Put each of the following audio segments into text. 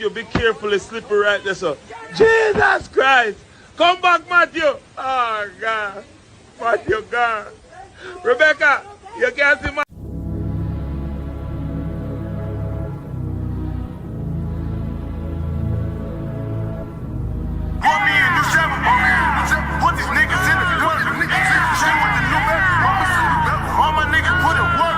Matthew, be careful, it's slippery right there, so. Jesus Christ! Come back, Matthew! Oh, God. Matthew, God. Rebecca, you can't see my... Put these niggas in the gun. Shame with the new baby. All my niggas put in work.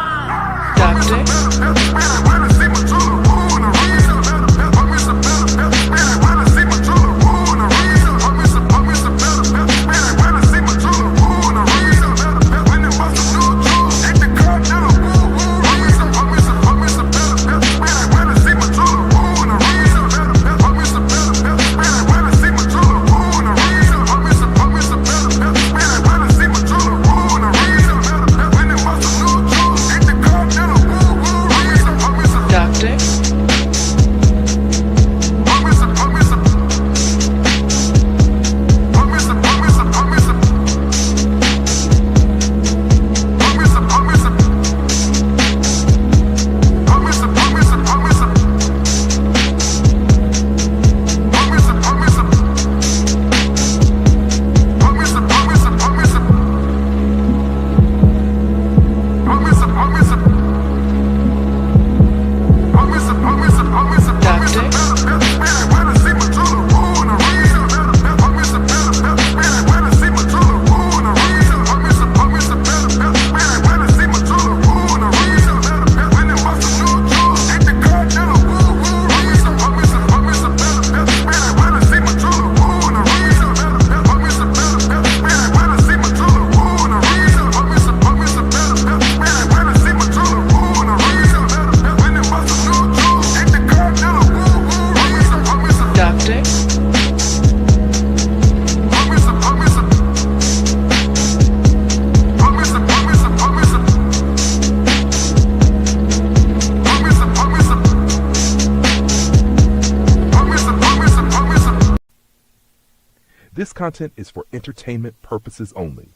This content is for entertainment purposes only.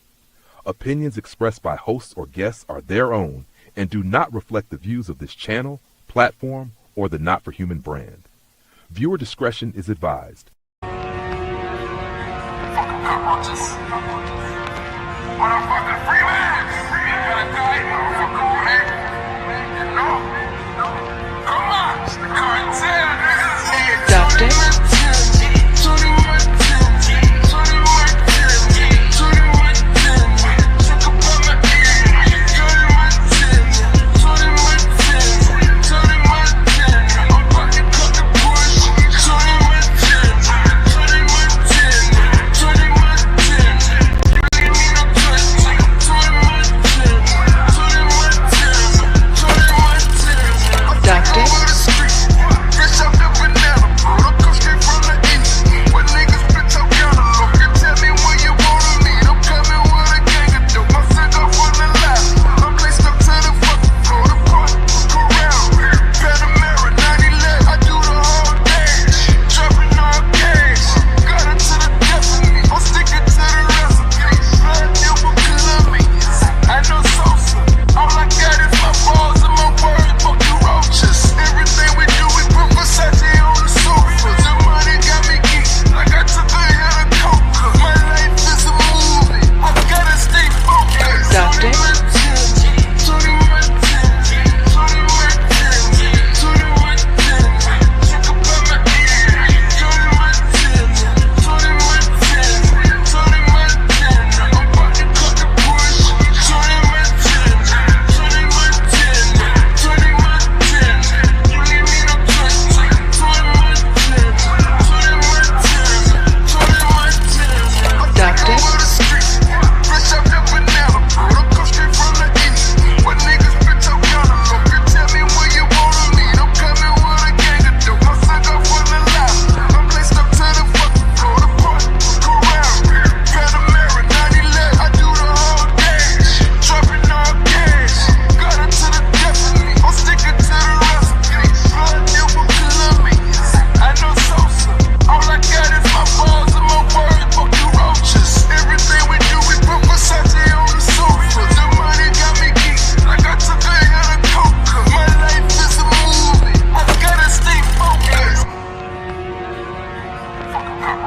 Opinions expressed by hosts or guests are their own and do not reflect the views of this channel, platform, or the Not for Human brand. Viewer discretion is advised. Cockroaches. Motherfucking freelance. You gotta die, motherfucker, man. You know? Come on. It's the cartel, niggas. Doctor. Fresh up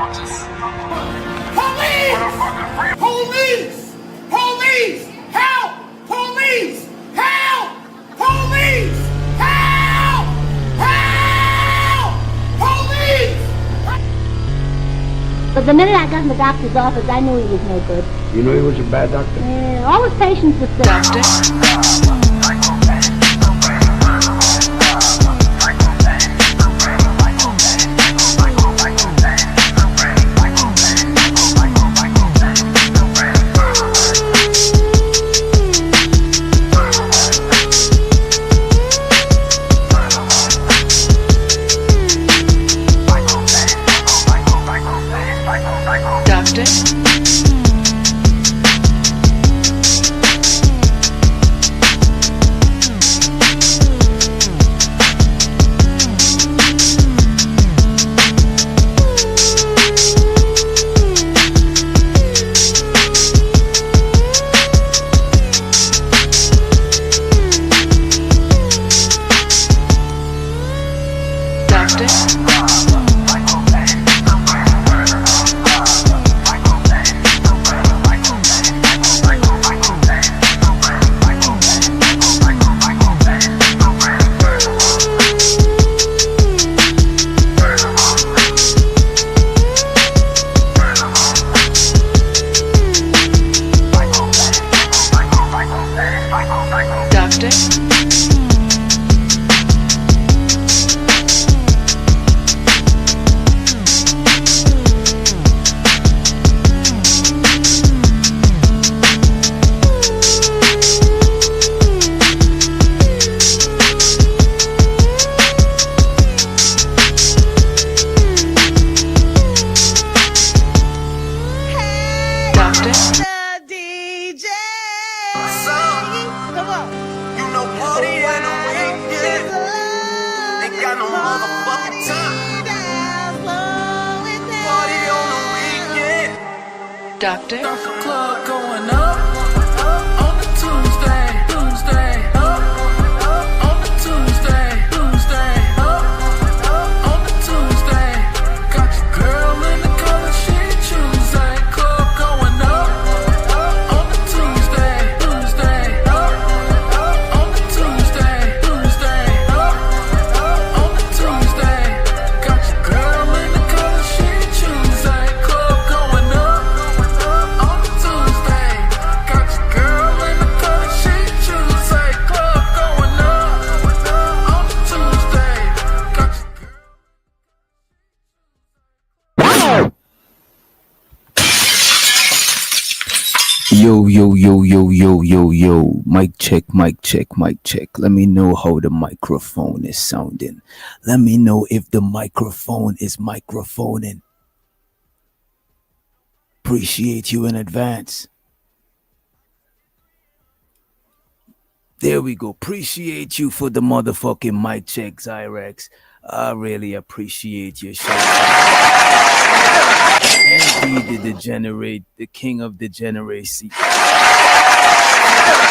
Police! Police! Help! Police! Help! Police! Help! Help! Police! But the minute I got in the doctor's office, I knew he was no good. You knew he was a bad doctor? Yeah, all his patients were sick. Doctor? Doctor? Club going up on the Tuesday, up on the Tuesday, up on the Tuesday. Got your girl in the color she Tuesday. Club going up on the Tuesday, up on the Tuesday, up on the Tuesday. Got your girl in the color she Tuesday. Club going up. Yo. Mic check. Let me know how the microphone is sounding. Let me know if the microphone is microphoning. Appreciate you in advance. There we go. Appreciate you for the motherfucking mic check, Zyrex. I really appreciate your shout. And the degenerate, the king of degeneracy.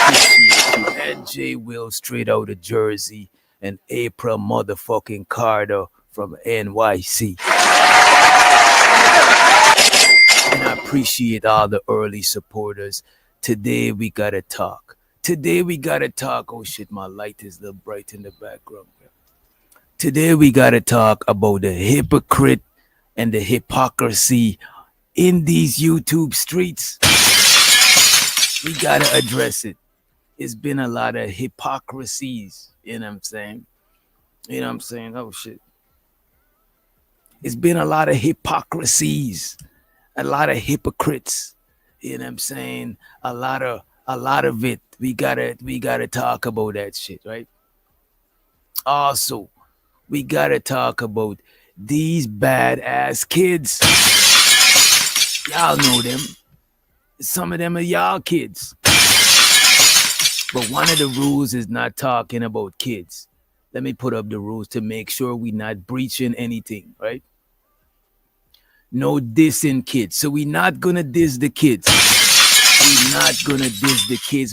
Appreciate you. And J Will straight out of Jersey. And April motherfucking Carter from NYC. And I appreciate all the early supporters. Today we gotta talk. Oh shit, my light is a little bright in the background. Today we gotta talk about the hypocrite and the hypocrisy in these YouTube streets. We gotta address it. It's been a lot of hypocrisies, you know what I'm saying? Oh shit. It's been a lot of hypocrisies, a lot of hypocrites, you know what I'm saying? A lot of it. We gotta talk about that shit, right? Also, we gotta talk about these badass kids. Y'all know them. Some of them are y'all kids. But one of the rules is not talking about kids. Let me put up the rules to make sure we're not breaching anything, right? No dissing kids. So we're not gonna diss the kids.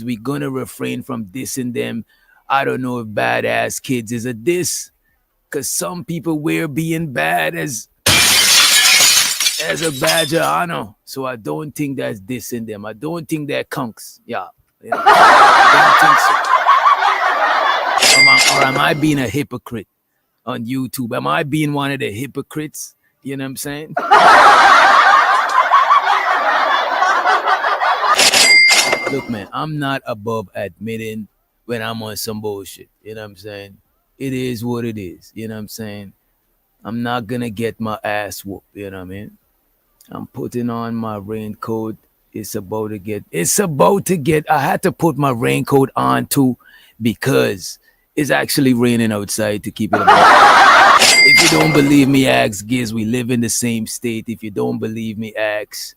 We're gonna refrain from dissing them. I don't know if badass kids is a diss. Because some people wear being bad as as a badge of honor. So I don't think that's dissing them. I don't think they're kunks. Yeah. I don't think so. Or am I being a hypocrite on YouTube? Am I being one of the hypocrites? You know what I'm saying? Look, man, I'm not above admitting when I'm on some bullshit. You know what I'm saying? It is what it is. You know what I'm saying? I'm not gonna get my ass whooped. You know what I mean? I'm putting on my raincoat. It's about to get. I had to put my raincoat on too because it's actually raining outside to keep it above. If you don't believe me, ask Giz. We live in the same state. If you don't believe me, ask.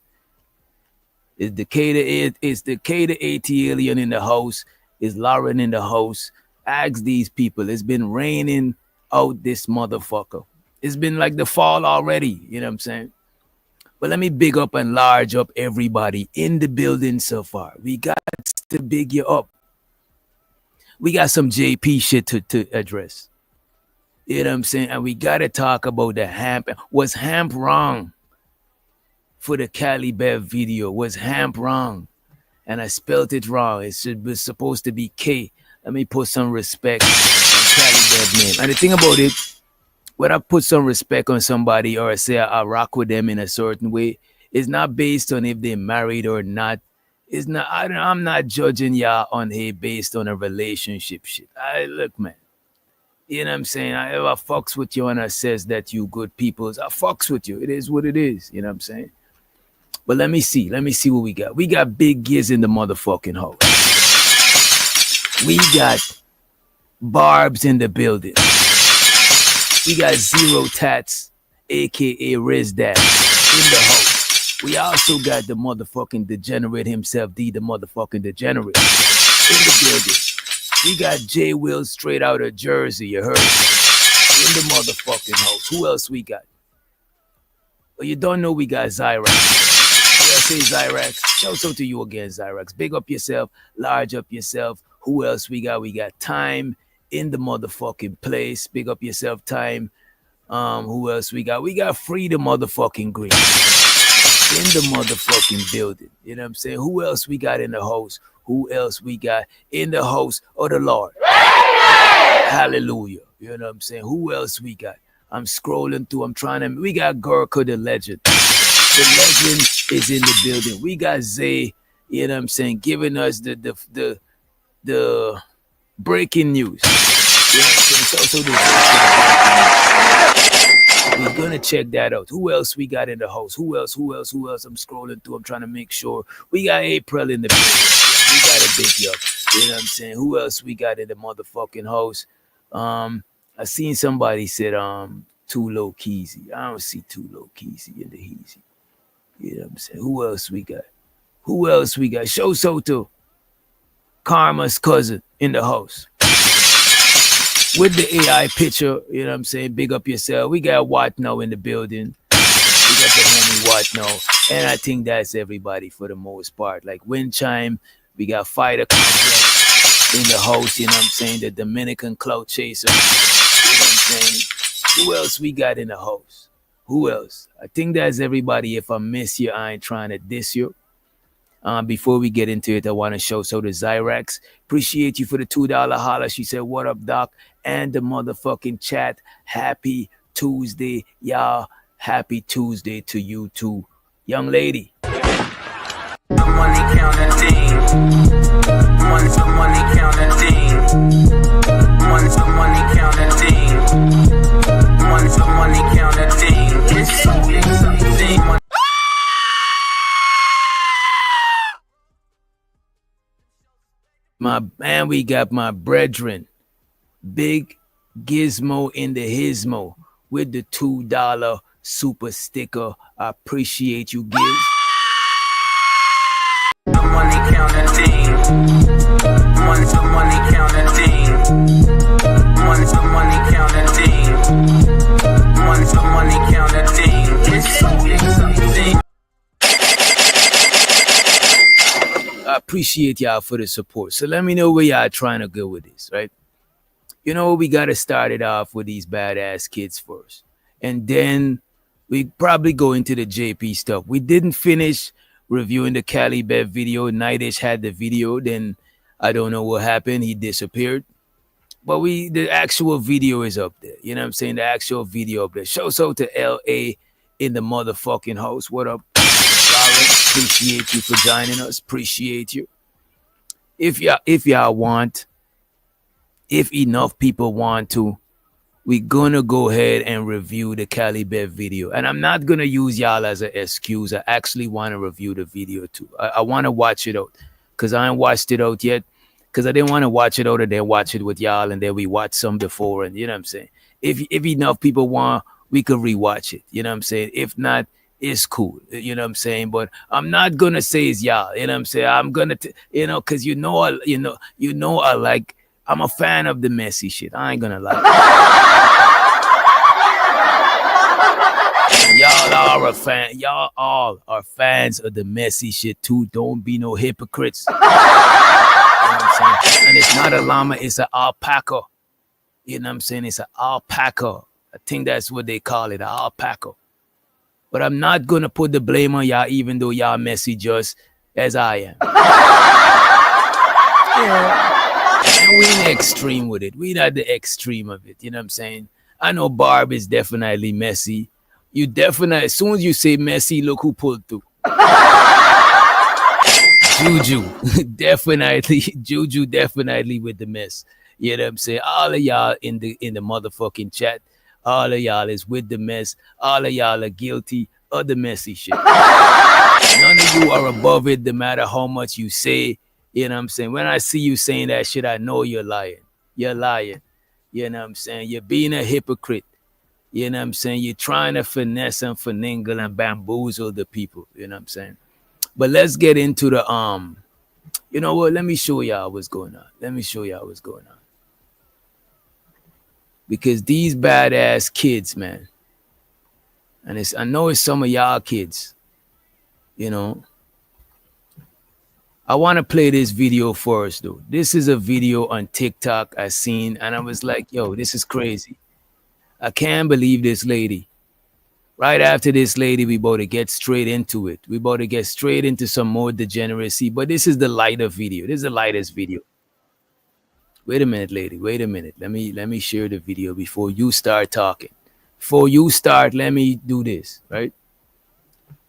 Is Decatur AT Alien in the house? Is Lauren in the house? Ask these people. It's been raining out this motherfucker. It's been like the fall already. You know what I'm saying? But let me big up and large up everybody in the building so far. We got to big you up. We got some JP shit to address. You know what I'm saying? And we got to talk about the Hamp. Was Hamp wrong for the Cali Bev video? Was Hamp wrong? And I spelled it wrong. It was supposed to be K. Let me put some respect on Cali Bev name. And the thing about it, when I put some respect on somebody or say I rock with them in a certain way, it's not based on if they're married or not. It's not. I'm not judging y'all on here based on a relationship shit. Look, man. You know what I'm saying? If I fucks with you and I says that you good people, I fucks with you. It is what it is. You know what I'm saying? But let me see what we got. We got Big Giz in the motherfucking house. We got Barbs in the building. We got Zero Tats, aka Riz Dad, in the house. We also got the motherfucking degenerate himself, the motherfucking degenerate, in the building. We got J Will straight out of Jersey, you heard? In the motherfucking house. Who else we got? Well, you don't know we got Zyrax. I say Zyrax. Shout out to you again, Zyrax. Big up yourself, large up yourself. Who else we got? We got Time in the motherfucking place. Big up yourself, Time. Who else we got? We got Free the motherfucking Green in the motherfucking building. You know what I'm saying? Who else we got in the house? Who else we got in the house of the Lord? Hallelujah. You know what I'm saying? Who else we got? I'm scrolling through. We got Gurkha the legend. The legend is in the building. We got Zay, you know what I'm saying, giving us the breaking news. You know what I'm saying? We're gonna check that out. Who else we got in the house? Who else? I'm scrolling through. I'm trying to make sure. We got April in the building. We got a big up. You know what I'm saying? Who else we got in the motherfucking house? I seen somebody said Too Low Keezy. I don't see Too Low Keezy in the Heezy. You know what I'm saying? Who else we got? Show Soto, Karma's cousin, in the house. With the AI picture, you know what I'm saying? Big up yourself. We got Watt now in the building. We got the homie Watt now. And I think that's everybody for the most part. Like Wind Chime, we got Fighter Complex in the house, you know what I'm saying? The Dominican Clout Chaser. You know what I'm saying? Who else we got in the house? Who else? I think that's everybody. If I miss you, I ain't trying to diss you. Before we get into it, I want to show so the Zyrax. Appreciate you for the $2 holler. She said, what up, Doc? And the motherfucking chat. Happy Tuesday, y'all. Happy Tuesday to you too, young lady. Money counting thing. Money counting thing. Money counting thing. Money counting thing. It's something. We got my brethren, Big Gizmo in the Hizmo with the $2 super sticker. I appreciate you, Giz. Money counting thing. Money counting thing. Money counting thing. Money counting thing. It's something. I appreciate y'all for the support. So let me know where y'all trying to go with this, right? You know, we got to start it off with these badass kids first. And then We probably go into the JP stuff. We didn't finish reviewing the Cali Bev video. Nightish had the video, then I don't know what happened. He disappeared. But the actual video is up there. You know what I'm saying? The actual video up there. Shouts out to LA in the motherfucking house. What up? Lauren? Appreciate you for joining us. Appreciate you. If y'all want, if enough people want to, we're gonna go ahead and review the Cali Bev video. And I'm not gonna use y'all as an excuse. I actually want to review the video too. I want to watch it out because I ain't watched it out yet. Because I didn't want to watch it out and then watch it with y'all and then we watch some before, and you know what I'm saying? If enough people want, we could rewatch it. You know what I'm saying? If not, it's cool. You know what I'm saying? But I'm not gonna say it's y'all. You know what I'm saying? I'm gonna because I like, I'm a fan of the messy shit. I ain't gonna lie. Y'all are a fan. Y'all all are fans of the messy shit too. Don't be no hypocrites. You know what I'm saying? And it's not a llama, it's an alpaca. You know what I'm saying? It's an alpaca. I think that's what they call it, an alpaca. But I'm not going to put the blame on y'all, even though y'all messy just as I am. And we ain't extreme with it. We not the extreme of it. You know what I'm saying? I know Barb is definitely messy. You definitely, as soon as you say messy, look who pulled through. Juju definitely with the mess. You know what I'm saying? All of y'all in the motherfucking chat, all of y'all is with the mess. All of y'all are guilty of the messy shit. None of you are above it, no matter how much you say. You know what I'm saying? When I see you saying that shit, I know you're lying. You're lying. You know what I'm saying? You're being a hypocrite. You know what I'm saying? You're trying to finesse and finagle and bamboozle the people. You know what I'm saying? But let's get into the you know what? Let me show y'all what's going on. Because these badass kids, man, and I know it's some of y'all kids, you know. I want to play this video first, though. This is a video on TikTok I seen, and I was like, yo, this is crazy. I can't believe this lady. Right after this lady, we about to get straight into it. We about to get straight into some more degeneracy. But this is the lighter video. This is the lightest video. Wait a minute, lady. Wait a minute. Let me share the video before you start talking. Before you start, let me do this, right?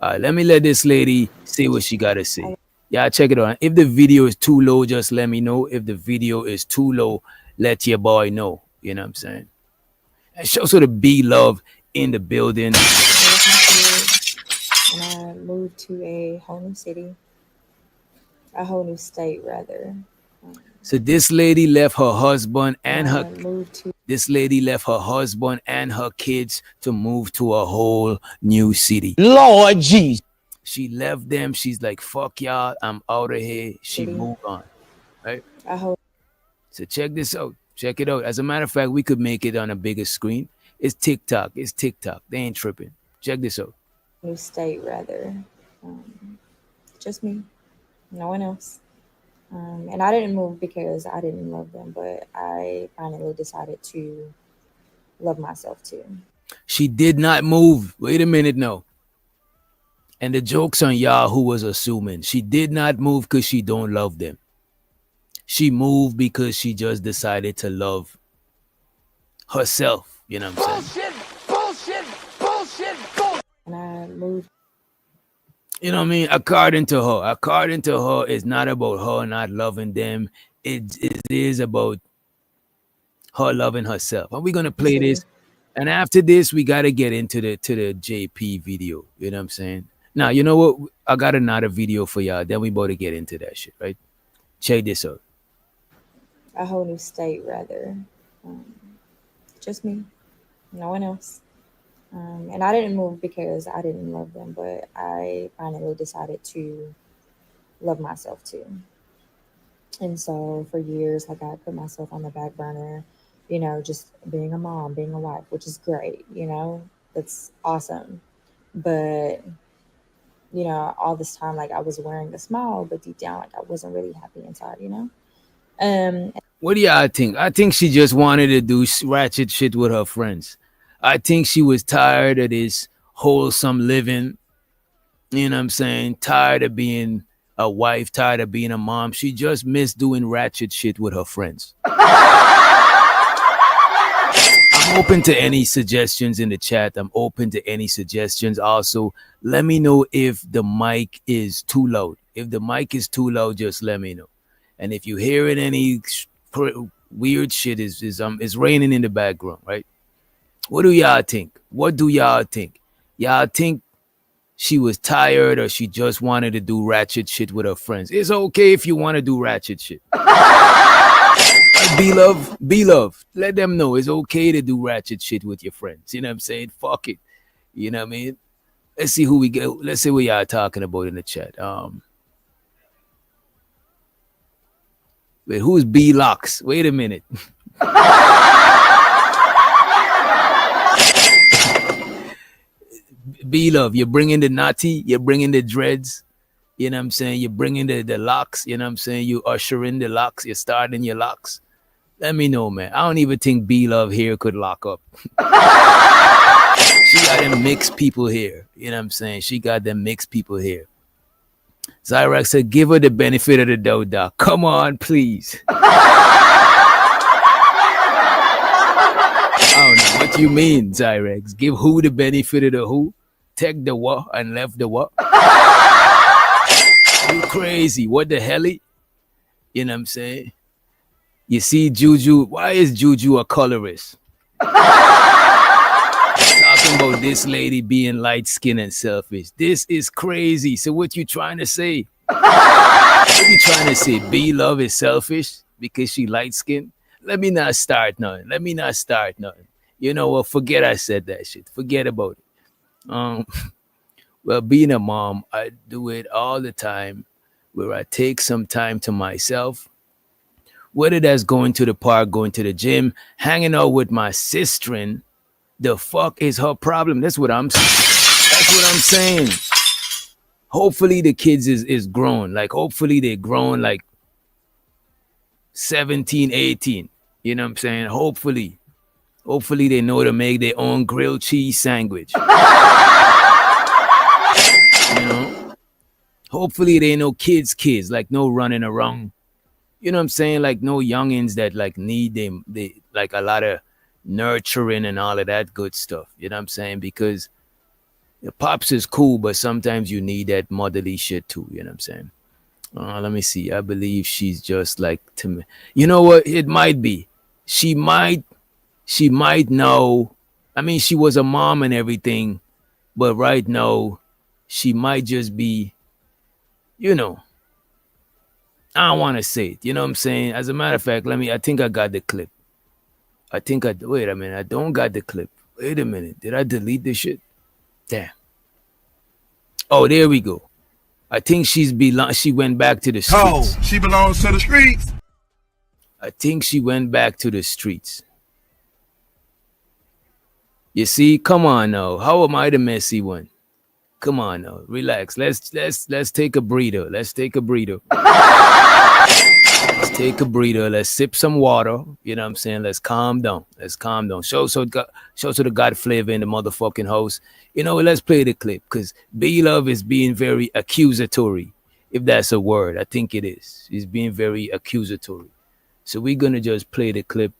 All right, let me let this lady say what she got to say. Yeah, check it out. If the video is too low, just let me know. If the video is too low, let your boy know. You know what I'm saying? And show sort of be love in the building. And I moved to a whole new city, a whole new state, rather. So this lady left her husband and her kids to move to a whole new city. Lord Jesus. She left them. She's like, fuck y'all, I'm out of here. She moved on. Right? So check this out. Check it out. As a matter of fact, we could make it on a bigger screen. It's TikTok. They ain't tripping. Check this out. New state, rather. Just me. No one else. And I didn't move because I didn't love them, but I finally decided to love myself too. She did not move. Wait a minute, no. And the joke's on y'all who was assuming. She did not move because she don't love them. She moved because she just decided to love herself. You know what I'm saying? Bullshit. And I moved. You know what I mean? According to her, it's not about her not loving them. It is about her loving herself. And we're gonna play this. And after this, we gotta get into the JP video. You know what I'm saying? Now, you know what? I got another video for y'all. Then we about to get into that shit, right? Check this out. A whole new state, rather. Just me. No one else. And I didn't move because I didn't love them, but I finally decided to love myself too. And so for years, like, I put myself on the back burner, you know, just being a mom, being a wife, which is great, you know, that's awesome. But, you know, all this time, like, I was wearing a smile, but deep down, like, I wasn't really happy inside, you know? What do y'all think? I think she just wanted to do ratchet shit with her friends. I think she was tired of this wholesome living. You know what I'm saying? Tired of being a wife, tired of being a mom. She just missed doing ratchet shit with her friends. I'm open to any suggestions in the chat. I'm open to any suggestions. Also, let me know if the mic is too loud. If the mic is too loud, just let me know. And if you hearing any weird shit, is raining in the background, right? What do y'all think? What do y'all think? Y'all think she was tired or she just wanted to do ratchet shit with her friends? It's okay if you want to do ratchet shit. Be love. Let them know it's okay to do ratchet shit with your friends. You know what I'm saying? Fuck it. You know what I mean? Let's see who we get. Let's see what y'all talking about in the chat. Wait, who's B Locks? Wait a minute. B Love, you're bringing the natty, you're bringing the dreads. You know what I'm saying? You're bringing the locks. You know what I'm saying? You usher in the locks. You're starting your locks. Let me know, man. I don't even think B Love here could lock up. She got them mixed people here. You know what I'm saying? She got them mixed people here. Zyrax said, give her the benefit of the doubt, Doc. Come on, please. I don't know what you mean, Zyrax. Give who the benefit of the who? Take the what and left the what? You crazy. What the hell? You know what I'm saying? You see Juju. Why is Juju a colorist? Talking about this lady being light-skinned and selfish. This is crazy. So what you trying to say? What you trying to say? B Love is selfish because she light-skinned? Let me not start nothing. You know what? Forget I said that shit. Forget about it. Well, being a mom, I do it all the time where I take some time to myself. Whether that's going to the park, going to the gym, hanging out with my sister, the fuck is her problem? That's what I'm saying. Hopefully the kids is grown. Like, hopefully they're grown like 17, 18. You know what I'm saying? Hopefully they know to make their own grilled cheese sandwich. You know? Hopefully they know kids, like no running around. You know what I'm saying? Like no youngins that like need them, they like a lot of nurturing and all of that good stuff. You know what I'm saying? Because the pops is cool, but sometimes you need that motherly shit too. You know what I'm saying? Let me see. I believe she's just like to me. You know what? It might be. She might know. I mean, she was a mom and everything, but right now, she might just be, you know, I don't want to say it. You know what I'm saying? As a matter of fact, I think I got the clip. Wait a minute. I don't got the clip. Wait a minute. Did I delete this shit? Damn. Oh, there we go. I think she went back to the streets. Oh, she belongs to the streets. I think she went back to the streets. You see, come on now. How am I the messy one? Come on now. Relax. Let's take a breather. Let's take a breather. Let's sip some water. You know what I'm saying? Let's calm down. Show to the God flavor in the motherfucking house. You know what? Let's play the clip because B Love is being very accusatory. If that's a word, I think it is. He's being very accusatory. So we're gonna just play the clip.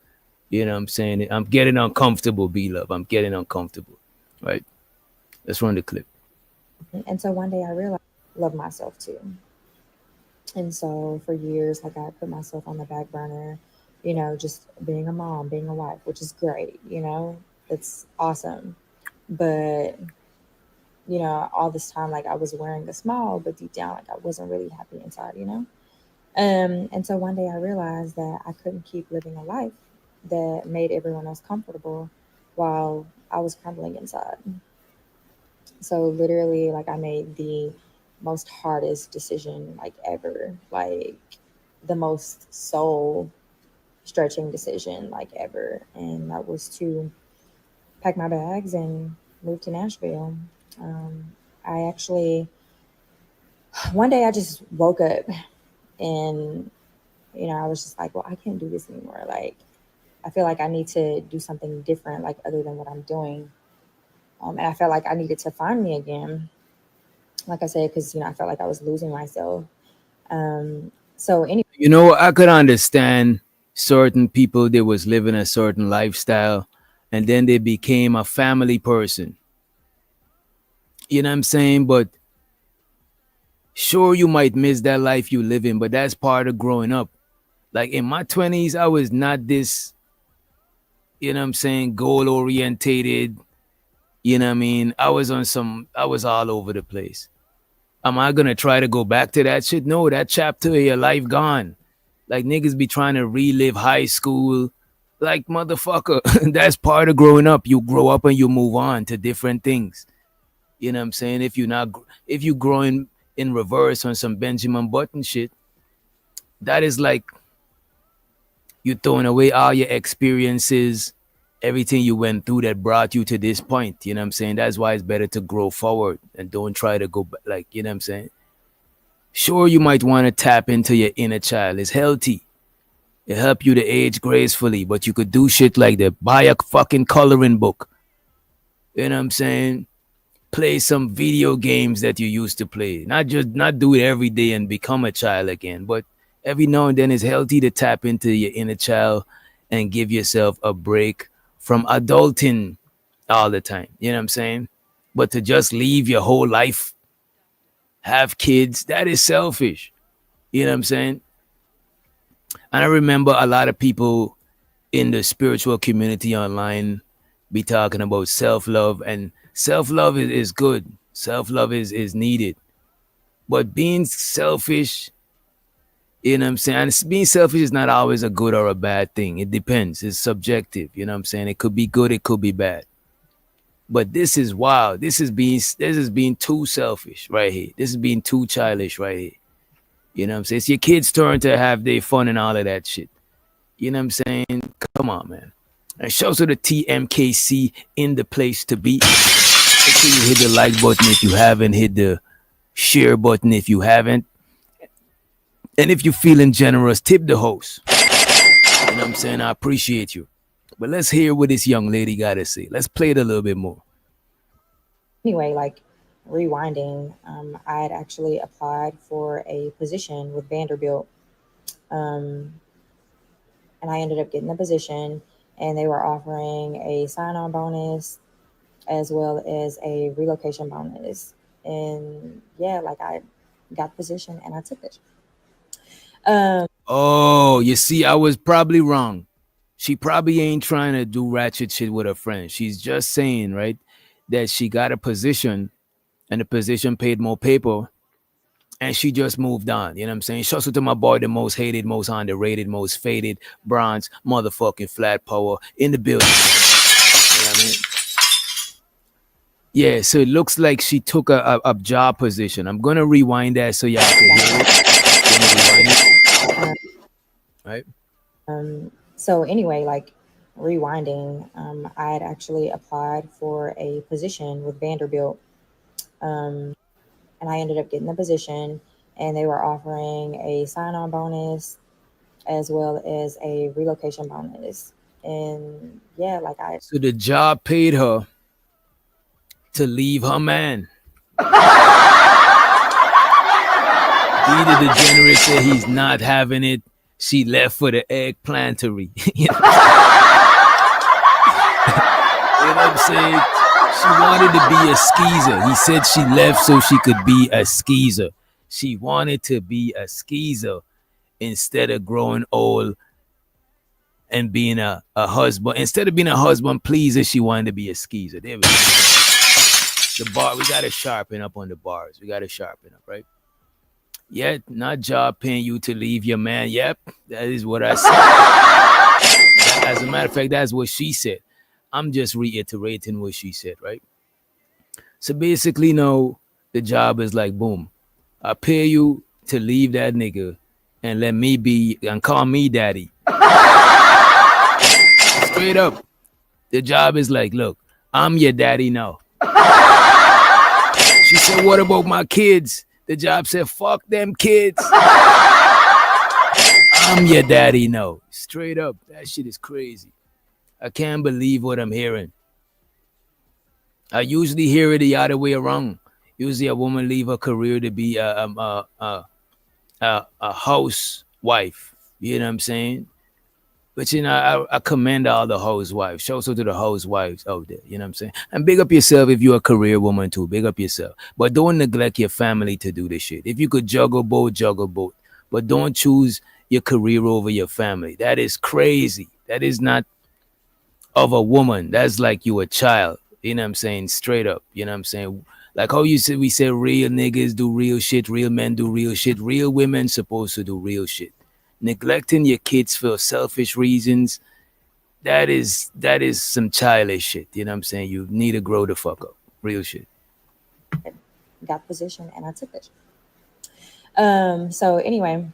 You know what I'm saying? I'm getting uncomfortable, B Love. I'm getting uncomfortable. Right? Let's run the clip. And so one day I realized I love myself too. And so for years, like I put myself on the back burner, you know, just being a mom, being a wife, which is great, you know, it's awesome. But, you know, all this time, like I was wearing a smile, but deep down, like I wasn't really happy inside, you know? And so one day I realized that I couldn't keep living a life that made everyone else comfortable while I was crumbling inside. So literally, like I made the most hardest decision like ever, like the most soul stretching decision like ever. And that was to pack my bags and move to Nashville. I actually, one day I just woke up and, you know, I was just like, well, I can't do this anymore. Like, I feel like I need to do something different, like other than what I'm doing. And I felt like I needed to find me again. Like I said, because I felt like I was losing myself. So anyway, You know, I could understand certain people they was living a certain lifestyle and then they became a family person. You know what I'm saying? But sure you might miss that life you live in, but that's part of growing up. Like in my 20s, I was not this, you know what I'm saying, goal orientated. You know what I mean? I was all over the place. Am I gonna try to go back to that shit? No, that chapter of your life gone. Like niggas be trying to relive high school. Like motherfucker, that's part of growing up. You grow up and you move on to different things. You know what I'm saying? If you growing in reverse on some Benjamin Button shit, that is like you throwing away all your experiences, everything you went through that brought you to this point. You know what I'm saying? That's why it's better to grow forward and don't try to go back. Like, you know what I'm saying? Sure, you might want to tap into your inner child. It's healthy. It help you to age gracefully, but you could do shit like that. Buy a fucking coloring book. You know what I'm saying? Play some video games that you used to play. Not do it every day and become a child again, but every now and then it's healthy to tap into your inner child and give yourself a break from adulting all the time. You know what I'm saying? But to just leave your whole life, have kids, that is selfish. You know what I'm saying? And I remember a lot of people in the spiritual community online be talking about self-love, and self-love is good. Self-love is needed. But being selfish, you know what I'm saying? And being selfish is not always a good or a bad thing. It depends. It's subjective. You know what I'm saying? It could be good, it could be bad. But this is wild. This is being too selfish right here. This is being too childish right here. You know what I'm saying? It's your kids' turn to have their fun and all of that shit. You know what I'm saying? Come on, man. And shout to the TMKC in the place to be. Make sure you hit the like button if you haven't. Hit the share button if you haven't. And if you're feeling generous, tip the host. You know what I'm saying? I appreciate you. But let's hear what this young lady got to say. Let's play it a little bit more. anyway, like rewinding, I had actually applied for a position with Vanderbilt, and I ended up getting the position, and they were offering a sign-on bonus as well as a relocation bonus. And yeah, like I got the position and I took it. Oh, you see, I was probably wrong. She probably ain't trying to do ratchet shit with her friends. She's just saying, right, that she got a position and the position paid more paper and she just moved on. You know what I'm saying? Shouts out to my boy, the most hated, most underrated, most faded, bronze, motherfucking flat power in the building. You know what I mean? Yeah, so it looks like she took a job position. I'm going to rewind that so y'all can hear it. Right? So anyway, like rewinding, I had actually applied for a position with Vanderbilt, and I ended up getting the position, and they were offering a sign-on bonus as well as a relocation bonus. And yeah, like So the job paid her to leave her man. Either the degenerate said he's not having it. She left for the eggplantery. You know what I'm saying? She wanted to be a skeezer. He said she left so she could be a skeezer. She wanted to be a skeezer instead of growing old and being a husband. Instead of being a husband pleaser, she wanted to be a skeezer. There we go. The bar, we got to sharpen up on the bars. We got to sharpen up, right? Yet, not job paying you to leave your man. Yep, that is what I said. As a matter of fact, that's what she said. I'm just reiterating what she said, right? So basically, no, the job is like, boom, I pay you to leave that nigga and let me be and call me daddy. Straight up. The job is like, look, I'm your daddy now. She said, what about my kids? The job said, fuck them kids. I'm your daddy now. Straight up. That shit is crazy. I can't believe what I'm hearing. I usually hear it the other way around. Usually, a woman leave her career to be a housewife. You know what I'm saying? But you know, I commend all the housewives. Shout out to the housewives out there. You know what I'm saying? And big up yourself if you're a career woman too. Big up yourself. But don't neglect your family to do this shit. If you could juggle both, juggle both. But don't choose your career over your family. That is crazy. That is not of a woman. That's like you a child. You know what I'm saying? Straight up. You know what I'm saying? Like how you said, we say real niggas do real shit, real men do real shit, real women supposed to do real shit. Neglecting your kids for selfish reasons, that is some childish shit. You know what I'm saying? You need to grow the fuck up. Real shit. Got position and I took it. So anyway,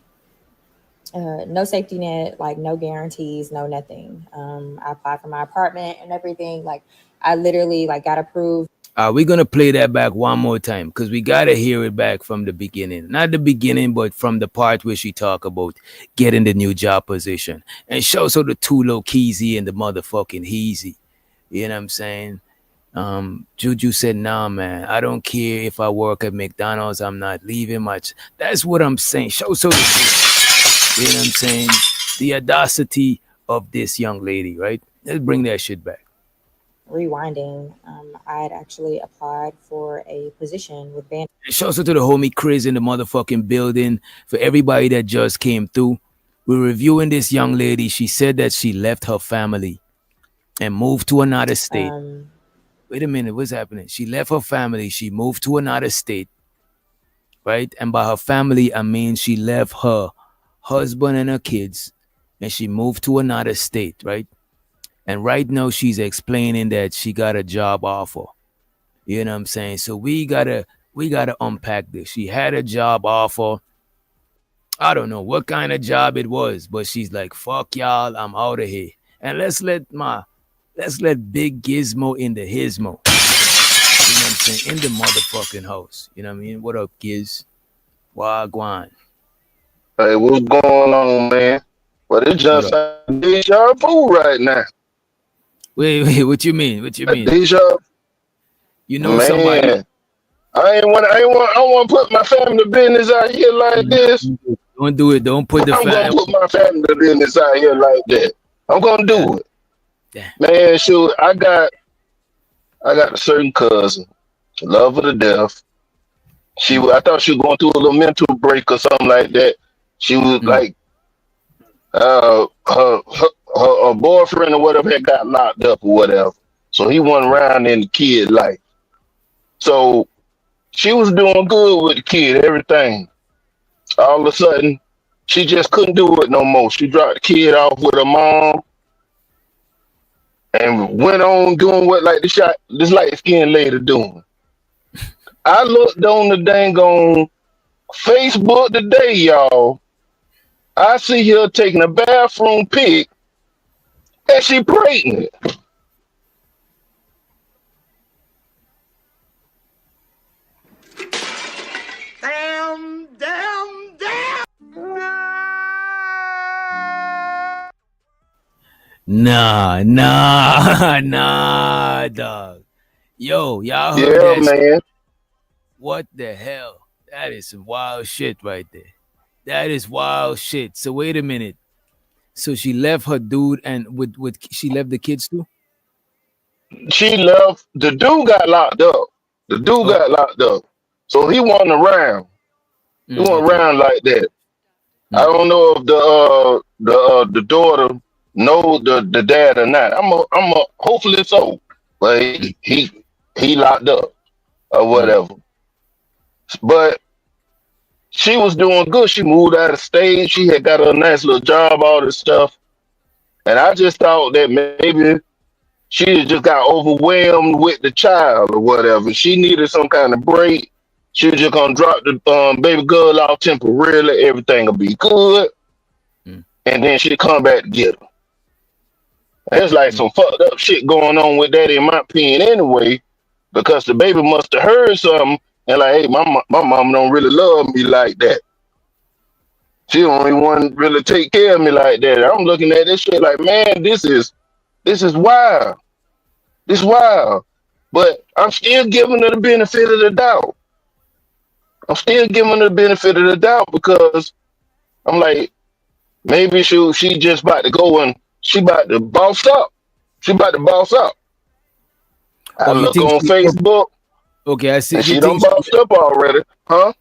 no safety net, like no guarantees, no nothing. I applied for my apartment and everything. Like I literally like got approved. We're gonna play that back one more time because we gotta hear it back from the beginning. Not the beginning, but from the part where she talk about getting the new job position. And shows her the two low keezy and the motherfucking heezy. You know what I'm saying? Juju said, nah, man, I don't care if I work at McDonald's, I'm not leaving much. That's what I'm saying. Show so you know what I'm saying? The audacity of this young lady, right? Let's bring that shit back. Rewinding, I had actually applied for a position with band. Shouts out to the homie Chris in the motherfucking building. For everybody that just came through, we're reviewing this young lady. She said that she left her family and moved to another state. Wait a minute, what's happening? She left her family. She moved to another state, right? And by her family, I mean she left her husband and her kids, and she moved to another state, right? And right now she's explaining that she got a job offer. You know what I'm saying? So we gotta unpack this. She had a job offer. I don't know what kind of job it was, but she's like, fuck y'all, I'm out of here. And let's let Big Gizmo in the Hismo. You know what I'm saying? In the motherfucking house. You know what I mean? What up, Giz? Wagwan. Hey, what's going on, man? Well, it's just deja vu right now. Wait, what you mean? What you mean? Deja, You know man. somebody? I don't want to put my family business out here like this. Don't do it. Don't put the I'm family. gonna put my family business out here like that. I'm gonna do it. Yeah. Man, shoot, I got a certain cousin, love her to death. I thought she was going through a little mental break or something like that. She was like, her boyfriend or whatever had got locked up or whatever. So he went around in the kid life. So she was doing good with the kid, everything. All of a sudden, she just couldn't do it no more. She dropped the kid off with her mom and went on doing what like this light skinned lady doing. I looked on the dang on Facebook today, y'all. I see her taking a bathroom pic and she pregnant. Nah, dog. Yo, y'all heard Yeah, that? man. What the hell? That is some wild shit right there. That is wild shit. So wait a minute. So she left her dude and with she left the kids too? She left. The dude got locked up. So he wasn't around. He wasn't around like that. I don't know if the daughter know the dad or not. I'm a hopefully so. But he locked up or whatever. But she was doing good. She moved out of state. She had got a nice little job, all this stuff. And I just thought that maybe she just got overwhelmed with the child or whatever. She needed some kind of break. She was just gonna drop the baby girl off temporarily. Everything will be good, and then she'll come back to get her. There's like some fucked up shit going on with that, in my opinion, anyway, because the baby must have heard something and like, hey, my mom don't really love me like that. She don't even want to really take care of me like that. I'm looking at this shit like, man, this is wild. This wild. But I'm still giving her the benefit of the doubt. I'm still giving her the benefit of the doubt because I'm like, maybe she just about to go and she about to boss up. She about to boss up. I Oh, you look think on she? Facebook Okay, I see. and You she done think she? bossed up already, huh?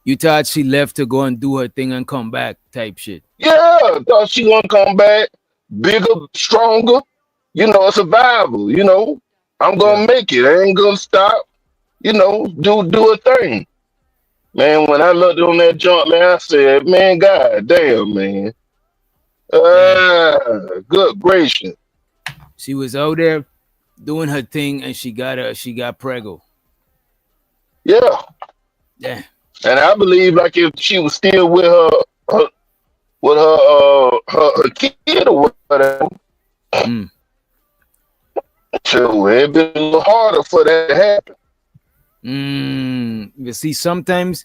You thought she left to go and do her thing and come back, type shit. Yeah, thought she gonna come back bigger, stronger. You know, a survival. You know, I'm Yeah. gonna make it. I ain't gonna stop. You know, do a thing. Man, when I looked on that junk, man, I said, man, god damn, man. Damn. Good gracious. She was out there doing her thing and she got preggo. Yeah. Damn. And I believe like if she was still with her kid or whatever, Mm. so it'd been a little harder for that to happen. You see, sometimes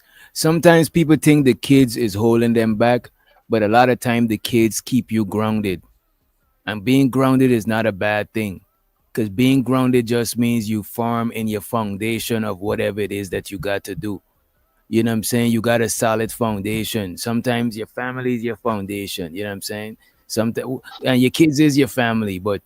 people think the kids is holding them back, but a lot of time the kids keep you grounded. And being grounded is not a bad thing. Because being grounded just means you farm in your foundation of whatever it is that you got to do. You know what I'm saying? You got a solid foundation. Sometimes your family is your foundation. You know what I'm saying? Sometimes, and your kids is your family, but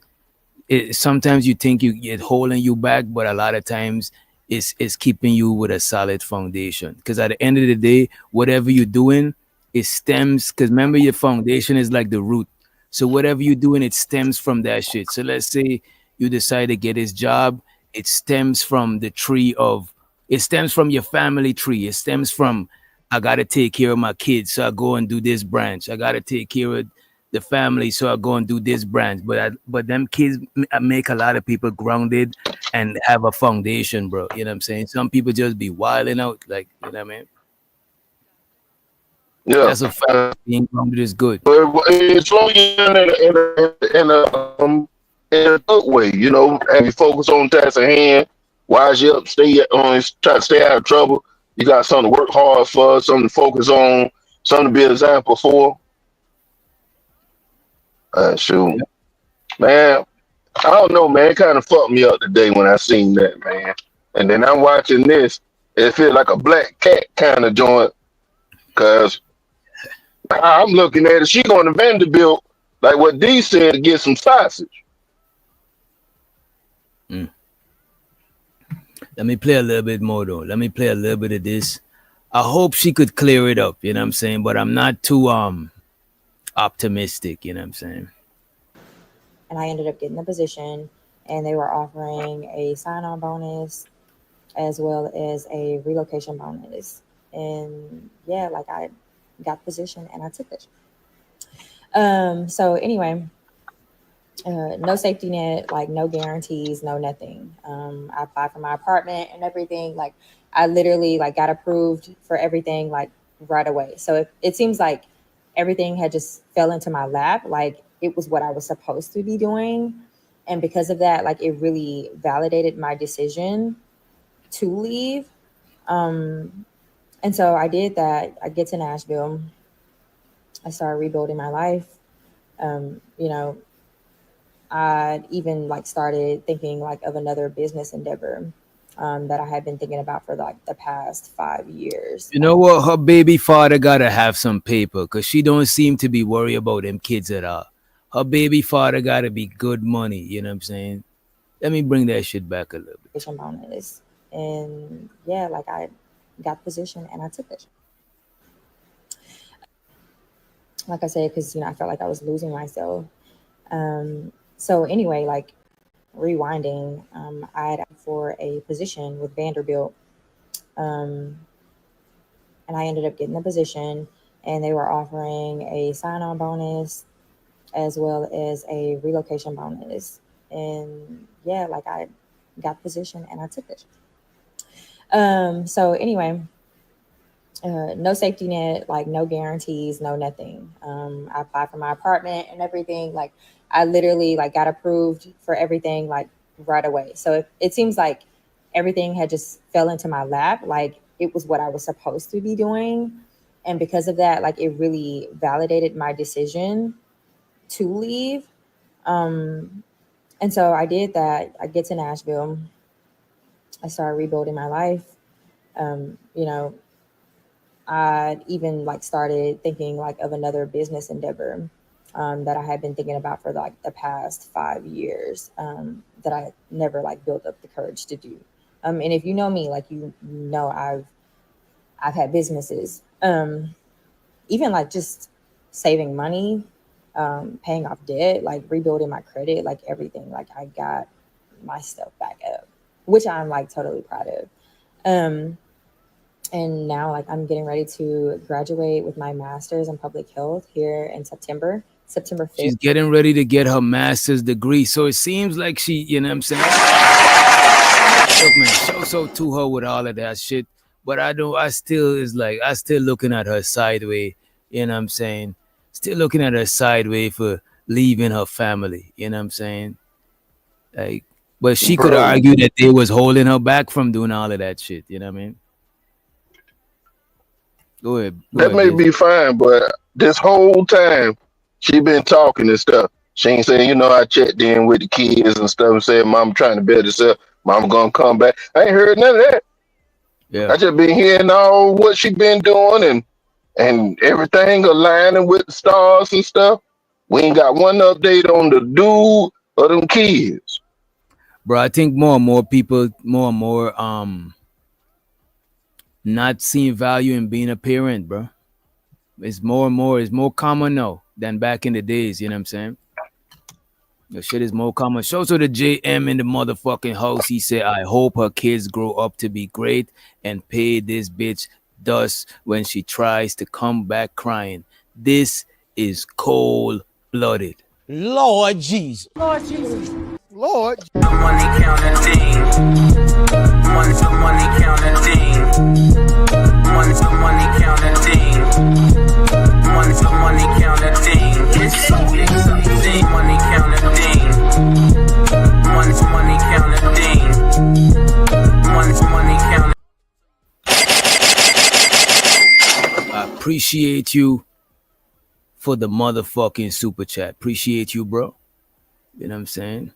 sometimes you think it's holding you back, but a lot of times it's keeping you with a solid foundation. Because at the end of the day, whatever you're doing, it stems. Because remember, your foundation is like the root. So whatever you're doing, it stems from that shit. So let's say you decide to get this job, it stems from the tree of. It stems from your family tree. It stems from I gotta take care of my kids, so I go and do this branch. I gotta take care of the family, so I go and do this branch. But them kids make a lot of people grounded and have a foundation, bro. You know what I'm saying? Some people just be wilding out, like, you know what I mean? Yeah. That's a fact. Being grounded is good. But it's long in a good way, you know, have you focus on task at hand, wise you up, try to stay out of trouble. You got something to work hard for, something to focus on, something to be an example for. Shoot. Man, I don't know, man. It kind of fucked me up today when I seen that, man. And then I'm watching this. It feels like a black cat kind of joint. Cause I'm looking at it. She going to Vanderbilt, like what D said, to get some sausage. Let me play a little bit more though. Let me play a little bit of this. I hope she could clear it up, you know what I'm saying? But I'm not too optimistic, you know what I'm saying? And I ended up getting the position, and they were offering a sign-on bonus as well as a relocation bonus. And yeah, like I got the position and I took it. So anyway, no safety net, like no guarantees, no nothing. I applied for my apartment and everything. Like I literally like got approved for everything like right away. So it seems like everything had just fell into my lap. Like it was what I was supposed to be doing. And because of that, like it really validated my decision to leave. And so I did that. I get to Nashville. I started rebuilding my life. You know, I even like started thinking like of another business endeavor that I had been thinking about for like the past 5 years. You know what? Her baby father gotta have some paper because she don't seem to be worried about them kids at all. Her baby father gotta be good money, you know what I'm saying? Let me bring that shit back a little bit. Bonus. And yeah, like I got the position and I took it. Like I said, because, you know, I felt like I was losing myself. So anyway, like rewinding, I had asked for a position with Vanderbilt. And I ended up getting the position, and they were offering a sign-on bonus as well as a relocation bonus. And yeah, like I got the position and I took it. So anyway, no safety net, like no guarantees, no nothing. I applied for my apartment and everything. Like I literally like got approved for everything like right away. So it seems like everything had just fell into my lap. Like it was what I was supposed to be doing. And because of that, like it really validated my decision to leave. And so I did that. I get to Nashville. I started rebuilding my life. You know, I even like started thinking like of another business endeavor that I had been thinking about for like the past 5 years that I never like built up the courage to do. And if you know me, like you know, I've had businesses, even like just saving money, paying off debt, like rebuilding my credit, like everything. Like I got my stuff back up, which I'm like totally proud of. And now like I'm getting ready to graduate with my master's in public health here in September 5th. She's getting ready to get her master's degree. So it seems like she, you know what I'm saying? Look, man, so to her with all of that shit. But I still looking at her sideway, you know what I'm saying? Still looking at her sideway for leaving her family, you know what I'm saying? Like, but she could argue that they was holding her back from doing all of that shit, you know what I mean? Go ahead. That may be fine, but this whole time she been talking and stuff. She ain't saying, you know, I checked in with the kids and stuff and said, Mom trying to better herself. Mom gonna come back. I ain't heard none of that. Yeah. I just been hearing all what she been doing and everything aligning with the stars and stuff. We ain't got one update on the dude or them kids. Bro, I think more and more people, not seeing value in being a parent, bro. It's more common now than back in the days, you know what I'm saying? The shit is more common. Show to the JM in the motherfucking house. He said, I hope her kids grow up to be great and pay this bitch dust when she tries to come back crying. This is cold-blooded. Lord Jesus. Lord Jesus. Lord. Money counting thing. Money counting thing. Money counting thing. Money counting thing. It's something. Money counting thing. Money counting thing. Money counting. I appreciate you for the motherfucking super chat. Appreciate you, bro. You know what I'm saying?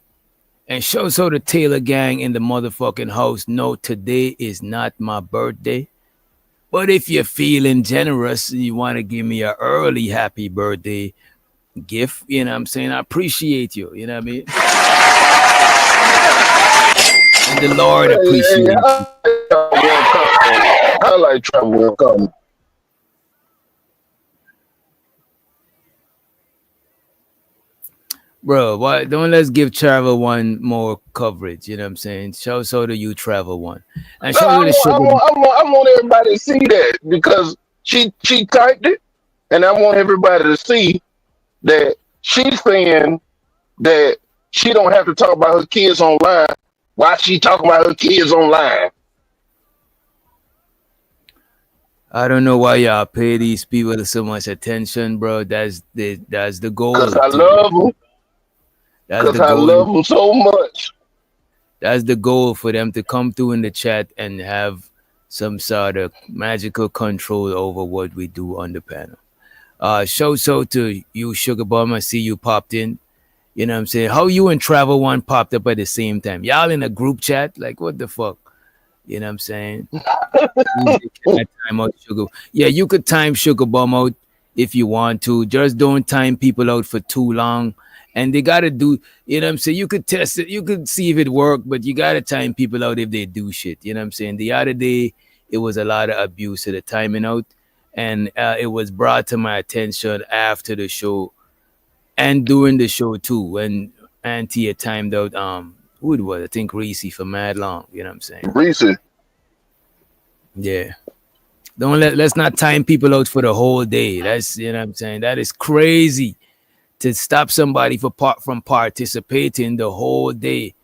And show so the Taylor gang in the motherfucking house. No, today is not my birthday. But if you're feeling generous and you want to give me an early happy birthday gift, you know what I'm saying? I appreciate you. You know what I mean? And the Lord appreciates you. I like travel come. Bro, why don't let's give Travel one more coverage, you know what I'm saying? Show so do you Travel one. And show I you the shit. I want everybody to see that because she typed it, and I want everybody to see that she's saying that she don't have to talk about her kids online. Why she talking about her kids online? I don't know why y'all pay these people so much attention, bro. That's the goal. Because I love them. Because I love them so much. That's the goal for them to come through in the chat and have some sort of magical control over what we do on the panel. Show so to you, Sugar Bum. I see you popped in. You know what I'm saying? How you and Travel One popped up at the same time? Y'all in a group chat? Like, what the fuck? You know what I'm saying? Time out Sugar. Yeah, you could time Sugar Bum out if you want to. Just don't time people out for too long. And they got to do, you know what I'm saying? You could test it. You could see if it worked, but you got to time people out if they do shit. You know what I'm saying? The other day, it was a lot of abuse of the timing out. And it was brought to my attention after the show and during the show, too, when Auntie had timed out, who it was? I think Reese for mad long. You know what I'm saying? Reese. Yeah. Let's not time people out for the whole day. That's, you know what I'm saying? That is crazy. To stop somebody from participating the whole day.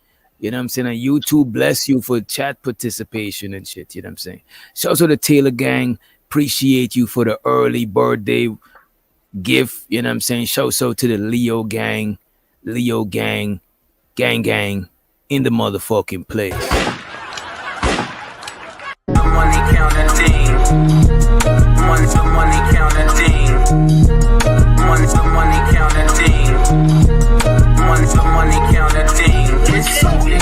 You know what I'm saying? And YouTube bless you for chat participation and shit. You know what I'm saying? Shout out to the Taylor gang. Appreciate you for the early birthday gift. You know what I'm saying? Shout out to the Leo gang. Leo gang. Gang in the motherfucking place. Money counting thing. Money counting thing. Money counting thing. Money counting thing. It's something.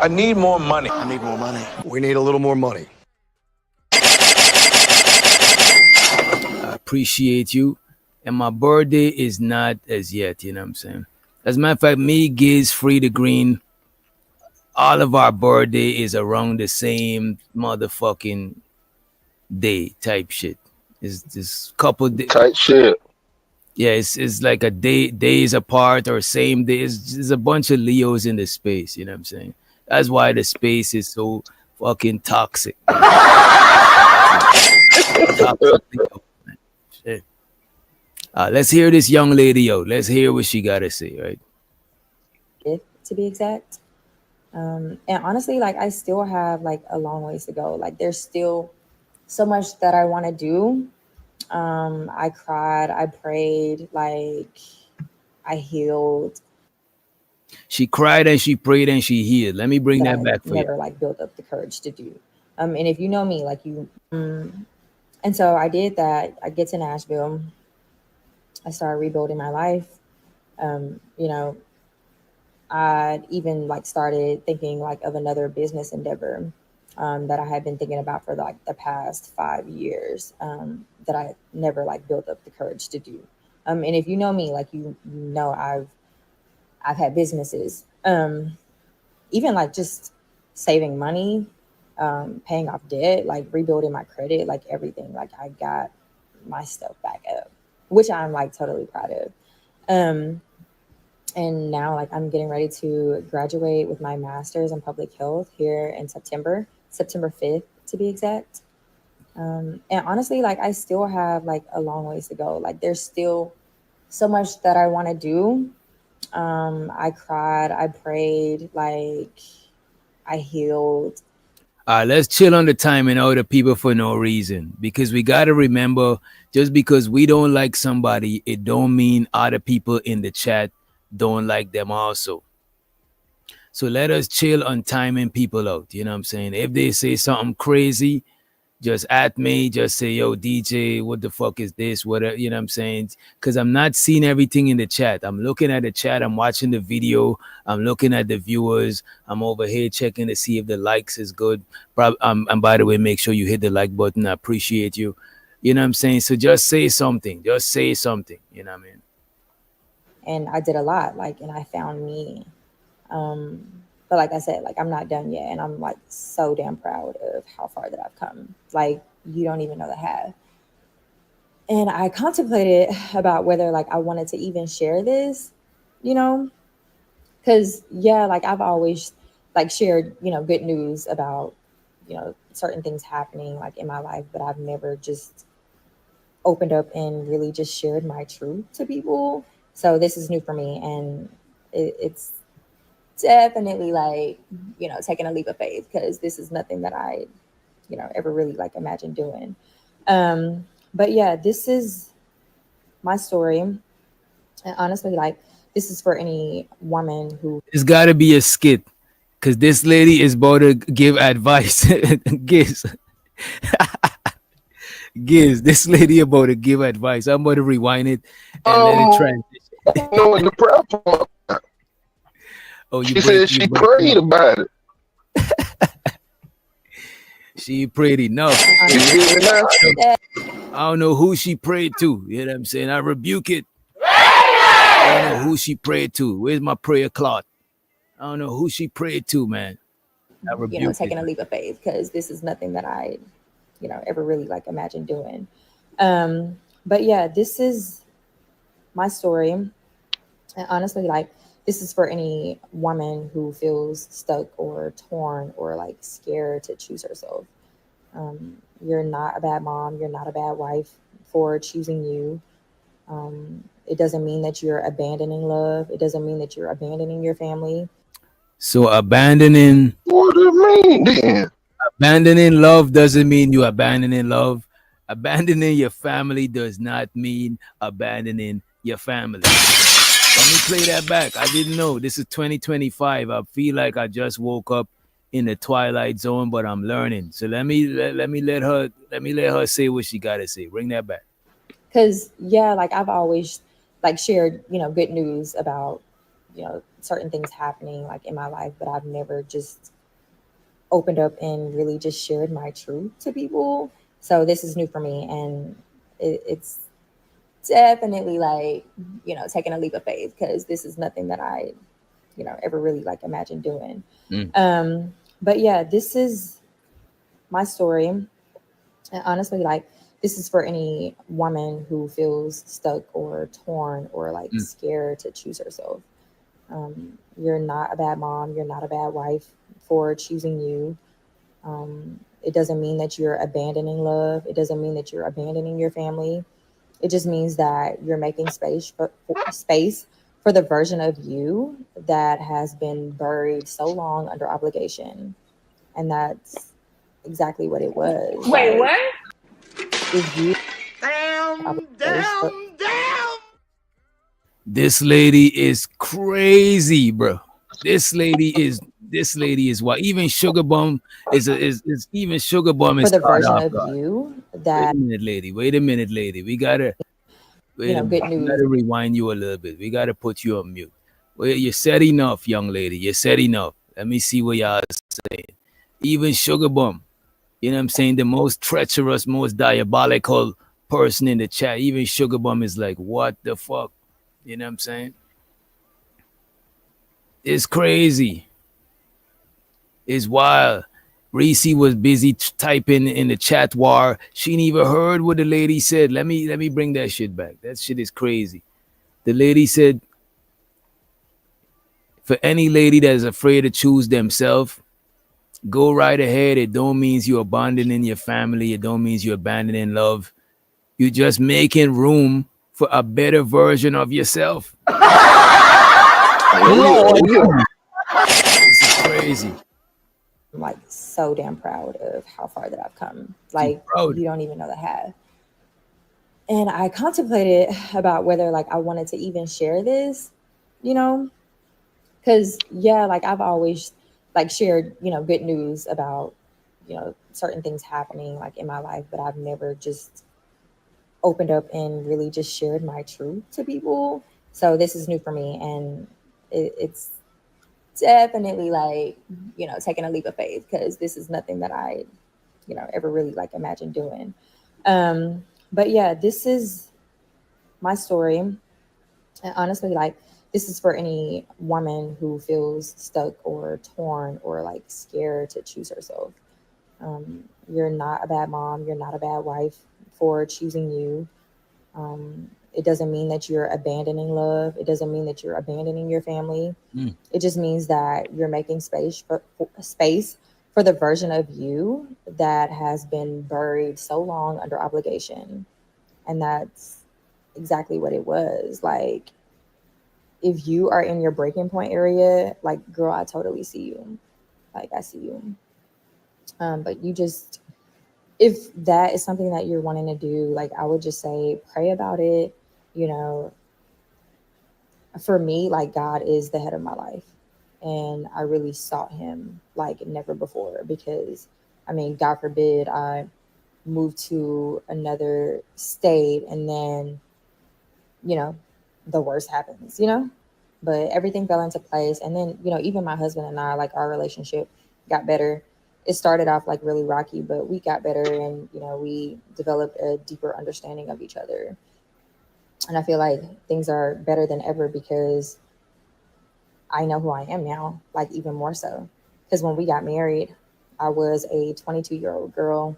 I I need more money. I need more money. We need a little more money. I appreciate you. And my birthday is not as yet, you know what I'm saying? As a matter of fact, me, Giz, Free the Green, all of our birthday is around the same motherfucking day type shit. It's this couple days. Type shit. Yeah, it's like a days apart or same day. There's a bunch of Leos in the space, you know what I'm saying? That's why the space is so fucking toxic. Toxic Leo, man. Shit. Let's hear this young lady out. Let's hear what she gotta say, right? To be exact. And honestly, like I still have like a long ways to go. Like there's still so much that I want to do. I cried, I prayed, like I healed. She cried and she prayed and she healed. Let me bring that back for never you. like built up the courage to do. And if you know me, like you, and so I did that. I get to Nashville. I started rebuilding my life. You know, I even like started thinking like of another business endeavor that I had been thinking about for like the past 5 years that I never like built up the courage to do. And if you know me, like you know, I've had businesses, even like just saving money, paying off debt, like rebuilding my credit, like everything. Like I got my stuff back up, which I'm like totally proud of. And now like I'm getting ready to graduate with my master's in public health here in September 5th to be exact. And honestly, like I still have like a long ways to go. Like there's still so much that I want to do. I cried, I prayed, like I healed. Let's chill on the time and other people for no reason, because we got to remember, just because we don't like somebody, it don't mean other people in the chat don't like them also. So let us chill on timing people out. You know what I'm saying? If they say something crazy, just at me, just say, yo, DJ, what the fuck is this? Whatever, you know what I'm saying? Because I'm not seeing everything in the chat. I'm looking at the chat. I'm watching the video. I'm looking at the viewers. I'm over here checking to see if the likes is good. And by the way, make sure you hit the like button. I appreciate you. You know what I'm saying? So just say something. Just say something. You know what I mean? And I did a lot, like, and I found me. But like I said, like I'm not done yet. And I'm like so damn proud of how far that I've come. Like you don't even know the half. And I contemplated about whether like I wanted to even share this, you know, because yeah, like I've always like shared, you know, good news about, you know, certain things happening like in my life, but I've never just opened up and really just shared my truth to people. So this is new for me, and it's definitely like, you know, taking a leap of faith, because this is nothing that I, you know, ever really like imagined doing. But yeah, this is my story. And honestly, like this is for any woman who It's got to be a skit, because this lady is about to give advice. Giz, this lady about to give advice. I'm about to rewind it and let it transition. You know what the problem? Oh, She said she prayed about it. She prayed enough. I don't know who she prayed to. You know what I'm saying? I rebuke it. I don't know who she prayed to. Where's my prayer cloth? I don't know who she prayed to, man. I rebuke you know, taking it. a leap of faith, because this is nothing that I, you know, ever really like imagined doing. But yeah, this is my story. And honestly, like this is for any woman who feels stuck or torn or like scared to choose herself. You're not a bad mom. You're not a bad wife for choosing you. It doesn't mean that you're abandoning love. It doesn't mean that you're abandoning your family. So abandoning. What do you mean then? Abandoning love doesn't mean you abandoning love. Abandoning your family does not mean abandoning your family. Let me play that back. I didn't know. This is 2025. I feel like I just woke up in the twilight zone, but I'm learning. So let me let her say what she gotta say. Bring that back. Because yeah, like I've always like shared, you know, good news about, you know, certain things happening like in my life, but I've never just opened up and really just shared my truth to people. So this is new for me, and it's definitely like, you know, taking a leap of faith, because this is nothing that I, you know, ever really like imagined doing. But yeah, this is my story. And honestly, like, this is for any woman who feels stuck or torn or like scared to choose herself. You're not a bad mom. You're not a bad wife for choosing you. It doesn't mean that you're abandoning love. It doesn't mean that you're abandoning your family. It just means that you're making space for the version of you that has been buried so long under obligation. And that's exactly what it was. Wait, Like, what? if you Damn! This lady is crazy, bro. This lady is what even Sugar Bum is even Sugar Bum for is the caught version off of guard. you Wait that, a minute, lady. We gotta you know, good we news. gotta rewind you a little bit. We gotta put you on mute. Well, you said enough, young lady. You said enough. Let me see what y'all saying. Even Sugar Bum, you know what I'm saying? The most treacherous, most diabolical person in the chat. Even Sugar Bum is like, what the fuck? You know what I'm saying? It's crazy. It's wild. Reese was busy typing in the chat war. She ain't even heard what the lady said. Let me bring that shit back. That shit is crazy. The lady said, for any lady that is afraid to choose themselves, go right ahead. It don't mean you're abandoning your family. It don't mean you're abandoning love. You're just making room for a better version of yourself. This is crazy. I'm like so damn proud of how far that I've come. Like, you don't even know the half. And I contemplated about whether like I wanted to even share this, you know, because yeah, like I've always like shared, you know, good news about, you know, certain things happening like in my life, but I've never just opened up and really just shared my truth to people. So this is new for me, and it's definitely like, you know, taking a leap of faith, because this is nothing that I, you know, ever really like imagined doing. But yeah, this is my story. And honestly, like, this is for any woman who feels stuck or torn or like scared to choose herself. You're not a bad mom. You're not a bad wife for choosing you. It doesn't mean that you're abandoning love. It doesn't mean that you're abandoning your family. It just means that you're making space for the version of you that has been buried so long under obligation. And that's exactly what it was. Like, if you are in your breaking point area, like, girl, I totally see you. Like, I see you. But you just, if that is something that you're wanting to do, like, I would just say, pray about it. You know, for me, like, God is the head of my life. And I really sought him like never before, because, I mean, God forbid I moved to another state and then, you know, the worst happens, you know, but everything fell into place. And then, you know, even my husband and I, like, our relationship got better. It started off like really rocky, but we got better, and, you know, we developed a deeper understanding of each other. And I feel like things are better than ever because I know who I am now, like, even more so. Because when we got married, I was a 22-year-old girl.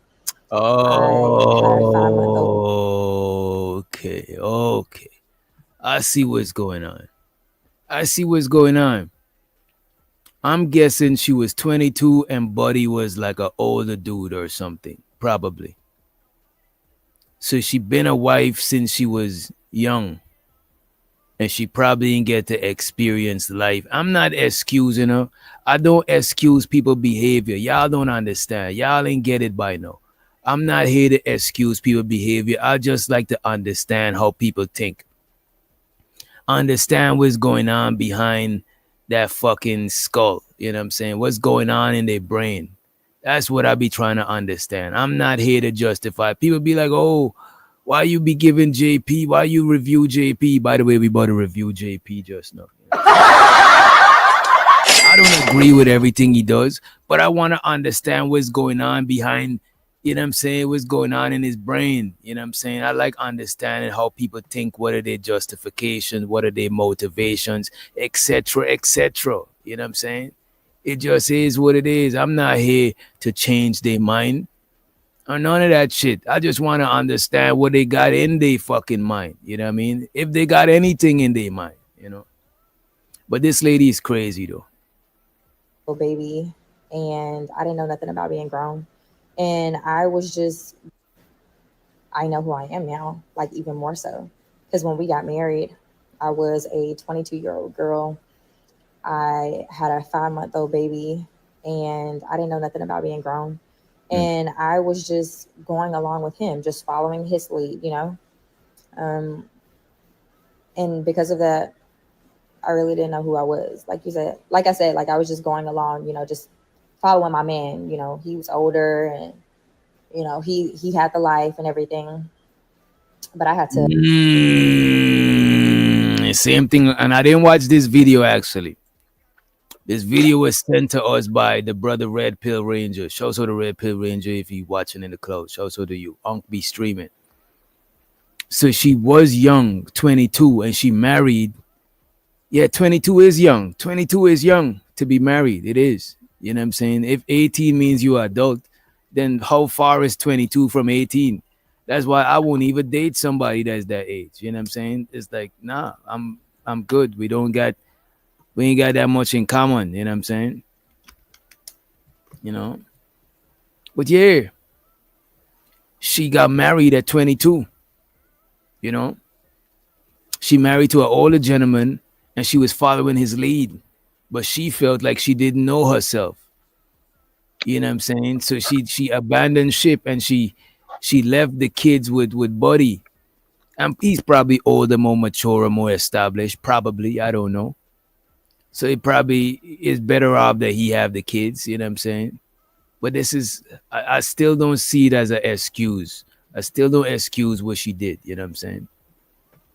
I had a 5-month-old. Okay. I see what's going on. I'm guessing she was 22 and Buddy was like an older dude or something, probably. So she been a wife since she was young. And she probably didn't get to experience life. I'm not excusing her. I don't excuse people's behavior. Y'all don't understand. Y'all ain't get it by now. I'm not here to excuse people's behavior. I just like to understand how people think. Understand what's going on behind that fucking skull. You know what I'm saying? What's going on in their brain. That's what I be trying to understand. I'm not here to justify. People be like, oh, why you be giving JP? Why you review JP? By the way, we about to review JP just now. I I don't agree with everything he does, but I want to understand what's going on behind, you know what I'm saying, what's going on in his brain. You know what I'm saying? I like understanding how people think, what are their justifications, what are their motivations, etc., etc. You know what I'm saying? It just is what it is. I'm not here to change their mind or none of that shit. I just want to understand what they got in their fucking mind. You know what I mean? If they got anything in their mind, you know. But this lady is crazy though. Baby, and I didn't know nothing about being grown. And I was just, I know who I am now, like even more so. Because when we got married, I was a 22-year-old girl. I had a 5-month-old baby, and I didn't know nothing about being grown. And I was just going along with him, just following his lead, you know. And because of that, I really didn't know who I was. Like I said, like I was just going along, you know, just following my man. You know, he was older, and you know, he had the life and everything. But I had to. Same thing, and I didn't watch this video actually. This video was sent to us by the brother Red Pill Ranger. Shouts out to Red Pill Ranger if you watching in the clothes. Shouts out to you. Unc be streaming. So she was young, 22, and she married. Yeah, 22 is young. 22 is young to be married. It is. You know what I'm saying? If 18 means you're adult, then how far is 22 from 18? That's why I won't even date somebody that's that age. You know what I'm saying? It's like, nah, I'm good. We ain't got that much in common. You know what I'm saying? You know? But yeah, she got married at 22. You know? She married to an older gentleman, and she was following his lead. But she felt like she didn't know herself. You know what I'm saying? So she abandoned ship, and she left the kids with Buddy. And he's probably older, more mature, or more established. Probably. I don't know. So it probably is better off that he have the kids. You know what I'm saying? But this is, I still don't see it as an excuse. I still don't excuse what she did. You know what I'm saying?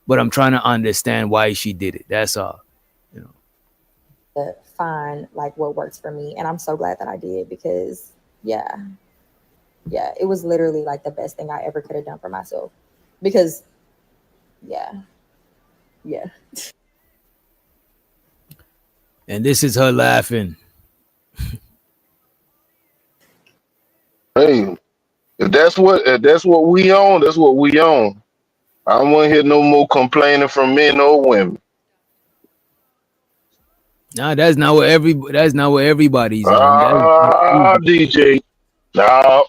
But I'm trying to understand why she did it. That's all. You know. To find like what works for me, and I'm so glad that I did, because yeah, it was literally like the best thing I ever could have done for myself. Because yeah. And this is her laughing. Hey, if that's what we own, that's what we own. I don't want to hear no more complaining from men or women. Nah, that's not what everybody's on. DJ. No.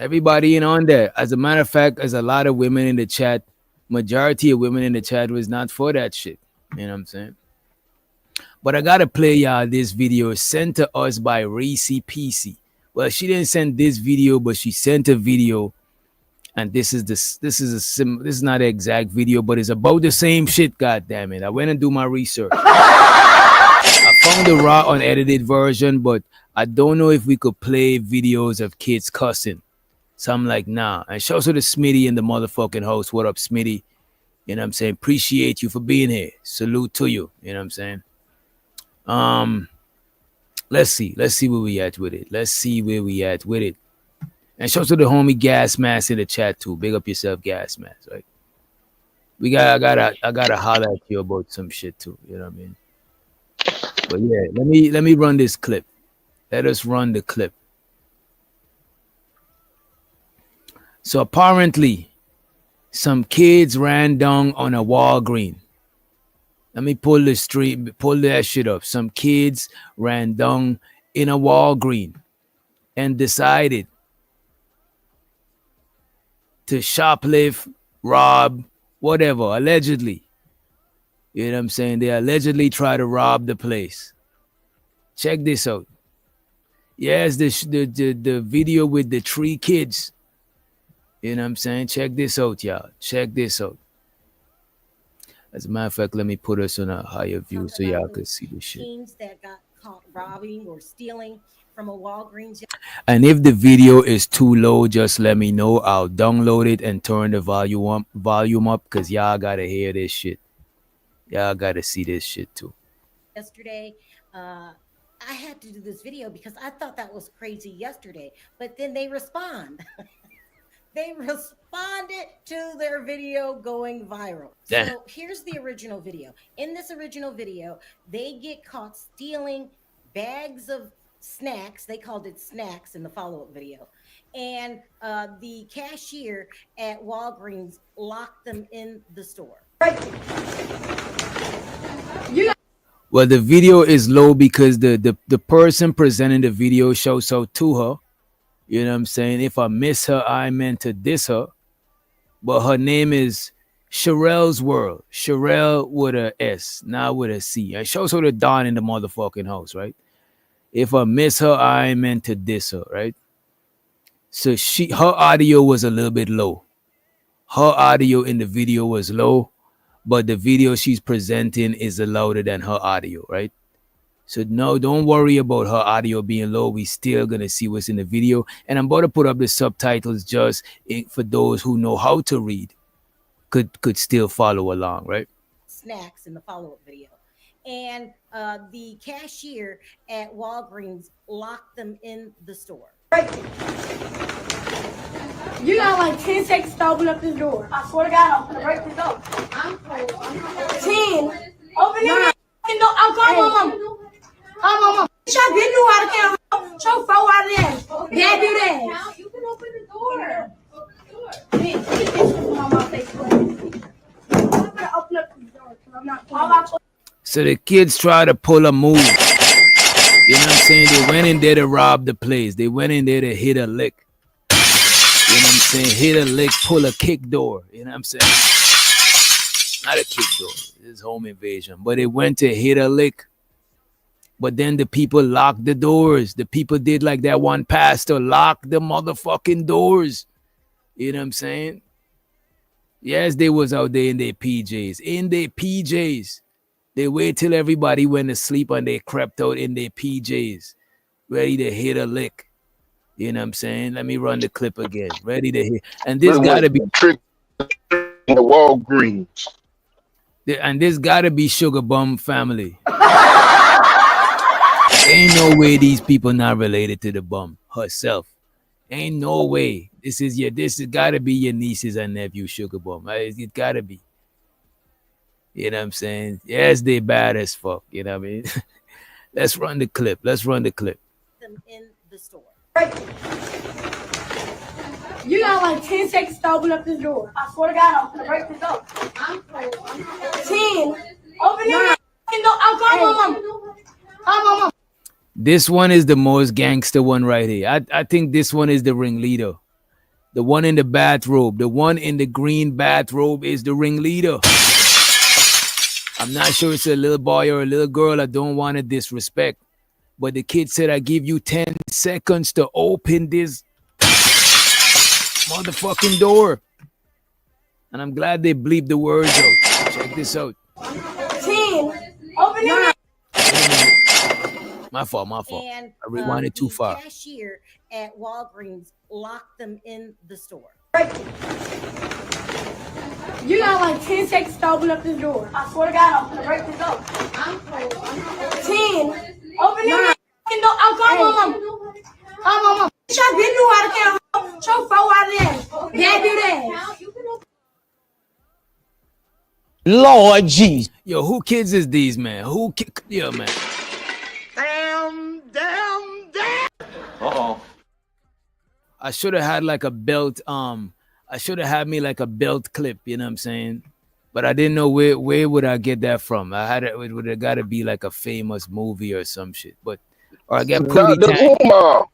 Everybody ain't on that. As a matter of fact, there's a lot of women in the chat. Majority of women in the chat was not for that shit. You know what I'm saying? But I gotta play y'all this video sent to us by Reese PC. Well, she didn't send this video, but she sent a video, and this is not the exact video, but it's about the same shit. God damn it! I went and do my research. I found the raw unedited version, but I don't know if we could play videos of kids cussing. So I'm like, nah. And shouts to the Smitty in the motherfucking host. What up, Smitty? You know what I'm saying? Appreciate you for being here. Salute to you. You know what I'm saying? Let's see where we at with it. And shout out to the homie Gas Mask in the chat too. Big up yourself, Gas Mask, right? I gotta holler at you about some shit too. You know what I mean? But yeah, let me run this clip. Let us run the clip. So apparently, some kids ran down on a Walgreens. Let me pull that shit up. Some kids ran down in a Walgreens and decided to shoplift, rob, whatever, allegedly. You know what I'm saying? They allegedly try to rob the place. Check this out. Yes, the video with the 3 kids. You know what I'm saying? Check this out, y'all. Check this out. As a matter of fact, let me put us on a higher view so y'all can see the shit. Teens that got caught robbing or stealing from a Walgreens. And if the video is too low, just let me know. I'll download it and turn the volume up because y'all gotta hear this shit. Y'all gotta see this shit too. yesterday. I had to do this video because I thought that was crazy yesterday, but then they respond. They responded to their video going viral. Damn. So here's the original video. In this original video, they get caught stealing bags of snacks. They called it snacks in the follow-up video. And the cashier at Walgreens locked them in the store. Well, the video is low because the person presenting the video shows out to her. You know what I'm saying? If I miss her, I meant to diss her. But her name is Sherelle's World. Sherelle with a S, not with a C. It shows her the Don in the motherfucking house, right? If I miss her, I meant to diss her, right? So her audio was a little bit low. Her audio in the video was low, but the video she's presenting is louder than her audio, right? So no, don't worry about her audio being low. We still gonna see what's in the video, and I'm about to put up the subtitles just for those who know how to read, could still follow along, right? Snacks in the follow-up video. And the cashier at Walgreens locked them in the store. You got like 10 seconds to open up this door. I swear to God, I'm gonna break this up. 10. Open the door. I'll call my mama. Call my mama. Y'all been knew how to count. Show 4 out of that. Dad do that. You can open the door. I'm gonna open up the door because I'm not. So the kids try to pull a move. You know what I'm saying? They went in there to rob the place. They went in there to hit a lick. You know what I'm saying? Hit a lick, pull a kick door. You know what I'm saying? Not a kick door. It's home invasion. But they went to hit a lick. But then the people locked the doors. The people did like that one pastor, lock the motherfucking doors. You know what I'm saying? Yes, they was out there in their PJs. In their PJs. They wait till everybody went to sleep and they crept out in their PJs. Ready to hit a lick. You know what I'm saying? Let me run the clip again. Ready to hit. And this got to be trick in the Walgreens. And this got to be Sugar Bum family. Ain't no way these people not related to the bum herself. Ain't no way. This has got to be your nieces and nephew Sugar Bum. It got to be. You know what I'm saying? Yes, they bad as fuck. You know what I mean? Let's run the clip. Let's run the clip. Them in the store. You got like 10 seconds to open up this door. I swear to God, I'm gonna break this up. 10. Open the door. I'll call my mama. Call my mama. This one is the most gangster one right here. I think this one is the ringleader. The one in the bathrobe. The one in the green bathrobe is the ringleader. I'm not sure it's a little boy or a little girl. I don't want to disrespect. But the kid said, I give you 10 seconds to open this motherfucking door. And I'm glad they bleeped the words out. Check this out. 10. Open the door. My fault. And I rewinded too far. The cashier at Walgreens locked them in the store. You got like 10 seconds to open up this door. I swear to God, I'm gonna break this up. 10. Open the door. I'll call my mama. Call my mama. Y'all been knew how to count. Show 4 out of that. Dad do that. Lord jeez. Yo, who kids is these, man? Yo, man. Damn. Uh-oh. I should have had like a belt. I should have had me like a belt clip, you know what I'm saying? But I didn't know where would I get that from. It would have got to be like a famous movie or some shit. Or I get Pootie Tang. Umar,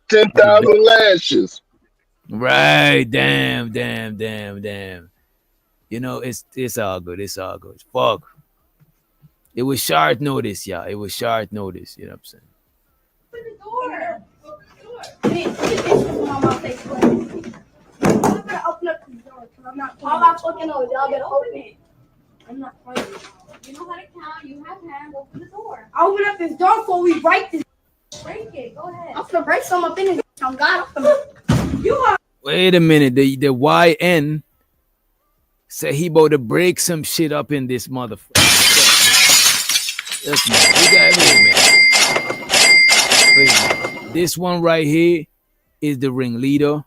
10,000 lashes. Right, damn. You know, it's all good. Fuck. It was short notice, y'all. It was short notice, you know what I'm saying? Open the door. I'm gonna open up the door because I'm not playing. I'm not fucking over. Y'all gotta open it. I'm not playing. You know how to count. You have hands. Open the door. Open up this door before we break this. Break it. Go ahead. I'm gonna break some up in this. I'm God. You are. Wait a minute. The YN Say he about to break some shit up in this motherfucker. Look, man, we got wait, man. This one right here is the ringleader.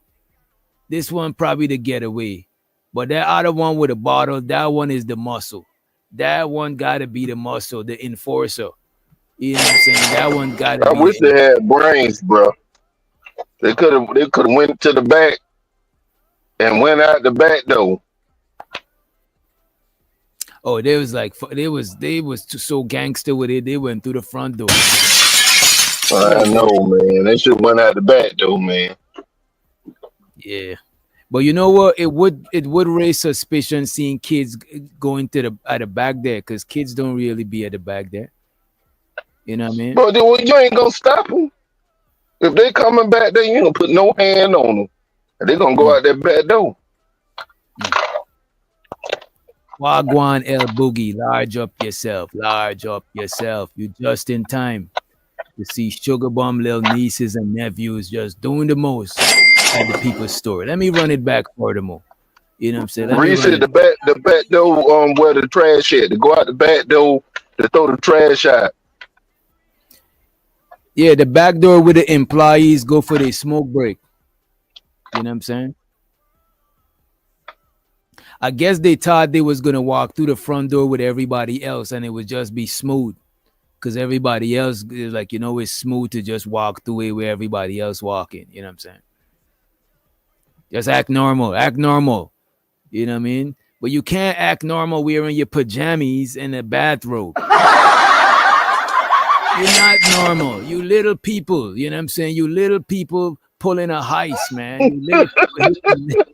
This one probably the getaway. But that other one with the bottle, that one is the muscle. That one gotta be the muscle, the enforcer. You know what I'm saying? That one gotta I be wish they had brains, bro. They could have went to the back and went out the back door. Oh, they was like they was so gangster with it. They went through the front door. I know, man. They should have went out the back door, man. Yeah. But you know what? It would raise suspicion seeing kids going to the back there, because kids don't really be at the back there. You know what I mean? But you ain't gonna stop them. If they coming back there, you ain't gonna put no hand on them. And they gonna go out that back door. Wagwan El Boogie, large up yourself. You just in time to see Sugar Bum little nieces and nephews just doing the most at the people's store. Let me run it back furthermore. You know what I'm saying? Reese said the back door where the trash at. To go out the back door to throw the trash out. Yeah, the back door where the employees go for their smoke break. You know what I'm saying? I guess they thought they was gonna walk through the front door with everybody else and it would just be smooth. Because everybody else is like, you know, it's smooth to just walk through it where everybody else walking. You know what I'm saying? Just act normal. You know what I mean? But you can't act normal wearing your pajamas in a bathrobe. You're not normal. You little people. You know what I'm saying? You little people pulling a heist, man. You little people.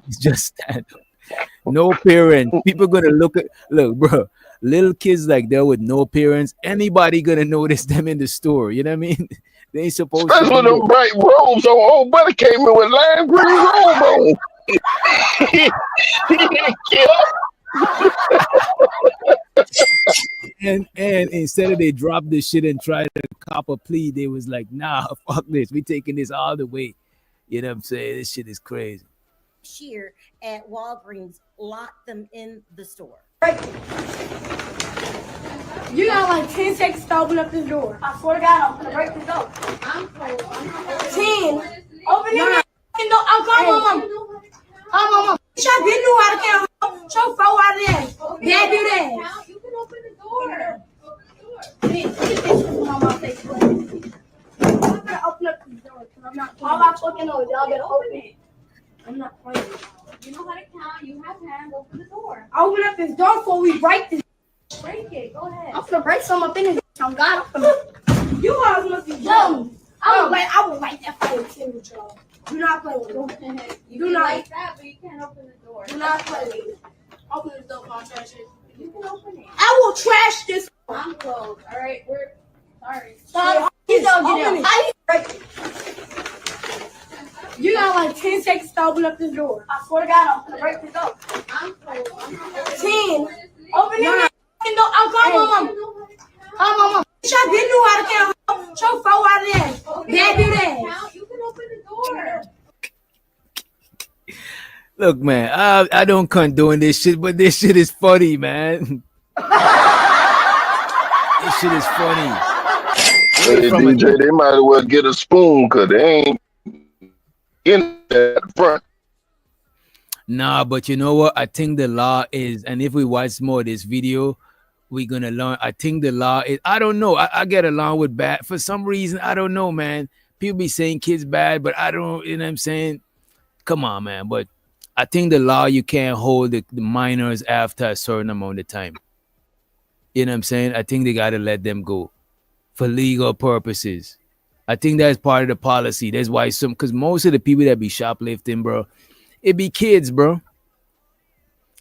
It's just that. No parent. People gonna look, bro. Little kids like that with no parents, anybody gonna notice them in the store. You know what I mean? They ain't supposed Especially with them bright robes on. Old buddy came in with lime green robe on. and instead of they drop this shit and try to cop a plea, they was like, nah, fuck this. We taking this all the way. You know what I'm saying? This shit is crazy. Sheer at Walgreens locked them in the store. You got like 10 seconds to open up this door. I swear to God, I'm gonna break this door. 10. Open it. No, I'm coming, Mom. Mom. Y'all been knew how to count. Show 4 out of there. Dad do that. You can open the door. I'm gonna open up the door because I'm not. All I fucking know is y'all better open it. I'm not playing. You know how to count. You have hands. Open the door. Open up this door before we break this. Break it. Go ahead. I'm gonna break some up in this. I'm God. You guys must be dumb. I will like that for your signature. Do not play with it. You do not like that, but you can't open the door. Do not play with it. Open the door, I'll trash it. You can open it. I will trash this. I'm closed. All right, we're sorry. Stop. You don't get out. You got like 10 seconds to open up this door. I swear to God, I'm gonna break this up. I'm closed. 10. Open it. I'm coming, Mom. Mom. Y'all been knew how to count. Show 4 out of there. Dad do that. You can open the door. Look, man, I don't condone this shit, but this shit is funny, man. This shit is funny. Hey, DJ, they might as well get a spoon because they ain't in the front. Nah, but you know what? I think the law is, and if we watch more of this video, we're gonna learn. I think the law is, I don't know. I get along with bad for some reason. I don't know, man. People be saying kids bad, but I don't, you know what I'm saying? Come on, man. But I think the law, you can't hold the minors after a certain amount of time. You know what I'm saying? I think they gotta let them go for legal purposes. I think that's part of the policy. That's why because most of the people that be shoplifting, bro, it be kids, bro.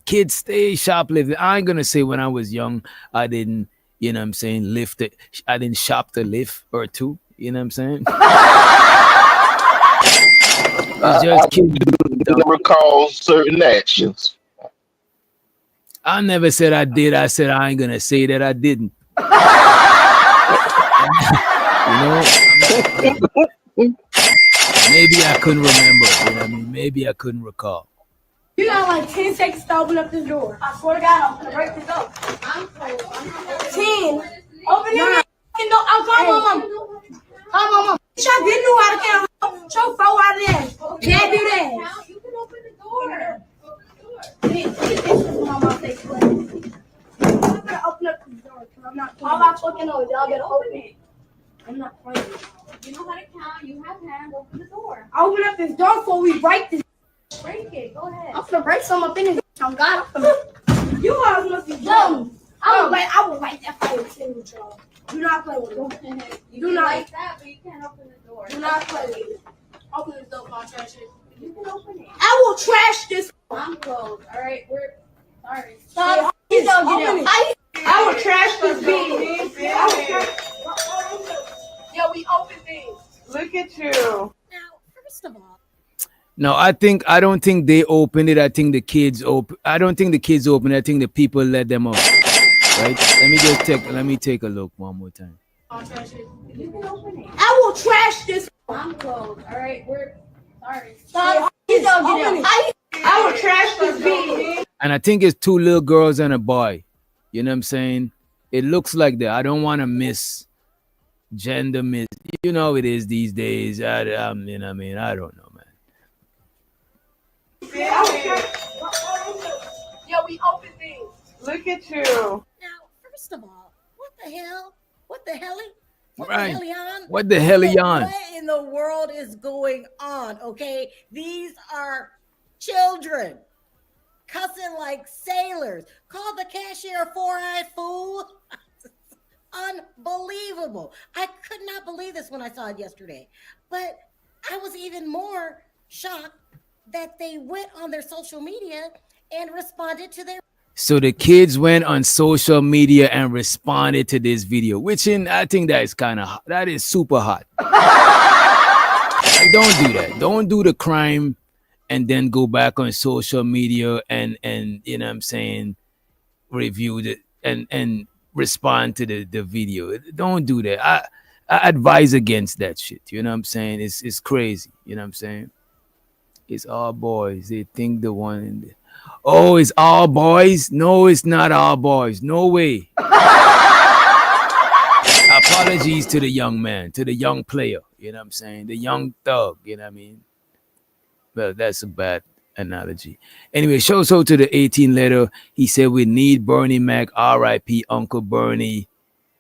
Kids stay shoplifting. I ain't gonna say when I was young, I didn't, you know what I'm saying, lift it. I didn't shop the lift or two. You know what I'm saying? It's just kids. I recall certain actions. I never said I did. I said I ain't gonna say that I didn't. You know, maybe I couldn't remember. You know what I mean? Maybe I couldn't recall. You got like 10 seconds to open up this door. I swear to God, I'm gonna break this up. 10. Open it. I'm calling my mom. Call my mom. Y'all didn't know how to count. Show 4 out of that. Can't do that. You can open the door. I'm gonna open up the door because I'm not playing. I'm not fucking over. Y'all gotta open it. I'm not playing. You know how to count. You have hands. Open the door. I'll open up this door before we break this. Break it. Go ahead. I'm gonna break some up in this. I'm God. You guys must be dumb. I will write that for you, y'all. Do not play with it. You do not like that, but you can't open the door. Do not play with it. Open this door, my trash it. You can open it. I will trash this. I'm closed. All right, we're sorry. Stop. I will trash this bitch. Yeah, we open things. Look at you. Now, first of all, No, I don't think they opened it. I think the kids open. I don't think the kids opened it. I think the people let them up. Right? Let me take a look one more time. You can open it. I will trash this. I'm closed. All right, we're sorry. Stop. I will trash this bitch. And I think it's 2 little girls and a boy. You know what I'm saying? It looks like that. I don't want to miss gender miss. You know how it is these days. You know what I mean? I don't know, man. Yeah, we open things. Look at you. now, first of all, what the hell? What the hell? What Right. the hell, on? What the hell, on? What in the world is going on? Okay, these are children cussing like sailors. Call the cashier a 4-eyed fool. Unbelievable. I could not believe this when I saw it yesterday. But I was even more shocked that they went on their social media and responded to their. So the kids went on social media and responded to this video, which I think that is kind of hot. That is super hot. Like, don't do that. Don't do the crime and then go back on social media and you know what I'm saying, review it and respond to the video. Don't do that. I advise against that shit. You know what I'm saying? It's crazy. You know what I'm saying? It's all boys. They think the one in the. Oh, it's all boys? No, it's not all boys. No way. Apologies to the young man, to the young player. You know what I'm saying? The young thug. You know what I mean? Well, that's a bad analogy. Anyway, show so to the 18 letter. He said, we need Bernie Mac. R.I.P. Uncle Bernie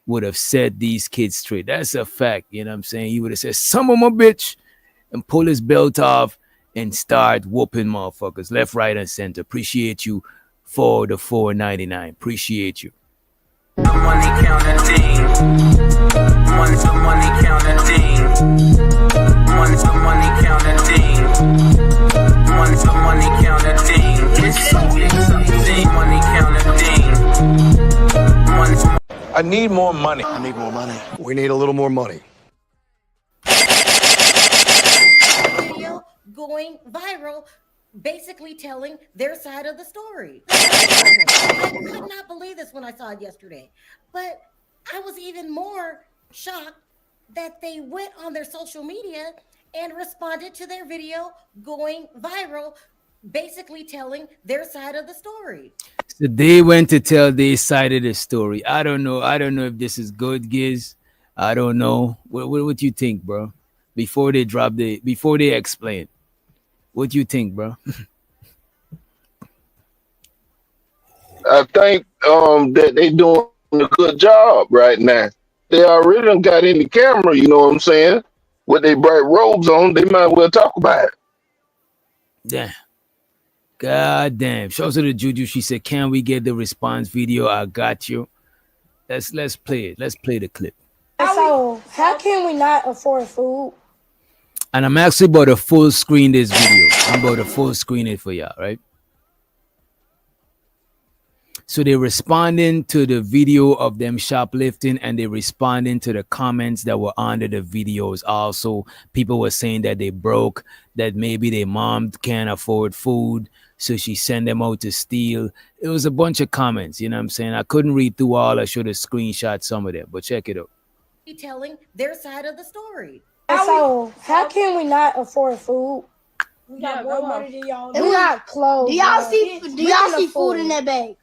would have set these kids straight. That's a fact. You know what I'm saying? He would have said, some of my bitch, and pull his belt off and start whooping motherfuckers left, right, and center. Appreciate you for the $4.99. Appreciate you. Money counting team. Money counting team. Money counting team. Money counting team. It's so exciting. Money counting team. I need more money. I need more money. We need a little more money. Video going viral, basically telling their side of the story. I could not believe this when I saw it yesterday, but I was even more shocked that they went on their social media and responded to their video going viral, basically telling their side of the story. So they went to tell their side of the story. I don't know if this is good, Giz. I don't know. What you think, bro? Before they explain. What do you think, bro? I think that they doing a good job right now. They already done got in the camera, you know what I'm saying? With their bright robes on, they might well talk about it. Damn. God damn. Shout out to the Juju. She said, can we get the response video? I got you. Let's play it. Let's play the clip. So, how can we not afford food? And I'm actually about to full screen this video. I'm about to full screen it for y'all, right? So they're responding to the video of them shoplifting, and they're responding to the comments that were under the videos. Also, people were saying that they broke, that maybe their mom can't afford food, so she sent them out to steal. It was a bunch of comments, you know what I'm saying? I couldn't read through all. I should have screenshot some of them, but check it out. Telling their side of the story. So, how can we not afford food? We got more money than y'all. And we got clothes. Do y'all see food in that bag?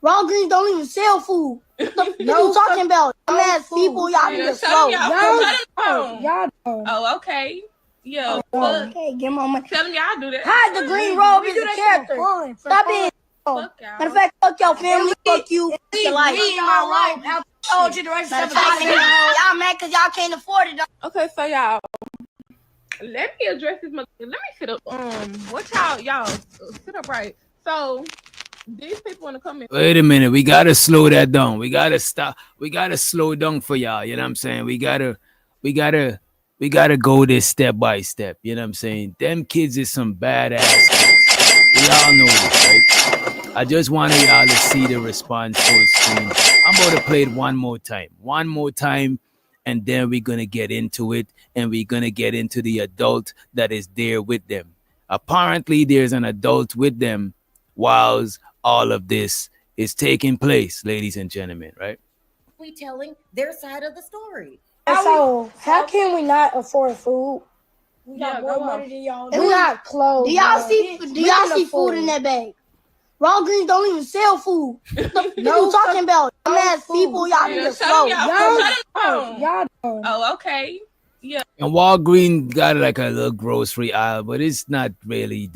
Raw Greens don't even sell food. What you talking about? Dumbass people, y'all need to slow. Y'all don't. Oh, okay. Yeah. Okay, get my money. Tell them y'all do that. Hide the green robe is a character. Stop being. Matter of fact, fuck your family, fuck you, your life. Me and my life. I told you the rest of the y'all mad because y'all can't afford it. Okay, so y'all, let me address this. Let me sit up. What y'all sit up right. So these people in the comments. Wait a minute, we gotta slow that down. We gotta stop. We gotta slow down for y'all. You know what I'm saying? We gotta go this step by step. You know what I'm saying? Them kids is some badass kids. We all know this, right? I just wanted y'all to see the response full screen. I'm about to play it one more time, and then we're gonna get into it, and we're gonna get into the adult that is there with them. Apparently, there's an adult with them whilst all of this is taking place, ladies and gentlemen, right? We telling their side of the story. So how can we not afford food? We got more money than y'all. And we got clothes. Do y'all see food in that bag? Raw Greens don't even sell food. What you talking about? Dumbass people, y'all need to slow. Y'all don't. Oh, okay. Yeah. And Walgreens got like a little grocery aisle, but it's not really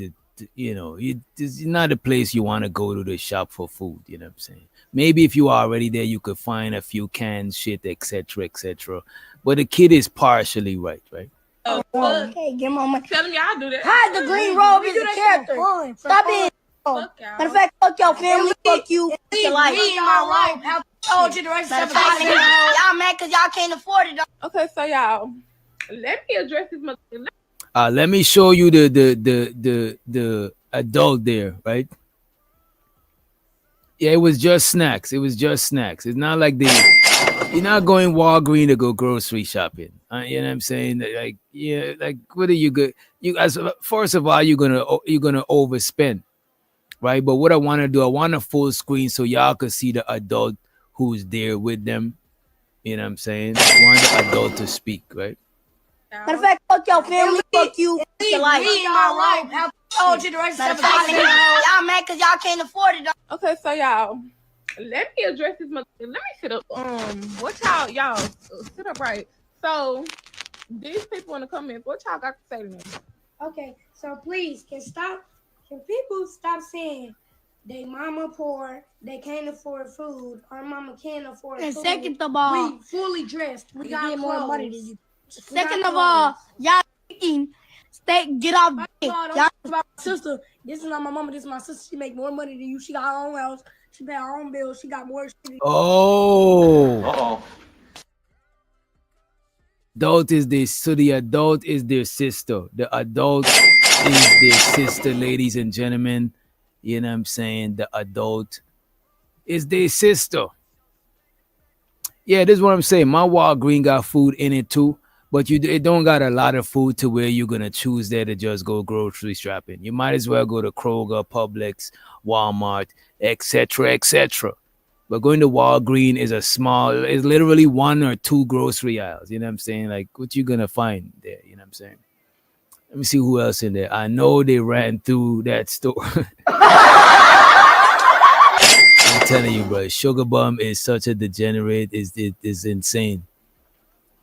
it's not a place you want to go to shop for food. You know what I'm saying? Maybe if you are already there, you could find a few cans, shit, etc., etc. But the kid is partially right? Okay, get my money. Tell them y'all do that. Hide the green robe is a character. Stop being. Matter of fact, fuck your family, fuck you, your life. Me and my life. I told you the rest of the y'all mad because y'all can't afford it. Okay, so y'all, let me address this. Let me show you the adult there, right? Yeah, it was just snacks. It's not like you're not going Walgreens to go grocery shopping. You know what I'm saying? Like what are you good? First of all, you're gonna overspend, right? But what I want to do, I want a full screen so y'all can see the adult who's there with them. You know what I'm saying? I want the adult to speak, right? Matter of fact, fuck your family, fuck you, your life. Me and my life. I told you the rest of the y'all mad because y'all can't afford it. Okay, so y'all, let me address this. Let me sit up. What y'all sit up right. So these people in the comments, what y'all got to say to me? Okay, so please, can people stop saying they mama poor, they can't afford food, our mama can't afford and food. second of all, we fully dressed. We got more money than you. Second of all, y'all get off. Y'all about my sister. This is not my mama. This is my sister. She make more money than you. She got her own house. She pay her own bills. She got more shit. Oh. Adult is this. So the adult is their sister. The adult is their sister, ladies and gentlemen. You know what I'm saying? The adult is their sister. Yeah, this is what I'm saying. My Walgreens got food in it too. But it don't got a lot of food to where you're going to choose there to just go grocery shopping. You might as well go to Kroger, Publix, Walmart, etc., etc. But going to Walgreens is literally one or two grocery aisles. You know what I'm saying? Like, what you going to find there? You know what I'm saying? Let me see who else in there. I know they ran through that store. I'm telling you, bro. Sugar Bum is such a degenerate. Is insane.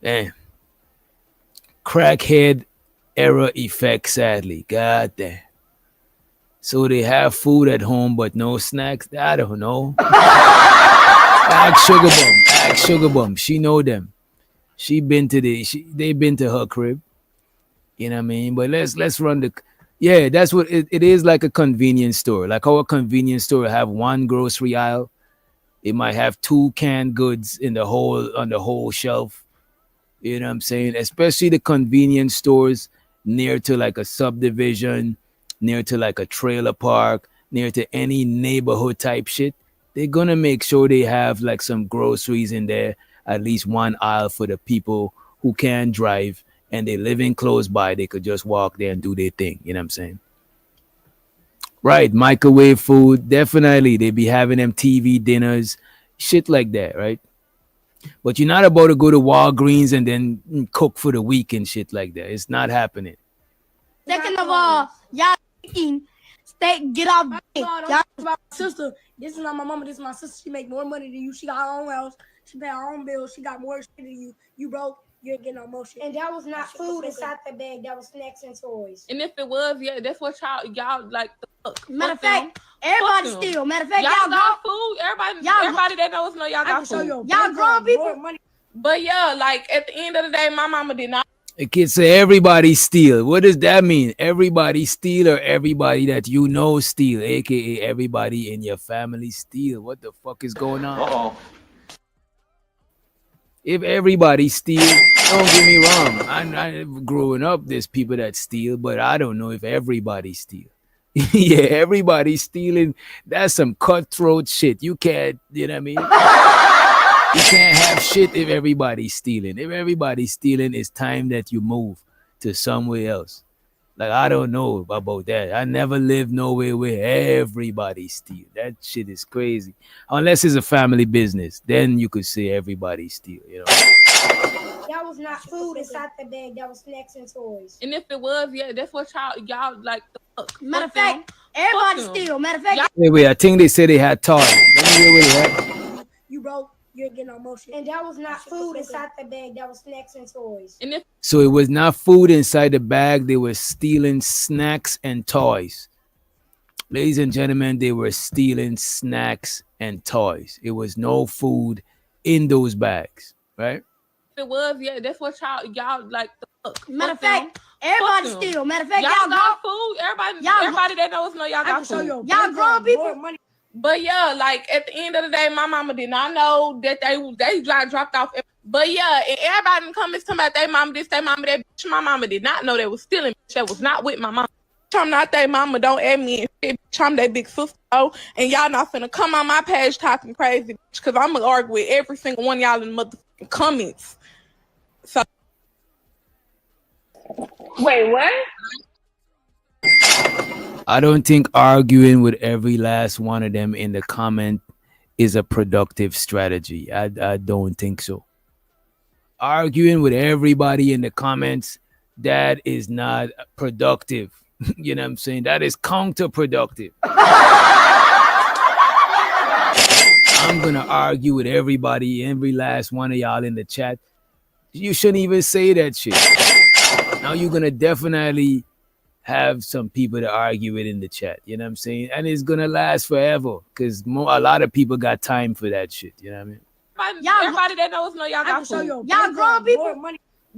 Damn. Crackhead era effect, sadly. God damn. So they have food at home but no snacks? I don't know. Ask Sugar Bum. She know them. They been to her crib. You know what I mean? But let's run that's what it is, like a convenience store. Like our convenience store have one grocery aisle. It might have two canned goods on the whole shelf. You know what I'm saying? Especially the convenience stores near to like a subdivision, near to like a trailer park, near to any neighborhood type shit. They're going to make sure they have like some groceries in there, at least one aisle for the people who can drive and they live in close by. They could just walk there and do their thing. You know what I'm saying? Right. Microwave food. Definitely. They be having them TV dinners, shit like that. Right. But you're not about to go to Walgreens and then cook for the week and shit like that. It's not happening. Second of all, y'all stay get off. Y'all about my sister. This is not my mama. This is my sister. She make more money than you. She got her own house. She pay her own bills. She got more shit than you. You broke. You ain't getting no motion. And that was not food inside the bag. That was snacks and toys. And if it was, yeah, that's what y'all like. Matter of fact, everybody steal. Matter of fact, y'all got food. Everybody that knows know y'all got food. Y'all grown people. But yeah, like at the end of the day, my mama did not. A kid say everybody steal. What does that mean? Everybody steal or everybody that you know steal, aka everybody in your family steal. What the fuck is going on? If everybody steal, don't get me wrong. I growing up, there's people that steal, but I don't know if everybody steal. Yeah, everybody stealing. That's some cutthroat shit. You can't, you know what I mean? You can't have shit if everybody's stealing. If everybody's stealing, it's time that you move to somewhere else. Like, I don't know about that. I never lived nowhere where everybody steal. That shit is crazy. Unless it's a family business, then you could say everybody steal, you know. That was not food inside the bag. That was snacks and toys. And if it was, yeah, that's what y'all like. Matter of fact, everybody steal. Matter of fact, wait. I think they said they had toys. Let me hear what they had. You broke. You ain't getting no motion. And that was not food inside the bag. That was snacks and toys. And if So it was not food inside the bag. They were stealing snacks and toys. Ladies and gentlemen, they were stealing snacks and toys. It was no food in those bags, right? if it was, yeah, that's what y'all like. Matter of fact, everybody steal. Matter of fact, y'all got food. Everybody that knows know y'all got food. Y'all grown people. But yeah, like at the end of the day, my mama did not know that they dropped off. But yeah, and everybody in the comments talking about they mama this, they mama that. Bitch, my mama did not know they was stealing. Bitch, that was not with my mama. I'm not they mama, don't add me and shit. Bitch, I'm that big sister. Oh, and y'all not finna come on my page talking crazy, bitch, because I'm gonna argue with every single one of y'all in the motherfucking comments. So wait, what? I don't think arguing with every last one of them in the comment is a productive strategy. I don't think so. Arguing with everybody in the comments, that is not productive. You know what I'm saying? That is counterproductive. I'm gonna argue with everybody, every last one of y'all in the chat. You shouldn't even say that shit. Now you're gonna definitely have some people to argue with in the chat. You know what I'm saying? And it's gonna last forever because a lot of people got time for that shit. You know what I mean? Everybody that knows know y'all got food. Y'all grown people.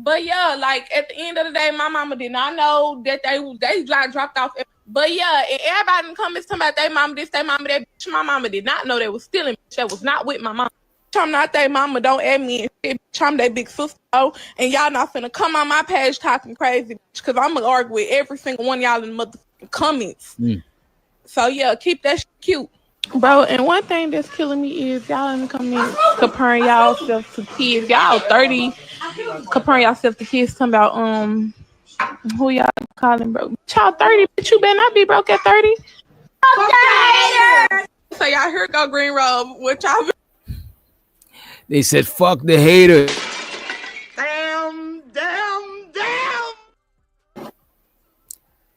But yeah, like at the end of the day, my mama did not know that they dropped off. But yeah, and everybody in the comments talking about they mama this, they mama that. Bitch, my mama did not know they was stealing. Bitch, that was not with my mama. Bitch, I'm not they mama, don't add me and shit. Bitch, I'm that big sister. Oh, and y'all not finna come on my page talking crazy, bitch, because I'm gonna argue with every single one of y'all in the motherfucking comments. So yeah, keep that shit cute. Bro, and one thing that's killing me is y'all in the comments comparing y'all self to kids. Y'all 30, comparing yourself to kids, talking about who y'all calling broke. Y'all 30, but you better not be broke at 30. So y'all here go green robe, which y'all. They said fuck the haters.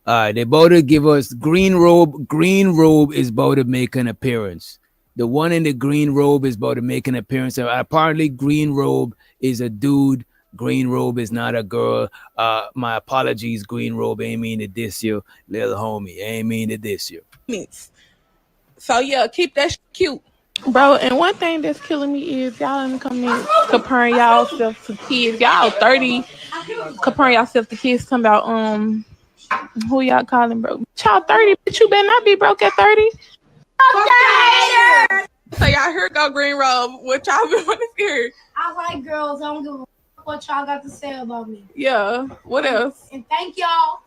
All right, they about to give us green robe. Green robe is about to make an appearance. The one in the green robe is about to make an appearance. Apparently, green robe is a dude. Green robe is not a girl. My apologies, green robe. Ain't mean to diss you, little homie. Ain't mean to diss you. So yeah, keep that shit cute. Bro, and one thing that's killing me is y'all in the comments comparing y'all self to kids. Y'all 30, comparing yourself to kids, talking about who y'all calling broke. Y'all 30, but you better not be broke at 30. So y'all here go green robe, which y'all been want to hear. I like girls. I don't give a fuck what y'all got to say about me. Yeah. What else? And thank y'all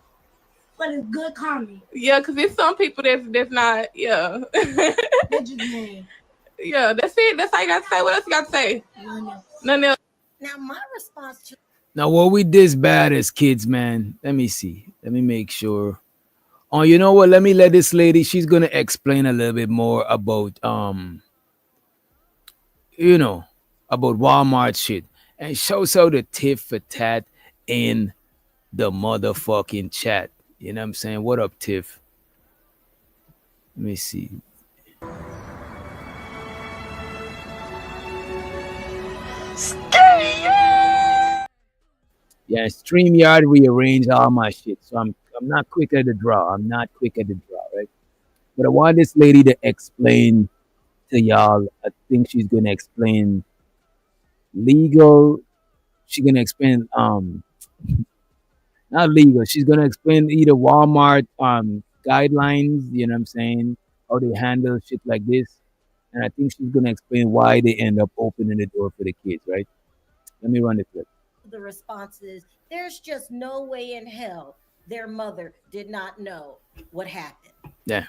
for the good comment. Yeah, because there's some people that's not. Yeah. Yeah, that's it. That's all you got to say. What else you got to say? Nothing else. Now my response to Now, were we this bad as kids, man? Let me see. Let me make sure. Oh, you know what? Let me let this lady. She's gonna explain a little bit more about about Walmart shit. And shouts out to Tiff for Tat in the motherfucking chat. You know what I'm saying? What up, Tiff? Let me see. Yeah, StreamYard rearrange all my shit. So I'm not quick at the draw. I'm not quick at the draw, right? But I want this lady to explain to y'all. I think she's gonna explain legal. She's gonna explain not legal. She's gonna explain either Walmart guidelines, you know what I'm saying, how they handle shit like this. And I think she's gonna explain why they end up opening the door for the kids, right? Let me run the clip. The response is, there's just no way in hell their mother did not know what happened. Yeah.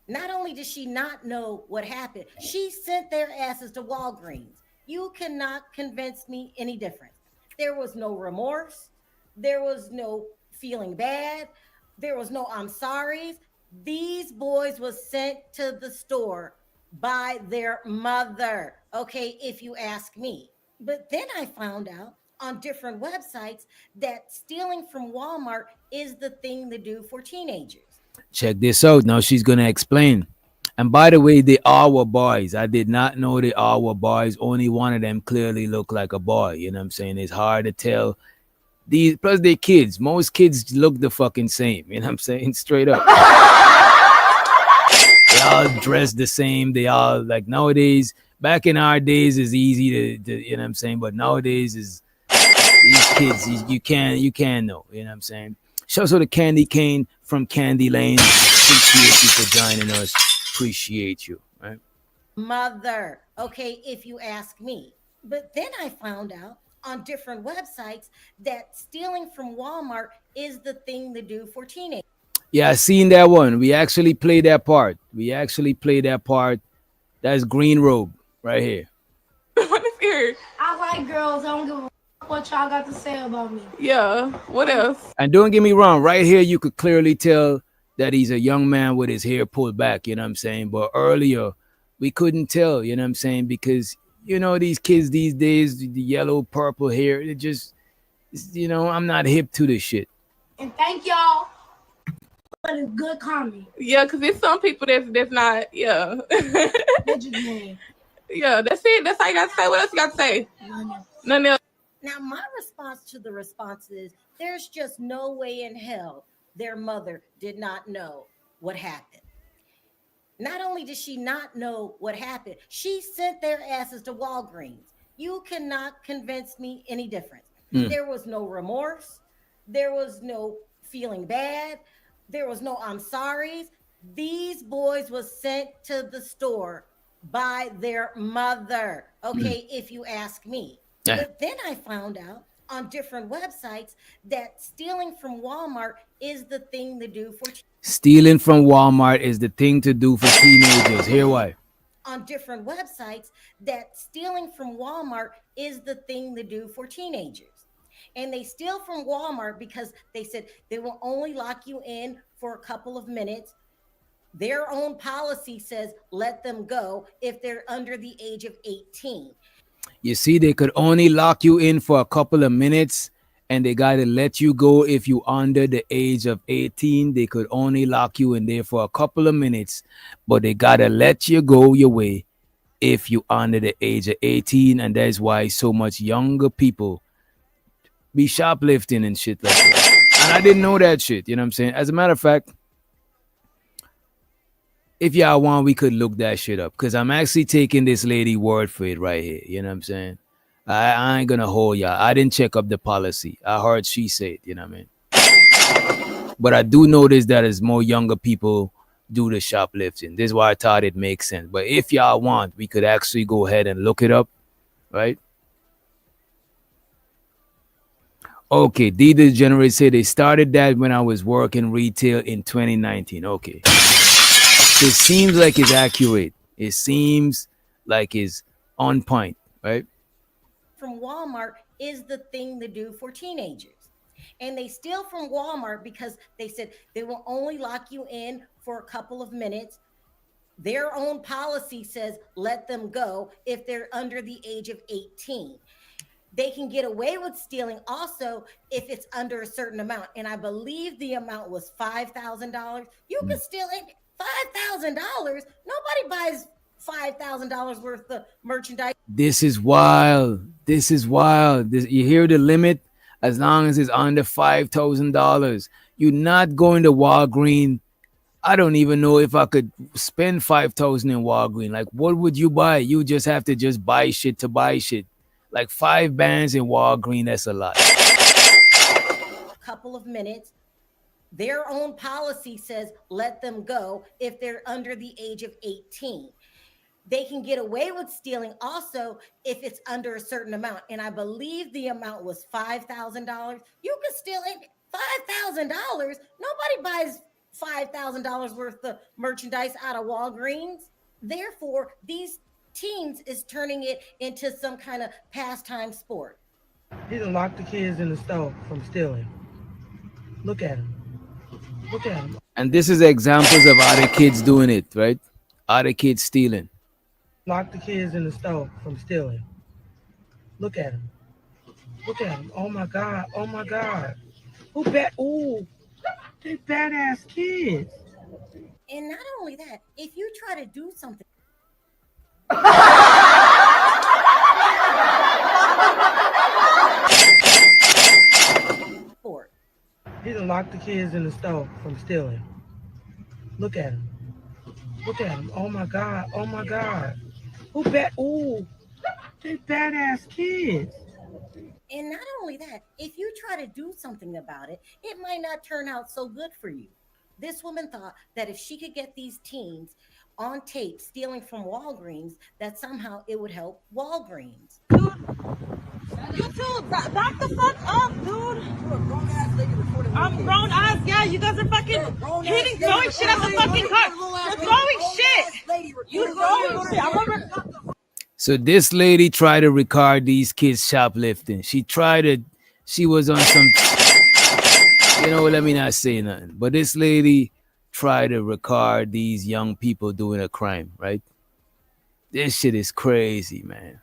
Not only did she not know what happened, she sent their asses to Walgreens. You cannot convince me any different. There was no remorse. There was no feeling bad. There was no I'm sorry's. These boys was sent to the store by their mother, okay, if you ask me. But then I found out on different websites that stealing from Walmart is the thing to do for teenagers. Check this out. Now she's gonna explain. And by the way, they all were boys. I did not know they all were boys. Only one of them clearly looked like a boy. You know what I'm saying? It's hard to tell. These plus they're kids. Most kids look the fucking same. You know what I'm saying? Straight up. They all dress the same. They all like nowadays. Back in our days, is easy to you know what I'm saying. But nowadays is these kids. You can't know. You know what I'm saying. Shout out to Candy Cane from Candy Lane. Appreciate you for joining us. Appreciate you. Right. Mother, okay, if you ask me. But then I found out on different websites that stealing from Walmart is the thing to do for teenagers. Yeah, I seen that one. We actually played that part. That's Green Robe right here. What is here? I like girls. I don't give a fuck what y'all got to say about me. Yeah. What else? And don't get me wrong, right here you could clearly tell that he's a young man with his hair pulled back, you know what I'm saying? But earlier, we couldn't tell, you know what I'm saying? Because, you know, these kids these days, the yellow, purple hair, it just, you know, I'm not hip to this shit. And thank y'all for the good comment. Yeah, because there's some people that's not, yeah. Yeah, that's it. That's all you got to say. What else you got to say? Nothing else. Now, my response to the response is, there's just no way in hell their mother did not know what happened. Not only did she not know what happened, she sent their asses to Walgreens. You cannot convince me any different. There was no remorse. There was no feeling bad. There was no I'm sorry's. These boys was sent to the store by their mother, okay, if you ask me. But then I found out on different websites that stealing from Walmart is the thing to do for Stealing from Walmart is the thing to do for teenagers. Hear why? On different websites that stealing from Walmart is the thing to do for teenagers. And they steal from Walmart because they said they will only lock you in for a couple of minutes. Their own policy says let them go if they're under the age of 18. You see, they could only lock you in for a couple of minutes and they got to let you go if you under the age of 18. They could only lock you in there for a couple of minutes, but they got to let you go your way if you under the age of 18. And that's why so much younger people be shoplifting and shit like that. And I didn't know that shit, you know what I'm saying? As a matter of fact, if y'all want, we could look that shit up because I'm actually taking this lady word for it right here. You know what I'm saying? I ain't gonna hold y'all. I didn't check up the policy. I heard she said, you know what I mean? But I do notice that as more younger people do the shoplifting. This is why I thought it makes sense. But if y'all want, we could actually go ahead and look it up, right? Okay, D Degenerate said they started that when I was working retail in 2019. Okay. It seems like it's accurate. It seems like it's on point, right? From Walmart is the thing to do for teenagers. And they steal from Walmart because they said they will only lock you in for a couple of minutes. Their own policy says let them go if they're under the age of 18. They can get away with stealing also if it's under a certain amount. And I believe the amount was $5,000. You can steal it $5,000. Nobody buys $5,000 worth of merchandise. This is wild. This is wild. You hear the limit? As long as it's under $5,000. You're not going to Walgreens. I don't even know if I could spend $5,000 in Walgreens. Like, what would you buy? You just have to just buy shit to buy shit. Like 5 bands in Walgreens, that's a lot. Couple of minutes. Their own policy says let them go if they're under the age of 18. They can get away with stealing also if it's under a certain amount. And I believe the amount was $5,000. You can steal it $5,000. Nobody buys $5,000 worth of merchandise out of Walgreens. Therefore, these teens is turning it into some kind of pastime sport. He done locked the kids in the store from stealing. Look at him. Look at him. And this is examples of other kids doing it, right? Other kids stealing. Lock the kids in the store from stealing. Look at him. Look at him. Oh my God. Oh my God. Who bet? Ooh, they badass kids. And not only that, if you try to do something. He done locked the kids in the store from stealing. Look at him. Look at him. Oh my God. Oh my God. Who bet? Ooh, they badass kids. And not only that, if you try to do something about it, it might not turn out so good for you. This woman thought that if she could get these teens on tape stealing from Walgreens, that somehow it would help Walgreens. You too, back the fuck up, dude. I'm grown ass, yeah, you guys are fucking hitting, throwing shit at the fucking car. You're throwing shit. You're throwing shit. I remember. So this lady tried to record these kids shoplifting. She was on some, let me not say nothing. But this lady tried to record these young people doing a crime, right? This shit is crazy, man.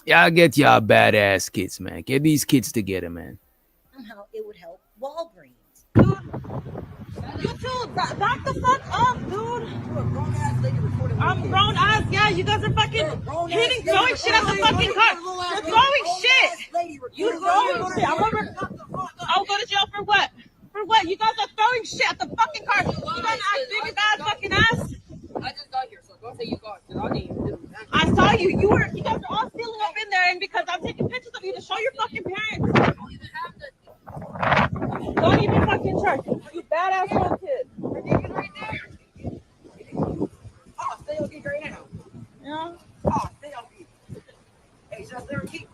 Y'all get y'all badass kids, man. Get these kids together, man. Somehow it would help Walgreens. You too, back the fuck up, dude. I'm grown ass, yeah, you guys are fucking hitting, throwing shit at the fucking car. You're throwing shit. You're throwing shit. I remember. I'll go to jail for what? For what? You guys are throwing shit at the fucking car. You guys act big and bad fucking ass. I just got here, so don't say you got. I saw you. You guys are all stealing up in there, and because I'm taking pictures of you to show your fucking parents. Don't even fucking charge. You badass little kid. Right there. Oh, stay okay right now. Yeah. Oh, stay okay. Hey, just there and keep.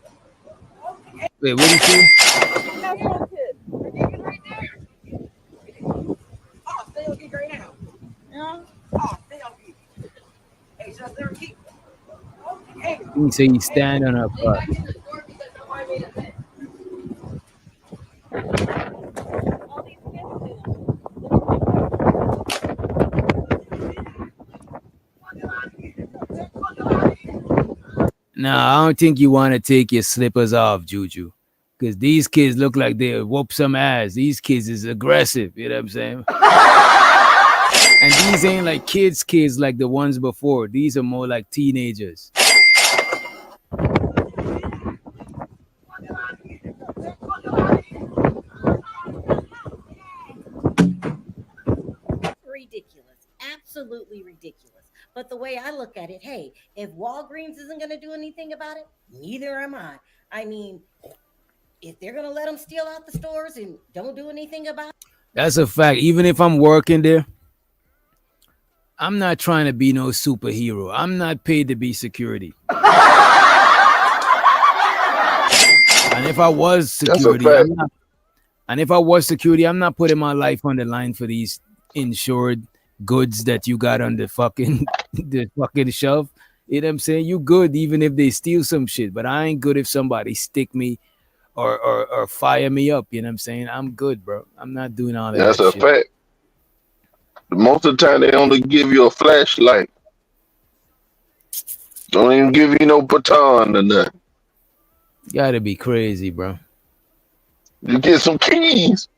Okay. Wait, what did you say? Badass little kid. Right there. Oh, stay okay right now. Yeah. Oh, stay okay. Hey, just there and keep. Okay. You say you stand on her butt. Nah, I don't think you want to take your slippers off, Juju. Because these kids look like they whoop some ass. These kids is aggressive, you know what I'm saying? And these ain't like kids like the ones before. These are more like teenagers. Ridiculous. Absolutely ridiculous. But the way I look at it, hey, if Walgreens isn't going to do anything about it, neither am I. I mean, if they're going to let them steal out the stores and don't do anything about it. That's a fact. Even if I'm working there, I'm not trying to be no superhero. I'm not paid to be security. And if I was security, I'm not putting my life on the line for these insured goods that you got on the fucking shelf. You know what I'm saying? You good even if they steal some shit, but I ain't good if somebody stick me or fire me up. You know what I'm saying? I'm good, bro. I'm not doing all that. That's a shit. fact. Most of the time they only give you a flashlight. Don't even give you no baton or nothing. Gotta be crazy, bro. You get some keys.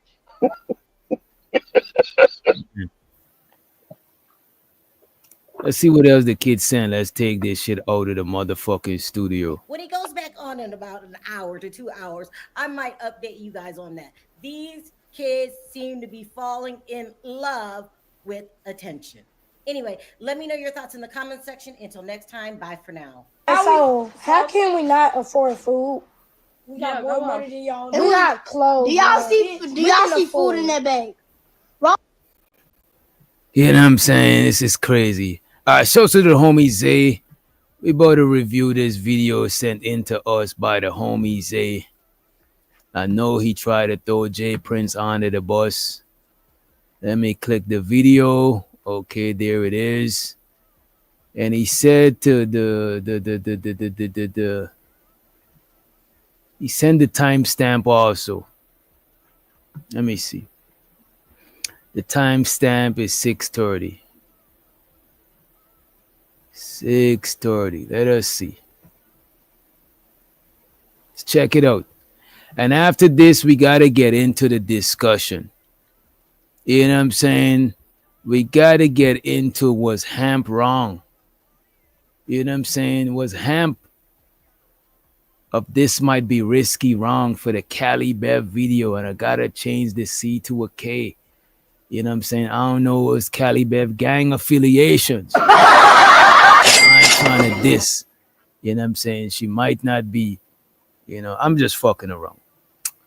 Let's see what else the kid's saying. Let's take this shit out of the motherfucking studio. When he goes back on in about an hour to 2 hours, I might update you guys on that. These kids seem to be falling in love with attention. Anyway, let me know your thoughts in the comment section. Until next time, bye for now. So, how can we not afford food? We got more money than y'all. And we got clothes. Do y'all see food in that bag? You know what I'm saying? This is crazy. All right, shout out to the homie Zay. We about to review this video sent in to us by the homie Zay. I know he tried to throw Jay Prince onto the bus. Let me click the video. Okay, there it is. And he said to he sent the timestamp also. Let me see. The timestamp is 6:30. 6:30. Let us see. Let's check it out. And after this, we got to get into the discussion. You know what I'm saying? We got to get into, was Hamp wrong? You know what I'm saying? Was Hamp of this might be risky wrong for the Cali Bev video, and I got to change the C to a K. You know what I'm saying? I don't know what's Cali Bev gang affiliations. I ain't trying to diss. You know what I'm saying? She might not be, you know, I'm just fucking around.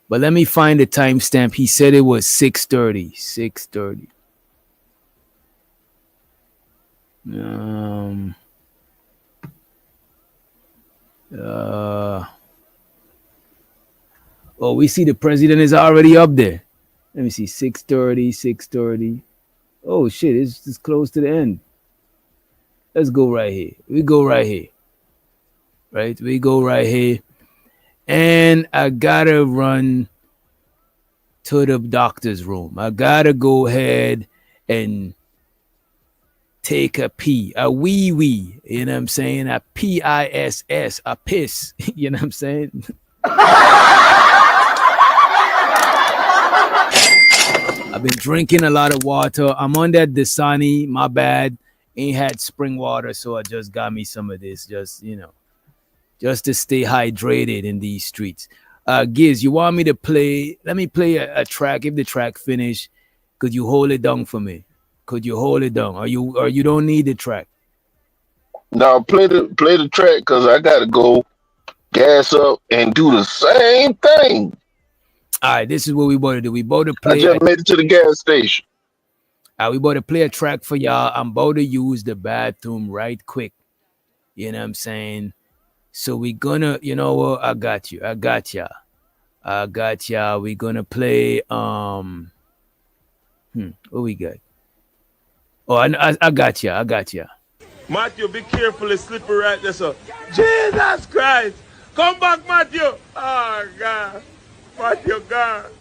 But let me find the timestamp. He said it was 6:30. 6:30. Oh, we see the president is already up there. Let me see. 6:30. 6:30. Oh shit, it's close to the end. Let's go right here. We go right here. Right? We go right here. And I gotta run to the doctor's room. I gotta go ahead and take a pee, a wee wee. You know what I'm saying? A piss, a piss. You know what I'm saying? I've been drinking a lot of water. I'm on that Dasani. My bad. Ain't had spring water, so I just got me some of this. Just, you know, just to stay hydrated in these streets. Giz, you want me to play? Let me play a track. If the track finish, could you hold it down for me? Could you hold it down? Or you don't need the track? No, play the track because I gotta go gas up and do the same thing. All right, this is what we about to do. We about to play. I just made it to the gas station. We about to play a track for y'all. I'm about to use the bathroom right quick. You know what I'm saying? So we gonna, you know what? I got you. I got y'all. We gonna play. What we got? Oh, I got you. Matthew, be careful, it's slippery right there, so. Jesus Christ! Come back, Matthew! Oh, God. Matthew, God.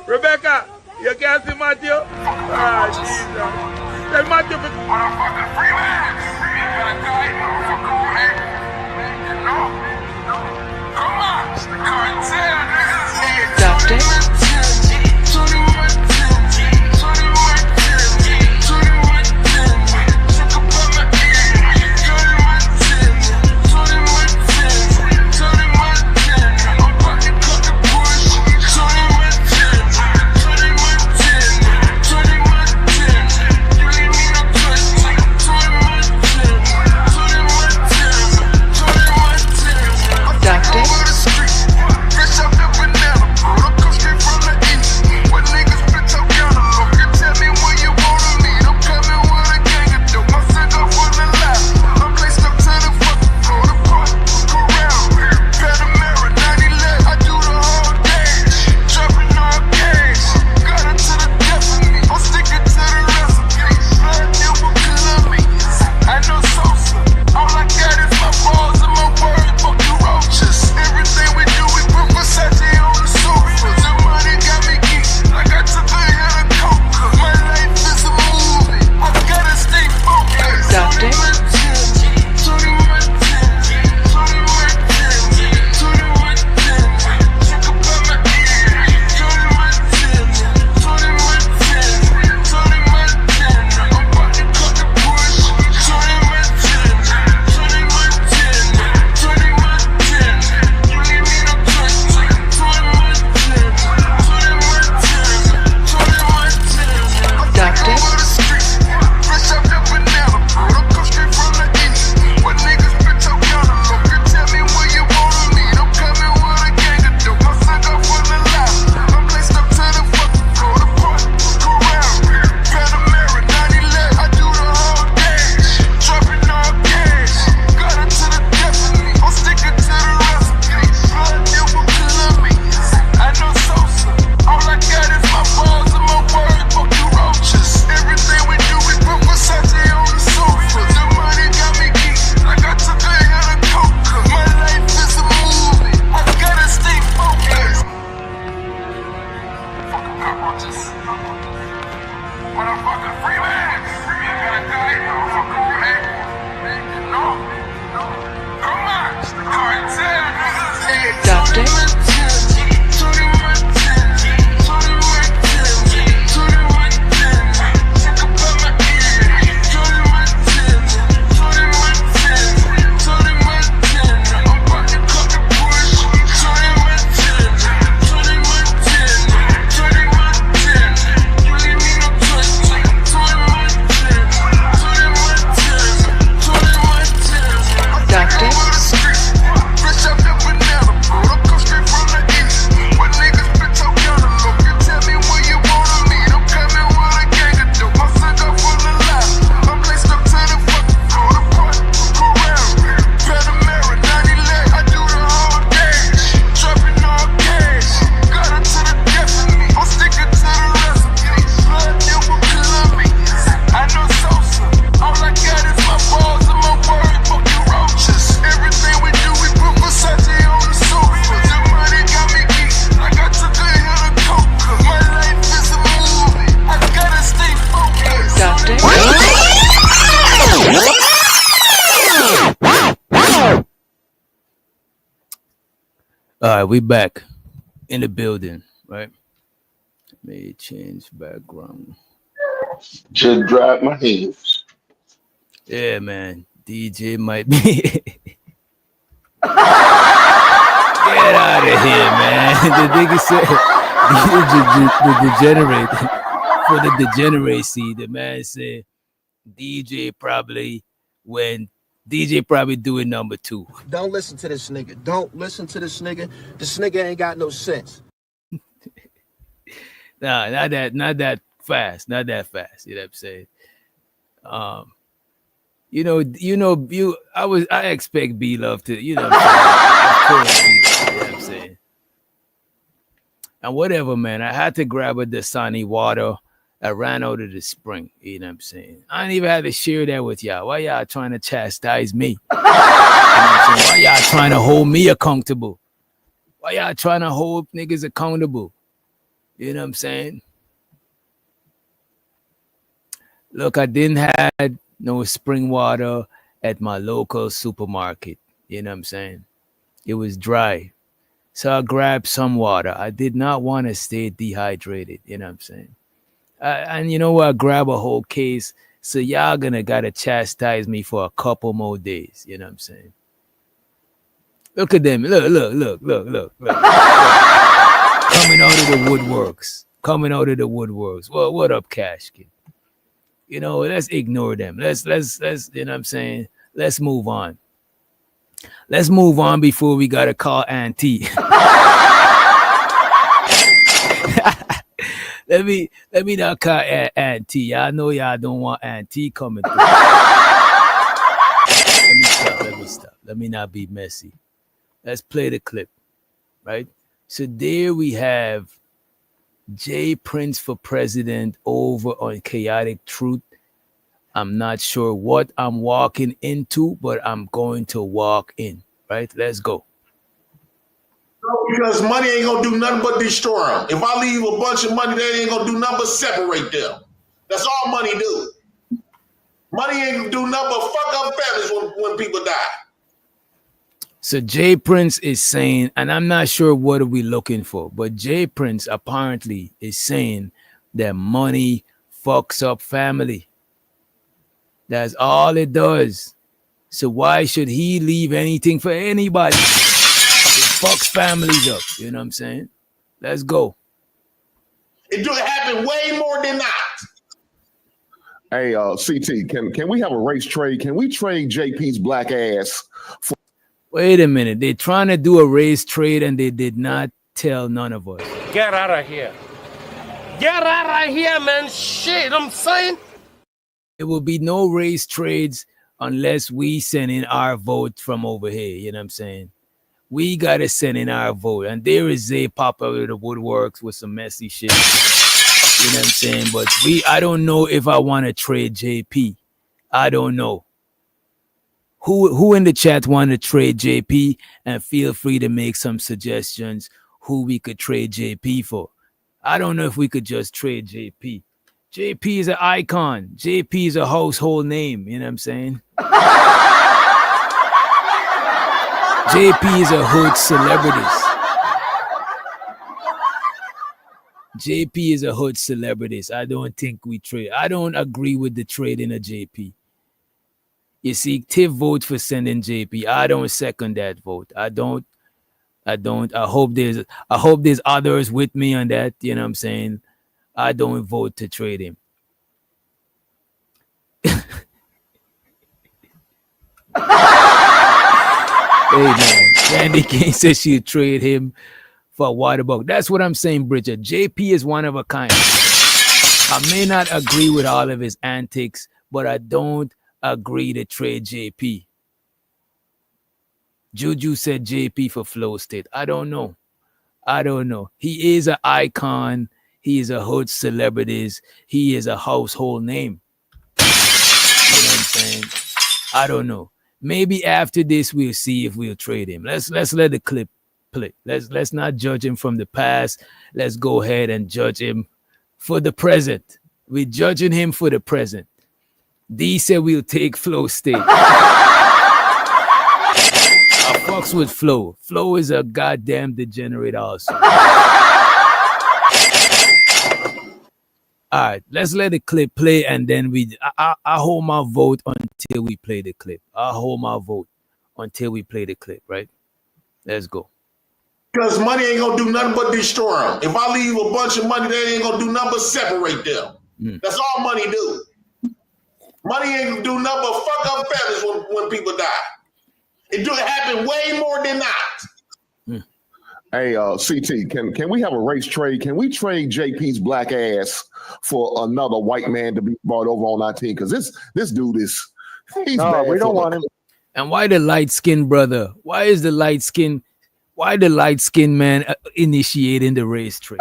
Rebecca, you can't see Matthew? Ah, Jesus. Tell Matthew, motherfucker, free man! You gonna die, motherfucker, man. Come on! Doctor? Doctor? All right, we back in the building, right? May change background. Just drop my heels. Yeah, man. DJ might be. Get out of here, man. The nigga said the degenerate for the degeneracy. The man said DJ probably doing number 2. Don't listen to this nigga. Don't listen to this nigga. This nigga ain't got no sense. Nah, not that fast. Not that fast. You know what I'm saying? I expect B Love to, you know what I'm saying? Of course, you know what I'm saying? And whatever, man. I had to grab a Dasani water. I ran out of the spring. You know what I'm saying? I didn't even have to share that with y'all. Why y'all trying to chastise me? You know why y'all trying to hold me accountable? Why y'all trying to hold niggas accountable? You know what I'm saying? Look, I didn't have no spring water at my local supermarket. You know what I'm saying? It was dry. So I grabbed some water. I did not want to stay dehydrated. You know what I'm saying? And you know what? I grab a whole case. So y'all gotta chastise me for a couple more days. You know what I'm saying? Look at them. Look. Coming out of the woodworks. Well, what up, Cash Kid? You know, let's ignore them. Let's, you know what I'm saying? Let's move on. Let's move on before we gotta call Auntie. Let me not call Auntie. I know y'all don't want Auntie coming through. Let me stop. Let me not be messy. Let's play the clip, right? So there we have Jay Prince for president over on Chaotic Truth. I'm not sure what I'm walking into, but I'm going to walk in, right? Let's go. Because money ain't gonna do nothing but destroy them. If I leave a bunch of money, that ain't gonna do nothing but separate them. That's all money do. Money ain't gonna do nothing but fuck up families when people die. So Jay Prince is saying, and I'm not sure what are we looking for, but Jay Prince apparently is saying that money fucks up family. That's all it does. So why should he leave anything for anybody? It fucks families up. You know what I'm saying? Let's go. It do happen way more than that. Hey, CT, can we have a race trade? Can we trade JP's black ass for? Wait a minute. They're trying to do a race trade and they did not tell none of us. Get out of here. Get out of here, man. Shit, I'm saying. There will be no race trades unless we send in our vote from over here. You know what I'm saying? We got to send in our vote. And there is Zay pop out of the woodworks with some messy shit. You know what I'm saying? But I don't know if I want to trade JP. I don't know. Who in the chat want to trade JP? And feel free to make some suggestions who we could trade JP for. I don't know if we could just trade JP. JP is an icon. JP is a household name. You know what I'm saying? JP is a hood celebrity. JP is a hood celebrity. I don't think we trade. I don't agree with the trading of JP. You see, Tiv votes for sending JP. I don't second that vote. I don't. I hope there's others with me on that. You know what I'm saying? I don't vote to trade him. Hey man, Candy King says she'd trade him for a water bug. That's what I'm saying, Bridget. JP is one of a kind. I may not agree with all of his antics, but I don't agree to trade JP. Juju said JP for Flow State. I don't know. He is an icon. He is a hood celebrity. He is a household name. You know what I'm saying? I don't know. Maybe after this we'll see if we'll trade him. Let's let the clip play. Let's not judge him from the past. Let's go ahead and judge him for the present. We're judging him for the present. D said we'll take Flow State. I fuck fucks with Flo. Flo is a goddamn degenerate also. All right, let's let the clip play, and then I hold my vote until we play the clip. I hold my vote until we play the clip, right? Let's go. Because money ain't gonna do nothing but destroy them. If I leave a bunch of money, they ain't gonna do nothing but separate them. That's all money do. Money ain't gonna do nothing but fuck up families when people die. It do happen way more than not. Hey, CT, can we have a race trade? Can we trade JP's black ass for another white man to be brought over on our team? Because this dude is we don't want him. And why the light skinned brother? Why is the light skinned man initiating the race trade?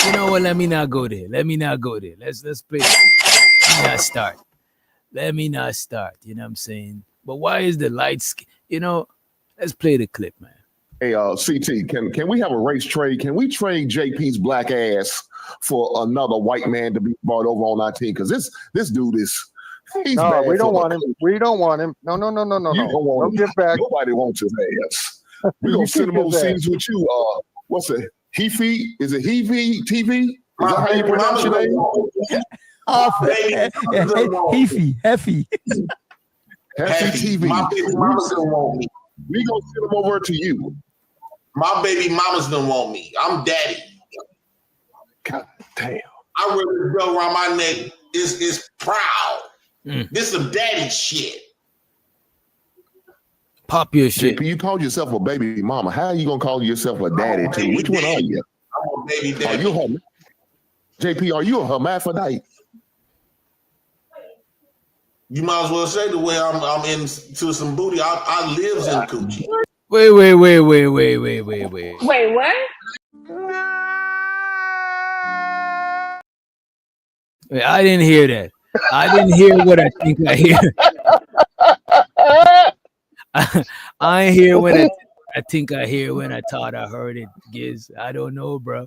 You know what? Let me not go there. Let's play. Let me not start. You know what I'm saying? But why is the light skin? You know, let's play the clip, man. Hey, CT, can we have a race trade? Can we trade JP's black ass for another white man to be brought over on our team? Because this dude is we don't want him. We don't want him. No. You don't want him. Get back. Nobody wants his ass. We're gonna send him overseas with you. What's it? Hefe? Is it Hefe TV? Is that how you pronounce your name? Hefe. Hefty TV. My baby mamas don't want me. We gonna send them over to you. My baby mamas don't want me. I'm daddy. God damn. I really go around my neck is proud. This some daddy shit. Pop your shit. JP, you called yourself a baby mama. How are you gonna call yourself a daddy too? Which one are you? I'm a baby daddy. Are you JP, are you a hermaphrodite? You might as well say the way I'm into some booty. I lives in coochie. Wait. Wait, what? Wait, I didn't hear that. I didn't hear what I think I hear. I ain't hear what I think I hear when I thought I heard it. Giz, I don't know, bro.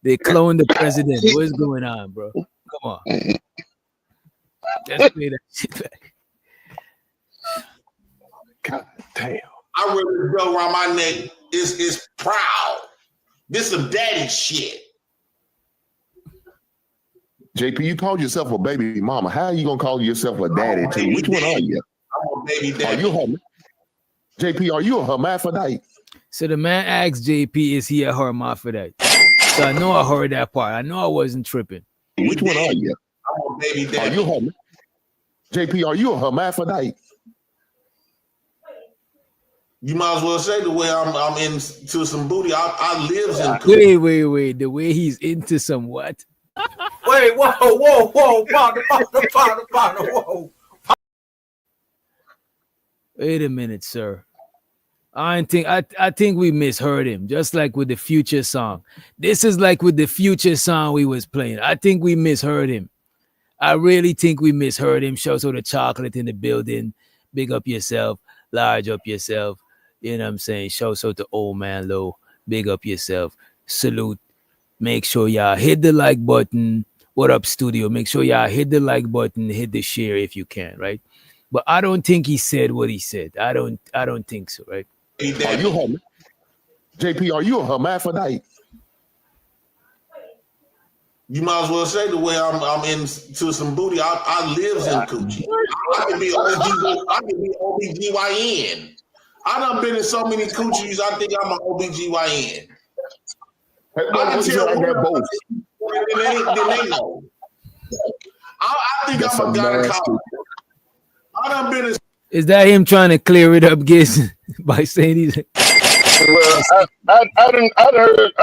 They cloned the president. What's going on, bro? Come on. Let's play that shit back. God damn. I really go around my neck is proud. This some daddy shit. JP, you called yourself a baby mama. How are you gonna call yourself a daddy too? Which one are you? I'm a baby daddy. Are you JP, are you a hermaphrodite? So the man asked JP, is he a hermaphrodite? So I know I heard that part. I know I wasn't tripping. Which one are you? I'm a baby daddy. Are you JP, are you a hermaphrodite? You might as well say the way I'm into some booty. I lives in coochie. Wait. The way he's into some what? Wait, whoa, partner, whoa. Wait a minute, sir. I think we misheard him, just like with the Future song. This is like with the Future song we was playing. I think we misheard him. I really think we misheard him. Shout out to Chocolate in the building. Big up yourself. Large up yourself. You know what I'm saying? Shout out to Old Man Low. Big up yourself. Salute. Make sure y'all hit the like button. What up, studio? Make sure y'all hit the like button. Hit the share if you can, right? But I don't think he said what he said. I don't think so, right? Are you JP, are you a hermaphrodite? You might as well say the way I'm into some booty. I lives in coochie. I can be OBGYN. I done been in so many coochies. I think I'm an OBGYN. I can tell I got both. They know. I think I'm a gynecologist. I done been in. Is that him trying to clear it up, Giz, by saying he's? Well, I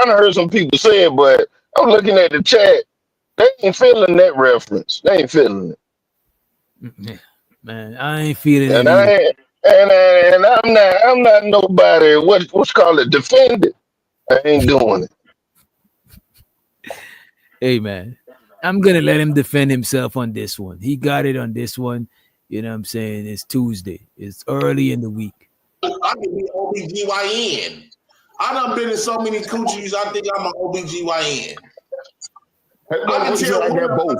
heard some people say it, but I'm looking at the chat. They ain't feeling that reference. They ain't feeling it. Man, I ain't feeling and it. And I'm not nobody. What's called it? Defended. I ain't doing it. Hey man, I'm gonna let him defend himself on this one. He got it on this one. You know what I'm saying? It's Tuesday. It's early in the week. I can be OBGYN. I done been in so many coochies. I think I'm an OBGYN. I can tell I got both.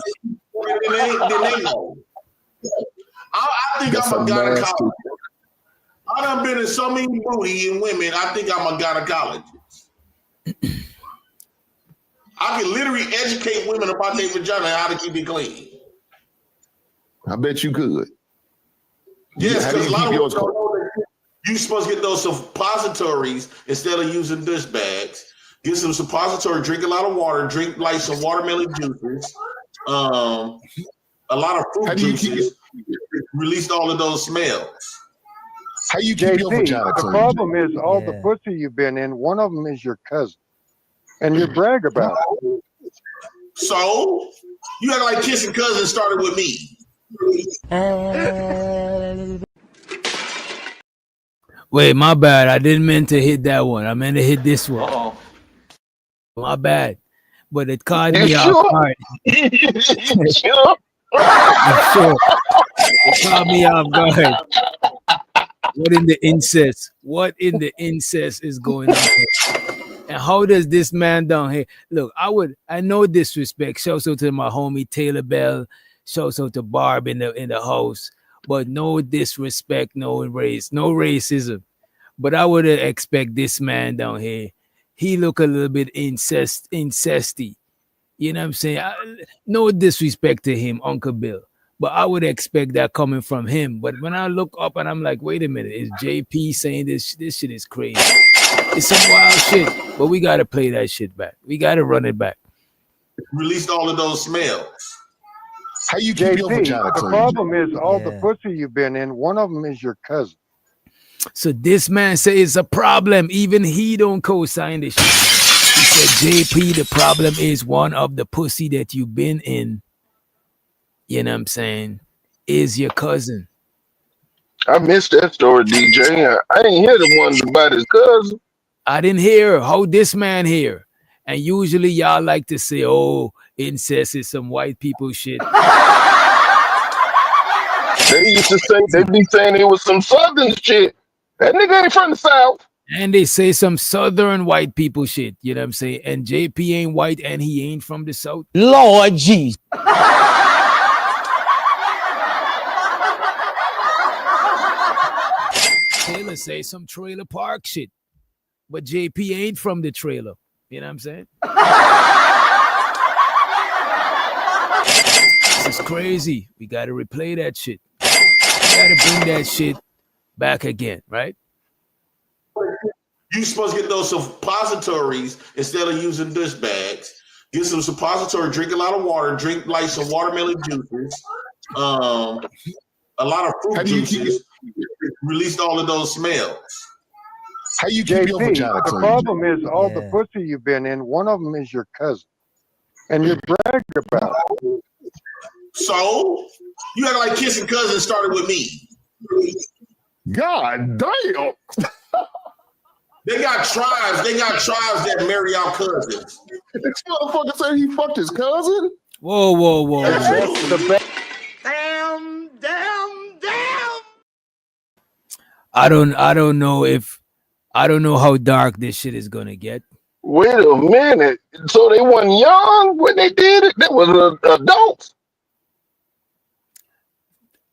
then they know. I think That's I'm a a nasty. gynecologist. I done been in so many booty and women. I think I'm a gynecologist. I can literally educate women about their vagina and how to keep it clean. I bet you could. Yes, How do because you a lot keep of yours women don't cold? know that you're supposed to get those suppositories instead of using dish bags. Get some suppository, drink a lot of water, drink like some watermelon juices, a lot of fruit juices, release all of those smells. How you keep your vagina The clean? problem is all the pussy you've been in, one of them is your cousin. And you brag about it. So, you act like kissing cousins started with me. Wait, my bad. I didn't mean to hit that one. I meant to hit this one. Uh-oh. My bad. But it caught You me sure? off guard. Sure? I'm sure. It caught me off guard. What in the incest? What in the incest is going on here? And how does this man down here look? I know disrespect. Shouts out to my homie Taylor Bell. Shouts out to Barb in the house. But no disrespect, no race, no racism. But I would expect this man down here. He look a little bit incesty. You know what I'm saying? No disrespect to him, Uncle Bill. But I would expect that coming from him. But when I look up and I'm like, wait a minute, is JP saying this? This shit is crazy. It's some wild shit. But we got to play that shit back. We got to run it back. Released all of those smells. How you keep your vagina The clean? problem is all the pussy you've been in, one of them is your cousin. So this man says it's a problem. Even he don't co-sign this shit. He said, JP, the problem is one of the pussy that you've been in, you know what I'm saying, is your cousin. I missed that story, DJ. I didn't hear the one about his cousin. I didn't hear how this man here. And usually y'all like to say, oh, incest is some white people shit. They used to say, they be saying it was some southern shit. That nigga ain't from the South. And they say some southern white people shit. You know what I'm saying? And JP ain't white and he ain't from the South. Lord jeez. Taylor say some trailer park shit. But JP ain't from the trailer. You know what I'm saying? This is crazy. We got to replay that shit. We got to bring that shit back again, right? You're supposed to get those suppositories instead of using dish bags. Get some suppository, drink a lot of water, drink like some watermelon juices, a lot of fruit juices, released all of those smells. How you keep your vagina The clean? problem is all the pussy you've been in, one of them is your cousin. And you brag about it. So, you act like kissing cousins started with me. God damn. They got tribes that marry our cousins. This motherfucker said he fucked his cousin? Whoa. That's the best. Damn. I don't know how dark this shit is gonna get. Wait a minute. So they weren't young when they did it? They was adults.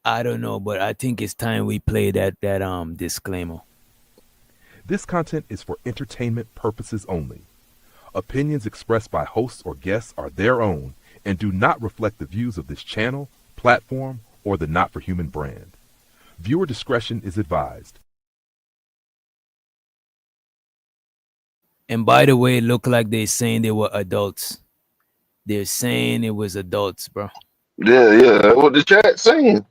I don't know, but I think it's time we play that disclaimer. This content is for entertainment purposes only. Opinions expressed by hosts or guests are their own and do not reflect the views of this channel, platform, or the Not for Human brand. Viewer discretion is advised. And by the way, it looked like they're saying they were adults. They're saying it was adults, bro. Yeah. That's what the chat's saying.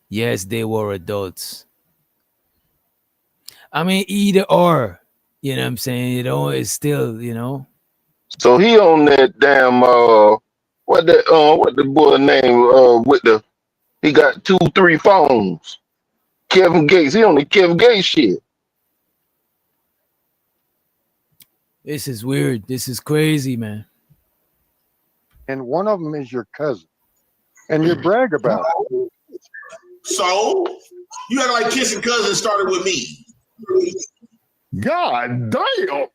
Yes, they were adults. I mean, either or, you know what I'm saying? It's still, So he on that damn what the boy name he got 2-3 phones. Kevin Gates. He on the Kevin Gates shit. This is weird. This is crazy, man. And one of them is your cousin. And you brag about it. So, you act like kissing cousins started with me. God damn.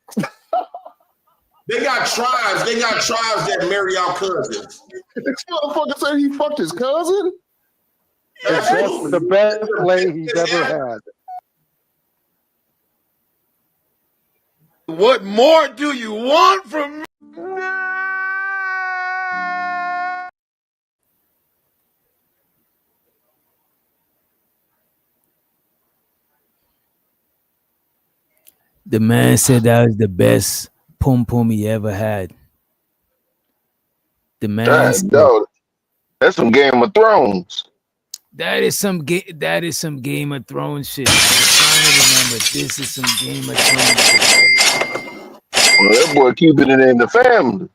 They got tribes. They got tribes that marry our cousins. This motherfucker said he fucked his cousin. That's the best play he's ever had. What more do you want from me? The man said that was the best pum pum he ever had. The man said, dog, that's some Game of Thrones. that is some Game of Thrones shit. I was trying to remember. This is some Game of Thrones shit. Well, that boy keeping it in the family.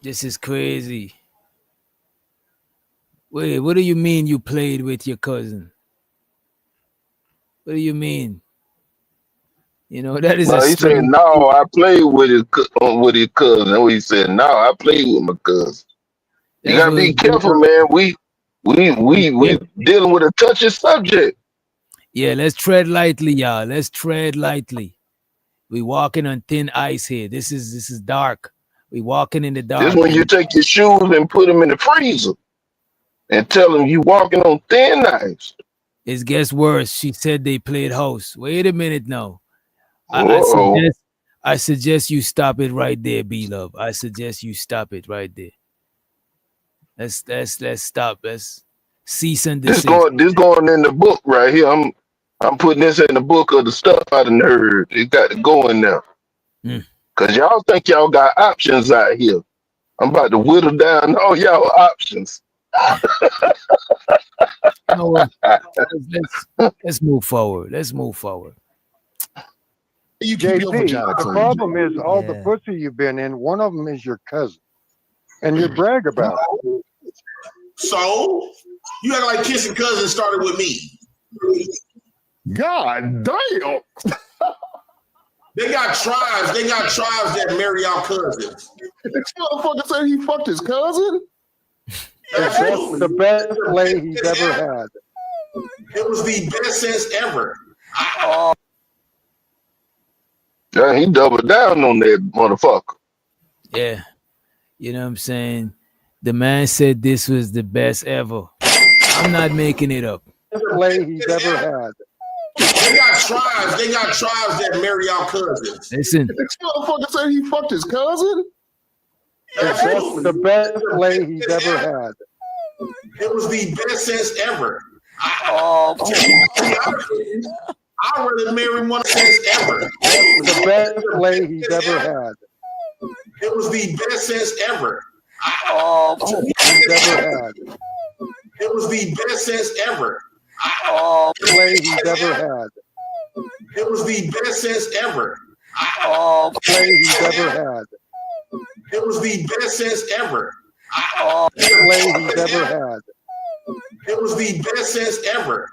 This is crazy. Wait, what do you mean you played with your cousin? What do you mean? You know, that is No, he said, no, I played with his cousin. And he said, no, I played with my cousin. You gotta be careful, man. We dealing with a touchy subject. Yeah, let's tread lightly, y'all. Let's tread lightly. We walking on thin ice here. This is dark. We walking in the dark. This when you take your shoes and put them in the freezer and tell them you walking on thin ice. It gets worse. She said they played host. Wait a minute now. I suggest you stop it right there, B-Love. I suggest you stop it right there. Let's stop. Let's cease and desist. This going in the book right here. I'm putting this in the book of the stuff I done heard. It got to go in there. Cause y'all think y'all got options out here. I'm about to whittle down all y'all options. Let's move forward. Let's move forward. You keep your vagina the clean. problem is all the pussy you've been in, one of them is your cousin. And you brag about it. So you act like kissing cousins started with me. God damn. They got tribes. They got tribes that marry our cousins. This motherfucker said he fucked his cousin. That's the best play he's ever had. It was the best sense ever. Yeah, he doubled down on that motherfucker. Yeah. You know what I'm saying? The man said this was the best ever. I'm not making it up. Best play he's ever had. They got tribes. They got tribes that marry our cousins. Listen. This motherfucker said he fucked his cousin. That's the best play he's ever had. It was the best sense ever. I'd rather marry one sense ever. That's the best play he's ever had. It was the best sense ever. He's ever had. It was the best sense ever. Play he's ever had. It was the best sense ever. Play he's ever had. It was the best sense ever. Play he's ever had. It was the best sense ever.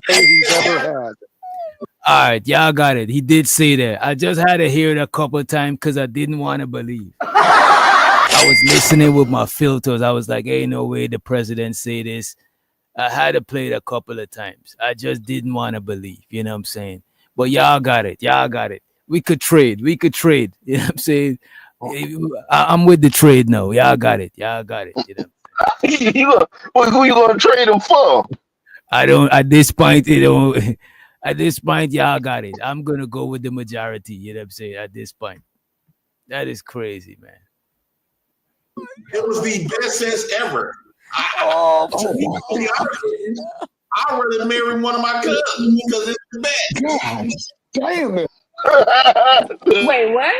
Play he's ever had. All right, y'all got it. He did say that. I just had to hear it a couple of times because I didn't want to believe. I was listening with my filters. I was like, ain't no way the president say this. I had to play it a couple of times. I just didn't want to believe. You know what I'm saying? But y'all got it. Y'all got it. We could trade. You know what I'm saying? I'm with the trade now. Y'all got it. You know? Who you gonna trade him for? I don't. At this point, y'all got it. I'm gonna go with the majority. You know what I'm saying? At this point, that is crazy, man. It was the best sense ever. I'd rather marry one of my cousins because it's the best. God damn it. Wait, what?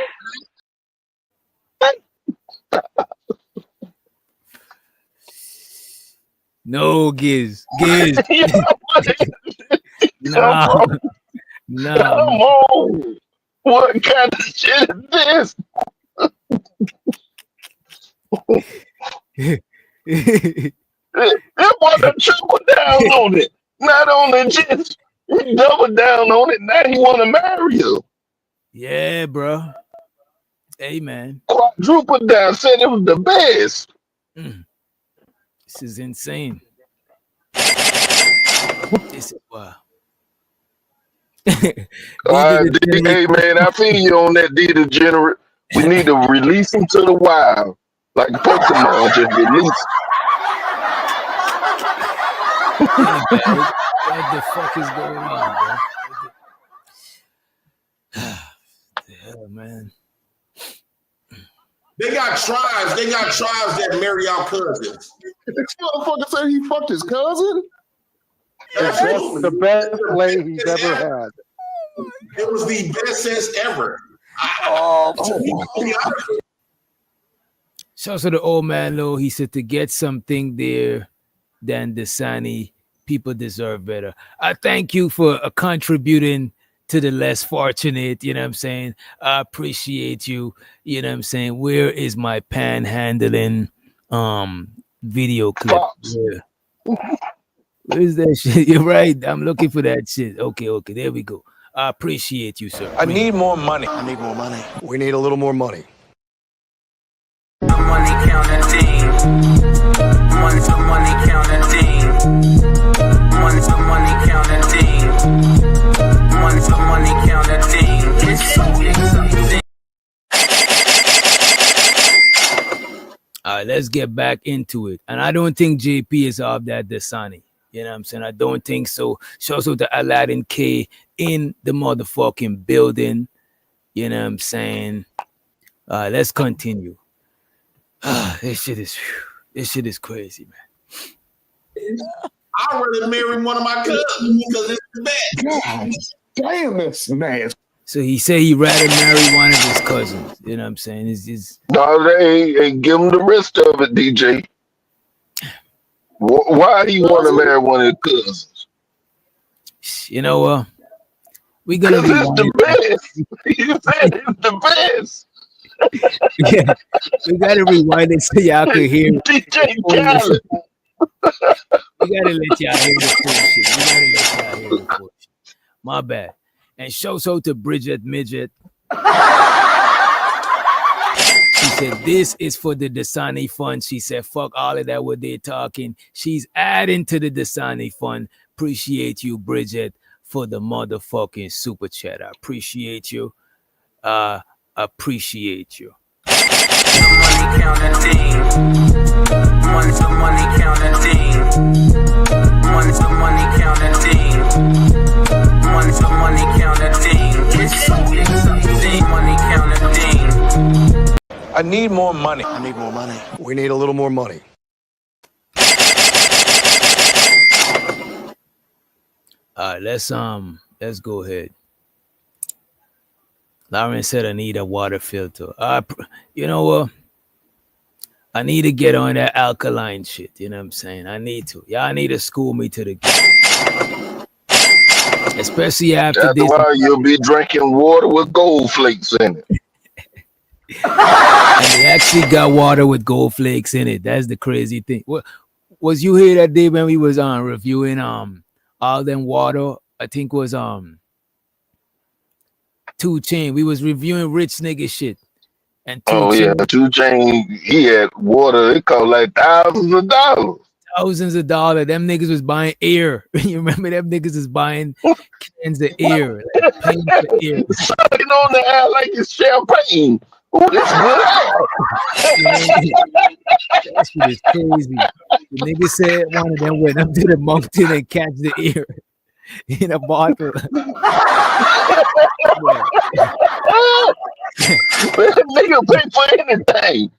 No, Giz. Nah. Come on. What kind of shit is this? It wasn't triple down on it. Not only just double down on it, now he want to marry you. Yeah, bro. Hey, man. Quadruple down, said it was the best. This is insane. This is wow. Hey man, I feel you on that D degenerate. We need to release them to the wild, like Pokemon. Just release. Hey, man, what the fuck is going on, bro? The hell, man. They got tribes. They got tribes that marry our cousins. This motherfucker said he fucked his cousin. That's the best play he's ever had. It was the best sense ever. So the old man Low, he said to get something there than Dasani, people deserve better. I thank you for contributing to the less fortunate, you know what I'm saying? I appreciate you, you know what I'm saying? Where is my panhandling video clip? Where is that shit? You're right. I'm looking for that shit. Okay, there we go. I appreciate you, sir. I need more money. I need more money. We need a little more money. The money counting team. Money to money counting team. Money to money counting team. Money to money counting team. It's so exciting. All right, let's get back into it. And I don't think JP is off that Dasani. You know what I'm saying? I don't think so. Shows out to Aladdin K in the motherfucking building. You know what I'm saying? Let's continue. This shit is crazy, man. I'd rather marry one of my cousins because it's the best. God damn, that's nasty. So he said he'd rather marry one of his cousins. You know what I'm saying? No, they ain't give him the rest of it, DJ. Why do you want to marry one of his cousins? You know what? We're gonna be it's the best. You said it's the best. Yeah, we gotta rewind it so y'all can hear. DJ Khaled. We gotta let y'all hear the full shit. My bad. And shout out to Bridget Midget. She said, this is for the Dasani fund. She said, fuck all of that what they talking. She's adding to the Dasani fund. Appreciate you, Bridget, for the motherfucking super chat. I appreciate you. Appreciate you. Money counting team. Money to money counting team. Money to money counting team. Money to money counting team. It's so exciting. Money counting team. I need more money. I need more money. We need a little more money. All right, let's go ahead. Lauren said I need a water filter. You know what? I need to get on that alkaline shit. You know what I'm saying? I need to. Y'all need to school me to the game. Especially after That's this. why you'll be drinking water with gold flakes in it. And they actually got water with gold flakes in it. That's the crazy thing. What was you here that day when we was reviewing all them water? I think was 2 Chainz. We was reviewing rich nigga shit. And 2 yeah, 2 Chainz, he had water. It cost like thousands of dollars. Thousands of dollars. Them niggas was buying air. You remember them niggas was buying cans of air, like paint for air. Sucking on the air like it's champagne. Oh, this good. That shit is crazy. The nigga said one of them went up to the mountain and catch the air in a bottle. Nigga pay for anything.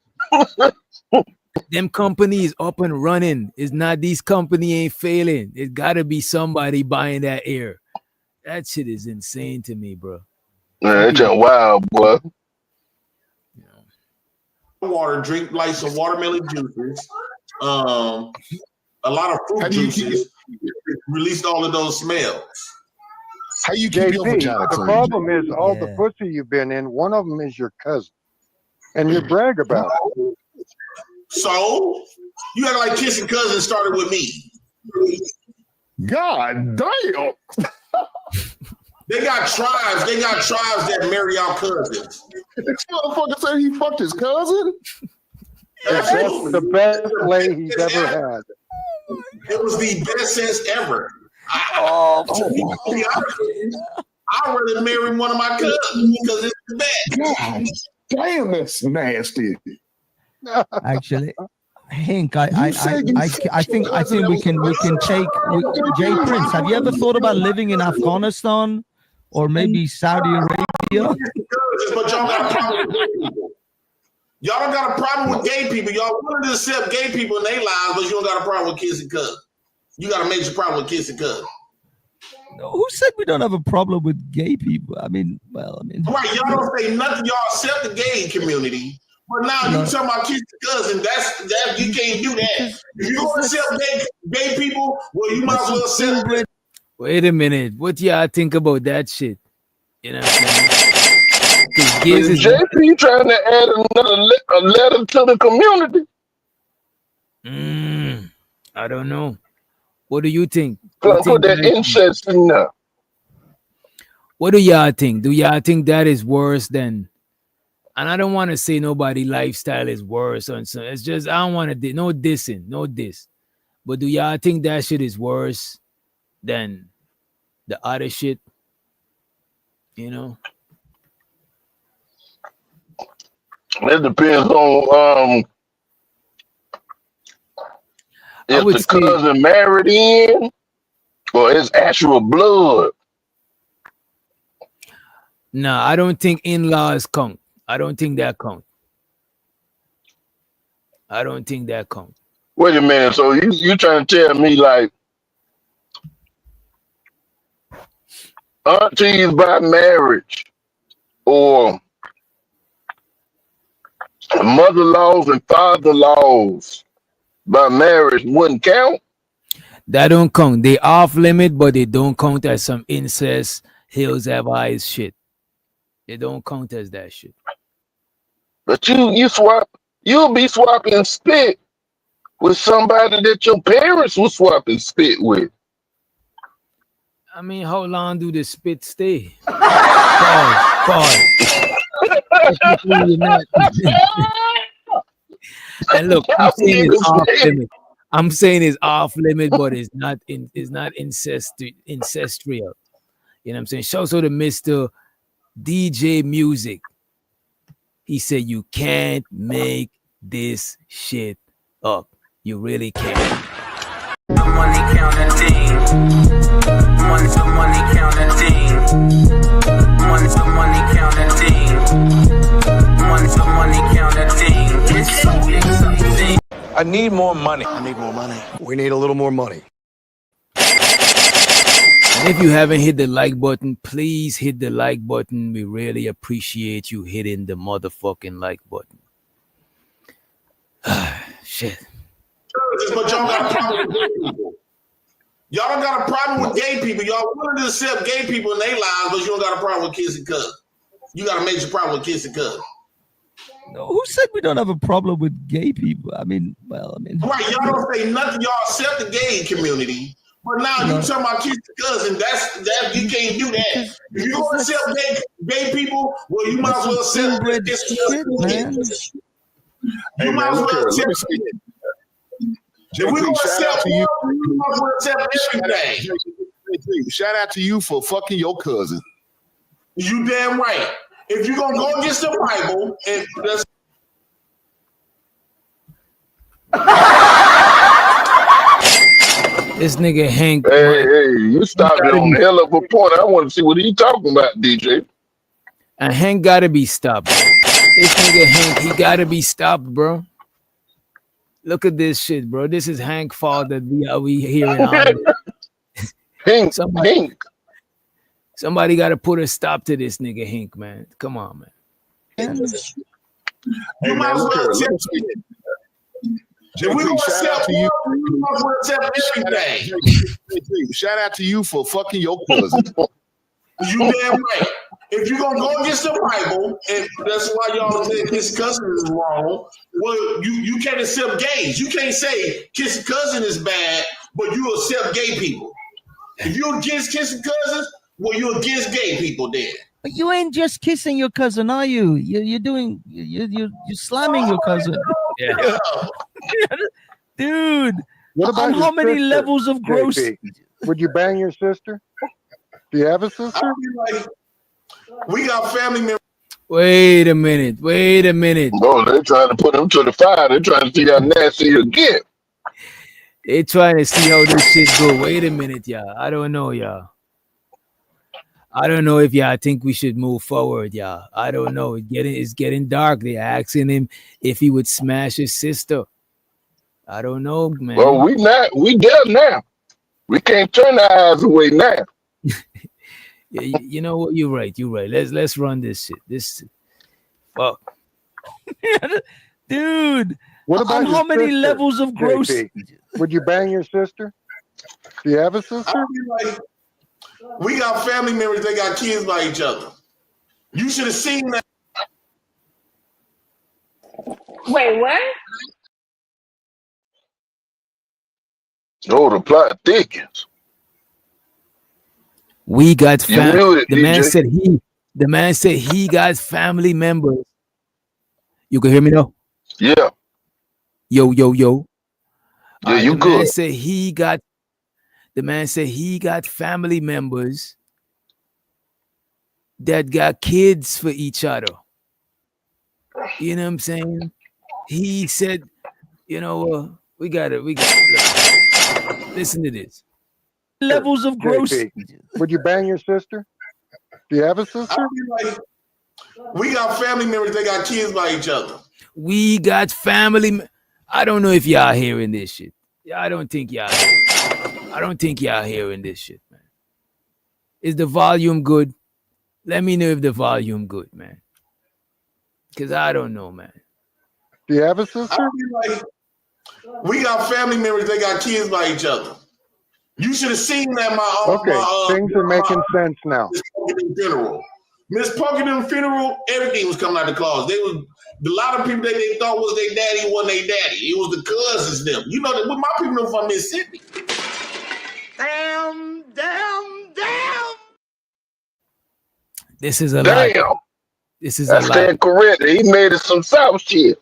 Them companies up and running. It's not these company ain't failing. It gotta be somebody buying that air. That shit is insane to me, bro. Man, it's just wild, boy. Water, drink like some watermelon juices, a lot of fruit juices. Released all of those smells. How you keep your vagina the clean? problem is all the pussy you've been in, one of them is your cousin. And you brag about it. So you act like kissing cousins started with me. God damn. They got tribes. They got tribes that marry our cousins. This motherfucker said he fucked his cousin. That's the best play he's ever had. It was the best sense ever. I'd rather marry one of my cousins because it's bad. God damn, that's nasty. Actually, Hank, I think we can take Jay Prince. Have you ever thought about living in Afghanistan or maybe Saudi Arabia? But y'all got a problem with gay people. Y'all don't got a problem with gay people. Y'all wanted to accept gay people in their lives, but you don't got a problem with kissing cousins. You got a major problem with kissing cousins. No, who said we don't have a problem with gay people? I mean, right? Y'all don't say nothing. Y'all accept the gay community, but now you talking about kissing cousins. That you can't do that. If you don't accept gay people, well, you might as well accept it. Wait a minute. What y'all think about that shit? You know what I'm saying? JP trying to add a letter to the community. I don't know. What do you think? Put that incest in there. What do y'all think? Do y'all think that is worse than? And I don't want to say nobody lifestyle is worse or something. It's just I don't want to no dissing, no diss. But do y'all think that shit is worse than the other shit? You know. It depends on if the cousin married in or it's actual blood. No, I don't think in-laws count. I don't think that count. I don't think that count. Wait a minute. So you trying to tell me like aunties by marriage or mother-in-laws and father-in-laws by marriage wouldn't count? That don't count. They off limit, but they don't count as some incest, hills have eyes shit. They don't count as that shit. But you'll be swapping spit with somebody that your parents were swapping spit with. I mean, how long do the spit stay? Pause. And look, I'm saying it's off limit. I'm saying it's off limit, but it's not incestual. You know what I'm saying? Shout out to Mr. DJ Music. He said you can't make this shit up. You really can't. The money counting thing. The money counting thing. The money counting thing. The money counting thing. It's something. I need more money. I need more money. We need a little more money. And if you haven't hit the like button, please hit the like button. We really appreciate you hitting the motherfucking like button. Shit. But y'all got a problem with gay people. Y'all don't got a problem with gay people. Y'all wanted to accept gay people in their lives, but you don't got a problem with kissing cousins. You got a major problem with kissing cousins. No, who said we don't have a problem with gay people? I mean. Right, y'all don't say nothing. Y'all accept the gay community, but now you talking about kissing cousins. That you can't do that. If you don't accept gay people, well, you might as well accept kissing cousins. You might as well accept it. If we don't accept you, we might as well accept everything. Shout out to you for fucking your cousin. You damn right. If you're gonna go against the Bible, and that's this nigga Hank. Hey, you stopped it on hell of a point. I want to see what he talking about, DJ. And Hank gotta be stopped, bro. This nigga Hank, he gotta be stopped, bro. Look at this shit, bro. This is Hank's fault that we hearing on. Somebody got to put a stop to this nigga Hank, man. Come on, man. You might as well accept it. If we don't accept you, we might as well accept everything. Shout out to you for fucking your cousin. You damn right. If you're gonna go against the Bible, and that's why y'all say kissing cousin is wrong, well, you can't accept gays. You can't say kissing cousin is bad, but you accept gay people. If you're against kissing cousins, well, you're against gay people then. But you ain't just kissing your cousin, are you? You're slamming your cousin. Yeah. Dude, What about on how many sister, levels of gross? JP? Would you bang your sister? Do you have a sister? I mean, like, we got family members. Wait a minute. Wait a minute. No, they're trying to put him to the fire. They're trying to see how nasty he'll get. They trying to see how this shit go. Wait a minute, y'all. I don't know, y'all. I don't know if y'all think we should move forward, y'all. I don't know. It's getting dark. They're asking him if he would smash his sister. I don't know, man. Well, we there now. We can't turn our eyes away now. Yeah, you know what? You're right. You're right. Let's run this shit. Fuck. Dude. What about how many sister, levels of gross? JP? Would you bang your sister? Do you have a sister? I mean, like, we got family members. They got kids by each other. You should have seen that. Wait, what? Oh, the plot thickens. We got muted, the man DJ. said he got family members. You can hear me now? Yeah. Yo. Yeah, you the good. The man said he got family members that got kids for each other. You know what I'm saying? He said, we got it. Listen to this. Levels of gross. JP, would you bang your sister? Do you have a sister? I mean, like, we got family members. They got kids by each other. We got family. I don't know if y'all hearing this shit. I don't think y'all hearing this shit, man. Is the volume good? Let me know if the volume good, man. Because I don't know, man. Do you have a sister? I mean, like, we got family members. They got kids by each other. You should have seen that. Things are making sense now. Miss Pumpkin's funeral, everything was coming out the closet. A lot of people that they thought was their daddy wasn't their daddy. It was the cousins them. You know that my people are from Mississippi. Damn. This is a lot. This is a lot. That's correct. He made it some South shit.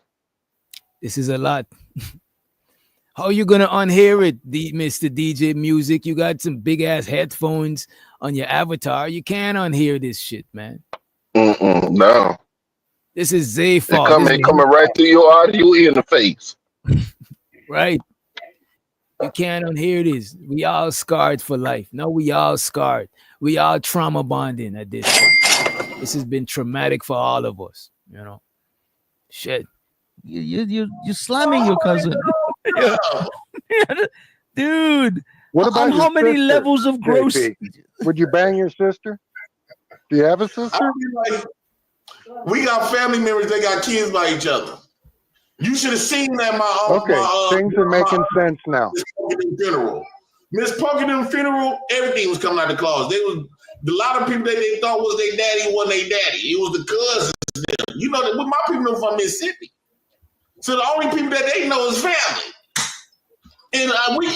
This is a lot. How you gonna unhear it, Mr. DJ Music? You got some big ass headphones on your avatar. You can't unhear this shit, man. No. This is Zay fault. Coming right through your audio interface. Right. You can't unhear this. We all scarred for life. No, we all scarred. We all trauma bonding at this point. This has been traumatic for all of us. Shit. You're slamming your cousin. Dude. What about how many levels of gross? JP? Would you bang your sister? Do you have a sister? I mean, like, we got family members. They got kids by each other. You should have seen that. Things are making sense now. Miss Pumpkin's funeral, everything was coming out the closet. A lot of people that they thought was their daddy wasn't their daddy. It was the cousins them. You know that my people are from Mississippi. So the only people that they know is family. And we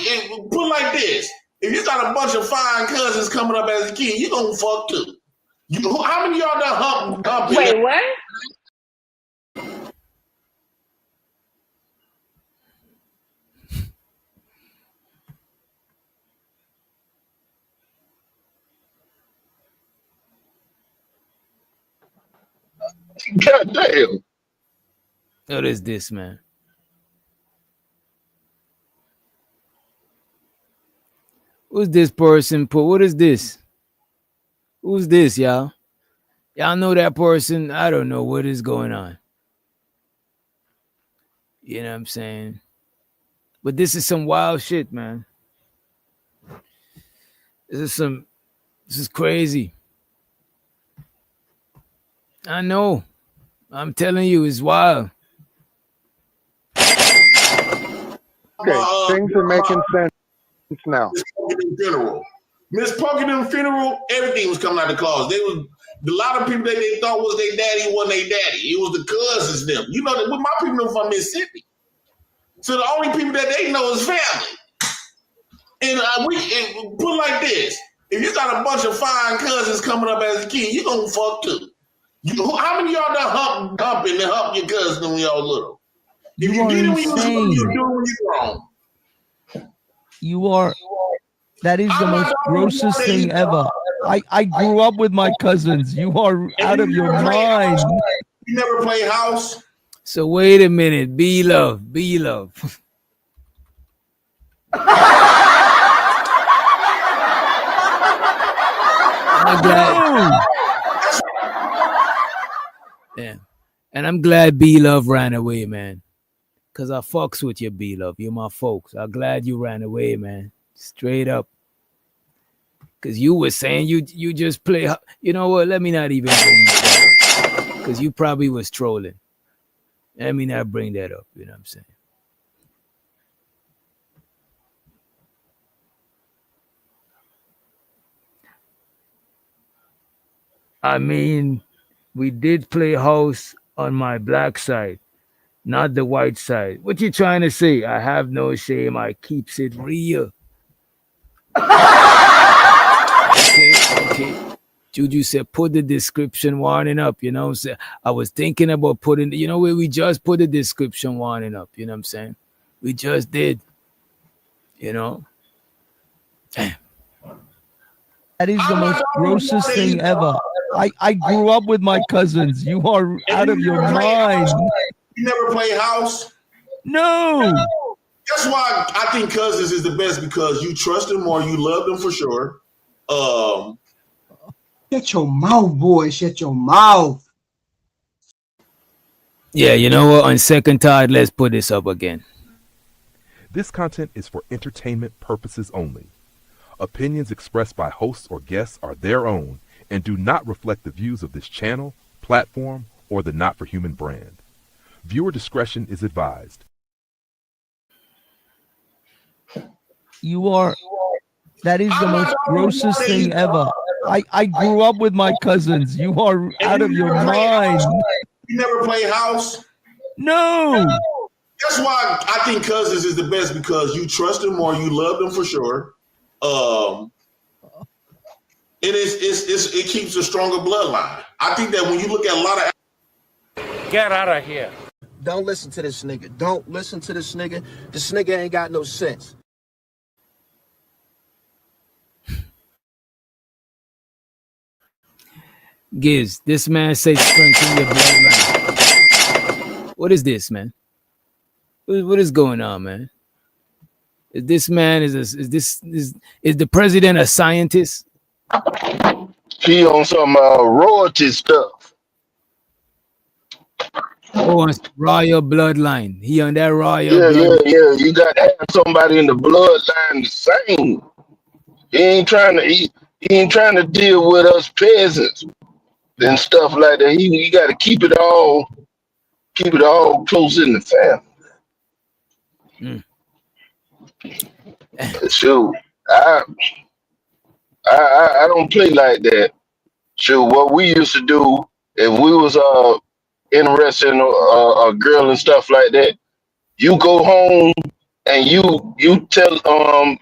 put it like this: if you got a bunch of fine cousins coming up as a kid, you gonna fuck too. How many of y'all done hump? Wait, what? God damn. What is this, man? Who's this person put? What is this? Who's this, y'all? Y'all know that person? I don't know what is going on. You know what I'm saying? But this is some wild shit, man. This is crazy. I know. I'm telling you, it's wild. Things are making sense now. Miss Pumpkin's funeral, everything was coming out the closet. A lot of people that they thought was their daddy wasn't their daddy. It was the cousins them. You know that my people are from Mississippi. So the only people that they know is family. And we put it like this: if you got a bunch of fine cousins coming up as a kid, you gonna fuck too. How many of y'all done humping and hump your cousin when y'all little? If you did it when you was young, you do it when you're grown. You are. That is the most grossest thing ever. I grew up with my cousins. You are out of your mind. You never play house? So wait a minute, be love. I'm glad. Yeah. And I'm glad B Love ran away, man. Cause I fucks with you, B Love. You're my folks. I'm glad you ran away, man. Straight up. Cause you were saying you just play. You know what? Let me not even bring that up. Cause you probably was trolling. Let me not bring that up. You know what I'm saying? I mean, we did play house on my black side, not the white side. What you trying to say? I have no shame. I keeps it real. Okay. Juju said, put the description warning up. You know what I'm saying? I was thinking about putting, you know, where we just put the description warning up. You know what I'm saying? We just did. You know? Damn. That is the most grossest thing ever. I grew up with my cousins. You are out of your mind. You never play house? No. That's why I think cousins is the best, because you trust them more, you love them for sure. Shut your mouth, boy. Shut your mouth. Yeah, you know what? On second thought, let's put this up again. This content is for entertainment purposes only. Opinions expressed by hosts or guests are their own and do not reflect the views of this channel, platform, or the Not for Human brand. Viewer discretion is advised. You are. That is the most grossest thing ever. I grew up with my cousins. You are out of your mind. You never play house? No. That's why I think cousins is the best, because you trust them more, you love them for sure. And it keeps a stronger bloodline. I think that when you look at a lot of... Get out of here. Don't listen to this nigga. Don't listen to this nigga. This nigga ain't got no sense. Giz, this man said strengthen your bloodline. What is this, man? What is going on, man? Is this man is the president a scientist? He on some royalty stuff. Oh, on royal bloodline. He on that royal bloodline. Yeah. You got to have somebody in the bloodline the same. He ain't trying to deal with us peasants and stuff like that. You got to keep it all close in the family. Shoot, I don't play like that. Shoot, what we used to do if we was interested in a girl and stuff like that, you go home and you tell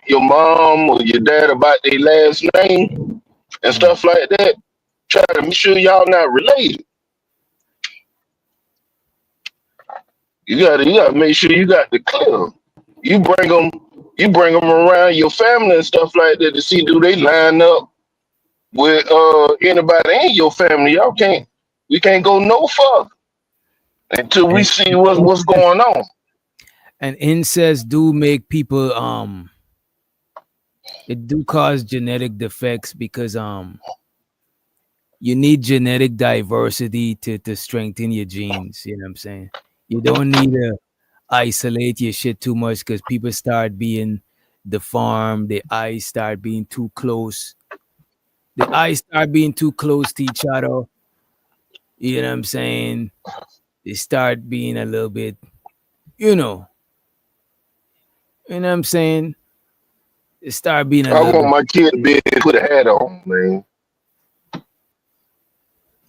your mom or your dad about their last name and stuff like that. Try to make sure y'all not related. You gotta make sure you got the clear. You bring them around your family and stuff like that to see do they line up with anybody in your family. We can't go no further until we see what's going on. And incest do make people it do cause genetic defects because you need genetic diversity to strengthen your genes. You know what I'm saying? You don't need to isolate your shit too much because people start being deformed. The eyes start being too close. The eyes start being too close to each other. You know what I'm saying? They start being a little bit, you know what I'm saying? They start being I want my kid to be able to put a hat on, man.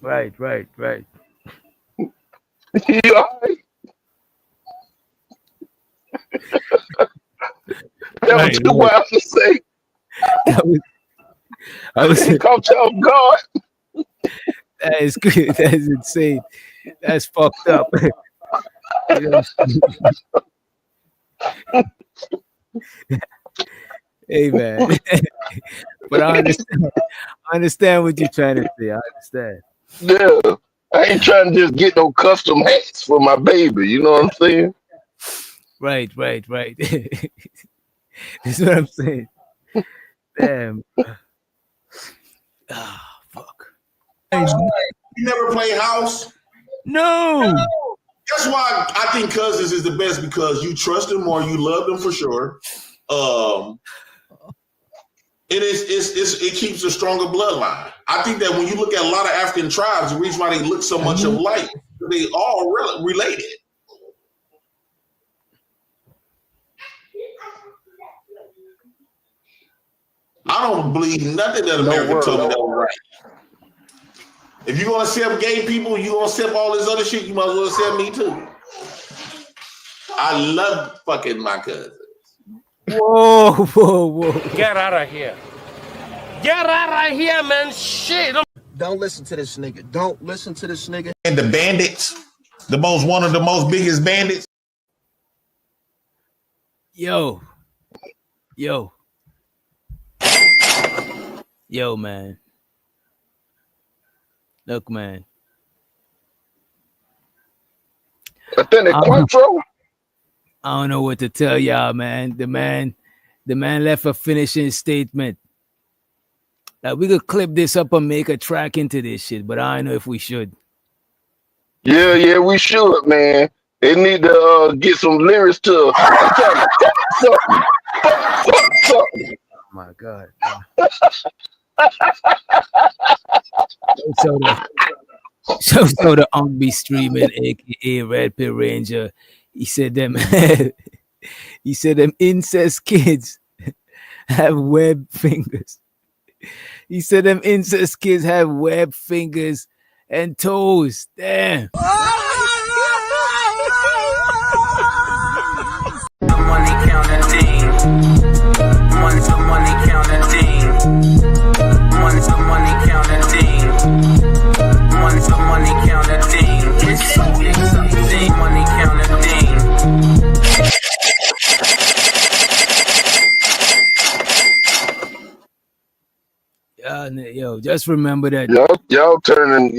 Right. You all right? That was too wild to say. I was caught you off guard. That is good. That is insane. That's fucked up. Hey man. But I understand what you're trying to say. I understand. Yeah. I ain't trying to just get no custom hats for my baby. You know what I'm saying? Right. That's what I'm saying. Damn. Ah, fuck. You never play house? No. That's why I think Cousins is the best, because you trust him more, you love him for sure. It keeps a stronger bloodline. I think that when you look at a lot of African tribes, the reason why they look so much alike, they all related. I don't believe nothing that America told me that was right. If you're gonna accept gay people, you're gonna accept all this other shit, you might as well accept me too. I love fucking my cousins. Whoa. Get out of here. Get out of here, man. Shit. Don't listen to this nigga. Don't listen to this nigga. And the bandits, one of the most biggest bandits. Yo, man. Look, man. I don't know what to tell y'all, man. The man left a finishing statement. Like, we could clip this up and make a track into this shit, but I don't know if we should. Yeah, we should, man. They need to get some lyrics to. Oh my God. So the Unk be streaming, aka Red Pill Ranger. He said them incest kids have web fingers. He said them incest kids have web fingers and toes. Damn. Money counter ding. Money counter ding. Money counter ding. Money counter ding. It's something. Money counter ding. Yo, just remember that y'all turning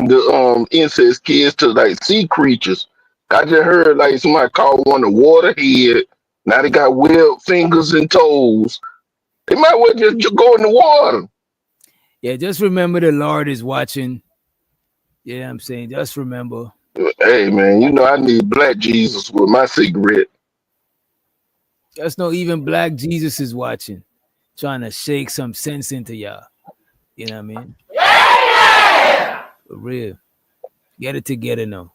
the incest kids to like sea creatures. I just heard like somebody called one a waterhead. Now they got webbed fingers and toes. They might well just go in the water. Yeah, just remember the Lord is watching. Yeah, I'm saying, just remember. Hey man, you know I need black Jesus with my cigarette. Just know even black Jesus is watching, trying to shake some sense into y'all. You know what I mean? Yeah! For real. Get it together now.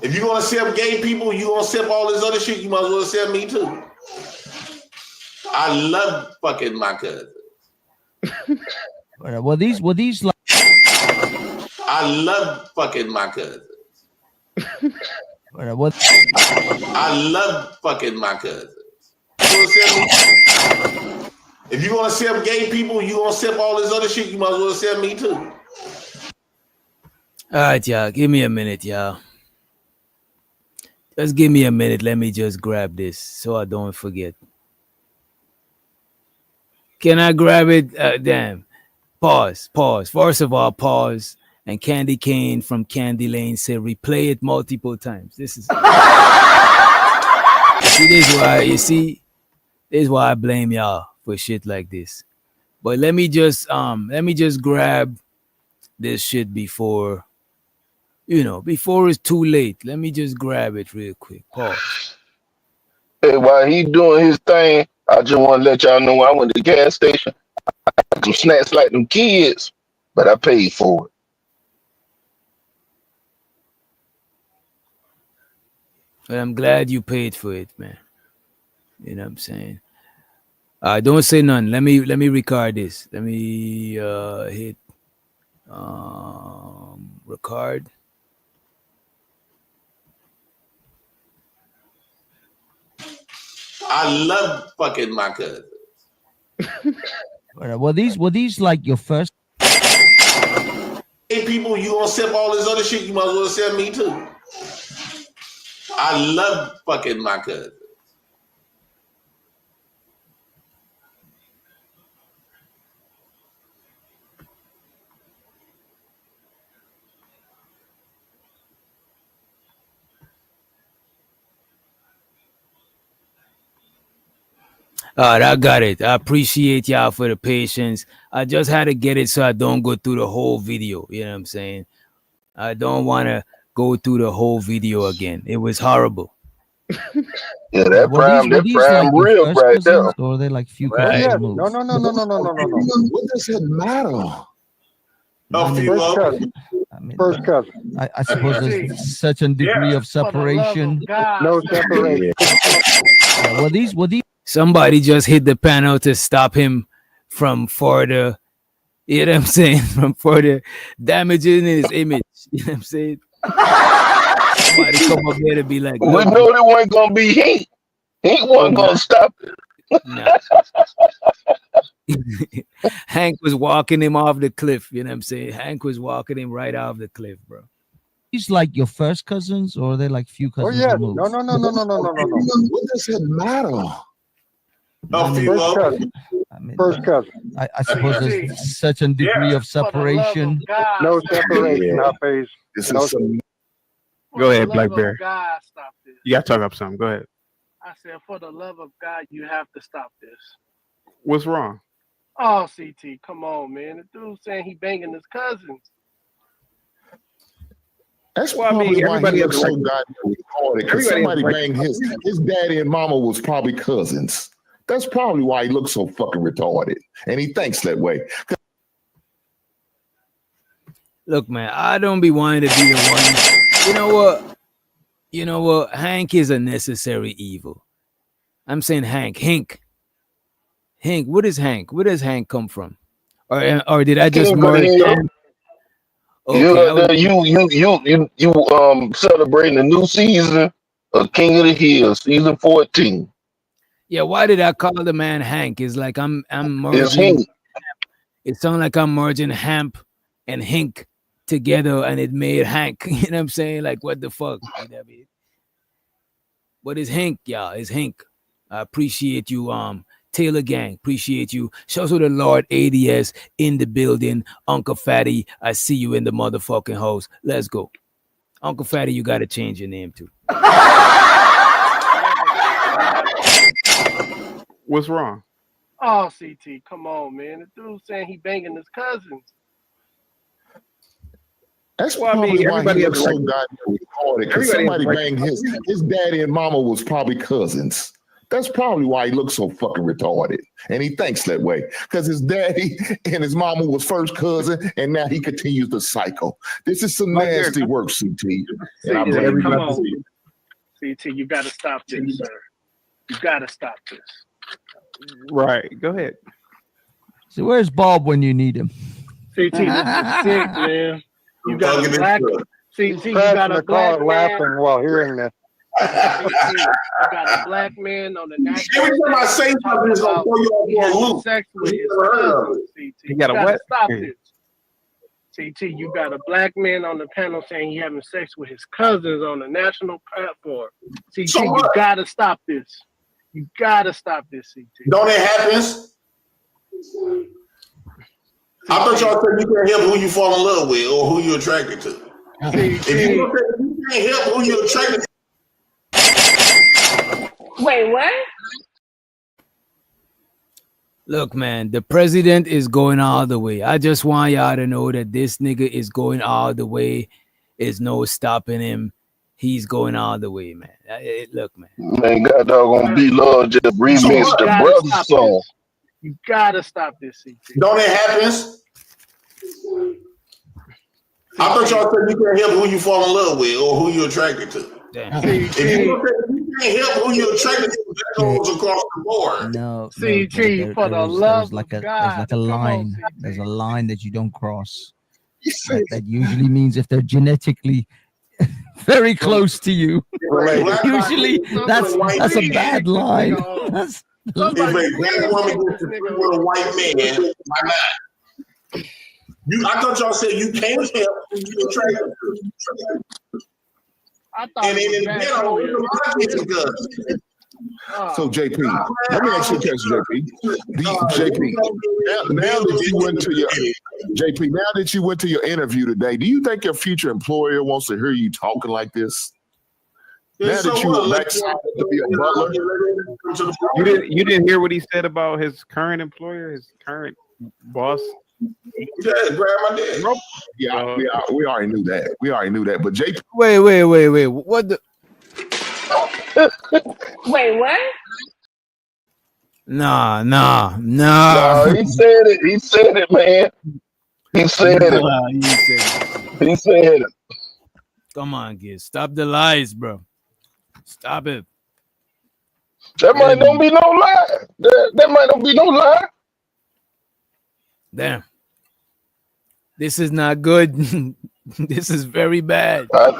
If you're gonna accept gay people, you're gonna accept all this other shit, you might as well accept me too. I love fucking my cousins. Were these like? I love fucking my cousins. I love fucking my cousins. If you're gonna accept gay people, you're gonna accept all this other shit, you might as well accept me too. All right, y'all. Give me a minute, y'all. Just give me a minute. Let me just grab this so I don't forget. Can I grab it? Damn. Pause. First of all, pause. And Candy Cane from Candy Lane said, replay it multiple times. This is. This is why I blame y'all for shit like this. But let me just grab this shit before it's too late. Let me just grab it real quick. Pause. Hey, while he doing his thing, I just want to let y'all know I went to the gas station. I got some snacks like them kids, but I paid for it. But I'm glad you paid for it, man. You know what I'm saying? Don't say none. Let me record this. Let me hit record. I love fucking my cousins. Were these like your first? Hey, people, you gonna accept all this other shit, you might as well accept me too. I love fucking my cousins. All right, I got it. I appreciate y'all for the patience. I just had to get it so I don't go through the whole video. You know what I'm saying? I don't want to go through the whole video again. It was horrible. Yeah, that prime real first right there. cousins, or are they like few Right. cousins removed? No. What does it matter? First cousin. I suppose there's such a degree of separation. No separation. Yeah, well, these Somebody just hit the panel to stop him from further, you know what I'm saying, from further damaging his image. You know what I'm saying? Somebody come up here to be like, We know there wasn't gonna be heat. Heat wasn't gonna stop it. No. Hank was walking him off the cliff. You know what I'm saying? Hank was walking him right off the cliff, bro. These like your first cousins, or are they like few cousins removed? No. What does it matter? First cousin. I suppose there's such a degree of separation. No separation. Go ahead, Blackberry. You got to talk up something. Go ahead. I said, for the love of God, you have to stop this. What's wrong? Oh, CT, come on, man. The dude saying he banging his cousins. That's Well, I probably mean, why everybody he has looks a so right- goddamn retarded. Because Everybody has somebody a right banged his daddy and mama was probably cousins. That's probably why he looks so fucking retarded, and he thinks that way. Look, man, I don't be wanting to be the one. You know what? Hank is a necessary evil. I'm saying Hank. What is Hank? Where does Hank come from? Or did I just merge? You celebrating the new season of King of the Hill, season 14. Yeah, why did I call the man Hank? It's like I'm It's merging. Hank. It sounds like I'm merging Hamp and Hink together, and it made Hank. You know what I'm saying? Like, what the fuck? You know what I mean? What is Hink, y'all? It's Hink. I appreciate you, Taylor Gang. Appreciate you. Shout out to the Lord ADS in the building. Uncle Fatty, I see you in the motherfucking house. Let's go. Uncle Fatty, you got to change your name too. What's wrong? Oh, CT, come on, man. The dude saying he banging his cousins. That's Well, I probably mean, why everybody he has looks a so right- goddamn retarded. Because Everybody has somebody a right- banged his daddy and mama was probably cousins. That's probably why he looks so fucking retarded, and he thinks that way. Because his daddy and his mama was first cousin, and now he continues the cycle. This is some nasty work, CT. And I blame you. Come on. CT, you got to stop this, sir. You got to stop this. Right. Go ahead. So where's Bob when you need him? CT, this is sick, man. You got a black CT, you Crashing got a the black car man. laughing while hearing that. CT, you got a black man on the national Every time I say something, it's gonna throw you he off having a loop. sex with his Never heard of cousin, it. CT. You got a gotta what? stop this. CT, you got a black man on the panel saying he having sex with his cousins on the national platform. CT, So you what? gotta stop this. You gotta stop this, CT. Don't it happens? I thought y'all said you can't help who you fall in love with or who you're attracted to. If you can't help who you're attracted to, Wait, what? Look, man, the president is going all the way. I just want y'all to know that this nigga is going all the way. There's no stopping him. He's going all the way, man. Look, man. Man, God doggone be Lord just remix You the gotta brother stop song. this. You gotta stop this, CT. don't it happens? I thought y'all said you can't help who you fall in love with or who you're attracted to. If you can't help who you're attracted to, that goes across the board. No, CT, for the love like of a there's like a line. There's a line that you don't cross. That usually means if they're genetically very close to you. Usually that's a bad line. That's If a black woman gets to be with a white man, why not? I thought y'all said you can't help who you're attracted to. I thought And it in was the bad ghetto, earlier. there's a lot of cases good. So JP, let me ask you a question, JP. Now that you went to your interview today, do you think your future employer wants to hear you talking like this? Now that you were back to be a butler, You didn't hear what he said about his current employer, his current boss. Yeah, grab my dick. Yeah, we already knew that. We already knew that. But JP, Wait. What the? Wait, what? Nah. No, he said it. He said it, man. He said it. Nah, you said it. He said it. Come on, kids. Stop the lies, bro. Stop it. That might not be no lie. That might not be no lie. Damn. This is not good. This is very bad. I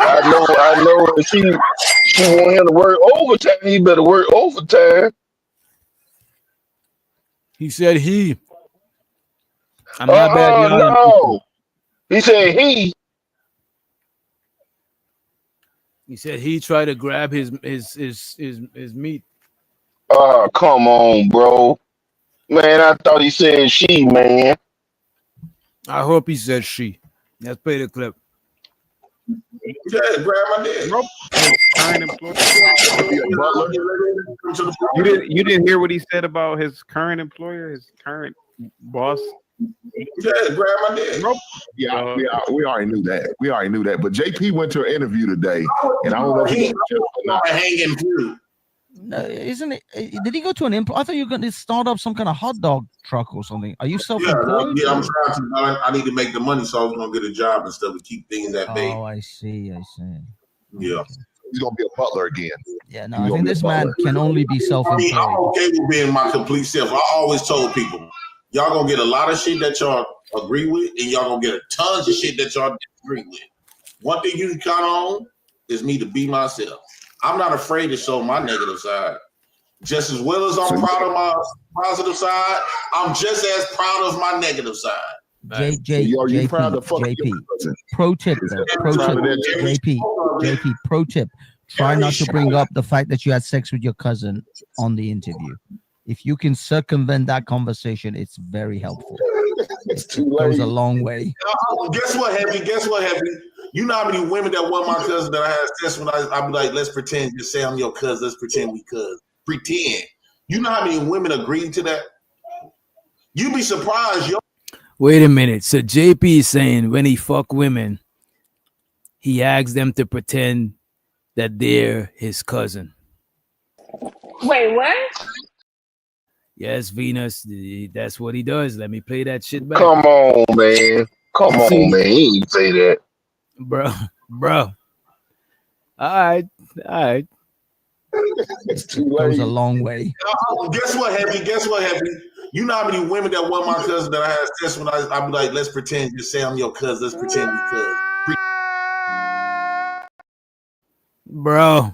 know. If she want him to work overtime, he better work overtime. He said he. I'm not bad. No. He said he. He said he tried to grab his meat. Oh, come on, bro. Man, I thought he said she, man. I hope he said she. Let's play the clip. Yeah, grab my dick. You didn't hear what he said about his current employer, his current boss. Yeah, grab my dick. Yeah, we already knew that. We already knew that. But JP went to an interview today, and I don't know if he's not hanging through. Isn't it? Did he go to an I thought you were going to start up some kind of hot dog truck or something. Are you self-employed? Yeah, I'm trying to. I need to make the money, so I was gonna get a job and stuff to keep things at bay. Oh, I see. Yeah, he's gonna be a butler again. Yeah, no, I think this man can only be self-employed. I'm okay with being my complete self. I always told people, y'all gonna get a lot of shit that y'all agree with, and y'all gonna get tons of shit that y'all disagree with. One thing you can count on is me to be myself. I'm not afraid to show my negative side. Just as well as I'm proud of my positive side, I'm just as proud of my negative side. JP, pro tip, JP, pro tip. Try not to bring up the fact that you had sex with your cousin on the interview. If you can circumvent that conversation, it's very helpful. It goes a long way. Guess what, Heavy? You know how many women that want my cousin that I had sex with? I be like, let's pretend, just say I'm your cousin. Let's pretend we cousins. Pretend. You know how many women agreed to that? You'd be surprised. Wait a minute. So JP is saying when he fuck women, he asks them to pretend that they're his cousin. Wait, what? Yes, Venus. That's what he does. Let me play that shit back. Come on, man. He ain't say that. Bro. All right. It goes a long way. Guess what, Heavy? You know how many women that want my cousin that I had sex with? I be like, let's pretend, just say I'm your cousin. Let's pretend we cousins. Bro.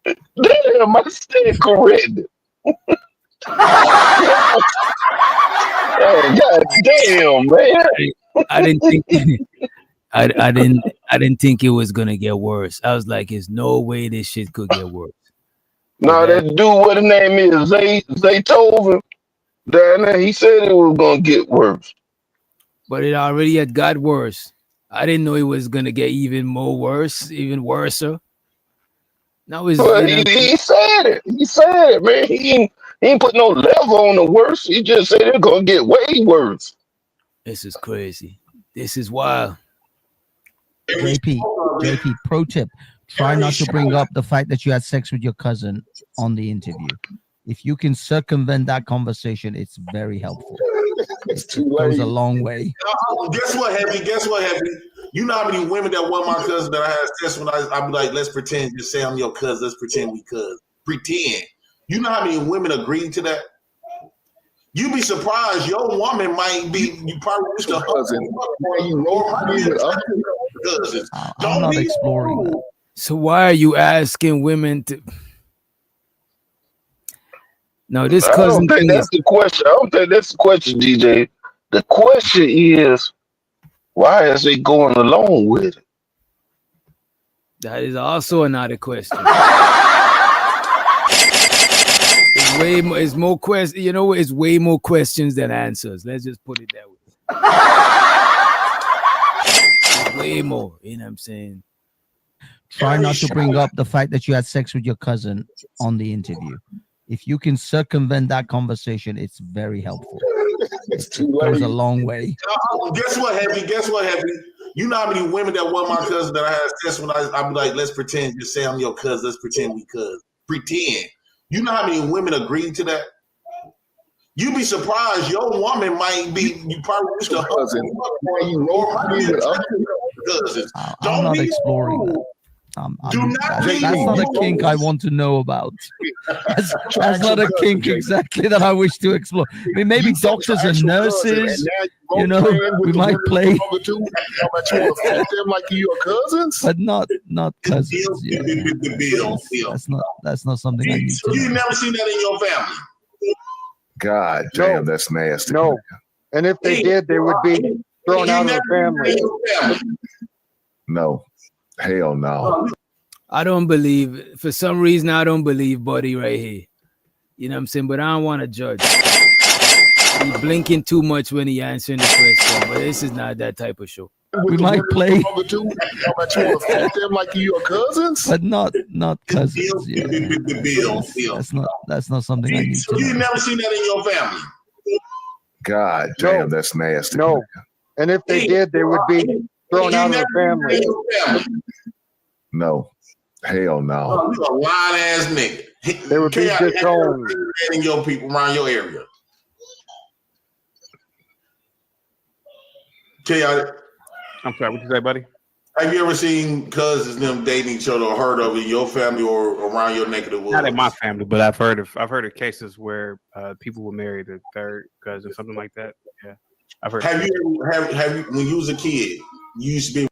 Damn, I stand corrected. God damn, man. I didn't think I didn't think it was gonna get worse. I was like, there's no way this shit could get worse. No, that dude, what his name is, Zaytoven, down there, he said it was gonna get worse. But it already had got worse. I didn't know it was gonna get even worse. Now he said it. He said it, man. He ain't put no level on the worst. He just said it's gonna get way worse. This is crazy. This is wild. JP, pro tip. Try not to bring up the fact that you had sex with your cousin on the interview. If you can circumvent that conversation, it's very helpful. It goes a long way. Guess what, Heavy? You know how many women that want my cousin that I had sex with? I be like, let's pretend, just say I'm your cousin. Let's pretend we cousins. Pretend. You know how many women agreed to that? You'd be surprised. Your woman might be. You probably used to cousin. I'm not exploring that. So why are you asking women to? No, this cousin thing that's the question. I don't think that's the question, DJ. The question is, why is they going along with it? That is also another question. It's more questions. You know, it's way more questions than answers. Let's just put it that way. It's way more. You know what I'm saying? try not to bring up the fact that you had sex with your cousin on the interview. If you can circumvent that conversation, it's very helpful. It's too It late. goes a long way. Guess what, Happy? Guess what, Happy? You know how many women that want my cousin that I had sex when I be like, let's pretend, just say I'm your cousin, let's pretend we cousins. Pretend. You know how many women agreed to that? You'd be surprised. Your woman might be, you probably used to cousin. I'm not exploring that. That's not a kink I want to know about. That's not a kink exactly that I wish to explore. I mean, maybe doctors and nurses, you know, we might play. Like your cousins, but not cousins. Yeah. That's not something I need to know. You never seen that in your family. God damn, that's nasty. No, and if they did, they would be thrown out of the family. No, hell no. I don't believe, for some reason, I don't believe Buddy right here. You know what I'm saying? But I don't want to judge. He's blinking too much when he answering the question, but this is not that type of show. We might play. Them like your cousins, but not cousins. Yeah. That's not something I need to know. You never seen that in your family. God damn, that's nasty. No, and if they did, they would be thrown out of the family. No, hell no. You a lying ass nigga. They would be disowned. In your people around your area. Chaotic. I'm sorry, what you say, buddy? Have you ever seen cousins them dating each other or heard of it in your family or around your neck of the woods? Not in my family, but I've heard of cases where people were married a third cousin, something like that. Yeah, I've heard. Have you when you was a kid, you used to be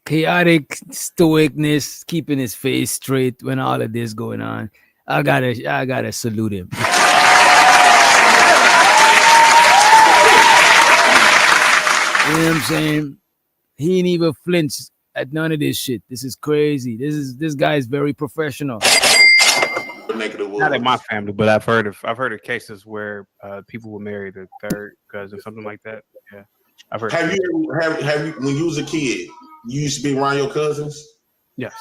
Chaotic stoicness, keeping his face straight when all of this going on. I gotta salute him. You know what I'm saying? He ain't even flinch at none of this shit. This is crazy. This guy is very professional. Not in my family, but I've heard of cases where people were married a third cousin, something like that. Yeah, I've heard. Have you when you was a kid, you used to be around your cousins? Yes.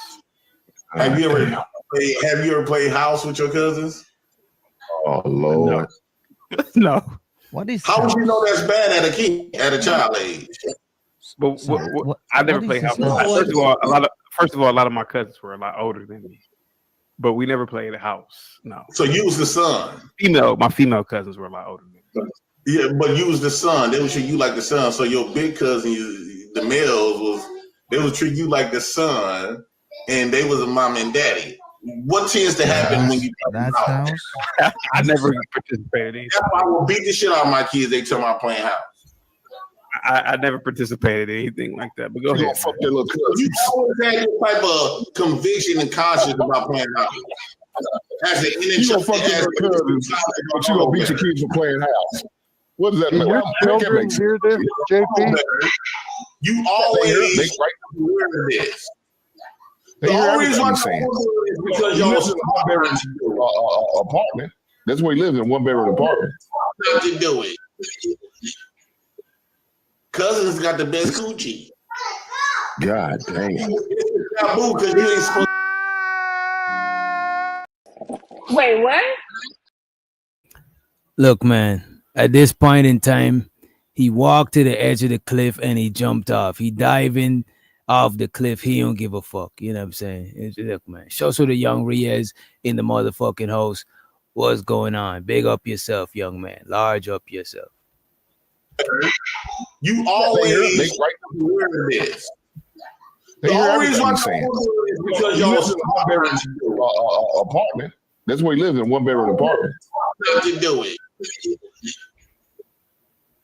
Have you ever played house with your cousins? Oh Lord. No. What is? How would you know that's bad at a child age? But I never played house. First of all, a lot of my cousins were a lot older than me, but we never played a house. No. So you was the son. My female cousins were a lot older than me. Yeah, but you was the son. They would treat you like the son. So your big cousin, the males they would treat you like the son, and they was a mom and daddy. What tends to happen when you that's house? I never participated either. That's why I will beat the shit out of my kids. They tell me I'm playing house. I never participated in anything like that. But go ahead. Fuck their little cousins. You always had this type of conviction and conscience about playing house. As an you gonna fuck your cousins, but you gonna beat your kids for playing house. What does that mean? Your children hear this, JP? You always hear this. The only reason why I'm saying is because y'all live in a one-bedroom apartment. That's where he lives, in a one-bedroom apartment. Not to do it. Cousins got the best coochie. God dang. It's taboo because you ain't supposed. Wait, what? Look, man, at this point in time, he walked to the edge of the cliff and he jumped off. He diving off the cliff. He don't give a fuck. You know what I'm saying? Look, man, show the young Riaz in the motherfucking house. What's going on? Big up yourself, young man. Large up yourself. You always hear this. The only reason why I'm saying is because y'all live in a one-bedroom apartment. That's where he lives, in a one-bedroom apartment. Not to do it.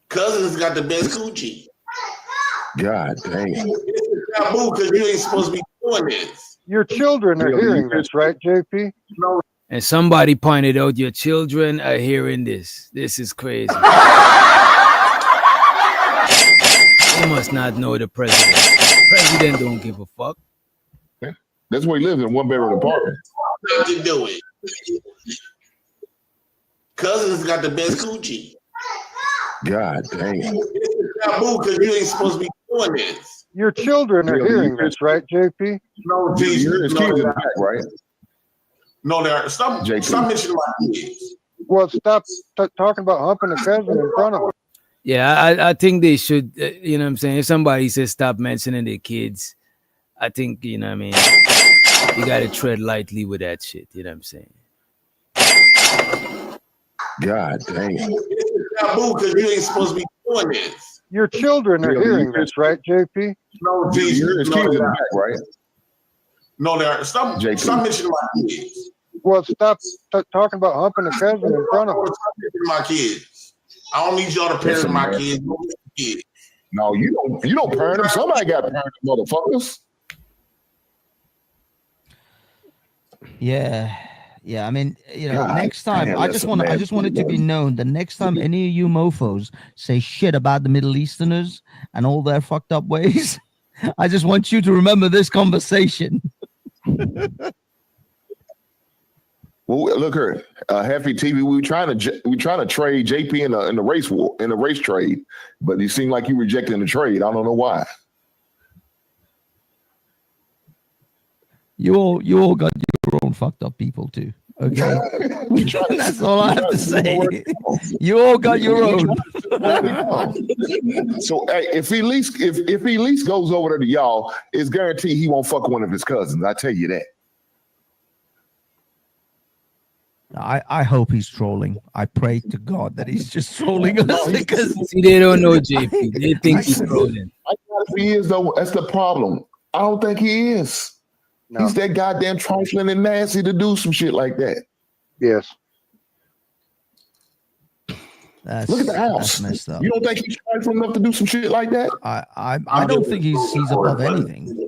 Cousins got the best coochie. God dang. It's taboo because you ain't supposed to be doing this. Your children are hearing this, right, JP? And somebody pointed out your children are hearing this. This is crazy. They must not know the president. The president don't give a fuck. That's where he lives, in a one-bedroom apartment. Not to do it. Cousins got the best coochie. God dang. It's taboo because you ain't supposed to be doing this. Your children are hearing this, right, JP? No, Jesus, You're his kids in the back, right? No, there. Stop mentioning my kids. Well, stop talking about humping a cousin in front of them. Yeah, I think they should. You know what I'm saying? If somebody says stop mentioning their kids, I think, you know what I mean, you got to tread lightly with that shit. You know what I'm saying? God damn. It's taboo because you ain't supposed to be doing this. Your children are hearing this, right, JP? No, Jesus, You're his kids in the back, right? No, there. Stop mentioning my kids. Well, stop talking about humping a cousin in front of them. Stop mentioning my kids. I don't need y'all to parent my kids. No, you don't parent them. Somebody got to parent them, motherfuckers. Yeah. Yeah, I mean, you know, God, next time man, I just want it to be known the next time any of you mofos say shit about the Middle Easterners and all their fucked up ways, I just want you to remember this conversation. Well, look here, Hefty TV. We trying to trade JP in the race war, in the race trade, but you seem like you rejecting the trade. I don't know why. You all got your own fucked up people too. Okay, that's all I have to say. You all got your own. So hey, if he at least goes over there to y'all, it's guaranteed he won't fuck one of his cousins. I tell you that. I hope he's trolling. I pray to God that he's just trolling us because see, they don't know JP. They think he's trolling. I doubt if he is though. That's the problem. I don't think he is. No. He's that goddamn trifling and nasty to do some shit like that. Yes. Look at the house. Messed up. You don't think he's trifling enough to do some shit like that? I don't think he's above anything.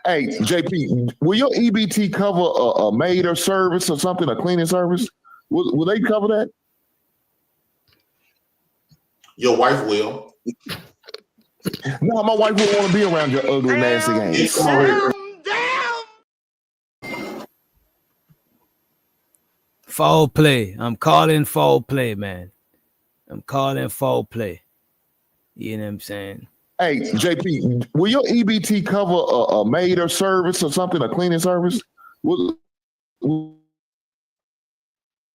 Hey, JP, will your EBT cover a maid or service or something, a cleaning service? Will they cover that? Your wife will. No, my wife wouldn't want to be around your ugly, nasty ass. Foul play. I'm calling foul play, man. I'm calling foul play. You know what I'm saying? Hey, JP, will your EBT cover a maid or service or something, a cleaning service? Will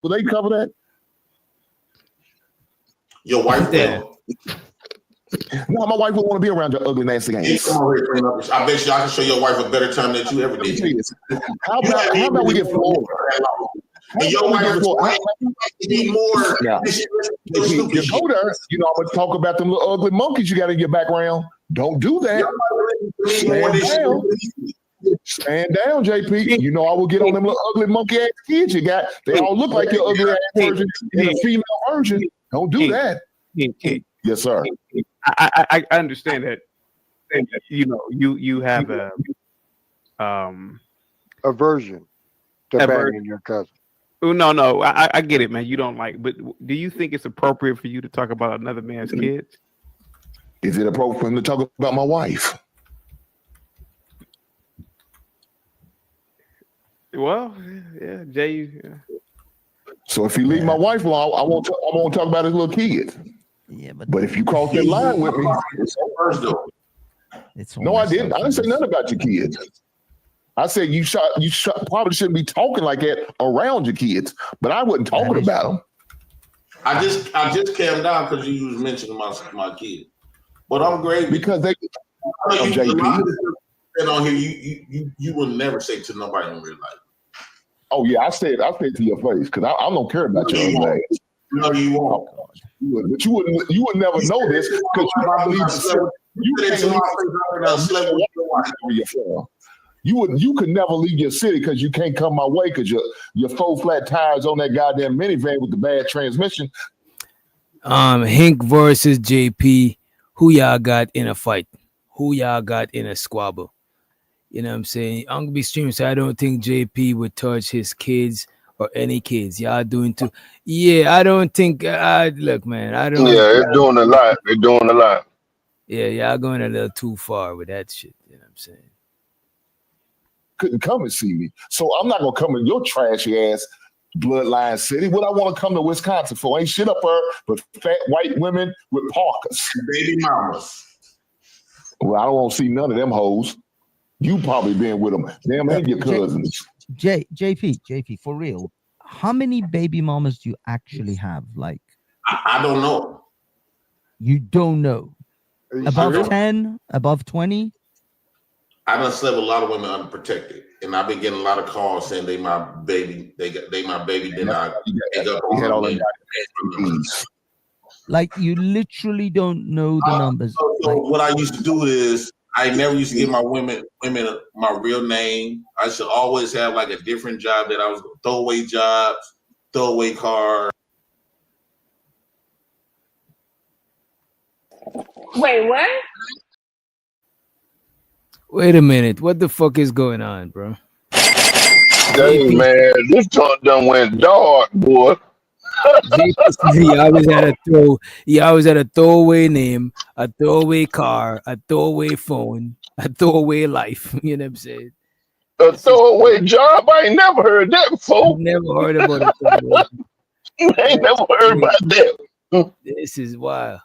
they cover that? Your wife will. No, my wife would want to be around your ugly, nasty ass. I bet you I can show your wife a better time than you ever did. How about we get Florida? And your wife be more. Yeah. You go there, you know, I'm gonna talk about them little ugly monkeys you got in your background. Don't do that. Stand down, JP. You know I will get on them little ugly monkey ass kids you got. They all look like your ugly ass version and a female version. Don't do that. Yes, sir. I understand that. And you know, you have a aversion to banging your cousin. Oh no, I get it, man. You don't like, but do you think it's appropriate for you to talk about another man's kids? Is it appropriate for him to talk about my wife? Well, yeah, Jay. Yeah. So if he leave my wife alone, I won't talk about his little kids. Yeah, but if you cross that line with me, no, I didn't. I didn't say nothing about your kids. I said you probably shouldn't be talking like that around your kids, but I wasn't talking about them. I just calmed down because you was mentioning my kid. But I'm great because they JP. On here, you will never say to nobody in real life. Oh yeah, I said to your face because I don't care about your own age. No, you won't. But you would never know this because you could never leave your city because you can't come my way because your 4 flat tires on that goddamn minivan with the bad transmission. Hank versus JP. Who y'all got in a fight? Who y'all got in a squabble? You know what I'm saying? I'm gonna be streaming, so I don't think JP would touch his kids or any kids. Y'all doing too. Yeah, I don't think. Look, man, I don't. Yeah, they're doing a lot. They're doing a lot. Yeah, y'all going a little too far with that shit. You know what I'm saying? Couldn't come and see me, so I'm not gonna come in your trashy ass bloodline city. What I want to come to Wisconsin for? Ain't shit up there but fat white women with parkas, baby mamas. Well, I don't want to see none of them hoes. You probably been with them. Them and your cousins. JP, for real. How many baby mamas do you actually have? Like, I don't know. You don't know. Above sure? 10, above 20? I done slept with a lot of women unprotected, and I've been getting a lot of calls saying they my baby. They my baby. Then I hang up on them. Like, you literally don't know the numbers. So what I used to do is I never used to give my women my real name. I should always have like a different job that I was throwaway jobs, throwaway cars. Wait, what? Wait a minute. What the fuck is going on, bro? Dang, man, this talk done went dark, boy. He always had a throwaway name, a throwaway car, a throwaway phone, a throwaway life. You know what I'm saying? A throwaway job? I ain't never heard that before. Never heard about it. I ain't never heard about that. This is wild.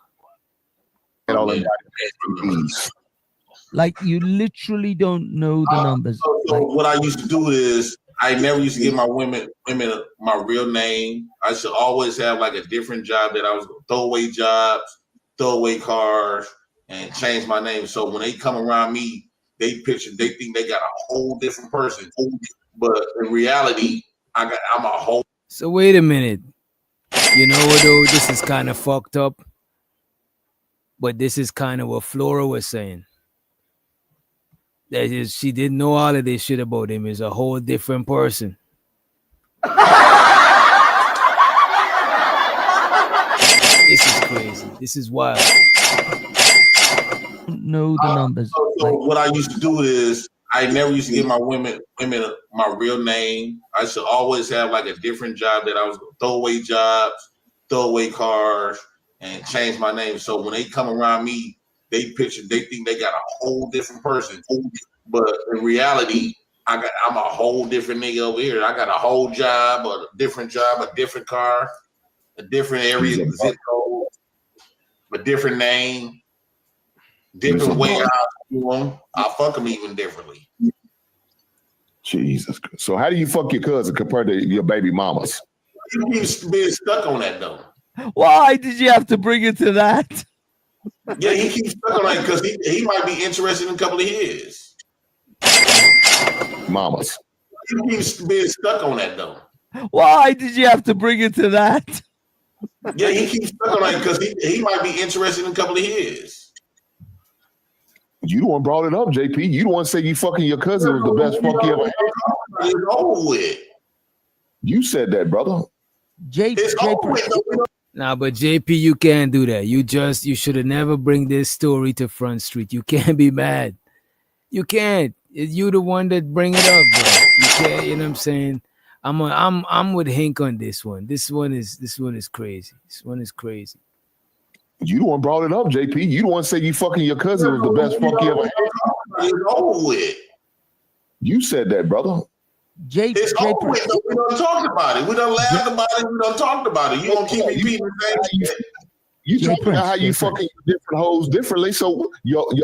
Like, you literally don't know the numbers. So what I used to do is I never used to give my women my real name. I should always have like a different job that I was throwaway jobs, throwaway cars, and change my name. So when they come around me, they think they got a whole different person. But in reality, I'm a whole. So wait a minute. You know what though? This is kind of fucked up. But this is kind of what Flora was saying. That is, she didn't know all of this shit about him. He's a whole different person. This is crazy. This is wild. Know the numbers. So what I used to do is I never used to give my women my real name. I should always have like a different job that I was throwaway jobs, throwaway cars, and change my name. So when they come around me, they think they got a whole different person. But in reality, I'm a whole different nigga over here. I got a whole job, a different car, a different area, zip code, a different name, different way I do them. I fuck them even differently. Jesus. So how do you fuck your cousin compared to your baby mamas? You keep being stuck on that though. Why did you have to bring it to that? Yeah, he keeps stuck on that because he might be interested in a couple of his. Mamas. He keeps being stuck on that though. Why did you have to bring it to that? Yeah, he keeps stuck on that because he might be interested in a couple of his. You the one brought it up, JP. You the one say you fucking your cousin was the best fuck you ever had. It's over with. You said that, brother. Nah, but JP, you can't do that. You should have never bring this story to Front Street. You can't be mad. You can't. You the one that bring it up, bro. You can't. You know what I'm saying? I'm with Hink on this one. This one is crazy. This one is crazy. You the one brought it up, JP. You the one say you fucking your cousin was the best fuck you ever had. It's over with. You said that, brother. It's over with. We done talked about it. We done laughed about it. We done talked about it. You gonna keep repeating the same shit. You talking about how you fucking different hoes differently. So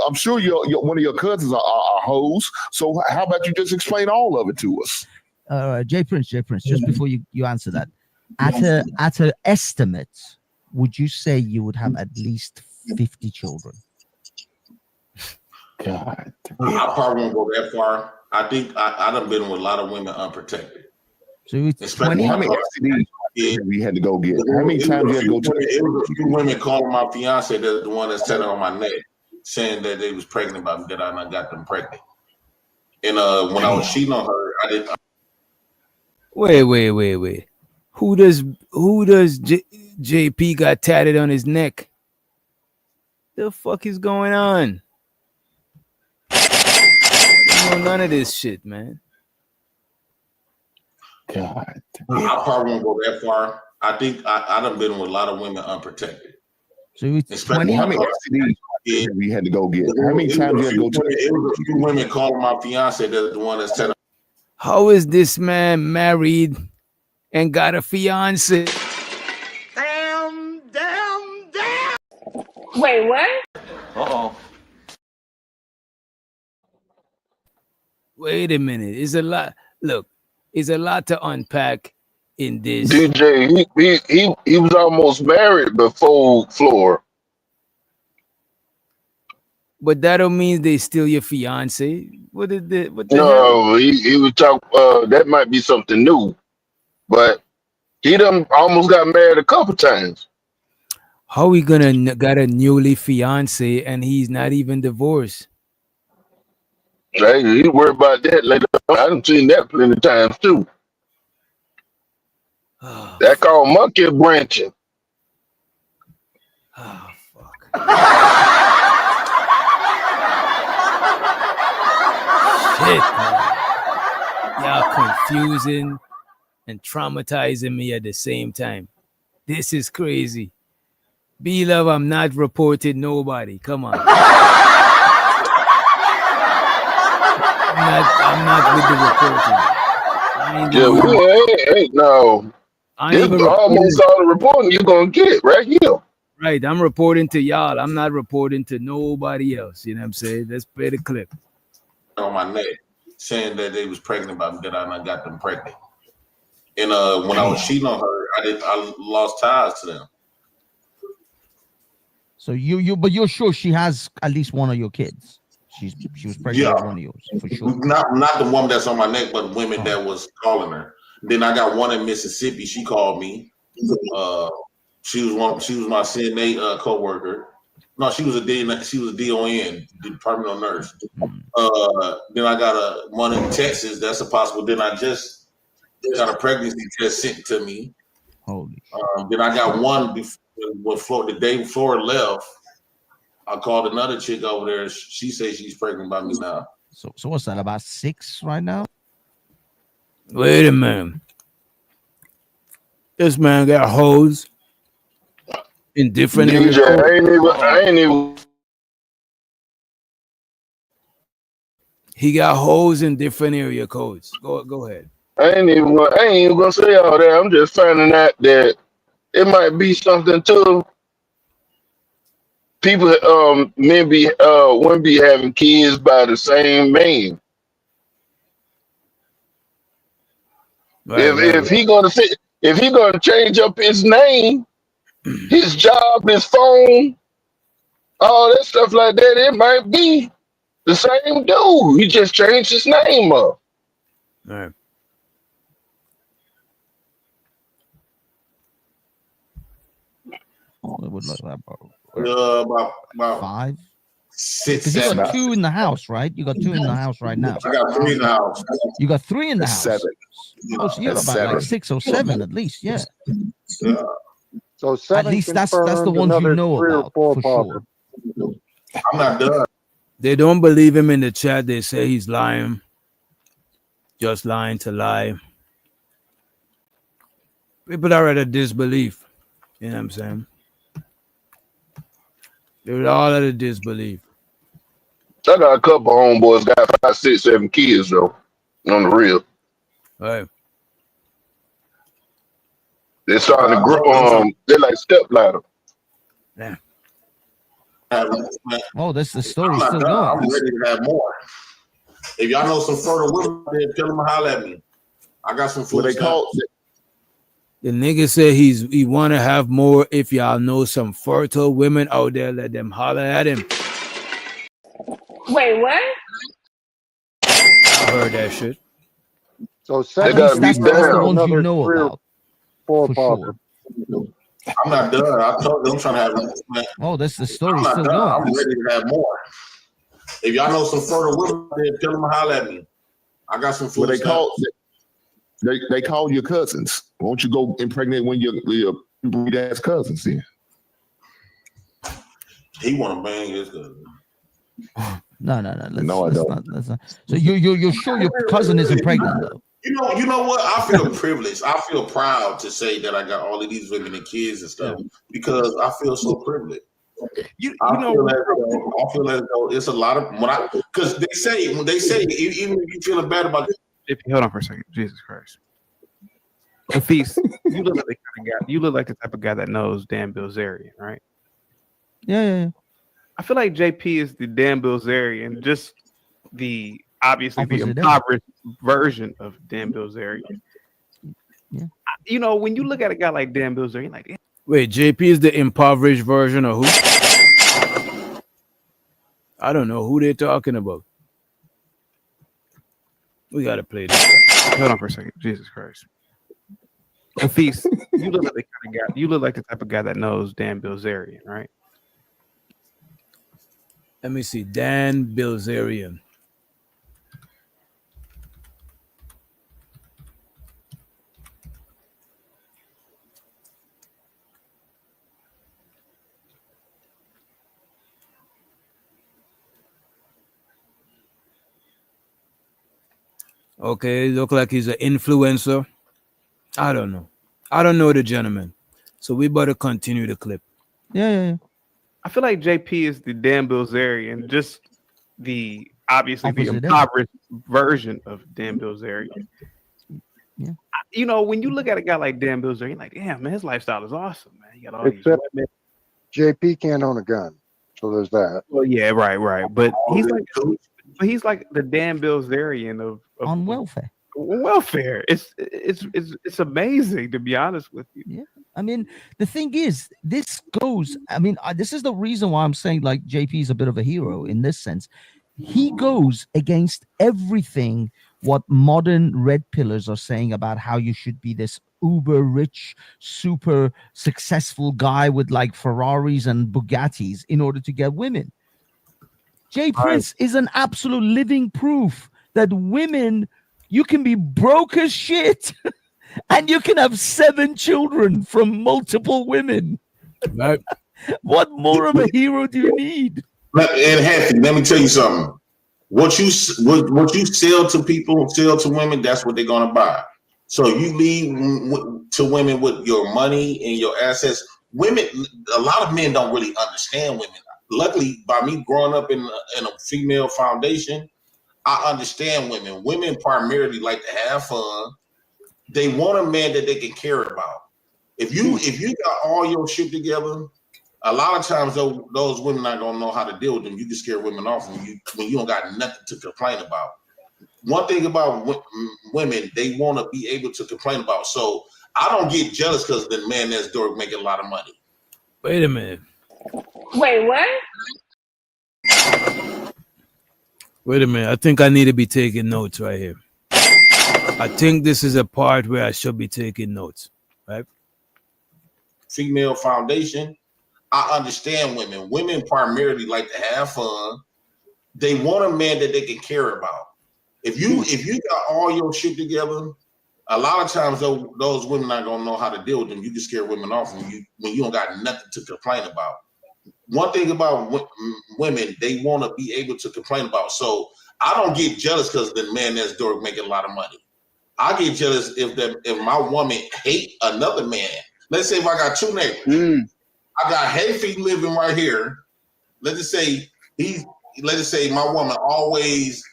I'm sure your one of your cousins are hoes. So how about you just explain all of it to us? J Prince, just before you answer that, at an estimate, would you say you would have at least 50 children? God. I probably won't go that far. I think I done been with a lot of women unprotected. So it's 20. How many STDs we had to go get? How many times you had to go to? It was a few women calling my fiance, the one that's telling on my neck, saying that they was pregnant about me, that I got them pregnant. And when I was cheating on her, I didn't. Wait. Who does JP got tatted on his neck? The fuck is going on? I don't know none of this shit, man. God. I probably won't go that far. I think I done been with a lot of women unprotected. So it's 20. How many STDs we had to go get? How many times you had to go to? It was a few women calling my fiance, the one that's telling. How is this man married and got a fiance? Wait, what? Uh-oh. Wait a minute. It's a lot. Look, it's a lot to unpack in this. DJ, he was almost married before Flora. But that don't mean they still your fiance. What the hell? No, he was talking. That might be something new, but he done almost got married a couple times. How we gonna got a newly fiance and he's not even divorced? Hey, he worried about that later on. I done seen that plenty of times too. That called monkey branching. Shit, man. Y'all confusing and traumatizing me at the same time. This is crazy. B-Love, I'm not reporting nobody. Come on. I'm not with the reporting. No. This is almost all the reporting you're going to get right here. Right, I'm reporting to y'all. I'm not reporting to nobody else. You know what I'm saying? Let's play the clip. On my neck, saying that they was pregnant by me, that I not got them pregnant. And when I was cheating on her, I lost ties to them. So but you're sure she has at least one of your kids? She was pregnant with one of yours for sure. Not the woman that's on my neck, but women that was calling her. Then I got one in Mississippi. She called me. She was my CNA coworker. No, she was a DON, the terminal nurse. Then I got one in Texas. That's a possible. Then I just got a pregnancy test sent to me. Holy. Then I got one when the day Flora left. I called another chick over there. She says she's pregnant by me now. So what's that? About 6 right now? Wait a minute. This man got hoes in different areas. I ain't even. He got hoes in different area codes. Go ahead. I ain't even gonna say all that. I'm just finding out that it might be something too. People, women be having kids by the same man. If he gonna change up his name, his job, his phone, all that stuff like that, it might be the same dude. He just changed his name up. All right. It would look like about 5, 6, 'Cause you 7. got 2 in the house, right? You got 2 in the house right now. I got 3 in the house. You got 3 in the house. 7. Oh, so you're about like 6 or 7 at least, yeah. So 7 at least that's the confirmed, ones you another know 3 or about 4 for possible. sure. I'm not done. They don't believe him in the chat. They say he's lying. Just lying to lie. People are at a disbelief. You know what I'm saying? They're all at a disbelief. I got a couple homeboys got 5, 6, 7 kids though. On the real. Right. They're starting to grow. They're like stepladder. Yeah. Oh, that's the story I'm not still done. going. I'm ready to have more. If y'all know some fertile women, then tell them to holler at me. I got some food. The nigga said he want to have more. If y'all know some fertile women out there, let them holler at him. Wait, what? I heard that shit. So They gotta be that's the down. ones you know Another 3 or about 4 for possible. sure. I'm not done. I told them I'm trying to have. Oh, that's the story I'm not still done. I'm going. ready to have more. If y'all know some fertile women, then tell them to holler at me. I got some food. They call your cousins. Won't you go impregnate one of your breed ass cousins then? He want to bang his cousin. No. I don't. Let's not. So you're sure your cousin isn't pregnant though? You know what? I feel privileged. I feel proud to say that I got all of these women and kids and stuff because I feel so privileged. I feel as though it's a lot of because they say even if you feeling bad about it. Hold on for a second. Jesus Christ. Hafiz, you look like the kind of guy. You look like the type of guy that knows Dan Bilzerian, right? Yeah. I feel like JP is the Dan Bilzerian, just the obviously the Opposite end. impoverished version of Dan Bilzerian. Yeah. You know, when you look at a guy like Dan Bilzerian, like, Wait, JP is the impoverished version of who? I don't know who they're talking about. We gotta play this. Hold on for a second. Jesus Christ. Hafiz, you look like the kind of guy. You look like the type of guy that knows Dan Bilzerian, right? Let me see. Dan Bilzerian. Okay, look like he's an influencer. I don't know. I don't know the gentleman. So we better continue the clip. Yeah. I feel like JP is the Dan Bilzerian, just the obviously the Opposite end. impoverished version of Dan Bilzerian. Yeah. You know, when you look at a guy like Dan Bilzerian, like, damn, man, his lifestyle is awesome, man. You got all Except these women. JP can't own a gun, so there's that. Well, yeah, right. But he's like the Dan Bilzerian of On welfare. Welfare. It's amazing, to be honest with you. Yeah. I mean, the thing is, this goes. I mean, this is the reason why I'm saying like JP is a bit of a hero in this sense. He goes against everything what modern red pillars are saying about how you should be this uber rich, super successful guy with like Ferraris and Bugattis in order to get women. Jay Prince is an absolute living proof that women, you can be broke as shit and you can have 7 children from multiple women. Right. What more of a hero do you need? And Happy, let me tell you something. What you sell to people, sell to women, that's what they're gonna buy. So you leave to women with your money and your assets. Women, a lot of men don't really understand women. Luckily, by me growing up in a female foundation, I understand women. Women primarily like to have fun. They want a man that they can care about. If you got all your shit together, a lot of times those women not gonna know how to deal with them. You can scare women off when you don't got nothing to complain about. One thing about women, they want to be able to complain about. So I don't get jealous because the man next door making a lot of money. Wait a minute. Wait, what? Wait a minute. I think I need to be taking notes right here. I think this is a part where I should be taking notes, right? Female foundation. I understand women. Women primarily like to have fun. They want a man that they can care about. If you got all your shit together, a lot of times those women not gonna know how to deal with them. You can scare women off when you don't got nothing to complain about. One thing about women, they want to be able to complain about. So I don't get jealous because the man next door making a lot of money. I get jealous if my woman hate another man. Let's say if I got 2 neighbors. I got Hayfee living right here. Let's just say my woman always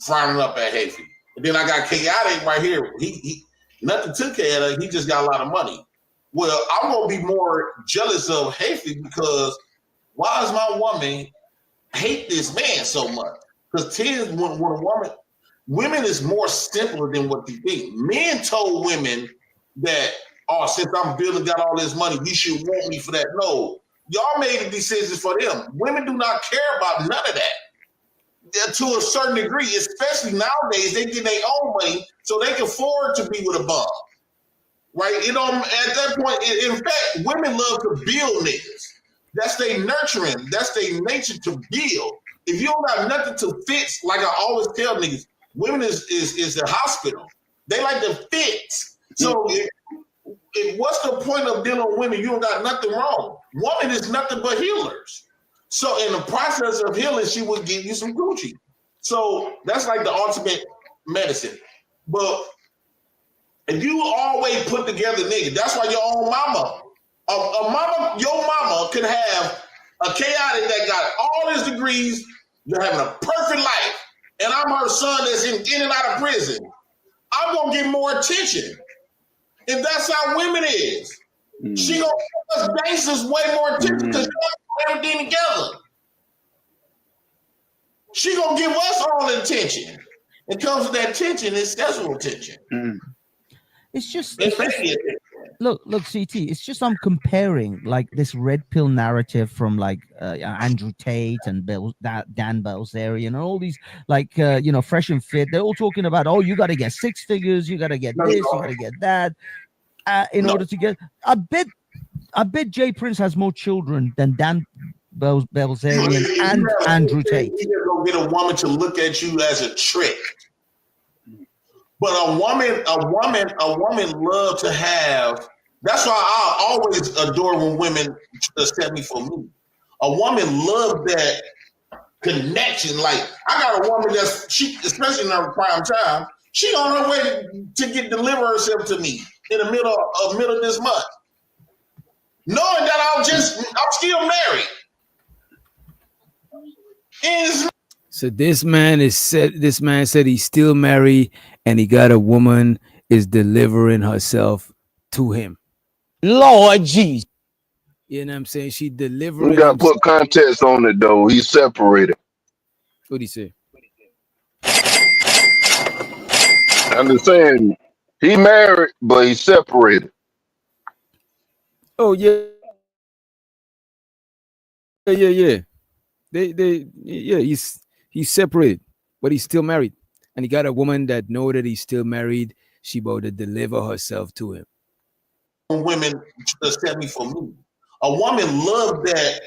frowning up at Hayfee. And then I got Chaotic right here. He nothing to Chaotic. He just got a lot of money. Well, I'm gonna be more jealous of Hayfee because why does my woman hate this man so much? Because when a women is more simpler than what you think. Men told women that, oh, since I'm building, got all this money, you should want me for that. No, y'all made the decisions for them. Women do not care about none of that. To a certain degree, especially nowadays, they get their own money so they can afford to be with a bum. Right? At that point, in fact, women love to build niggas. That's their nurturing. That's their nature to build. If you don't got nothing to fix, like I always tell niggas, women is a hospital. They like to fix. So what's the point of dealing with women? You don't got nothing wrong. Woman is nothing but healers. So in the process of healing, she will give you some Gucci. So that's like the ultimate medicine. But if you always put together nigga, that's why your own mama, your mama could have a Chaotic that got all his degrees, you're having a perfect life, and I'm her son that's in and out of prison. I'm gonna get more attention. If that's how women is, she gonna give us gangsters way more attention because she got everything together. She gonna give us all the attention. It comes with that tension, it's sexual tension. It's just look, CT. It's just I'm comparing like this red pill narrative from like Andrew Tate and Dan Bilzerian and all these like Fresh and Fit. They're all talking about, oh, you got to get 6 figures, you got to get this, you got to get that, in order to get. I bet Jay Prince has more children than Dan Bilzerian and Andrew Tate. You're gonna get a woman to look at you as a trick. But a woman love to have. That's why I always adore when women accept me for me. A woman love that connection. Like I got a woman especially in her prime time, she on her way to deliver herself to me in the middle of this month, knowing that I'm still married. So this man said he's still married and he got a woman is delivering herself to him. Lord Jesus. You know what I'm saying? She delivering. You got to put context on it though. He's separated. What'd he say? I'm just saying he married, but he's separated. Oh yeah. Yeah. He's separated, but he's still married. And he got a woman that know that he's still married. She about to deliver herself to him. Women accept me for me. A woman love that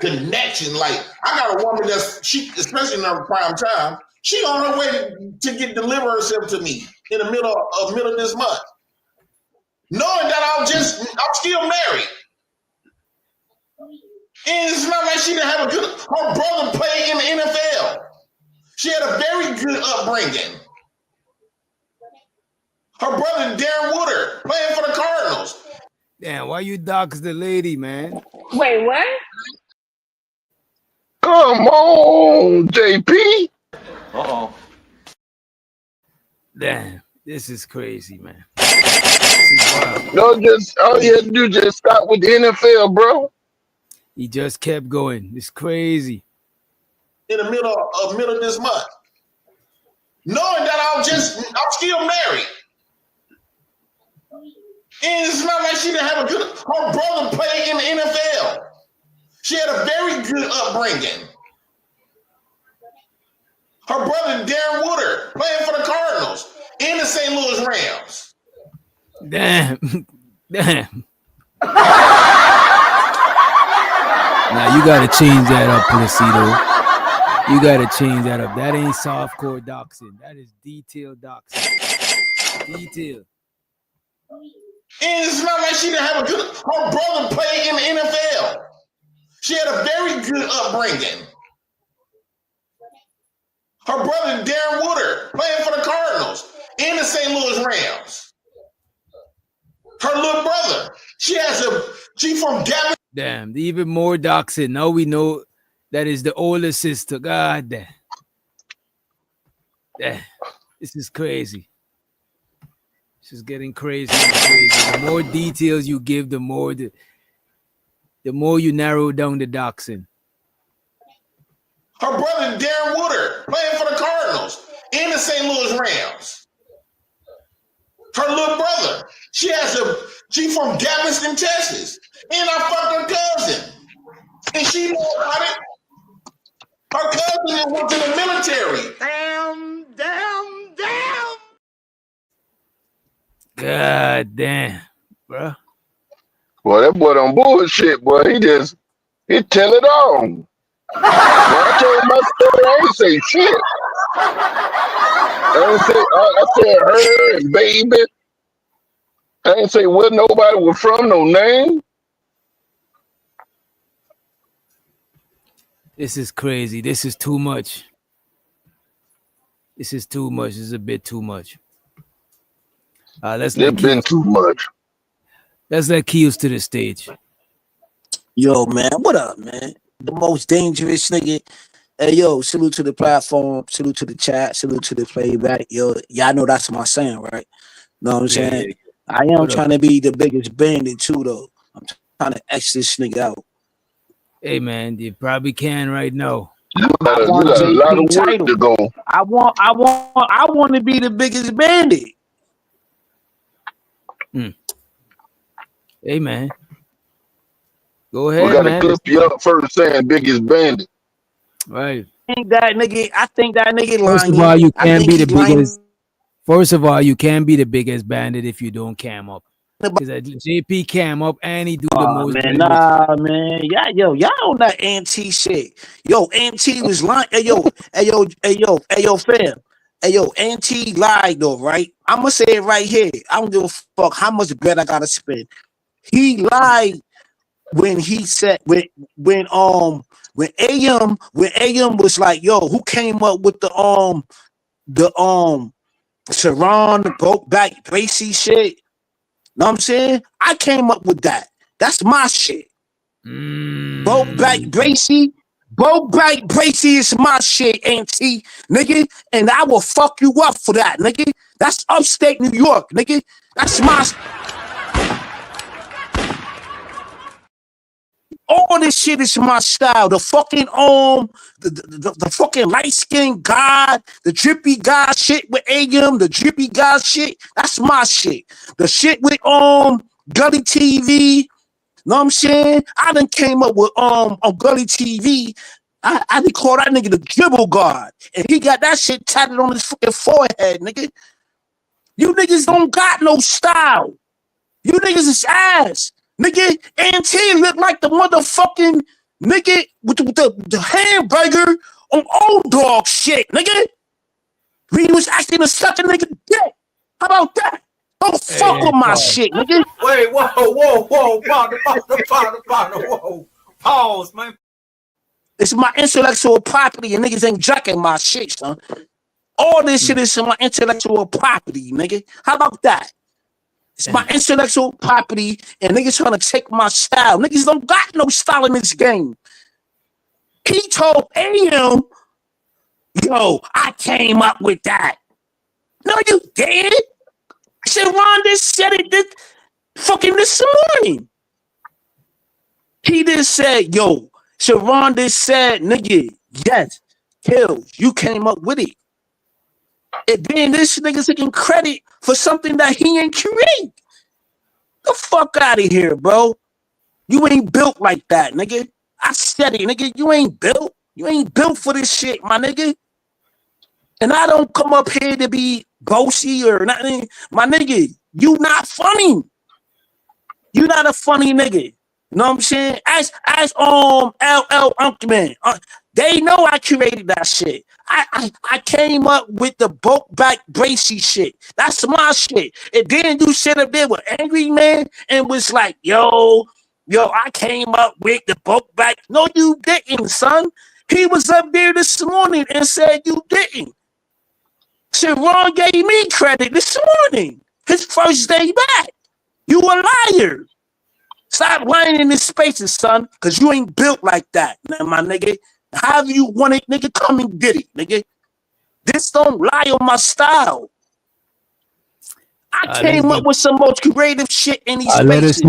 connection. Like I got a woman especially in her prime time, she on her way to deliver herself to me in the middle of this month, knowing that I'm still married. And it's not like she didn't have her brother played in the NFL. She had a very good upbringing. Her brother, Darren Woodard, playing for the Cardinals. Damn, why you dox the lady, man? Wait, what? Come on, JP. Uh-oh. Damn, this is crazy, man. This is wild. No, all you had to do just stop with the NFL, bro. He just kept going. It's crazy. In the middle of this month, knowing that I'm still married. And it's not like she didn't have her brother played in the NFL. She had a very good upbringing. Her brother, Darren Woodard, playing for the Cardinals and the St. Louis Rams. Damn. Now you gotta change that up, Placido. You gotta change that up. That ain't softcore doxing. That is detailed doxing. Detail. And it's not like she didn't have her brother played in the NFL. She had a very good upbringing. Her brother, Darren Woodard, playing for the Cardinals and the St. Louis Rams. Her little brother, she from Gavin. Damn, even more doxing. Now we know that is the older sister. God damn. Damn. This is crazy. This is getting crazy and crazy. The more details you give, the more you narrow down the doxing. Her brother, Darren Woodard, playing for the Cardinals and the St. Louis Rams. Her little brother, she from Galveston, Texas. And I fucked her cousin. And she knew about it. Her cousin went to the military. Damn. God damn, bro. Well, that boy on bullshit, boy. He tell it all. When I told my story, I ain't say shit. I said her and baby. I ain't say where nobody was from, no name. This is crazy. This is too much. This is too much. This is a bit too much. It's been too much. Let's let Keels to the stage. Yo, man, what up, man? The most dangerous nigga. Hey, yo, salute to the platform, salute to the chat, salute to the playback. Yo, y'all know that's my saying, right? Know what I'm saying? Yeah. I am trying to be the biggest bandit too, though. I'm trying to X this nigga out. Hey, man, you probably can right now. You I got want a lot JP of work title. to go. I want to be the biggest bandit. Hey man, go We ahead, got to man. clip you up first saying biggest bandit. Right. I think that nigga First lying. of all, you I can't think be he the lying. biggest. First of all, you can't be the biggest bandit if you don't cam up. Because JP cam up and he do the most Man, damage. nah, man. Y'all on that anti shit. Yo, anti was lying. Hey, yo, fam. Hey, yo, anti lied though, right? I'ma say it right here. I don't give a fuck how much bread I gotta spend. He lied when he said when AM was like, yo, who came up with the Sharon, the broke back Bracy shit? Know what I'm saying? I came up with that. That's my shit. Broke back Bracy is my shit, auntie, nigga. And I will fuck you up for that, nigga. That's upstate New York, nigga. That's my. All this shit is my style. The fucking the fucking light skinned guy, the drippy guy shit with AM, the drippy guy shit. That's my shit. The shit with Gully TV. Know what I'm saying? I done came up with on Gully TV. I done call that nigga the dribble guard, and he got that shit tatted on his fucking forehead, nigga. You niggas don't got no style. You niggas is ass. Nigga, Auntie look like the motherfucking nigga with the hamburger on Old Dog shit, nigga. He was acting to suck a nigga dick. How about that? Don't fuck with my shit, nigga. Wait, whoa, whoa. Pause, man. It's my intellectual property and niggas ain't jacking my shit, son. All this shit is my intellectual property, nigga. How about that? It's my intellectual property, and niggas trying to take my style. Niggas don't got no style in this game. He told AM, yo, I came up with that. No, you did. I said, Ron just said it this morning. He just said, yo, Sharon just said, nigga, yes, Kills, you came up with it. And then this nigga's taking credit for something that he ain't create. The fuck out of here, bro. You ain't built like that, nigga. I said it, nigga. You ain't built. You ain't built for this shit, my nigga. And I don't come up here to be bossy or nothing. My nigga, you not funny. You not a funny nigga. You know what I'm saying? As LL Unkman. They know I curated that shit. I came up with the broke back Bracy shit. That's my shit. And then you sit up there with Angry Man and was like, yo, I came up with the broke back. No, you didn't, son. He was up there this morning and said you didn't. Sharon gave me credit this morning. His first day back. You a liar. Stop lying in this spaces, son, because you ain't built like that, man, my nigga. However you want it, nigga, come and get it, nigga. This don't lie on my style. I came up with some most creative shit in these spaces.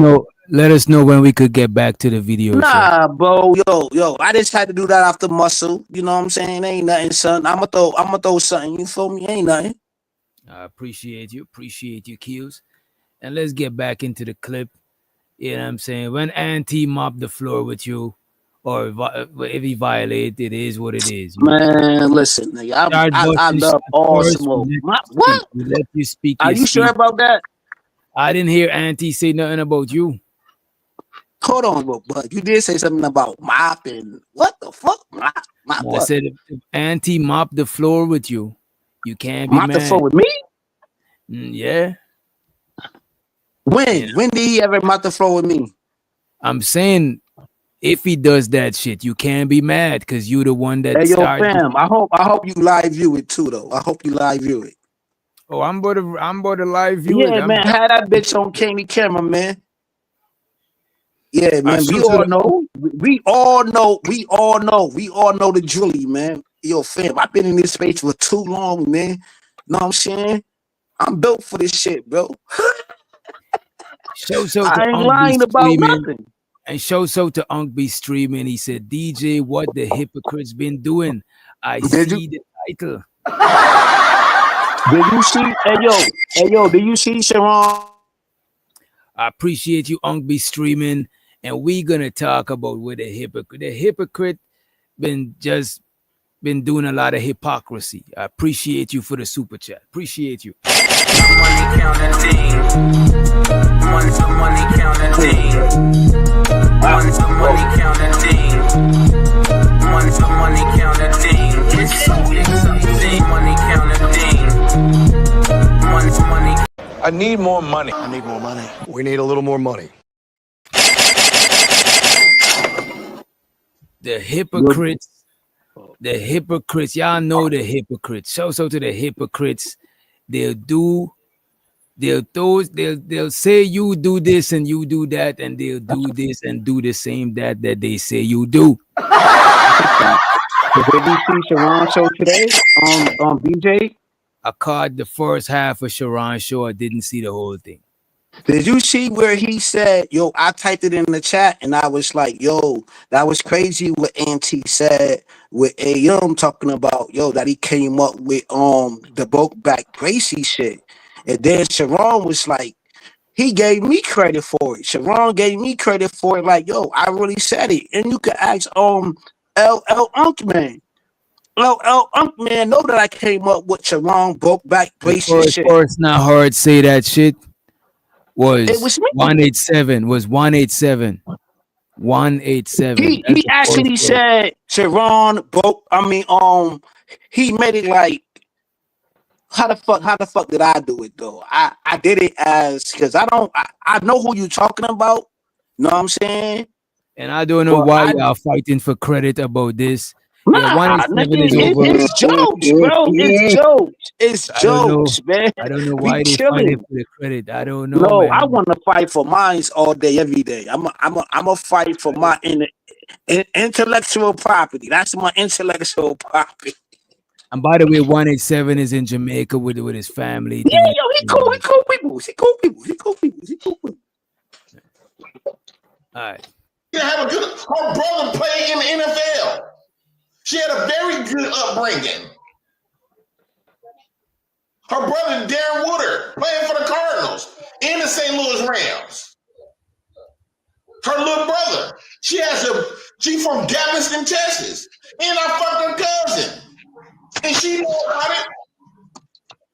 Let us know when we could get back to the video. Nah, bro, yo, I just had to do that after muscle. You know what I'm saying? Ain't nothing, son. I'ma throw something. You feel me? Ain't nothing. I appreciate you, Q's. And let's get back into the clip. You know what I'm saying? When Auntie mopped the floor with you, or if he violated, it is what it is. Man, listen, nigga, I love all smoke. What? We let you speak. Are you sure about that? I didn't hear Auntie say nothing about you. Hold on, but you did say something about mopping. What the fuck? Mop I said if Auntie mopped the floor with you, you can't be mop mad. the floor with me? Yeah. When? When did he ever mop the floor with me? I'm saying if he does that shit, you can't be mad because you the one that started. Yo, fam, I hope you live view it too, though. I hope you live view it. Oh, I'm about to live view it. Yeah, man, had that bitch on Candy camera, man. Yeah, man. We all know the drilly, man. Yo, fam, I've been in this space for too long, man. Know what I'm saying? I'm built for this shit, bro. So I ain't lying about nothing. And shouts out to Unc B streaming. He said, DJ, what the hypocrites been doing? I see the title. Did you see? Hey yo, did you see Sharon? I appreciate you, Unc B streaming, and we gonna talk about what the hypocrite been doing a lot of hypocrisy. I appreciate you for the super chat. Appreciate you. Money counting team. One's a money counting team. One's a money counting team. One's a money counting team. It's so exciting. Money counting team. One's money. I need more money. I need more money. We need a little more money. The hypocrites, y'all know the hypocrites. Shout out to the hypocrites. They'll say you do this and you do that, and they'll do this and do the same that they say you do. Did you see Sharon show today on BJ? I caught the first half of Sharon's show. I didn't see the whole thing. Did you see where he said, yo, I typed it in the chat and I was like, yo, that was crazy what Auntie said with AM talking about, yo, that he came up with the broke back Gracie shit. And then Sharon was like, he gave me credit for it. Sharon gave me credit for it, like, yo, I really said it. And you could ask LL Unk Man. LL Unk Man know that I came up with Sharon broke back Gracie shit. First not hard say that shit. Was 187. Was 187. 187. He actually said Sharon broke. I mean, he made it like how the fuck did I do it though? I did it as because I know who you talking about. Know what I'm saying? And I don't know why y'all fighting for credit about this. Nah, 187 is over. It's jokes, bro. It's jokes, man. I don't know why they fighting for the credit. I don't know. No, man. I want to fight for mines all day, every day. I'm a fight for my intellectual property. That's my intellectual property. And by the way, 187 is in Jamaica with his family. Yeah, yo, he cool people. All right. Her brother played in the NFL. She had a very good upbringing. Her brother, Darren Woodard, playing for the Cardinals and the St. Louis Rams. Her little brother, she from Galveston, Texas, and I fucked her cousin. And she knew about it.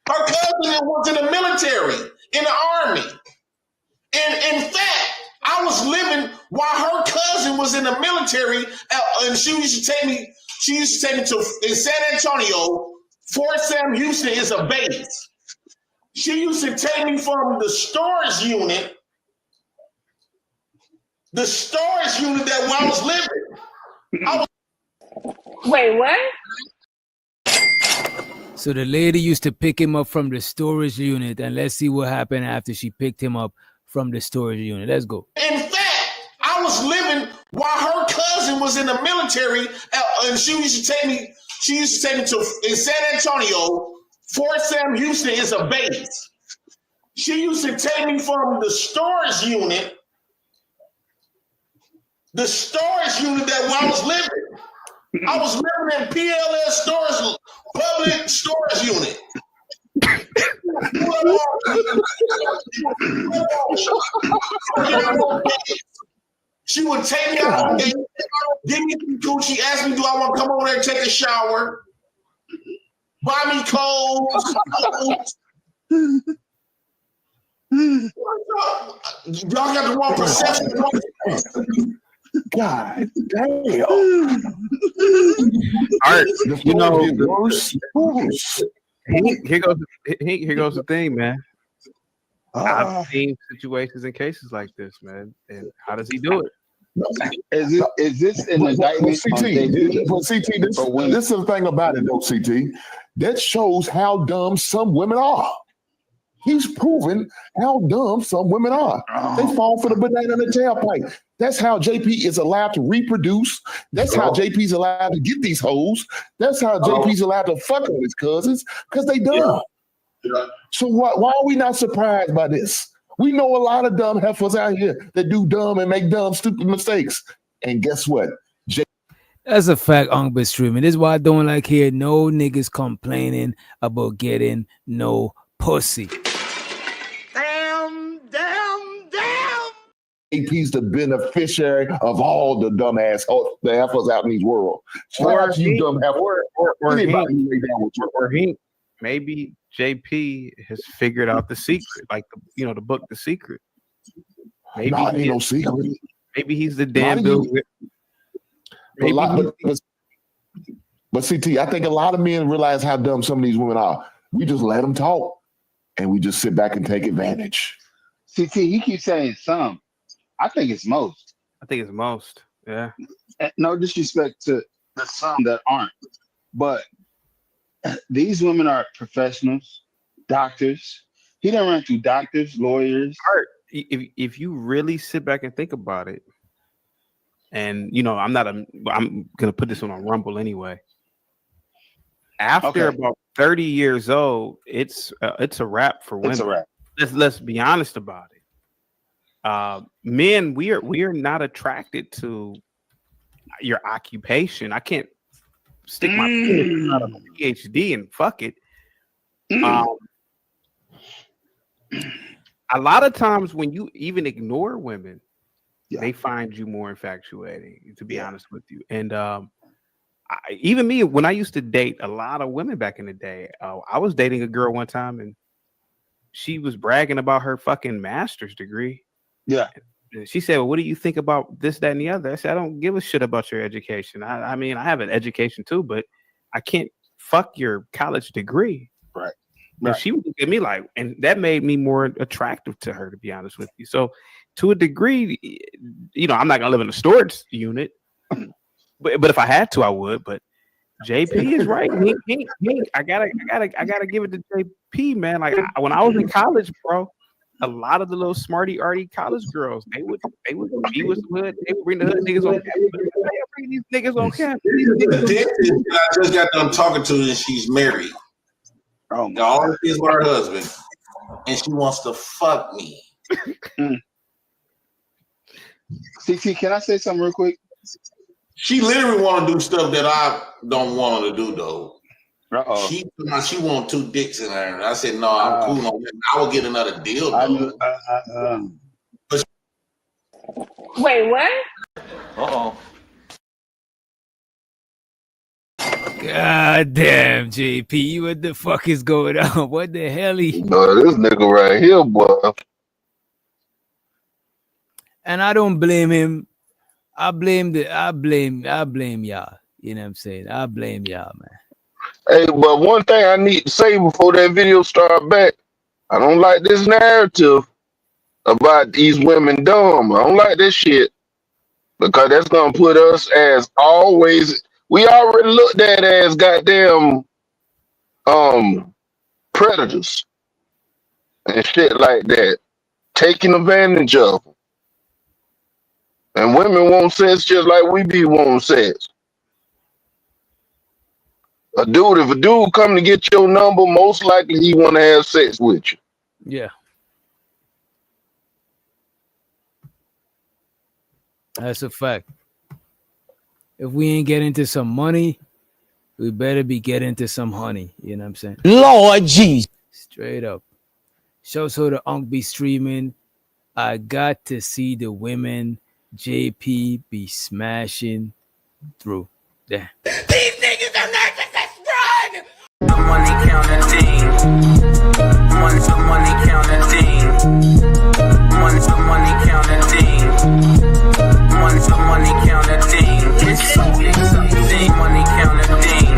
Her cousin was in the military, in the army. And in fact, I was living while her cousin was in the military, and she used to take me to in San Antonio. Fort Sam Houston is a base. She used to take me from the storage unit that where I was living. Wait, what? So the lady used to pick him up from the storage unit, and let's see what happened after she picked him up from the storage unit. Let's go. In fact, I was living while her cousin was in the military, and she used to take me to in San Antonio. Fort Sam Houston is a base. She used to take me from the storage unit that where I was living. I was living in PLS storage, public storage unit. She would take me out, give me some coochie, ask me, do I want to come over there and take a shower? Buy me clothes. Y'all got the wrong perception. God damn. Art, you know, here goes the thing, man. I've seen situations and cases like this, man. And how does he do it? Is this an indictment on JP? CT, this is the thing about it, though, CT. That shows how dumb some women are. He's proven how dumb some women are. They fall for the banana in the tailpipe. That's how JP is allowed to reproduce. That's how JP's allowed to get these hoes. That's how JP's allowed to fuck on his cousins, because they dumb. So why are we not surprised by this? We know a lot of dumb heifers out here that do dumb and make dumb, stupid mistakes. And guess what? That's a fact, Uncle Streaming. This is why I don't like hear no niggas complaining about getting no pussy. Damn. JP's the beneficiary of all the dumbass the heifers out in these world. Or you dumb heifer. Maybe JP has figured out the secret, like the book The Secret. Maybe ain't no secret. Maybe he's the damn Bill. But CT, I think a lot of men realize how dumb some of these women are. We just let them talk, and we just sit back and take advantage. CT, he keeps saying some. I think it's most. I think it's most. Yeah. No disrespect to the some that aren't, but these women are professionals, doctors. He done run through doctors, lawyers. If you really sit back and think about it, and I'm gonna put this on a Rumble anyway. After about 30 years old, it's a wrap for women. It's a wrap. Let's be honest about it. Men, we are not attracted to your occupation. I can't stick my out of a PhD and fuck it. A lot of times when you even ignore women, they find you more infatuating, to be honest with you. And even me, when I used to date a lot of women back in the day, I was dating a girl one time and she was bragging about her fucking master's degree. Yeah. And she said, well, what do you think about this, that, and the other? I said, I don't give a shit about your education. I mean, I have an education too, but I can't fuck your college degree. Right. And she would look at me like, and that made me more attractive to her, to be honest with you. So to a degree, I'm not gonna live in a storage unit, but if I had to, I would. But JP is right. I gotta give it to JP, man. Like when I was in college, bro, a lot of the little smarty arty college girls, they would be with the hood. They would bring the hood niggas on campus. They bring these niggas on campus. The dentist that I just got done talking to, and she's married. All she is with her husband, and she wants to fuck me. CT, can I say something real quick? She literally want to do stuff that I don't want her to do, though. She want 2 dicks in her. And I said, no, I'm cool on that. I will get another deal, though. Wait, what? God damn, JP, what the fuck is going on? What the hell? No, this nigga right here, boy. And I don't blame him. I blame y'all. You know what I'm saying? I blame y'all, man. Hey, but one thing I need to say before that video start back, I don't like this narrative about these women dumb. I don't like this shit because that's gonna put us as always. We already looked at as goddamn predators and shit like that, taking advantage of them. And women want sex just like we be wanting sex. If a dude come to get your number, most likely he want to have sex with you. Yeah. That's a fact. If we ain't get into some money, we better be getting into some honey. You know what I'm saying? Lord Jesus. Straight up. Shows how the Unk be streaming. I got to see the women JP be smashing through. Damn. These niggas are narcissists, run! The money counting team. The money counting team. The money counting team. The money counting team. It's so exciting. Money counting team.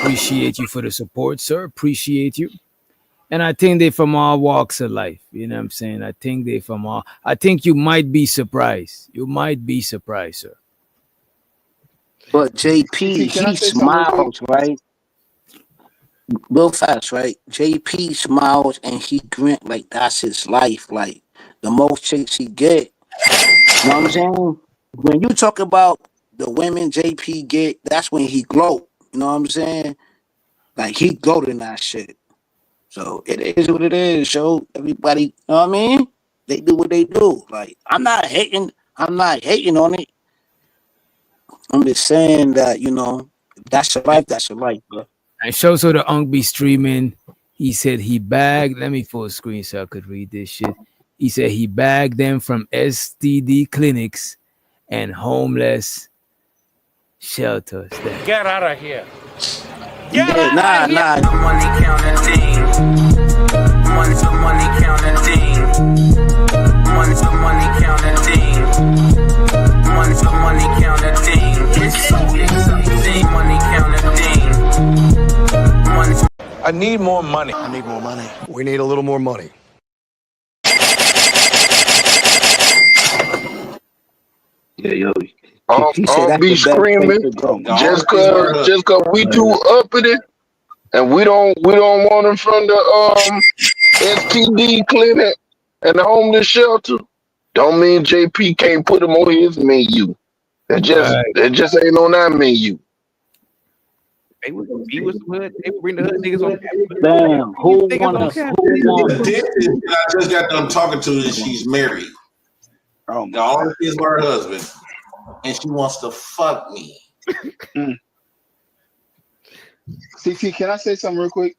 Appreciate you for the support, sir. Appreciate you. And I think they from all walks of life. You know what I'm saying? I think you might be surprised. You might be surprised, sir. But JP, he smiles, right? Real fast, right? JP smiles and he grins like that's his life. Like the most chicks he get. You know what I'm saying? When you talk about the women JP get, that's when he gloat. You know what I'm saying? Like he gloat in that shit. So it is what it is. So everybody, you know what I mean? They do what they do. Like I'm not hating on it. I'm just saying that, that's your life, bro. And show so the Unk be streaming. He said he bagged. Let me full screen so I could read this shit. He said he bagged them from STD clinics and homeless shelters. Get out of here. Nah. Money counting team. Money counting team. Money counting team. Money counting team. It's so exciting. Money counting team. I need more money. We need a little more money. Yeah, yo. I'll be screaming just cause we too uppity and we don't want them from the STD clinic and the homeless shelter. Don't mean JP can't put them on his menu. It just ain't on that menu. They would be with the hood. They would bring the hood niggas on campus. Damn, who won The dentist that I just got done talking to is she's married. Oh, the only is her husband, and she wants to fuck me. CT, can I say something real quick?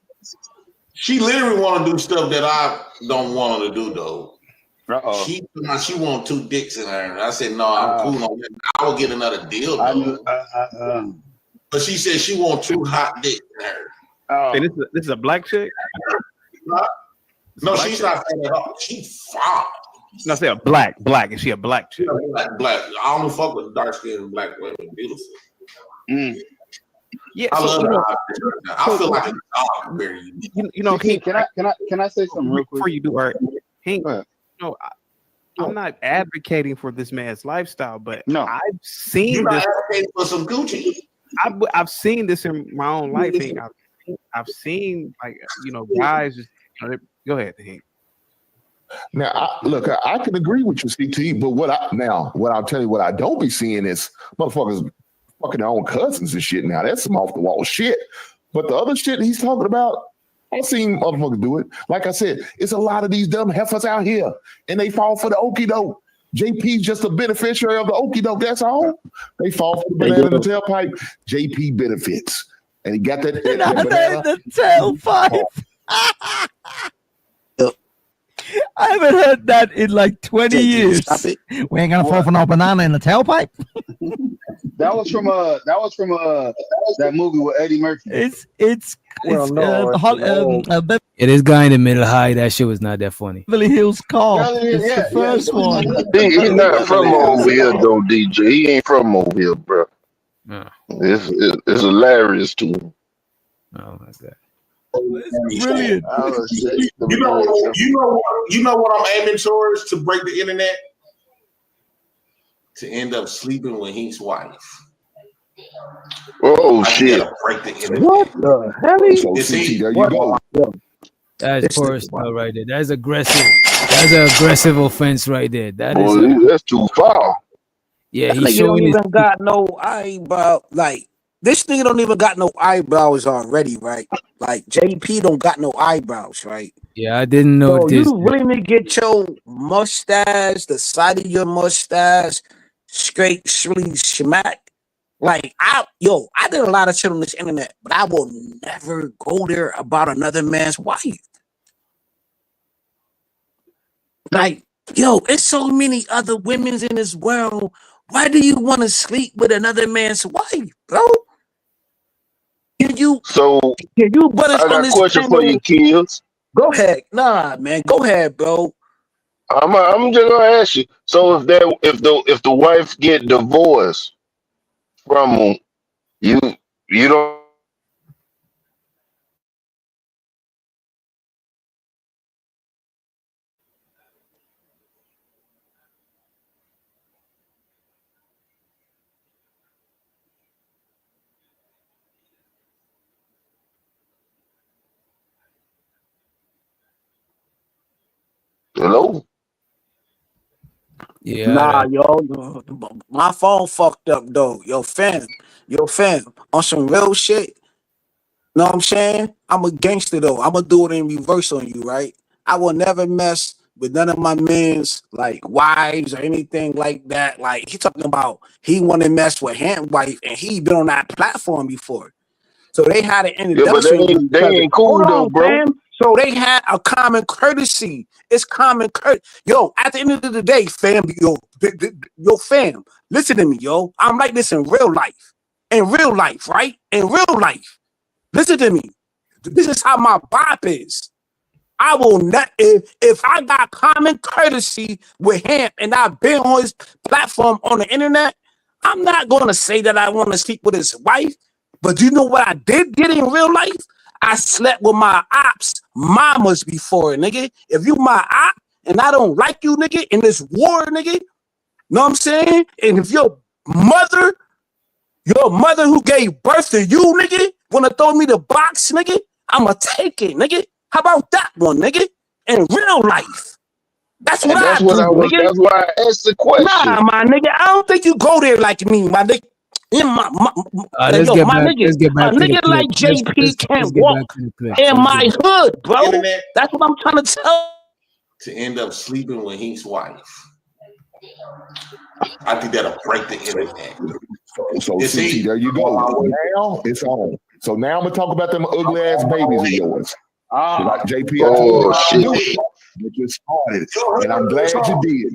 She literally want to do stuff that I don't want her to do though. She want 2 dicks in her. I said no, I'm cool on that. I will get another deal though. But she said she want 2 hot dicks in her. Hey, this is a black chick? No, she's not fat at all. She's fine. No, I say a black. Is she a black chick? Black. I only fuck with dark skinned black women. Beautiful. Yeah, I love her. I feel like a dog. Can I say something real quick before you do? Art, I'm not advocating for this man's lifestyle, but I've seen this for some Gucci. I've seen this in my own life. I've seen guys just go ahead, Hank. Now, I can agree with you, CT, but what I'll tell you, what I don't be seeing is motherfuckers fucking their own cousins and shit. Now that's some off the wall shit. But the other shit he's talking about, I've seen motherfuckers do it. Like I said, it's a lot of these dumb heifers out here, and they fall for the okie doke. JP's just a beneficiary of the okie doke. That's all. They fall for the banana in the tailpipe. JP benefits, and he got that banana. The tailpipe. I haven't heard that in like 20 years. We ain't gonna fall for no banana in the tailpipe. That was from that movie with Eddie Murphy. It's this guy in the middle high. That shit was not that funny. Beverly Hills Cop. It's the first one. He's not from over here though, DJ. He ain't from over here, bro. No. It's hilarious to him. Oh my god. It's brilliant. You know what I'm aiming towards to break the internet? To end up sleeping with Hink's wife. Oh shit! Break the internet. What the hell? There you go. That's poor stuff right there. That's aggressive. That's an aggressive offense right there. That's too far. Yeah, That nigga don't even got no eyebrow. Like this nigga don't even got no eyebrows already, right? Like JP don't got no eyebrows, right? Yeah, I didn't know this. You really need to get your mustache, the side of your mustache, straight, really smack. Like I did a lot of shit on this internet, but I will never go there about another man's wife. Like, it's so many other women in this world. Why do you want to sleep with another man's wife, bro? I got a question for you, kids. Go ahead. Nah, man. Go ahead, bro. I'm just gonna ask you. So if the wife get divorced from him, you don't. Hello? Yeah. Nah, my phone fucked up though. Yo, fam, on some real shit. Know what I'm saying? I'm a gangster though. I'm gonna do it in reverse on you, right? I will never mess with none of my men's like wives or anything like that. Like he talking about he want to mess with Hamp wife, and he been on that platform before. So they had an Yeah, but introduction with each they other. ain't cool Hold though, on, bro. fam. So they had a common courtesy. It's common courtesy. Yo, at the end of the day, fam, yo, fam, listen to me, yo. I'm like this in real life. In real life, right? In real life. Listen to me. This is how my bop is. I will not, if I got common courtesy with him and I've been on his platform on the internet, I'm not going to say that I want to sleep with his wife. But you know what I did get in real life? I slept with my ops mamas before, nigga. If you my op and I don't like you, nigga, in this war, nigga, know what I'm saying? And if your mother who gave birth to you, nigga, wanna throw me the box, nigga, I'ma take it, nigga. How about that one, nigga? In real life. That's what I do, nigga. That's why I asked the question. Nah, my nigga, I don't think you go there like me, my nigga. Let's get back to the clip. Like JP can't walk in my hood, bro. That's what I'm trying to tell. To end up sleeping with Hank's wife. I think that'll break the internet. So CT, there you go. Now it's on. So now I'm gonna talk about them ugly ass babies of yours. Like JP, I told you to do it. You just started, and I'm glad you did.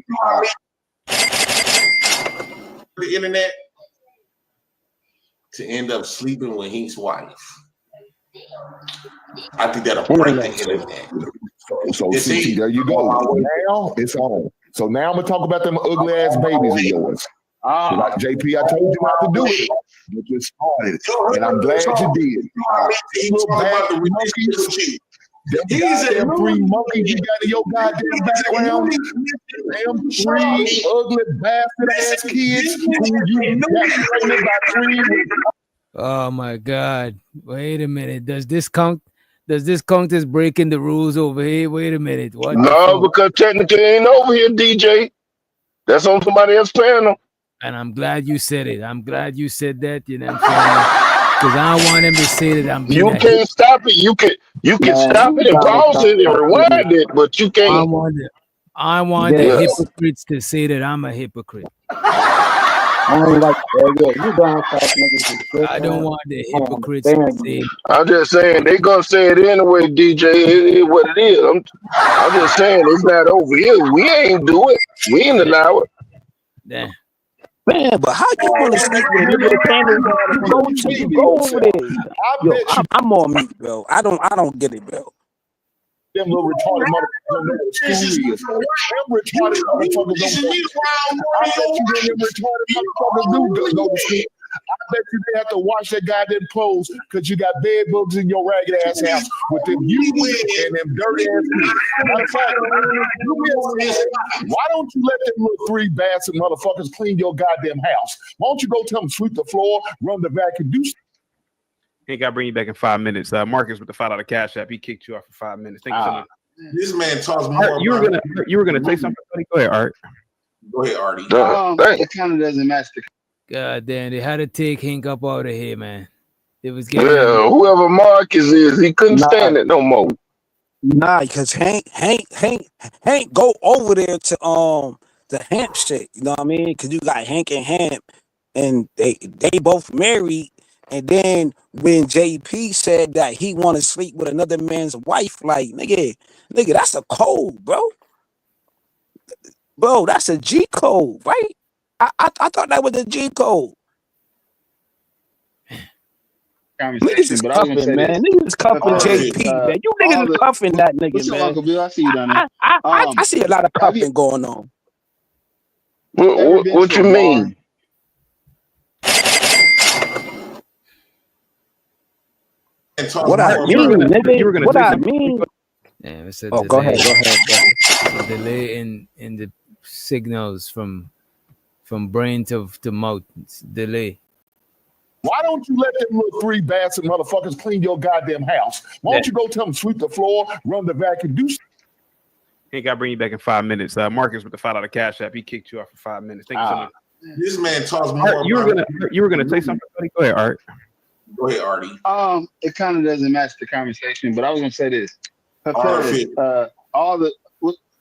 The internet to end up sleeping with Hank's wife. I think that'll break the internet. So CT, there you go. Now it's on. So now I'm gonna talk about them ugly ass babies of yours. Like JP, I told you not to do it. You just started, and I'm glad you did. These are three monkeys you got in your goddamn background. Them three ugly bastard ass kids who you got pregnant by three. Oh my God! Wait a minute. Does this count as breaking the rules over here? Wait a minute. What? No, because technically it ain't over here, DJ. That's on somebody else's panel. And I'm glad you said it. I'm glad you said that. You know what I'm saying? Because I don't want him to say that I'm. You can't stop it. You can stop it and pause it and rewind it, but you can't. I want the hypocrites to say that I'm a hypocrite. I don't like you don't talk niggas. I don't want the hypocrites to say. I'm just saying they gonna say it anyway, DJ. It is what it is. I'm just saying it's not over here. We ain't do it. We ain't allow it. Damn. Man, but how you want to sleep with a nigga? You go over there. Yo, I'm on mute, bro. I don't get it, bro. Them little retarded motherfuckers don't know what school is. Them retarded motherfuckers don't know. I bet you them retarded motherfuckers do go to school. I bet you they have to wash their goddamn clothes because you got bed bugs in your ragged ass house with them you and them dirty ass kids. Matter of fact, why don't you let them little three bastard motherfuckers clean your goddamn house? Why don't you go tell them sweep the floor, run the vacuum, do He got to bring you back in 5 minutes. Marcus with the $5 cash app. He kicked you off for 5 minutes. Thank you so much. This man talks more. Art, you were gonna say something, buddy? Go ahead, Art. Go ahead, Artie. It kind of doesn't match the. God damn, they had to take Hank up out of here, man. It was getting whoever Marcus is, he couldn't stand it no more. Nah, because Hank go over there to the Hamp shit. You know what I mean? Because you got Hank and Hamp, and they both married. And then when JP said that he want to sleep with another man's wife, like nigga, that's a code, bro. Bro, that's a G code, right? I thought that was a G code. Niggas is cuffing, man. Niggas is cuffing JP, man. You niggas is cuffing that nigga, man. Uncle Bill, I see you down there. I see a lot of cuffing going on. What you mean? What I mean, nigga? What I mean? Yeah, it's a delay. Go ahead. A delay in the signals from brain to mouth. It's delay. Why don't you let them little three bastard motherfuckers clean your goddamn house? Why don't you go tell them sweep the floor, run the vacuum, do He got to bring you back in 5 minutes. Marcus with the $5 cash app. He kicked you off for 5 minutes. Thank you so much. This man talks more. Art, you were gonna say something, buddy? Go ahead, Art. Go ahead, Artie. It kind of doesn't match the conversation, but I was gonna say this. Alright,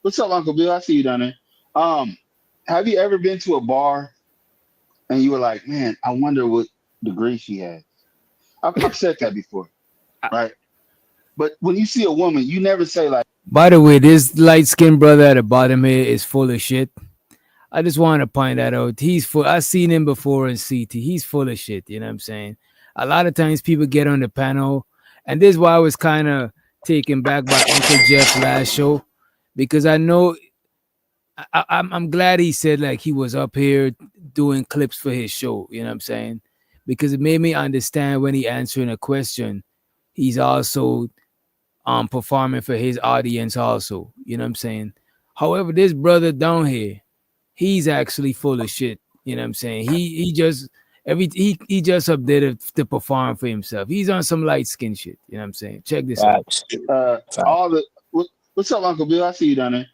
What's up, Uncle Bill? I see you down there. Have you ever been to a bar and you were like, man, I wonder what degree she has? I've said that before, right? But when you see a woman, you never say like, By the way, this light skinned brother at the bottom here is full of shit. I just want to point that out. He's full. I've seen him before in CT. He's full of shit. You know what I'm saying? A lot of times people get on the panel, and this is why I was kind of taken back by Uncle Jeff last show, because I know I'm glad he said like he was up here doing clips for his show. You know what I'm saying? Because it made me understand when he answering a question, he's also performing for his audience also. You know what I'm saying? However, this brother down here, he's actually full of shit. You know what I'm saying? He just up there to perform for himself. He's on some light skin shit. You know what I'm saying? Check this out. What's up, Uncle Bill? I see you down there.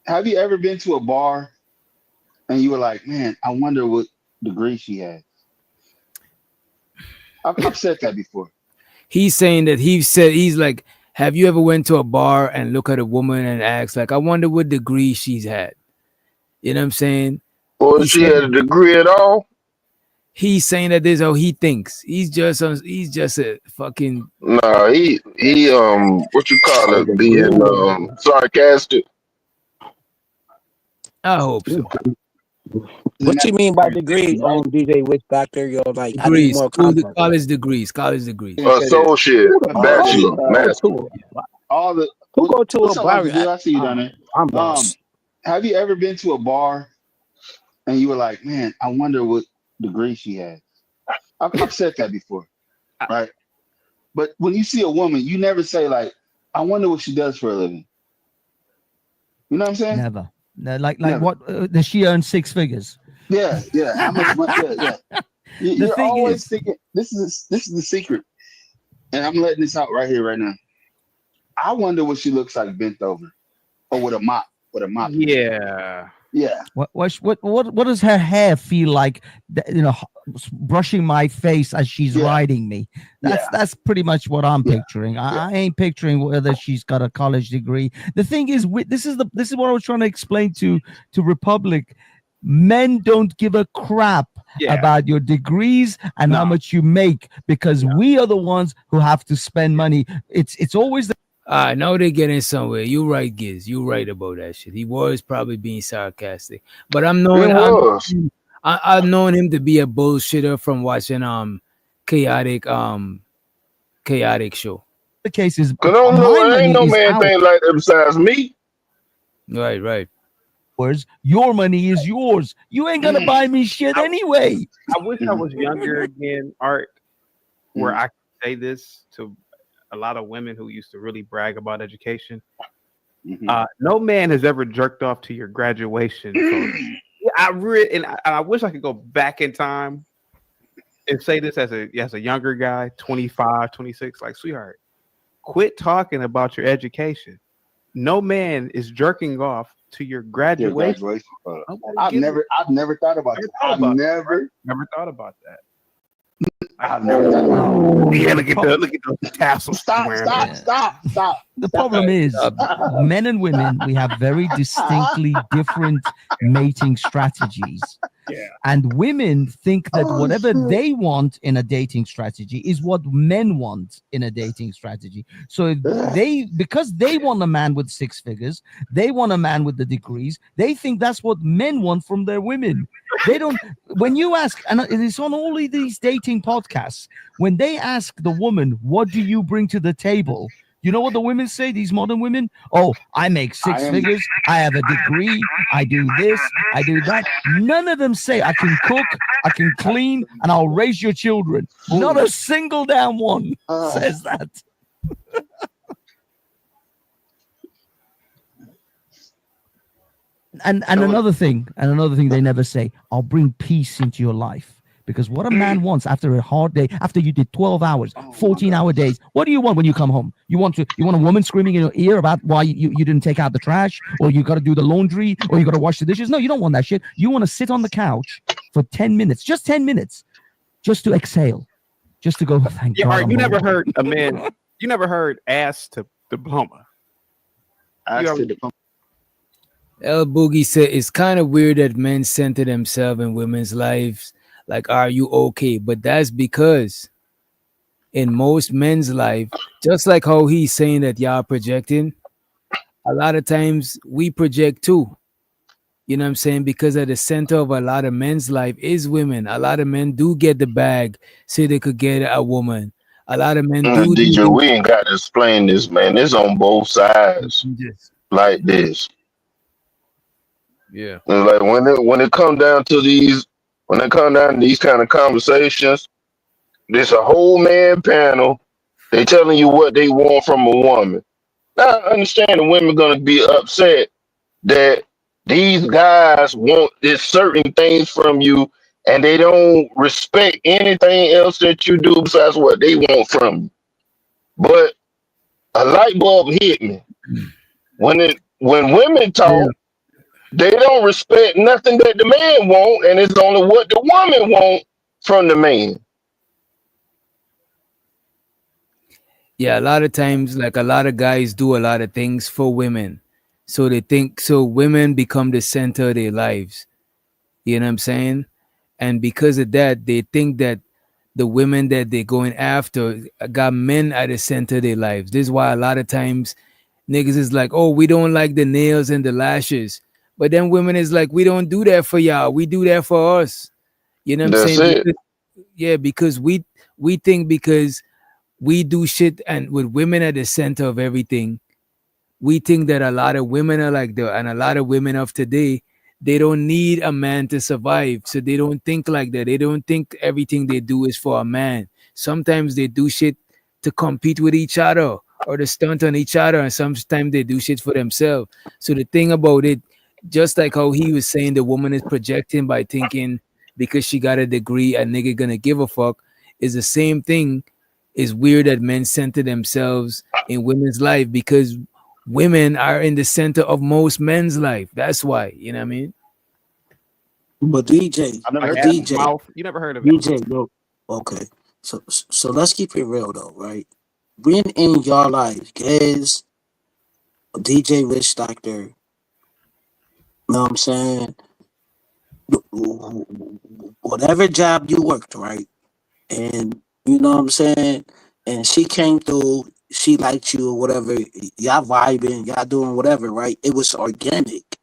Have you ever been to a bar and you were like, man, I wonder what degree she has? I've said that before. He's saying that he's like, have you ever went to a bar and look at a woman and ask like, I wonder what degree she's had? You know what I'm saying? Or she had a degree at all? He's saying that this is how he thinks. He's just a fucking. Nah, he what you call it, being sarcastic. I hope so. What you mean by degree on DJ Witch Doctor? Yo, like Degrees, I need more college degrees. Associate, bachelor, master. Who go to a bar? I see you down there. Have you ever been to a bar and you were like, man, I wonder what degree she has? I've said that before, right? But when you see a woman, you never say like, I wonder what she does for a living. You know what I'm saying? Never. No, like what does she earn 6 figures? Yeah. How much money? Yeah. You're always thinking this is the secret, and I'm letting this out right here, right now. I wonder what she looks like bent over, or with a mop. Yeah. What does her hair feel like? You know, brushing my face as she's riding me. That's pretty much what I'm picturing. I ain't picturing whether she's got a college degree. The thing is, this is what I was trying to explain to Republic. Men don't give a crap about your degrees and how much you make, because we are the ones who have to spend money. It's always the. I know they're getting somewhere. You're right, Giz. You're right about that shit. He was probably being sarcastic, but I've known him to be a bullshitter from watching chaotic show. The case is, ain't no man thing like that besides me. Right. Your money is yours. You ain't gonna buy me shit anyway. I wish I was younger again, Art, where I could say this to a lot of women who used to really brag about education. No man has ever jerked off to your graduation. I wish I could go back in time and say this as a younger guy, 25, 26, like, sweetheart, quit talking about your education. No man is jerking off to your graduation. I've never thought about that. I've never thought about that. I've never thought about that. Yeah, look at those tassels. Stop. The problem is, men and women, we have very distinctly different mating strategies. And women think that whatever they want in a dating strategy is what men want in a dating strategy. So because they want a man with 6 figures, they want a man with the degrees, they think that's what men want from their women. They don't. When you ask, and it's on all of these dating podcasts, when they ask the woman, what do you bring to the table? You know what the women say, these modern women? Oh, I make 6 figures. I have a degree. I do this. I do that. None of them say I can cook, I can clean, and I'll raise your children. Not a single damn one says that. And another thing they never say, I'll bring peace into your life. Because what a man wants after a hard day, after you did 12 hours, 14-hour days, what do you want when you come home? You want a woman screaming in your ear about why you didn't take out the trash, or you got to do the laundry, or you got to wash the dishes? No, you don't want that shit. You want to sit on the couch for 10 minutes, just 10 minutes, just to exhale. Just to go, thank Yeah, God. Art, I'm you home. never heard a man. You never heard ass to diploma. Ass to diploma. El Boogie said it's kind of weird that men center themselves in women's lives. Like, are you okay? But that's because in most men's life, just like how he's saying that y'all projecting, a lot of times we project too. You know what I'm saying? Because at the center of a lot of men's life is women. A lot of men do get the bag so they could get a woman. A lot of men do DJ, things. we ain't got to explain this, man. It's on both sides like this. Yeah. And like when it come down to these kind of conversations, there's a whole man panel. They telling you what they want from a woman. Now I understand the women gonna be upset that these guys want this certain things from you and they don't respect anything else that you do besides what they want from you. But a light bulb hit me. When women talk, they don't respect nothing that the man want, and it's only what the woman want from the man. Yeah, a lot of times, like a lot of guys do a lot of things for women. So they think, so women become the center of their lives. You know what I'm saying? And because of that, they think that the women that they're going after got men at the center of their lives. This is why a lot of times niggas is like, oh, we don't like the nails and the lashes. But then women is like, we don't do that for y'all. We do that for us. You know what I'm That's saying? it. Because we think because we do shit and with women at the center of everything, we think that a lot of women are like that, and a lot of women of today, they don't need a man to survive. So they don't think like that. They don't think everything they do is for a man. Sometimes they do shit to compete with each other or to stunt on each other, and sometimes they do shit for themselves. So the thing about it, just like how he was saying the woman is projecting by thinking because she got a degree, a nigga gonna give a fuck, is the same thing. It's weird that men center themselves in women's life because women are in the center of most men's life. That's why, you know what I mean? But DJ, I've never heard DJ, mouth. You never heard of it? DJ, bro. Okay, so let's keep it real though, right? When in your life, guys, DJ Rich Doctor, know what I'm saying? Whatever job you worked, right? And you know what I'm saying? And she came through, she liked you or whatever, y'all vibing, y'all doing whatever, right? It was organic.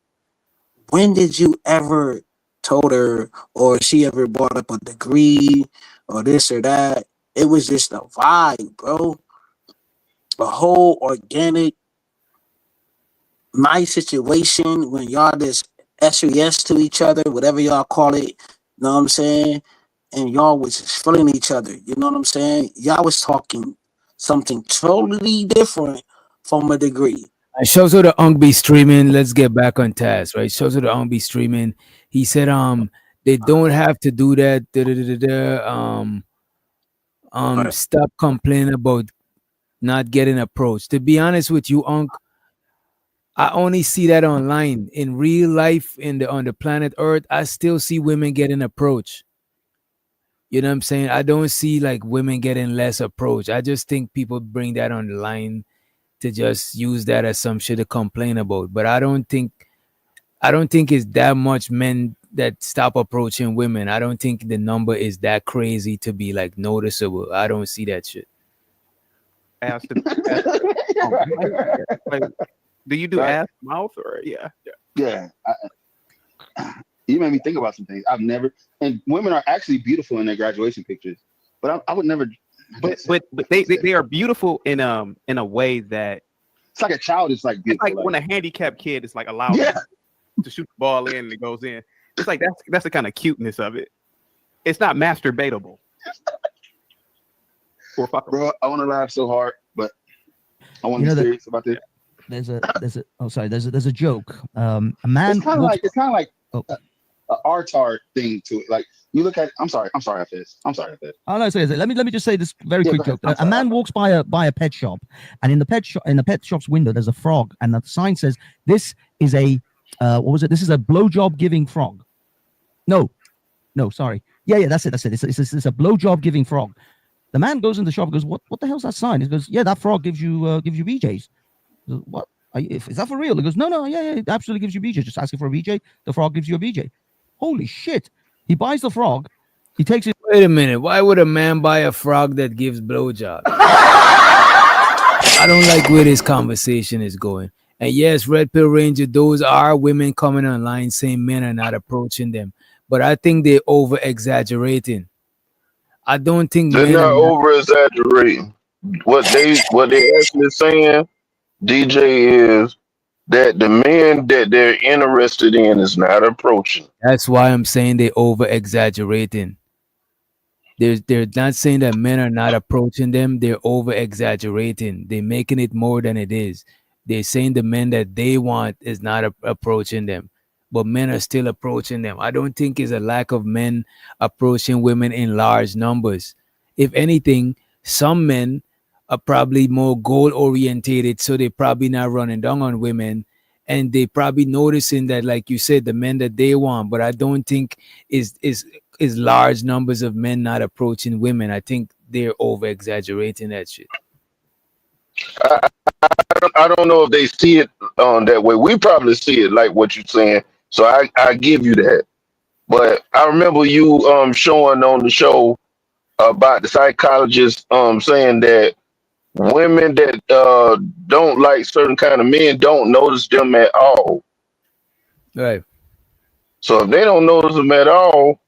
When did you ever told her or she ever brought up a degree or this or that? It was just a vibe, bro. A whole organic, nice situation when y'all just SES to each other, whatever y'all call it, you know what I'm saying? And y'all was just feeling each other, you know what I'm saying? Y'all was talking something totally different from a degree. And shows her the Ung be streaming. Let's get back on task, right? Shows her the Ung be streaming. He said, they don't have to do that. Stop complaining about not getting approached. To be honest with you, Unk, I only see that online. In real life, on the planet Earth, I still see women getting approached. You know what I'm saying? I don't see like women getting less approach. I just think people bring that on the line to just use that as some shit to complain about. But I don't think it's that much men that stop approaching women. I don't think the number is that crazy to be like noticeable. I don't see that shit. Do you do ass mouth or yeah? You made me think about some things I've never. And women are actually beautiful in their graduation pictures, but I would never. But they are beautiful in a way that it's like a child is like beautiful. It's like when a handicapped kid is like allowed to shoot the ball in and it goes in. It's like that's the kind of cuteness of it. It's not masturbatable. Bro, I want to laugh so hard, but I want to be serious about this. There's a joke. A man. It's kind of like a art thing to it. Like you look at. I'm sorry, Fizz. Oh no, let me just say this very quick joke. A man walks by a pet shop, and in the pet shop's window there's a frog, and the sign says this is a what was it? This is a blowjob giving frog. No, sorry. Yeah, that's it. It's a blowjob giving frog. The man goes in the shop and goes, what the hell's that sign? He goes, yeah, that frog gives you BJs. Goes, what? Is that for real? He goes, no, yeah, it absolutely gives you BJ. Just asking for a BJ, the frog gives you a BJ. Holy shit. He buys the frog. He takes it. Wait a minute. Why would a man buy a frog that gives blowjobs? I don't like where this conversation is going. And yes, Red Pill Ranger, those are women coming online saying men are not approaching them. But I think they're over exaggerating. I don't think they're not over exaggerating. What they actually saying, DJ, is that the men that they're interested in is not approaching. That's why I'm saying they're over exaggerating. They're not saying that men are not approaching them. They're over exaggerating. They're making it more than it is. They're saying the men that they want is not approaching them, but men are still approaching them. I don't think it's a lack of men approaching women in large numbers. If anything, some men are probably more goal orientated, so they're probably not running down on women, and they probably noticing that, like you said, the men that they want. But I don't think is large numbers of men not approaching women. I think they're over exaggerating that shit. I don't know if they see it that way. We probably see it like what you're saying. So I give you that. But I remember you showing on the show about the psychologist saying that women that don't like certain kind of men don't notice them at all. Right. So if they don't notice them at all,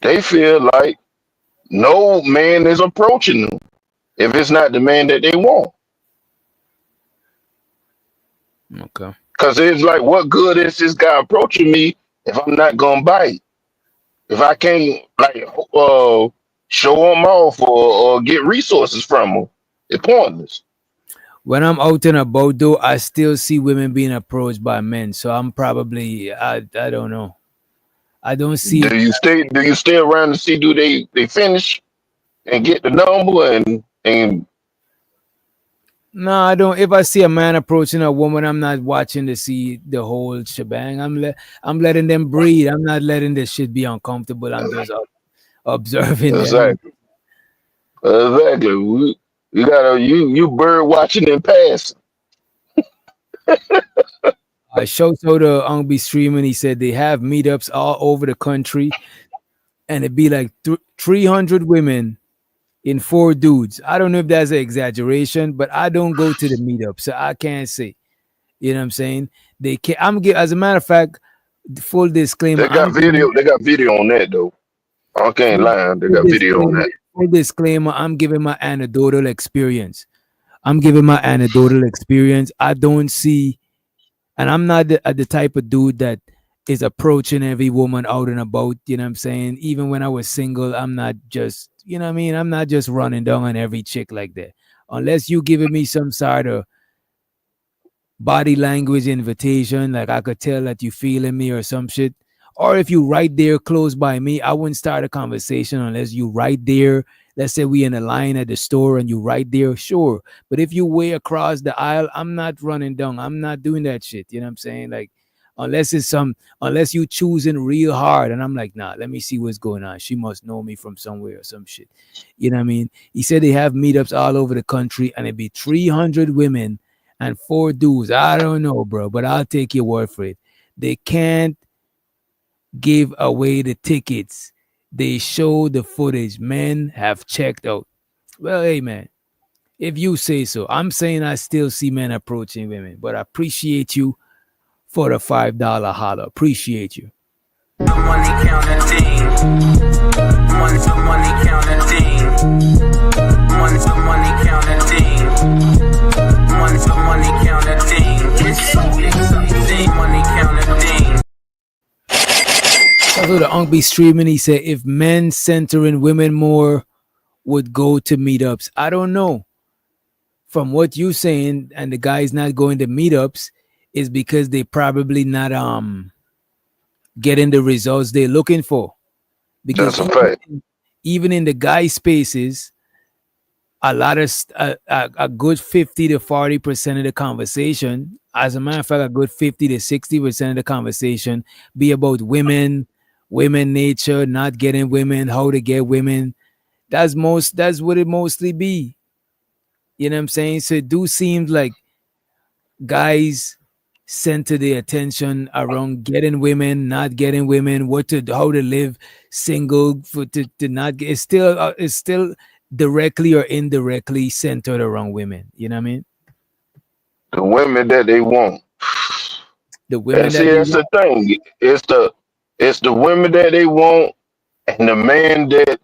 they feel like no man is approaching them if it's not the man that they want. Okay. Because it's like, what good is this guy approaching me if I'm not gonna bite? If I can't like show him off or get resources from him, it's pointless. When I'm out and about, though, I still see women being approached by men. So I'm probably I don't know. I don't see. Do you stay around to see do they finish and get the number and No, I don't. If I see a man approaching a woman, I'm not watching to see the whole shebang. I'm letting them breathe. I'm not letting this shit be uncomfortable. I'm just observing. Exactly. Exactly. You gotta you bird watching and passing. I showed to Ungby streaming. He said they have meetups all over the country, and it'd be like 300 women in 4 dudes. I don't know if that's an exaggeration, but I don't go to the meetup, so I can't say. You know what I'm saying? They can't. As a matter of fact, full disclaimer. They got video on that though. I can't lie. They got video on that. Full disclaimer. I'm giving my anecdotal experience. I don't see, and I'm not the type of dude that is approaching every woman out and about. You know what I'm saying? Even when I was single, I'm not just. You know what I mean? I'm not just running down on every chick like that. Unless you giving me some sort of body language invitation, like I could tell that you feeling me or some shit. Or if you right there close by me, I wouldn't start a conversation unless you right there. Let's say we in a line at the store and you right there, sure. But if you way across the aisle, I'm not running down. I'm not doing that shit. You know what I'm saying? Like, unless you choosing real hard, and I'm like, nah, let me see what's going on. She must know me from somewhere or some shit. You know what I mean? He said they have meetups all over the country, and it'd be 300 women and 4 dudes. I don't know, bro, but I'll take your word for it. They can't give away the tickets. They show the footage. Men have checked out. Well, hey, man, if you say so. I'm saying I still see men approaching women, but I appreciate you for the $5 holler. Appreciate you. Money counter team. Money counter team. Money counter team. Money counter team. Money counter team. That's what the Ungby streaming. He said if men centering women more would go to meetups. I don't know. From what you're saying, and the guys not going to meetups, is because they probably not getting the results they're looking for. Because that's a fact. Even in the guy spaces, a lot of a good 50 to 40% of the conversation, as a matter of fact, a good 50 to 60% of the conversation be about women nature, not getting women, how to get women. That's what it mostly be. You know what I'm saying? So it do seem like guys center their attention around getting women, not getting women, how to live single to not get. It's still directly or indirectly centered around women. You know what I mean? The women that they want. The women And see, that's the thing. It's the women that they want, and the man that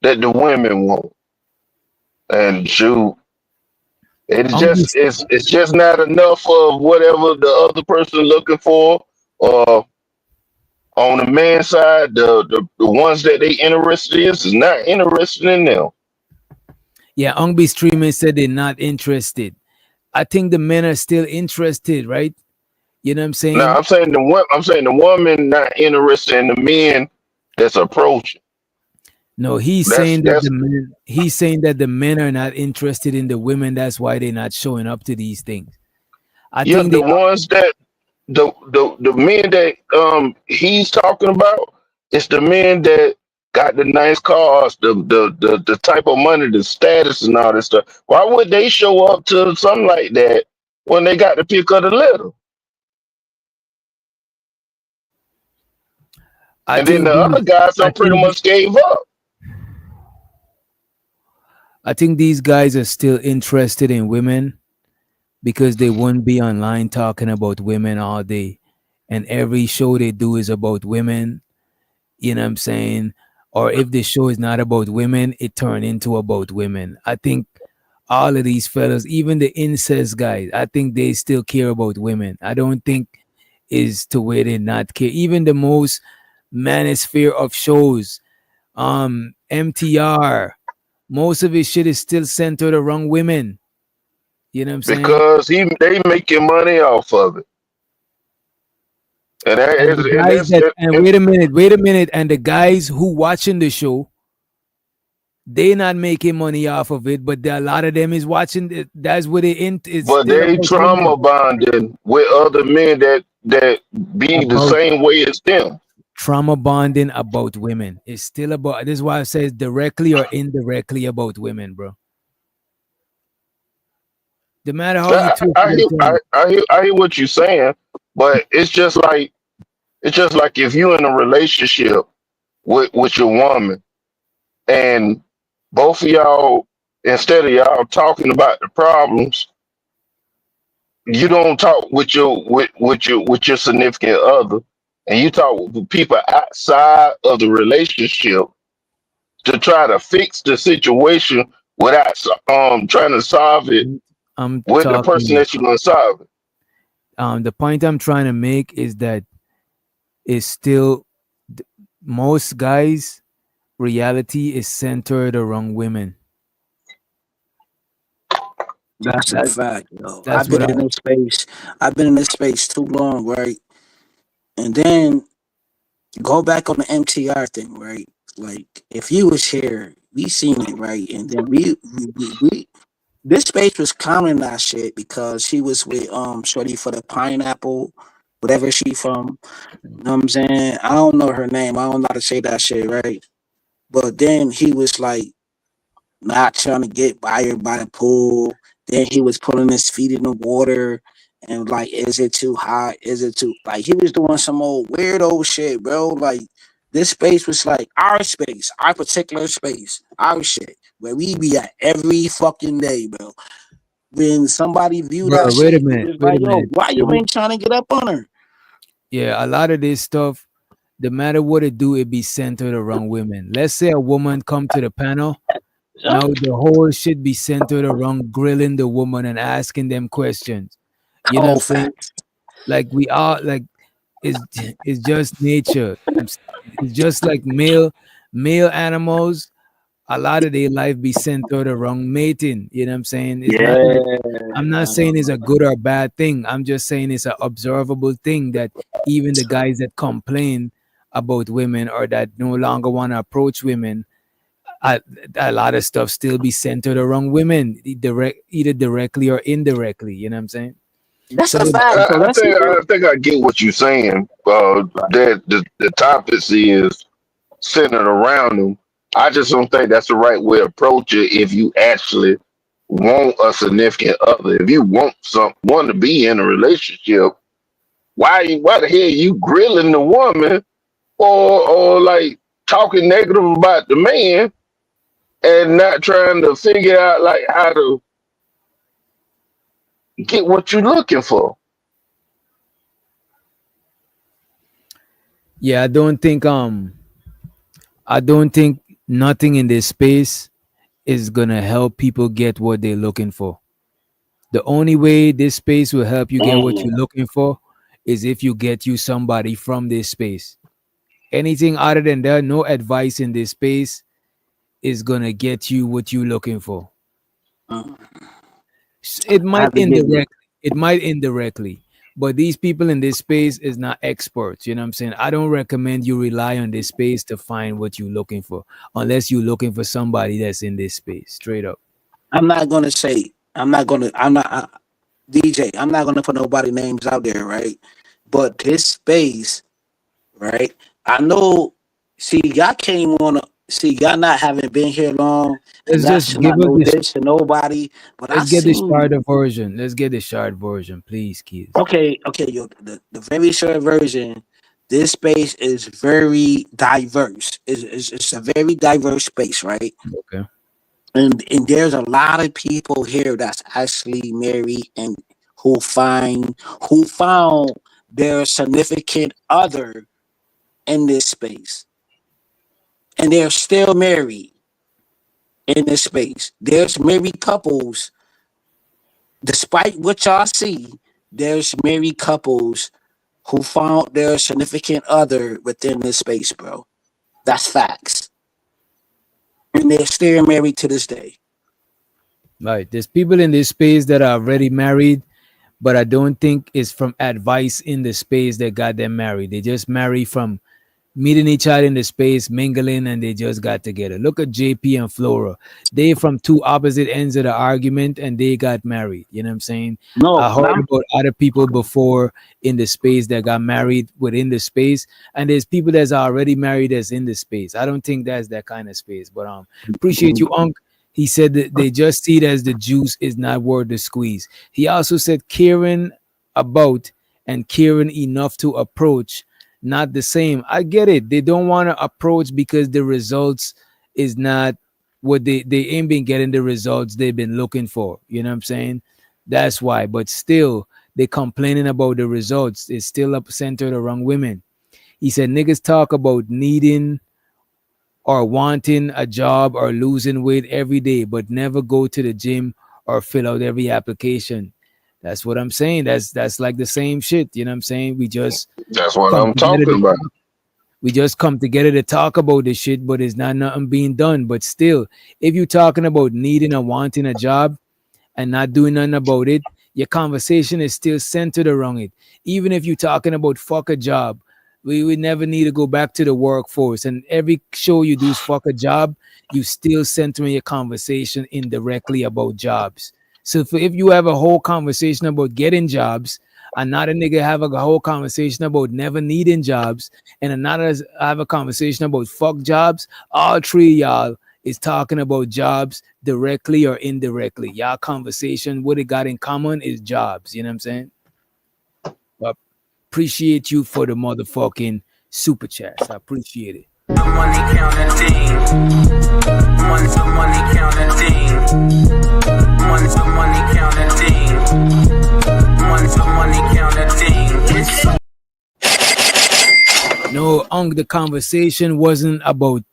the women want. And shoot, it's just not enough of whatever the other person looking for, or on the man side, the ones that they interested in is not interested in them. Yeah, Ongbi streaming said they're not interested. I think the men are still interested, right? You know what I'm saying? No, I'm saying the woman not interested in the men that's approaching. No, he's saying that the men are not interested in the women. That's why they're not showing up to these things. I think the ones that the men that he's talking about, it's the men that got the nice cars, the type of money, the status, and all this stuff. Why would they show up to something like that when they got the pick of the litter? And then the other guys pretty much gave up. I think these guys are still interested in women because they won't be online talking about women all day. And every show they do is about women. You know what I'm saying? Or if the show is not about women, it turned into about women. I think all of these fellas, even the incest guys, I think they still care about women. I don't think is to where they not care. Even the most manosphere of shows, MTR, most of his shit is still centered around women. You know what I'm saying? Because they making money off of it. And wait a minute. And the guys who watching the show, they not making money off of it, but a lot of them is watching it. That's what but they trauma bonding with other men that be the same way as them. Trauma bonding about women. It's still about, this is why I say it's directly or indirectly about women, bro. No matter how I hear what you're saying, but it's just like if you're in a relationship with your woman, and both of y'all, instead of y'all talking about the problems, you don't talk with your significant other, and you talk with people outside of the relationship to try to fix the situation without trying to solve it with the person that you're going to solve it. The point I'm trying to make is that it's still most guys' reality is centered around women. That's a fact, yo. I've been in this space too long, right? And then go back on the MTR thing, right? Like if you was here, we seen it, right? And then we this space was counting that shit because he was with Shorty for the pineapple, whatever she from. You know what I'm saying? I don't know her name. I don't know how to say that shit, right? But then he was like not trying to get by her by the pool. Then he was putting his feet in the water and like, is it too hot? Is it too, like, he was doing some old weirdo shit, bro. Like, this space was like our space, our particular space, our shit, where we be at every fucking day, bro. When somebody viewed that wait shit, a minute, it was like, yo, why you ain't trying to get up on her? Yeah, a lot of this stuff, no matter what it do, it be centered around women. Let's say a woman come to the panel. Now the whole shit be centered around grilling the woman and asking them questions. You know what I'm saying? Like we are like it's just nature. It's just like male animals. A lot of their life be centered around mating. You know what I'm saying? I'm not saying it's a good or bad thing. I'm just saying it's an observable thing that even the guys that complain about women or that no longer want to approach women, a lot of stuff still be centered around women, either directly or indirectly. You know what I'm saying? That's a fact. I think I get what you're saying. That the topic is centered around them, I just don't think that's the right way to approach it if you actually want a significant other. If you want to be in a relationship, why the hell you grilling the woman or like talking negative about the man and not trying to figure out like how to get what you're looking for? Yeah, I don't think nothing in this space is gonna help people get what they're looking for. The only way this space will help you get what you're looking for is if you get you somebody from this space. Anything other than that, no advice in this space is gonna get you what you're looking for. It might indirectly, but these people in this space is not experts. You know what I'm saying? I don't recommend you rely on this space to find what you're looking for, unless you're looking for somebody that's in this space. Straight up. I'm not gonna DJ, I'm not gonna put nobody names out there, right? But this space, right? I know. See, y'all came on. Y'all not having been here long, and Let's that's just not give us know this. this to nobody. But I Let's get the seen. shorter version. Let's get the short version, please, kids. Okay, yo, the very short version. This space is very diverse. It's a very diverse space, right? Okay. And there's a lot of people here that's actually married and who found their significant other in this space, and they're still married in this space. There's married couples, despite what y'all see. There's married couples who found their significant other within this space, bro. That's facts, and they're still married to this day. Right. There's people in this space that are already married, but I don't think it's from advice in the space that got them married. They just marry from meeting each other in the space, mingling, and they just got together. Look at JP and Flora. They from two opposite ends of the argument and they got married. You know what I'm saying? No, I heard about other people before in the space that got married within the space, and there's people that's already married that's in the space. I don't think that's that kind of space, but appreciate you, Unc. He said that they just see it as the juice is not worth the squeeze. He also said caring about and caring enough to approach, not the same. I get it. They don't want to approach because the results is not what they ain't been getting the results they've been looking for. You know what I'm saying? That's why. But still, they complaining about the results. It's still up centered around women. He said niggas talk about needing or wanting a job or losing weight every day, but never go to the gym or fill out every application. That's what I'm saying. That's like the same shit. You know what I'm saying? That's what I'm talking about. We just come together to talk about this shit, but it's not nothing being done. But still, if you're talking about needing or wanting a job and not doing nothing about it, your conversation is still centered around it. Even if you're talking about fuck a job, we would never need to go back to the workforce. And every show you do is fuck a job, you still centering your conversation indirectly about jobs. So if you have a whole conversation about getting jobs, another nigga have a whole conversation about never needing jobs, and another have a conversation about fuck jobs, all three of y'all is talking about jobs directly or indirectly. Y'all conversation, what it got in common is jobs. You know what I'm saying? But appreciate you for the motherfucking super chats. I appreciate it. Money counting thing. Money counting thing. Money counting thing. Money counting thing. No, the conversation wasn't about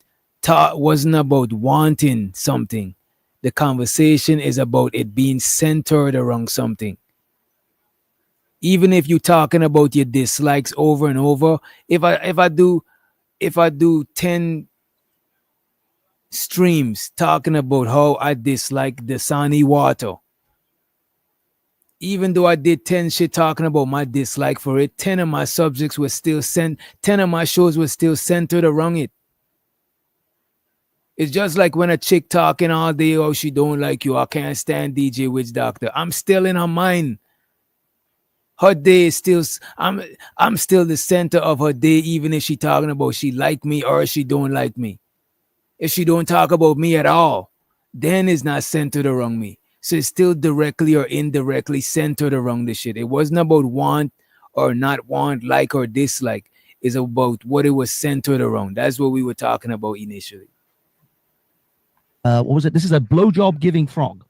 wanting something. The conversation is about it being centered around something. Even if you're talking about your dislikes over and over, if I do 10 streams talking about how I dislike the Dasani water, even though I did 10 shit talking about my dislike for it, 10 of my subjects were still 10 of my shows were still centered around it. It's just like when a chick talking all day, oh, she don't like you, I can't stand DJ Witch Doctor. I'm still in her mind. Her day is still, I'm still the center of her day, even if she talking about she like me or she don't like me. If she don't talk about me at all, then it's not centered around me. So it's still directly or indirectly centered around the shit. It wasn't about want or not want, like or dislike. It's about what it was centered around. That's what we were talking about initially. What was it? This is a blowjob giving frog.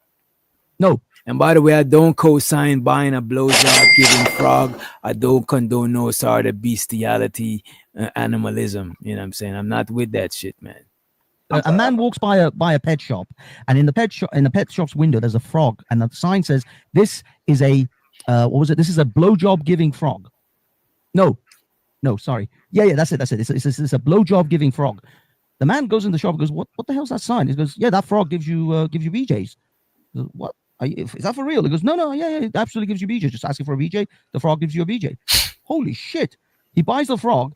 No. And by the way, I don't co-sign buying a blowjob giving frog. I don't condone no sort of bestiality, animalism. You know what I'm saying? I'm not with that shit, man. A man walks by a pet shop, and in the pet shop's window there's a frog, and the sign says this is a what was it? This is a blowjob giving frog. No, sorry. Yeah, that's it. It's a blowjob giving frog. The man goes in the shop and goes, what the hell's that sign? He goes, yeah, that frog gives you BJs. Goes, what? Is that for real? He goes, no, yeah, it absolutely gives you BJs. Just asking for a BJ, the frog gives you a BJ. Holy shit! He buys the frog,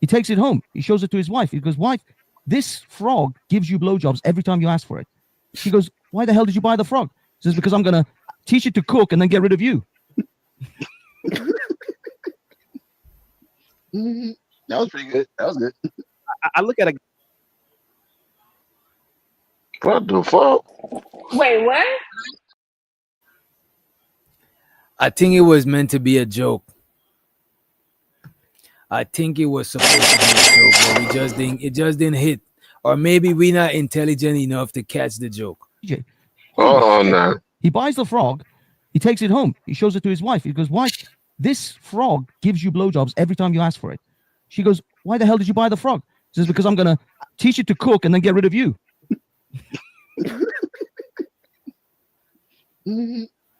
he takes it home, he shows it to his wife. He goes, wife, this frog gives you blowjobs every time you ask for it. She goes, why the hell did you buy the frog? He says, because I'm gonna teach it to cook and then get rid of you. That was pretty good. That was good. I look at a. What the fuck? Wait, what? I think it was meant to be a joke. I think it was supposed to be a joke, but it just didn't hit. Or maybe we're not intelligent enough to catch the joke. Oh no. He buys the frog, he takes it home, he shows it to his wife. He goes, wife, this frog gives you blowjobs every time you ask for it. She goes, why the hell did you buy the frog? He says, because I'm gonna teach it to cook and then get rid of you.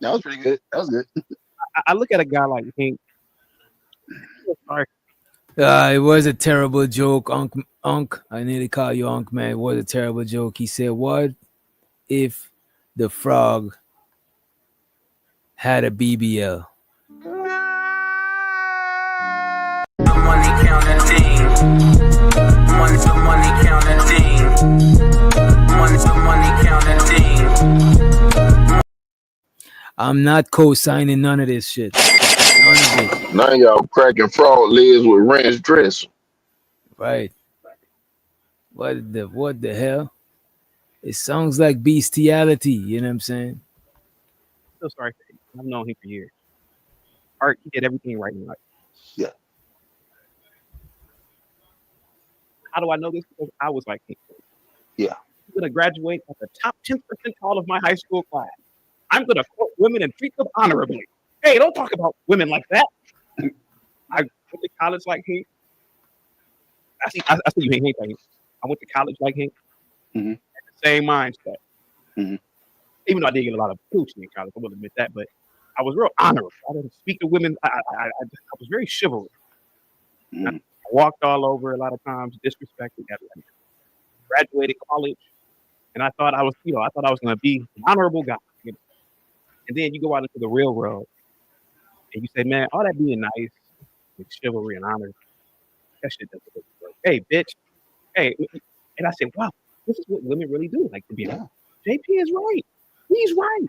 That was pretty good. That was good. I look at a guy like Hank. It was a terrible joke, Unc. I nearly call you Unc, man. It was a terrible joke. He said, what if the frog had a BBL? The money counting team. The money counting team. The money counting team. I'm not co-signing none of this shit. None of it. Now y'all cracking frog legs with ranch dressing. Right. What the hell? It sounds like bestiality, you know what I'm saying? So sorry for him. I've known him for years. Art, he did everything right in life. Yeah. How do I know this? Because I was like him. Yeah. I'm gonna graduate at the top 10th percentile of my high school class. I'm gonna court women and treat them honorably. Hey, don't talk about women like that. I went to college like him. I see you hate him. I went to college like him. Mm-hmm. Same mindset. Mm-hmm. Even though I did get a lot of coochie in college, I will admit that, but I was real honorable. I didn't speak to women. I was very chivalrous. Mm-hmm. I walked all over a lot of times, disrespected everyone. Graduated college, and I thought I was going to be an honorable guy. You know? And then you go out into the real world, and you say, man, all that being nice, with chivalry and honor, that shit doesn't work. Hey, bitch. Hey, and I said, wow, this is what women really do. Like, to be honest, JP is right. He's right.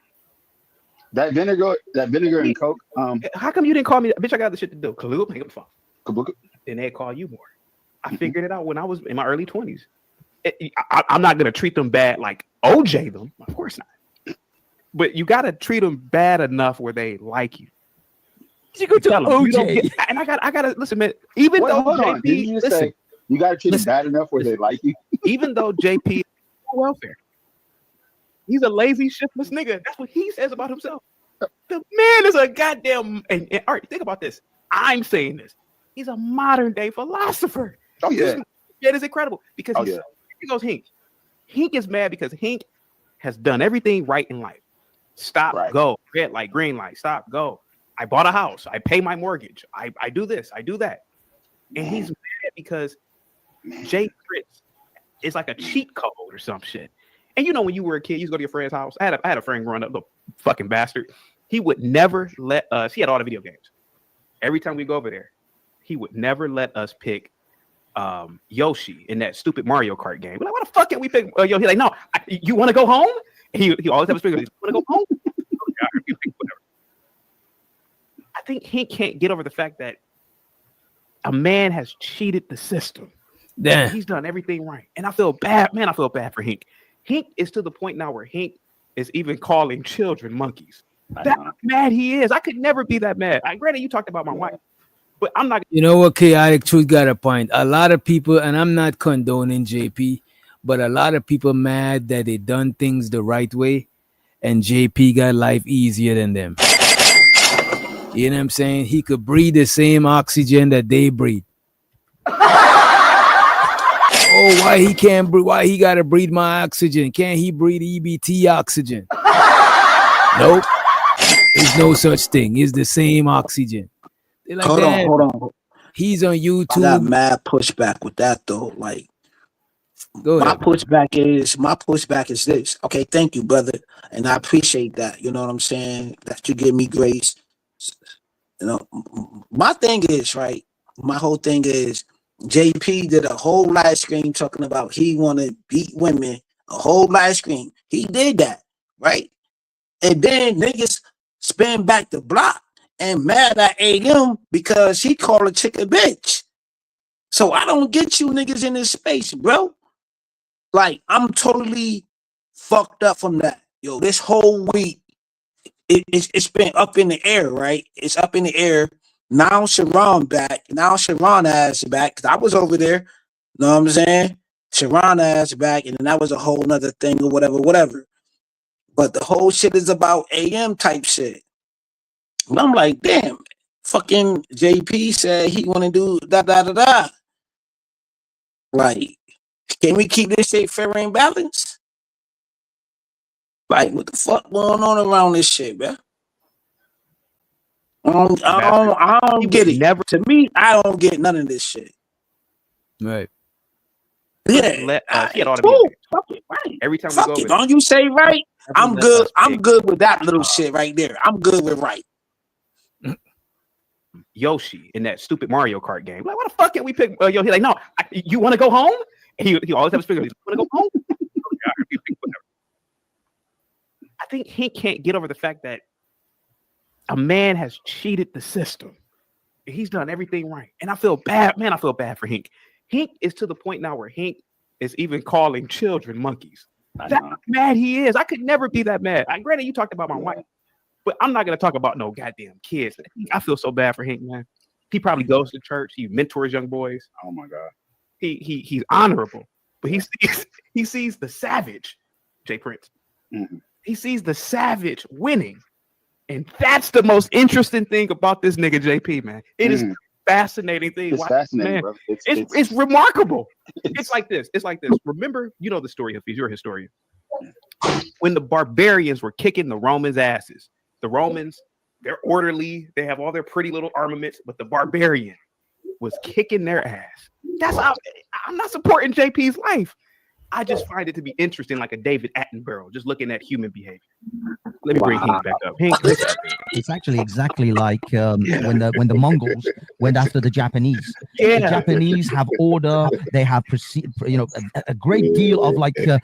That vinegar and Coke. How come you didn't call me? Bitch, I got the shit to do. Kalu, pick up the phone. Kabuka. Then they'd call you more. I figured it out when I was in my early 20s. I'm not gonna treat them bad like OJ them, of course not. But you gotta treat them bad enough where they like you. You go to OJ, and I gotta listen, man. Even though JP, listen, you gotta treat them bad enough where they like you. Even though JP is on welfare, he's a lazy, shiftless nigga. That's what he says about himself. The man is a goddamn. And all right, think about this. I'm saying this. He's a modern day philosopher. Oh yeah, that is incredible because he goes Hink. Hink is mad because Hink has done everything right in life. Stop, go, red light, green light, stop, go. I bought a house. I pay my mortgage. I do this. I do that. And he's mad because Jay Prince is like a cheat code or some shit. And you know, when you were a kid, you used to go to your friend's house. I had a friend growing up, the fucking bastard. He would never let us. He had all the video games. Every time we go over there, he would never let us pick Yoshi in that stupid Mario Kart game. We're like, what the fuck can we pick Yoshi? He's like, no, you want to go home? And he always have a speaker. You want to go home? I think he can't get over the fact that a man has cheated the system. Damn. He's done everything right. And I feel bad. Man, I feel bad for Hink. Hink is to the point now where Hink is even calling children monkeys. That's how mad he is. I could never be that mad. Granted, you talked about my wife, but I'm not. You know what, Chaotic Truth got a point. A lot of people, and I'm not condoning JP, but a lot of people mad that they done things the right way, and JP got life easier than them. You know what I'm saying? He could breathe the same oxygen that they breathe. Oh, why he can't breathe? Why he gotta breathe my oxygen? Can't he breathe EBT oxygen? Nope. There's no such thing. It's the same oxygen. Like, hold on. He's on YouTube. I got mad pushback with that though. Like, Go my ahead. pushback is this. Okay, thank you, brother, and I appreciate that. You know what I'm saying? That you give me grace. You know, my thing is right. My whole thing is JP did a whole live stream talking about he want to beat women. A whole live stream. He did that, right? And then niggas spin back the block and mad at AM because he called a chick a bitch. So I don't get you niggas in this space, bro. Like, I'm totally fucked up from that. Yo, this whole week, it's been up in the air, right? It's up in the air. Now Sharon back. Now Sharon ass back. Because I was over there. Know what I'm saying? Sharon ass back. And then that was a whole nother thing or whatever. But the whole shit is about AM type shit. And I'm like, damn. Fucking JP said he want to do da. Like, can we keep this shit fair and balanced? Like, what the fuck going on around this shit, man? I don't get it. To me, I don't get none of this shit. Right. Yeah. He had all the fuck it, right. Every time Fuck we go it. Don't you say right? I'm good. I'm good with that little shit right there. I'm good with right. Yoshi in that stupid Mario Kart game. Like, what the fuck can we pick Yoshi? Like, no, you want to go home? And he always has his fingers. You want to go home? Oh, God. I think he can't get over the fact that a man has cheated the system. He's done everything right. And I feel bad. Man, I feel bad for Hink. Hink is to the point now where Hink is even calling children monkeys. That's how mad he is. I could never be that mad. Granted, you talked about my wife, but I'm not going to talk about no goddamn kids. I feel so bad for Hink, man. He probably goes to church. He mentors young boys. Oh, my God. He's honorable, but he sees the savage, Jay Prince. Mm-hmm. He sees the savage winning. And that's the most interesting thing about this nigga JP, man. It is a fascinating thing. It's fascinating, man, bro. It's remarkable. It's like this. Remember, you know the story of you're a historian. When the barbarians were kicking the Romans' asses, the Romans, they're orderly, they have all their pretty little armaments, but the barbarian was kicking their ass. That's how I'm not supporting JP's life. I just find it to be interesting, like a David Attenborough, just looking at human behavior. Let me bring Hink back up. Hink, it's actually exactly like when the Mongols went after the Japanese. Yeah. The Japanese have order. They have a great deal of like the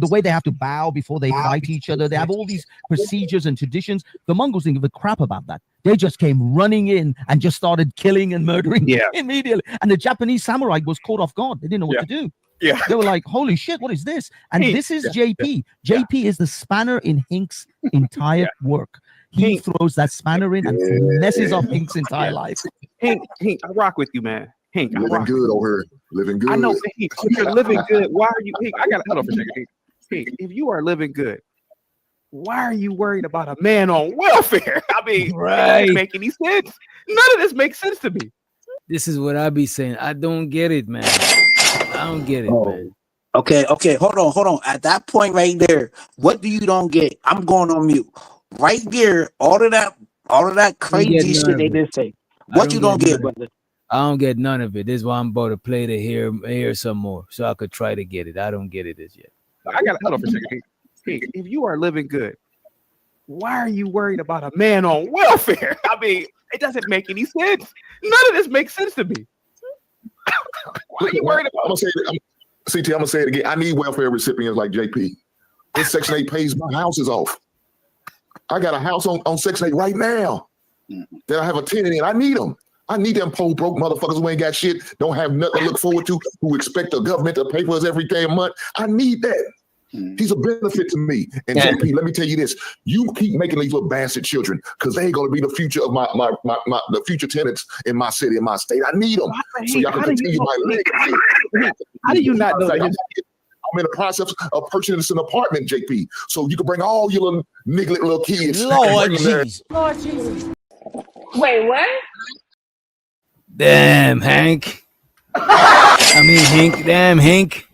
way they have to bow before they fight each other. They have all these procedures and traditions. The Mongols didn't give a crap about that. They just came running in and just started killing and murdering immediately. And the Japanese samurai was caught off guard. They didn't know what to do. Yeah. They were like, holy shit, what is this? And this is JP. JP is the spanner in Hink's entire work. He throws that spanner in and messes up Hink's entire life. Hink, I rock with you, man. Hink, living good over here. Living good. I know, Hink, if you're living good, why are you, Hink, I got to hold on for a second. Hink, if you are living good, why are you worried about a man on welfare? I mean, it doesn't make any sense. None of this makes sense to me. This is what I be saying. I don't get it, man. I don't get it, man. Okay, hold on. At that point right there, what do you don't get? I'm going on mute. Right there, all of that crazy shit they did say. What you don't get, brother? I don't get none of it. This is why I'm about to play to hear some more, so I could try to get it. I don't get it as yet. I got to hold on for a second. Hink, if you are living good, why are you worried about a man on welfare? I mean, it doesn't make any sense. None of this makes sense to me. Why are you worried about? I'm gonna say it again. I need welfare recipients like JP. This Section 8 pays my houses off. I got a house on Section 8 right now that I have a tenant in. I need them. I need them poor broke motherfuckers who ain't got shit, don't have nothing to look forward to, who expect the government to pay for us every damn month. I need that. He's a benefit to me. And JP, let me tell you this: you keep making these little bastard children because they ain't gonna be the future of the future tenants in my city, in my state. I need them so y'all can continue my legacy. How do you not know that? I'm in the process of purchasing an apartment, JP, so you can bring all your little nigglet little kids. Lord Jesus. Lord Jesus. Wait, what? Damn, Hank. Hank. Damn, Hank.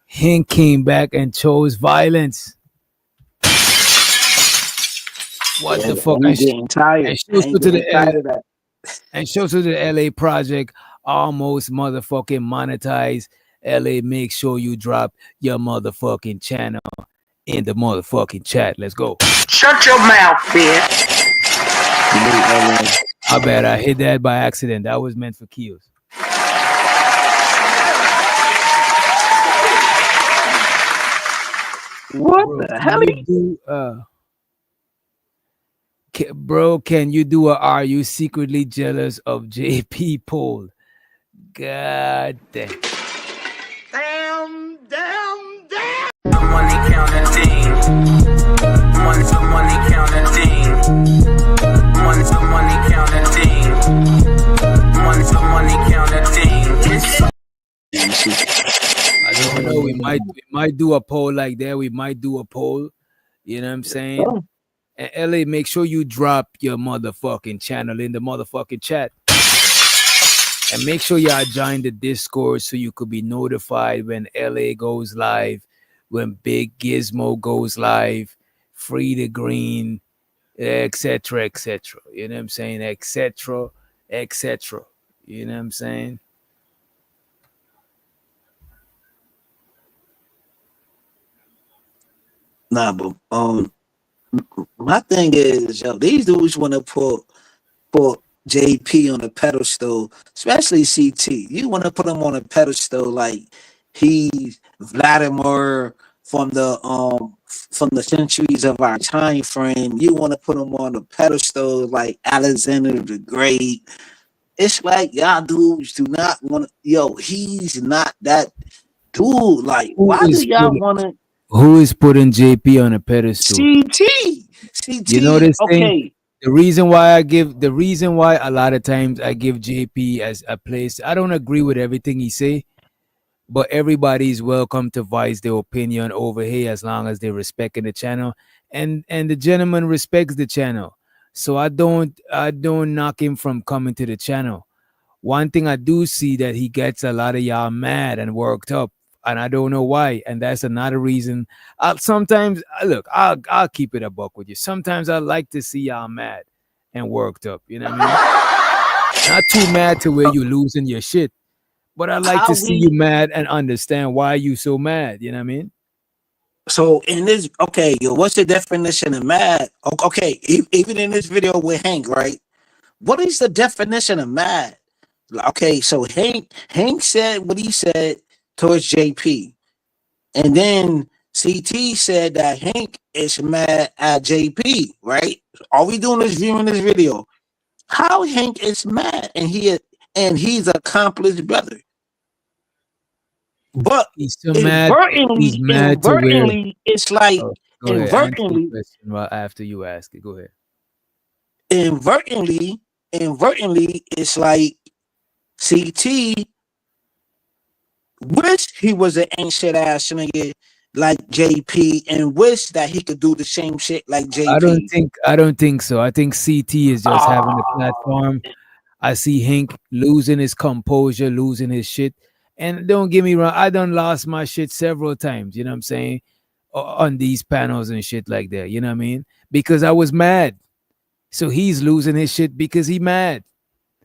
Hank came back and chose violence. What the fuck? I'm getting tired. And shows to the LA project almost motherfucking monetize. LA, make sure you drop your motherfucking channel in the motherfucking chat. Let's go. Shut your mouth, bitch. I bet I hit that by accident. That was meant for kills. What Bro, the hell? Bro, can you do a "Are you secretly jealous of JP" poll? God damn. Money counting thing. Money counting thing. Money counting thing. Money counting thing. I don't know. We might do a poll like that. We might do a poll. You know what I'm saying? And LA, make sure you drop your motherfucking channel in the motherfucking chat. And make sure y'all join the Discord so you could be notified when LA goes live, when Big Gizmo goes live, Free the Green, etc., etc. You know what I'm saying? Etc., etc. You know what I'm saying? Nah, but my thing is, yo, these dudes want to put JP on a pedestal, especially CT. You want to put him on a pedestal like he's Vladimir from the centuries of our time frame. You want to put him on a pedestal like Alexander the Great. It's like y'all dudes do not want to. Yo, he's not that dude. Like, why do y'all want to? Who is putting JP on a pedestal? CT. You know this thing? Okay. The reason why a lot of times I give JP as a place, I don't agree with everything he say, but everybody's welcome to voice their opinion over here as long as they're respecting the channel, and the gentleman respects the channel. So I don't knock him from coming to the channel. One thing I do see that he gets a lot of y'all mad and worked up, and I don't know why. And that's another reason. Sometimes, look, I'll keep it a buck with you. Sometimes I like to see y'all mad and worked up. You know what I mean? Not too mad to where you losing your shit, but I like to see you mad and understand why you so mad. You know what I mean? So in this, okay, yo, what's the definition of mad? Okay, even in this video with Hank, right? What is the definition of mad? Okay, so Hank said what he said towards JP, and then CT said that Hank is mad at JP, right? All we doing is viewing this video. How Hank is mad, and he's an accomplished brother, but he's still mad. He's mad inadvertently, it's like inadvertently. Well, after you ask it, go ahead. Inadvertently, it's like CT wish he was an ancient ass nigga like JP and wish that he could do the same shit like JP. I don't think so. I think CT is just having a platform. I see Hank losing his composure, losing his shit. And don't get me wrong, I done lost my shit several times, you know what I'm saying? On these panels and shit like that, you know what I mean? Because I was mad. So he's losing his shit because he mad.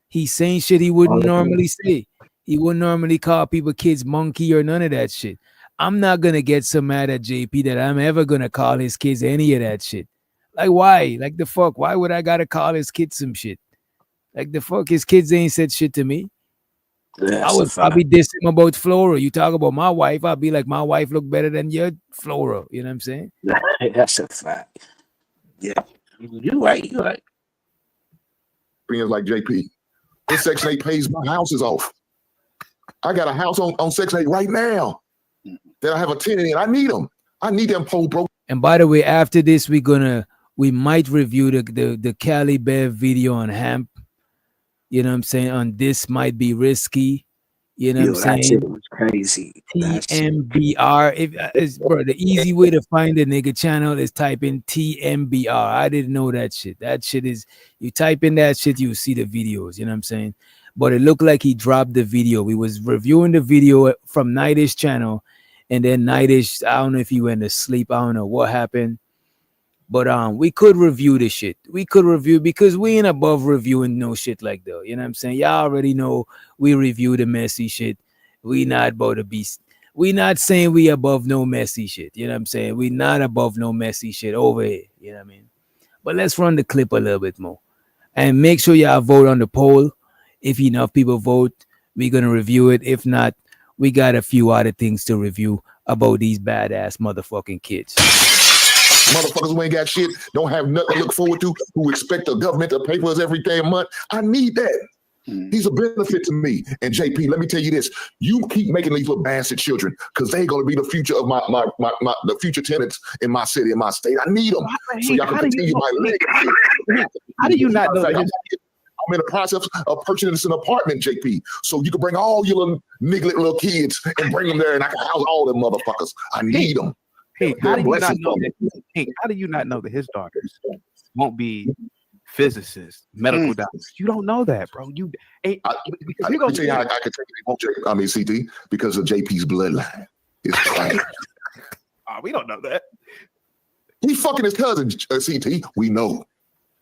He's saying shit he wouldn't normally say. He wouldn't normally call people kids monkey or none of that shit. I'm not going to get so mad at JP that I'm ever going to call his kids any of that shit. Like, why? Like, the fuck? Why would I got to call his kids some shit? Like, the fuck? His kids ain't said shit to me. I'll be dissing about Flora. You talk about my wife, I'll be like, my wife look better than your Flora. You know what I'm saying? That's a fact. Yeah, you right. You right. Being like JP, this Section 8 pays my houses off. I got a house on Section 8 right now that I have a tenant in. I need them. I need them poor broke. And by the way, after this, we might review the Cali Bev video on Hamp. You know what I'm saying? On This Might Be Risky. You know what I'm That saying? shit was crazy. TMBR. Bro, the easy way to find the nigga channel is type in TMBR. I didn't know that shit. That shit is, you type in that shit, you see the videos. You know what I'm saying? But it looked like he dropped the video. We was reviewing the video from Nightish channel, and then Nightish, I don't know if he went to sleep. I don't know what happened. But we could review the shit. We could review because we ain't above reviewing no shit like that. You know what I'm saying? Y'all already know we review the messy shit. We not about to be. We not saying we above no messy shit. You know what I'm saying? We not above no messy shit over here. You know what I mean? But let's run the clip a little bit more. And make sure y'all vote on the poll. If enough people vote, we're going to review it. If not, we got a few other things to review about these badass motherfucking kids. Motherfuckers who ain't got shit, don't have nothing to look forward to, who expect the government to pay for us every damn month. I need that. He's a benefit to me. And JP, let me tell you this: you keep making these little bastard children because they're gonna be the future of my the future tenants in my city, in my state. I need them so y'all can continue my legacy. How do you not know that? I'm in the process of purchasing an apartment, JP, so you can bring all your little nigglet little kids and bring them there, and I can house all them motherfuckers. I need them. Hey, how do you not know that his daughters won't be physicists, medical doctors? You don't know that, bro. You ain't. I can tell you how I can tell you they won't. I mean, CT, because of JP's bloodline. It's we don't know that. He fucking his cousin, CT. We know.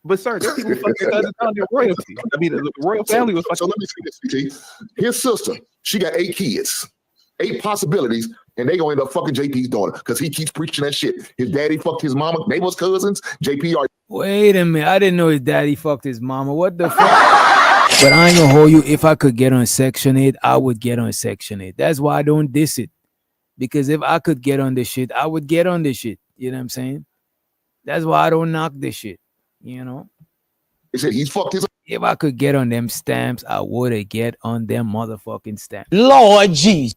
But sir, there's people fucking cousins on their royalty. I mean, the royal family was fucking. So let me say this, CT. His sister, she got 8 kids, 8 possibilities. And they gonna end up fucking JP's daughter because he keeps preaching that shit. His daddy fucked his mama. They was cousins. JP are. Wait a minute. I didn't know his daddy fucked his mama. What the fuck? But I ain't gonna hold you. If I could get on Section 8, I would get on Section 8. That's why I don't diss it. Because if I could get on this shit, I would get on this shit. You know what I'm saying? That's why I don't knock this shit. You know? He said he's fucked his. If I could get on them stamps, I would get on them motherfucking stamps. Lord jeez.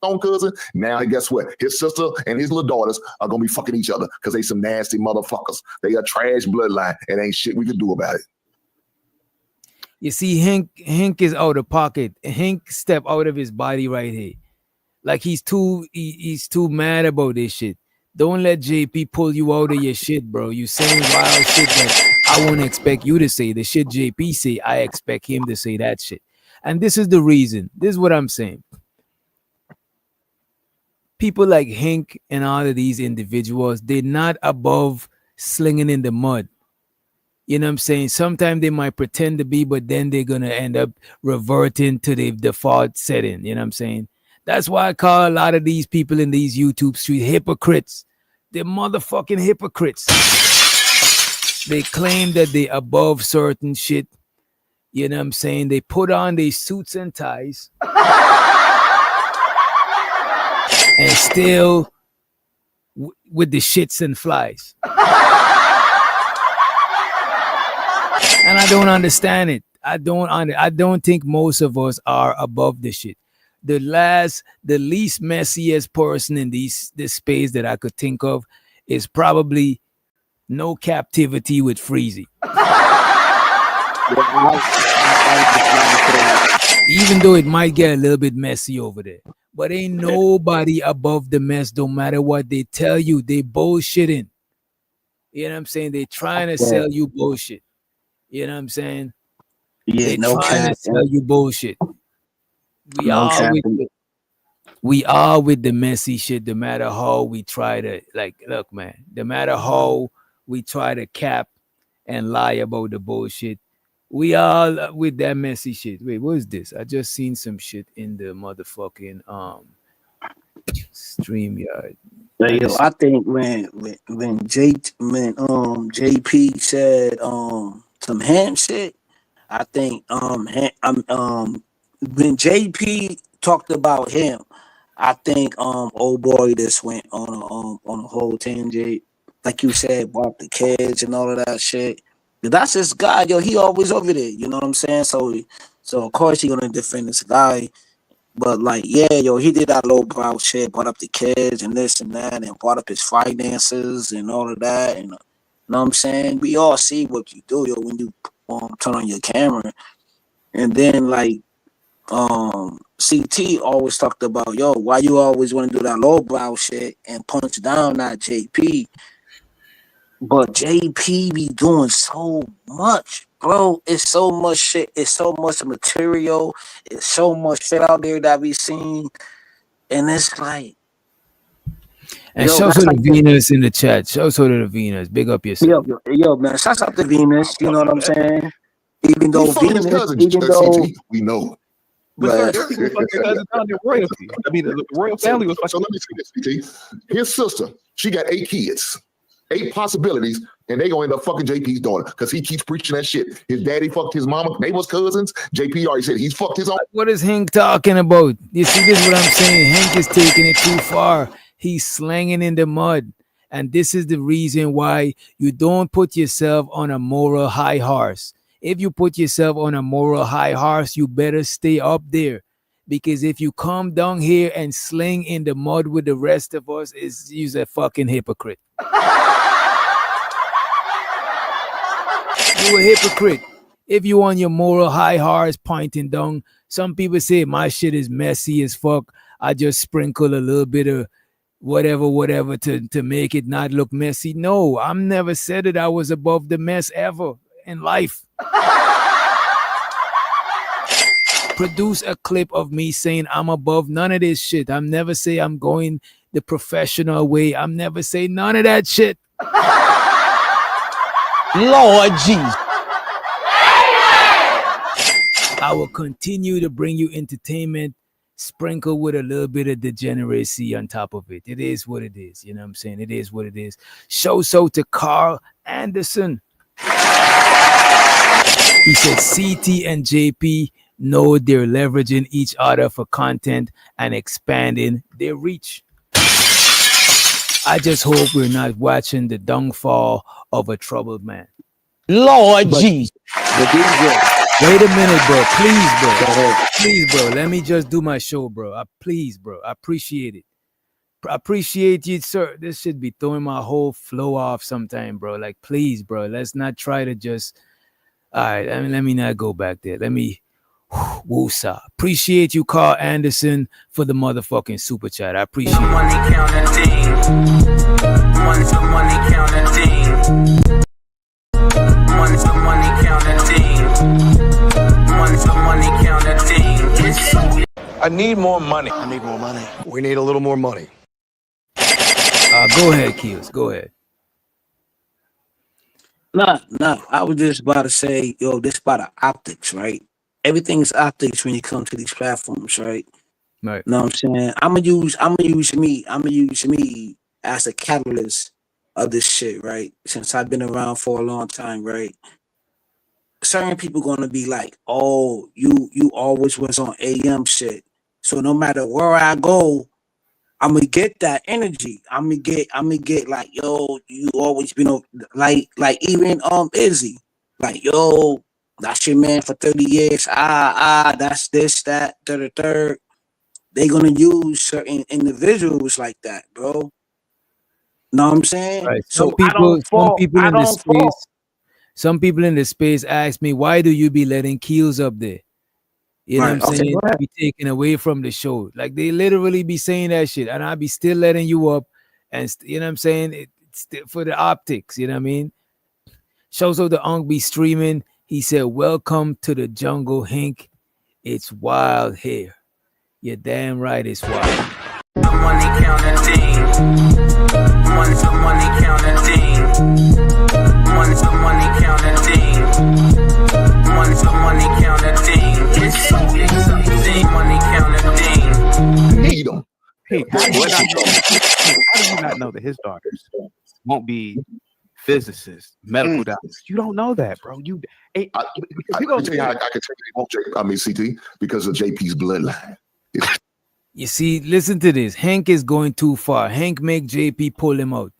Own cousin. Now, guess what? His sister and his little daughters are gonna be fucking each other because they some nasty motherfuckers. They a trash bloodline. It ain't shit we can do about it. You see, Hank is out of pocket. Hank step out of his body right here. Like he's too mad about this shit. Don't let JP pull you out of your shit, bro. You saying wild shit that I won't expect you to say. The shit JP say, I expect him to say that shit. And this is the reason. This is what I'm saying. People like Hank and all of these individuals, they're not above slinging in the mud. You know what I'm saying? Sometimes they might pretend to be, but then they're going to end up reverting to the default setting. You know what I'm saying? That's why I call a lot of these people in these YouTube streets hypocrites. They're motherfucking hypocrites. They claim that they're above certain shit. You know what I'm saying? They put on their suits and ties. And still with the shits and flies. And I don't understand it. I don't think most of us are above the shit. The least messiest person in this space that I could think of is probably No Captivity with Freezy. Even though it might get a little bit messy over there. But ain't nobody above the mess, no matter what they tell you. They bullshitting. You know what I'm saying? They trying to sell you bullshit. You know what I'm saying? Yeah, they trying to sell you bullshit. We are with the messy shit, no matter how we try to, like, look, man, no matter how we try to cap and lie about the bullshit, we all with that messy shit. Wait, what is this? I just seen some shit in the motherfucking StreamYard. Yo, I think when JP said some Hamp shit, I think when JP talked about him, I think old boy just went on a whole tangent like you said, brought up the kids and all of that shit. That's his guy, yo. He always over there. You know what I'm saying? So of course he gonna defend this guy. But like, yeah, yo, he did that low brow shit, brought up the kids and this and that, and brought up his finances and all of that. And you know what I'm saying? We all see what you do, yo, when you turn on your camera. And then like CT always talked about, yo, why you always want to do that low brow shit and punch down that JP. But JP be doing so much, bro. It's so much shit. It's so much material. It's so much shit out there that we seen. And it's like, and shout out to Venus in the chat. Shout out to Venus. Big up yourself. Yo, man. Shout out to Venus. You know what I'm saying? Even though Venus, we know. But the royalty. I mean, the royal family was. So let me say this, CT. His sister, she got 8 kids. 8 possibilities, and they gonna end up fucking JP's daughter because he keeps preaching that shit. His daddy fucked his mama, they was cousins. JP already said he's fucked his own. What is Hank talking about? You see, this is what I'm saying. Hank is taking it too far. He's slanging in the mud, and this is the reason why you don't put yourself on a moral high horse. If you put yourself on a moral high horse, you better stay up there, because if you come down here and sling in the mud with the rest of us, you're a fucking hypocrite. You a hypocrite. If you on your moral high horse pointing down, some people say my shit is messy as fuck. I just sprinkle a little bit of whatever to make it not look messy. No, I've never said that I was above the mess ever in life. Produce a clip of me saying I'm above none of this shit. I'm never say I'm going the professional way. I'm never say none of that shit. Lord Jesus. I will continue to bring you entertainment, sprinkle with a little bit of degeneracy on top of it. It is what it is. You know what I'm saying? It is what it is. Show so to Carl Anderson. He said CT and JP know they're leveraging each other for content and expanding their reach. I just hope we're not watching the downfall of a troubled man. Lord Jesus. Wait a minute, bro. Please, bro. Let me just do my show, bro. Please, bro. I appreciate it. I appreciate you, sir. This should be throwing my whole flow off sometime, bro. Like, please, bro. Let's not try to just. All right. I mean, let me not go back there. Let me. Woosah. Appreciate you, Carl Anderson, for the motherfucking super chat. I appreciate it. Money counting. Money counting. I need more money. We need a little more money. Go ahead, Keels. Go ahead. Nah. I was just about to say, yo, this about the optics, right? Everything's optics when you come to these platforms, right? Right. Know what I'm saying? I'm gonna use me as a catalyst of this shit, right? Since I've been around for a long time, right? Certain people gonna be like, oh, you always was on AM shit. So no matter where I go, I'm gonna get that energy. I'm gonna get like, yo, you always been like even Izzy, like, yo, that's your man for 30 years. That's this, that, third. They gonna use certain individuals like that, bro. Know what I'm saying? Right. So some people in the space ask me, why do you be letting Keels up there? You know what I'm saying? Be taken away from the show. Like, they literally be saying that shit, and I be still letting you up, and you know what I'm saying? It's for the optics. You know what I mean? Shows of the Unk be streaming. He said, welcome to the jungle, Hank. It's wild here. You're damn right, it's wild. Money counting. Money counting. Money counting. Money counting. Need them. Hey, how do you not know that his daughters won't be physicists, medical doctors? You don't know that, bro. I can tell you how they won't. CT, because of JP's bloodline. You see, listen to this. Hank is going too far. Hank make JP pull him out.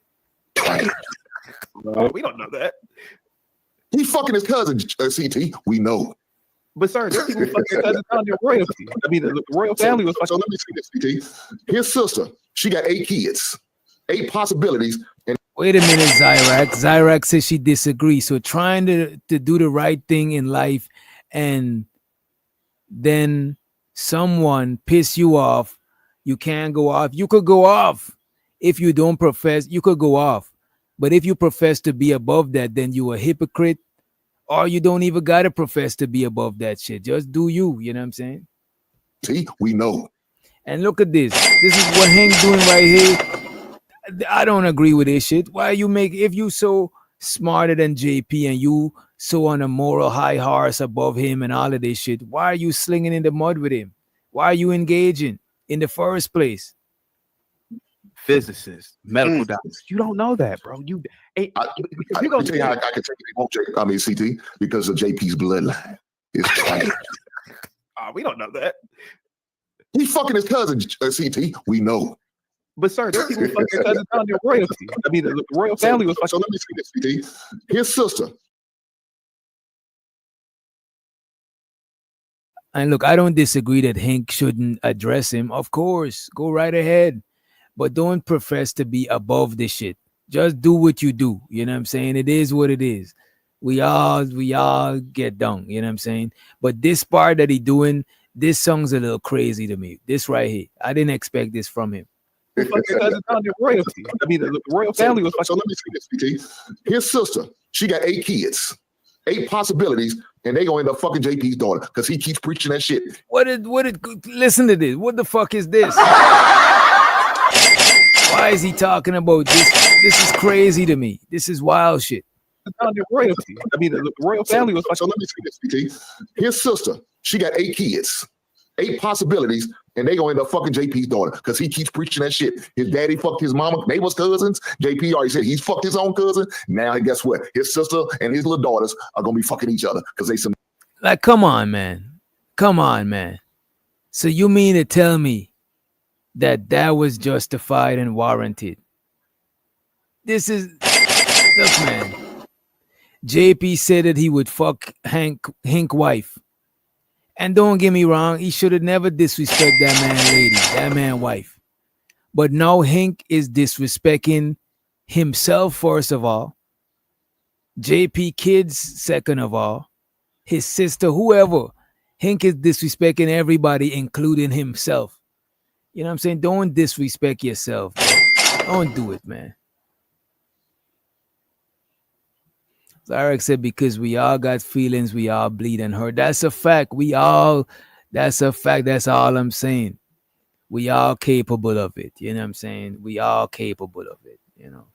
We don't know that. He fucking his cousin, CT. We know. But sir, this people fucking cousins on your royalty. I mean, the royal family was fucking. So let me see this, CT. His sister, she got 8 kids, 8 possibilities. And wait a minute, Zyrax. Zyrax says she disagrees. So trying to do the right thing in life, and then someone piss you off, you can't go off. You could go off if you don't profess. You could go off, but if you profess to be above that, then you a hypocrite. Or you don't even gotta profess to be above that shit. Just do you. You know what I'm saying? See, we know. And look at this. This is what Hank doing right here. I don't agree with this shit. Why you make, if you so smarter than JP and you so on a moral high horse above him and all of this shit, why are you slinging in the mud with him? Why are you engaging in the first place? Physicists, medical doctors. You don't know that, bro. You I can tell you how I can tell you won't CT, because of JP's bloodline. It's trash. We don't know that. He fucking his cousin, CT. We know. But sir, these people fucking cousins on your royalty. I mean, the royal family was fucking. So let me see this, CT. His sister. And look, I don't disagree that Hank shouldn't address him. Of course, go right ahead. But don't profess to be above this shit. Just do what you do. You know what I'm saying? It is what it is. We all get done. You know what I'm saying? But this part that he doing, this song's a little crazy to me. This right here. I didn't expect this from him. I mean, the royal family was fucking. So let me see this, CT. His sister, she got 8 kids, 8 possibilities, and they gonna end up fucking JP's daughter because he keeps preaching that shit. Listen to this. What the fuck is this? Why is he talking about this? This is crazy to me. This is wild shit. On your royalty. I mean, the royal family was fucking. So let me see this, CT. His sister, she got 8 kids, 8 possibilities, and they gonna end up fucking JP's daughter because he keeps preaching that shit. His daddy fucked his mama. They was cousins. JP already said he's fucked his own cousin. Now guess what? His sister and his little daughters are gonna be fucking each other because they some. Like, come on, man. Come on, man. So you mean to tell me that was justified and warranted? This is, look, man. JP said that he would fuck Hank wife. And don't get me wrong, he should have never disrespect that man lady, that man wife. But now Hank is disrespecting himself, first of all. JP kids, second of all. His sister, whoever. Hank is disrespecting everybody, including himself. You know what I'm saying? Don't disrespect yourself, bro. Don't do it, man. Zarek said, because we all got feelings, we all bleed and hurt. That's a fact. That's a fact. That's all I'm saying. We all capable of it. You know what I'm saying? We all capable of it, you know.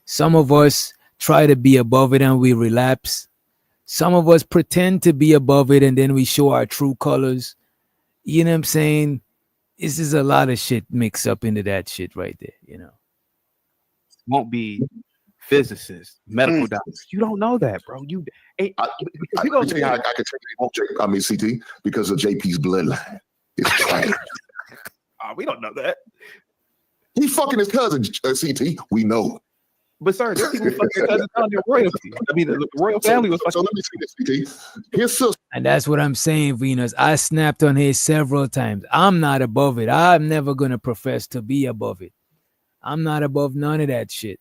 Some of us try to be above it and we relapse. Some of us pretend to be above it and then we show our true colors. You know what I'm saying? This is a lot of shit mixed up into that shit right there, you know. Won't be physicists, medical doctors. You don't know that, bro. I can tell you how I can tell you CT, because of JP's bloodline. It's trash. We don't know that. He fucking his cousin, CT. We know. But sir, these people fucking cousins on your royalty. I mean, the royal family was fucking. So let me see this, CT. His sister. And that's what I'm saying, Venus. I snapped on his several times. I'm not above it. I'm never gonna profess to be above it. I'm not above none of that shit.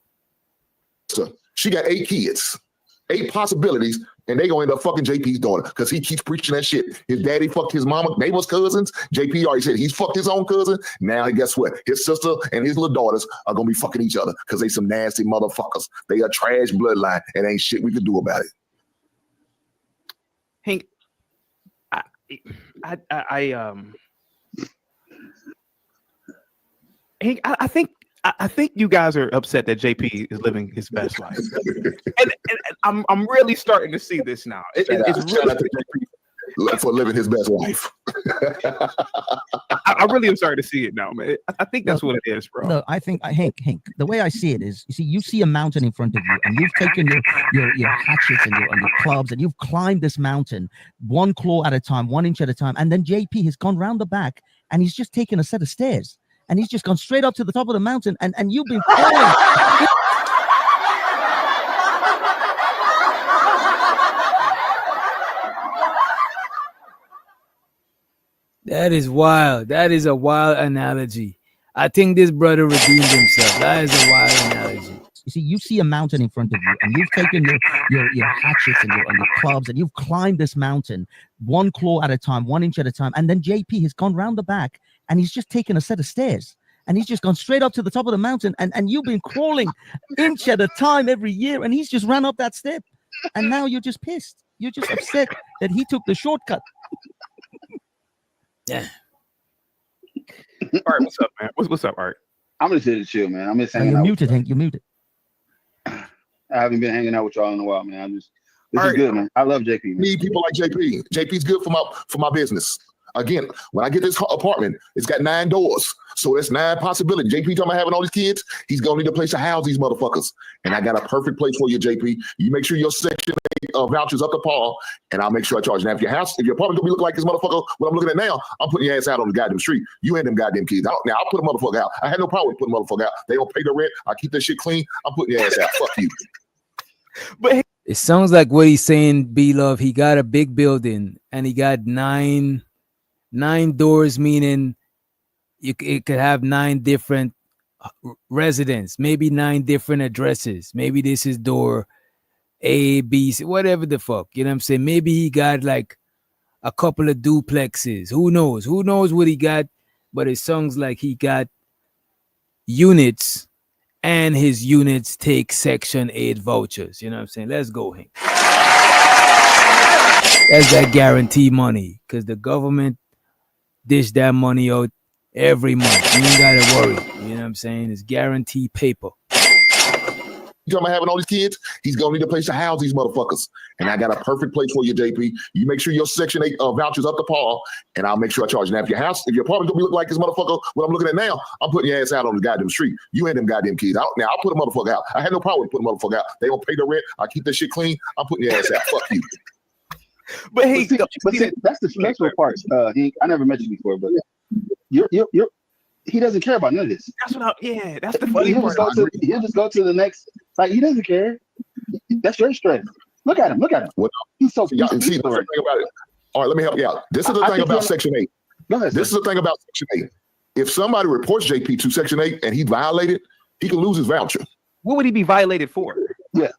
So she got 8 kids, 8 possibilities, and they gonna end up fucking JP's daughter because he keeps preaching that shit. His daddy fucked his mama. They was cousins. JP already said he's fucked his own cousin. Now guess what? His sister and his little daughters are gonna be fucking each other because they some nasty motherfuckers. They are trash bloodline and ain't shit we can do about it. Hank, I think you guys are upset that JP is living his best life, and I'm really starting to see this now. It's really for living his best life. I really am starting to see it now, man. I think that's what it is, bro. No, I think Hank, the way I see it is, you see a mountain in front of you, and you've taken your hatchets and your clubs, and you've climbed this mountain one claw at a time, 1 inch at a time, and then JP has gone round the back, and he's just taken a set of stairs. And he's just gone straight up to the top of the mountain, and you've been falling. That is wild. That is a wild analogy. I think this brother redeemed himself. That is a wild analogy. You see a mountain in front of you, and you've taken your hatchets and your clubs, and you've climbed this mountain one claw at a time, 1 inch at a time. And then JP has gone round the back, and he's just taken a set of stairs, and he's just gone straight up to the top of the mountain. And you've been crawling inch at a time every year, and he's just ran up that step. And now you're just pissed. You're just upset that he took the shortcut. Yeah. Art, what's up, man? What's up, Art? I'm gonna sit and chill, man. I'm just hanging You're out. muted, Hank. You're muted. I haven't been hanging out with y'all in a while, man. This is good, man. I love JP. Man. Need people like JP. JP's good for my business. Again, when I get this apartment, it's got 9 doors. So that's 9 possibilities. JP talking about having all these kids, he's gonna need a place to house these motherfuckers. And I got a perfect place for you, JP. You make sure your Section 8 vouchers up to par, and I'll make sure I charge. Now, if your apartment don't be looking like this motherfucker, what I'm looking at now, I'm putting your ass out on the goddamn street. You and them goddamn kids. I'll put a motherfucker out. I had no problem with putting a motherfucker out. They don't pay the rent. I keep that shit clean. I'm putting your ass out. Fuck you. But it sounds like what he's saying, B-Love. He got a big building, and he got 9 doors, meaning it could have 9 different residents, maybe 9 different addresses. Maybe this is door A, B, C, whatever the fuck. You know what I'm saying? Maybe he got like a couple of duplexes. Who knows? Who knows what he got? But it sounds like he got units, and his units take Section 8 vouchers. You know what I'm saying? Let's go, Hank. That's that guarantee money, because the government dish that money out every month. You ain't gotta worry. You know what I'm saying? It's guaranteed paper. You talking about having all these kids? He's gonna need a place to house these motherfuckers. And I got a perfect place for you, JP. You make sure your Section 8 vouchers up to par, and I'll make sure I charge. Now, if your apartment don't be looking like this motherfucker, what I'm looking at now, I'm putting your ass out on the goddamn street. You and them goddamn kids. I'll put a motherfucker out. I had no problem with putting a motherfucker out. They don't pay the rent. I keep that shit clean. I'm putting your ass out. Fuck you. But hey, that's the stressful part. I never met you before, but he doesn't care about none of this. That's what that's the funny part. He'll just go to the next. Like, he doesn't care. That's your stress. Look at him. Well, he's so. See, the thing about it. All right, let me help you out. This is the thing about Section 8. Go ahead, this is the thing about Section 8. If somebody reports JP to Section 8 and he violated, he can lose his voucher. What would he be violated for? Yeah.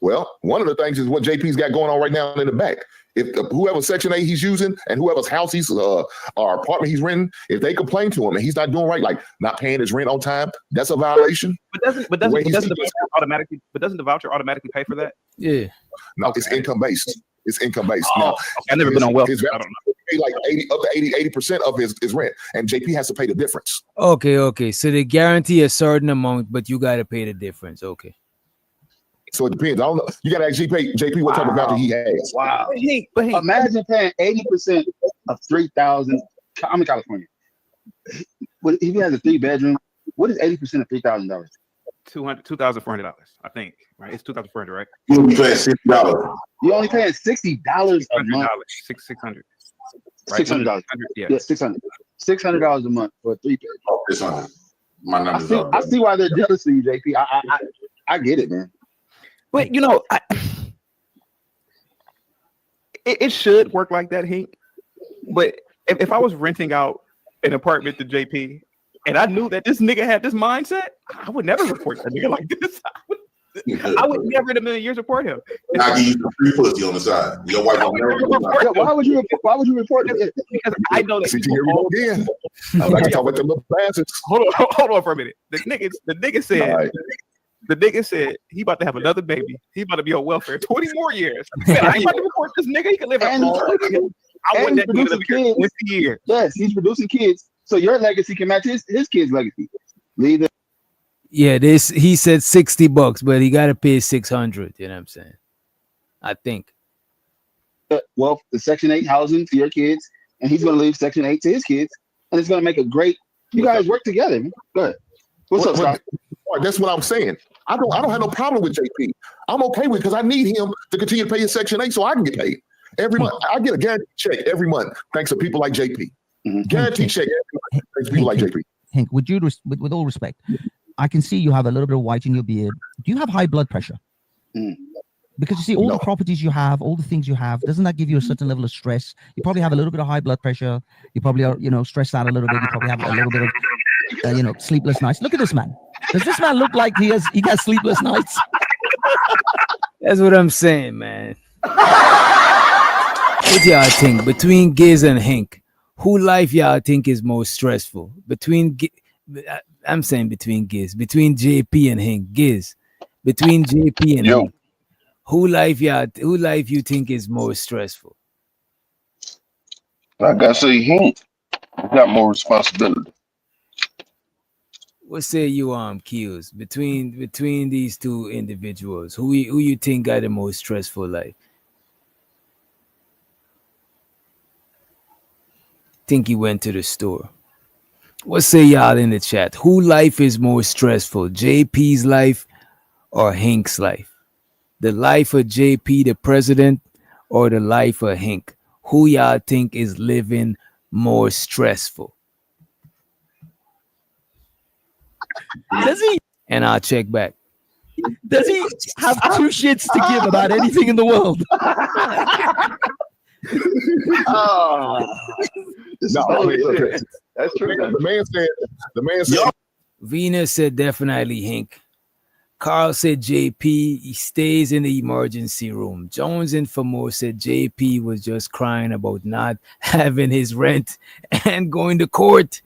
Well, one of the things is what JP's got going on right now in the back. If whoever Section 8 he's using and whoever's house he's or apartment he's renting, if they complain to him and he's not doing right, like not paying his rent on time, that's a violation. But doesn't the voucher automatically pay for that? Yeah. No, it's income based. It's income based. Oh, now, okay. I've never been on welfare. I don't know. Pay like 80% of his rent, and JP has to pay the difference. Okay. So they guarantee a certain amount, but you got to pay the difference. Okay. So it depends. I don't know. You got to ask JP what type of voucher he has. Wow. But imagine paying 80% of 3,000. I'm in California. If he has a 3-bedroom, what is 80% of $3,000? $2,400, I think. Right? It's $2,400, right? You only paying $60. You're only paying $60 a month. $600. $600. Yeah, $600 a month for a 3-bedroom. $600. My numbers I see why they're jealous of you, JP. I get it, man. But you know, it should work like that, Hank. But if I was renting out an apartment to JP and I knew that this nigga had this mindset, I would never report that nigga like this. I would never in a million years report him. I give you some free pussy on the side. Your wife will never report. Why would you report it? Because I know that. See, here we go again. I like to talk about the little bastards. Hold on for a minute. The nigga said. Right. The nigga said he about to have another baby. He about to be on welfare 20 more years. Man, I ain't about to report this nigga. He can live at home. I want that nigga to live here 20 years. Yes, he's producing kids. So your legacy can match his kid's legacy. Leave Yeah, he said $60, but he got to pay $600. You know what I'm saying? I think. Well, the Section 8 housing to your kids, and he's going to leave Section 8 to his kids, and it's going to make a great. You guys work together, man. Go ahead. What's up, Scott? That's what I'm saying. I don't have no problem with JP. I'm okay with it because I need him to continue to pay his Section 8 so I can get paid. Every month. I get a guaranteed check every month thanks to people like JP. Guaranteed check every month thanks to people like JP. Hank, with all respect, I can see you have a little bit of white in your beard. Do you have high blood pressure? Because you see, all the properties you have, all the things you have, doesn't that give you a certain level of stress? You probably have a little bit of high blood pressure. You probably are, stressed out a little bit. You probably have a little bit of, sleepless nights. Look at this man. Does this man look like he has sleepless nights? That's what I'm saying, man. What y'all think between Giz and Hank? Who life y'all think is more stressful? I'm saying between Giz, between JP and Hank. Giz, between JP and Hank. Who life you think is more stressful? I gotta say, Hank got more responsibility. What say you, Q's? Between these two individuals, who you think got the most stressful life? Think he went to the store. What say y'all in the chat? Who life is more stressful, JP's life or Hank's life? The life of JP, the president, or the life of Hank? Who y'all think is living more stressful? Does he? And I'll check back. Does he have two shits to give about anything in the world? That's true. The man said. Venus said definitely Hank. Carl said JP, he stays in the emergency room. Jones and Famore said JP was just crying about not having his rent and going to court.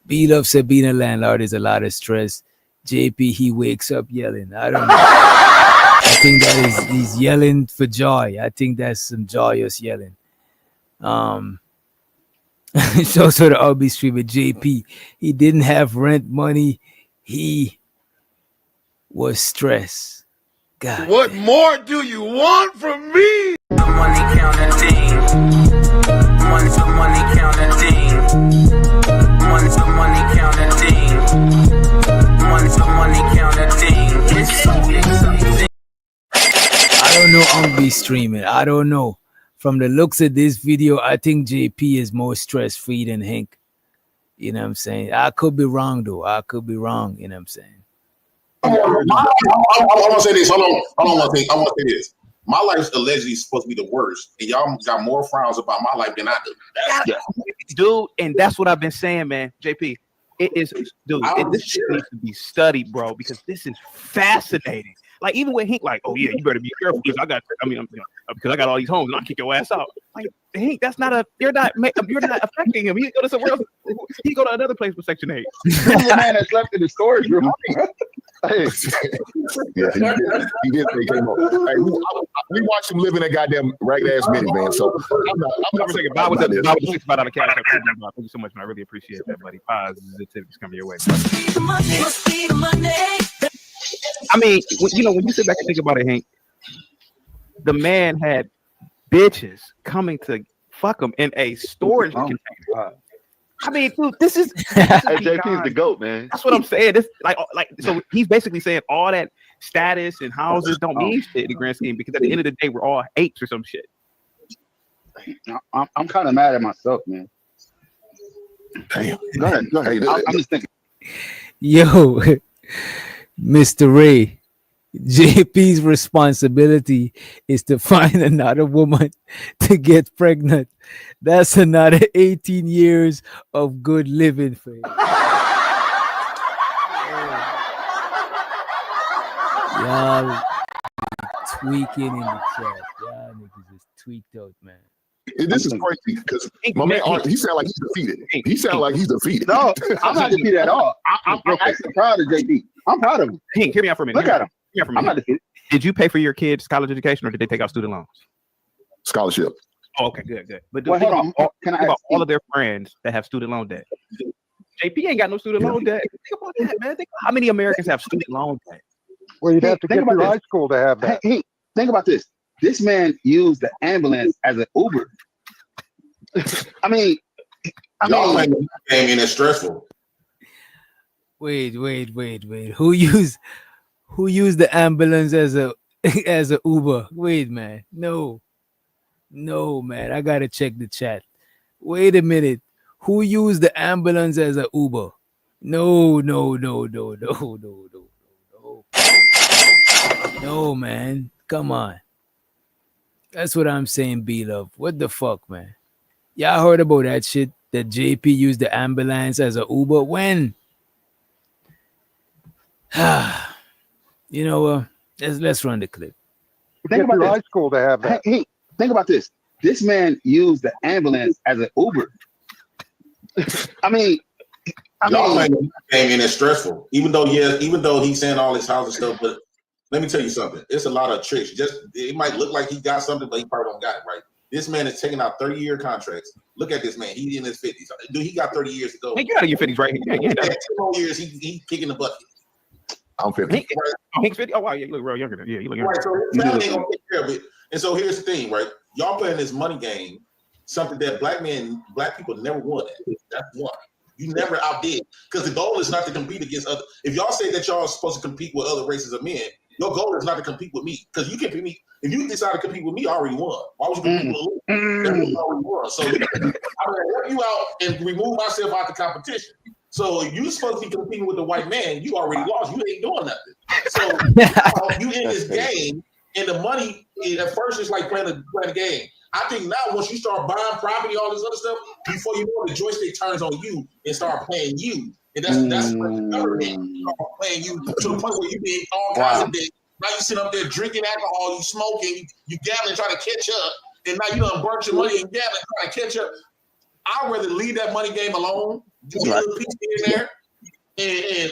B-Love said being a landlord is a lot of stress. JP, he wakes up yelling. I don't know. I think that he's yelling for joy. I think that's some joyous yelling. It's also the RB stream with JP. He didn't have rent money. He was stressed. God. What more do you want from me? Money counting team. Money counting team. Money counting team. Money counting team. It's so exciting. I don't know RB streaming. I don't know. From the looks of this video, I think JP is more stress-free than Hank. You know what I'm saying? I could be wrong, though. I could be wrong. You know what I'm saying? I want to say this. Hold on. I want to say this. My life's allegedly supposed to be the worst, and y'all got more frowns about my life than I do. Dude, and that's what I've been saying, man. JP, it is, dude. This shit needs to be studied, bro, because this is fascinating. Like even with Hank, like, oh yeah, you better be careful because because I got all these homes and I'll kick your ass out. Like Hank, that's not you're not affecting him. He go to somewhere else. He go to another place with Section 8. The man that's left in the storage room. Hey. Yeah, he did. He came up. Hey, we watched him live in that goddamn ragged ass minivan. So I'm not saying Bob with the $65 cash. Thank you so much, man. I really appreciate that, buddy. Positivity coming your way. I mean, when you sit back and think about it, Hank, the man had bitches coming to fuck him in a storage container. I mean, dude, this is JP's the GOAT, man. That's what I'm saying. This so he's basically saying all that status and houses don't mean shit in the grand scheme because at the end of the day, we're all apes or some shit. I'm kind of mad at myself, man. Damn. Go ahead. I'm just thinking. Yo, Mr. Ray, JP's responsibility is to find another woman to get pregnant. That's another 18 years of good living for him. Y'all tweaking in the chat. Y'all niggas is tweaked out, man. This is crazy because my man, he sound like he's defeated. No, I'm not defeated at all. I'm actually proud of JP. I'm proud of him. Hank, hear me out for a minute. Look at him. I'm not defeated. Did you pay for your kids' college education or did they take out student loans? Scholarship. Oh, okay, good. But hold on. Can I ask all of their friends that have student loan debt? JP ain't got no student loan debt. Think about that, man. Think about how many Americans have student loan debt. Well, you'd have to get through high school to have that. Hey, think about this. This man used the ambulance as an Uber. I mean, it's stressful. Wait. Who used the ambulance as a Uber? Wait, man. No, man. I gotta check the chat. Wait a minute. Who used the ambulance as a Uber? No. No, man. Come on. That's what I'm saying, B-Love. What the fuck, man? Y'all heard about that shit that JP used the ambulance as a Uber? When? You know what? Let's run the clip. Think about high this. school to have that. Hey, think about this. This man used the ambulance as an Uber. I mean, Y'all playing the game and it's stressful. Even though he's saying all this house stuff, but let me tell you something. It's a lot of tricks. Just it might look like he got something, but he probably don't got it right. This man is taking out 30-year contracts. Look at this man. He's in his 50s. Dude, he got 30 years to go. Hey, get out of your 50s right here. Yeah, 10 more years, he's kicking the bucket. I'm 50. He's 50. Oh wow, you look real younger than. Yeah, you look younger. Right, so his family ain't gonna take care of it. And so here's the thing, right? Y'all playing this money game, something that black people never won at. That's one. You never outdid. Because the goal is not to compete against other. If y'all say that y'all are supposed to compete with other races of men, your goal is not to compete with me. Because you can beat me. If you decide to compete with me, I already won. Why would you compete with me? I already won. So I'm gonna help you out and remove myself out the competition. So you supposed to be competing with the white man, you already lost. You ain't doing nothing. So you in this game, and the money at first it's like playing a game. I think now once you start buying property, all this other stuff, before you know it, the joystick turns on you and start playing you. And that's when the government start playing you to the point where you being all kinds of things. Now you sit up there drinking alcohol, you smoking, you gambling, trying to catch up, and now you done burnt your money and gambling, trying to catch up. I'd rather leave that money game alone, just get a little piece in there. And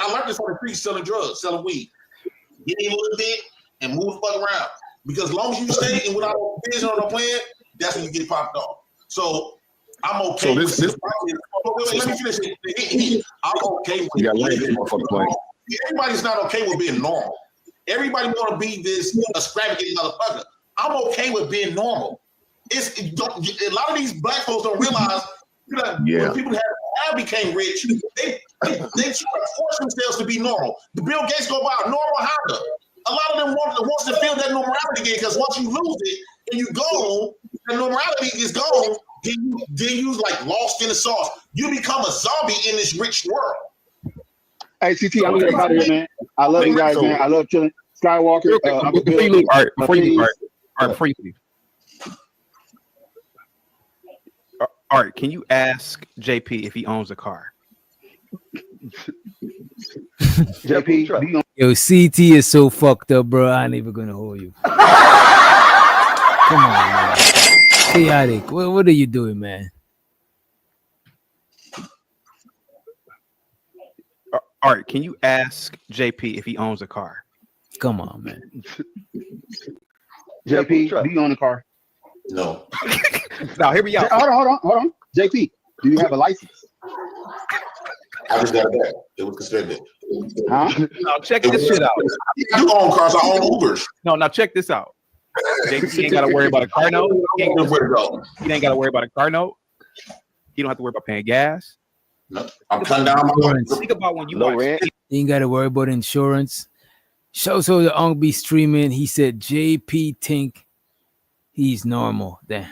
I learned this on the street selling drugs, selling weed. Get in a little bit and move the fuck around. Because as long as you stay and without a vision or a plan, that's when you get popped off. So I'm okay. So this let me finish it. I'm okay with it. Everybody's not okay with being normal. Everybody want to be this extravagant motherfucker. I'm okay with being normal. A lot of these black folks don't realize when people have became rich, they try to force themselves to be normal. The Bill Gates go buy a normal Honda. A lot of them wants to feel that normality again, because once you lose it and you go, the normality is gone. Then you like lost in the sauce. You become a zombie in this rich world. Hey, CT, I'm getting out of here, man. I love you guys, man. I love chilling. Skywalker. Before you leave, before you leave. All right, can you ask JP if he owns a car? JP, yo, CT is so fucked up, bro. I ain't even gonna hold you. Come on, man. Chaotic. What are you doing, man? All right, can you ask JP if he owns a car? Come on, man. JP, do you own a car? No. Now, hear me out. Hold on. JP, do you have a license? I just got that. It was suspended. Huh? Now, check this shit out. You own cars, I own Ubers. No, now check this out. JP ain't got to worry about a car note. He ain't got to worry about a car note. He don't have to worry about paying gas. No, I'm cutting down my rent. Think about when you watch rent. You ain't got to worry about insurance. So the Unk be streaming. He said JP think he's normal. Then.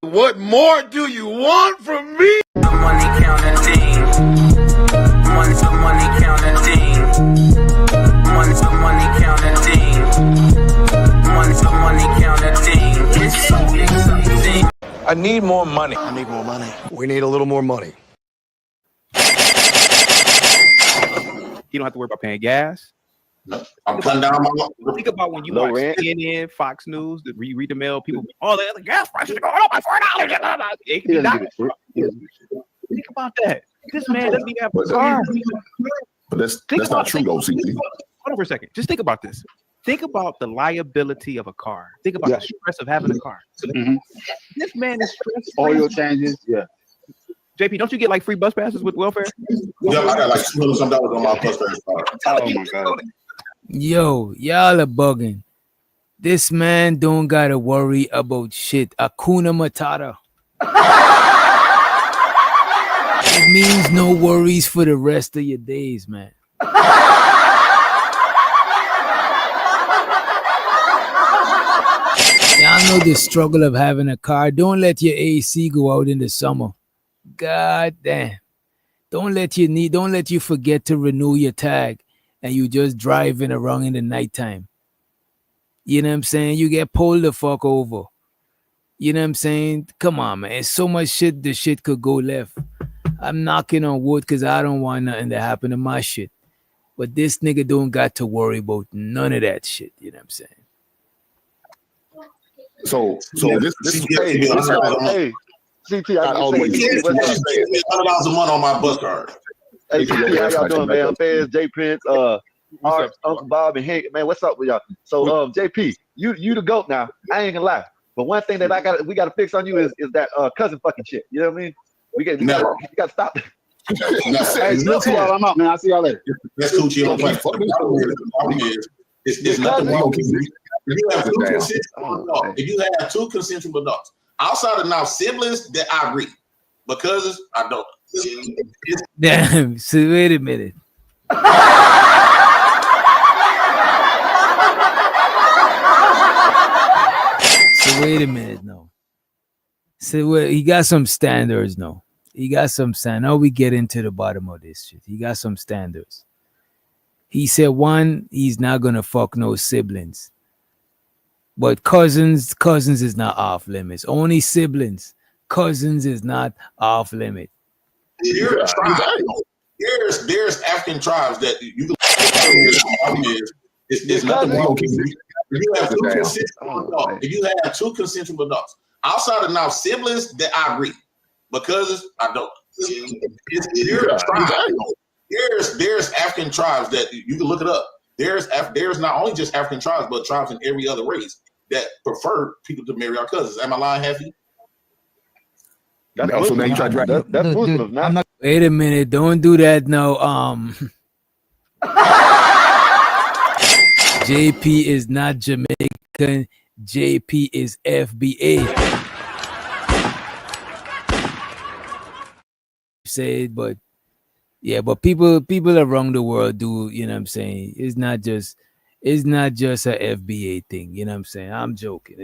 What more do you want from me? Money counting thing. Money counting thing. Money counting thing. Money counting thing. It's something. I need more money. I need more money. We need a little more money. You don't have to worry about paying gas. No, I'm cutting down my Think about when you watch CNN, Fox News, you read the mail, people, the gas prices are going up by $4. It can be that. Think about that. This man doesn't even have a car. But that's not true, though, CP. Hold on for a second. Just think about this. Think about the liability of a car. Think about the stress of having a car. This man is stressed. Oil changes, JP, don't you get like free bus passes with welfare? Yeah, I got like $200 on my bus pass. Oh my God. Yo, y'all are bugging. This man don't gotta worry about shit. Hakuna Matata. It means no worries for the rest of your days, man. Y'all know the struggle of having a car. Don't let your AC go out in the summer. God damn. Don't let you forget to renew your tag. and you just driving around in the nighttime. You know what I'm saying? You get pulled the fuck over. You know what I'm saying? Come on, man. It's so much shit. The shit could go left. I'm knocking on wood because I don't want nothing to happen to my shit. But this nigga don't got to worry about none of that shit. You know what I'm saying? So this hey, CT, I $100 a month on my bus card. Hey, CT, how y'all doing, man? Fez, J Prince, Art, Uncle Bob, and Hank, man, what's up with y'all? So, JP, you the GOAT now. I ain't gonna lie. But one thing that we gotta fix on you is that cousin fucking shit. You know what I mean? You gotta stop. Hey, look to y'all. I'm out, man. I'll see y'all later. That's Coochie on the It's nothing wrong. If you have two consensual adults, outside of now siblings, that I agree. But cousins, I don't. Damn. So wait a minute. So wait a minute, no. So he got some standards, no. He got some standards. Now we get into the bottom of this shit. He got some standards. He said, one, he's not gonna fuck no siblings. But cousins is not off limits. Only siblings. Cousins is not off limit. There's African tribes that you can. It's nothing wrong. If you have two consensual adults, outside of now siblings, that I agree. But cousins, I don't. There's African tribes that you can look it up. There's not only just African tribes, but tribes in every other race that prefer people to marry our cousins. Am I lying, Happy? Also, now you try to drag that. That's Muslim. I'm not. Wait a minute. Don't do that now. JP is not Jamaican. JP is FBA. Say it, but yeah, but people around the world do, you know what I'm saying? It's not just a FBA thing, you know what I'm saying? I'm joking.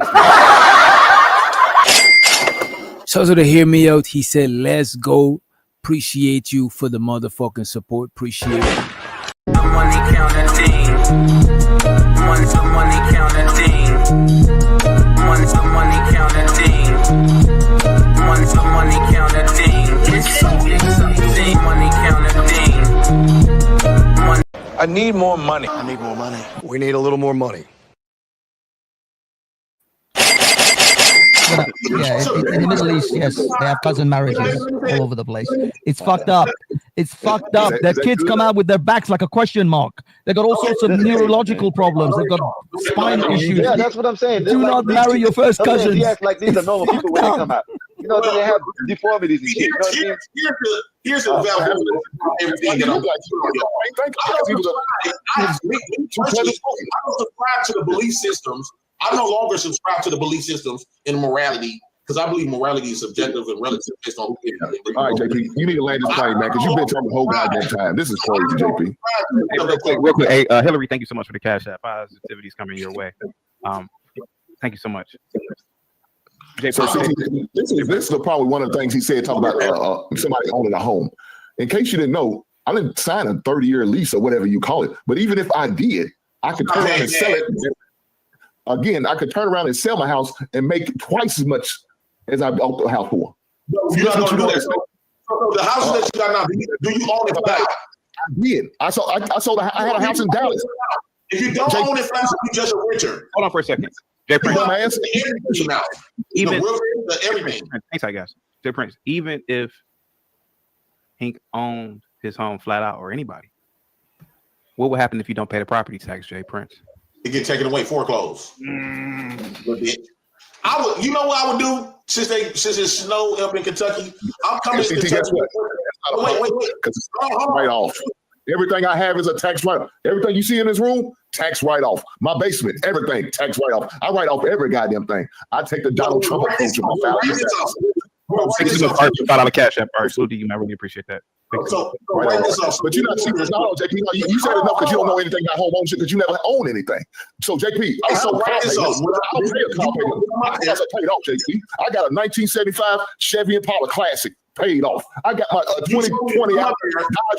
So to hear me out, he said, let's go. Appreciate you for the motherfucking support. Appreciate it. Money counting team. Money counting team. Money counting team. Money counting team. It's so exciting. Money counting team. I need more money. I need more money. We need a little more money. Yeah, in the Middle East, yes, they have cousin marriages all over the place. It's fucked up. It's fucked up. Their kids come out with their backs like a question mark. They got all sorts of neurological problems. They've got spine issues. Yeah, that's what I'm saying. Do not marry your first cousin. He acts like these are normal people when they come out. You know, they have deformities and shit. You know what I mean? Here's the value of everything that I'm like. I don't subscribe to the belief systems. I no longer subscribe to the belief systems in morality because I believe morality is subjective and relative based on who. All right, JP, you need to land this plane, man, because you've been talking the whole goddamn time. This is crazy, JP. Hey, real quick, hey, Hillary, thank you so much for the cash app. Positivity's coming your way. Thank you so much. So, this is probably one of the things he said, talking about somebody owning a home. In case you didn't know, I didn't sign a 30-year lease or whatever you call it. But even if I did, I could turn around and sell it. Again, I could turn around and sell my house and make twice as much as I bought the house for. You're not going to do that. So the house that you got now, do you own it flat? I did. I had a house in Dallas. If you don't own it flat, you're just a renter. Hold on for a second. Jay Prince. Everything. Thanks, I guess. Jay Prince, even if Hank owned his home flat out or anybody, what would happen if you don't pay the property tax, Jay Prince? It get taken away, foreclosed. I would, you know what I would do since it's snow up in Kentucky? I'm coming to Kentucky. Wait. Because it's right off. Everything I have is a tax write-off. Everything you see in this room, tax write-off. My basement, everything, tax write-off. I write off every goddamn thing. I take the Donald Trump approach. Thank you so much for $5 cash app. Salute to you, man. I really appreciate that. But you're not serious. No, JP, you said enough because you don't know anything about home ownership because you never own anything. So, JP, I'm so confident. I don't pay a car payment. I paid off, JP. I got a 1975 Chevy Impala Classic. paid off. I got my 2020 Dodge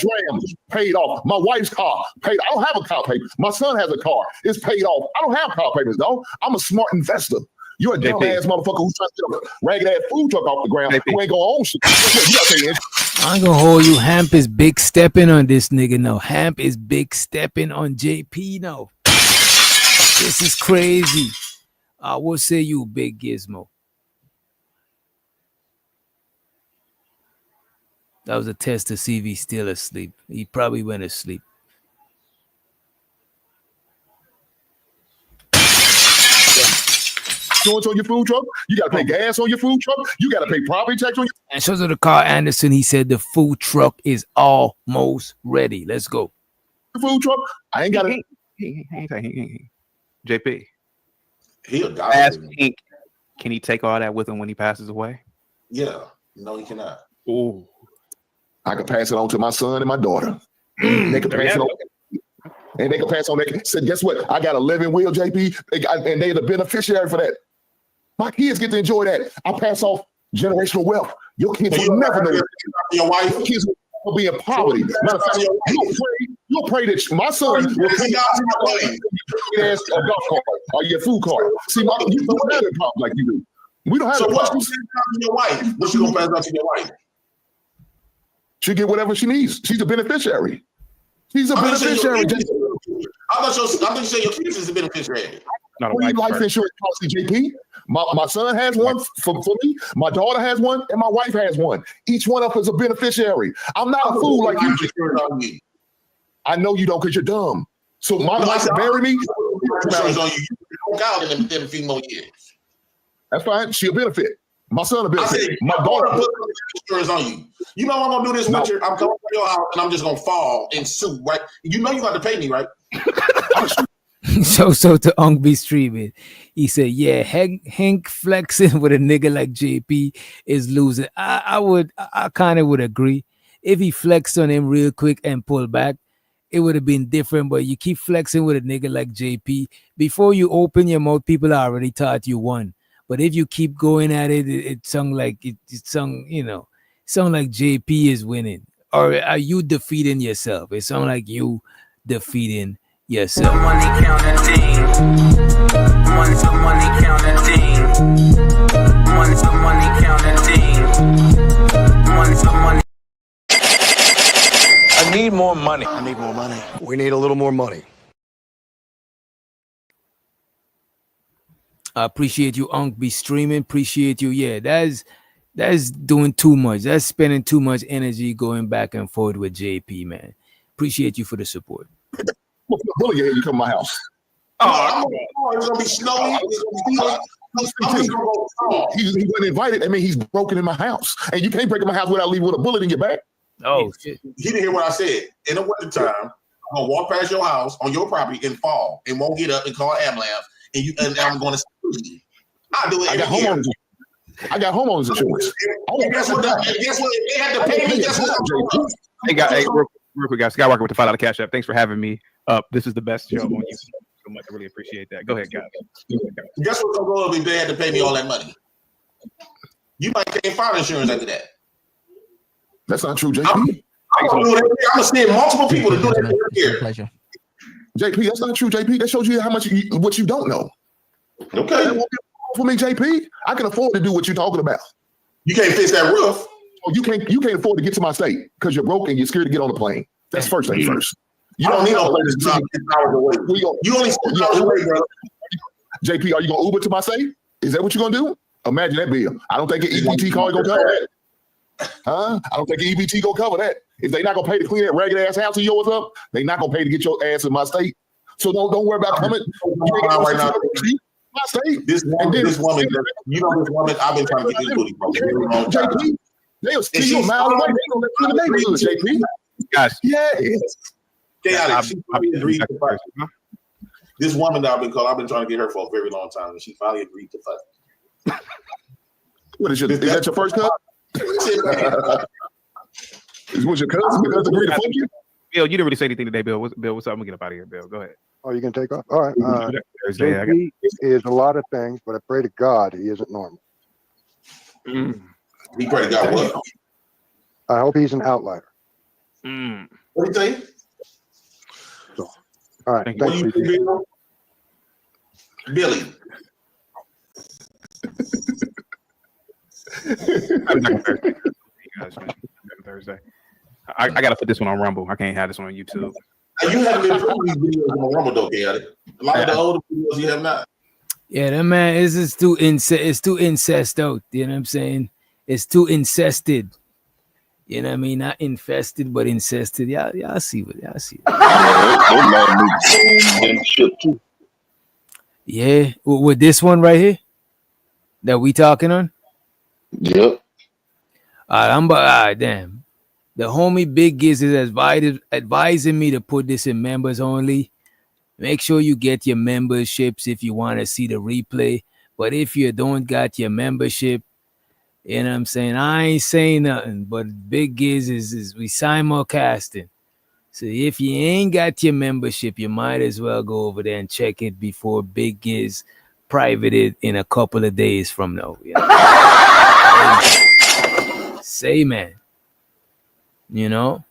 Ram paid off. My wife's car paid. I don't have a car payment. My son has a car. It's paid off. I don't have car payments, dog. I'm a smart investor. You're a dumbass motherfucker who's trying to get a ragged ass food truck off the ground who ain't gonna own shit. I ain't gonna hold you. Hamp is big stepping on this nigga. No, Hamp is big stepping on JP. No, this is crazy. What say you, Big Gizmo? That was a test to see if he's still asleep. He probably went to sleep. Insurance on your food truck. You got to pay gas on your food truck. You got to pay property tax on your. And shows of the car, Anderson. He said the food truck is almost ready. Let's go. The food truck. I ain't got it. JP. He'll die. Ask Pink, can he take all that with him when he passes away? Yeah. No, he cannot. Oh. I can pass it on to my son and my daughter. They can pass it on. And they can pass on that. So guess what? I got a living will, JP, and they're the beneficiary for that. My kids get to enjoy that. I pass off generational wealth. Your kids will never know. Your wife. Your kids will be in poverty. Matter of fact, you'll pray that my son will pay a golf cart or your food cart. See, you don't have a problem like you do. We don't have so a problem. So what you your wife? What you gonna pass out to your wife? She get whatever she needs. She's a beneficiary. She's a beneficiary. I thought you said your kids is a beneficiary. Not a life insurance policy, JP. My son has one for me. My daughter has one, and my wife has one. Each one of us is a beneficiary. I'm not a fool like you. I know you don't because you're dumb. So my wife to bury me. That's fine. She'll benefit. My son will benefit. My daughter put insurance on you. You know what I'm gonna do this winter? I'm coming to your house and I'm just gonna fall and sue, right? You know you got to pay me, right? So to Unk be streaming, he said, "Yeah, Hank flexing with a nigga like JP is losing." I kind of would agree. If he flexed on him real quick and pulled back, it would have been different. But you keep flexing with a nigga like JP before you open your mouth, people already thought you won. But if you keep going at it, it sound like sound like JP is winning, or are you defeating yourself? It sound like you defeating yourself. Money counting team. Money counting team. Money counting team. Money. I need more money. I need more money. We need a little more money. I appreciate you, Unk, be streaming. Appreciate you. Yeah, that's doing too much. That's spending too much energy going back and forth with JP, man. Appreciate you for the support. Bully, you come to my house. It's gonna be snowy. He wasn't invited. I mean, he's broken in my house, and you can't break in my house without leaving with a bullet in your back. Oh shit! He didn't hear what I said. In the wintertime, I'm gonna walk past your house on your property and fall, and won't get up and call ambulance. And I'm going to sue you. I do it. I got homeowners insurance. Guess what? They had to pay me. Guess what? Hey, real quick, guys. Skywalker with the $5 Cash App. Thanks for having me up. This is the best show on YouTube. So much. I really appreciate that. Go ahead, guys. Guess what's gonna go up if they had to pay me all that money? You might can't file insurance after that. That's not true, JP. I'm gonna send multiple people to do that every year. Pleasure. JP, that's not true, JP. That shows you how much what you don't know. Okay. That won't be for me, JP. I can afford to do what you're talking about. You can't fix that roof. Oh, you can't afford to get to my state because you're broke and you're scared to get on the plane. That's first thing first. You don't need no place to drive 10 hours away. You only 6 hours away, bro. JP, are you gonna Uber to my state? Is that what you're gonna do? Imagine that bill. I don't think an EBT card gonna cover that. Huh? I don't think an EBT gonna cover that. If they're not gonna pay to clean that ragged ass house of yours up, they're not gonna pay to get your ass in my state. So don't worry about coming. Right now, my state. This woman, you know this woman. I've been trying to get this booty from JP, they'll steal you a mile away. They gonna let you in the neighborhood, JP. Guys, this woman that I've been trying to get her for a very long time, and she finally agreed to fuck. What is that your first cut? Was your cousin because agree to fuck you? Bill, you didn't really say anything today, Bill. Bill, what's up? I'm gonna get up out of here, Bill. Go ahead. Oh, you can take off? All right. JP is a lot of things, but I pray to God he isn't normal. He pray to God what? I hope he's an outlier. What do you think? So, all right. What Thanks, do you BT. think, Billy? Thursday. I gotta put this one on Rumble. I can't have this one on YouTube. You haven't been putting these videos on Rumble though, Chaotic. A lot of the older videos you have not. Yeah, that man is just too it's too incest out. You know what I'm saying? It's too incested. You know what I mean? Not infested, but incested. Y'all see what y'all see. Yeah, with this one right here that we talking on. Yep. All right, damn. The homie Big Giz is advising me to put this in members only. Make sure you get your memberships if you want to see the replay. But if you don't got your membership, you know what I'm saying? I ain't saying nothing, but Big Giz is we simulcasting. So if you ain't got your membership, you might as well go over there and check it before Big Giz private it in a couple of days from now. You know? Say, man. You know?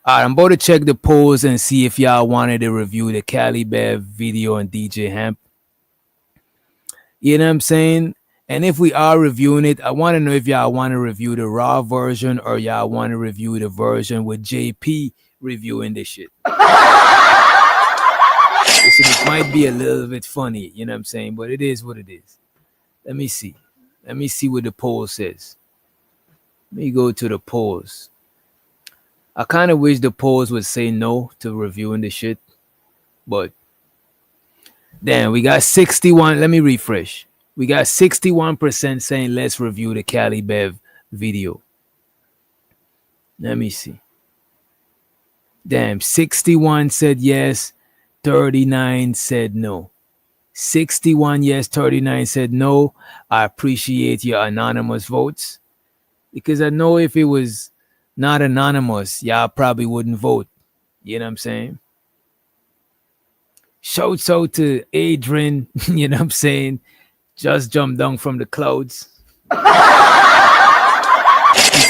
All right, I'm about to check the polls and see if y'all wanted to review the Cali Bev video and DJ Hamp. You know what I'm saying? And if we are reviewing it, I want to know if y'all want to review the raw version or y'all want to review the version with JP reviewing this shit. Listen, it might be a little bit funny, you know what I'm saying? But it is what it is. Let me see. Let me see what the poll says. Let me go to the polls. I kind of wish the polls would say no to reviewing the shit. But damn, we got 61. Let me refresh. We got 61% saying let's review the Cali Bev video. Let me see. Damn, 61 said yes, 39 said no. 61 yes, 39 said no. I appreciate your anonymous votes. Because I know if it was not anonymous, y'all probably wouldn't vote. You know what I'm saying? Shouts out to Adrian, you know what I'm saying? Just jumped down from the clouds. He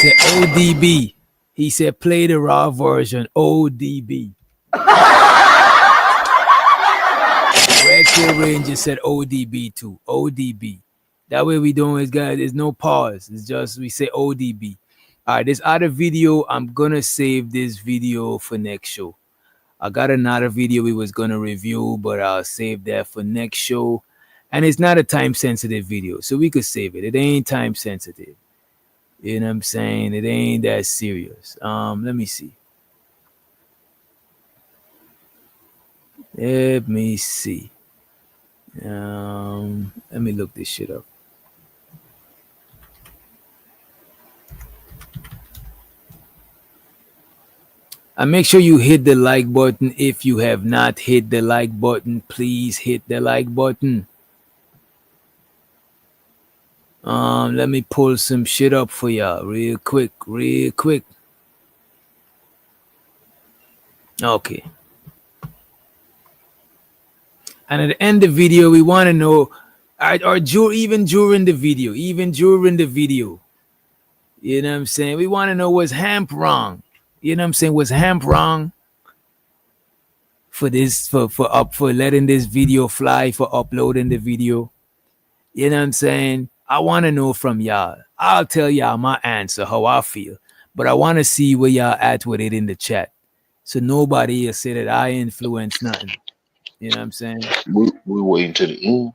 said ODB. He said play the raw version, ODB. Red Tail Ranger said ODB too, ODB. That way we don't, guys, there's no pause. It's just we say ODB. All right, this other video, I'm gonna save this video for next show. I got another video we was gonna review, but I'll save that for next show. And it's not a time sensitive video, so we could save it. It ain't time sensitive. You know what I'm saying? It ain't that serious. Let me see. Let me see. Let me look this shit up. And make sure you hit the like button. If you have not hit the like button, please hit the like button. Let me pull some shit up for y'all real quick. Okay. And at the end of the video, we want to know, or even during the video, you know what I'm saying? We want to know, was Hamp wrong? You know what I'm saying? Was Hamp wrong for this, for letting this video fly, for uploading the video? You know what I'm saying? I want to know from y'all. I'll tell y'all my answer, how I feel. But I want to see where y'all at with it in the chat. So nobody will say that I influence nothing. You know what I'm saying? We waiting till the end.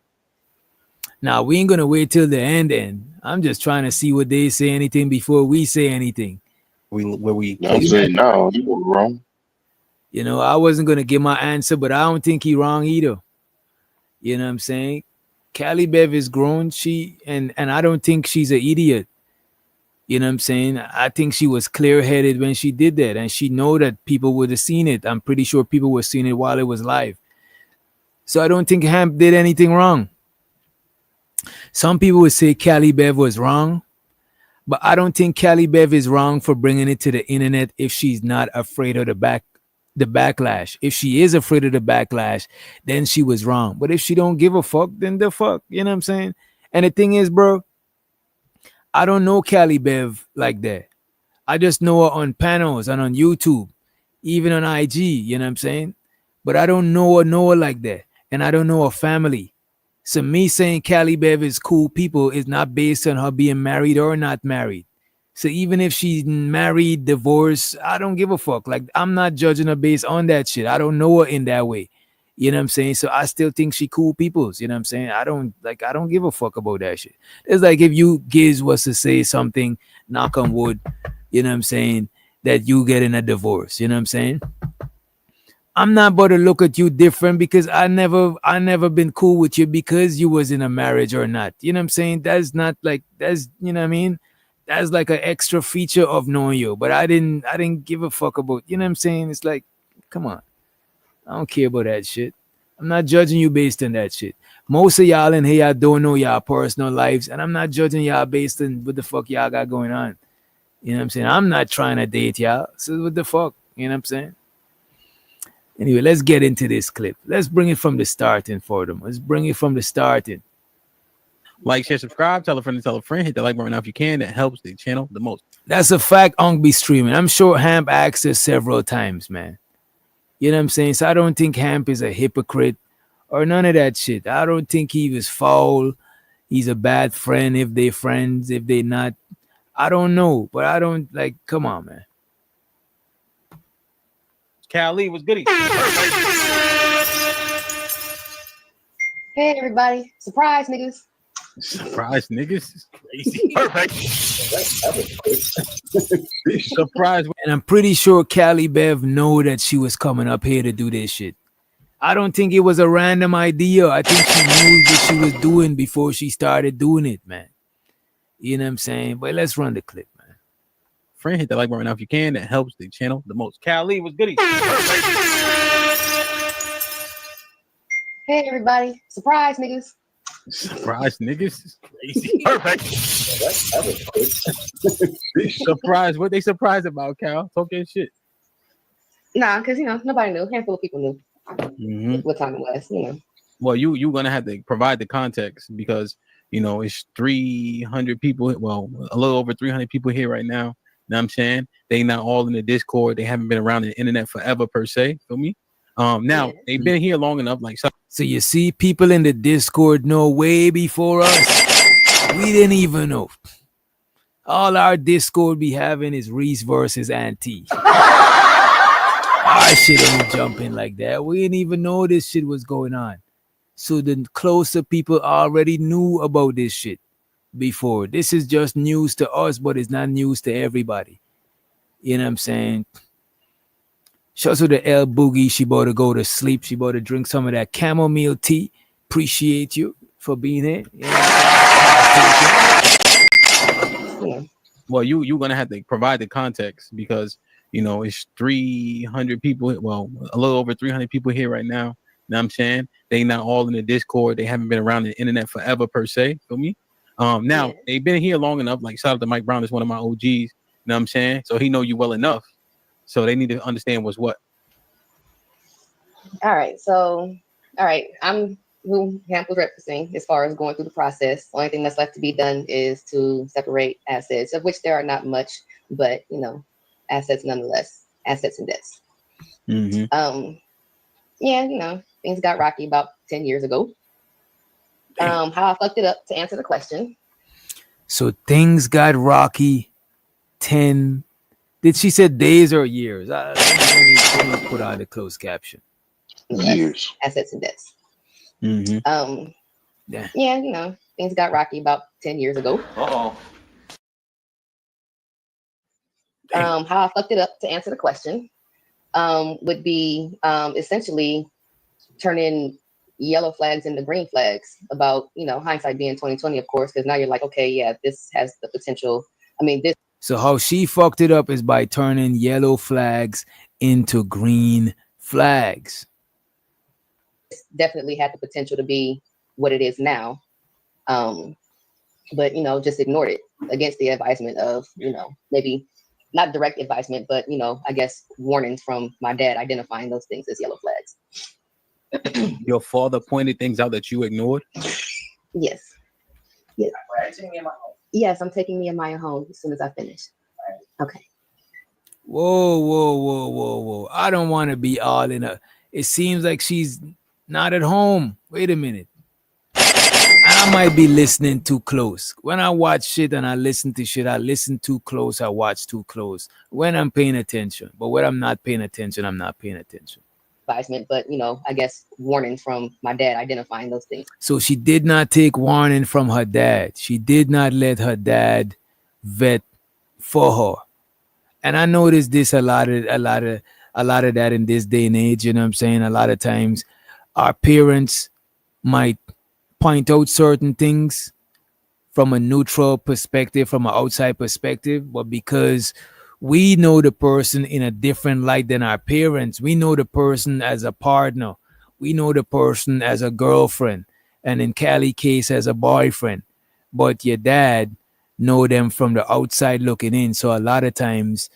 Now, we ain't going to wait till the end. I'm just trying to see what they say anything before we say anything. I'm saying no, you were wrong. You know, I wasn't going to give my answer, but I don't think he wrong either. You know what I'm saying? Cali Bev is grown. And I don't think she's an idiot. You know what I'm saying? I think she was clear-headed when she did that. And she know that people would have seen it. I'm pretty sure people were seeing it while it was live. So I don't think Hamp did anything wrong. Some people would say Cali Bev was wrong. But I don't think Cali Bev is wrong for bringing it to the internet if she's not afraid of the backlash. If she is afraid of the backlash, then she was wrong. But if she don't give a fuck, then the fuck. You know what I'm saying? And the thing is, bro, I don't know Cali Bev like that. I just know her on panels and on YouTube, even on IG, you know what I'm saying? But I don't know her like that. And I don't know her family. So me saying Cali Bev is cool people is not based on her being married or not married. So even if she's married, divorced, I don't give a fuck. Like, I'm not judging her based on that shit. I don't know her in that way. You know what I'm saying? So I still think she cool peoples. You know what I'm saying? I don't give a fuck about that shit. It's like if you Giz was to say something, knock on wood, you know what I'm saying, that you get in a divorce. You know what I'm saying? I'm not about to look at you different because I never been cool with you because you was in a marriage or not. You know what I'm saying? That's not like, that's, you know what I mean? That's like an extra feature of knowing you. But I didn't give a fuck about, you know what I'm saying? It's like, come on. I don't care about that shit. I'm not judging you based on that shit. Most of y'all in here, y'all don't know y'all personal lives, and I'm not judging y'all based on what the fuck y'all got going on. You know what I'm saying? I'm not trying to date y'all. So what the fuck? You know what I'm saying? Anyway, let's get into this clip. Let's bring it from the starting for them. Let's bring it from the starting. Like, share, subscribe, tell a friend, hit the like button now if you can. That helps the channel the most. That's a fact. Ong be streaming. I'm sure Hamp asked us several times, man. You know what I'm saying? So I don't think Hamp is a hypocrite or none of that shit. I don't think he was foul. He's a bad friend if they friends, if they not. I don't know, but I don't, like, come on, man. Cali was goody. Hey everybody, surprise niggas. Surprise niggas is crazy. Perfect. Surprise. And I'm pretty sure Cali Bev know that she was coming up here to do this shit. I don't think it was a random idea. I think she knew what she was doing before she started doing it, man. You know what I'm saying? But let's run the clip, man. Friend, hit the like button now if you can. That helps the channel the most. Cali was goody. Hey everybody, surprise niggas. Surprise niggas is crazy. Perfect. Surprise. What they surprised about, Cal? Talk that shit. Nah, because nobody knew. A handful of people knew what time it was, Well, you're gonna have to provide the context because it's 300 people. Well, a little over 300 people here right now. Know what I'm saying? They not all in the Discord. They haven't been around the internet forever per se. Feel me? Now they've been here long enough. Like, so you see, people in the Discord know way before us. We didn't even know. All our Discord be having is Reese versus Auntie. Our shit ain't jumping like that. We didn't even know this shit was going on. So the closer people already knew about this shit before. This is just news to us, but it's not news to everybody. You know what I'm saying? Shouts to the L Boogie. She about to go to sleep. She about to drink some of that chamomile tea. Appreciate you for being here. Well, you're gonna have to provide the context because it's 300 people. Well, a little over 300 people here right now. Know what I'm saying? They not all in the Discord. They haven't been around the internet forever per se. Feel me? Now they've been here long enough. Like, shout out to Mike Brown, is one of my OGs. Know what I'm saying? So he know you well enough. So they need to understand what's what. All right. I'm who Hamp was referencing as far as going through the process. The only thing that's left to be done is to separate assets, of which there are not much, but assets nonetheless, assets and debts. Things got rocky about 10 years ago. How I fucked it up, to answer the question. So things got rocky 10. Did she say days or years? Let me put on the closed caption. Years. Assets and debts. Things got rocky about 10 years ago. How I fucked it up, to answer the question, would be essentially turning yellow flags into green flags about, hindsight being 2020, of course, because now you're like, okay, yeah, this has the potential. So how she fucked it up is by turning yellow flags into green flags. Definitely had the potential to be what it is now. But, just ignored it against the advisement of, maybe not direct advisement, but, I guess warnings from my dad identifying those things as yellow flags. Your father pointed things out that you ignored? Yes. Yes. Yes, I'm taking Nehemiah home as soon as I finish. Okay. Whoa. I don't want to be all in a. It seems like she's not at home. Wait a minute. I might be listening too close. When I watch shit and I listen to shit, I listen too close, I watch too close. When I'm paying attention. But when I'm not paying attention, I'm not paying attention. Advisement, but I guess warning from my dad identifying those things. So she did not take warning from her dad. She did not let her dad vet for her. And I noticed this a lot of that in this day and age. You know what I'm saying? A lot of times our parents might point out certain things from a neutral perspective, from an outside perspective, but because we know the person in a different light than our parents, we know the person as a partner, we know the person as a girlfriend, and in Cali's case as a boyfriend, but your dad know them from the outside looking in. So a lot of times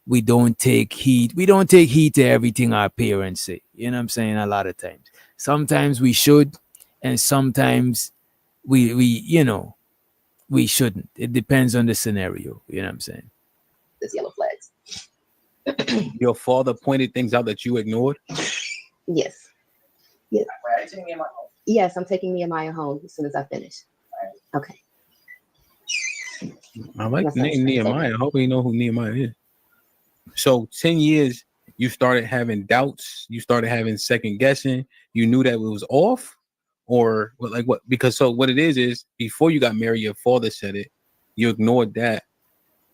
we don't take heed to everything our parents say. You know what I'm saying? A lot of times. Sometimes we should, and sometimes we shouldn't. It depends on the scenario. You know what I'm saying? There's yellow flags. Your father pointed things out that you ignored? Yes. Yes. Yes, I'm taking Nehemiah home as soon as I finish. Okay. I like the name Nehemiah. I hope you know who Nehemiah is. So 10 years, you started having doubts. You started having second guessing. You knew that it was off, or like what? Because so what it is before you got married, your father said it. You ignored that,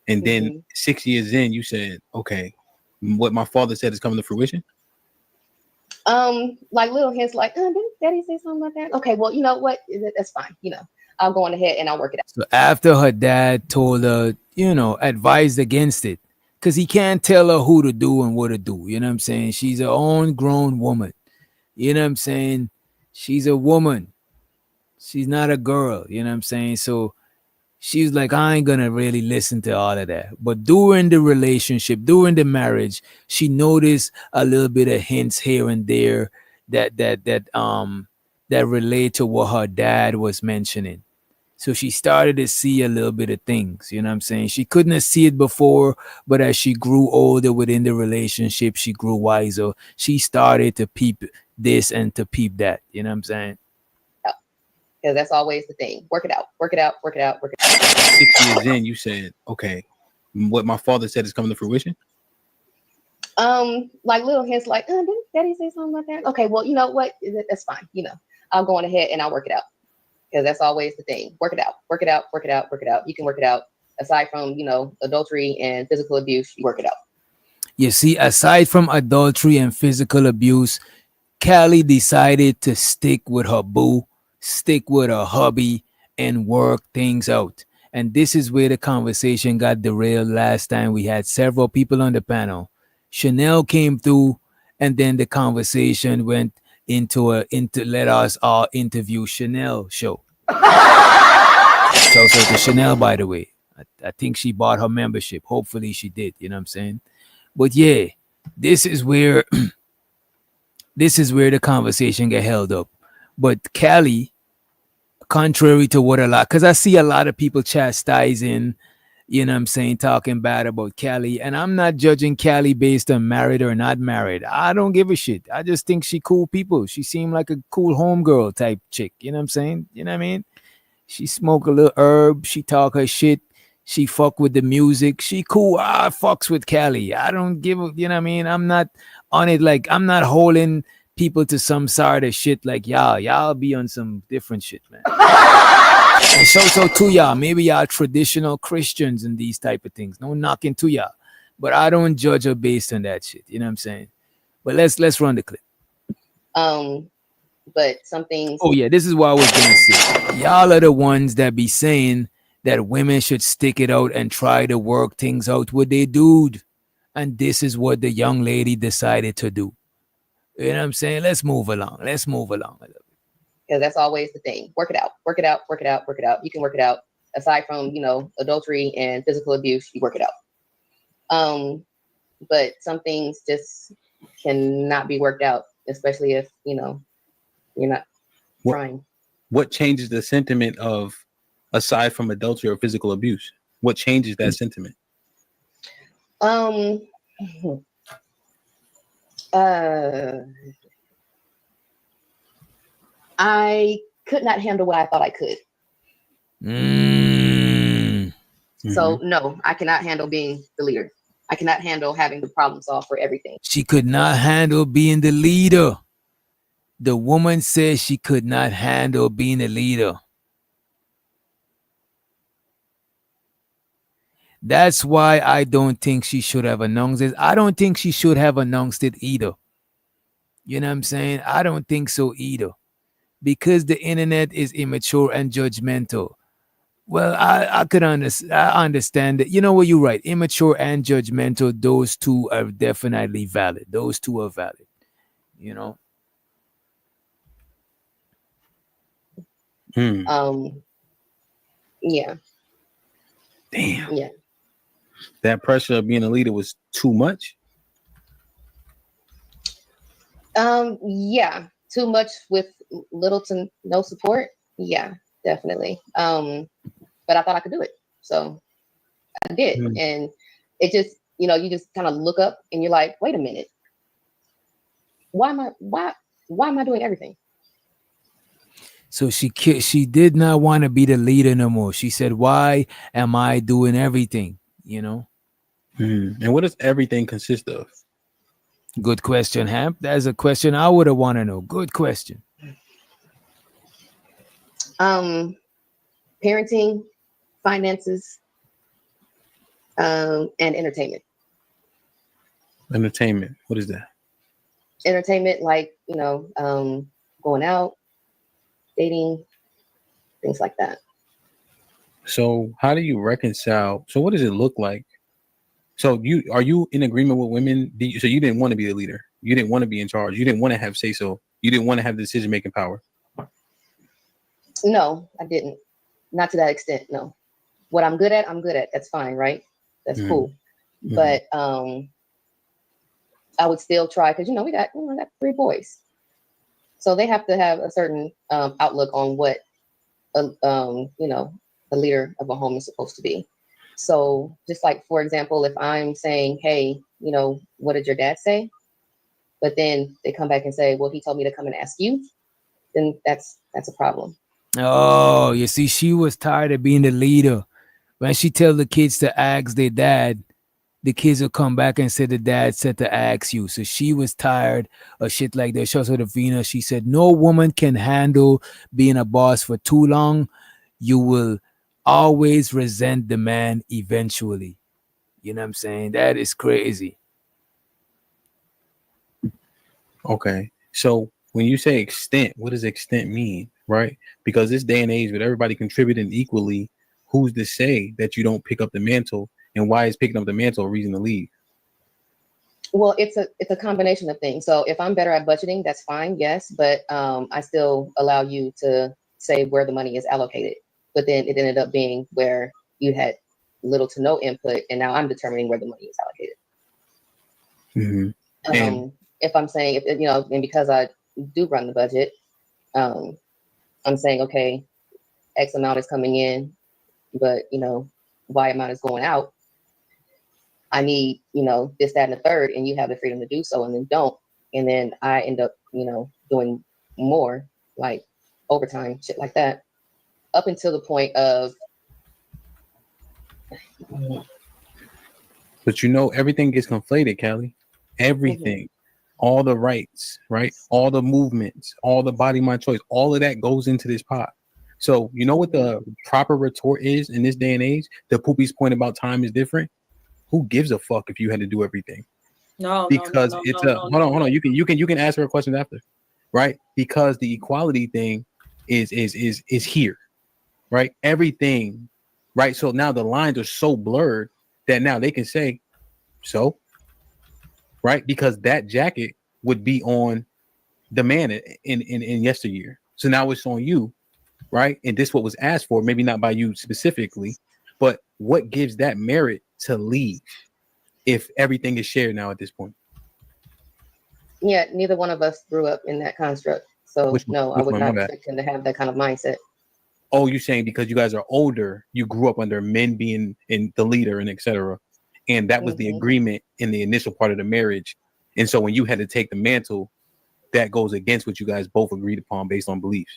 and then 6 years in, you said, "Okay, what my father said is coming to fruition." Like little hints, like, didn't Daddy say something like that? Okay, well, you know what? That's fine. I'll go on ahead and I'll work it out. So after her dad told her, advised against it, because he can't tell her who to do and what to do. You know what I'm saying? She's her own grown woman. You know what I'm saying? She's a woman. She's not a girl. You know what I'm saying? So she's like, I ain't gonna really listen to all of that. But during the relationship, during the marriage, she noticed a little bit of hints here and there that relate to what her dad was mentioning. So she started to see a little bit of things, you know what I'm saying? She couldn't have seen it before, but as she grew older within the relationship, she grew wiser. She started to peep this and to peep that, you know what I'm saying? Because that's always the thing. Work it out, work it out, work it out, work it out. 6 years in, you said, okay, what my father said is coming to fruition? Like little hints, like, didn't Daddy say something like that? Okay, well, you know what? That's fine. I'll go on ahead and I'll work it out. Because that's always the thing. Work it out, work it out, work it out, work it out. You can work it out. Aside from, adultery and physical abuse, you work it out. You see, aside from adultery and physical abuse, Cali decided to stick with her boo, stick with her hubby, and work things out. And this is where the conversation got derailed last time. We had several people on the panel. Chanel came through, and then the conversation went into let us all interview Chanel show. So to Chanel, by the way, I think she bought her membership. Hopefully she did. You know what I'm saying? But yeah, this is where the conversation get held up. But Cali, contrary to what because I see a lot of people chastising, you know what I'm saying, talking bad about Cali, and I'm not judging Cali based on married or not married. I don't give a shit. I just think she cool people. She seemed like a cool homegirl type chick. You know what I'm saying? You know what I mean? She smoke a little herb. She talk her shit. She fuck with the music. She cool. I fucks with Cali. I don't give a, you know what I mean? I'm not on it like, I'm not holding people to some sort of shit like y'all be on some different shit, man. And so to y'all, maybe y'all traditional Christians and these type of things. No knocking to y'all, but I don't judge her based on that shit. You know what I'm saying? But let's run the clip. But something. Oh yeah, this is what I was gonna say. Y'all are the ones that be saying that women should stick it out and try to work things out with their dude, and this is what the young lady decided to do. You know what I'm saying? Let's move along. Because that's always the thing. Work it out, work it out, work it out, work it out. You can work it out. Aside from, adultery and physical abuse, you work it out. But some things just cannot be worked out, especially if, you're not trying. What changes the sentiment of, aside from adultery or physical abuse? What changes that sentiment? I could not handle what I thought I could. So no, I cannot handle being the leader. I cannot handle having the problem solved for everything. She could not handle being the leader. The woman says she could not handle being a leader. That's why I don't think she should have announced it. I don't think she should have announced it either. You know what I'm saying? I don't think so either. Because the internet is immature and judgmental. Well, I could understand it. You know what? You're right. Immature and judgmental, those two are definitely valid. Those two are valid. You know? Yeah. Damn. Yeah. That pressure of being a leader was too much. Yeah. Too much with little to no support. Yeah, definitely. But I thought I could do it. So I did. And it just, you just kind of look up and you're like, wait a minute. Why am I doing everything? So she did not want to be the leader no more. She said, why am I doing everything? You know? And what does everything consist of? Good question, Hamp. That's a question I would have want to know. Good question. Parenting, finances, and entertainment. Entertainment. What is that? Entertainment, like, going out, dating, things like that. So how do you reconcile? So what does it look like? So are you in agreement with women? So you didn't want to be the leader. You didn't want to be in charge. You didn't want to have say so. You didn't want to have the decision-making power. No, I didn't. Not to that extent. No. What I'm good at, I'm good at. That's fine, right? That's cool. But I would still try because we got 3 boys, so they have to have a certain outlook on what the leader of a home is supposed to be. So just like, for example, if I'm saying, hey, what did your dad say? But then they come back and say, well, he told me to come and ask you. Then that's a problem. Oh, you see, she was tired of being the leader. When she tell the kids to ask their dad, the kids will come back and say the dad said to ask you. So she was tired of shit like that. She also to Vina, she said, no woman can handle being a boss for too long. You will always resent the man eventually. You know what I'm saying? That is crazy. Okay. So when you say extent, what does extent mean? Right? Because this day and age with everybody contributing equally, who's to say that you don't pick up the mantle? And why is picking up the mantle a reason to leave? Well, it's a combination of things. So if I'm better at budgeting, that's fine, yes. But I still allow you to say where the money is allocated. But then it ended up being where you had little to no input, and now I'm determining where the money is allocated. If I'm saying, and because I do run the budget, I'm saying, okay, X amount is coming in, but Y amount is going out. I need, this, that, and the third, and you have the freedom to do so, and then don't. And then I end up, doing more, like overtime, shit like that, up until the point of. But everything gets conflated, Callie. Everything. All the rights, right? All the movements, all the body, mind choice, all of that goes into this pot. So you know what the proper retort is in this day and age? The Poopy's point about time is different. Who gives a fuck if you had to do everything? Because hold on. You can ask her a question after, right? Because the equality thing is here, right? Everything, right? So now the lines are so blurred that now they can say, so, right? Because that jacket would be on the man in yesteryear. So now it's on you, right? And this what was asked for, maybe not by you specifically, but what gives that merit to leave if everything is shared now at this point? Yeah, neither one of us grew up in that construct. So I would not expect him to have that kind of mindset. Oh, you're saying because you guys are older, you grew up under men being in the leader and etc. and that was the agreement in the initial part of the marriage. And so when you had to take the mantle, that goes against what you guys both agreed upon based on beliefs.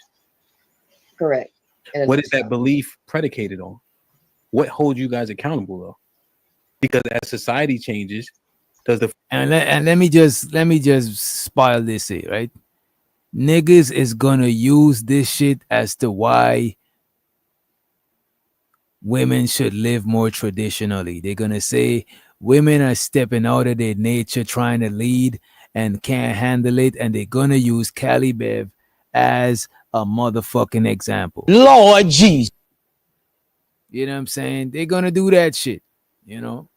Correct. What is that belief predicated on? What holds you guys accountable though? Because as society changes, does the and let me just spoil this here, right? Niggas is gonna use this shit as to why women should live more traditionally. They're gonna say women are stepping out of their nature, trying to lead and can't handle it, and they're gonna use Cali Bev as a motherfucking example. Lord Jesus. You know what I'm saying? They're gonna do that shit, you know.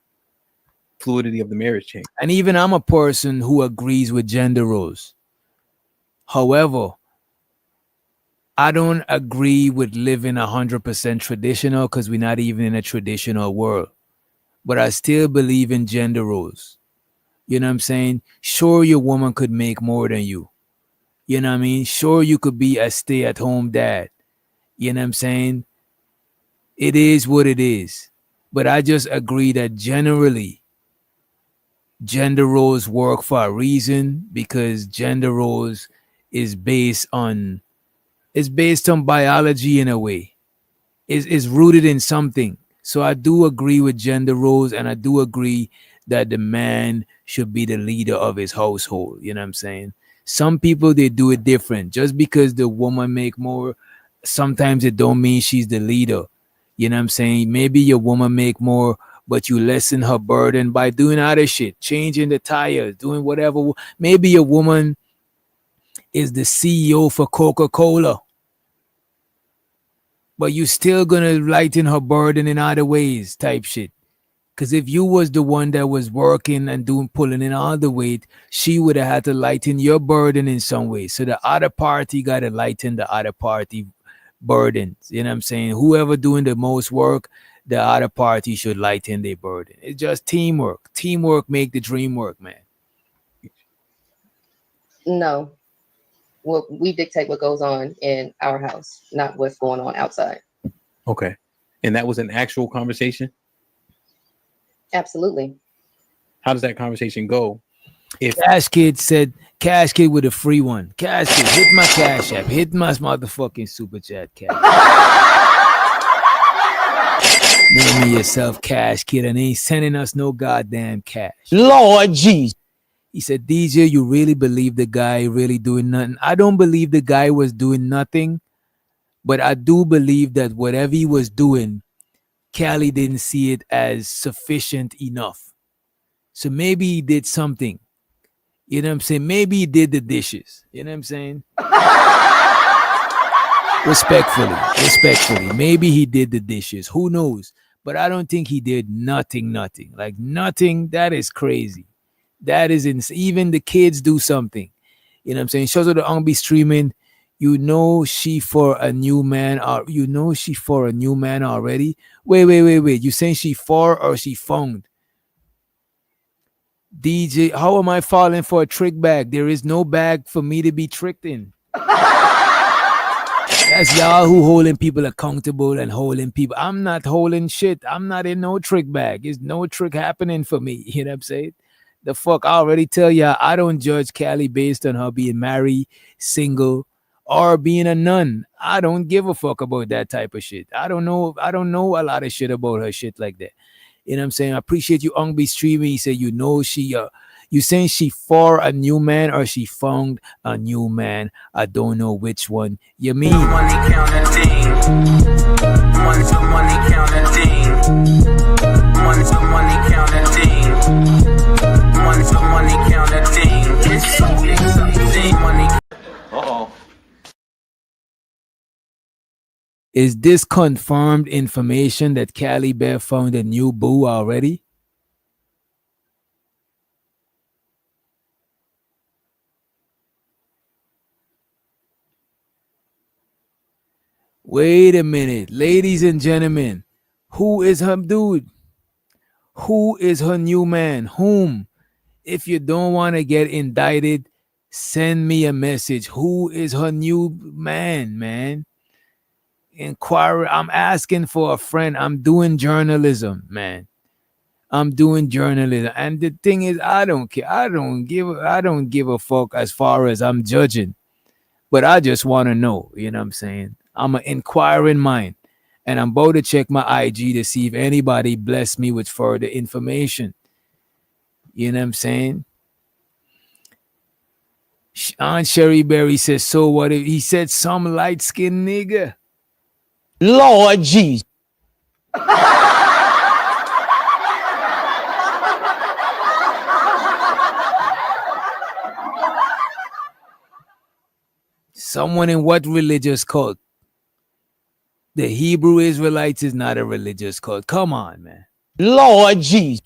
Fluidity of the marriage change. And even I'm a person who agrees with gender roles. However, I don't agree with living 100% traditional because we're not even in a traditional world. But I still believe in gender roles. You know what I'm saying? Sure, your woman could make more than you. You know what I mean? Sure, you could be a stay-at-home dad. You know what I'm saying? It is what it is. But I just agree that generally, gender roles work for a reason, because gender roles is based on biology in a way. It's rooted in something. So I do agree with gender roles, and I do agree that the man should be the leader of his household. You know what I'm saying? Some people, they do it different. Just because the woman make more, sometimes it don't mean she's the leader. You know what I'm saying? Maybe your woman make more, but you lessen her burden by doing other shit, changing the tires, doing whatever. Maybe your woman is the CEO for Coca-Cola, but you still gonna lighten her burden in other ways, type shit. Because if you was the one that was working and pulling in all the weight, she would have had to lighten your burden in some way. So the other party got to lighten the other party burdens. You know what I'm saying? Whoever doing the most work, the other party should lighten their burden. It's just teamwork. Teamwork make the dream work, man. No. Well, we dictate what goes on in our house, not what's going on outside. Okay. And that was an actual conversation? Absolutely. How does that conversation go? If Cash Kid said, Cash Kid with a free one. Cash Kid, hit my Cash App. Hit my motherfucking super chat, Cash. Name me yourself Cash Kid and ain't sending us no goddamn cash. Lord Jesus. He said, DJ, you really believe the guy really doing nothing? I don't believe the guy was doing nothing, but I do believe that whatever he was doing, Cali didn't see it as sufficient enough. So maybe he did something. You know what I'm saying? Maybe he did the dishes. You know what I'm saying? Respectfully. Maybe he did the dishes. Who knows? But I don't think he did nothing. Like nothing, that is crazy. That is insane. Even the kids do something. You know what I'm saying? Shows her the be streaming. You know she for a new man. You know she for a new man already. Wait. You saying she for or she found? DJ, how am I falling for a trick bag? There is no bag for me to be tricked in. That's y'all who holding people accountable and holding people. I'm not holding shit. I'm not in no trick bag. There's no trick happening for me. You know what I'm saying? The fuck, I already tell y'all, I don't judge Cali based on her being married, single, or being a nun. I don't give a fuck about that type of shit. I don't know a lot of shit about her shit like that. You know what I'm saying? I appreciate you, Ungby streaming. He said, you know, you saying she for a new man or she found a new man? I don't know which one you mean. Money counting. Money counting. Money counting. Money counting. Uh-oh. Is this confirmed information that Cali Bear found a new boo already? Wait a minute, ladies and gentlemen. Who is her dude? Who is her new man? Whom? If you don't want to get indicted, send me a message. Who is her new man? Inquiry. I'm asking for a friend. I'm doing journalism, man. I'm doing journalism, and the thing is, I don't care. I don't give a fuck as far as I'm judging, but I just want to know. You know what I'm saying? I'm an inquiring mind, and I'm about to check my IG to see if anybody blessed me with further information. You know what I'm saying? Aunt Sherry Berry says, so what if he said some light-skinned nigga? Lord Jesus. Someone in what religious cult? The Hebrew Israelites is not a religious cult. Come on, man. Lord Jesus.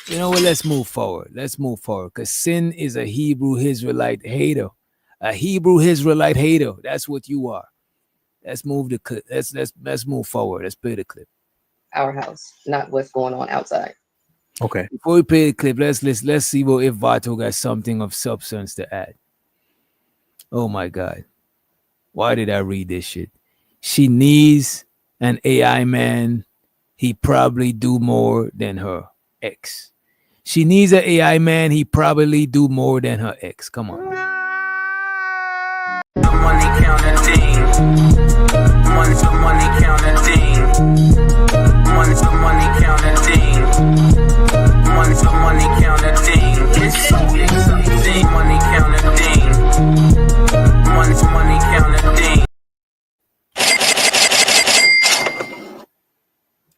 You know what? Let's move forward. Because sin is a Hebrew Israelite hater. A Hebrew Israelite hater. That's what you are. Let's move the clip. Let's move forward. Let's play the clip. Our house, not what's going on outside. Okay. Before we play the clip, let's see if Vato got something of substance to add. Oh my God. Why did I read this shit? She needs an AI man. He probably do more than her ex. She needs an AI man. He probably do more than her ex. Come on. The money counting team. The money counting team. The money counting team. The money counting team. It's so exciting. Money counting team. Money counting team.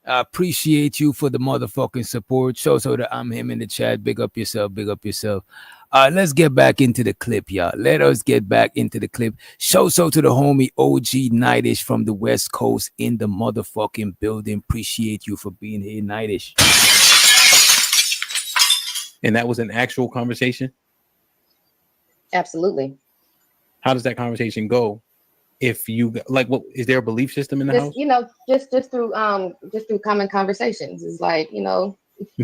I appreciate you for the motherfucking support. Show so that I'm him in the chat. Big up yourself. Big up yourself. Let's get back into the clip, y'all. Let us get back into the clip. Show so to the homie OG Nightish from the West Coast in the motherfucking building. Appreciate you for being here, Nightish. And that was an actual conversation? Absolutely. How does that conversation go? If you like, what is there a belief system in the house? You know, just through common conversations. It's like, you know,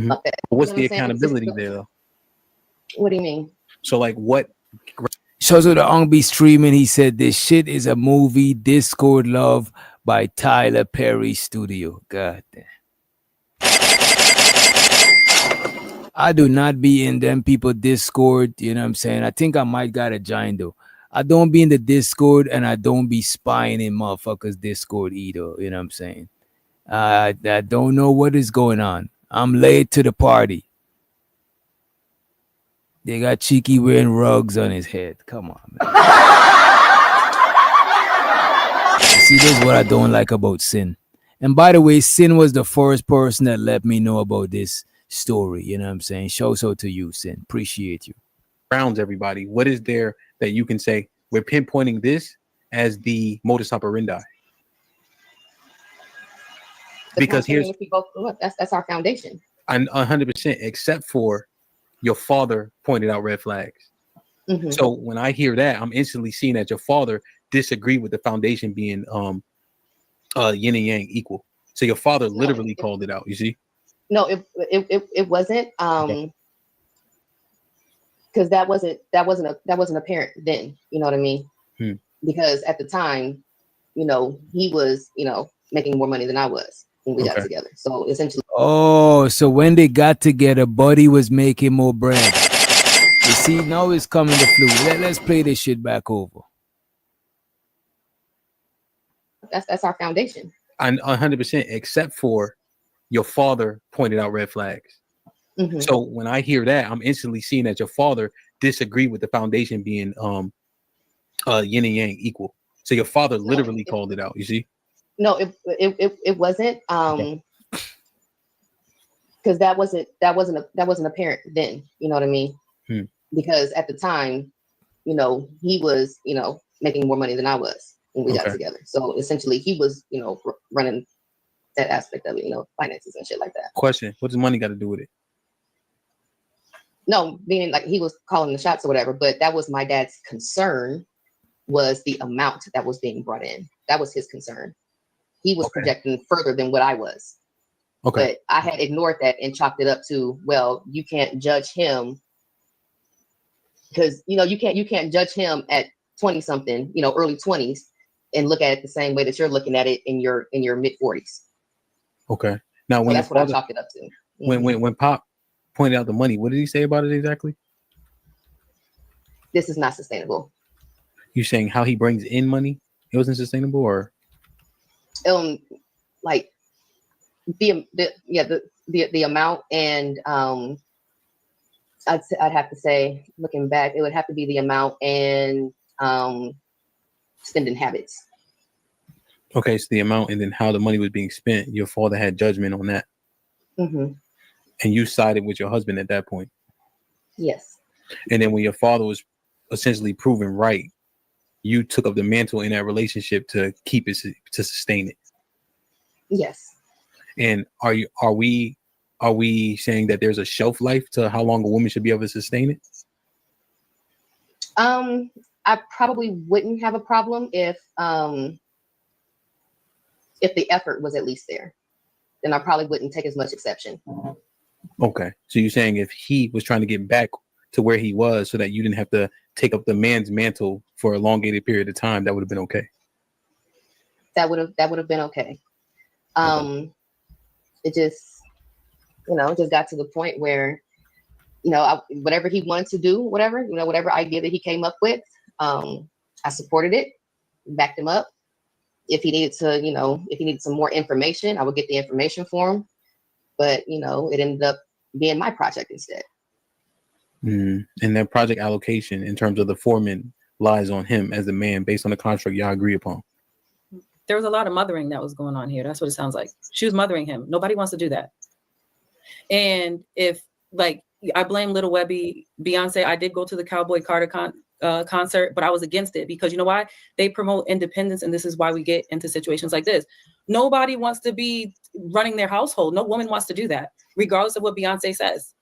fuck that. What's You know the what I'm saying? accountability there though? What do you mean? So like what? Shows so the Ong be streaming. He said this shit is a movie, Discord Love by Tyler Perry Studio. God damn. I do not be in them people Discord. You know what I'm saying? I think I might got a giant though. I don't be in the Discord and I don't be spying in motherfuckers Discord either. You know what I'm saying? I don't know what is going on. I'm late to the party. They got Cheeky wearing rugs on his head. Come on, man. See, this is what I don't like about Sin. And by the way, Sin was the first person that let me know about this story. You know what I'm saying? Show so to you, Sin. Appreciate you. Grounds everybody. What is there that you can say we're pinpointing this as the modus operandi? Because here's that's our foundation. 100%, except for your father pointed out red flags. Mm-hmm. So when I hear that, I'm instantly seeing that your father disagreed with the foundation being yin and yang equal. So your father literally called it out. You see? No, it wasn't. Because that wasn't apparent then. You know what I mean? Because at the time, you know, he was, you know, making more money than I was when we got together. So essentially. Oh, so when they got together, Buddy was making more bread. You see, now it's coming to flu. Let's play this shit back over. That's our foundation. And 100%, except for your father pointed out red flags. Mm-hmm. So when I hear that, I'm instantly seeing that your father disagreed with the foundation being yin and yang equal. So your father literally called it out. You see? No, it wasn't. Because that wasn't apparent then. You know what I mean? Because at the time, you know, he was, you know, making more money than I was when we got together. So essentially, he was, you know, running that aspect of it, you know, finances and shit like that. Question: what does money got to do with it? No, meaning like he was calling the shots or whatever, but that was my dad's concern, was the amount that was being brought in. That was his concern. He was projecting further than what I was. But I had ignored that and chalked it up to, well, you can't judge him because, you know, you can't judge him at 20 something, you know, early 20s and look at it the same way that you're looking at it in your mid 40s. Okay. Now, So when your that's what I father, chalked it up to. when Pop pointed out the money, what did he say about it exactly? This is not sustainable. You saying how he brings in money? It wasn't sustainable, or Like the amount, and I'd have to say, looking back, it would have to be the amount and spending habits. okay, so the amount and then how the money was being spent. Your father had judgment on that, Mm-hmm. and you sided with your husband at that point. Yes. And then when your father was essentially proven right, you took up the mantle in that relationship to keep it, to sustain it. Yes. And are we saying that there's a shelf life to how long a woman should be able to sustain it? I probably wouldn't have a problem if the effort was at least there. Then I probably wouldn't take as much exception. Okay. So you're saying if he was trying to get back to where he was so that you didn't have to take up the man's mantle for a elongated period of time, that would have been okay. That would have been okay. It just, it just got to the point where, whatever he wanted to do, whatever idea that he came up with, I supported it, backed him up. If he needed to, if he needed some more information, I would get the information for him. But, it ended up being my project instead. And that project allocation in terms of the foreman lies on him as the man based on the contract y'all agree upon. There was a lot of mothering that was going on here. That's what it sounds like. She was mothering him. Nobody wants to do that. And if, I blame Little Webby, Beyonce, I did go to the Cowboy Carter concert, but I was against it because you know why? They promote independence, and this is why we get into situations like this. Nobody wants to be running their household. No woman wants to do that, regardless of what Beyonce says.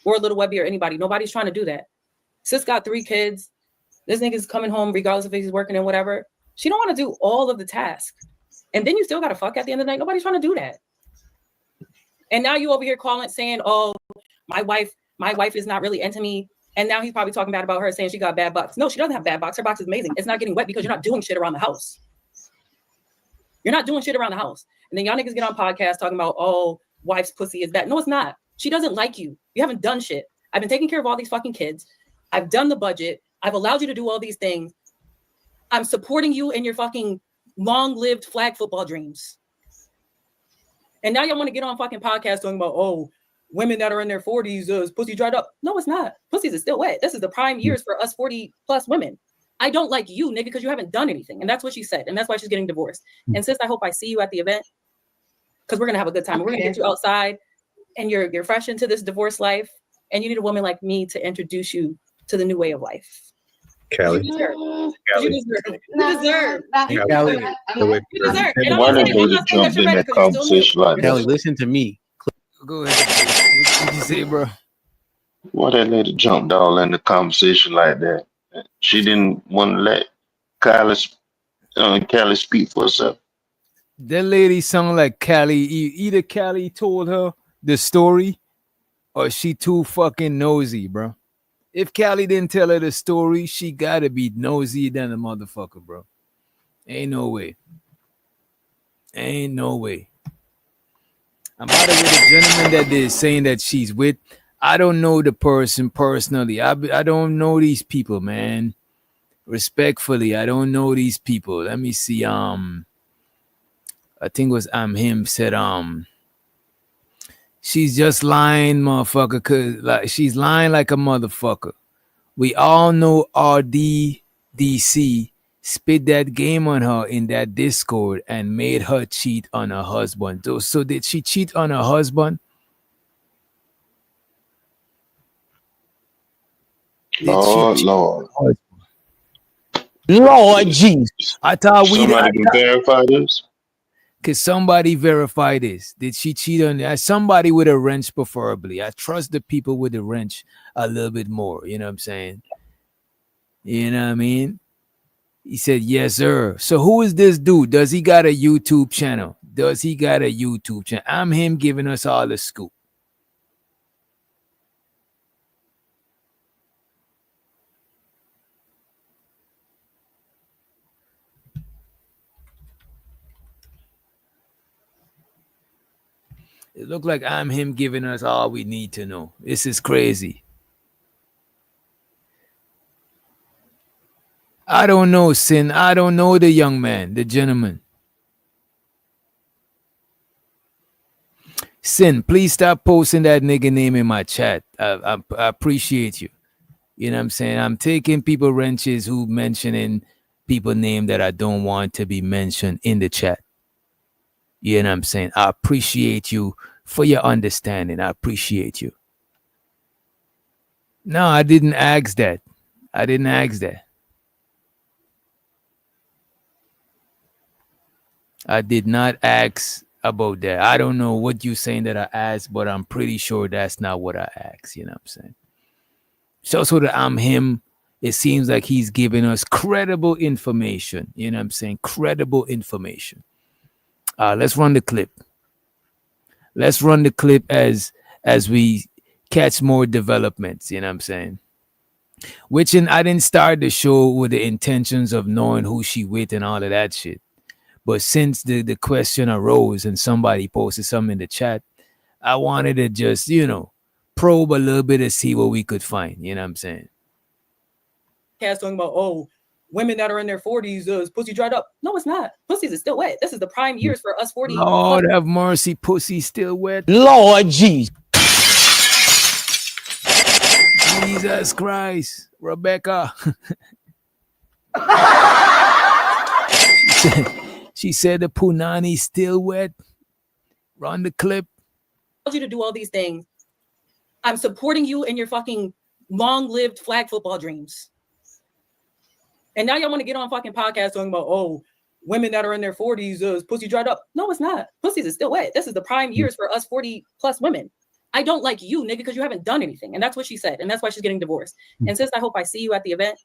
Or Little Webby or anybody. Nobody's trying to do that. Sis got 3 kids. This nigga's coming home regardless if he's working and whatever. She don't want to do all of the tasks. And then you still got to fuck at the end of the night. Nobody's trying to do that. And now you over here calling saying, oh, my wife is not really into me. And now he's probably talking bad about her saying she got bad box. No, she doesn't have bad box. Her box is amazing. It's not getting wet because you're not doing shit around the house. You're not doing shit around the house. And then y'all niggas get on podcasts talking about, oh, wife's pussy is bad. No, it's not. She doesn't like you. You haven't done shit. I've been taking care of all these fucking kids. I've done the budget. I've allowed you to do all these things. I'm supporting you in your fucking long-lived flag football dreams. And now y'all want to get on fucking podcasts talking about, oh, women that are in their 40s, is pussy dried up. No, it's not. Pussies is still wet. This is the prime years for us 40 plus women. I don't like you, nigga, because you haven't done anything. And that's what she said. And that's why she's getting divorced. And sis, I hope I see you at the event because we're going to have a good time. We're going to get you outside and you're fresh into this divorce life. And you need a woman like me to introduce you to the new way of life. Kelly. You deserve. Kelly. You deserve. You deserve. Kelly. You deserve. And I'm Why not did saying they jump in that conversation like Kelly, that? listen to me. Go ahead. What did you say, bro? Why that lady jumped all in the conversation like that? She didn't want to let Callie speak for herself. That lady sounded like Callie. Either Callie told her the story or she too fucking nosy, bro. If Callie didn't tell her the story, she gotta be nosy than a motherfucker, bro. Ain't no way. Ain't no way. I'm out with a gentleman that they're saying that she's with. I don't know the person personally. I don't know these people, man. Respectfully, I don't know these people. Let me see. I think it was him said she's just lying, motherfucker, cause like she's lying like a motherfucker. We all know RDDC spit that game on her in that Discord and made her cheat on her husband. So did she cheat on her husband? Lord. Lord Jesus. I thought Somebody can verify this. Could somebody verify this? Did she cheat on that? Somebody with a wrench, preferably. I trust the people with the wrench a little bit more. You know what I'm saying? You know what I mean? He said, yes, sir. So who is this dude? Does he got a YouTube channel? Does he got a YouTube channel? I'm him giving us all the scoop. It looked like I'm him giving us all we need to know. This is crazy. I don't know, Sin. I don't know the young man, the gentleman. Sin, please stop posting that nigga name in my chat. I appreciate you. You know what I'm saying? I'm taking people wrenches who mentioning people name that I don't want to be mentioned in the chat. You know what I'm saying? I appreciate you for your understanding. I appreciate you. No, I didn't ask that. I didn't ask that. I did not ask about that. I don't know what you're saying that I asked, but I'm pretty sure that's not what I asked. You know what I'm saying? So that I'm him, it seems like he's giving us credible information. You know what I'm saying? Credible information. Let's run the clip. Let's run the clip as we catch more developments. You know what I'm saying? I didn't start the show with the intentions of knowing who she with and all of that shit. But since the question arose and somebody posted something in the chat, I wanted to just, probe a little bit to see what we could find. You know what I'm saying? Cats talking about, women that are in their 40s, is pussy dried up. No, it's not. Pussies is still wet. This is the prime years for us 40. Lord have mercy, pussy still wet. Lord Jesus. Jesus Christ, Rebecca. She said the punani still wet. Run the clip. I told you to do all these things. I'm supporting you in your fucking long-lived flag football dreams. And now y'all want to get on fucking podcasts talking about, women that are in their 40s, is pussy dried up. No, it's not. Pussies is still wet. This is the prime years for us 40 plus women. I don't like you, nigga, because you haven't done anything. And that's what she said. And that's why she's getting divorced. And sis, I hope I see you at the event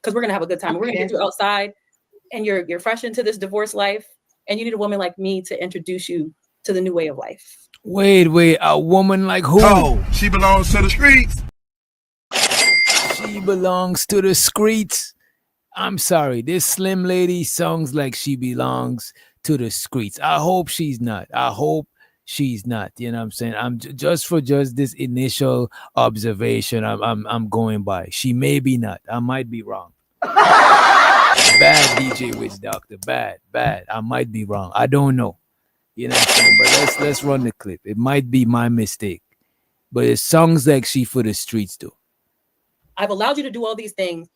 because we're going to have a good time. Okay. We're going to get you outside and you're fresh into this divorce life. And you need a woman like me to introduce you to the new way of life. Wait, a woman like who? Oh, she belongs to the streets. She belongs to the streets. I'm sorry, this slim lady sounds like she belongs to the streets. I hope she's not. You know what I'm saying? I'm just this initial observation. I'm going by. She may be not. I might be wrong. Bad DJ Witch Doctor. Bad. I might be wrong. I don't know. You know what I'm saying? But let's run the clip. It might be my mistake, but it sounds like she for the streets though. I've allowed you to do all these things.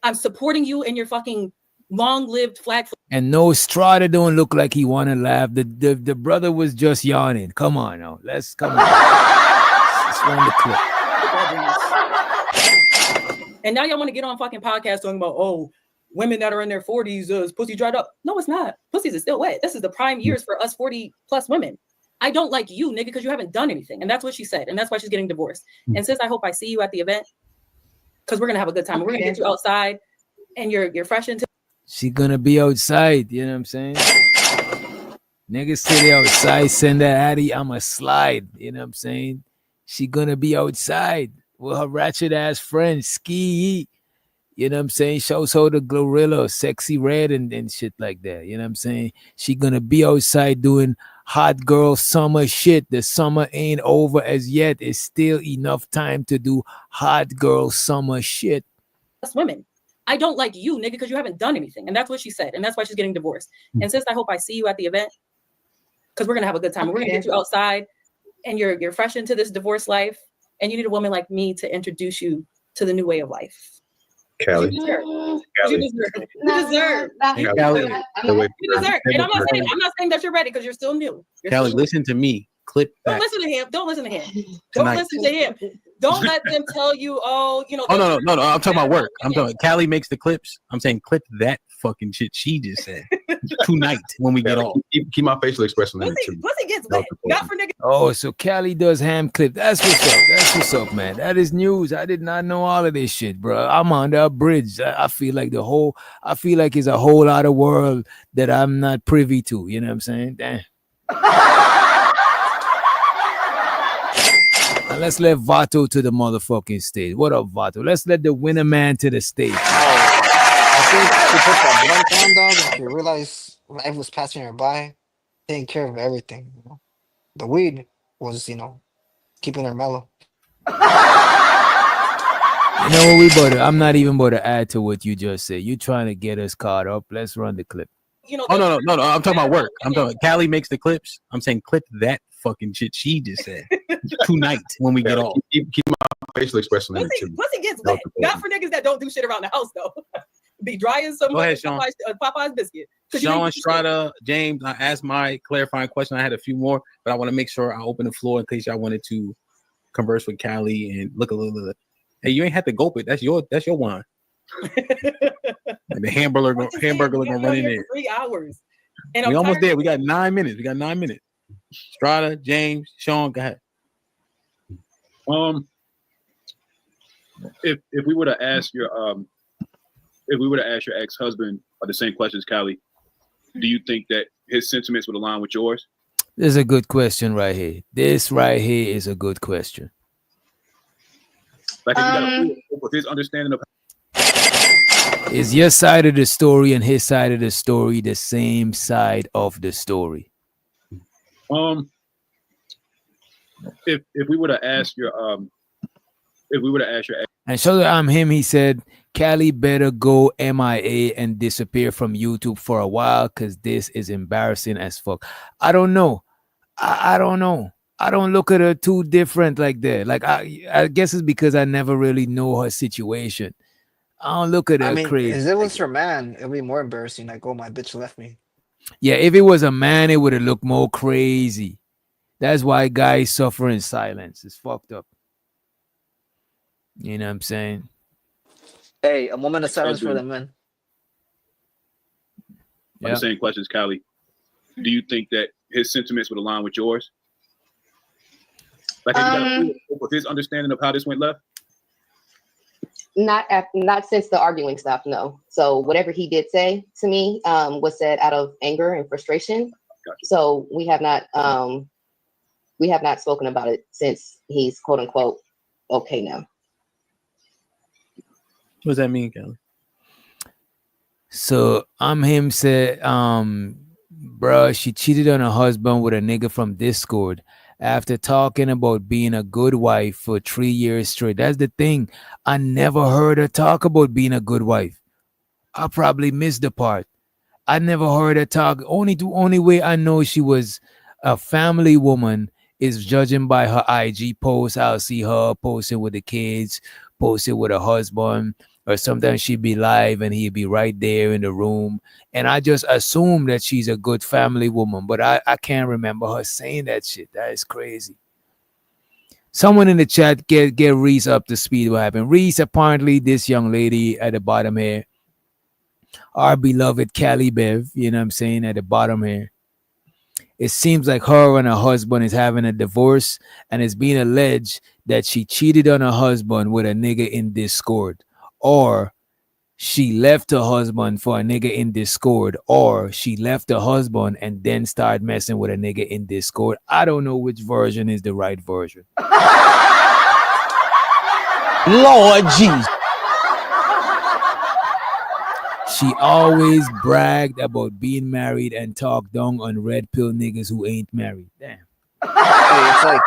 I'm supporting you in your fucking long-lived flag. And no, Strada don't look like he want to laugh. The brother was just yawning. Come on now. Let's run the clip. And now y'all want to get on fucking podcasts talking about, women that are in their 40s, is pussy dried up. No, it's not. Pussies is still wet. This is the prime years for us 40 plus women. I don't like you, nigga, because you haven't done anything. And that's what she said. And that's why she's getting divorced. And sis, I hope I see you at the event because we're going to have a good time. Okay. We're going to get you outside and you're fresh into. She going to be outside. You know what I'm saying? Niggas say they outside, send that Addy, I'ma slide. You know what I'm saying? She going to be outside with her ratchet ass friend, Ski. You know what I'm saying? Shows her the gorilla, sexy red and shit like that. You know what I'm saying? She gonna be outside doing hot girl summer shit. The summer ain't over as yet. It's still enough time to do hot girl summer shit. That's women. I don't like you, nigga, because you haven't done anything. And that's what she said. And that's why she's getting divorced. And sis, I hope I see you at the event because we're gonna have a good time. Okay. We're gonna get you outside and you're fresh into this divorce life. And you need a woman like me to introduce you to the new way of life. Kelly. You deserve. And I'm not saying that you're ready because you're still new. Kelly, listen to me. Clip Don't back. listen to him. Don't listen to him. Tonight. Don't listen to him. Don't let them tell you, Oh no. I'm talking about work. I'm talking. Callie makes the clips. I'm saying clip that fucking shit she just said tonight when we get off. Keep my facial expression. Pussy gets wet. Not for niggas. Oh, so Callie does ham clip. That's what's up, man. That is news. I did not know all of this shit, bro. I'm under a bridge. I feel like it's a whole lot of world that I'm not privy to. You know what I'm saying? Damn. And let's let Vato to the motherfucking stage. What up, Vato? Let's let the winner man to the stage. I think she put that blunt on, dog, and she realized life was passing her by, taking care of everything. You know? The weed was, keeping her mellow. You know what, I'm not even about to add to what you just said. You trying to get us caught up. Let's run the clip. Oh no. I'm talking about work. I'm talking. Callie makes the clips. I'm saying clip that fucking shit she just said tonight when we get off. Keep my facial expression in it too. Pussy gets wet. Not for niggas that don't do shit around the house though. Be dry as some Go ahead, Sean. Popeye's biscuit. 'Cause you Sean, ain't do shit. Strada, James, I asked my clarifying question. I had a few more, but I want to make sure I open the floor in case y'all wanted to converse with Callie and look a little. Hey, you ain't have to gulp it. That's your wine. The hamburger gonna run in there. 3 hours. And We I'm almost tired there. of We got 9 minutes. Strada, James, Sean, go ahead. If we were to ask your ex-husband the same questions, Callie, do you think that his sentiments would align with yours? This is a good question right here. This right here is a good question. Like if you got a with his understanding of Is your side of the story and his side of the story the same side of the story? if we were to ask your And so that I'm him, he said, Callie better go MIA and disappear from YouTube for a while because this is embarrassing as fuck. I don't know. I don't know. I don't look at her too different like that. Like I guess it's because I never really know her situation. I don't look at her crazy. If it was her man, it'd be more embarrassing. Like, oh, my bitch left me. Yeah, if it was a man, it would have looked more crazy. That's why guys suffer in silence. It's fucked up. You know what I'm saying? Hey, a moment of silence for the men. the same questions, Callie, do you think that his sentiments would align with yours? Like, with his understanding of how this went left? Not since the arguing stopped, no. So whatever he did say to me was said out of anger and frustration. Gotcha. So we have not spoken about it since he's quote unquote okay now. What does that mean, Kelly? So him said, bruh, she cheated on her husband with a nigga from Discord after talking about being a good wife for 3 years straight. That's the thing. I never heard her talk about being a good wife. I probably missed the part. I never heard her talk. The only way I know she was a family woman is judging by her IG posts. I'll see her posting with the kids, posting with her husband, or sometimes she'd be live and he'd be right there in the room. And I just assume that she's a good family woman, but I can't remember her saying that shit. That is crazy. Someone in the chat get Reese up to speed. What happened? Reese, apparently this young lady at the bottom here, our beloved Callie Bev, you know what I'm saying, at the bottom here. It seems like her and her husband is having a divorce, and it's being alleged that she cheated on her husband with a nigga in Discord, or she left her husband for a nigga in Discord, or she left her husband and then started messing with a nigga in Discord. I don't know which version is the right version. Lord Jesus. She always bragged about being married and talked down on red pill niggas who ain't married. Damn. Hey, it's like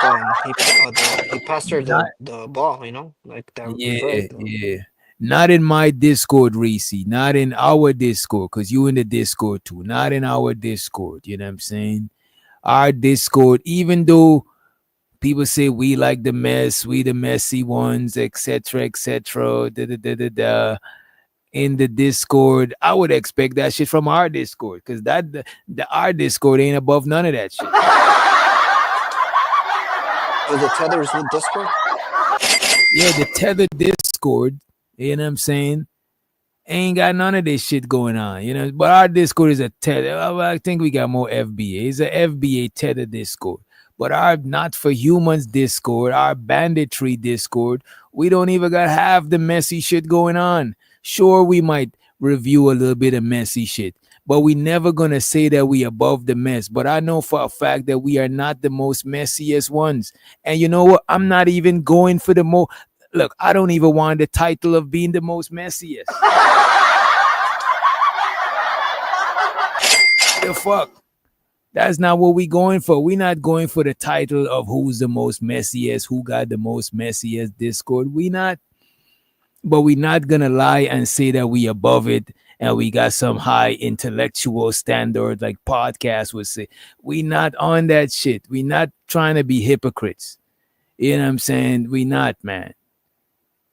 he passed her the ball, you know, like that. Yeah. Not in my Discord, Reese. Not in our Discord, because you in the Discord too. Not in our Discord. You know what I'm saying? Our Discord, even though people say we like the mess, we the messy ones, etc., etc. In the Discord, I would expect that shit from our Discord, because our Discord ain't above none of that shit. Was it tethers with Discord? Yeah, the tethered Discord, you know what I'm saying, ain't got none of this shit going on, you know. But our Discord is a tether. I think we got more FBA. It's a FBA tethered Discord. But our Not For Humans Discord, our banditry Discord, we don't even got half the messy shit going on. Sure, we might review a little bit of messy shit, but we never gonna say that we above the mess. But I know for a fact that we are not the most messiest ones. And you know what? I'm not even going for the most. Look, I don't even want the title of being the most messiest. The fuck? That's not what we're going for. We're not going for the title of who's the most messiest, who got the most messiest Discord. We not, but we're not gonna lie and say that we above it and we got some high intellectual standard like podcasts would say. We not on that shit. We not trying to be hypocrites. You know what I'm saying? We not, man.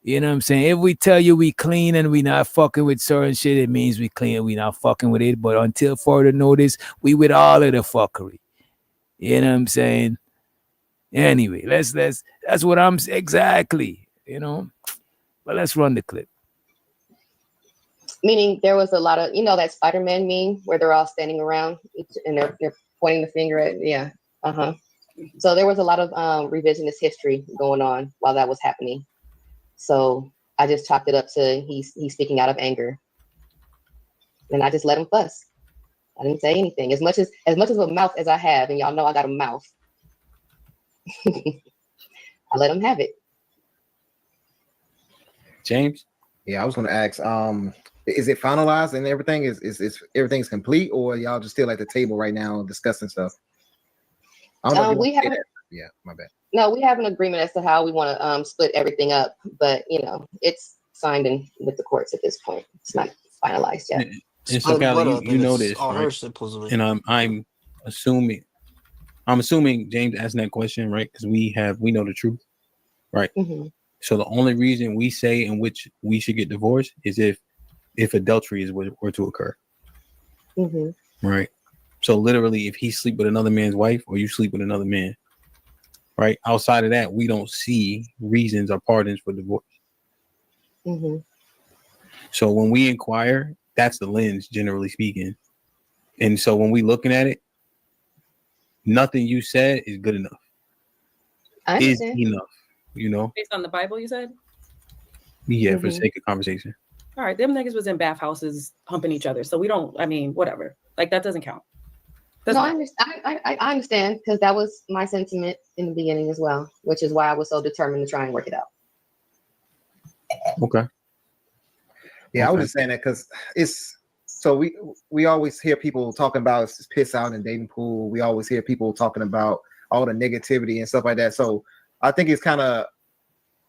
You know what I'm saying? If we tell you we clean and we not fucking with certain shit, it means we clean. We not fucking with it. But until further notice, we with all of the fuckery. You know what I'm saying? Anyway, let's that's what I'm exactly. You know, but let's run the clip. Meaning there was a lot of, that Spider-Man meme where they're all standing around and they're pointing the finger at, yeah. So there was a lot of revisionist history going on while that was happening. So I just chalked it up to he's speaking out of anger, and I just let him fuss. I didn't say anything. As much of a mouth as I have, and y'all know I got a mouth, I let him have it. James? Yeah, I was going to ask. Is it finalized and everything? Is everything's complete, or y'all just still at the table right now discussing stuff? I don't know if you want to say that. Yeah, my bad. No, we have an agreement as to how we want to split everything up, but it's signed in with the courts at this point. It's not finalized yet. And so, Callie, you know this, all right? her, supposedly. And I'm assuming James asking that question, right? Because we know the truth, right? Mm-hmm. So the only reason we say in which we should get divorced is if adultery were to occur, Mm-hmm. right? So literally, if he sleep with another man's wife or you sleep with another man, right? Outside of that, we don't see reasons or pardons for divorce. Mm-hmm. So when we inquire, that's the lens, generally speaking. And so when we looking at it, nothing you said is good enough. I Is understand. enough, Based on the Bible, you said? Yeah, for the sake of conversation. All right, them niggas was in bathhouses humping each other. So we don't, whatever. Like, that doesn't count. No, I understand because that was my sentiment in the beginning as well, which is why I was so determined to try and work it out. Okay. Yeah, I was just saying that because it's so we always hear people talking about piss out in dating pool. We always hear people talking about all the negativity and stuff like that. So I think it's kind of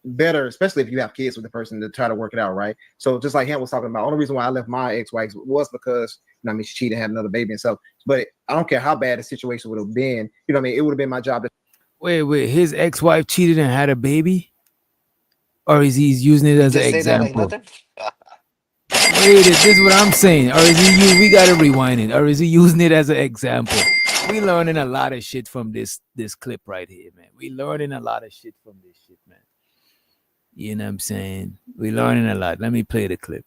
better, especially if you have kids with the person, to try to work it out, right? So just like Hamp was talking about, the only reason why I left my ex-wife was because she cheated, had another baby and stuff. But I don't care how bad the situation would have been. It would have been my job to. Wait, his ex-wife cheated and had a baby, or is he using it as an example? Wait, this is what I'm saying. Or is he? We gotta rewind it. Or is he using it as an example? We learning a lot of shit from this clip right here, man. We learning a lot of shit from this shit, man. You know what I'm saying? We learning a lot. Let me play the clip.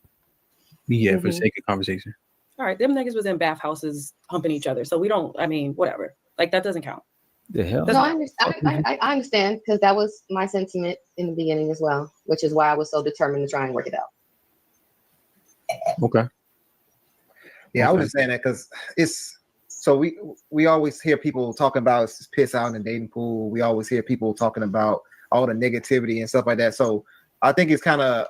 Yeah, for the sake of conversation. All right, them niggas was in bathhouses humping each other. So we don't, whatever. Like, that doesn't count. The hell? No, I understand because that was my sentiment in the beginning as well, which is why I was so determined to try and work it out. Okay. Yeah, I was just saying that because it's so we always hear people talking about piss out in the dating pool. We always hear people talking about all the negativity and stuff like that. So I think it's kind of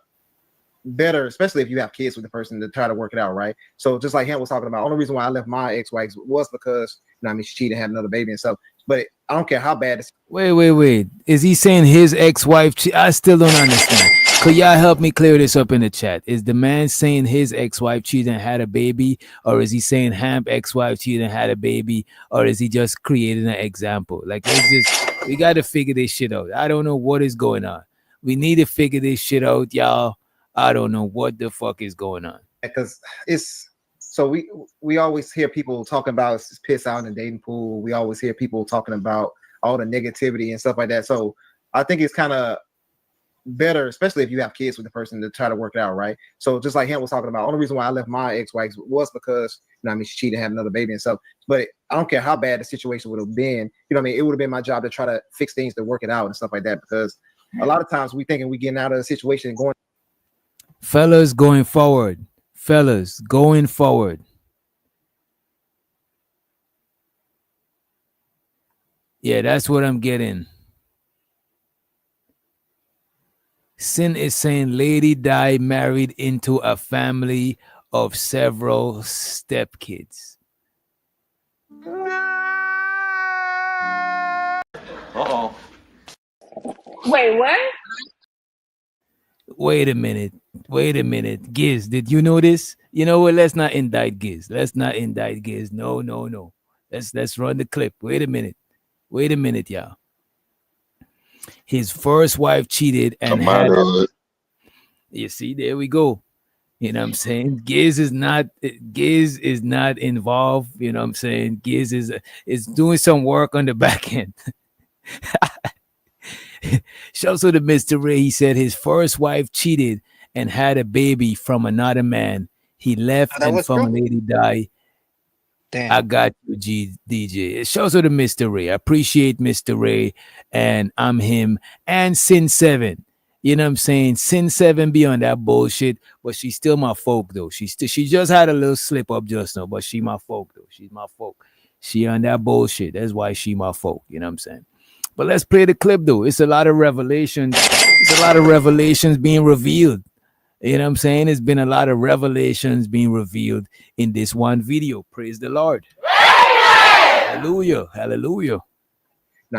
better, especially if you have kids with the person, to try to work it out, right? So just like Hamp was talking about, the only reason why I left my ex-wife was because she cheated, had another baby and stuff. But I don't care how bad it's. Wait. Is he saying his ex-wife? I still don't understand. Could y'all help me clear this up in the chat? Is the man saying his ex-wife cheated and had a baby, or is he saying Hamp ex-wife cheated and had a baby, or is he just creating an example? Like, we got to figure this shit out. I don't know what is going on. We need to figure this shit out, y'all. I don't know what the fuck is going on. Because it's so we always hear people talking about piss out in the dating pool. We always hear people talking about all the negativity and stuff like that. So I think it's kind of better, especially if you have kids with the person, to try to work it out, right? So just like Hamp was talking about, the only reason why I left my ex-wife was because she cheated, had another baby and stuff. But I don't care how bad the situation would have been. It would have been my job to try to fix things, to work it out and stuff like that. Because a lot of times we thinking we getting out of the situation and going. Fellas going forward. Yeah, that's what I'm getting. Sin is saying lady died married into a family of several stepkids. Uh-oh. Wait, what? Wait a minute. Giz, did you know this? You know what? Let's not indict Giz. No. Let's run the clip. Wait a minute, y'all. His first wife cheated and had. You see, there we go. You know what I'm saying? Giz is not involved. You know what I'm saying? Giz is doing some work on the back end. Shouts to Mr. Ray. He said his first wife cheated and had a baby from another man. He left and from a lady died. Damn. I got you, DJ. It shows to Mr. Ray. I appreciate Mr. Ray, and I'm him. And Sin 7. You know what I'm saying? Sin 7 be on that bullshit, but she's still my folk though. She just had a little slip up just now, but she my folk though. She's my folk. She on that bullshit. That's why she my folk. You know what I'm saying? But let's play the clip though. It's a lot of revelations. It's a lot of revelations being revealed. You know what I'm saying? There's been a lot of revelations being revealed in this one video. Praise the Lord. Hallelujah. I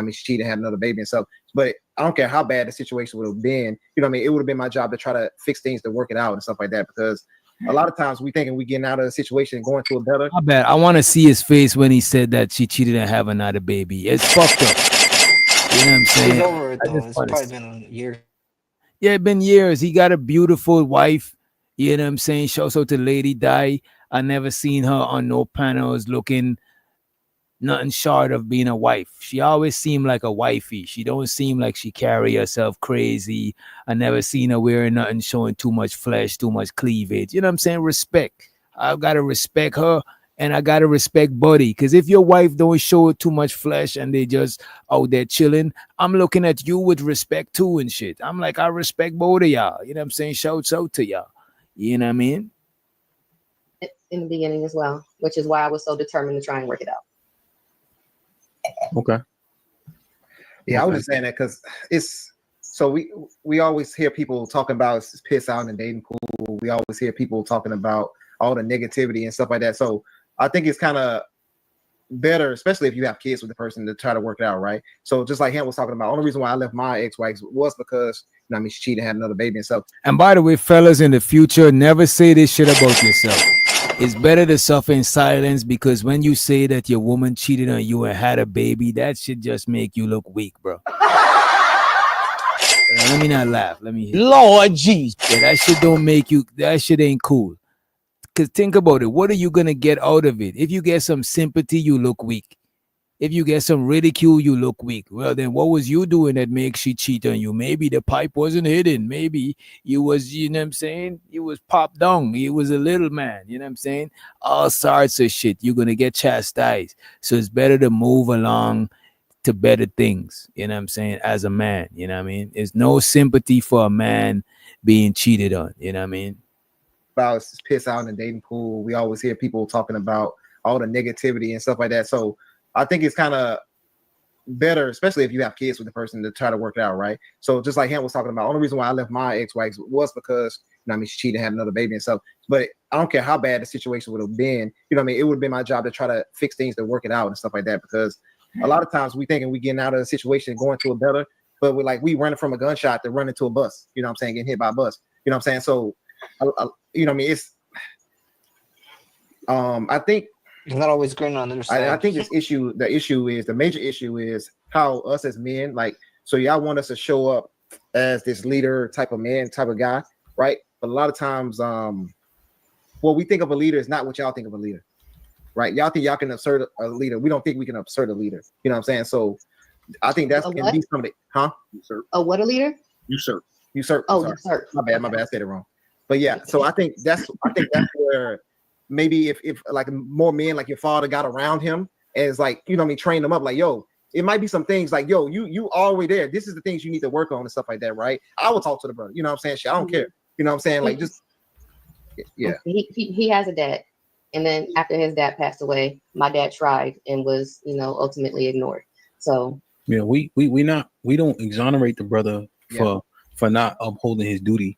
mean, she cheated, had another baby and stuff. But I don't care how bad the situation would have been. You know what I mean? It would have been my job to try to fix things, to work it out and stuff like that. Because a lot of times we thinking we getting out of the situation and going to a better. My bad. I want to see his face when he said that she cheated and have another baby. It's fucked up. You know what I'm saying? He's over it though. It's probably been years. Yeah, it's been years. He got a beautiful wife. You know what I'm saying? Shouts out to Lady Di. I never seen her on no panels looking nothing short of being a wife. She always seemed like a wifey. She don't seem like she carry herself crazy. I never seen her wearing nothing showing too much flesh, too much cleavage. You know what I'm saying? Respect. I've got to respect her. And I gotta respect Buddy, because if your wife don't show too much flesh and they just out there chilling, I'm looking at you with respect too and shit. I'm like, I respect both of y'all. You know what I'm saying? Shouts out to y'all. You know what I mean? In the beginning as well, which is why I was so determined to try and work it out. Okay. Yeah, I was just saying that because it's so we always hear people talking about piss out in the dating pool. We always hear people talking about all the negativity and stuff like that. So I think it's kind of better, especially if you have kids with the person, to try to work it out, right? So just like Hamp was talking about, the only reason why I left my ex-wife was because, you know, I mean, she cheated, had another baby and stuff. And by the way, fellas, in the future, never say this shit about yourself. It's better to suffer in silence, because when you say that your woman cheated on you and had a baby, that should just make you look weak, bro. Let me not laugh. Let me hear. Lord Jesus. Yeah, that shit don't make you, that shit ain't cool. Because think about it. What are you going to get out of it? If you get some sympathy, you look weak. If you get some ridicule, you look weak. Well, then what was you doing that makes she cheat on you? Maybe the pipe wasn't hidden. Maybe you was, you know what I'm saying? You was popped down. You was a little man. You know what I'm saying? All sorts of shit. You're going to get chastised. So it's better to move along to better things. You know what I'm saying? As a man, you know what I mean? There's no sympathy for a man being cheated on. You know what I mean? About piss out in the dating pool. We always hear people talking about all the negativity and stuff like that. So I think it's kind of better, especially if you have kids with the person, to try to work it out, right? So just like Hamp was talking about, the only reason why I left my ex-wife was because, you know, I mean, she cheated, had another baby and stuff. But I don't care how bad the situation would have been. You know what I mean? It would have been my job to try to fix things, to work it out and stuff like that. Because a lot of times we thinking we getting out of a situation, going to a better, but we're like, we running from a gunshot to running to a bus. You know what I'm saying? Getting hit by a bus. You know what I'm saying? So you know what I mean? It's I think it's not always going on the other side. I think the major issue is how us as men, like, so y'all want us to show up as this leader type of man, type of guy, right? But a lot of times, what we think of a leader is not what y'all think of a leader, right? Y'all think y'all can assert a leader. We don't think we can assert a leader. You know what I'm saying? So I think that's can be some of it, huh? Oh, what a leader? Usurp. Oh, usurp. My bad. I said it wrong. But yeah, so I think that's where maybe if like more men like your father got around him and it's like, you know what I mean, train them up, like, yo, it might be some things like, yo, you already there. This is the things you need to work on and stuff like that, right? I will talk to the brother. You know what I'm saying? Shit, I don't care. You know what I'm saying? Like, just yeah. He has a dad, and then after his dad passed away, my dad tried and was, you know, ultimately ignored. So yeah, we don't exonerate the brother for not upholding his duty. You know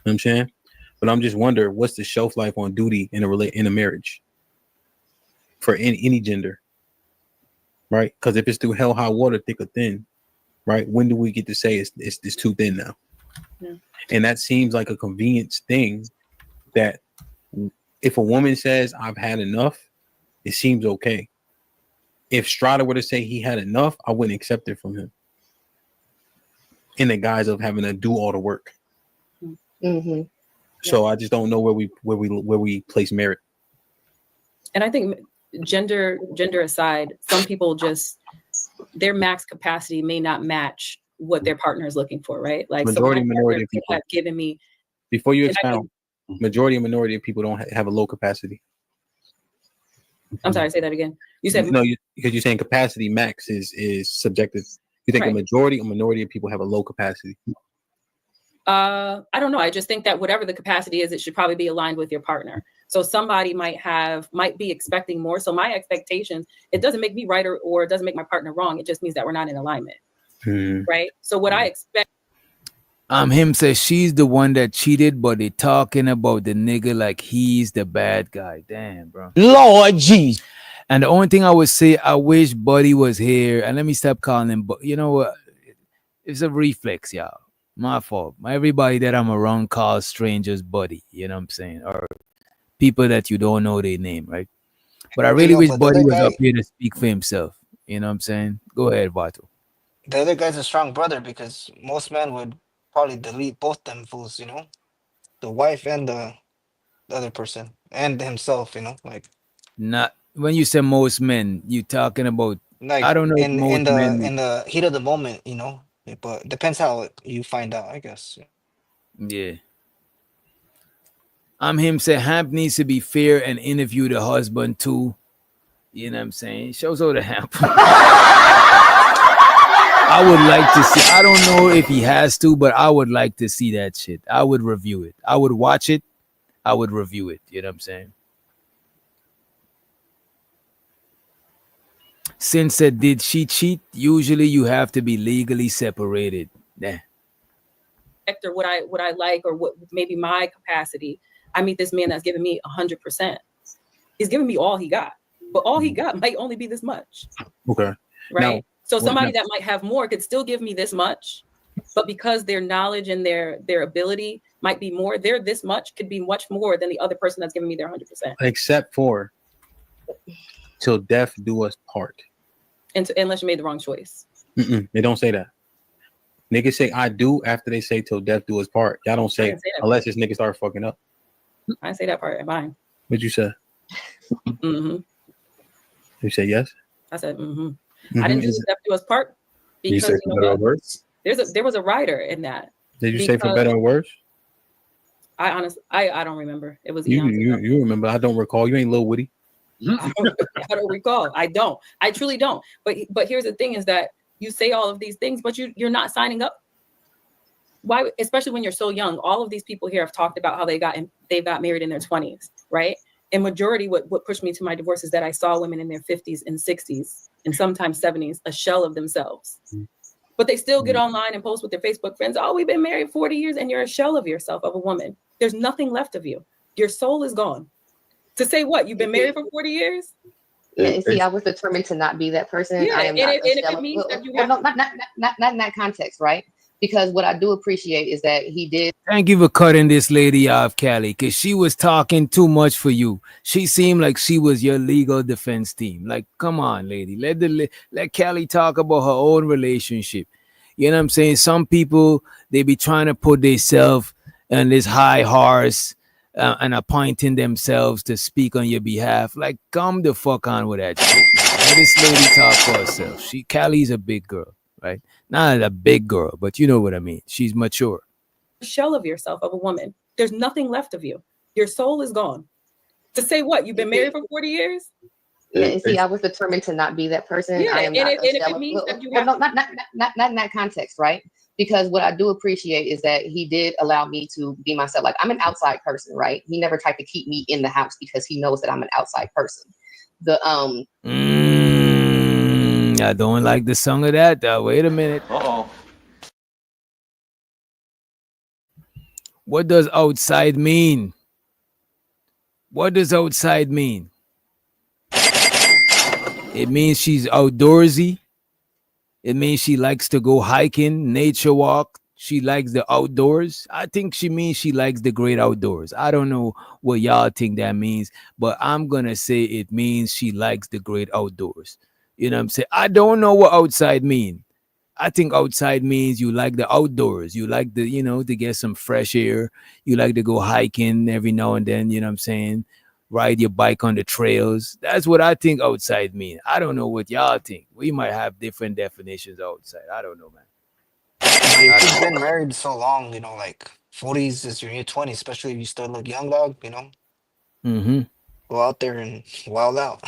what I'm saying? But I'm just wondering, what's the shelf life on duty in a marriage for any gender, right? Because if it's through hell, high water, thick or thin, right? When do we get to say it's too thin now? Yeah. And that seems like a convenience thing that if a woman says I've had enough, it seems okay. If Strada were to say he had enough, I wouldn't accept it from him in the guise of having to do all the work. Mm-hmm. So I just don't know where we place merit. And I think gender aside, some people just their max capacity may not match what their partner is looking for, right? Like minority of people have given me. Before you expound, minority of people don't have a low capacity. I'm sorry, say that again. You said no, because you're saying capacity max is subjective. You think Right. a majority or minority of people have a low capacity? I don't know. I just think that whatever the capacity is, it should probably be aligned with your partner. So somebody might be expecting more. So my expectations, it doesn't make me right or it doesn't make my partner wrong. It just means that we're not in alignment. Right. So what I expect. Him says she's the one that cheated, but they talking about the nigga like he's the bad guy. Damn, bro. Lord jeez. And the only thing I would say, I wish Buddy was here. And let me stop calling him. But you know what? It's a reflex, y'all. My fault. Everybody that I'm around calls strangers Buddy. You know what I'm saying? Or people that you don't know their name, right? But I really wish Buddy was up here to speak for himself. You know what I'm saying? Go ahead, Vato. The other guy's a strong brother because most men would probably delete both them fools, you know, the wife and the other person and himself, you know, like Not when you say most men, you talking about I don't know if in most men. in the heat of the moment, you know, but depends how you find out, I guess. Yeah. Him say Hamp needs to be fair and interview the husband too. You know what I'm saying? Shows all the Hamp. I would like to see. I don't know if he has to, but I would like to see that shit. I would review it. I would watch it. I would review it. You know what I'm saying? Sin said, did she cheat? Usually you have to be legally separated. Nah. Or what I like or what maybe my capacity. I meet this man that's giving me 100%. He's giving me all he got, but all he got might only be this much. Okay. Right. Now, so somebody that might have more could still give me this much, but because their knowledge and their ability might be more, their this much could be much more than the other person that's giving me their 100%. Except for till death do us part. Unless you made the wrong choice. They don't say that. Niggas say I do after they say till death do us part. Y'all don't say unless this nigga start fucking up. I didn't say that part. Mine. What'd you say? You say yes? I said I didn't do death do us part because you know what? There was a rider in that. Did you say for better or worse? I honestly I don't remember. It was you remember. I don't recall. You ain't Lil Woody. I don't recall. I don't. I truly don't. But here's the thing is that you say all of these things, but you're not signing up. Why? Especially when you're so young. All of these people here have talked about how they got married in their 20s, right? And majority what pushed me to my divorce is that I saw women in their 50s and 60s and sometimes 70s, a shell of themselves. But they still get online and post with their Facebook friends, oh, we've been married 40 years and you're a shell of yourself, of a woman. There's nothing left of you. Your soul is gone. To say what? You've been married for 40 years? Yeah, see, I was determined to not be that person. Yeah, I am not if it means that you have not in that context, right? Because what I do appreciate is that he did. Thank you for cutting this lady off, Callie, because she was talking too much for you. She seemed like she was your legal defense team. Like, come on, lady. Let Callie talk about her own relationship. You know what I'm saying? Some people, they be trying to put themselves on this high horse and appointing themselves to speak on your behalf. Like, come the fuck on with that shit, man. Let this lady talk for herself. Callie's a big girl, right? Not a big girl, but you know what I mean. She's mature. Shell of yourself, of a woman. There's nothing left of you. Your soul is gone. To say what? You've been married for 40 years? Yeah, see, I was determined to not be that person. Yeah, I am and not if it means that you have not in that context, right? Because what I do appreciate is that he did allow me to be myself. Like, I'm an outside person, right? He never tried to keep me in the house because he knows that I'm an outside person. I don't like the song of that. Wait a minute. What does outside mean? What does outside mean? It means she's outdoorsy. It means she likes to go hiking, nature walk. She likes the outdoors. I think she means she likes the great outdoors. I don't know what y'all think that means, but I'm going to say it means she likes the great outdoors. You know what I'm saying? I don't know what outside mean. I think outside means you like the outdoors. You like the, to get some fresh air. You like to go hiking every now and then, you know what I'm saying? Ride your bike on the trails. That's what I think outside mean. I don't know what y'all think. We might have different definitions outside. I don't know, man. But if you've been married so long, like 40s is your new 20s, especially if you still look young, dog, Mm-hmm. go out there and wild out.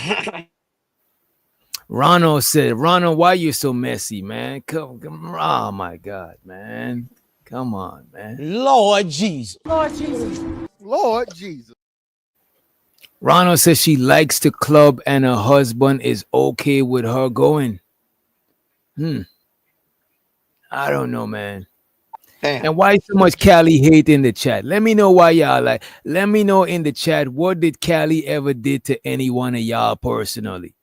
Ronald said, Ronald, why you so messy, man? Come, oh my God, man. Come on, man. Lord Jesus. Lord Jesus. Lord Jesus. Ronald says she likes to club and her husband is okay with her going. I don't know, man. Damn. And why so much Cali hate in the chat? Let me know why y'all like. Let me know in the chat, what did Cali ever did to any one of y'all personally?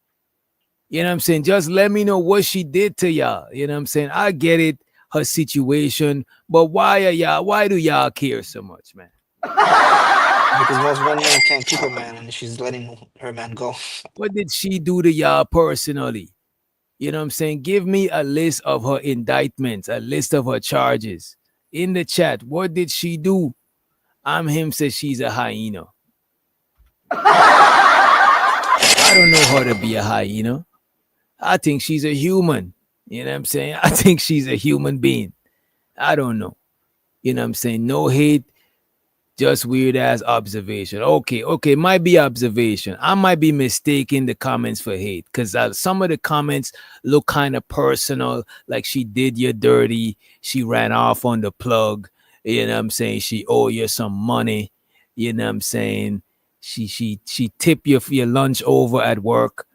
You know what I'm saying? Just let me know what she did to y'all. You know what I'm saying? I get it, her situation, but why do y'all care so much, man? Because most women can't keep a man and she's letting her man go. What did she do to y'all personally? You know what I'm saying? Give me a list of her indictments, a list of her charges. In the chat, what did she do? I'm him says she's a hyena. I don't know her to be a hyena. I think she's a human. You know what I'm saying? I think she's a human being. I don't know. You know what I'm saying? No hate, just weird ass observation. Okay, might be observation. I might be mistaking the comments for hate because some of the comments look kind of personal, like she did you dirty, she ran off on the plug. You know what I'm saying? She owe you some money. You know what I'm saying? She tipped you for your lunch over at work.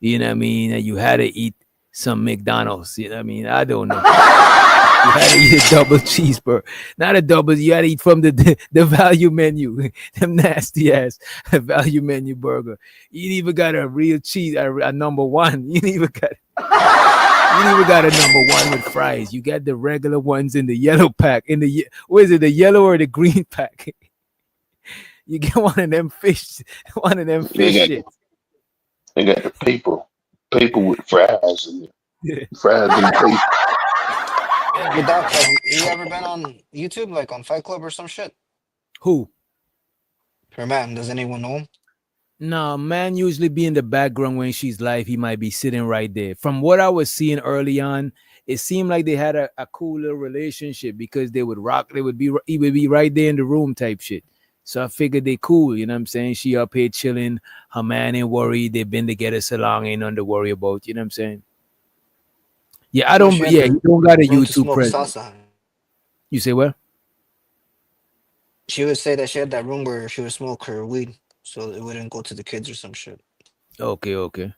You know what I mean? And you had to eat some McDonald's. You know what I mean? I don't know. You had to eat a double cheeseburger. Not a double. You had to eat from the value menu. Them nasty ass value menu burger. You even got a real cheese, a number one. You even got a number one with fries. You got the regular ones in the yellow pack. What is it, the yellow or the green pack? You get one of them fish shit. They got the paper with fries in it. Fries and paper. Hey, Doc, have you ever been on YouTube, like on Fight Club or some shit? Who? Her man, does anyone know him? No, man usually be in the background when she's live. He might be sitting right there. From what I was seeing early on, it seemed like they had a cool little relationship because they would rock. He would be right there in the room type shit. So I figured they cool, you know what I'm saying? She up here chilling. Her man ain't worried. They've been together so long, ain't nothing to worry about. You know what I'm saying? Yeah, you don't got a YouTube presence. You say what? She would say that she had that room where she would smoke her weed so it wouldn't go to the kids or some shit. Okay.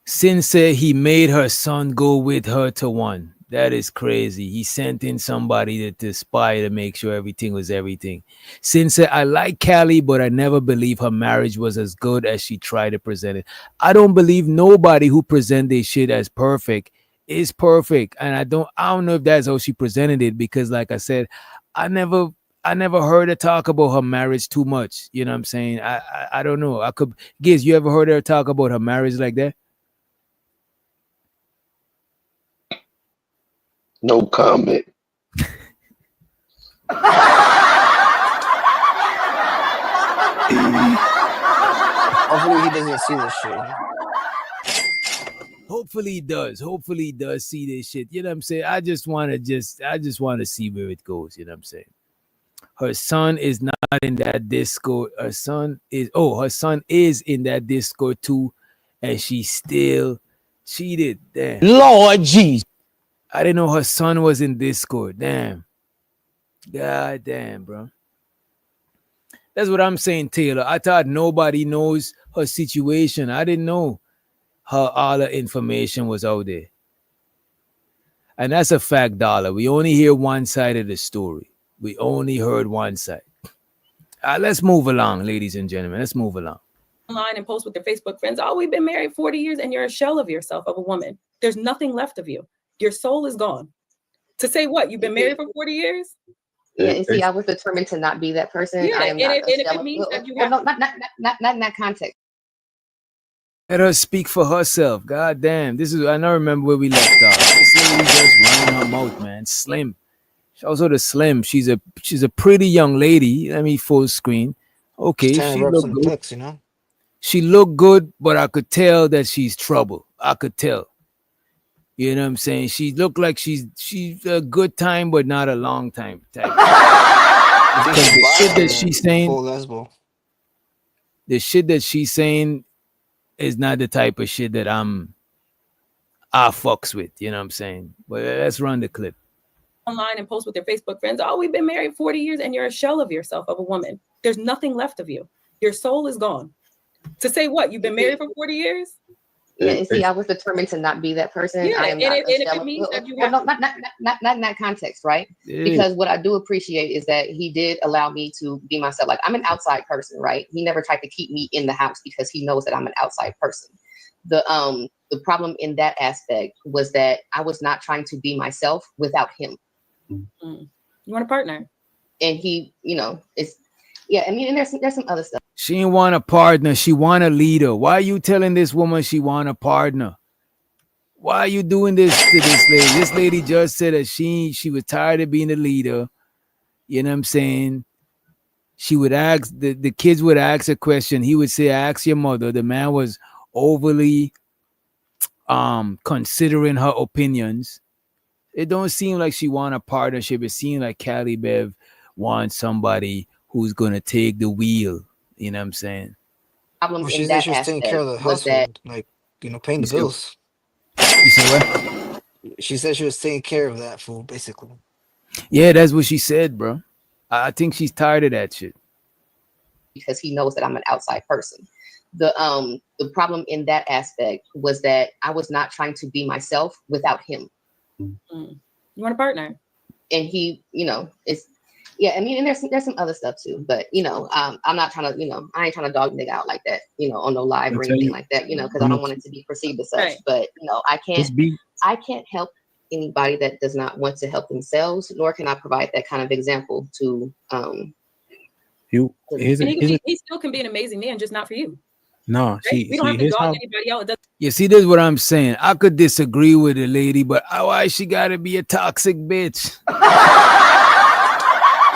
Sin said he made her son go with her to one. That is crazy. He sent in somebody to spy to make sure everything was everything. Sin said, I like Callie, but I never believe her marriage was as good as she tried to present it. I don't believe nobody who present their shit as perfect is perfect. And I don't know if that's how she presented it, because like I said, I never heard her talk about her marriage too much. You know what I'm saying? I don't know. Giz, you ever heard her talk about her marriage like that? No comment. Hopefully he doesn't see this shit. Hopefully he does. Hopefully he does see this shit. You know what I'm saying? I just want to see where it goes. You know what I'm saying? Her son is not in that Discord. Her son is in that Discord too, and she still cheated. Damn. Lord Jesus. I didn't know her son was in Discord. Damn. God damn, bro. That's what I'm saying, Taylor. I thought nobody knows her situation. I didn't know all the information was out there. And that's a fact, Dollar. We only hear one side of the story. We only heard one side. Let's move along, ladies and gentlemen. Let's move along. online and post with their Facebook friends, oh, we've been married 40 years and you're a shell of yourself, of a woman. There's nothing left of you. Your soul is gone. To say what? You've been married for 40 years? Yeah, and see, I was determined to not be that person. Yeah, I am and not if it means that you have no, not in that context. Let her speak for herself. God damn. This is I don't remember where we left off. This lady just running her mouth, man. Slim. Also the Slim. She's a pretty young lady. Let me full screen. Okay, Tearing she up looked some good. pics, you know. She looked good, but I could tell that she's trouble. I could tell. You know what I'm saying? She looked like she's a good time, but not a long time type. Because the shit that she's saying, Full lesbo. the shit that she's saying is not the type of shit that I fucks with. You know what I'm saying? But let's run the clip. online and post with their Facebook friends, oh, we've been married 40 years and you're a shell of yourself, of a woman. There's nothing left of you. Your soul is gone. To say what? You've been married for 40 years? Yeah, and see, I was determined to not be that person. Yeah, I am and not if it means that you have not in that context, right? Yeah. Because what I do appreciate is that he did allow me to be myself. Like, I'm an outside person, right? He never tried to keep me in the house because he knows that I'm an outside person. The problem in that aspect was that I was not trying to be myself without him. You want a partner, and he, it's yeah. I mean, and there's some other stuff. She ain't want a partner. She want a leader. Why are you telling this woman she want a partner? Why are you doing this to this lady? This lady just said that she was tired of being a leader. You know what I'm saying? She would ask, the kids would ask a question. He would say, ask your mother. The man was overly considering her opinions. It don't seem like she want a partnership. It seems like Cali Bev wants somebody who's gonna take the wheel. You know what I'm saying? Problem Well, in she that said she was taking care of the aspect was that household, like, paying the bills. You say what? She said she was taking care of that fool, basically. Yeah, that's what she said, bro. I think she's tired of that shit. Because he knows that I'm an outside person. The problem in that aspect was that I was not trying to be myself without him. You want a partner, and he, it's yeah. I mean, and there's some other stuff too, but I'm not trying to, I ain't trying to dog nigga out like that, on no live or anything like that, because I don't want it to be perceived as such. Right. But I can't help anybody that does not want to help themselves, nor can I provide that kind of example to. He still can be an amazing man, just not for you. No, right? We don't have to dog anybody out. You see, this is what I'm saying. I could disagree with the lady, but why she gotta be a toxic bitch?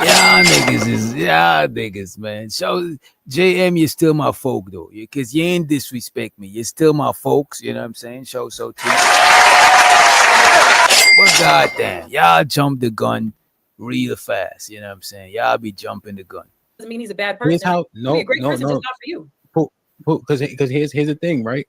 Y'all niggas, man. So JM, you're still my folk though, because you ain't disrespect me. You're still my folks. You know what I'm saying? So too. But goddamn, y'all jump the gun real fast. You know what I'm saying? Y'all be jumping the gun. Doesn't mean he's a bad person. Here's how He'll be a great person, just not for you. Because here's the thing, right?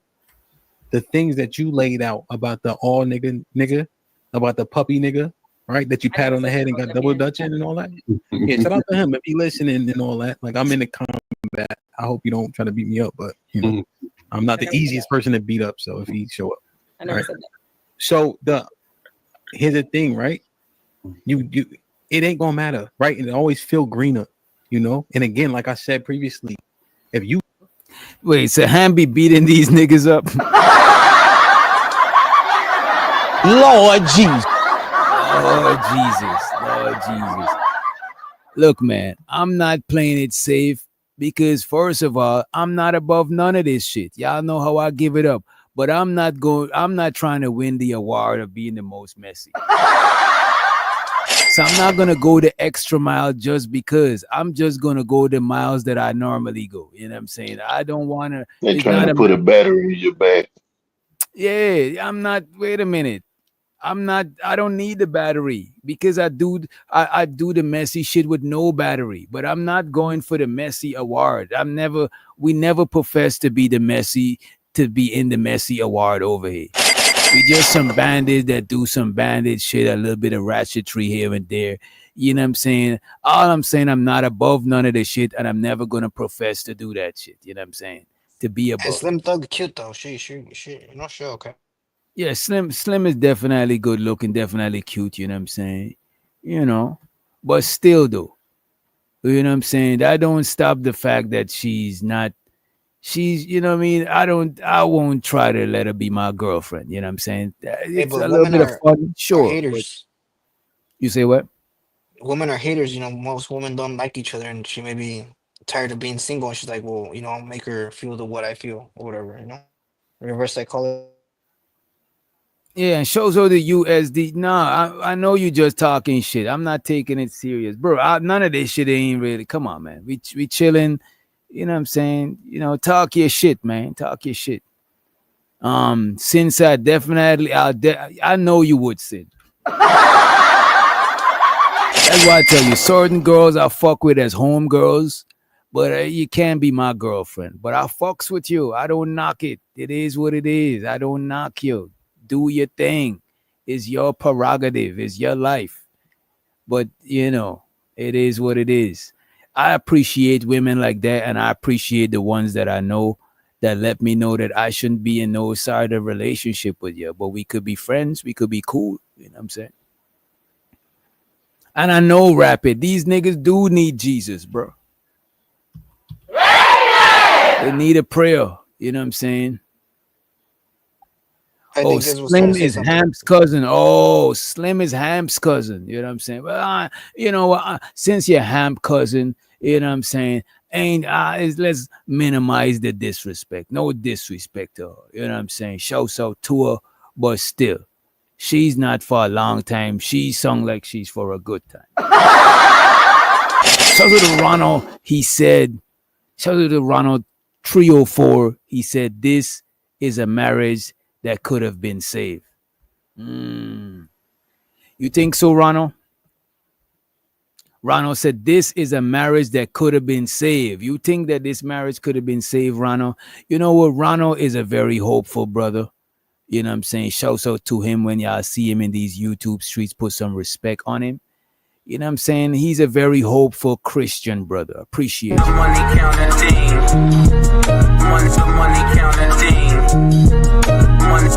The things that you laid out about the all nigga, about the puppy nigga, right? That you pat on the head and got double dutching and all that. Yeah, shout out to him if he listening and all that. Like, I'm in the combat. I hope you don't try to beat me up, but I'm not the easiest person to beat up. So if he show up, I never said that. So here's the thing, right? You it ain't gonna matter, right? And it always feel greener, And again, like I said previously, if you wait, so Hamp be beating these niggas up. Lord Jesus. Lord Jesus. Look, man, I'm not playing it safe because first of all, I'm not above none of this shit. Y'all know how I give it up. But I'm not trying to win the award of being the most messy. So I'm not gonna go the extra mile just because. I'm just gonna go the miles that I normally go. You know what I'm saying? I don't wanna. They're trying to put a battery in your back. Yeah, I'm not. Wait a minute. I'm not. I don't need the battery because I do the messy shit with no battery. But I'm not going for the messy award. We never profess to be the messy, to be in the messy award over here. We just some bandits that do some bandit shit, a little bit of ratchetry here and there. You know what I'm saying? All I'm saying, I'm not above none of the shit, and I'm never gonna profess to do that shit. You know what I'm saying? To be above. Slim Thug cute though. She not sure, okay. Yeah, Slim is definitely good looking, definitely cute. You know what I'm saying? But still though, you know what I'm saying? That don't stop the fact that she's not she's, you know what I mean? I won't try to let her be my girlfriend. You know what I'm saying? Hey, It's but a little women bit of fun, are sure. but- haters. You say what? Women are haters. You know, most women don't like each other, and she may be tired of being single, and she's like, well, you know, I'll make her feel the what I feel or whatever. You know, reverse psychology. Yeah, and shows her the USD. Nah, I know you just talking shit. I'm not taking it serious, bro. None of this shit ain't really. Come on, man. We chilling. You know what I'm saying? You know, talk your shit, man. Talk your shit. Since I definitely, I know you would sin. That's why I tell you, certain girls I fuck with as home girls, but you can't be my girlfriend. But I fucks with you. I don't knock it. It is what it is. I don't knock you. Do your thing. It's your prerogative. It's your life. But you know, it is what it is. I appreciate women like that, and I appreciate the ones that I know that let me know that I shouldn't be in no side of relationship with you. But we could be friends. We could be cool. You know what I'm saying? And I know, Rapid, these niggas do need Jesus, bro. They need a prayer. You know what I'm saying? I Oh, think Giz was trying Slim to say is something. Hamp's cousin. Oh, Slim is Hamp's cousin. You know what I'm saying? Well, you know what? Since you're Hamp cousin, you know what I'm saying? Let's minimize the disrespect. No disrespect to her. You know what I'm saying? Shouts out to her, but still, she's not for a long time. She sung like she's for a good time. Shout out to Ronald. He said, shout out to Ronald 304. He said, this is a marriage that could have been saved. You think so, Ronald? Ronald said, this is a marriage that could have been saved. You think that this marriage could have been saved, Ronald? You know what? Ronald is a very hopeful brother. You know what I'm saying? Shouts out to him when y'all see him in these YouTube streets. Put some respect on him. You know what I'm saying? He's a very hopeful Christian brother. Appreciate it. Money counting thing. Money counting thing. Money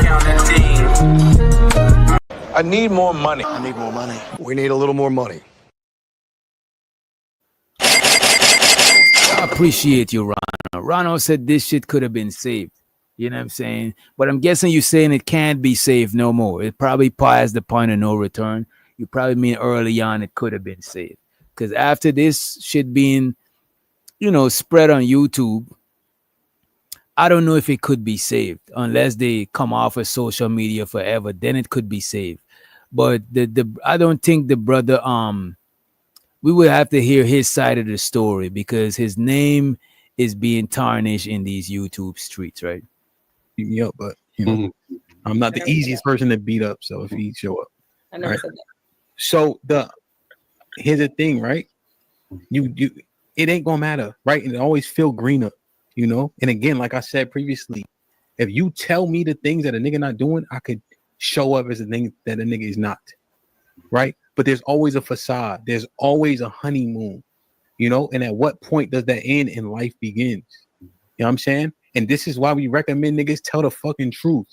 counting thing. I need more money. I need more money. We need a little more money. I appreciate you, Ronald. Ronald said this shit could have been saved. You know what I'm saying? But I'm guessing you're saying it can't be saved no more. It probably past the point of no return. You probably mean early on it could have been saved. Because after this shit being, you know, spread on YouTube, I don't know if it could be saved unless they come off of social media forever. Then it could be saved. But I don't think the brother we would have to hear his side of the story because his name is being tarnished in these YouTube streets, right? Yep, but you know, I'm not the easiest person to beat up. So if he show up, I never said that. So here's the thing, right? You it ain't gonna matter, right? And it always feel greener, you know. And again, like I said previously, if you tell me the things that a nigga not doing, I could show up as the thing that a nigga is not, right? But there's always a facade. There's always a honeymoon, you know. And at what point does that end and life begins? You know what I'm saying? And this is why we recommend niggas tell the fucking truth.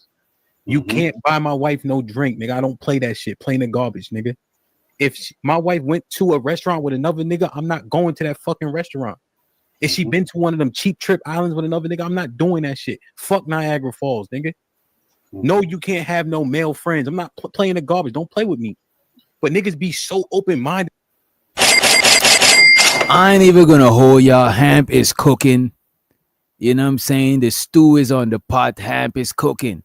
You can't buy my wife no drink, nigga. I don't play that shit. Plain the garbage, nigga. If my wife went to a restaurant with another nigga, I'm not going to that fucking restaurant. If she been to one of them cheap trip islands with another nigga, I'm not doing that shit. Fuck Niagara Falls, nigga. No, you can't have no male friends. I'm not playing the garbage. Don't play with me. But niggas be so open-minded. I ain't even gonna hold y'all. Hamp is cooking. You know what I'm saying? The stew is on the pot. Hamp is cooking.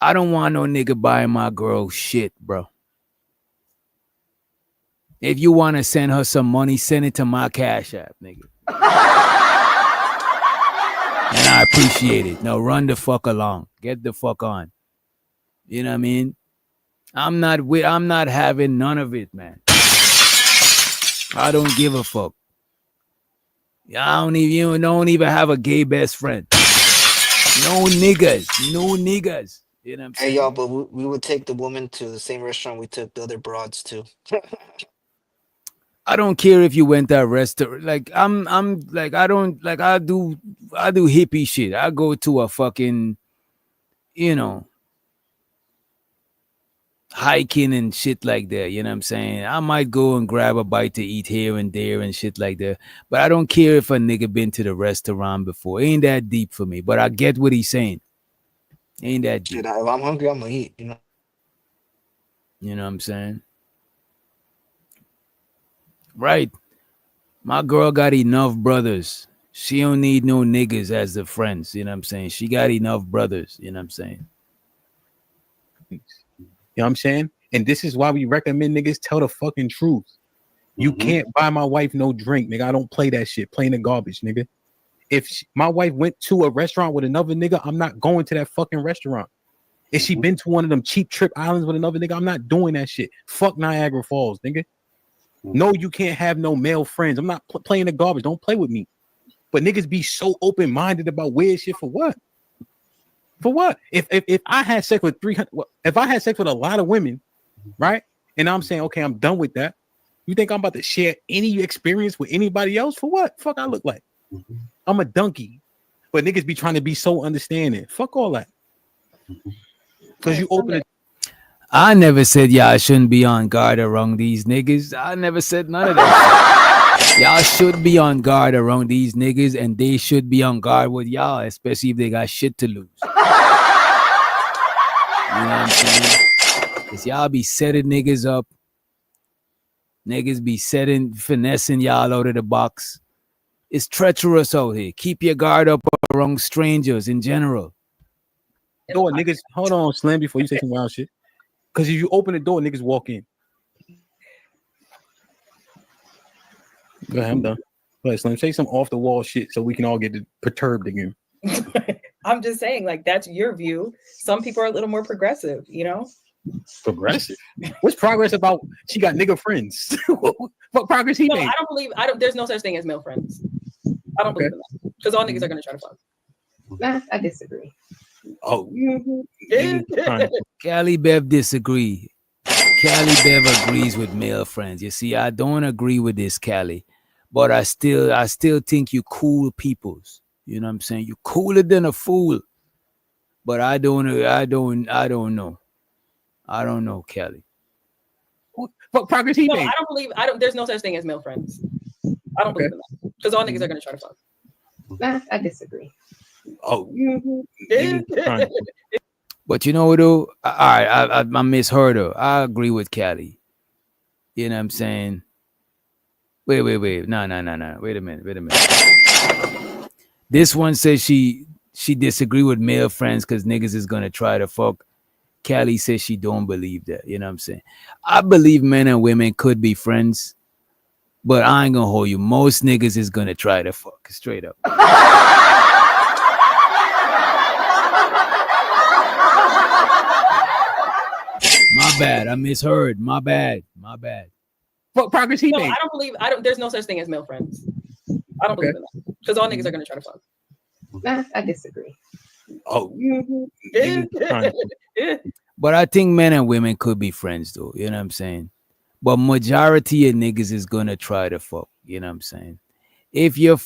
I don't want no nigga buying my girl shit, bro. If you want to send her some money, send it to my Cash App, nigga. And I appreciate it. No, run the fuck along. Get the fuck on. You know what I mean? I'm not having none of it, man. I don't give a fuck. You don't even have a gay best friend. No niggas. You know what I'm saying? Hey y'all, but we would take the woman to the same restaurant we took the other broads to. I don't care if you went that restaurant. Like I'm like I don't like I do hippie shit. I go to a fucking, you know, hiking and shit like that. You know what I'm saying? I might go and grab a bite to eat here and there and shit like that. But I don't care if a nigga been to the restaurant before. Ain't that deep for me. But I get what he's saying. Ain't that deep. Shit, if I'm hungry, I'm gonna eat. You know. You know what I'm saying? Right. My girl got enough brothers. She don't need no niggas as the friends. You know what I'm saying? She got enough brothers. You know what I'm saying? You know what I'm saying? And this is why we recommend niggas tell the fucking truth. You can't buy my wife no drink, nigga. I don't play that shit. Playing the garbage, nigga. If my wife went to a restaurant with another nigga, I'm not going to that fucking restaurant. If she been to one of them cheap trip islands with another nigga, I'm not doing that shit. Fuck Niagara Falls, nigga. No, you can't have no male friends. I'm not playing the garbage. Don't play with me. But niggas be so open-minded about weird shit for what? For what? If I had sex with 300, if I had sex with a lot of women, right? And I'm saying, okay, I'm done with that. You think I'm about to share any experience with anybody else? For what? Fuck I look like? I'm a donkey. But niggas be trying to be so understanding. Fuck all that. Because you open it. I never said y'all shouldn't be on guard around these niggas. I never said none of that. Y'all should be on guard around these niggas, and they should be on guard with y'all, especially if they got shit to lose. You know what I'm saying? Because y'all be setting niggas up. Niggas be finessing y'all out of the box. It's treacherous out here. Keep your guard up around strangers in general. Door niggas, hold on, Slim, before you say some wild shit. Because if you open the door, niggas walk in. Go ahead, I'm done. Go ahead, Slim. Say some off the wall shit so we can all get perturbed again. I'm just saying, like, that's your view. Some people are a little more progressive, you know? Progressive? What's progress about? She got nigga friends. What progress he made? There's no such thing as male friends. I don't believe in that. Because all niggas are going to try to fuck. Nah, I disagree. Oh. Cali Bev disagree. Cali Bev agrees with male friends. You see, I don't agree with this, Cali. But I still think you cool peoples. You know what I'm saying? You cooler than a fool. But I don't know. I don't know, Kelly. What progress he made? There's no such thing as male friends. I don't believe in that. Because all niggas are going to try to fuck. Nah, I disagree. Oh. But you know what, though? All right, I misheard her. I agree with Kelly. You know what I'm saying? Wait. No. Wait a minute. This one says she disagree with male friends because niggas is going to try to fuck. Callie says she don't believe that. You know what I'm saying? I believe men and women could be friends, but I ain't gonna hold you. Most niggas is gonna try to fuck straight up. My bad. I misheard. My bad. What progress he made? There's no such thing as male friends. I don't believe in that. Because all niggas are gonna try to fuck. Nah, I disagree. Oh. But I think men and women could be friends though, you know what I'm saying? But majority of niggas is gonna try to fuck, you know what I'm saying? If your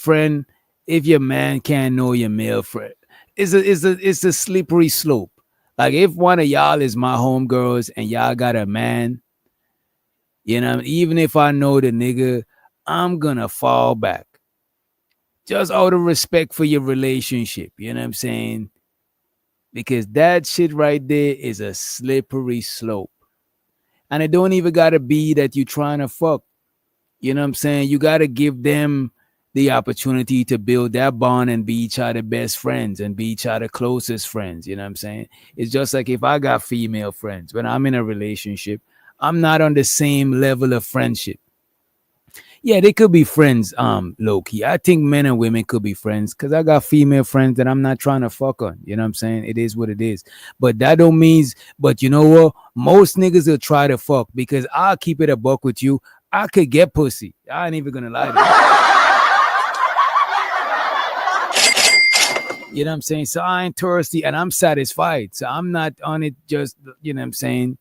man can't know your male friend, it's a slippery slope. Like if one of y'all is my homegirls and y'all got a man, you know, even if I know the nigga, I'm gonna fall back. Just out of respect for your relationship, you know what I'm saying? Because that shit right there is a slippery slope. And it don't even gotta be that you trying to fuck. You know what I'm saying? You gotta give them the opportunity to build that bond and be each other best friends and be each other closest friends. You know what I'm saying? It's just like if I got female friends, when I'm in a relationship, I'm not on the same level of friendship. Yeah, they could be friends, low-key. I think men and women could be friends because I got female friends that I'm not trying to fuck on. You know what I'm saying? It is what it is. But that don't mean, but you know what? Most niggas will try to fuck because I'll keep it a buck with you. I could get pussy. I ain't even gonna lie to you. You know what I'm saying? So I ain't thirsty and I'm satisfied. So I'm not on it just, you know what I'm saying?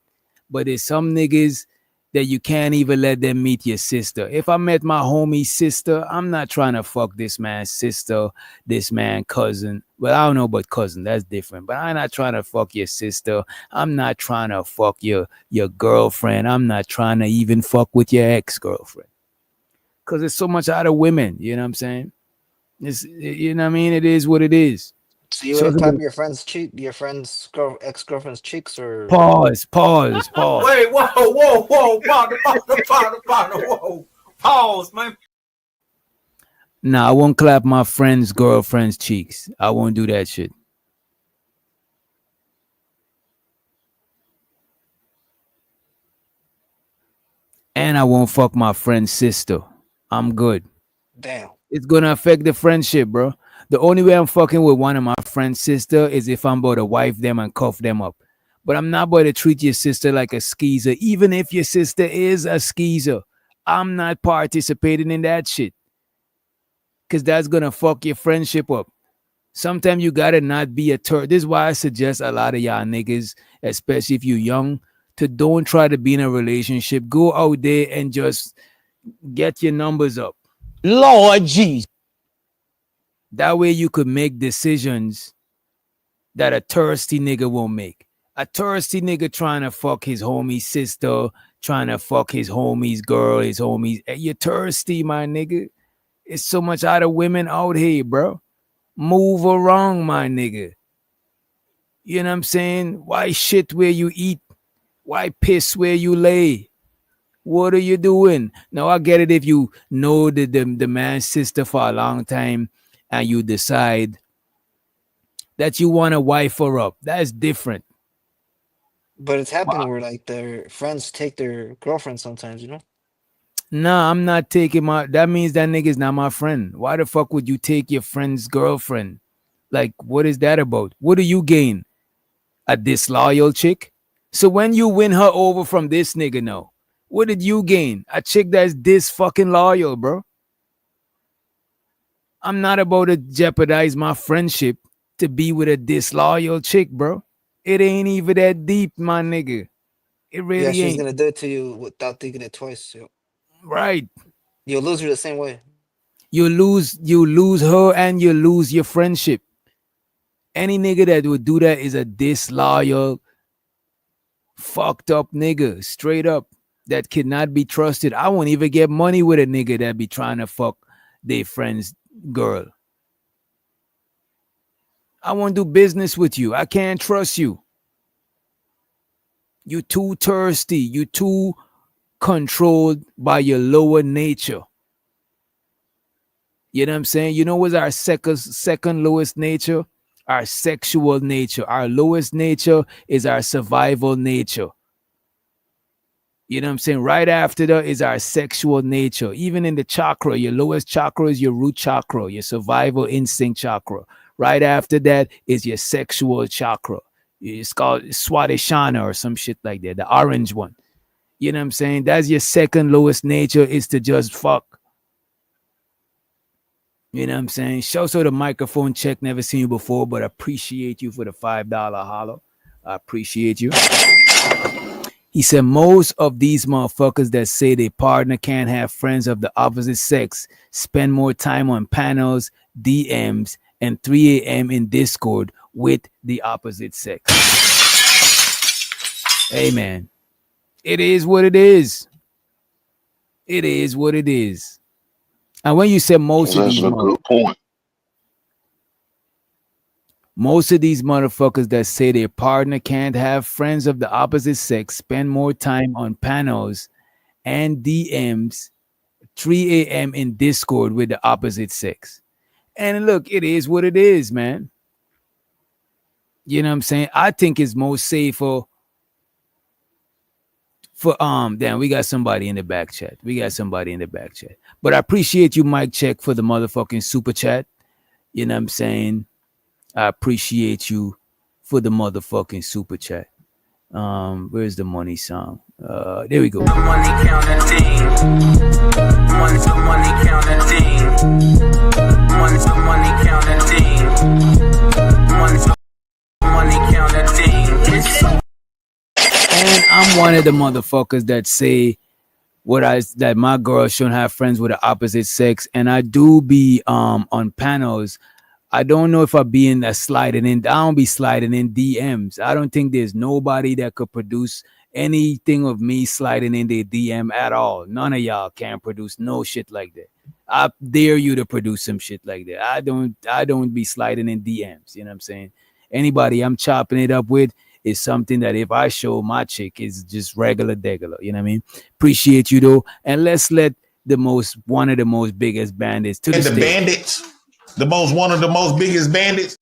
But there's some niggas that you can't even let them meet your sister. If I met my homie's sister, I'm not trying to fuck this man's sister, this man's cousin. Well, I don't know about cousin. That's different. But I'm not trying to fuck your sister. I'm not trying to fuck your girlfriend. I'm not trying to even fuck with your ex-girlfriend. Because there's so much out of women. You know what I'm saying? It's, you know what I mean? It is what it is. So you would clap your friend's cheek, your friend's ex-girlfriend's cheeks, or Pause. Wait, whoa, partner, whoa. Pause, man. Nah, I won't clap my friend's girlfriend's cheeks. I won't do that shit. And I won't fuck my friend's sister. I'm good. Damn. It's gonna affect the friendship, bro. The only way I'm fucking with one of my friend's sister is if I'm about to wife them and cuff them up. But I'm not about to treat your sister like a skeezer. Even if your sister is a skeezer, I'm not participating in that shit. Because that's gonna fuck your friendship up. Sometimes you gotta not be a turd. This is why I suggest a lot of y'all niggas, especially if you're young, to don't try to be in a relationship. Go out there and just get your numbers up. Lord Jesus. That way you could make decisions that a thirsty nigga won't make. A thirsty nigga trying to fuck his homie's sister, trying to fuck his homie's girl, his homies. You're thirsty, my nigga. It's so much out of women out here, bro. Move around, my nigga. You know what I'm saying? Why shit where you eat? Why piss where you lay? What are you doing? Now, I get it if you know the man's sister for a long time and you decide that you want to wife her up. That's different. But it's happening where like their friends take their girlfriends sometimes, you know? Nah, I'm not taking that means that nigga's not my friend. Why the fuck would you take your friend's girlfriend? Like, what is that about? What do you gain? A disloyal chick? So when you win her over from this nigga now, what did you gain? A chick that's this fucking loyal, bro. I'm not about to jeopardize my friendship to be with a disloyal chick, bro. It ain't even that deep, my nigga. It really Yeah, she's ain't. gonna do it to you without thinking it twice. Yo. Right. You'll lose her the same way. You lose her and you lose your friendship. Any nigga that would do that is a disloyal, fucked up nigga, straight up, that cannot be trusted. I won't even get money with a nigga that be trying to fuck their friend's girl. I won't do business with you. I can't trust you. You too thirsty. You too controlled by your lower nature. You know what I'm saying? You know what's our second lowest nature? Our sexual nature. Our lowest nature is our survival nature. You know what I'm saying? Right after that is our sexual nature. Even in the chakra, your lowest chakra is your root chakra, your survival instinct chakra. Right after that is your sexual chakra. It's called Swadhisthana or some shit like that, the orange one. You know what I'm saying? That's your second lowest nature, is to just fuck. You know what I'm saying? Shout out the microphone check. Never seen you before, but appreciate you for the $5 holler. I appreciate you. He said most of these motherfuckers that say their partner can't have friends of the opposite sex spend more time on panels, DMs, and 3 a.m. in Discord with the opposite sex. Hey, man. It is what it is. It is what it is. And when you say most of these, good point. Most of these motherfuckers that say their partner can't have friends of the opposite sex spend more time on panels and DMs, 3 a.m. in Discord with the opposite sex. And look, it is what it is, man. You know what I'm saying? I think it's most safer for damn, we got somebody in the back chat. But I appreciate you, Mike Check, for the motherfucking super chat. You know what I'm saying? I appreciate you for the motherfucking super chat. Where's the money song? There we go. The money counting team. One's the money counting team. One's the money counting team. One's the money counting team. And I'm one of the motherfuckers that say that my girl shouldn't have friends with the opposite sex. And I do be on panels I don't know if I'm being sliding in. I don't be sliding in DMs. I don't think there's nobody that could produce anything of me sliding in their DM at all. None of y'all can produce no shit like that. I dare you to produce some shit like that. I don't be sliding in DMs. You know what I'm saying? Anybody I'm chopping it up with is something that if I show my chick is just regular degular. You know what I mean? Appreciate you though. And let's let one of the most biggest bandits to And the the stage. bandits, one of the most biggest bandits.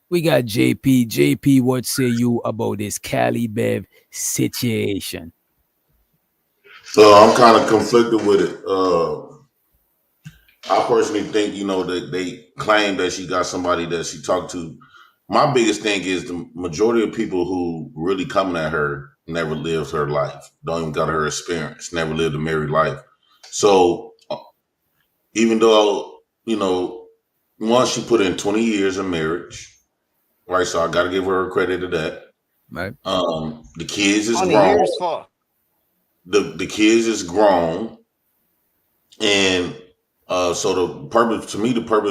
We got JP. JP, what say you about this Cali Bev situation? So I'm kind of conflicted with it. I personally think, that they claim that she got somebody that she talked to. My biggest thing is the majority of people who really coming at her never lived her life, don't even got her experience, never lived a married life. So even though, once she put in 20 years of marriage, right? So I got to give her credit to that. Right. The kids is 20 grown. years for. The kids is grown, and so the purpose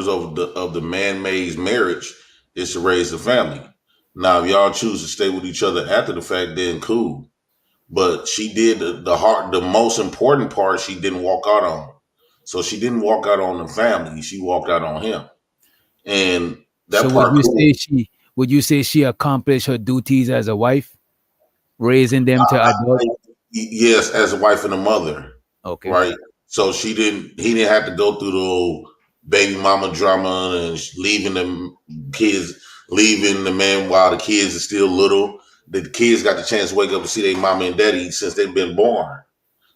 of the man-made marriage is to raise a family. Now, if y'all choose to stay with each other after the fact, then cool. But she did the most important part. She didn't walk out on. So she didn't walk out on the family. She walked out on him, and that So part. would you say she accomplished her duties as a wife, raising them to adults? Yes, as a wife and a mother. Okay. Right. So he didn't have to go through the old baby mama drama and leaving the man while the kids are still little. The kids got the chance to wake up and see their mama and daddy since they've been born.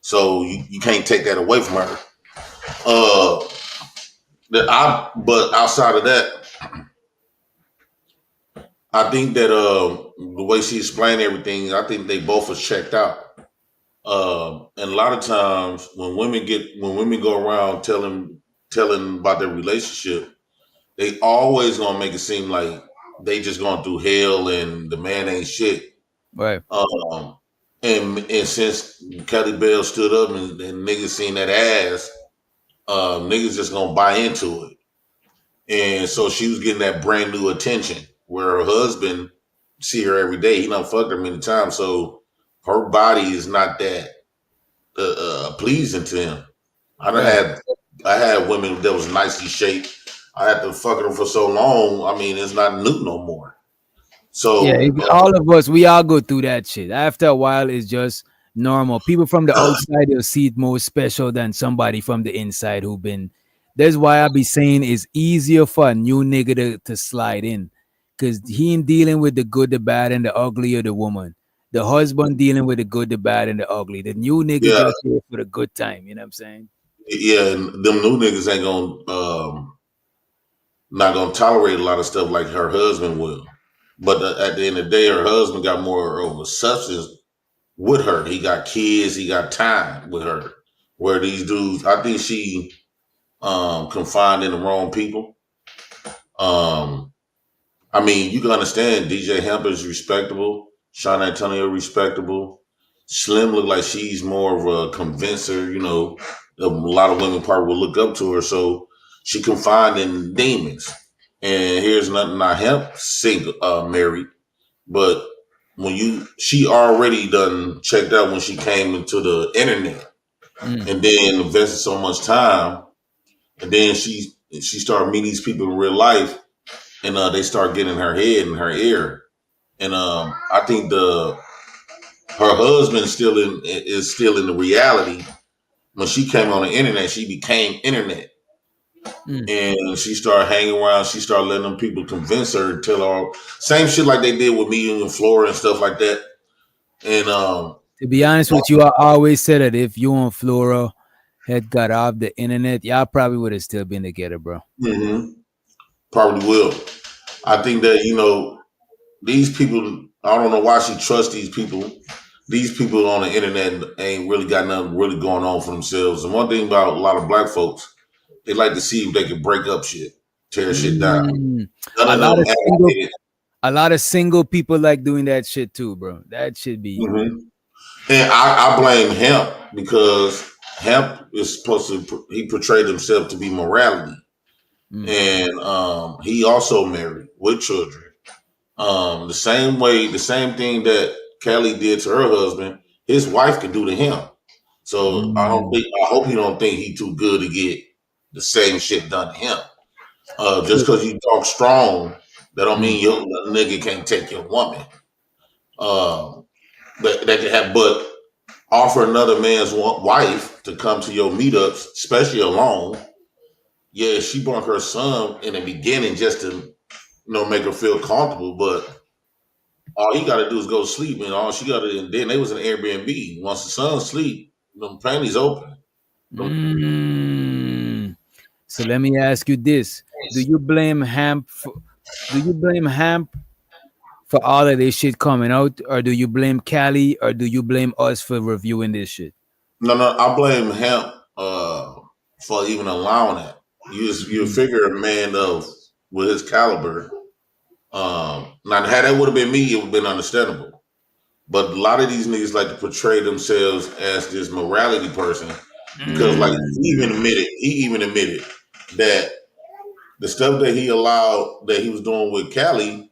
So you can't take that away from her. But outside of that, I think that the way she explained everything, I think they both are checked out. And a lot of times when women go around telling about their relationship, they always gonna make it seem like they just going through hell and the man ain't shit. Right. And since Kelly Bell stood up and niggas seen that ass, niggas just gonna buy into it. And so she was getting that brand new attention where her husband see her every day. He done fucked her many times, so her body is not that pleasing to him. I had women that was nicely shaped. I had to fuck them for so long. I mean, it's not new no more. So yeah, all of us, we all go through that shit. After a while, it's just normal. People from the outside, they'll see it more special than somebody from the inside who been. That's why I be saying it's easier for a new nigga to slide in, because he ain't dealing with the good, the bad, and the ugly of the woman. The husband dealing with the good, the bad, and the ugly. The new nigga just here for the good time. You know what I'm saying? Yeah, and them new niggas ain't gonna not gonna tolerate a lot of stuff like her husband will. But at the end of the day, her husband got more of a substance with her. He got kids, he got time with her. Where these dudes, I think she confined in the wrong people. I mean, you can understand DJ Hamp is respectable, Sean Antonio respectable. Slim look like she's more of a convincer, a lot of women probably will look up to her. So she confined in demons. And here's nothing, not Hemp single, married, but she already done checked out when she came into the internet and then invested so much time. And then she started meeting these people in real life and they start getting in her head and her ear. And I think her husband is still in the reality. When she came on the internet, she became internet. And she started hanging around. She started letting them people convince her, tell her same shit like they did with me and Flora and stuff like that. And to be honest with you, I always said that if you and Flora had got off the internet, y'all probably would have still been together, bro. Mm-hmm. Probably will. I think that these people. I don't know why she trusts these people. These people on the internet ain't really got nothing really going on for themselves. And one thing about a lot of black folks, they like to see if they can break up shit, tear shit down. A lot of single people like doing that shit too, bro. That should be. Mm-hmm. And I blame Hemp because Hemp is supposed to. He portrayed himself to be morality, and he also married with children. The same thing that Kelly did to her husband, his wife can do to him. So I hope you don't think he too good to get the same shit done to him. Just because you talk strong, that don't mean your nigga can't take your woman. That can have, but offer another man's wife to come to your meetups, especially alone. Yeah, she brought her son in the beginning just to make her feel comfortable, but all he got to do is go to sleep, and all she got to. And then they was in Airbnb. Once the son sleep, them panties open. So let me ask you this: Do you blame Hamp? For all of this shit coming out, or do you blame Cali, or do you blame us for reviewing this shit? No, I blame Hamp for even allowing that. You figure a man with his caliber. Now, had that would have been me, it would have been understandable. But a lot of these niggas like to portray themselves as this morality person because, like, he even admitted that the stuff that he allowed that he was doing with Cali,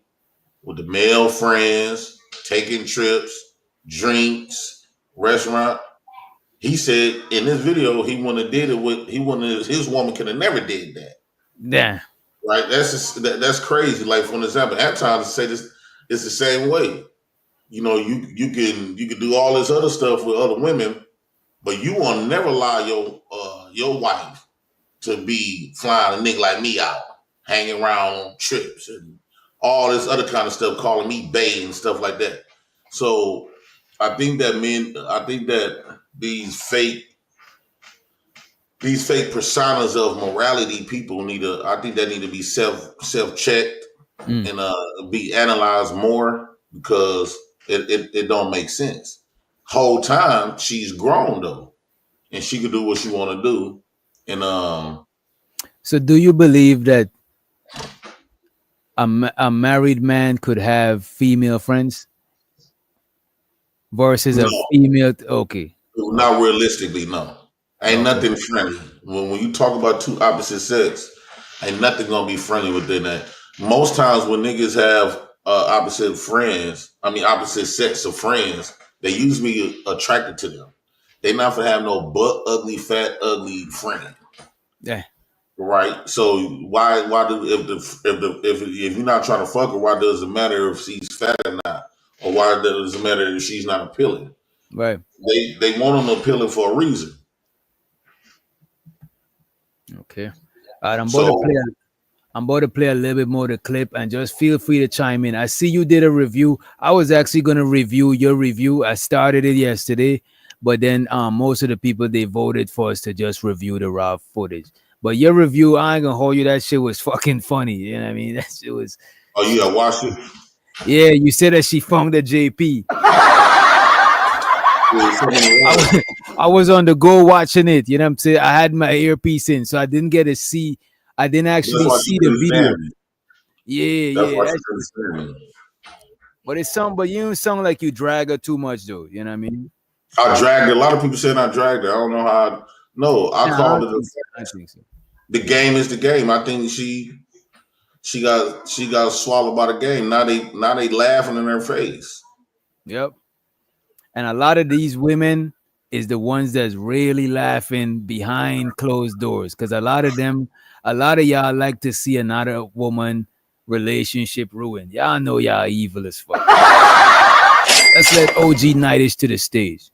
with the male friends, taking trips, drinks, restaurant. He said in this video he wouldn't have did it with his woman could have never did that. Yeah. Right, that's crazy. Like, for example, at times I say this, it's the same way. You can do all this other stuff with other women, but you will never allow your wife to be flying a nigga like me out, hanging around on trips and all this other kind of stuff, calling me bae and stuff like that. So I think that these fake personas of morality people need to be self-checked and be analyzed more, because it don't make sense. Whole time she's grown though, and she can do what she want to do. And so do you believe that a married man could have female friends versus a female? Okay, not realistically, no. Ain't nothing friendly. When you talk about two opposite sex, ain't nothing gonna be friendly within that. Most times when niggas have opposite sets of friends, they usually attracted to them. They not gonna have no butt ugly, fat, ugly friend. Yeah. Right. So why do if you're not trying to fuck her, why does it matter if she's fat or not? Or why does it matter if she's not appealing? Right. They want them appealing for a reason. Okay. All right, I'm about to play a little bit more of the clip, and just feel free to chime in. I see you did a review. I was actually going to review your review. I started it yesterday, but then most of the people, they voted for us to just review the raw footage. But your review, I ain't gonna hold you, that shit was fucking funny. You know what I mean? That shit was. Oh, you gotta watch it? Yeah, you said that she found the JP. I was on the go watching it. You know what I'm saying? I had my earpiece in, so I didn't get to see. I didn't actually see the video. Yeah. But it's but you don't sound like you drag her too much, though. You know what I mean? I dragged her. A lot of people saying I dragged her. I don't know how. I called it. I think so. The game is the game. I think she got swallowed by the game. Now they laughing in her face. Yep. And a lot of these women is the ones that's really laughing behind closed doors, because a lot of y'all like to see another woman relationship ruined. Y'all know y'all evil as fuck. Let's let OG Nightish to the stage.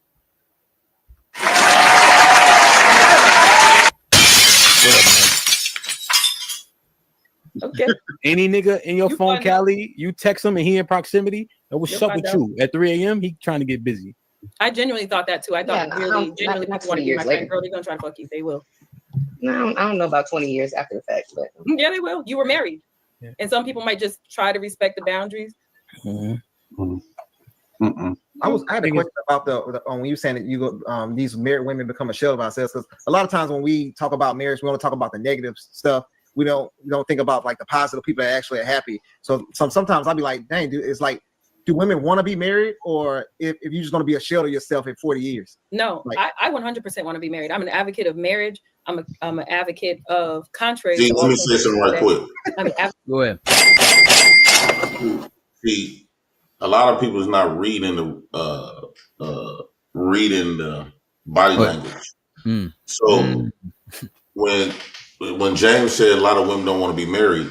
Okay. Any nigga in your phone, Cali, you text him and he in proximity, and what's up with you? At 3 a.m., he trying to get busy. I genuinely thought that too. I thought genuinely people want to be my friend. Girl, they're gonna try to fuck you. They will. No, I don't know about 20 years after the fact, but yeah, they will. You were married, and some people might just try to respect the boundaries. I had a question about the when you saying that you go these married women become a shell of ourselves, because a lot of times when we talk about marriage, we want to talk about the negative stuff. We don't think about like the positive people that actually are happy. So sometimes I'll be like, dang, dude, it's like, do women want to be married, or if you're just going to be a shell of yourself in 40 years? No, like, I 100% want to be married. I'm an advocate of marriage, I'm an advocate of contrary. See, to let all me things say something right quick. I'm an Go ahead. See, a lot of people is not reading the body language. So when James said a lot of women don't want to be married,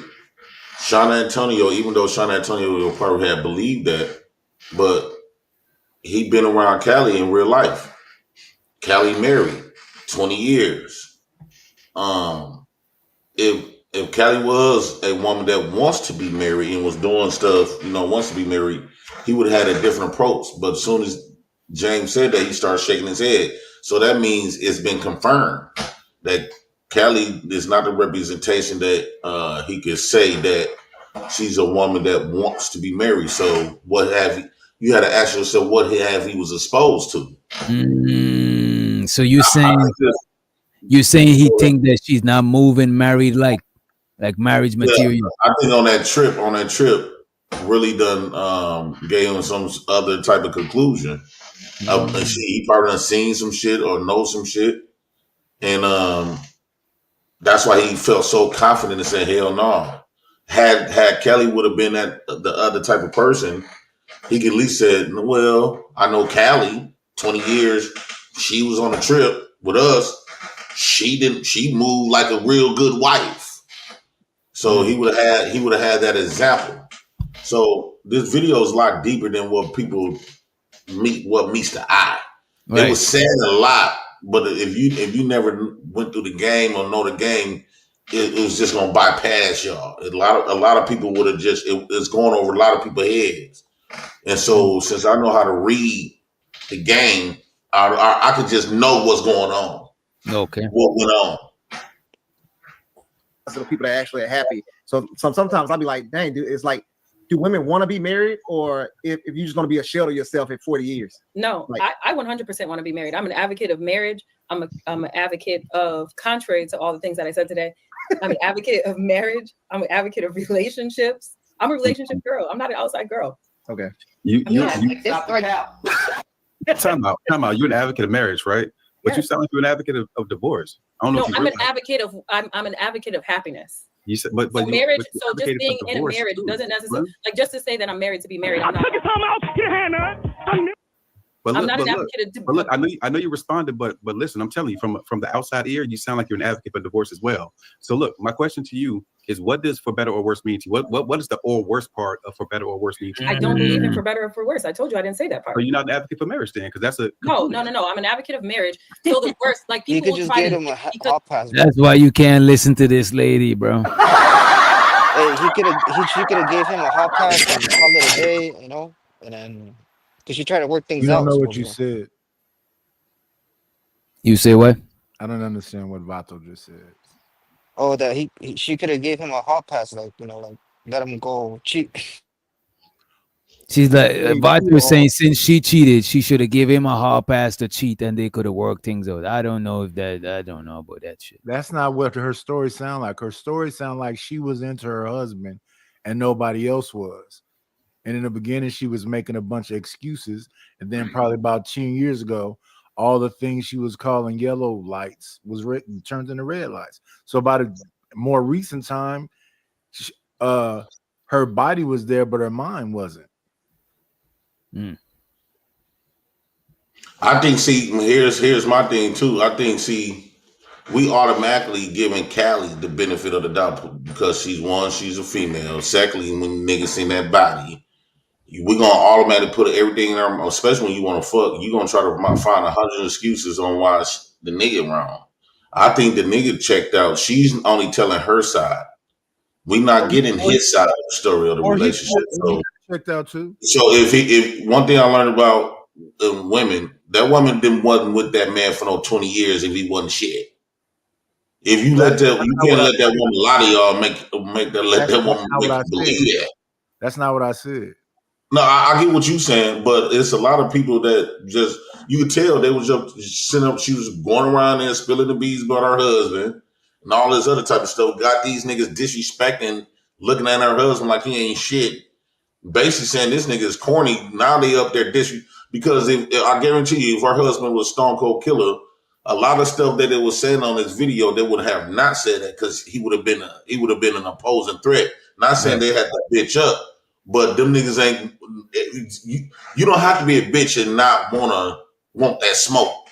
Sean Antonio, even though Sean Antonio probably had believed that, but he been around Callie in real life. Callie married 20 years. If Callie was a woman that wants to be married and was doing stuff, wants to be married, he would have had a different approach. But as soon as James said that, he started shaking his head. So that means it's been confirmed that Callie is not the representation that he could say that she's a woman that wants to be married. So what have you had to ask yourself what have he was exposed to? So you're saying he think that she's not moving married like marriage material. I think on that trip really done gave him some other type of conclusion. He probably done seen some shit or know some shit. And that's why he felt so confident and said, hell no. Had Kelly would have been the other type of person, he could at least said, well, I know Callie, 20 years, she was on a trip with us. She moved like a real good wife. So he would have had that example. So this video is a lot deeper than what meets the eye. Right. It was saying a lot, but if you never went through the game or know the game, it was just gonna bypass y'all. A lot of people would have it's going over a lot of people's heads. And so since I know how to read the game, I could just know what's going on. Okay. What went on. To the people that actually are happy. So sometimes I'll be like, dang, dude, it's like, do women want to be married, or if you're just going to be a shell of yourself at 40 years? No, like, I 100% want to be married. I'm an advocate of marriage. I'm an advocate of, contrary to all the things that I said today, I'm an advocate of marriage. I'm an advocate of relationships. I'm a relationship girl. I'm not an outside girl. Okay. Time out. You're an advocate of marriage, right? But you sound like you're an advocate of divorce. I don't know. No, I'm an advocate of happiness. You said, but marriage. but So just being in a marriage doesn't necessarily just to say that I'm married to be married. I'm not. I'm not an advocate of. But look, I know you responded, but listen, I'm telling you, from the outside ear, you sound like you're an advocate for divorce as well. So look, my question to you is, what does for better or worse mean to you? What is the or worse part of for better or worse mean to you? I don't believe in for better or for worse. I told you I didn't say that part. So you're not an advocate for marriage then, because that's a no. I'm an advocate of marriage. So the worst, like people you could just get him a hot pass. That's why you can't listen to this lady, bro. Hey, she could have gave him a hot pass and call it a day, and then because she tried to work things out. You don't know what you said. You say what? I don't understand what Vato just said. Oh, that she could have gave him a hot pass, like let him go cheat. She's like, Vato was saying since she cheated, she should have given him a hard pass to cheat, and they could have worked things out. I don't know about that shit. That's not what her story sound like. Her story sound like she was into her husband, and nobody else was. And in the beginning, she was making a bunch of excuses, and then probably about 10 years ago, all the things she was calling yellow lights was turned into red lights. So about a more recent time, her body was there, but her mind wasn't. I think, here's my thing too. I think, we automatically giving Callie the benefit of the doubt because she's a female. Secondly, when niggas seen that body, we're gonna automatically put everything in there, especially when you want to fuck, you're gonna try to find 100 excuses on why the nigga wrong. I think the nigga checked out. She's only telling her side. We not getting his side of the story of the relationship. So checked out too. So if one thing I learned about women, that woman wasn't with that man for no 20 years if he wasn't shit. If you can't let that woman lie to y'all, let that woman make you believe that. That's not what I said. No, I get what you're saying, but it's a lot of people that just, you could tell they was just sitting up, she was going around there spilling the beans about her husband and all this other type of stuff. Got these niggas disrespecting, looking at her husband like he ain't shit. Basically saying this nigga is corny. Now they up there because I guarantee you, if her husband was Stone Cold Killer, a lot of stuff that it was saying on this video, they would have not said that because he would have been an opposing threat. Not saying they had to bitch up, but them niggas ain't. You don't have to be a bitch and not want that smoke,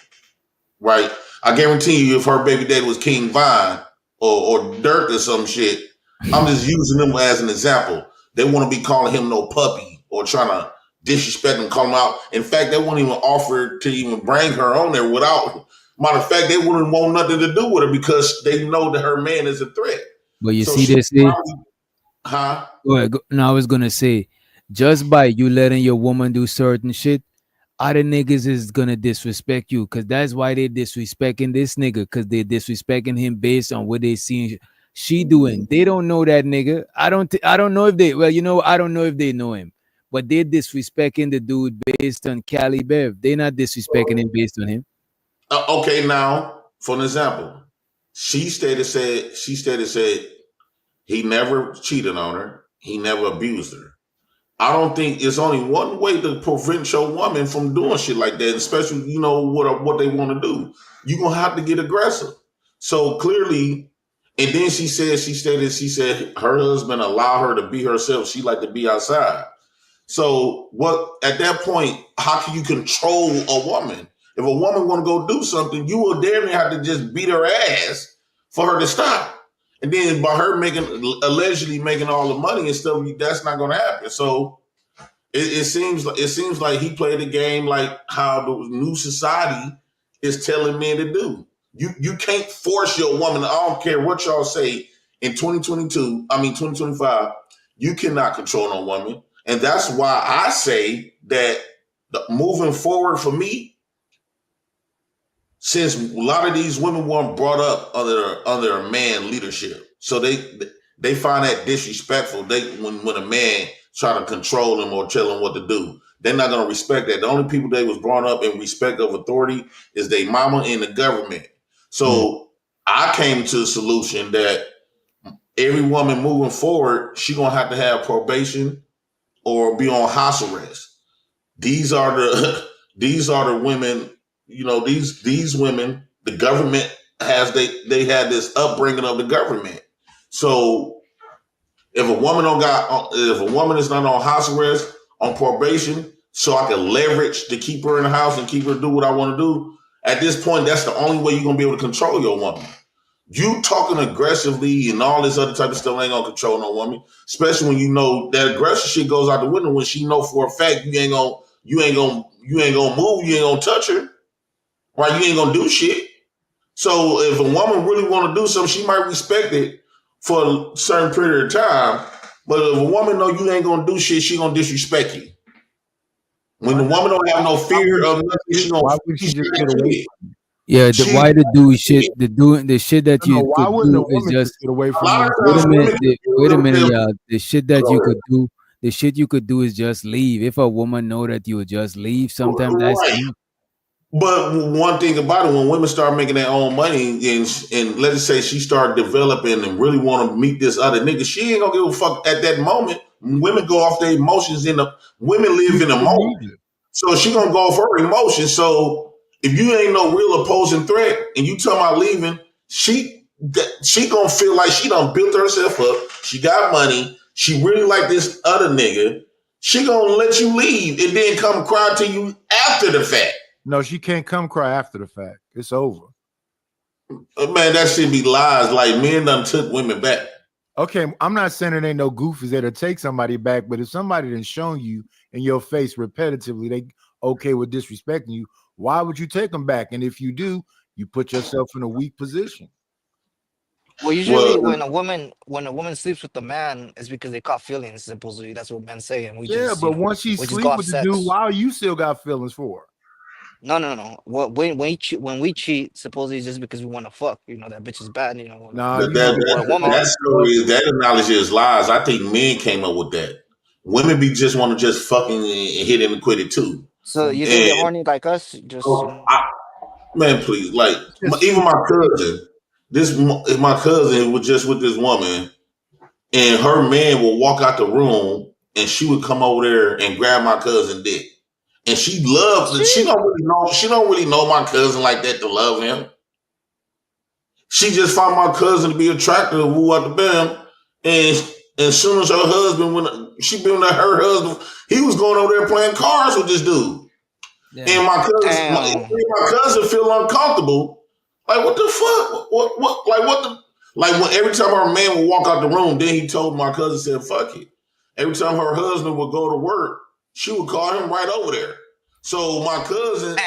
right? I guarantee you, if her baby daddy was King Vine or Dirk or some shit, I'm just using them as an example. They want to be calling him no puppy or trying to disrespect him, call him out. In fact, they wouldn't even offer to even bring her on there without. Matter of fact, they wouldn't want nothing to do with her because they know that her man is a threat. But you So see she this, huh? No, I was gonna say, just by you letting your woman do certain shit, other niggas is gonna disrespect you, cause that's why they disrespecting this nigga, cause they disrespecting him based on what they seen she doing. They don't know that nigga. I don't know if they. Well, I don't know if they know him, but they're disrespecting the dude based on Cali Bev. They're not disrespecting him based on him. Okay, now for an example, she stated said he never cheated on her. He never abused her. I don't think it's only one way to prevent your woman from doing shit like that, especially what they want to do. You're gonna have to get aggressive. So clearly, and then she said her husband allowed her to be herself. She like to be outside. So what at that point, how can you control a woman? If a woman want to go do something, you will damn near have to just beat her ass for her to stop. And then by her allegedly making all the money and stuff, that's not going to happen. So it seems like he played the game like how the new society is telling men to do. You can't force your woman. I don't care what y'all say in 2025. You cannot control no woman, and that's why I say that moving forward for me, since a lot of these women weren't brought up under a man leadership, so they find that disrespectful. When a man try to control them or tell them what to do, they're not gonna respect that. The only people they was brought up in respect of authority is their mama and the government. So I came to the solution that every woman moving forward, she gonna have to have probation or be on house arrest. These are the women. These women, the government they had this upbringing of the government. So if a woman is not on house arrest, on probation, so I can leverage to keep her in the house and keep her to do what I want to do, at this point, that's the only way you're gonna be able to control your woman. You talking aggressively and all this other type of stuff ain't gonna control no woman, especially when you know that aggressive shit goes out the window when she know for a fact you ain't gonna move, you ain't gonna touch her, right? You ain't gonna do shit. So if a woman really want to do something, she might respect it for a certain period of time. But if a woman know you ain't gonna do shit, she gonna disrespect you. When the woman don't have no fear of nothing, she gonna. Why would she just get away from it? Yeah, why the dude shit, the shit that you why could wouldn't a do is woman just just get away from it? wait a minute, y'all. The shit that you could do, the shit you could do is just leave. If a woman know that you would just leave, sometimes that's Right. But one thing about it, when women start making their own money, and let's say she start developing and really want to meet this other nigga, she ain't gonna give a fuck at that moment. Women go off their emotions women live in the moment. So she gonna go off her emotions. So if you ain't no real opposing threat and you talking about leaving, she gonna feel like she done built herself up. She got money. She really like this other nigga. She gonna let you leave and then come cry to you after the fact. No, she can't come cry after the fact. It's over. Man, that should be lies. Like men done took women back. Okay, I'm not saying it ain't no goofies that'll take somebody back, but if somebody done shown you in your face repetitively they okay with disrespecting you, why would you take them back? And if you do, you put yourself in a weak position. Well, usually when a woman sleeps with a man, it's because they caught feelings. Supposedly, that's what men say. And we just but once she sleep with the dude, why you still got feelings for her? No. When we cheat, supposedly it's just because we want to fuck. That bitch is bad. Nah, that analogy is lies. I think men came up with that. Women be just want to just fucking and hit and quit it too. So you didn't get horny like us? Just man, please, like even my cousin. My cousin was just with this woman, and her man will walk out the room, and she would come over there and grab my cousin dick. and she loves it. She don't really know my cousin like that to love him. She just found my cousin to be attractive, who at the bam, and as soon as her husband, when she been with her husband, he was going over there playing cards with this dude. Yeah. And my cousin feel uncomfortable. Like, what the fuck? Like when every time her man would walk out the room, then he told my cousin, said, fuck it. Every time her husband would go to work, she would call him right over there. So my cousin,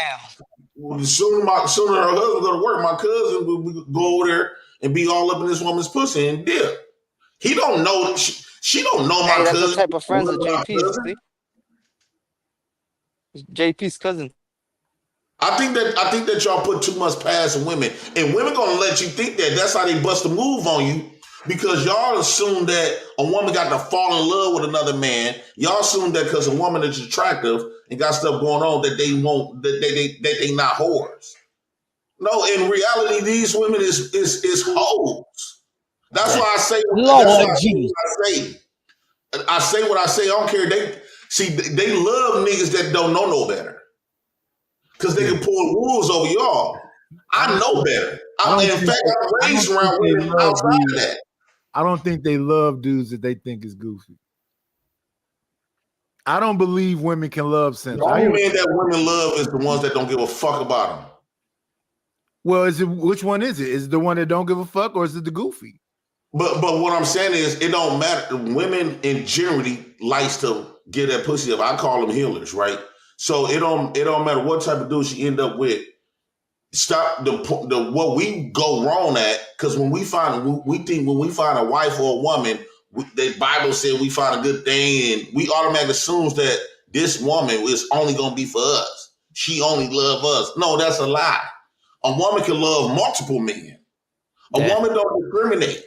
as soon as her husband go to work, my cousin would go over there and be all up in this woman's pussy and dip. He don't know. She don't know my cousin. That's the type of friends that JP's. JP's cousin. I think that y'all put too much past women, and women gonna let you think that. That's how they bust a move on you, because y'all assume that a woman got to fall in love with another man. Y'all assume that because a woman is attractive and got stuff going on that they won't, that they not whores. No, in reality, these women is hoes. That's why I say. I say what I say. I don't care. They love niggas that don't know no better, because they can pull rules over y'all. I know better. In fact, I'm raised around women outside of that. I don't think they love dudes that they think is goofy. I don't believe women can love sense. The only man that women love is the ones that don't give a fuck about them. Well, which one is it? Is it the one that don't give a fuck, or is it the goofy? But what I'm saying is, it don't matter. Women in generally likes to get that pussy up. I call them healers, right? So it don't matter what type of dude she end up with. Stop the what we go wrong at, because when we find a wife or a woman, the Bible said we find a good thing, and we automatically assumes that this woman is only gonna be for us. She only love us. No, that's a lie. A woman can love multiple men. A woman don't discriminate.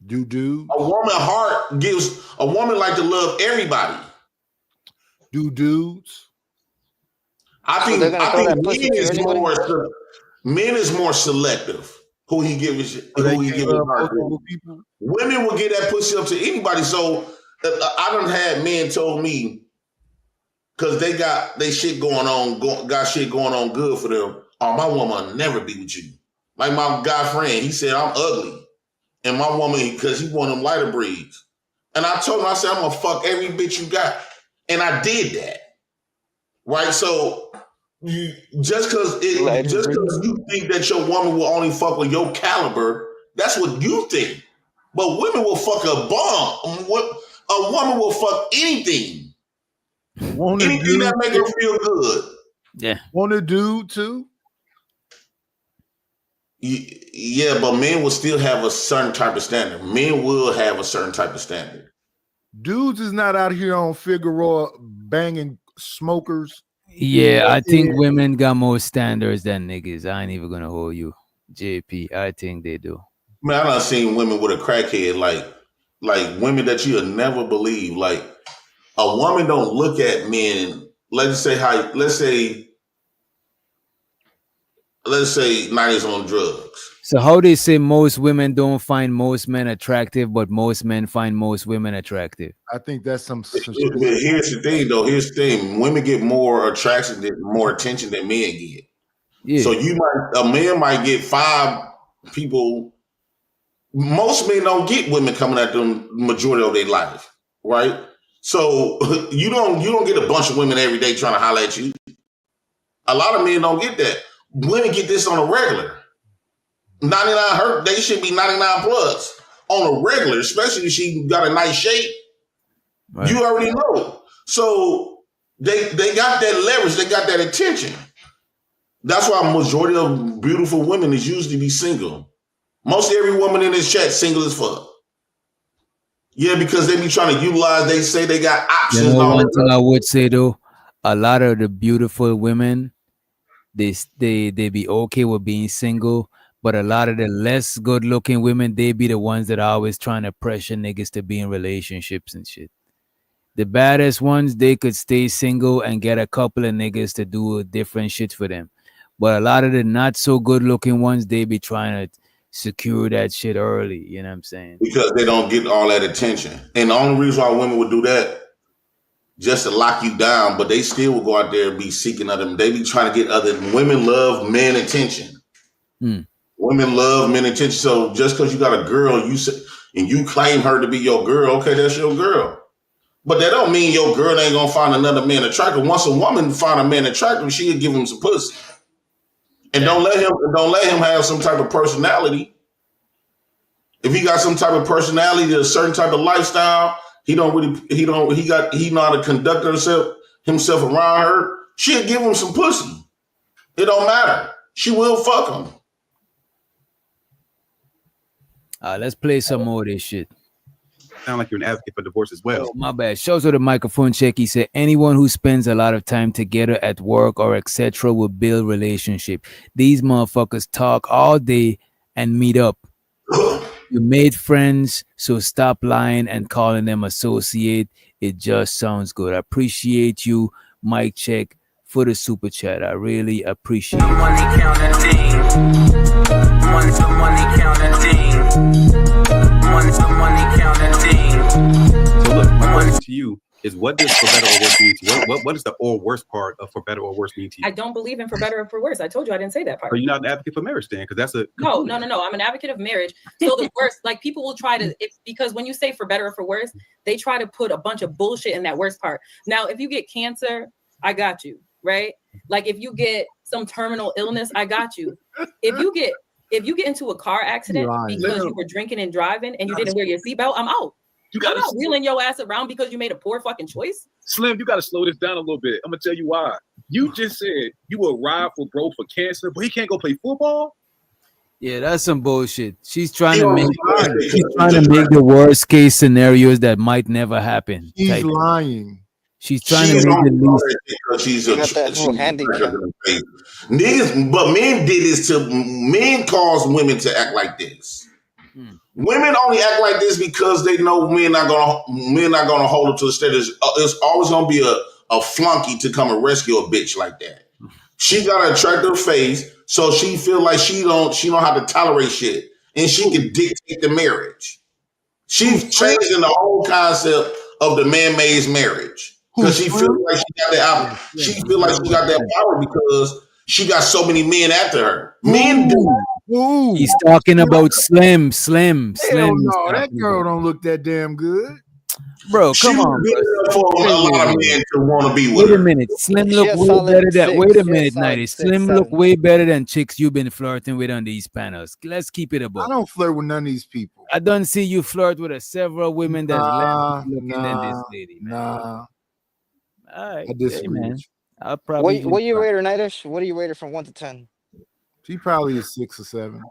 Do a woman heart gives a woman like to love everybody. Do dudes? I think men is more selective who he gives heart to. Women will get that pussy up to anybody. So I done had men told me, because they got they shit going on, got shit going on good for them. Oh, my woman will never be with you. Like my guy friend, he said I'm ugly. And my woman, because he wanted them lighter breeds. And I told him, I said, I'm going to fuck every bitch you got. And I did that. Right? So just because you think that your woman will only fuck with your caliber, that's what you think. But women will fuck a bomb. A woman will fuck anything. Anything that make her feel good. Yeah. Want a dude too? Yeah, but men will still have a certain type of standard. Men will have a certain type of standard. Dudes is not out here on Figueroa banging smokers. Yeah, I think women got more standards than niggas. I ain't even gonna hold you, JP. I think they do. Man, I done seen women with a crackhead, like women that you'll never believe. Like, a woman don't look at men. Let's say 90s on drugs. So how they say most women don't find most men attractive, but most men find most women attractive? I think that's some But here's the thing, though. Here's the thing. Women get more attraction, more attention than men get. Yeah. So a man might get 5 people. Most men don't get women coming at them majority of their life, right? So you don't get a bunch of women every day trying to holler at you. A lot of men don't get that. Women get this on a regular. 99 hurt, they should be 99 plus on a regular, especially if she got a nice shape. Right. You already know. So they got that leverage, they got that attention. That's why a majority of beautiful women is usually be single. Most every woman in this chat single as fuck. Yeah, because they be trying to utilize, they say they got options. You know, one thing I would say though, a lot of the beautiful women, they be okay with being single, but a lot of the less good looking women, they be the ones that are always trying to pressure niggas to be in relationships and shit. The baddest ones, they could stay single and get a couple of niggas to do different shit for them. But a lot of the not so good looking ones, they be trying to secure that shit early. You know what I'm saying? Because they don't get all that attention. And the only reason why women would do that, just to lock you down, but they still will go out there and be seeking other. They be trying to get other women. Love men attention. Women love men attention. So just because you got a girl, you say, and you claim her to be your girl, okay, that's your girl. But that don't mean your girl ain't gonna find another man attractive. Once a woman find a man attractive, she'll give him some pussy. And don't let him have some type of personality. If he got some type of personality, a certain type of lifestyle, he know how to conduct himself around her. She'll give him some pussy. It don't matter. She will fuck him. Let's play some more of this shit. Sound like you're an advocate for divorce as well. Oh, my bad. Shows with the microphone check. He said, anyone who spends a lot of time together at work or etc. will build relationship. These motherfuckers talk all day and meet up. You made friends, so stop lying and calling them associate. It just sounds good. I appreciate you, Mike Check, for the super chat. I really appreciate it. Money counting team. Money counting team. Money counting team. So look, my question to you is, what does for better or worse mean to you? What is the or worse part of for better or worse mean to you? I don't believe in for better or for worse. I told you I didn't say that part. Are you not an advocate for marriage then? Because that's a No. I'm an advocate of marriage. So the worst, like people will try to, because when you say for better or for worse, they try to put a bunch of bullshit in that worst part. Now, if you get cancer, I got you, right? Like if you get some terminal illness, I got you. If you get into a car accident because you were drinking and driving and you didn't wear your seatbelt, I'm out. I'm not wheeling your ass around because you made a poor fucking choice. Slim, you got to slow this down a little bit. I'm going to tell you why. You just said you will ride for bro for cancer, but he can't go play football? Yeah, that's some bullshit. She's trying to make the worst case scenarios that might never happen. He's lying. She's trying to make the least. Because she's handicap. Niggas, but men did this to men cause women to act like this. Women only act like this because they know men not gonna hold up to the standards. It's always gonna be a flunky to come and rescue a bitch like that. She got an attractive face, so she feel like she don't have to tolerate shit, and she can dictate the marriage. She's changing the whole concept of the man-made marriage because she feels like she got that. She feel like she got that power because she got so many men after her. Men do. Ooh. He's talking about Slim. Hell no, that girl don't look that damn good. Bro, come on, bro. For a lot of men to want to be with Wait a her. minute. Slim look way better than. Wait a minute, 90. Slim look way better than chicks you've been flirting with on these panels. Let's keep it above. I don't flirt with none of these people. I don't see you flirt with several women that's less looking than this lady, man. Nah. All right, I disagree. man. I'll probably. What you rate her, Nightish? What do you rate her from 1 to 10? She probably a 6 or 7.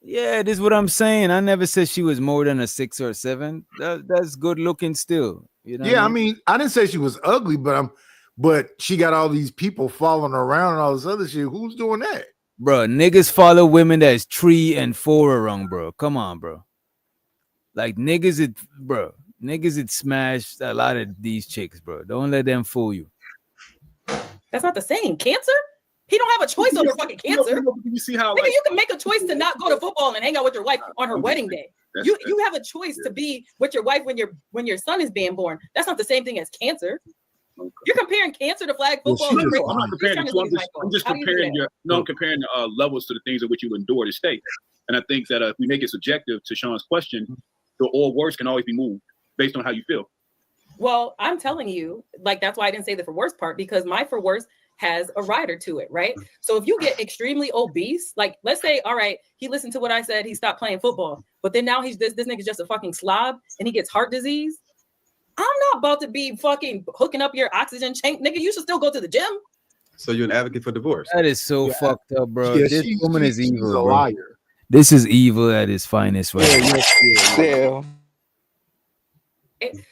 Yeah, this is what I'm saying. I never said she was more than a 6 or 7. That's good looking still. You know Yeah, I mean, I didn't say she was ugly, but she got all these people following her around and all this other shit. Who's doing that? Bro, niggas follow women that's 3 and 4 around, bro. Come on, bro. Like niggas, it smashed a lot of these chicks, bro. Don't let them fool you. That's not the same. Cancer? He don't have a choice over fucking cancer. You see how Nigga, you can make a choice to not go to football and hang out with your wife on her wedding day. You have a choice to be with your wife when your son is being born. That's not the same thing as cancer. You're comparing cancer to flag football. I'm not comparing the two. I'm just comparing I'm comparing levels to the things in which you endure to stay. And I think that if we make it subjective to Sean's question, the or worse can always be moved based on how you feel. Well, I'm telling you, like that's why I didn't say the for worse part, because my for worse has a rider to it, right? So if you get extremely obese, like let's say, all right, he listened to what I said, he stopped playing football, but then now this nigga's just a fucking slob and he gets heart disease. I'm not about to be fucking hooking up your oxygen tank, nigga. You should still go to the gym. So you're an advocate for divorce? That is so fucked up, bro. Yeah, this woman is evil. She's a bro. liar. This is evil at its finest, right? Yeah.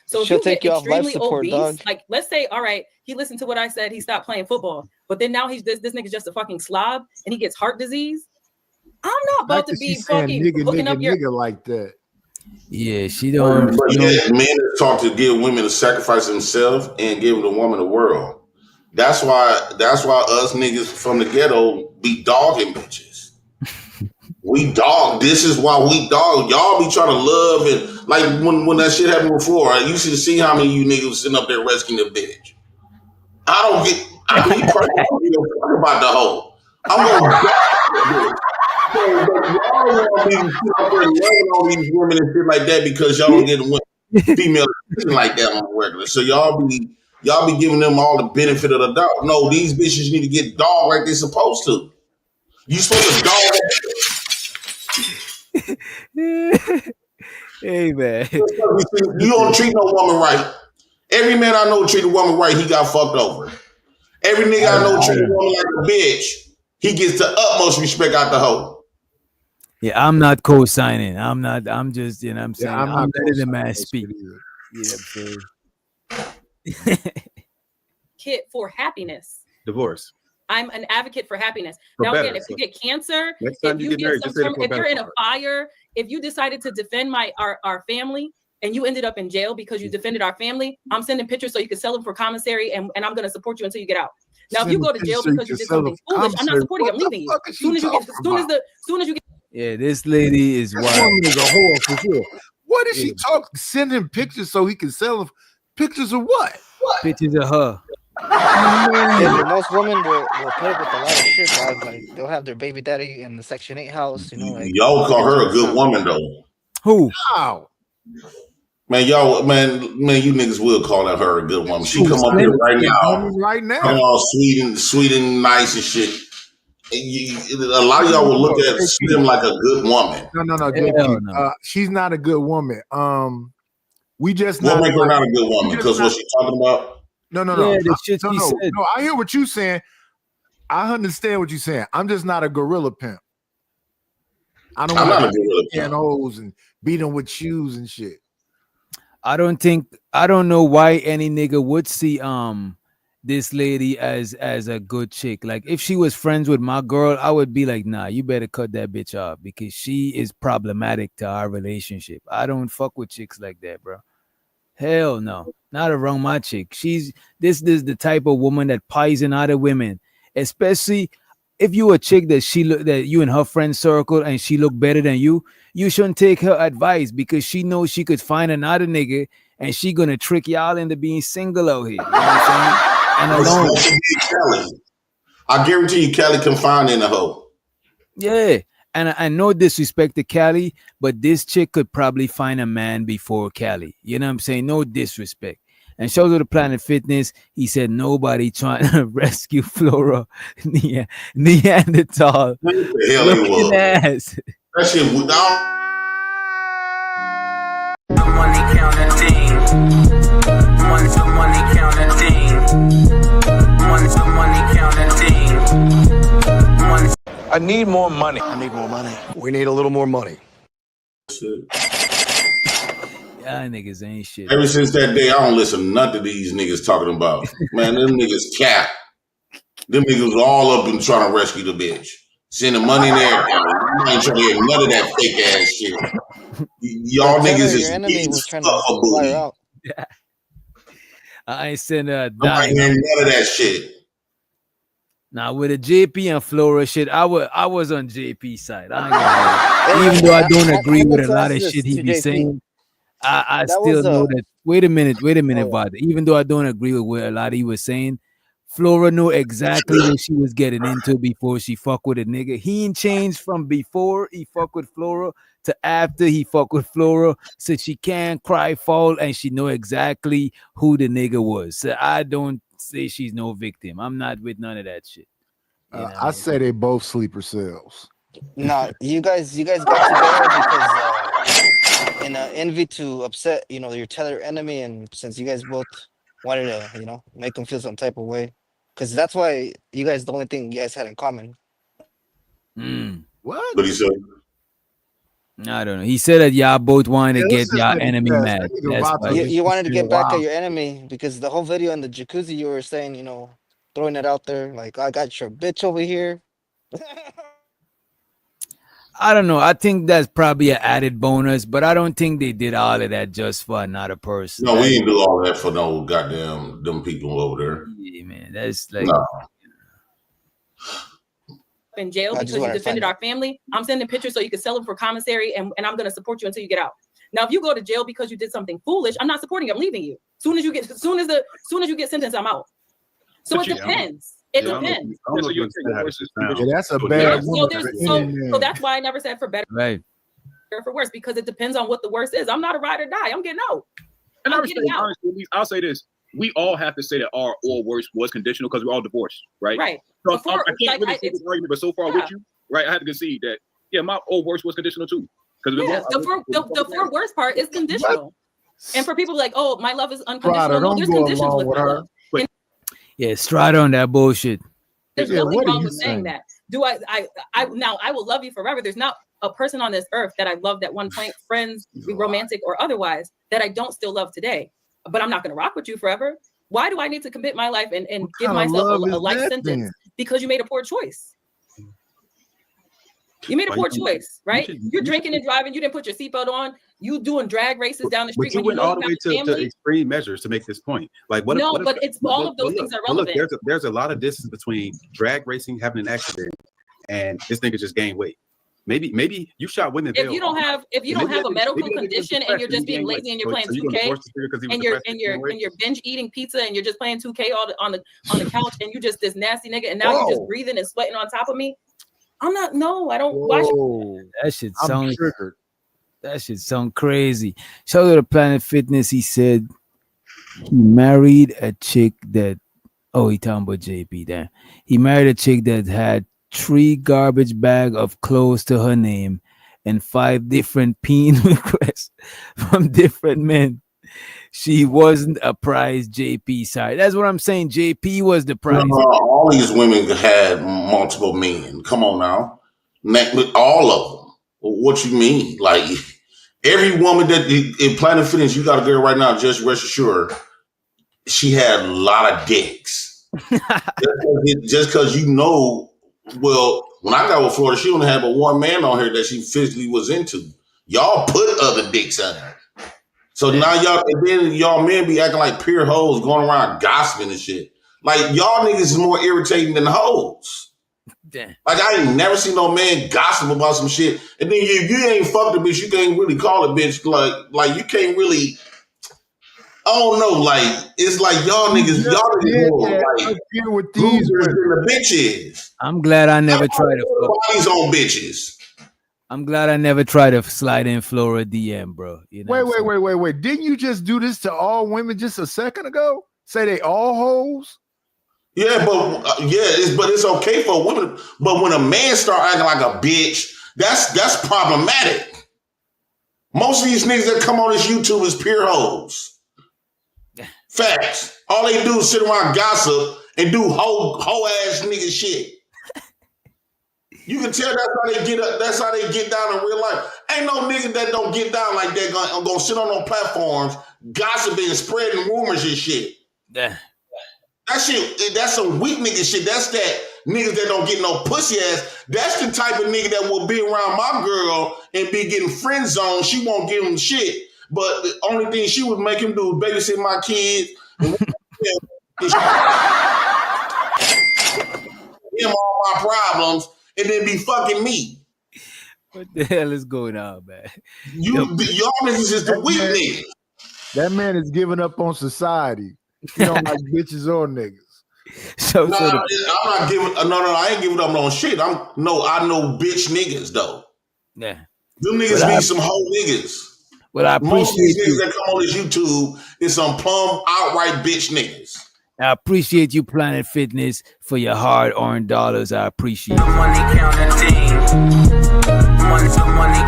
So if She'll you take get you off life extremely support, obese, dog. like let's say, all right, he listened to what I said, he stopped playing football, but then now this nigga's just a fucking slob and he gets heart disease. I'm not about to be fucking hooking up your nigga like that. Yeah, she don't. But yet, men are taught to give women to sacrifice themselves and give the woman the world. That's why us niggas from the ghetto be dogging bitches. We dog. This is why we dog. Y'all be trying to love and Like when that shit happened before, you should see how many of you niggas sitting up there rescuing the bitch. I don't get. I mean, personally, I don't give a fuck about the hoe. I'm gonna die. So, y'all want me to sit up there loving all these women and shit like that because y'all don't get female attention like that on the regular. So y'all be giving them all the benefit of the doubt. No, these bitches need to get dogged like they're supposed to. You supposed to dog. Hey man, you don't treat no woman right. Every man I know treat a woman right, he got fucked over. Every nigga I know treat a woman like a bitch, he gets the utmost respect out the hoe. Yeah, I'm not co-signing. I'm just, you know what I'm saying? I'm I'm not letting the co-signing man this speak. shit either. You know what I'm saying? Kit for happiness. Divorce. I'm an advocate for happiness. For now, better, again, if you so get cancer, next time if you you get married, get just say the some, for if you're better in a part. fire, if you decided to defend our family and you ended up in jail because you defended our family, I'm sending pictures so you can sell them for commissary, and I'm going to support you until you get out. Now, if you go to jail because you did something foolish, I'm not supporting you. I'm leaving you. As soon as you get. Yeah, this lady is This wild. woman is a whore for sure. What is she talking? Send him pictures so he can sell them. Pictures of what? Pictures of her. Yeah, but most women will put up with a lot of shit, dog. Like they'll have their baby daddy in the Section 8 house, you know, like Y'all call her a pictures good of woman though. Who? How? Man, you niggas will call her a good woman. She come up here right now, right now, come all sweet and nice and shit. And a lot of y'all will look at Slim like a good woman. No, JP. She's not a good woman. We just What not make her like, not a good woman? Because what she's talking about? No. Yeah, the shit she said. No, I hear what you're saying. I understand what you're saying. I'm just not a gorilla pimp. I'm not a gorilla pimp. Hoes and beat them with shoes and shit. I don't know why any nigga would see this lady as a good chick. Like if she was friends with my girl, I would be like, nah, you better cut that bitch off because she is problematic to our relationship. I don't fuck with chicks like that, bro. Hell no, not around my chick. This is the type of woman that poison other women, especially if you a chick that you in her friend circle and she look better than you. You shouldn't take her advice because she knows she could find another nigga and she gonna trick y'all into being single out here. You know what I'm saying? And alone. Kelly. I guarantee you, Kelly can find in a hoe. Yeah. And I no disrespect to Cali, but this chick could probably find a man before Cali. You know what I'm saying? No disrespect. And shows of the Planet Fitness, he said nobody trying to rescue Flora Neanderthal. What the hell he was? Ass. That shit was The money counting team. One's the money counting team. One's the money counting team. I need more money. I need more money. We need a little more money. shit. Y'all niggas ain't shit. Ever since that day, I don't listen to none of these niggas talking about. Man, them niggas cap. Them niggas all up and trying to rescue the bitch. Sending money in there. I ain't trying to hear none of that fake ass shit. Y'all niggas is getting stuck for booty. I ain't send a I'm not dime. hearing none of that shit. Now with the JP and Flora shit, I was on JP side. I ain't gonna even though I don't agree with a lot of shit he be saying, I still know that. Wait a minute, Vada. Even though I don't agree with what a lot he was saying, Flora knew exactly what she was getting into before she fuck with a nigga. He ain't changed from before he fuck with Flora to after he fuck with Flora, so she can't cry foul and she know exactly who the nigga was. So I don't say she's no victim. I'm not with none of that shit. I say they both sleeper cells. Nah, you guys got together because in envy to upset, your tether enemy, and since you guys both wanted to, make them feel some type of way, because that's why you guys the only thing you guys had in common. What? What he said? I don't know. He said that y'all both wanted to get y'all enemy mad. That's why. You wanted to get back at your enemy because the whole video in the jacuzzi you were saying, throwing it out there like I got your bitch over here. I don't know. I think that's probably an added bonus, but I don't think they did all of that just for another person. No, we didn't do all that for no goddamn them people over there. Yeah, man. That's like no. In jail because you defended our family. I'm sending pictures so you can sell them for commissary, and I'm going to support you until you get out. Now, if you go to jail because you did something foolish, I'm not supporting you. I'm leaving you. Soon as you get sentenced, I'm out. So it depends. It depends. That's a bad so that's why I never said for better or for worse, because it depends on what the worst is. I'm not a ride or die. I'm getting out. And I'll say this. We all have to say that our or worse was conditional because we're all divorced, right? Right. So I can't really say this argument, but so far with you, right? I have to concede that, my or worse was conditional too. Because the for worse part is conditional. And for people like, oh, my love is unconditional. No, there's conditions with my love. Stride on that bullshit. There's nothing wrong with saying that. Do I now I will love you forever. There's not a person on this earth that I loved at one point, friends, romantic or otherwise, that I don't still love today. But I'm not going to rock with you forever. Why do I need to commit my life and give myself a life sentence because you made a poor choice? You made a poor choice, right? You're drinking and driving. You didn't put your seatbelt on. You doing drag races down the street. But you went all the way to extreme measures to make this point. Like what? No, but it's all of those things are relevant. Look, there's a lot of distance between drag racing, having an accident, and this nigga just gained weight. Maybe you shot women. If you don't have a medical condition and you're just being lazy and you're playing 2K and you're binge eating pizza and you're just playing 2K on the couch and you just this nasty nigga and now you're just breathing and sweating on top of me. I'm not. No, I don't. That shit sounds triggered. That shit sound crazy. Shout out to Planet Fitness. He said he married a chick that. Oh, he talking about JP. Then he married a chick that had 3 garbage bag of clothes to her name and 5 different peen requests from different men. She wasn't a prize. JP side. That's what I'm saying. JP was the prize. All these women had multiple men. Come on now. All of them. What you mean? Like every woman that in Planet Fitness, you got a girl right now, just rest assured, she had a lot of dicks. just because well, when I got with Florida, she only had but one man on her that she physically was into. Y'all put other dicks on her. So now y'all men be acting like pure hoes going around gossiping and shit. Like y'all niggas is more irritating than hoes. Damn. Like I ain't never seen no man gossip about some shit. And then you ain't fucked a bitch, you can't really call a bitch like you can't really. I don't know, like it's like y'all niggas more like with these the bitches. I'm glad I never tried to bodies on bitches. I'm glad I never tried to slide in Flora DM, bro. You know wait. Didn't you just do this to all women just a second ago? Say they all hoes? Yeah, but it's okay for women. But when a man start acting like a bitch, that's problematic. Most of these niggas that come on this YouTube is pure hoes. Facts. All they do is sit around gossip and do hoe ass nigga shit. You can tell that's how they get up. That's how they get down in real life. Ain't no nigga that don't get down like that gonna sit on platforms gossiping and spreading rumors and shit. Yeah. That shit, that's some weak nigga shit. That's that niggas that don't get no pussy ass. That's the type of nigga that will be around my girl and be getting friend zoned. She won't give him shit. But the only thing she would make him do is babysit my kids and him all my problems and then be fucking me. What the hell is going on, man? Y'all niggas is the weak niggas. That man is giving up on society. You don't like bitches or niggas. I'm not giving. No, I ain't giving up on shit. I know bitch niggas though. Yeah, them niggas be some hoe niggas. Well, I appreciate most of these niggas that come on this YouTube is some plumb outright bitch niggas. I appreciate you, Planet Fitness, for your hard-earned dollars. I appreciate it. Money counting team. Money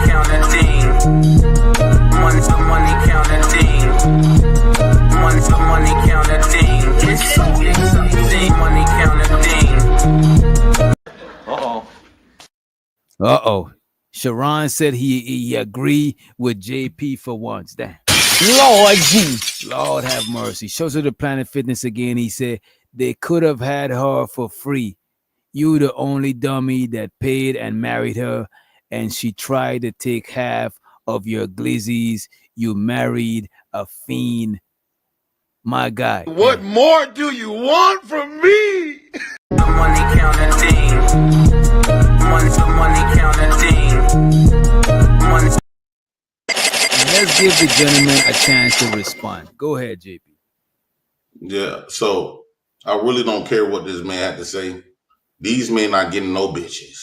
counting team. Money counting team. Money counting team. Money counting team. Uh-oh. Sharon said he agree with JP for once. That Lord have mercy. Shows her the Planet Fitness again. He said they could have had her for free. You the only dummy that paid and married her, and she tried to take half of your glizzies. You married a fiend. My guy. What more do you want from me? Money counting team. Money counting team. Let's give the gentleman a chance to respond. Go ahead, JP. Yeah, so I really don't care what this man had to say. These men not getting no bitches.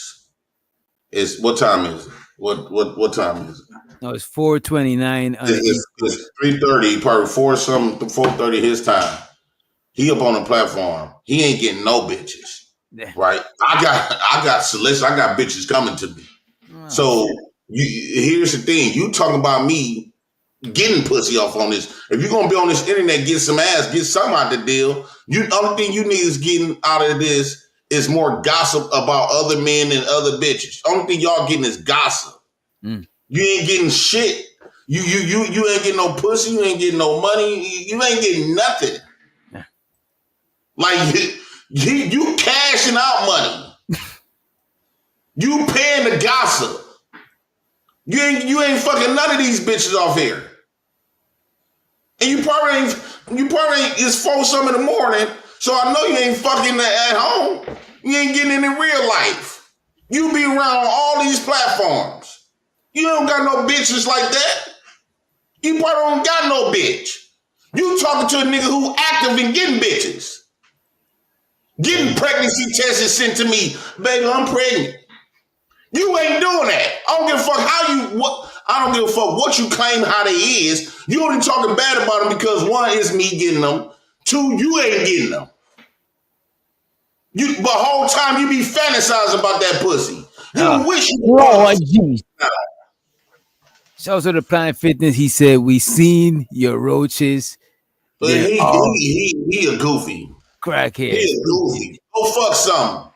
It's what time is it? What time is it? No, it's 4:29 on the East. It's 3:30, probably 4:30 his time. He up on the platform. He ain't getting no bitches. Right? I got solicit. I got bitches coming to me. So here's the thing. You talking about me getting pussy off on this. If you're gonna be on this internet, get some ass, get some out the deal. Only thing you need is getting out of this is more gossip about other men and other bitches. Only thing y'all getting is gossip. You ain't getting shit. You ain't getting no pussy. You ain't getting no money. You ain't getting nothing. Like you cashing out money. You paying the gossip. You ain't fucking none of these bitches off here. And you probably ain't, it's 4 in the morning, so I know you ain't fucking at home. You ain't getting it in real life. You be around all these platforms. You don't got no bitches like that. You probably don't got no bitch. You talking to a nigga who active in getting bitches. Getting pregnancy tests sent to me. Baby, I'm pregnant. You ain't doing that. I don't give a fuck I don't give a fuck what you claim how they is. You only talking bad about them because one is me getting them. Two, you ain't getting them. But whole time you be fantasizing about that pussy. You wish you Lord Jesus. Shout out to the Planet Fitness. He said, we seen your roaches. But he a goofy. Crackhead. He a goofy. Go fuck something.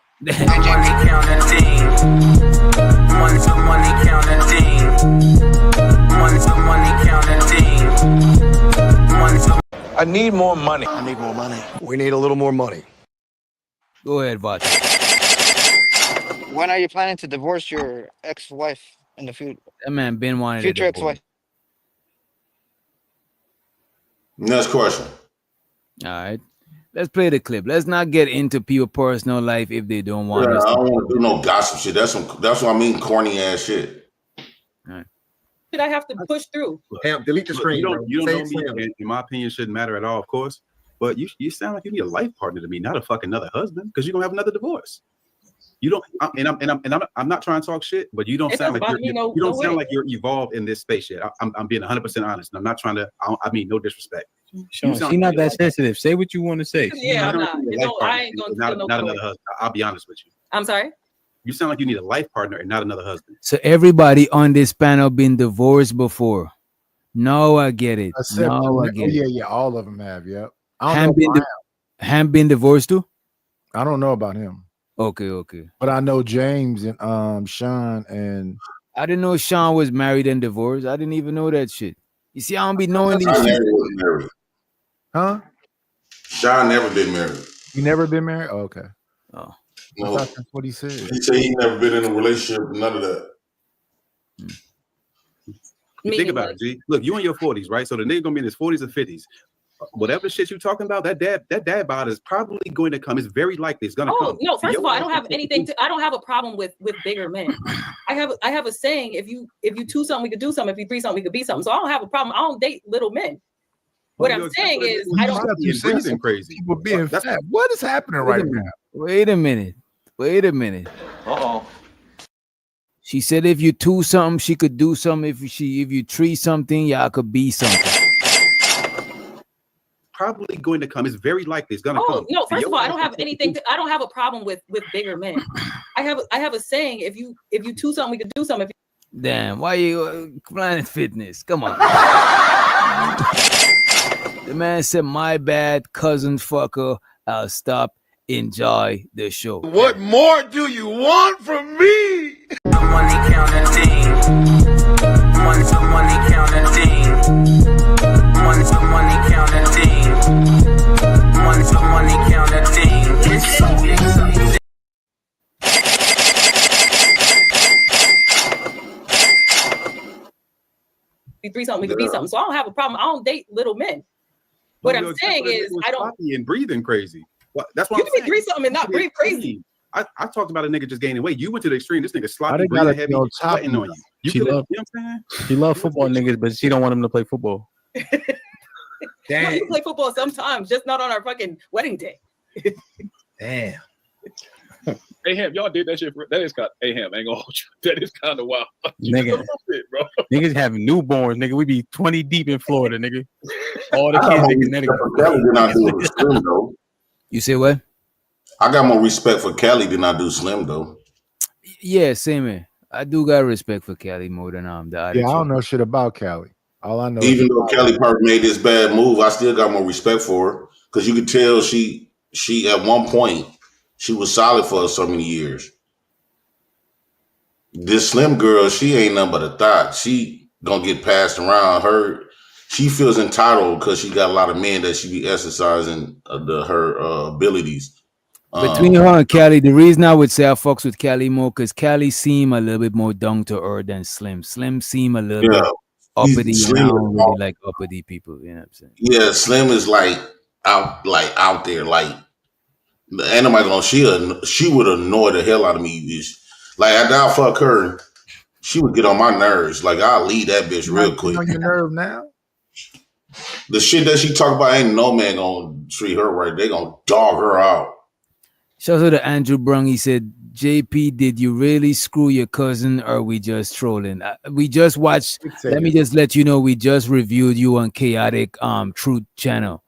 I need more money. I need more money. We need a little more money. Go ahead, Vato. When are you planning to divorce your ex-wife in the future? That man been wanting future to ex-wife. Next question. All right. Let's play the clip. Let's not get into people's personal life if they don't want us. I don't want to do no gossip shit. That's what I mean, corny ass shit. All right. Did I have to push through? Hamp, delete the screen. You don't know me. In my opinion, shouldn't matter at all, of course. But you sound like you need a life partner to me, not a fucking another husband, because you're gonna have another divorce. You don't, I'm not trying to talk shit, but you don't sound like you don't sound like you're evolved in this space yet. I'm being 100% honest, and I'm not trying to. I mean, no disrespect. Sean, she's not that sensitive. Say what you want to say. Yeah, I'm not. I ain't gonna not another husband. I'll be honest with you. I'm sorry. You sound like you need a life partner and not another husband. So everybody on this panel been divorced before. No, I get it. No, I get it. Yeah, all of them have. Yep. Hamp been divorced too? I don't know about him. Okay. But I know James and Sean and I didn't know Sean was married and divorced. I didn't even know that shit. You see, I don't be knowing these shit. Married. Huh? Sean never been married. You never been married? Oh, okay. Oh. No. I thought that's what he said. He said he never been in a relationship, none of that. Think about it, G. Look, you in your 40s, right? So the nigga gonna be in his 40s or 50s. Whatever shit you talking about, that dad bod is probably going to come. It's very likely it's gonna come. No, first of all, I don't have I don't have a problem with bigger men. I have a saying, if you two something, we could do something. If you three something, we could be something. So I don't have a problem. I don't date little men. What I'm saying is, I don't. You breathing crazy. People being fat. What is happening right now? Wait a minute. Uh-oh. She said if you two something, she could do something. If you three something, y'all could be something. Probably going to come. It's very likely it's gonna come. No, first of all, I don't have I don't have a problem with bigger men. I have a saying, if you two something, we could do something. Damn, why you Planet Fitness? Come on. The man said, my bad, cousin fucker. I'll stop. Enjoy the show. What more do you want from me? Money counting. Money counting. Money counting. Money counting. It's so exciting. Be three something, we could be something. So I don't have a problem. I don't date little men. What I'm saying is, I don't. And breathing crazy. That's why you can be three something and not breathe crazy. I talked about a nigga just gaining weight. You went to the extreme. This nigga Why sloppy, they breathing gotta heavy, be on top sweating of on you. You She could, you know love, what I'm saying? she love football niggas, but she don't want them to play football. No, you play football sometimes, just not on our fucking wedding day. Damn. Hey Hamp, y'all did that shit. That is kind. Hey Hamp, ain't gonna hold you. That is kind of wild. Nigga, Shit, bro. niggas have newborns, nigga. We be 20 deep in Florida, nigga. All the I got kids in more Connecticut. respect for Kelly than I do with Slim, though. You say what? I got more respect for Kelly than I do Slim, though. Yeah, same here. I do got respect for Cali more than the other. Yeah, I don't know shit about Cali. All I know is Even though Kelly Park made this bad move, I still got more respect for her because you could tell she at one point she was solid for so many years. This Slim girl, she ain't nothing but a thought. She gonna get passed around. She feels entitled because she got a lot of men that she be exercising her abilities. Between her and Cali, the reason I would say I fucks with Cali more because Cali seem a little bit more down to earth than Slim. Slim seem a little bit uppity, and I don't really like uppity people. You know what I'm saying? Yeah, Slim is like out there. Like ain't nobody gonna she would annoy the hell out of me. Like after I fuck her, she would get on my nerves. Like I'll leave that bitch real quick. on your nerve now. The shit that she talk about, ain't no man gonna treat her right. They gonna dog her out. Shout out to Andrew Brung. He said, JP, did you really screw your cousin or we just trolling? We just watched. Let me just let you know, we just reviewed you on Chaotic Truth channel.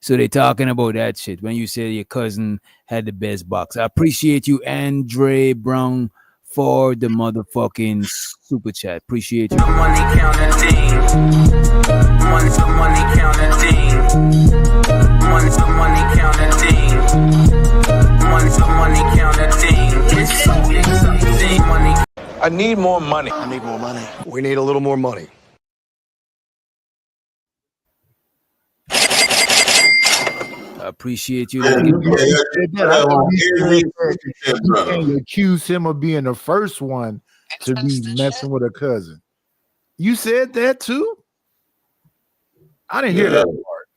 So they're talking about that shit when you said your cousin had the best box. I appreciate you, Andre Brown, for the motherfucking super chat. Appreciate you. Money counting thing. Money counting thing. Money counting thing. Money counting thing. It's something. Money. I need more money. I need more money. We need a little more money. I appreciate you. You accuse him of being the first one to be messing with a cousin. You said that too? I didn't hear that part.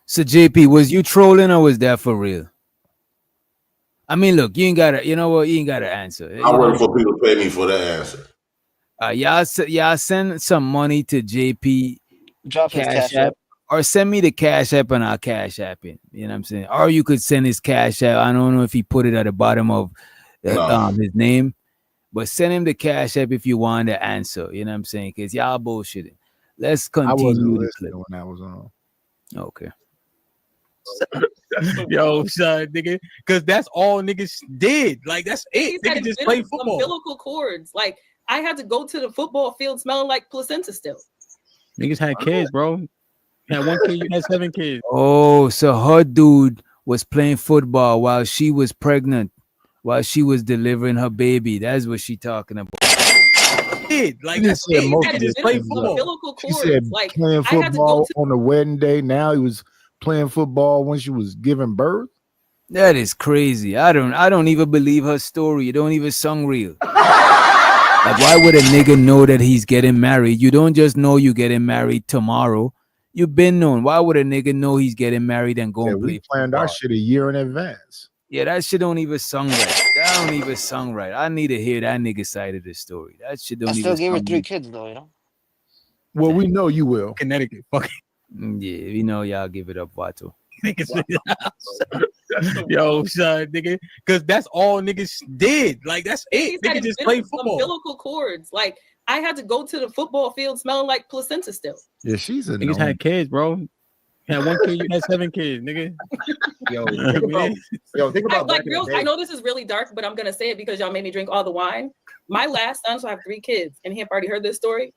So JP, was you trolling or was that for real? I mean, look, you ain't gotta, you know what? You ain't gotta answer. I work for people to pay me for that answer. Y'all send some money to JP Drop his Cash App. or send me the Cash App and I'll Cash App it. You know what I'm saying? Or you could send his Cash App. I don't know if he put it at the bottom of his name, but send him the Cash App if you want the answer. You know what I'm saying? Because y'all bullshitting. Let's continue. I wasn't listening when that was on. Okay. Yo, son, nigga, because that's all niggas did. Like that's it. Niggas just play football. Umbilical cords. Like I had to go to the football field smelling like placenta still. Niggas had kids, bro. You had one kid, you had 7 kids. Oh, so her dude was playing football while she was pregnant, while she was delivering her baby. That's what she talking about. Like that's it. Niggas just play football. Umbilical She cords. said Like playing I had to go football to on the wedding day. Now he was playing football when she was giving birth. That is crazy. I don't even believe her story. It don't even sound real. Like, why would a nigga know that he's getting married? You don't just know you getting married tomorrow. You've been known. Why would a nigga know he's getting married and go and play? We planned our shit a year in advance. Yeah, that shit don't even sound right. That don't even sound right. I need to hear that nigga side of the story. That shit don't I even still gave her sound 3 right. kids though, you know. Well, we know you will. Connecticut. Fuck. Yeah, we know y'all give it up, Vato. Yo, son, nigga, because that's all niggas did. Like that's it. Niggas just play football. Umbilical cords. Like I had to go to the football field smelling like placenta still. Yeah, she's a niggas had kids, bro. You had one kid, you had 7 kids, nigga. Yo, think about like real. I know this is really dark, but I'm gonna say it because y'all made me drink all the wine. My last son, so I have 3 kids, and Hamp already heard this story.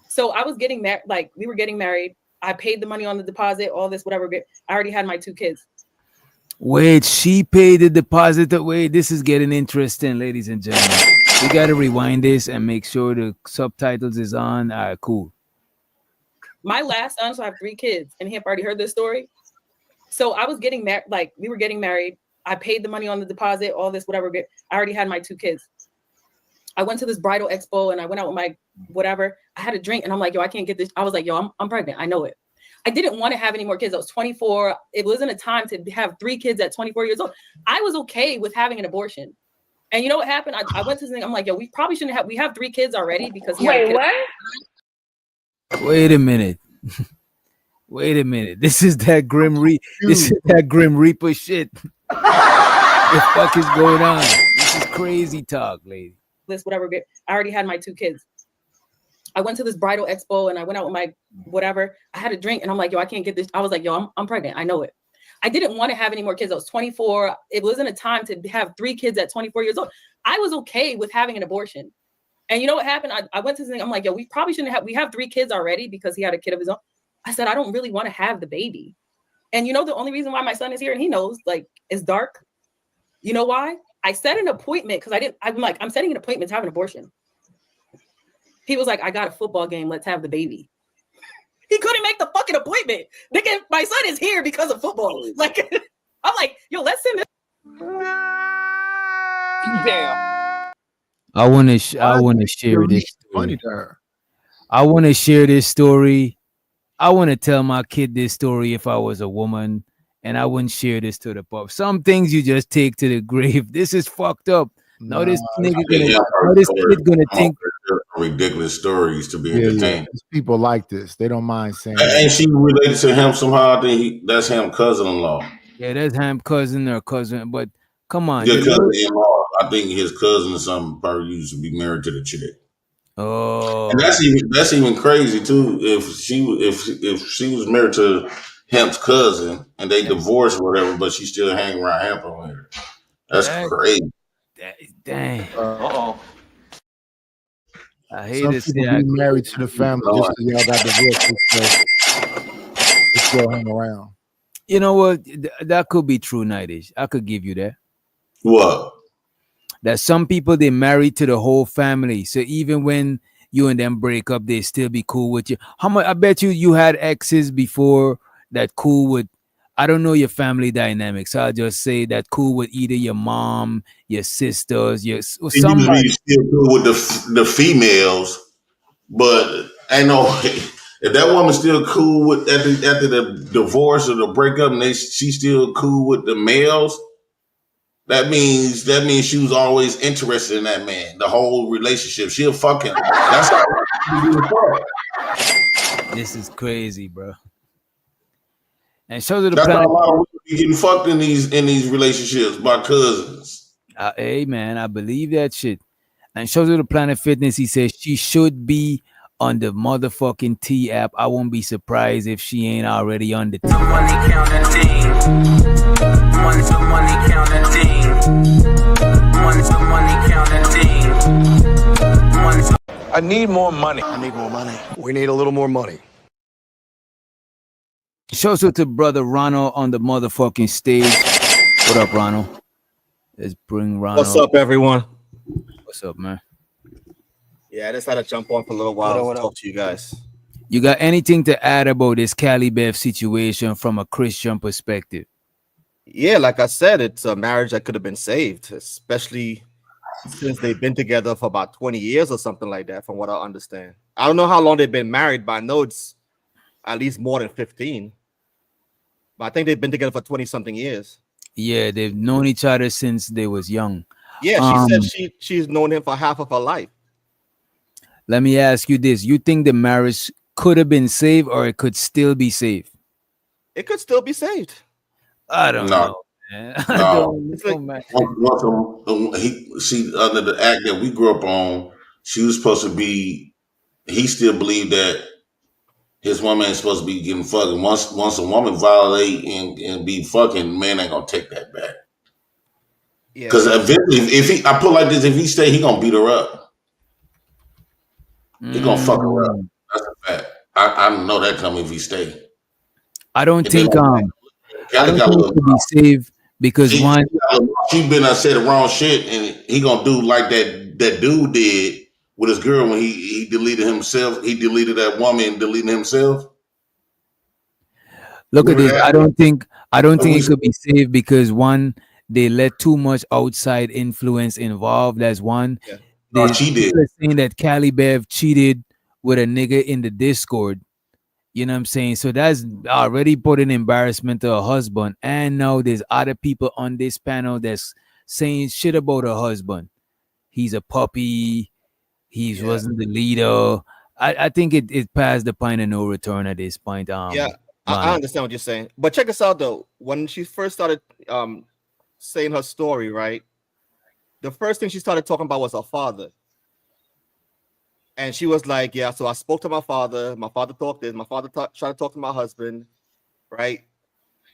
So I was getting married, like we were getting married. I paid the money on the deposit, all this, whatever. I already had my 2 kids. Wait, she paid the deposit. Wait, this is getting interesting, ladies and gentlemen. We gotta rewind this and make sure the subtitles is on. All right, cool. My last son, so I have 3 kids, and Hamp already heard this story. So I was getting married, like we were getting married. I paid the money on the deposit, all this, whatever. I already had my 2 kids. I went to this bridal expo and I went out with my whatever. I had a drink and I'm like, yo, I can't get this. I was like, yo, I'm pregnant. I know it. I didn't want to have any more kids. I was 24. It wasn't a time to have 3 kids at 24 years old. I was okay with having an abortion. And you know what happened? I went to this thing. I'm like, yo, we probably shouldn't have. We have 3 kids already because he had a Wait, kid. what? Wait a minute. Wait a minute. This is that This is that Grim Reaper shit. What the fuck is going on? This is crazy talk, lady. This whatever. I already had my 2 kids. I went to this bridal expo and I went out with my whatever. I had a drink and I'm like, yo, I can't get this. I was like, yo, I'm pregnant. I know it. I didn't want to have any more kids. I was 24. It wasn't a time to have 3 kids at 24 years old. I was okay with having an abortion. And you know what happened? I went to this thing. I'm like, yo, we probably shouldn't have. We have 3 kids already because he had a kid of his own. I said, I don't really want to have the baby. And you know, the only reason why my son is here and he knows, like, it's dark. You know why? I set an appointment because I'm setting an appointment to have an abortion. He was like, I got a football game. Let's have the baby. He couldn't make the fucking appointment. Nigga, my son is here because of football. Like, I'm like, yo, let's send this. Damn. I want to share this story. I want to share this story. I want to tell my kid this story if I was a woman, and I wouldn't share this to the pub. Some things you just take to the grave. This is fucked up. Now this kid gonna think ridiculous stories to be entertained. People like this. They don't mind saying. Ain't she related to him somehow? I think that's him cousin-in-law. Yeah, that's Hamp cousin or cousin. But come on, Your cousin-in-law. I think his cousin or something probably used to be married to the chick. Oh, and that's even crazy too. If she was married to Hamp's cousin and they divorced or whatever, but she still hanging around Hamp on here. That's crazy. Dang. I hate Some to people say be married to the family just because y'all got divorced. They still hang around. You know what? That could be true, Nightish. I could give you that. What? That some people, they married to the whole family. So even when you and them break up, they still be cool with you. How much? I bet you had exes before that cool with, I don't know your family dynamics. I'll just say that cool with either your mom, your sisters, or somebody. You still cool with the females, but I know if that woman's still cool with after the divorce or the breakup, and she's still cool with the males. That means she was always interested in that man. The whole relationship, she'll fuck him. That's how. This is crazy, bro. And shows the That's planet. how a lot of women be getting fucked in these relationships by cousins. Hey man, I believe that shit. And shows the Planet Fitness. He says she should be on the motherfucking T app. I won't be surprised if she ain't already on the T. Money counting team. Money counting team. Money counting team. I need more money. I need more money. We need a little more money. Shows it to brother Ronald on the motherfucking stage. What up, Ronald? Let's bring Ronald. What's up, everyone? What's up, man? Yeah, I just had to jump on for a little while to talk to you guys. You got anything to add about this Cali Bev situation from a Christian perspective? Yeah, like I said, it's a marriage that could have been saved, especially since they've been together for about 20 years or something like that, from what I understand. I don't know how long they've been married, but I know it's at least more than 15. But I think they've been together for 20-something years. Yeah, they've known each other since they was young. Yeah, she said she's known him for half of her life. Let me ask you this. You think the marriage could have been saved or it could still be saved? It could still be saved. I don't know, man. I don't know, man. She under the act that we grew up on, she was supposed to be, he still believed that his woman ain't supposed to be getting fucking. Once a woman violate and be fucking, man ain't gonna take that back. Because eventually, I put like this, if he stay, he gonna beat her up. He gonna fuck her up. That's a fact. I know that coming if he stay. I don't think it could be saved because she been said the wrong shit, and he gonna do like that dude did with his girl when he deleted himself. He deleted that woman and deleted himself. Look at this. I don't think it could be saved because one, they let too much outside influence involved. That's one. Yeah. They saying that Cali Bev cheated with a nigga in the Discord, You know what I'm saying? So that's already put an embarrassment to her husband. And now there's other people on this panel that's saying shit about her husband. He's a puppy. He wasn't the leader. I think it passed the point of no return at this point. Yeah, I understand what you're saying. But check us out though. When she first started saying her story, right? The first thing she started talking about was her father. And she was like, yeah, so I spoke to my father. My father talked this. My father tried to talk to my husband, right?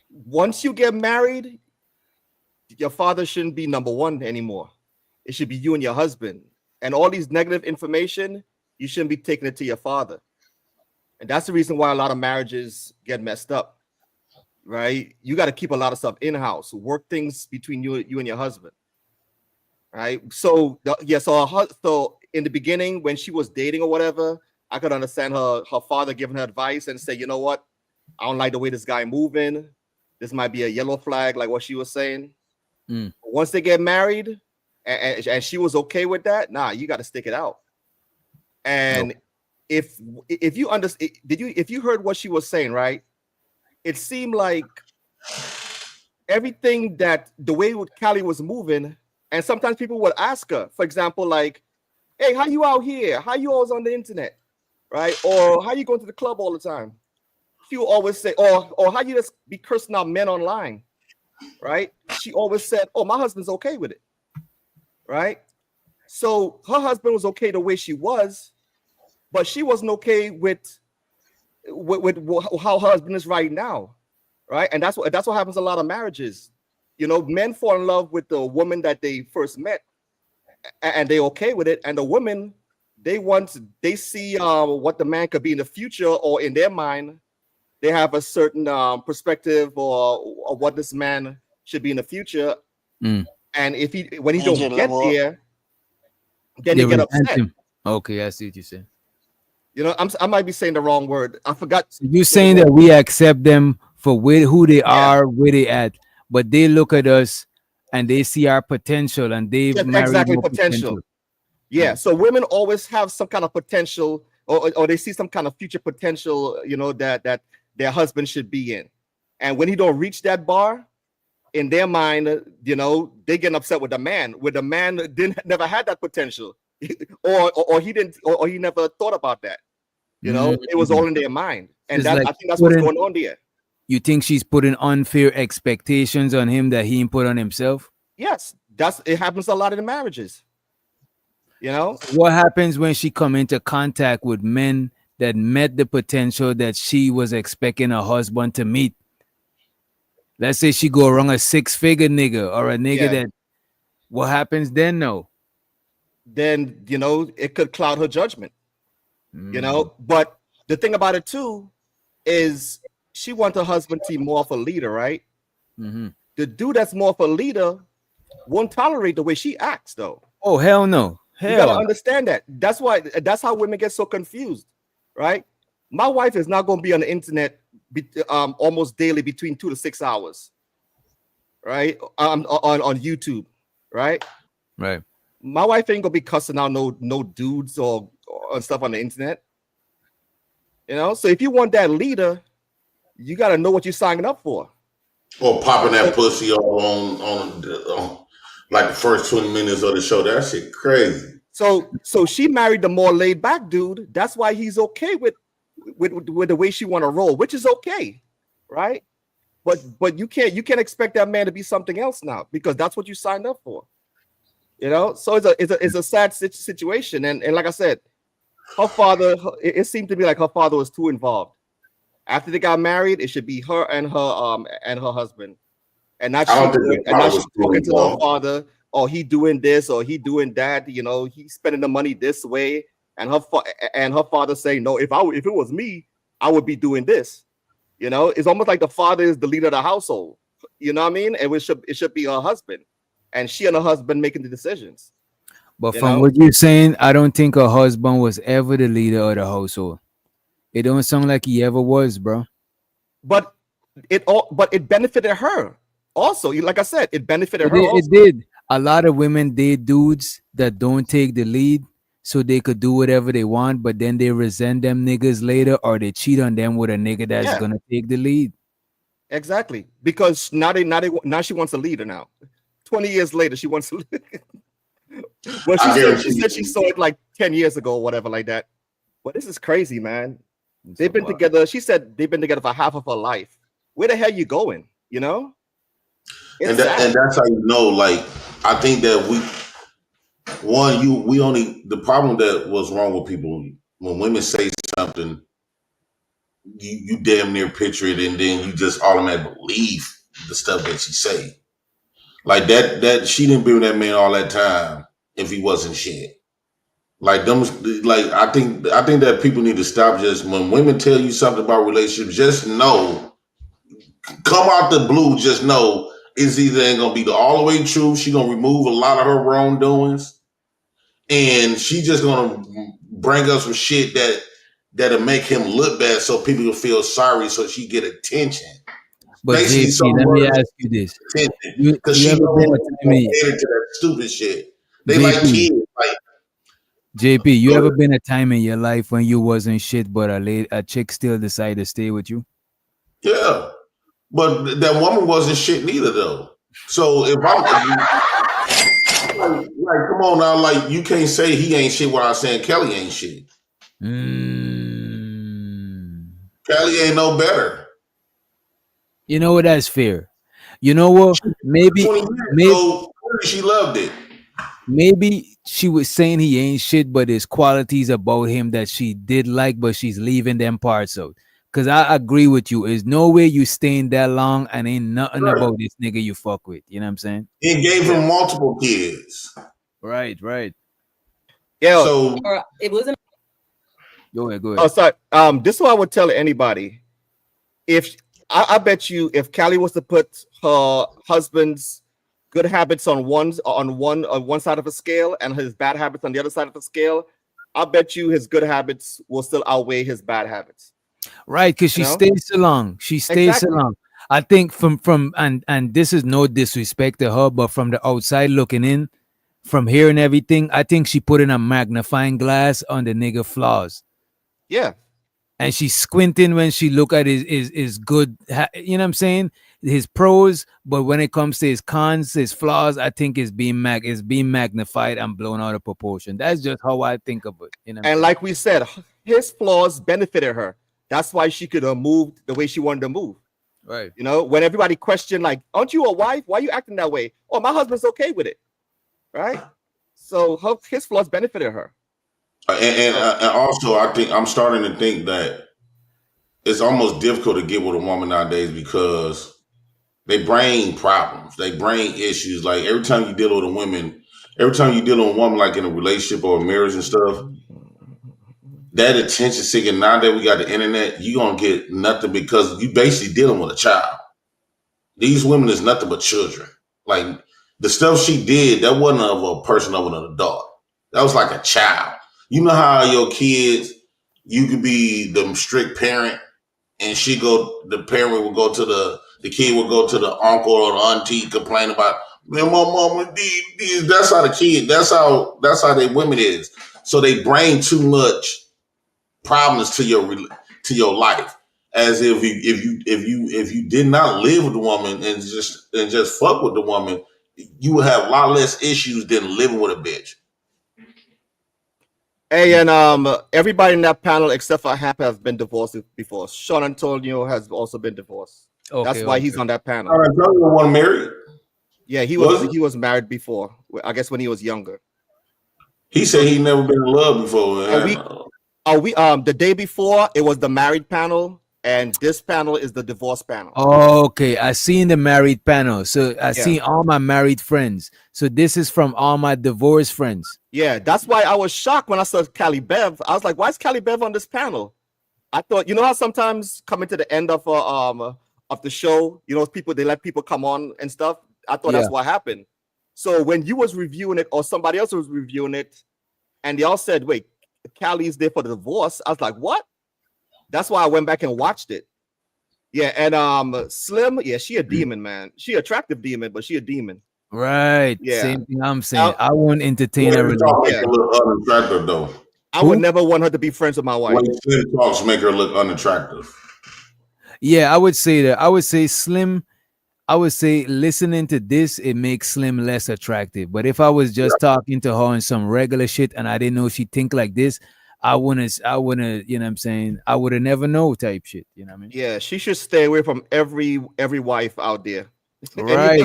Once you get married, your father shouldn't be number one anymore. It should be you and your husband. And all these negative information, you shouldn't be taking it to your father. And that's the reason why a lot of marriages get messed up, right? You got to keep a lot of stuff in-house, work things between you and your husband, right? So, so in the beginning, when she was dating or whatever, I could understand her father giving her advice and say, you know what? I don't like the way this guy moving. This might be a yellow flag, like what she was saying. Once they get married, and she was okay with that, nah, you got to stick it out. And if you understand, if you heard what she was saying, right? It seemed like everything that the way Callie was moving, and sometimes people would ask her, for example, like, hey, how you out here? How you always on the internet? Right? Or how you going to the club all the time? She would always say, or how you just be cursing out men online, right? She always said, oh, my husband's okay with it, right? So her husband was okay the way she was, but she wasn't okay with how her husband is right now, right? And that's what happens in a lot of marriages. You know, men fall in love with the woman that they first met, and they're okay with it. And the women, they see what the man could be in the future, or in their mind, they have a certain perspective or what this man should be in the future. And when he don't get there, then they get upset. Okay, I see what you're saying. You know, I might be saying the wrong word. I forgot. So you're saying that we accept them for who they are, where they at, but they look at us and they see our potential, and they exactly potential. Yeah. So women always have some kind of potential, or they see some kind of future potential, you know, that their husband should be in. And when he don't reach that bar, in their mind, you know, they get upset with the man. Where the man never had that potential, or he never thought about that. You know, it was all in their mind, and I think that's what's going on there. You think she's putting unfair expectations on him that he put on himself? Yes, it happens a lot in marriages. You know, what happens when she come into contact with men that met the potential that she was expecting a husband to meet? Let's say she go around a 6-figure nigga, or a nigga that. What happens then? No. Then, you know, it could cloud her judgment. You know, but the thing about it too is she wants her husband to be more of a leader, right? The dude that's more of a leader won't tolerate the way she acts, though. Oh, hell no. You gotta understand that. That's how women get so confused, right? My wife is not gonna be on the internet almost daily between 2 to 6 hours, right? On YouTube, right? Right. My wife ain't gonna be cussing out no dudes or stuff on the internet. You know, so if you want that leader, you gotta know what you're signing up for. Or popping that pussy on like the first 20 minutes of the show. That shit crazy. So she married the more laid back dude. That's why he's okay with the way she want to roll, which is okay, right? But you can't expect that man to be something else now, because that's what you signed up for. You know, so it's a sad situation, and like I said, her father, it seemed to be like her father was too involved. After they got married, it should be her and her husband, and not talking to her father. Oh, he doing this or he doing that. You know, he's spending the money this way, and her father saying, no, if it was me, I would be doing this. You know, it's almost like the father is the leader of the household. You know what I mean? And it should be her husband, and she and her husband making the decisions. But from what you're saying, I don't think her husband was ever the leader of the household. It don't sound like he ever was, bro. But it benefited her also. Like I said, it benefited her. It did. A lot of women date dudes that don't take the lead so they could do whatever they want, but then they resent them niggas later, or they cheat on them with a nigga that's Yeah. gonna take the lead. Exactly. Because now she wants a leader now. 20 years later, she wants to well, she said she saw it like 10 years ago or whatever like that. But this is crazy, man. They've been together. She said they've been together for half of her life. Where the hell you going? You know? And that's how you know, like, I think that the problem that was wrong with people, when women say something, you damn near picture it, and then you just automatically believe the stuff that she say. Like that she didn't be with that man all that time if he wasn't shit. Like them, like I think that people need to stop just when women tell you something about relationships, just know, come out the blue, just know it's either ain't gonna be all the way true. She gonna remove a lot of her wrongdoings, and she just gonna bring up some shit that'll make him look bad, so people will feel sorry, so she get attention. But JP, let me ask you this: because she ever been a time into that stupid shit. They like kids, like. JP, you ever been a time in your life when you wasn't shit, but a chick still decided to stay with you? Yeah, but that woman wasn't shit neither, though. So if I'm like, come on now, like you can't say he ain't shit without saying Kelly ain't shit. Kelly ain't no better. You know what? That's fair. You know what? Maybe she loved it. Maybe she was saying he ain't shit, but there's qualities about him that she did like, but she's leaving them parts out. Because I agree with you. There's no way you staying that long and ain't nothing about this nigga you fuck with. You know what I'm saying? It gave him multiple kids. Right. Yeah. So it wasn't. Go ahead. Oh, sorry. This is what I would tell anybody. If I bet you, if Callie was to put her husband's good habits on one side of a scale and his bad habits on the other side of the scale, I bet you his good habits will still outweigh his bad habits. Right, because she stays so long. So long. I think from and this is no disrespect to her, but from the outside looking in, from hearing everything, I think she put in a magnifying glass on the nigga flaws. Yeah. And she's squinting when she look at his good, you know what I'm saying? His pros, but when it comes to his cons, his flaws, I think is being magnified and blown out of proportion. That's just how I think of it. You know. And like we said, his flaws benefited her. That's why she could have moved the way she wanted to move. Right. You know, when everybody questioned, like, aren't you a wife? Why are you acting that way? Oh, my husband's okay with it. Right. So his flaws benefited her. And also, I think I'm starting to think that it's almost difficult to get with a woman nowadays because they bring problems, they bring issues. Like every time you deal with a woman, like in a relationship or a marriage and stuff, that attention seeking. Now that we got the internet, you gonna get nothing because you basically dealing with a child. These women is nothing but children. Like the stuff she did, that wasn't of a person of an adult. That was like a child. You know how your kids, you could be the strict parent, and the parent will go to the kid will go to the uncle or the auntie, complain about, man, my mama did. That's how the kid. That's how they women is. So they bring too much problems to your life. As if you did not live with the woman and just fuck with the woman, you would have a lot less issues than living with a bitch. Hey, and everybody in that panel except for Hamp has been divorced before. Sean Antonio has also been divorced. That's why he's on that panel. Sean Antonio wasn't married. Yeah, he was married before. I guess when he was younger. He said he never been in love before. The day before it was the married panel, and this panel is the divorce panel. Okay, I seen the married panel. So I seen all my married friends. So this is from all my divorced friends. Yeah, that's why I was shocked when I saw Callie Bev. I was like, why is Callie Bev on this panel? I thought, you know how sometimes coming to the end of the show, you know, they let people come on and stuff. I thought that's what happened. So when you was reviewing it or somebody else was reviewing it, and they all said, wait, Callie's there for the divorce. I was like, what? That's why I went back and watched it. Yeah, and Slim, she a demon, man. She attractive demon, but she a demon. Right. Yeah. Same thing I'm saying. I won't entertain a Slim talk make relationship. her look unattractive though. I would never want her to be friends with my wife. When slim talks make her look unattractive. Yeah, I would say that. I would say Slim. I would say listening to this, it makes Slim less attractive. But if I was just talking to her on some regular shit and I didn't know she think like this, I wouldn't, you know what I'm saying? I would have never know type shit. You know what I mean? Yeah, she should stay away from every wife out there. Right.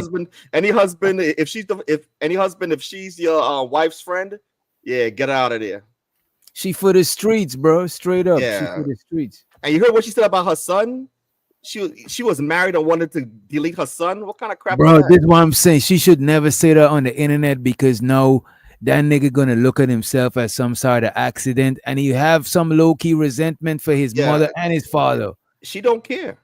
Any husband, if she's your wife's friend, yeah, get out of there. She for the streets, bro. Straight up. She Yeah. for the streets. And you heard what she said about her son? She was married and wanted to delete her son. What kind of crap? Bro, is that? this is what I'm saying. She should never say that on the internet because now that nigga gonna look at himself as some sort of accident and you have some low-key resentment for his mother and his father. She don't care.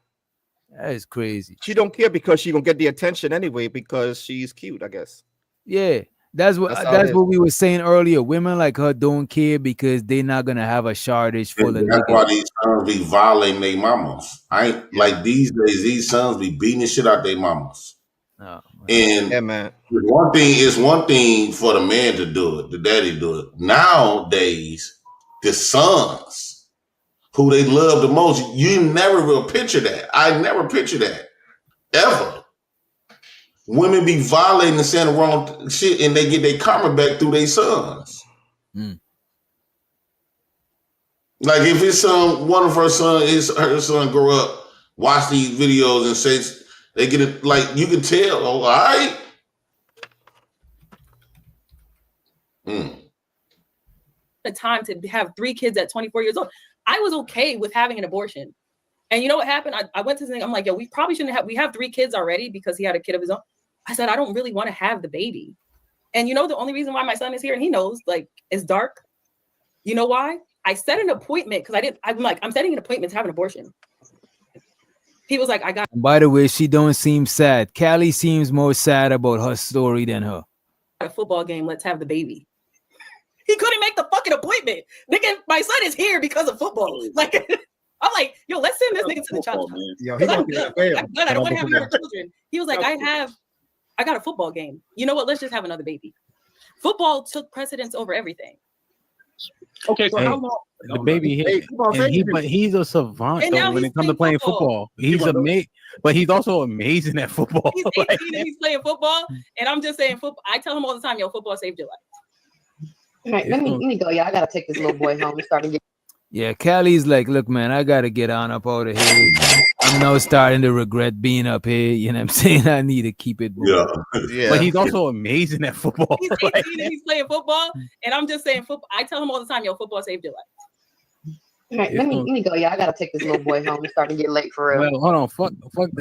That is crazy. She don't care because she gonna get the attention anyway because she's cute, I guess. Yeah. That's how it that's is. what we were saying earlier. Women like her don't care because they're not gonna have a shortage full of That's why niggas. these sons be violating their mamas. I ain't like these days. These sons be beating the shit out their mamas. Oh, and man. It's one thing for the man to do it, the daddy do it. Nowadays, the sons who they love the most, you never will picture that. I never picture that ever. Women be violating and saying the wrong shit, and they get their karma back through their sons. Like if his son, one of her son grow up, watch these videos and say they get it, like you can tell. Oh, all right. The time to have 3 kids at 24 years old. I was okay with having an abortion. And you know what happened? I went to the thing. I'm like, yo, we probably shouldn't have. We have 3 kids already because he had a kid of his own. I said, I don't really want to have the baby. And you know, the only reason why my son is here and he knows, like, it's dark. You know why? I set an appointment because I'm setting an appointment to have an abortion. He was like, I got. By the way, she don't seem sad. Callie seems more sad about her story than her. A football game. Let's have the baby. He couldn't make the fucking appointment. Nigga, my son is here because of football. Like, I'm like, yo, let's send this nigga to the child. Yo, he gonna get failed. I'm good. I don't want to have any more children. He was like, I got a football game. You know what? Let's just have another baby. Football took precedence over everything. Okay, so Hey, how long? the baby hit, but he's a savant And though now when he's it comes to playing playing football. He's amazing, but he's also amazing at football. He's 18 and he's playing football, and I'm just saying football. I tell him all the time, yo, football saved your life. All right, let me go, y'all. I gotta take this little boy home and start to get. Yeah, Callie's like, look, man, I gotta get on up out of here. I'm now starting to regret being up here. You know what I'm saying? I need to keep it moving. Yeah. But he's also amazing at football. He's 18 and he's playing football, and I'm just saying football. I tell him all the time, yo, football saved your life. All right, let me go, y'all. I gotta take this little boy home. It's starting to get late for real. Well, hold on, fuck.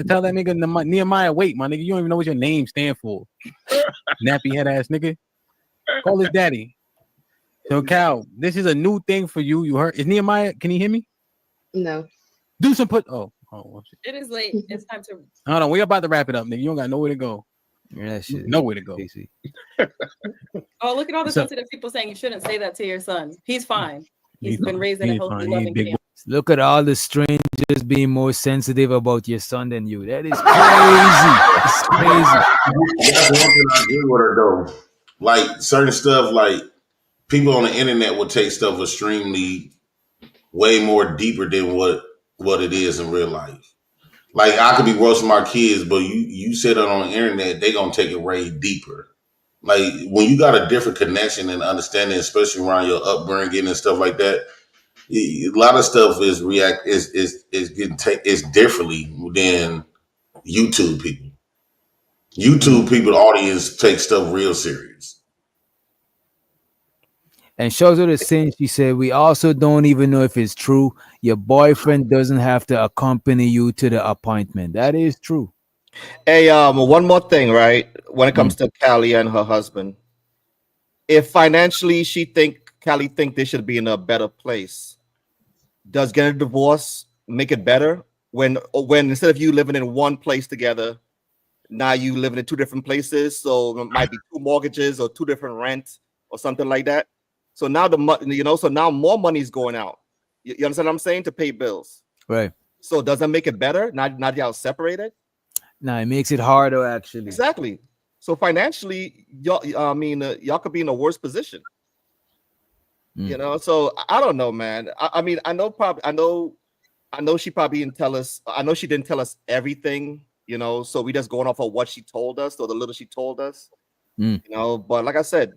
Tell that nigga Nehemiah, wait, my nigga, you don't even know what your name stand for. Nappy head ass nigga. Call his daddy. So Cal, this is a new thing for you. You heard? Is Nehemiah? Can you hear me? No. Do some put. Oh, It is late. It's time to. hold on. We about to wrap it up, nigga. You don't got nowhere to go. Yeah, that shit. Nowhere to go. Oh, look at all the So- sensitive people saying you shouldn't say that to your son. He's fine. He's been fine. raised in a He's healthy, fine. He's loving big family. Look at all the strangers being more sensitive about your son than you. That is crazy. It's crazy. That's one thing I agree with her though. Like certain stuff, like people on the internet will take stuff extremely way more deeper than what it is in real life. Like I could be roasting my kids, but you said it on the internet, they gonna take it way deeper. Like when you got a different connection and understanding, especially around your upbringing and stuff like that, a lot of stuff is differently than YouTube people. YouTube people, the audience take stuff real serious. And shows her the sin. She said, we also don't even know if it's true. Your boyfriend doesn't have to accompany you to the appointment. That is true. Hey, one more thing, right? When it comes to Callie and her husband, if financially Callie think they should be in a better place, does getting a divorce make it better? When instead of you living in one place together, now you living in 2 different places, so it might be 2 mortgages or 2 different rents or something like that. So now so now more money is going out. You understand what I'm saying? To pay bills. Right. So does that make it better? Not y'all separated? No, it makes it harder actually. Exactly. So financially, y'all, y'all could be in a worse position. You know, so I don't know, man. I mean, I know she probably didn't tell us. I know she didn't tell us everything, you know. So we just going off of what she told us or the little she told us, you know. But like I said,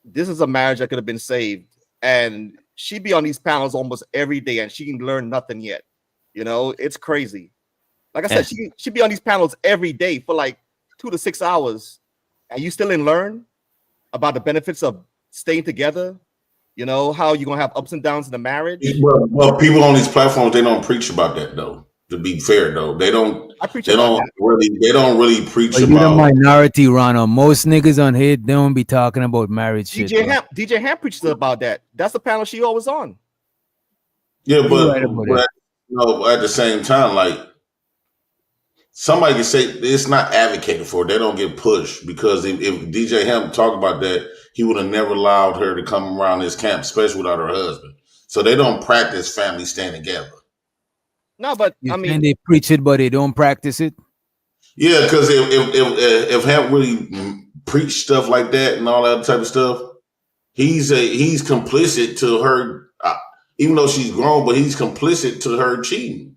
this is a marriage that could have been saved, and she be on these panels almost every day, and she can learn nothing yet. You know, it's crazy. Like I said, she be on these panels every day for like 2 to 6 hours, and you still didn't learn about the benefits of staying together. You know, how you're gonna have ups and downs in the marriage. Well, people on these platforms, they don't preach about that though. To be fair though, they don't really preach But about you're the minority, Ronald. Most niggas on here don't be talking about marriage shit. DJ Hamp preaches about that. That's the panel she always on. Yeah, but right at the same time, like somebody can say it's not advocated for. They don't get pushed because if DJ Hamp talked about that, he would have never allowed her to come around this camp, especially without her husband. So they don't practice family staying together. No, but I mean, they preach it, but they don't practice it. Yeah, because if Hamp really preached stuff like that and all that type of stuff, he's complicit to her, even though she's grown, but he's complicit to her cheating.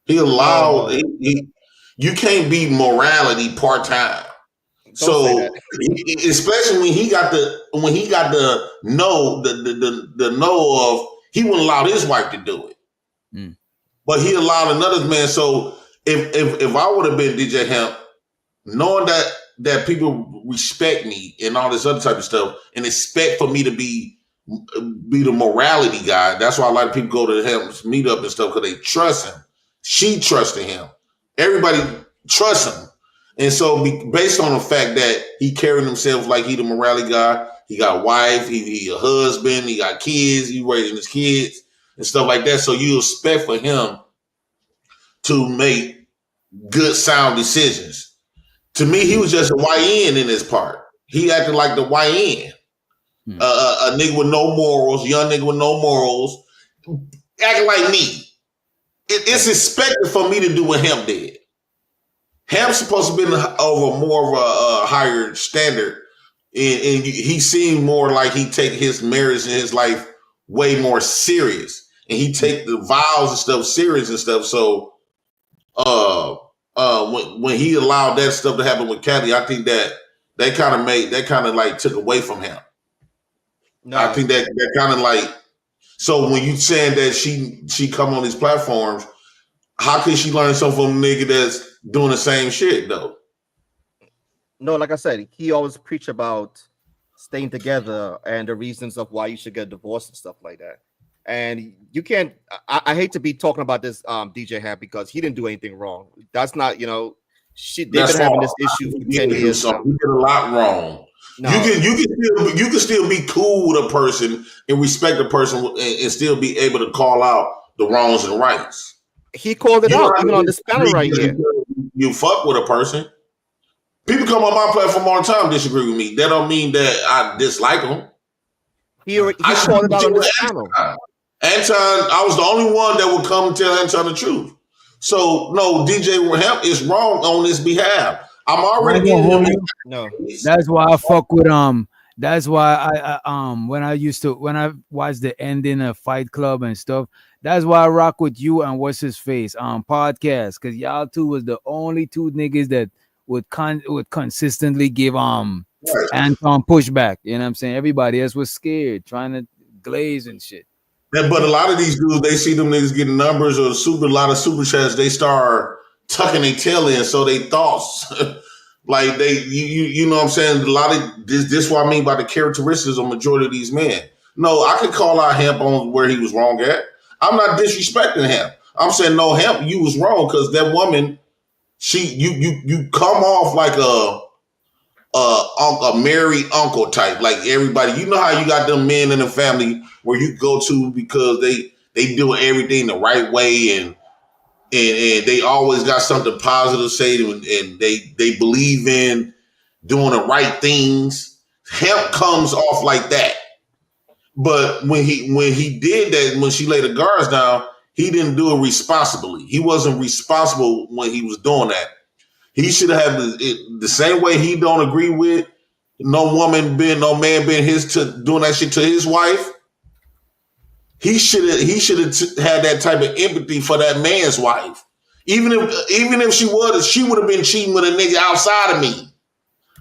He allowed you can't be morality part time. So especially when he got the know of he wouldn't allow his wife to do it, but he allowed another man. So if I would have been DJ Hamp, knowing that people respect me and all this other type of stuff and expect for me to be the morality guy, that's why a lot of people go to Hamp's meetup and stuff because they trust him. She trusted him. Everybody trusts him. And so based on the fact that he carried himself like he the morality guy, he got a wife, he a husband, he got kids, he raising his kids and stuff like that. So you expect for him to make good, sound decisions. To me, he was just a YN in this part. He acted like the YN. A nigga with no morals, young nigga with no morals, acting like me. It's expected for me to do what Hamp did. Hamp's supposed to be over more of a higher standard, and he seemed more like he take his marriage and his life way more serious, and he take the vows and stuff serious and stuff. So, when he allowed that stuff to happen with Kathy, I think that kind of like took away from him. No. I think that kind of like, so when you saying that she come on these platforms, how can she learn something from a nigga that's doing the same shit though? No, like I said, he always preach about staying together and the reasons of why you should get divorced and stuff like that. And you can't. I hate to be talking about this DJ Hamp because he didn't do anything wrong. That's not, they've been having this issue for 10 years. He did a lot wrong. No. You can still be cool with a person and respect a person and still be able to call out the wrongs and rights. He called it out even on this panel right here. You fuck with a person. People come on my platform all the time disagree with me. That don't mean that I dislike them. He called it out on this panel. Anton, I was the only one that would come and tell Anton the truth. So no, DJ Hamp is wrong on this behalf. I'm already getting him. No, that's why I fuck with That's why I when I watched the ending of Fight Club and stuff. That's why I rock with you and what's his face podcast, because y'all two was the only two niggas that would consistently give Anton pushback. You know what I'm saying? Everybody else was scared, trying to glaze and shit. Yeah, but a lot of these dudes, they see them niggas getting numbers or a lot of super chats, they start tucking their tail in, so they thoughts like you know what I'm saying? A lot of this what I mean by the characteristics of majority of these men. No, I could call out Hamp on where he was wrong at. I'm not disrespecting Hamp. I'm saying no, Hamp, you was wrong because that woman, you come off like a married uncle type, like everybody. You know how you got them men in the family where you go to because they do everything the right way and they always got something positive to say and they believe in doing the right things. Hamp comes off like that. But when he did that, when she laid the guards down, he didn't do it responsibly. He wasn't responsible when he was doing that. He should have the same way he don't agree with no man being doing that shit to his wife. He should have had that type of empathy for that man's wife. Even if she would have been cheating with a nigga outside of me.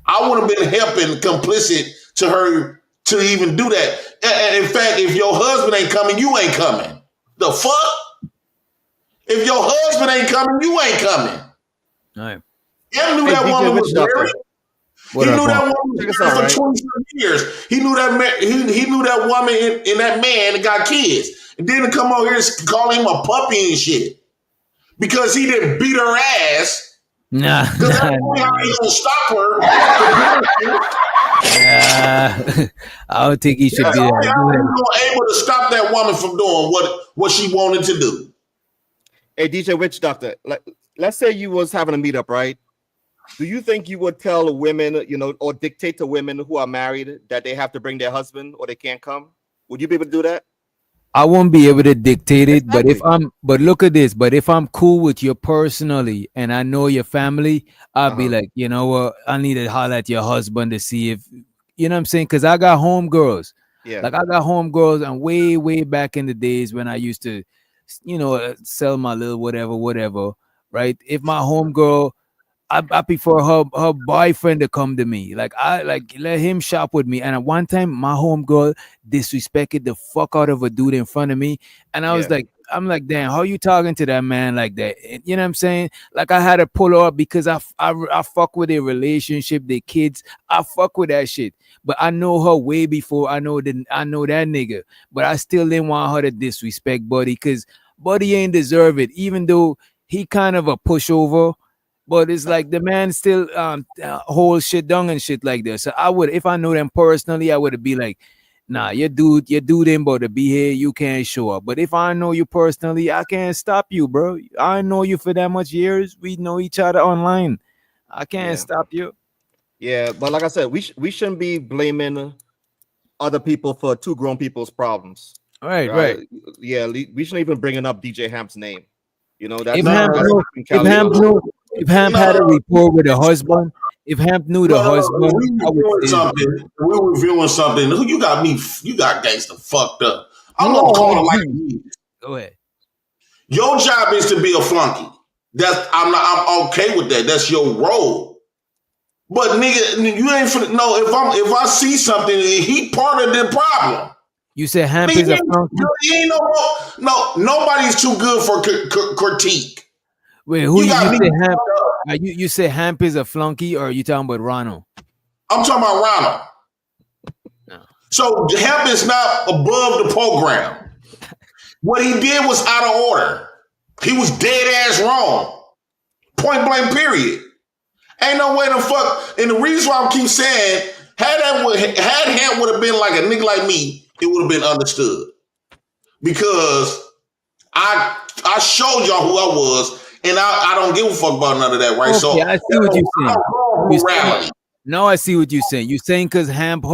I would have been helping complicit to her to even do that. And in fact, if your husband ain't coming, you ain't coming. The fuck? If your husband ain't coming, you ain't coming. All right. Him knew that woman was married. He knew that woman was married for 27 years. He knew that he knew that woman and that man that got kids. And then to come over here and call him a puppy and shit. Because he didn't beat her ass. Nah. Because that's only how he gonna stop her. I don't think he should be He was able to stop that woman from doing what she wanted to do. Hey, DJ Witch Doctor, let's say you was having a meetup, right? Do you think you would tell women, or dictate to women who are married that they have to bring their husband or they can't come? Would you be able to do that? I won't be able to dictate it, but look at this. But if I'm cool with you personally and I know your family, I'll be like, you know what? I need to holler at your husband to see if, you know what I'm saying? Because I got homegirls. Yeah. Like I got homegirls, and way back in the days when I used to, sell my little whatever, right? If my homegirl, I prefer her boyfriend to come to me. Like I let him shop with me. And at one time, my homegirl disrespected the fuck out of a dude in front of me. And I was like, I'm like, damn, how you talking to that man like that? You know what I'm saying? Like I had to pull her up because I fuck with their relationship, their kids. I fuck with that shit. But I know her way before I know that nigga. But I still didn't want her to disrespect Buddy because Buddy ain't deserve it, even though he kind of a pushover. But it's like the man still hold shit down and shit like that. So I would, if I know them personally, I would be like, nah, your dude ain't about to be here. You can't show up. But if I know you personally, I can't stop you, bro. I know you for that much years. We know each other online. I can't stop you. Yeah, but like I said, we shouldn't be blaming other people for two grown people's problems. Right. Yeah, we shouldn't even bringing up DJ Hamp's name. That's if Hamp had a rapport with the husband, if Hamp knew the husband, we're reviewing something. You got gangsta fucked up. I'm gonna call it like you. Go ahead. Your job is to be a flunky. I'm okay with that. That's your role. But nigga, you ain't finna know if I see something, he part of the problem. You said Hamp is a flunky. No, nobody's too good for critique. Wait, who you say Hamp? You say Hamp is a flunky, or are you talking about Ronald? I'm talking about Ronald. No. So Hamp is not above the program. What he did was out of order. He was dead ass wrong. Point blank, period. Ain't no way the fuck. And the reason why I keep saying, had Hamp would have been like a nigga like me, it would have been understood. Because I showed y'all who I was. And I don't give a fuck about none of that, right? Okay, So I see what you're saying. No, I see what you're saying. You're saying because Hamp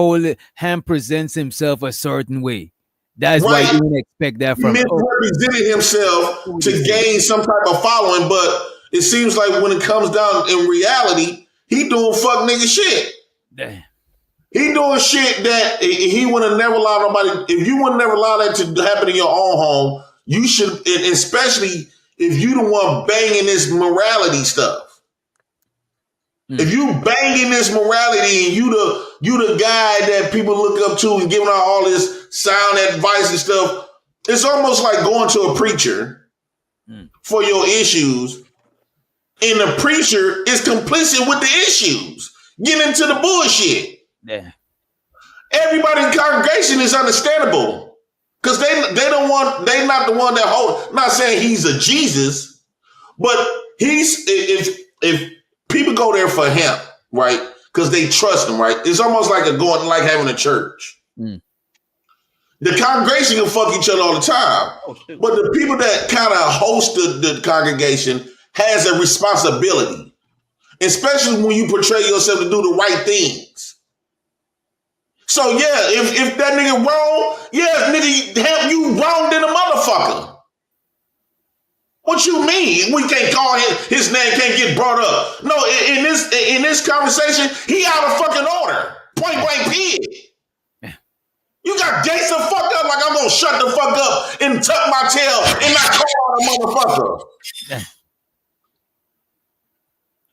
presents himself a certain way. That's why you didn't expect that from him. He misrepresented himself to gain some type of following, but it seems like when it comes down in reality, he doing fuck nigga shit. Damn. He doing shit that he would have never allowed nobody. If you would have never allowed that to happen in your own home, you should, and especially if you the one banging this morality stuff. If you banging this morality and you the guy that people look up to and giving out all this sound advice and stuff, it's almost like going to a preacher for your issues, and the preacher is complicit with the issues, getting into the bullshit. Yeah. Everybody in the congregation is understandable. Because they not the one that hold. I'm not saying he's a Jesus, but if people go there for him, right? Because they trust him, right? It's almost like having a church. The congregation can fuck each other all the time, but the people that kind of host the congregation has a responsibility, especially when you portray yourself to do the right things. So yeah, if that nigga wrong, yeah, nigga, Hamp, you wrong than a motherfucker. What you mean? We can't call his name can't get brought up. No, in this conversation, he out of fucking order. Point blank period. You got Jason fucked up like I'm gonna shut the fuck up and tuck my tail and not call out a motherfucker.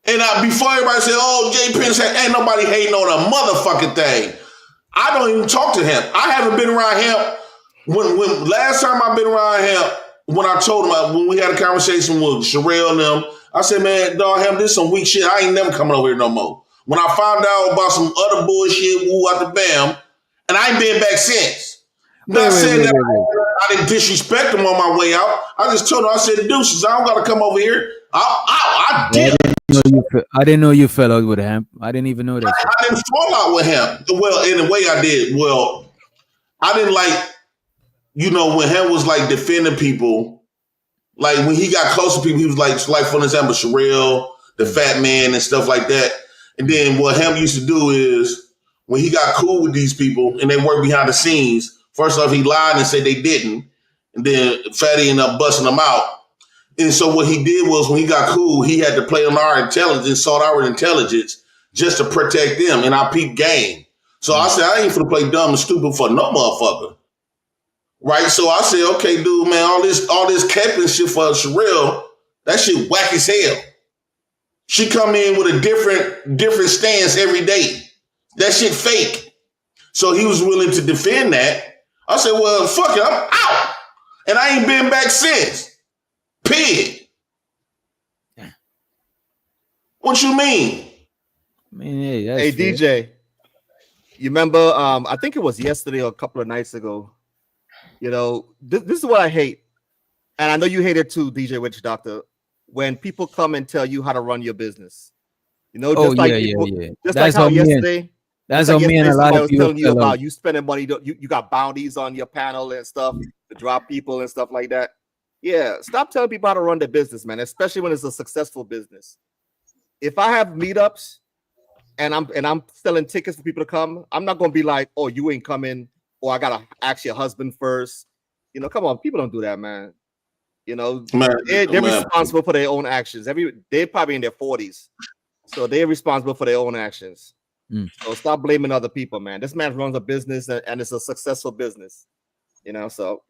And before everybody said, "Oh, J. Penn said ain't nobody hating on a motherfucking thing," I don't even talk to him. I haven't been around him. When last time I've been around him, when I told him when we had a conversation with Sherelle and them, I said, "Man, dog, him, this some weak shit. I ain't never coming over here no more." When I found out about some other bullshit, woo out the bam, and I ain't been back since. Not saying that I didn't disrespect him on my way out. I just told him, I said, "Deuces, I don't gotta come over here." I did. I didn't know you fell out with Hamp. I didn't even know that. I didn't fall out with him. Well, in a way I did. Well, I didn't like, when Hamp was like defending people, like when he got close to people, he was like for example, Sherelle, the fat man and stuff like that. And then what Hamp used to do is when he got cool with these people and they worked behind the scenes, first off, he lied and said they didn't. And then Fatty ended up busting them out. And so what he did was when he got cool, he had to play on our intelligence, sought our intelligence just to protect them. And I peeped game. So I said, I ain't finna play dumb and stupid for no motherfucker. Right? So I said, okay, dude, man, all this capping shit for Sherelle, that shit whack as hell. She come in with a different stance every day. That shit fake. So he was willing to defend that. I said, well, fuck it, I'm out. And I ain't been back since. Pig. What you mean? Hey, DJ, you remember, I think it was yesterday or a couple of nights ago, this is what I hate. And I know you hate it too, DJ Witch Doctor, when people come and tell you how to run your business. Just like how yesterday. That's how me and a lot of people telling you about you spending money. You got bounties on your panel and stuff to drop people and stuff like that. Yeah, stop telling people how to run their business, man, especially when it's a successful business. If I have meetups and I'm selling tickets for people to come, I'm not gonna be like, oh, you ain't coming, or I gotta ask your husband first. Come on, people don't do that, man. They're responsible for their own actions. They're probably in their 40s, so they're responsible for their own actions. So stop blaming other people, man. This man runs a business and it's a successful business. So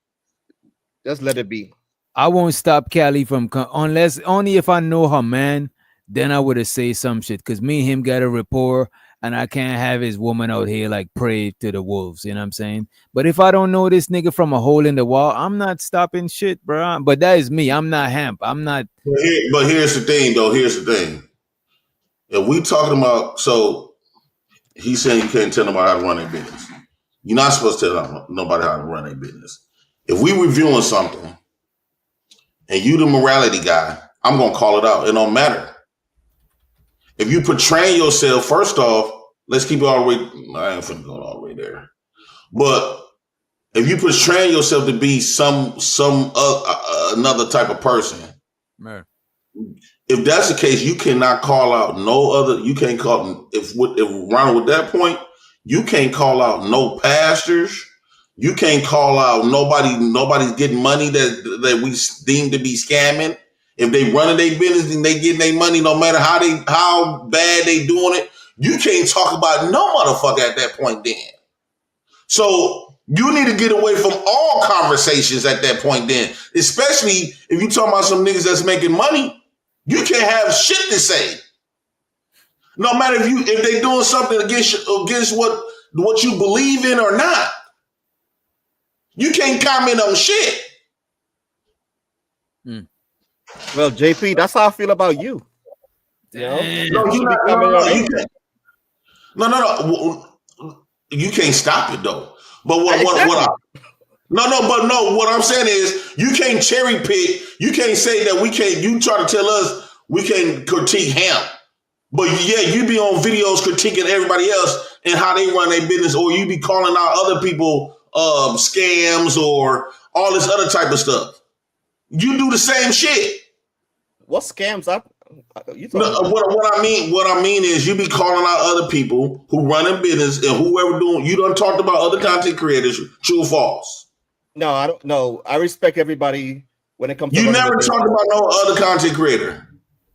just let it be. I won't stop Callie from unless only if I know her man, then I would have say some shit. Cause me and him got a rapport, and I can't have his woman out here like prey to the wolves. You know what I'm saying? But if I don't know this nigga from a hole in the wall, I'm not stopping shit, bro. But that is me. I'm not Hamp. I'm not. But here's the thing, though. Here's the thing. If we talking about, so he's saying you can't tell nobody how to run their business. You're not supposed to tell nobody how to run their business. If we reviewing something, and you the morality guy, I'm going to call it out. It don't matter. If you portray yourself, first off, let's keep it all the way, I ain't finna go all the way there. But if you portray yourself to be some another type of person, man. If that's the case, you cannot call out no other, you can't call, if Ronald with that point, you can't call out no pastors. You can't call out nobody's getting money that we deem to be scamming. If they running their business and they getting their money, no matter how bad they doing it, you can't talk about no motherfucker at that point then. So you need to get away from all conversations at that point then, especially if you talking about some niggas that's making money. You can't have shit to say. No matter if they doing something against what you believe in or not. You can't comment on shit. Well, JP, that's how I feel about you. No, you can't stop it though. But what I'm saying is you can't cherry pick. You can't say that we can't. You try to tell us we can critique Hamp, but yeah, you be on videos critiquing everybody else and how they run their business, or you be calling out other people scams or all this other type of stuff. You do the same shit. What scams? What I mean is you be calling out other people who run a business and whoever doing. You done talked about other content creators. True or false? No, I don't know. I respect everybody when it comes to You running never the talked business. about no other content creator.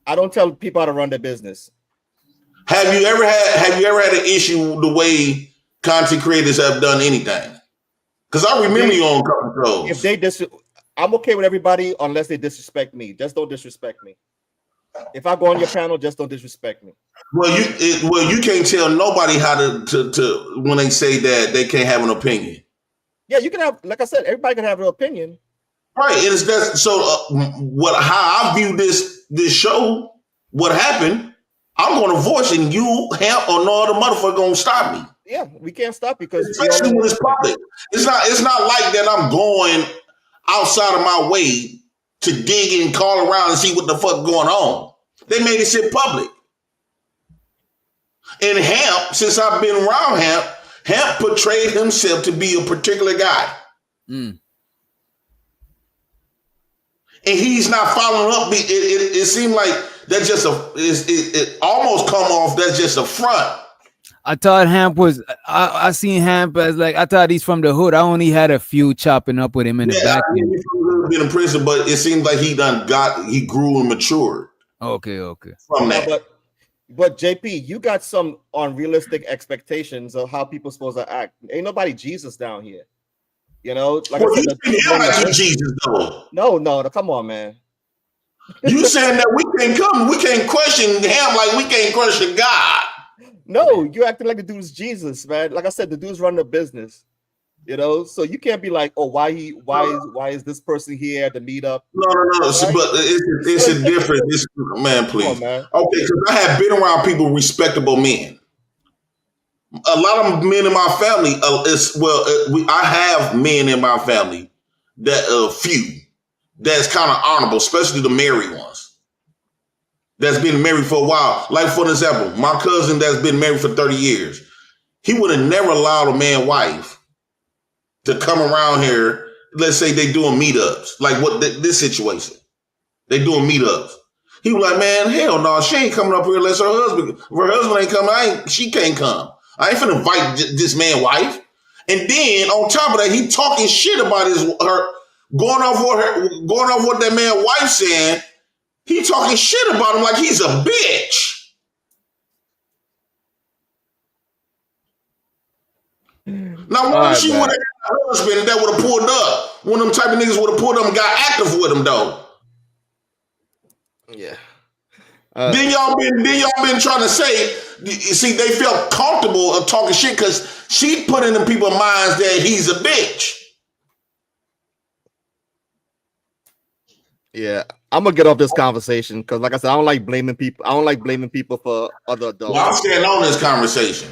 I don't tell people how to run their business. Have you ever had an issue the way content creators have done anything? Because I remember you on a couple shows. If they I'm okay with everybody unless they disrespect me. Just don't disrespect me. If I go on your panel, just don't disrespect me. Well, you can't tell nobody how to when they say that they can't have an opinion. Yeah, you can have, like I said, everybody can have an opinion. Right. It's that. So how I view this show, what happened, I'm going to voice, and you, Hamp, or no other motherfucker going to stop me. Yeah, we can't stop because especially when it's public. It's not like that. I'm going outside of my way to dig and call around and see what the fuck going on. They made it shit public. And Hamp, since I've been around Hamp portrayed himself to be a particular guy. Mm. And he's not following up. It seemed like that's just it almost come off that's just a front. I thought Hamp was. I seen Hamp as like, I thought he's from the hood. I only had a few chopping up with him in the back. He's been in prison, but it seems like he grew and matured. Okay. From that. But JP, you got some unrealistic expectations of how people supposed to act. Ain't nobody Jesus down here. You know, like well, I said, you Jesus though. No, come on, man. You saying that we can't question him like we can't question God. No, you acting like the dude's Jesus, man. Like I said, the dude's running a business. You know, so you can't be like, oh, why is this person here at the meetup? No. Right? But it's a difference. Man, please. On, man. Okay, because I have been around people, respectable men. A lot of men in my family, I have men in my family that few that's kind of honorable, especially the married ones that's been married for a while. Like for example, my cousin that's been married for 30 years, he would have never allowed a man-wife to come around here. Let's say they doing meetups, like this situation, they doing meetups. He was like, man, hell no, she ain't coming up here unless her husband ain't coming. She can't come. I ain't finna invite this man wife. And then on top of that, he talking shit about her going off what that man wife saying. He talking shit about him like he's a bitch. Now, why she would have had a husband that would have pulled up? One of them type of niggas would have pulled up and got active with him though. Yeah. Then y'all been trying to say, see, they felt comfortable of talking shit because she put in people's minds that he's a bitch. Yeah, I'm gonna get off this conversation because, like I said, I don't like blaming people. I don't like blaming people for other adults. Well, I'm staying on this conversation.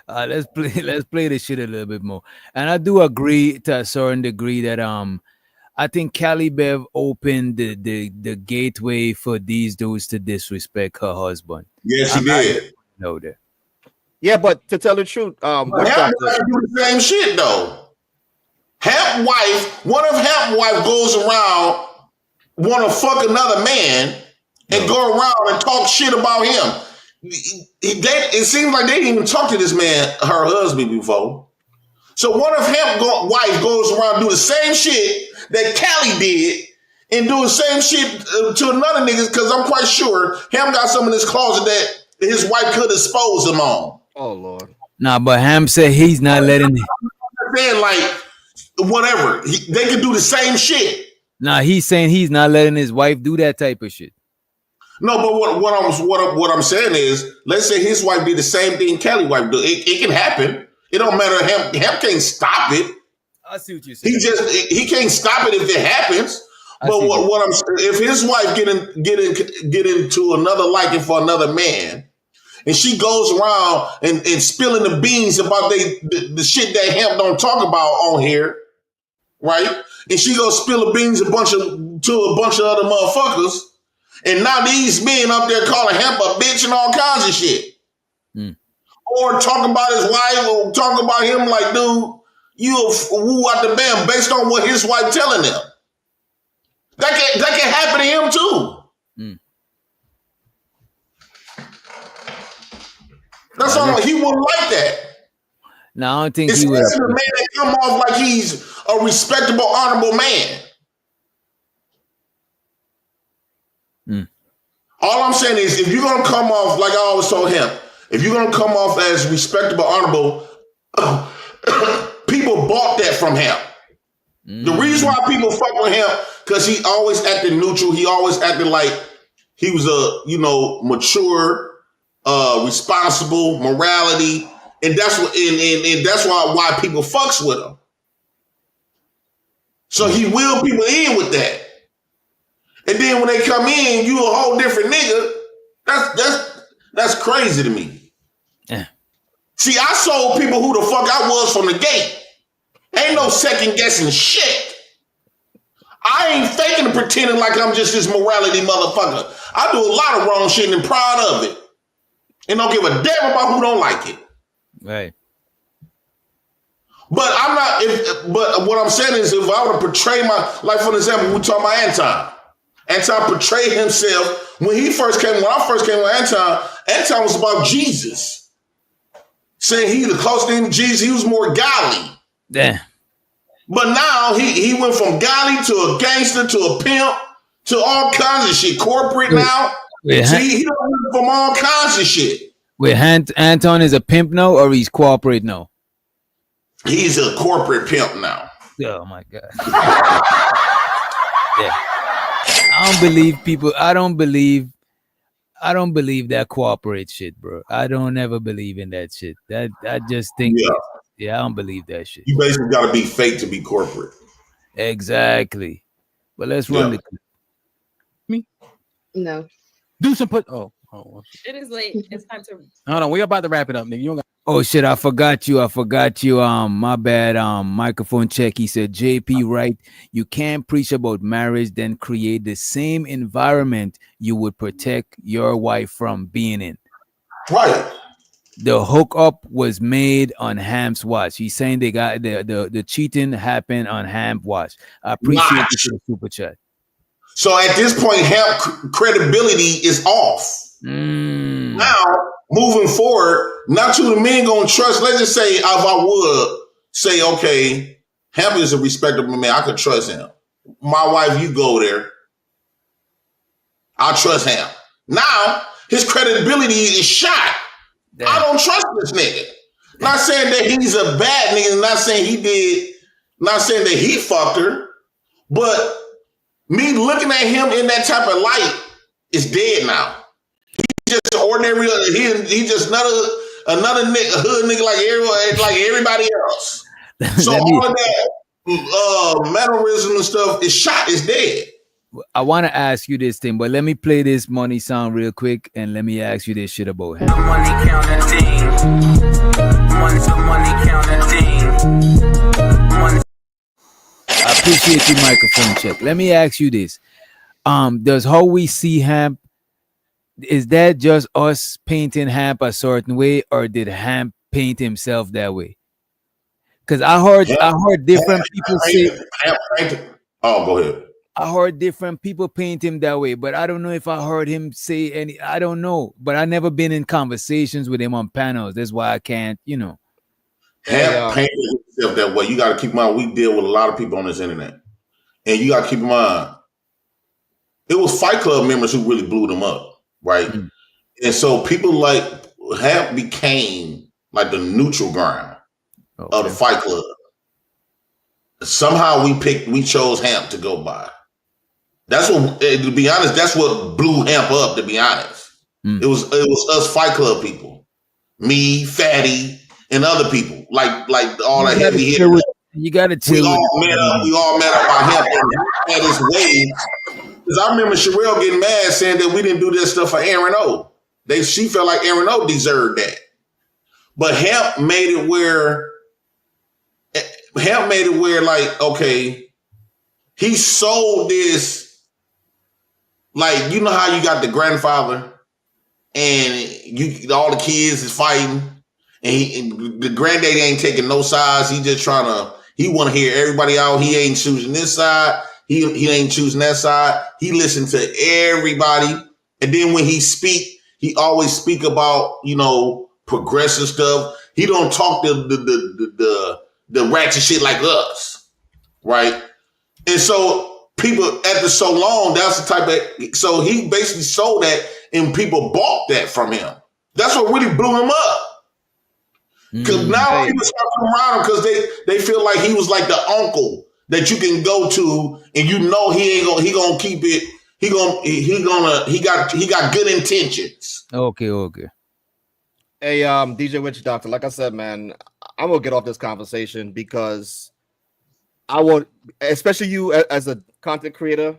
Let's play this shit a little bit more. And I do agree to a certain degree that I think Cali Bev opened the gateway for these dudes to disrespect her husband. Yes, she did. Know that. Yeah, but to tell the truth, Hamp do the same shit though. One of Hamp wife goes around, want to fuck another man, and go around and talk shit about him. It seems like they didn't even talk to this man, her husband, before. So one of Hamp wife goes around and do the same shit that Callie did and do the same shit to another nigga because I'm quite sure Hamp got some in his closet that his wife could expose him on. Oh, Lord. Nah, but Hamp said he's not letting it. I'm saying like, whatever. They could do the same shit. Nah, he's saying he's not letting his wife do that type of shit. No, but what I'm saying is, let's say his wife did the same thing Kelly wife do. It can happen. It don't matter. Hamp can't stop it. I see what you're saying. He can't stop it if it happens. But what I'm saying, if his wife get into another liking for another man, and she goes around and spilling the beans about the shit that Hamp don't talk about on here, right? And she goes spill the beans to a bunch of other motherfuckers. And now these men up there calling Hamp a bitch and all kinds of shit. Or talking about his wife or talking about him like, dude, you a woo out the band based on what his wife telling them. That can happen to him too. That's all. He wouldn't like that. No, I don't think he Especially would. a man that come off like he's a respectable, honorable man. All I'm saying is, if you're gonna come off like I always told him, if you're gonna come off as respectable, honorable, people bought that from him. The reason why people fuck with him, because he always acted neutral. He always acted like he was a mature, responsible, morality, and that's what and that's why people fucks with him. So he will people in with that. And then when they come in, you a whole different nigga. That's crazy to me. Yeah. See, I sold people who the fuck I was from the gate. Ain't no second guessing shit. I ain't faking and pretending like I'm just this morality motherfucker. I do a lot of wrong shit and proud of it. And don't give a damn about who don't like it. Right. But I'm not, but what I'm saying is if I were to portray like for example, we talk about Anton. Anton portrayed himself when I first came with Anton was about Jesus. Saying he the closest thing to Jesus, he was more godly. Yeah. But now he went from godly to a gangster to a pimp to all kinds of shit. Corporate now. See, he done went from all kinds of shit. Wait, Anton is a pimp now or he's corporate now? He's a corporate pimp now. Oh my God. Yeah. I don't believe that corporate shit, bro. I don't ever believe in that shit. I just think I don't believe that shit. You basically gotta be fake to be corporate. Exactly. But let's run the me. No. Do some put It is late. It's time to. Hold on, we're about to wrap it up, nigga. You don't got. Oh shit, I forgot you. My bad. Microphone check. He said, JP, right? You can't preach about marriage, then create the same environment you would protect your wife from being in. Right. The hookup was made on Hamp's watch. He's saying they got the cheating happened on Hamp watch. I appreciate you for the super chat. So at this point, Hamp credibility is off. Now, moving forward, not too the men gonna trust. Let's just say, if I would say, okay, Hamp is a respectable man, I could trust him. My wife, you go there. I trust him. Now, his credibility is shot. Damn. I don't trust this nigga. Not saying that he's a bad nigga, not saying that he fucked her, but me looking at him in that type of light is dead now. He's just ordinary. He's just another nigga, a hood nigga like everybody else. So all of that mannerism and stuff is shot, is dead. I want to ask you this thing, but let me play this money sound real quick, and let me ask you this shit about him. Money counting team. Money counting team. I appreciate your microphone check. Let me ask you this. Does how we see Hamp, is that just us painting Hamp a certain way, or did Hamp paint himself that way? Because I heard different people say. Oh, go ahead. I heard different people paint him that way, but I don't know if I heard him say any. I don't know, but I never been in conversations with him on panels. That's why I can't, Hamp painted himself that way. You got to keep in mind, we deal with a lot of people on this internet, and you got to keep in mind, it was Fight Club members who really blew them up, right? Mm-hmm. And so people like Hamp became like the neutral ground of the Fight Club. Somehow we chose Hamp to go by. That's what, to be honest, that's what blew Hamp up, to be honest. It was us Fight Club people. Me, Fatty, and other people. Like all that heavy hitters. You gotta chill. We all met up on Hamp and had his way. Because I remember Sherelle getting mad saying that we didn't do this stuff for Aaron O. She felt like Aaron O deserved that. But Hamp made it where like, okay, he sold this. Like, you know how you got the grandfather and all the kids is fighting and the granddaddy ain't taking no sides. He just he want to hear everybody out. He ain't choosing this side. He ain't choosing that side. He listen to everybody. And then when he speak, he always speak about, progressive stuff. he don't talk the ratchet shit like us, right? And so people after so long, that's the type of, so he basically sold that and people bought that from him. That's what really blew him up. Because now people start coming around him because they feel like he was like the uncle that you can go to and you know he gonna keep it. He got good intentions. Okay. Hey, DJ Witch Doctor, like I said, man, I'm gonna get off this conversation because I want, especially you as a content creator,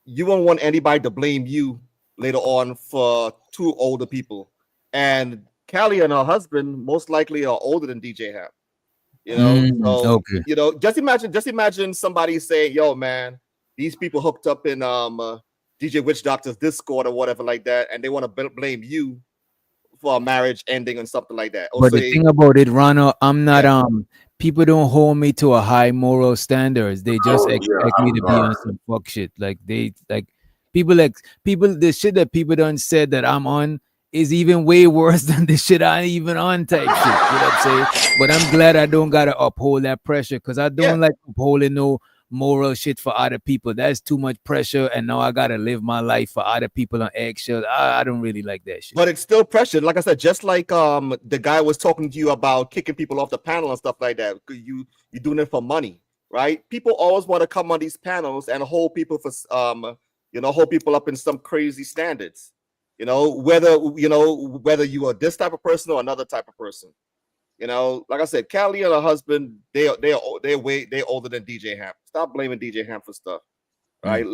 you won't want anybody to blame you later on for two older people. And Callie and her husband most likely are older than DJ Hamp. You know, so okay. you know, just imagine somebody saying, "Yo, man, these people hooked up in DJ Witch Doctor's Discord or whatever like that, and they want to blame you for a marriage ending and something like that." But the thing about it, Ronald, I'm not people don't hold me to a high moral standards. They just expect me to be on some fuck shit. Like people the shit that people done said that I'm on is even way worse than the shit I ain't even on type shit. You know what I'm saying? But I'm glad I don't gotta uphold that pressure because I don't like upholding no moral shit for other people. That's too much pressure, and now I gotta live my life for other people on eggshells. I don't really like that shit. But it's still pressure. Like I said, just like the guy was talking to you about kicking people off the panel and stuff like that. You're doing it for money, right? People always want to come on these panels and hold people for hold people up in some crazy standards. Whether you are this type of person or another type of person. Like I said, Callie and her husband, they're older than DJ Hamp. Stop blaming DJ Hamp for stuff, right?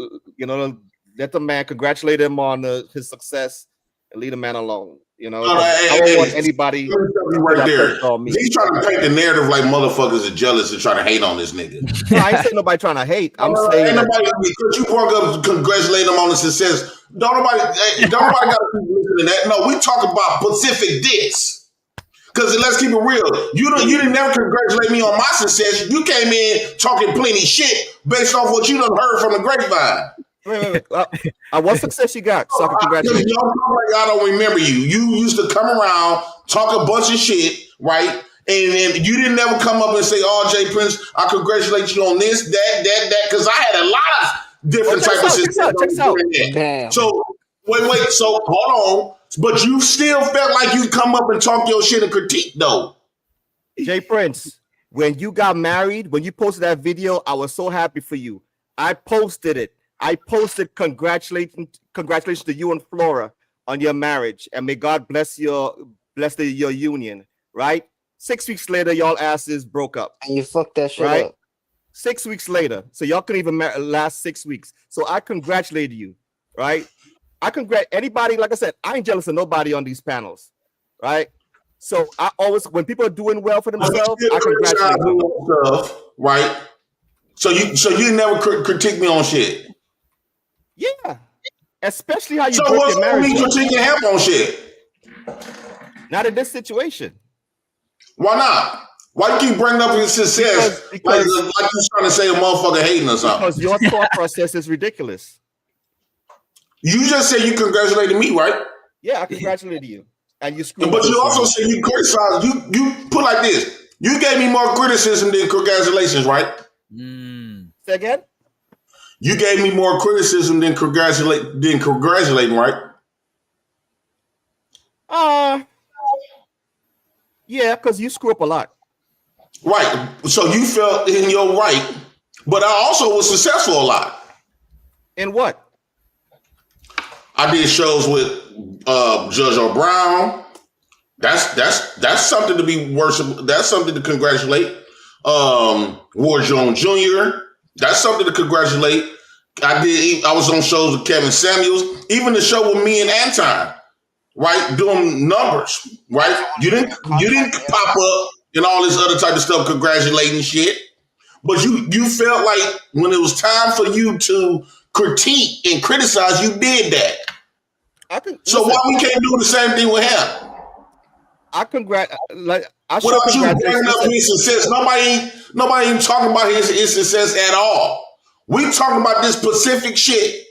Let the man, congratulate him on his success and leave the man alone. I don't want anybody right there. He's trying to paint the narrative like motherfuckers are jealous and try to hate on this nigga. No, I ain't saying nobody trying to hate. I'm saying nobody, because you broke up, congratulate him on his success. Don't nobody got to keep listening to that. No, we talk about Pacific this. Because let's keep it real. You didn't never congratulate me on my success. You came in talking plenty shit based off what you done heard from the grapevine. Wait. What success you got? So I can congratulate you. I don't remember you. You used to come around, talk a bunch of shit, right? And you didn't ever come up and say, "Oh, Jay Prince, I congratulate you on this, that." Because I had a lot of different types of success. Check out. Damn. So wait. So hold on. But you still felt like you come up and talk your shit and critique, though. Jay Prince, when you got married, when you posted that video, I was so happy for you. I posted it. I posted congratulations to you and Flora on your marriage, and may God bless your union. Right? 6 weeks later, y'all asses broke up. And you fucked that shit up. 6 weeks later, so y'all couldn't even last 6 weeks. So I congratulated you, right? I congratulate anybody. Like I said, I ain't jealous of nobody on these panels, right? So I always, when people are doing well for themselves, I congratulate them. Right? So you never critique me on shit. Yeah, especially how you so broke what's your marriage. So what's critiquing Hamp on shit? Not in this situation. Why not? Why you keep bringing up his success because like you're trying to say a motherfucker hating or something? Because your thought process is ridiculous. You just said you congratulated me, right? Yeah, I congratulated you. And you screwed But you also said you criticized. You put like this. You gave me more criticism than congratulations, right? Say again? You gave me more criticism than congratulating, right? Yeah, because you screw up a lot. Right. So you felt in your right, but I also was successful a lot. In what? I did shows with Judge O'Brown. That's something to be worshiped. That's something to congratulate. War Jones Jr. That's something to congratulate. I was on shows with Kevin Samuels, even the show with me and Anton, right? Doing numbers, right? You didn't pop up and all this other type of stuff congratulating shit. But you felt like when it was time for you to critique and criticize, you did that. Why we can't do the same thing with him? Without you bringing up his success, nobody ain't talking about his success at all. We talking about this specific shit.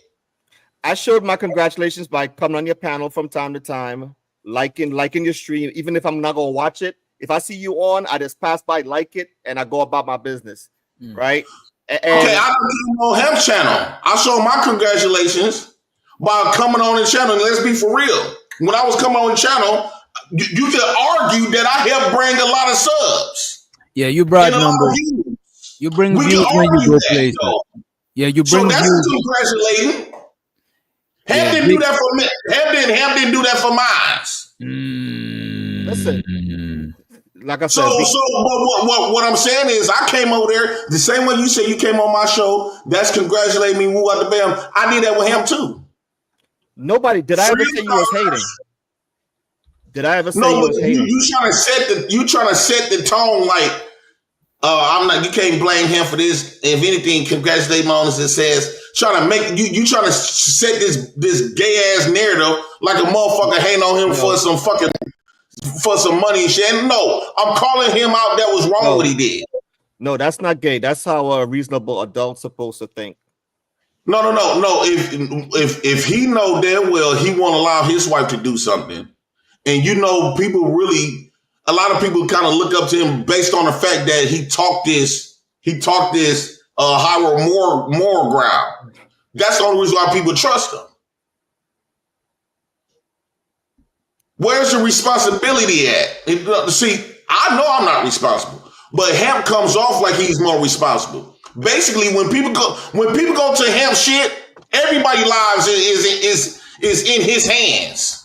I showed my congratulations by coming on your panel from time to time, liking your stream. Even if I'm not gonna watch it, If I see you on, I just pass by, like it, and I go about my business, right? And Okay, I don't do on Hamp channel. I show my congratulations by coming on the channel. And let's be for real. When I was coming on the channel, you could argue that I helped bring a lot of subs. Yeah, you brought numbers. You bring views when you go places. Yeah, you bring so that's views. Congratulating. Hamp didn't do that for me. Hamp didn't do that for mine. Listen, like I said. What I'm saying is, I came over there the same way you said you came on my show. That's congratulating me. Woo out the bam. I did that with him too. Nobody did. I ever say you was hating? Did I ever say you was hating? You trying to set the tone like. I'm not. You can't blame him for this. If anything, congratulate my owners. It says trying to make you trying to set this gay ass narrative like a motherfucker hating on him for some money and shit. And no, I'm calling him out. That was wrong what he did. No, that's not gay. That's how a reasonable adult's supposed to think. No. If he know damn well he won't allow his wife to do something, and people really. A lot of people kind of look up to him based on the fact that he talked this higher moral ground. That's the only reason why people trust him. Where's the responsibility at? See, I know I'm not responsible, but Hamp comes off like he's more responsible. Basically, when people go to Hamp shit, everybody's lives is in his hands.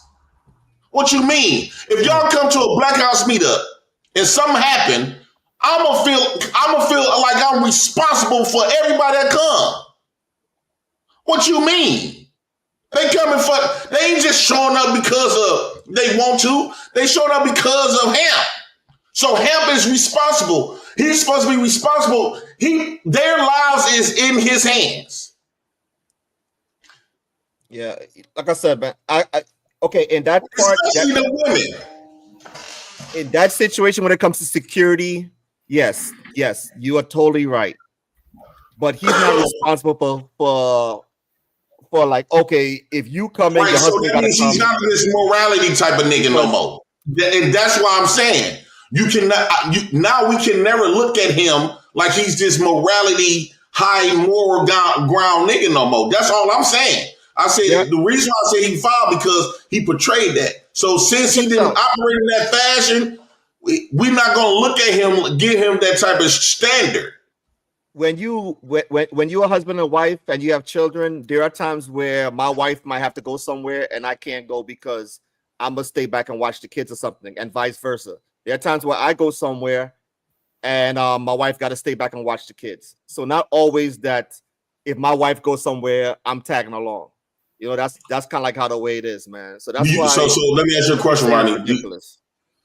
What you mean? If y'all come to a Black House meetup and something happen, I'ma feel like I'm responsible for everybody that come. What you mean? They ain't just showing up because they want to. They showing up because of Hamp. So Hamp is responsible. He's supposed to be responsible. Their lives is in his hands. Yeah, like I said, man, okay, in that part, in that situation, when it comes to security, yes, you are totally right. But he's not responsible for like, okay, if you come in, your husband gotta come. He's not this morality type of nigga no more, and that's why I'm saying now we can never look at him like he's this morality high moral ground nigga no more. That's all I'm saying. I said the reason why I say he filed because he portrayed that. So since he didn't operate in that fashion, we're not going to look at him, give him that type of standard. When you're a husband and wife and you have children, there are times where my wife might have to go somewhere and I can't go because I must stay back and watch the kids or something, and vice versa. There are times where I go somewhere and my wife got to stay back and watch the kids. So not always that if my wife goes somewhere, I'm tagging along. That's kind of like how the way it is, man. So that's why. So let me ask you a question, Ronnie. Ridiculous.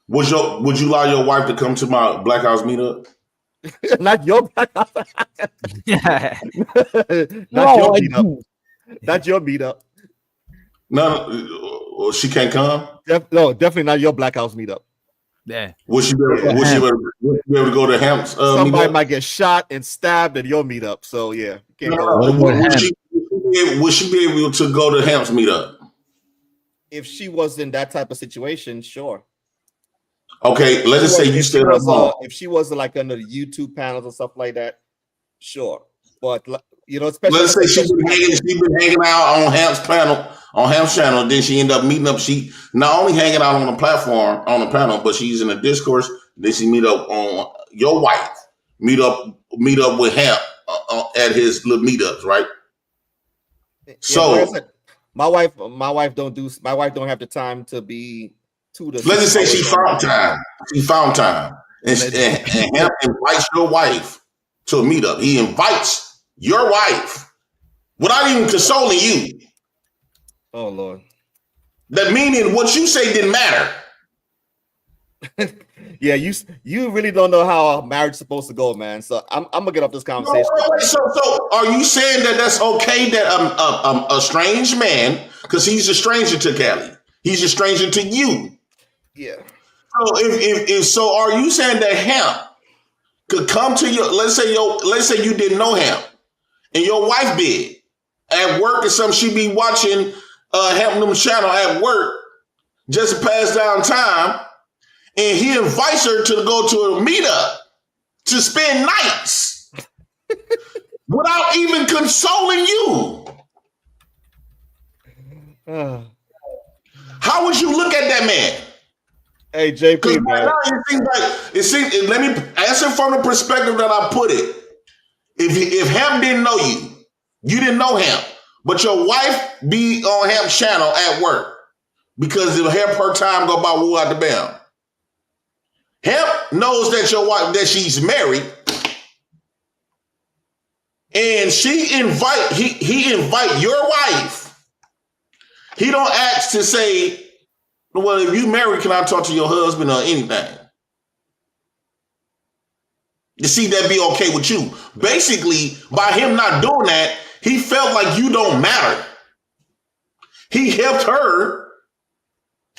Would you allow your wife to come to my Black House meetup? Not your Black House. Not your meetup. No, she can't come. No, definitely not your Black House meetup. Yeah. Would she be able to go to Hamp's? Somebody might get shot and stabbed at your meetup. So yeah, can't go. Would she be able to go to Hamp's meetup? If she was in that type of situation, sure. Okay, let's just say you stayed at home. If she was like under the YouTube panels or stuff like that, sure. But especially let's say she's been hanging out on Hamp's channel. Then she ended up meeting up. She not only hanging out on the platform on the panel, but she's in a discourse. Then she meet up on your wife. Meet up with Hamp at his little meetups, right? So like I said, my wife don't have the time to be to the. Let's just say she found time. And Hamp invites your wife to a meetup. He invites your wife without even consoling you. Oh Lord. That meaning what you say didn't matter. Yeah, you really don't know how a marriage is supposed to go, man. So I'm gonna get off this conversation. So are you saying that that's okay that a strange man, because he's a stranger to Cali, he's a stranger to you? Yeah. So if so, are you saying that Hamp could come to your? Let's say you didn't know Hamp, and your wife did at work or something. She'd be watching Hamp channel at work just to pass down time. and he invites her to go to a meetup to spend nights without even consoling you. How would you look at that man? Hey, JP, man. It seems let me answer from the perspective that I put it. If Hamp didn't know you, you didn't know Hamp, but your wife be on Hamp's channel at work because it'll help her time go by woo out the bam. Hamp knows that your wife, that she's married, and he invite your wife. He don't ask to say, well, if you married, can I talk to your husband or anything? To see that be okay with you. Basically, by him not doing that, he felt like you don't matter. He helped her,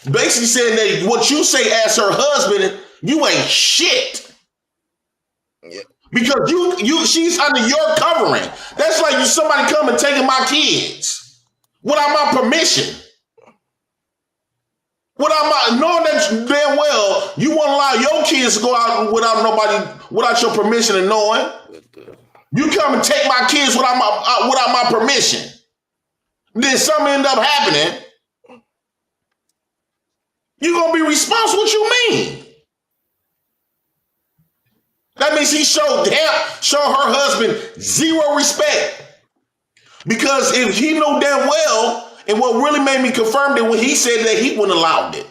basically saying that what you say as her husband, you ain't shit. Yeah. Because she's under your covering. That's like you somebody come and taking my kids without my permission. Knowing that damn well you won't allow your kids to go out without your permission and knowing. You come and take my kids without my permission. Then something end up happening. You're gonna be responsible. What you mean? That means he showed her husband zero respect. Because if he knew damn well, and what really made me confirm that when he said that he wouldn't allow it.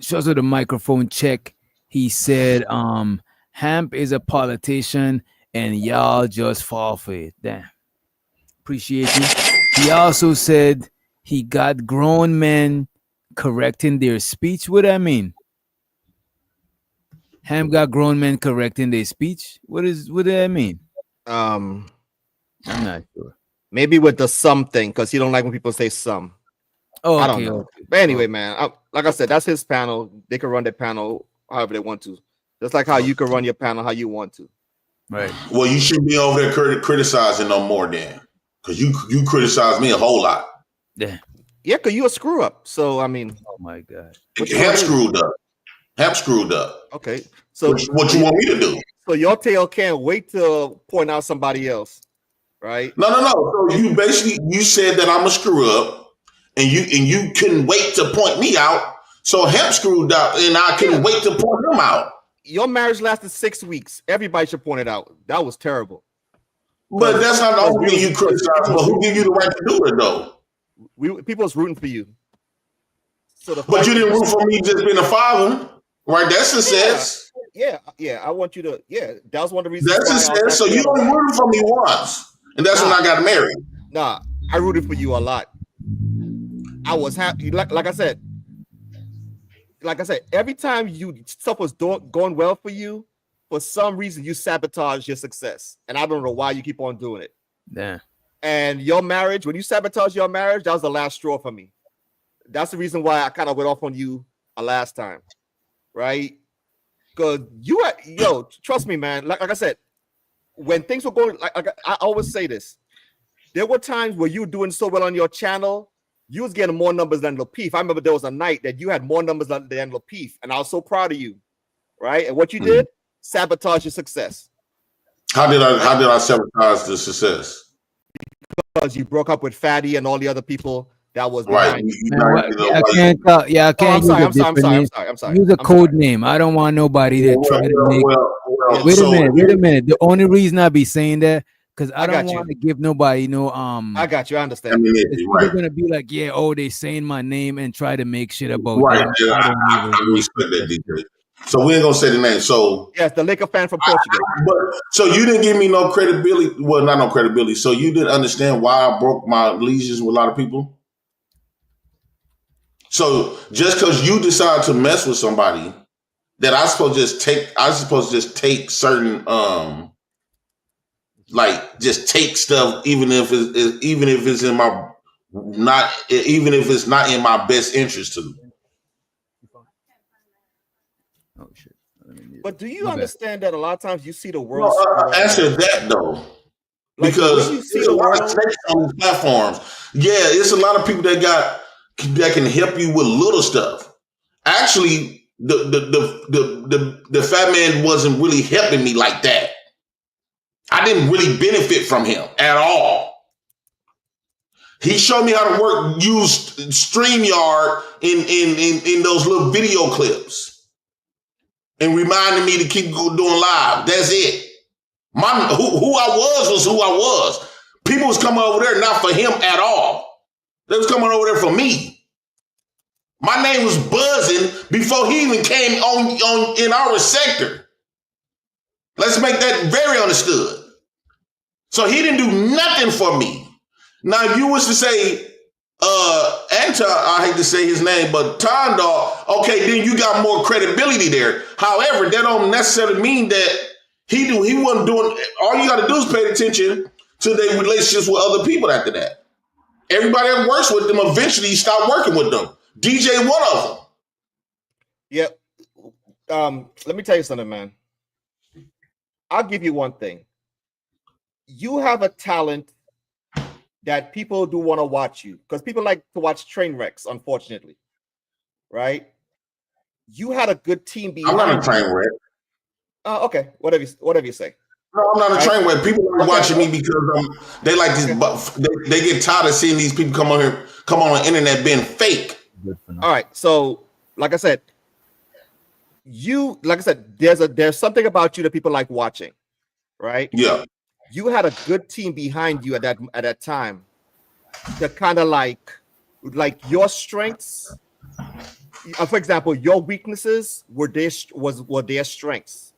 Shows the microphone check. He said, Hamp is a politician and y'all just fall for it. Damn. Appreciate you. He also said he got grown men correcting their speech. What do I mean? Hamp got grown men correcting their speech. What does that mean? I'm not sure. Maybe with the some thing, because he don't like when people say some. Oh, I don't okay, know. okay. But anyway, man, like I said, that's his panel. They can run their panel however they want to. Just like how you can run your panel how you want to. Right. Well, you shouldn't be over there criticizing no more then. Because you criticize me a whole lot. Yeah. Yeah, because you a screw up. So, I mean. Oh, my God. Hamp screwed up. Hamp screwed up. Okay. So what you want me to do? So your tail can't wait to point out somebody else, right? No. So you said that I'm a screw up, and you couldn't wait to point me out. So Hamp screwed up, and I couldn't wait to point him out. Your marriage lasted 6 weeks. Everybody should point it out. That was terrible. But that's not the only thing you criticize. But who gave you the right to do it, though? People was rooting for you. So but you didn't root for me just being a father, right? That's success. Yeah. I want you to. Yeah, that was one of the reasons. That's success. So you only rooted for me once, and that's when I got married. Nah, I rooted for you a lot. I was happy. Like I said, every time stuff was going well for you, for some reason you sabotage your success, and I don't know why you keep on doing it. Yeah. And your marriage, when you sabotage your marriage, that was the last straw for me. That's the reason why I kind of went off on you last time, right? Because trust me, man. Like I said, when things were going, like I always say this, there were times where you were doing so well on your channel, you was getting more numbers than Lapeef. I remember there was a night that you had more numbers than Lapeef, and I was so proud of you, right? And what you did, sabotage your success. How did I sabotage the success? Because you broke up with Fatty and all the other people that was right. I can't. I can't. I'm sorry. Use a code name. I don't want nobody to try to make. Wait a minute. The only reason I be saying that because I don't want to give nobody no. I got you. I understand. They're gonna be like, yeah, they saying my name and try to make shit about. Right. I respect that, DJ. So we ain't gonna say the name. So yes, the Laker fan from Portugal. But so you didn't give me no credibility. Well, not no credibility. So you didn't understand why I broke my allegiance with a lot of people. So just because you decide to mess with somebody, that I supposed to just take certain just take stuff, even if it's not in my best interest to. Oh shit! But do you understand that a lot of times you see the world? Answer that though. because there's a lot of snakes on these platforms. Yeah, it's a lot of people that can help you with little stuff. Actually, the fat man wasn't really helping me like that. I didn't really benefit from him at all. He showed me how to use StreamYard in those little video clips and reminded me to keep doing live. That's it. Who I was who I was. People was coming over there not for him at all. They was coming over there for me. My name was buzzing before he even came on in our sector. Let's make that very understood. So he didn't do nothing for me. Now, if you was to say, Anton, I hate to say his name, but Tondog, okay, then you got more credibility there. However, that don't necessarily mean that he wasn't doing, all you got to do is pay attention to their relationships with other people after that. Everybody that works with them, eventually you stop working with them. DJ, one of them. Yep. Let me tell you something, man. I'll give you one thing. You have a talent that people do want to watch you because people like to watch train wrecks, unfortunately. Right? You had a good team behind you. I'm not a train wreck. Okay. Whatever you say. No, I'm not a train wreck. People are watching me because they like this. They get tired of seeing these people come on the internet being fake. All right. So, like I said, there's something about you that people like watching, right? Yeah. You had a good team behind you at that time to kind of like your strengths. For example, your weaknesses were their strengths,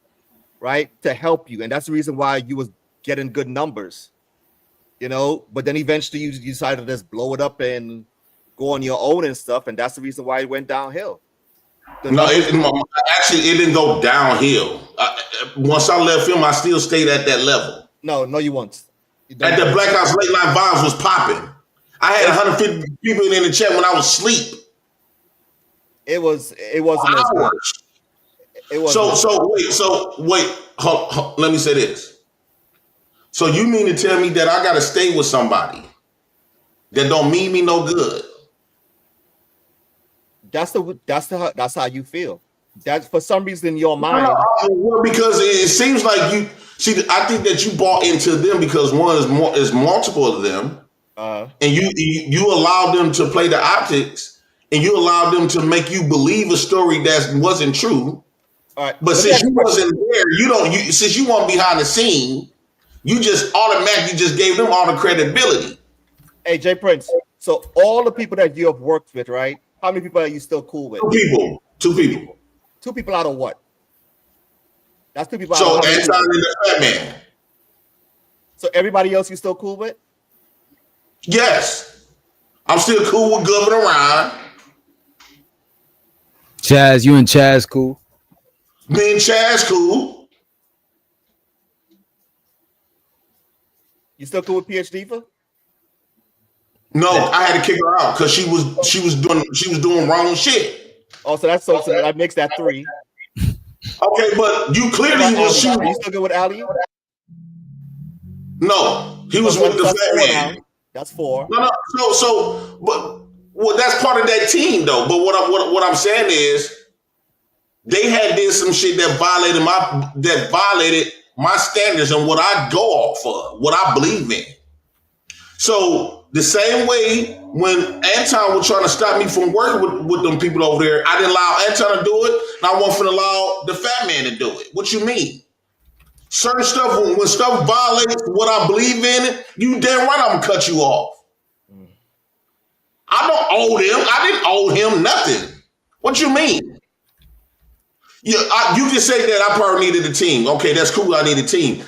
right? To help you, and that's the reason why you was getting good numbers, But then eventually you decided to just blow it up and go on your own and stuff, and that's the reason why it went downhill. It didn't go downhill. Once I left him, I still stayed at that level. No, you won't. At the Black House Late Night Vibes was popping. I had 150 people in the chat when I was asleep. It wasn't as good. It wasn't. So wait. Hold, let me say this. So you mean to tell me that I got to stay with somebody that don't mean me no good? That's how you feel. That's for some reason in your mind. Well, because it seems like you see. I think that you bought into them because one is multiple of them, and you allowed them to play the optics, and you allowed them to make you believe a story that wasn't true. All right, but since you wasn't there, since you weren't behind the scene, you just automatically just gave them all the credibility. Hey, Jay Prince. So all the people that you have worked with, right? How many people are you still cool with? Two people. 2 people out of what? That's 2 people out so of Anton and the Fat Man. So everybody else you still cool with? Yes. I'm still cool with Governor Ryan. Chaz, you and Chaz cool? Me and Chaz cool. You still cool with PH Diva? No, I had to kick her out because she was doing wrong shit. Oh, so that makes that 3. Okay, but you clearly was shooting. Are you still good with Ali? No, he was with the Fat Man. That's 4. No. But that's part of that team though. But what I'm saying is, they did some shit that violated my standards and what I go off of, what I believe in. So the same way when Anton was trying to stop me from working with them people over there, I didn't allow Anton to do it, and I wasn't going to allow the Fat Man to do it. What you mean? Certain stuff, when stuff violates what I believe in, you damn right I'm going to cut you off. I don't owe them. I didn't owe him nothing. What you mean? You can say that I probably needed a team. Okay, that's cool. I need a team.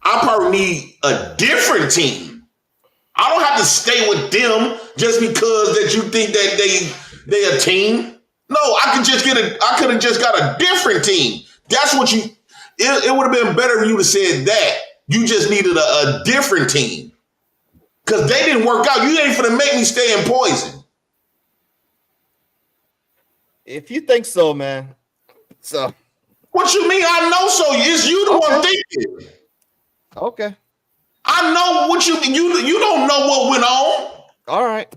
I probably need a different team. I don't have to stay with them just because that you think that they a team. No, I could have just got a different team. That's what it would have been better if you would have said that. You just needed a different team. Because they didn't work out. You ain't finna make me stay in Poison. If you think so, man. So what you mean? I know so. It's you the one thinking. Okay. I I know what you don't know what went on. All right.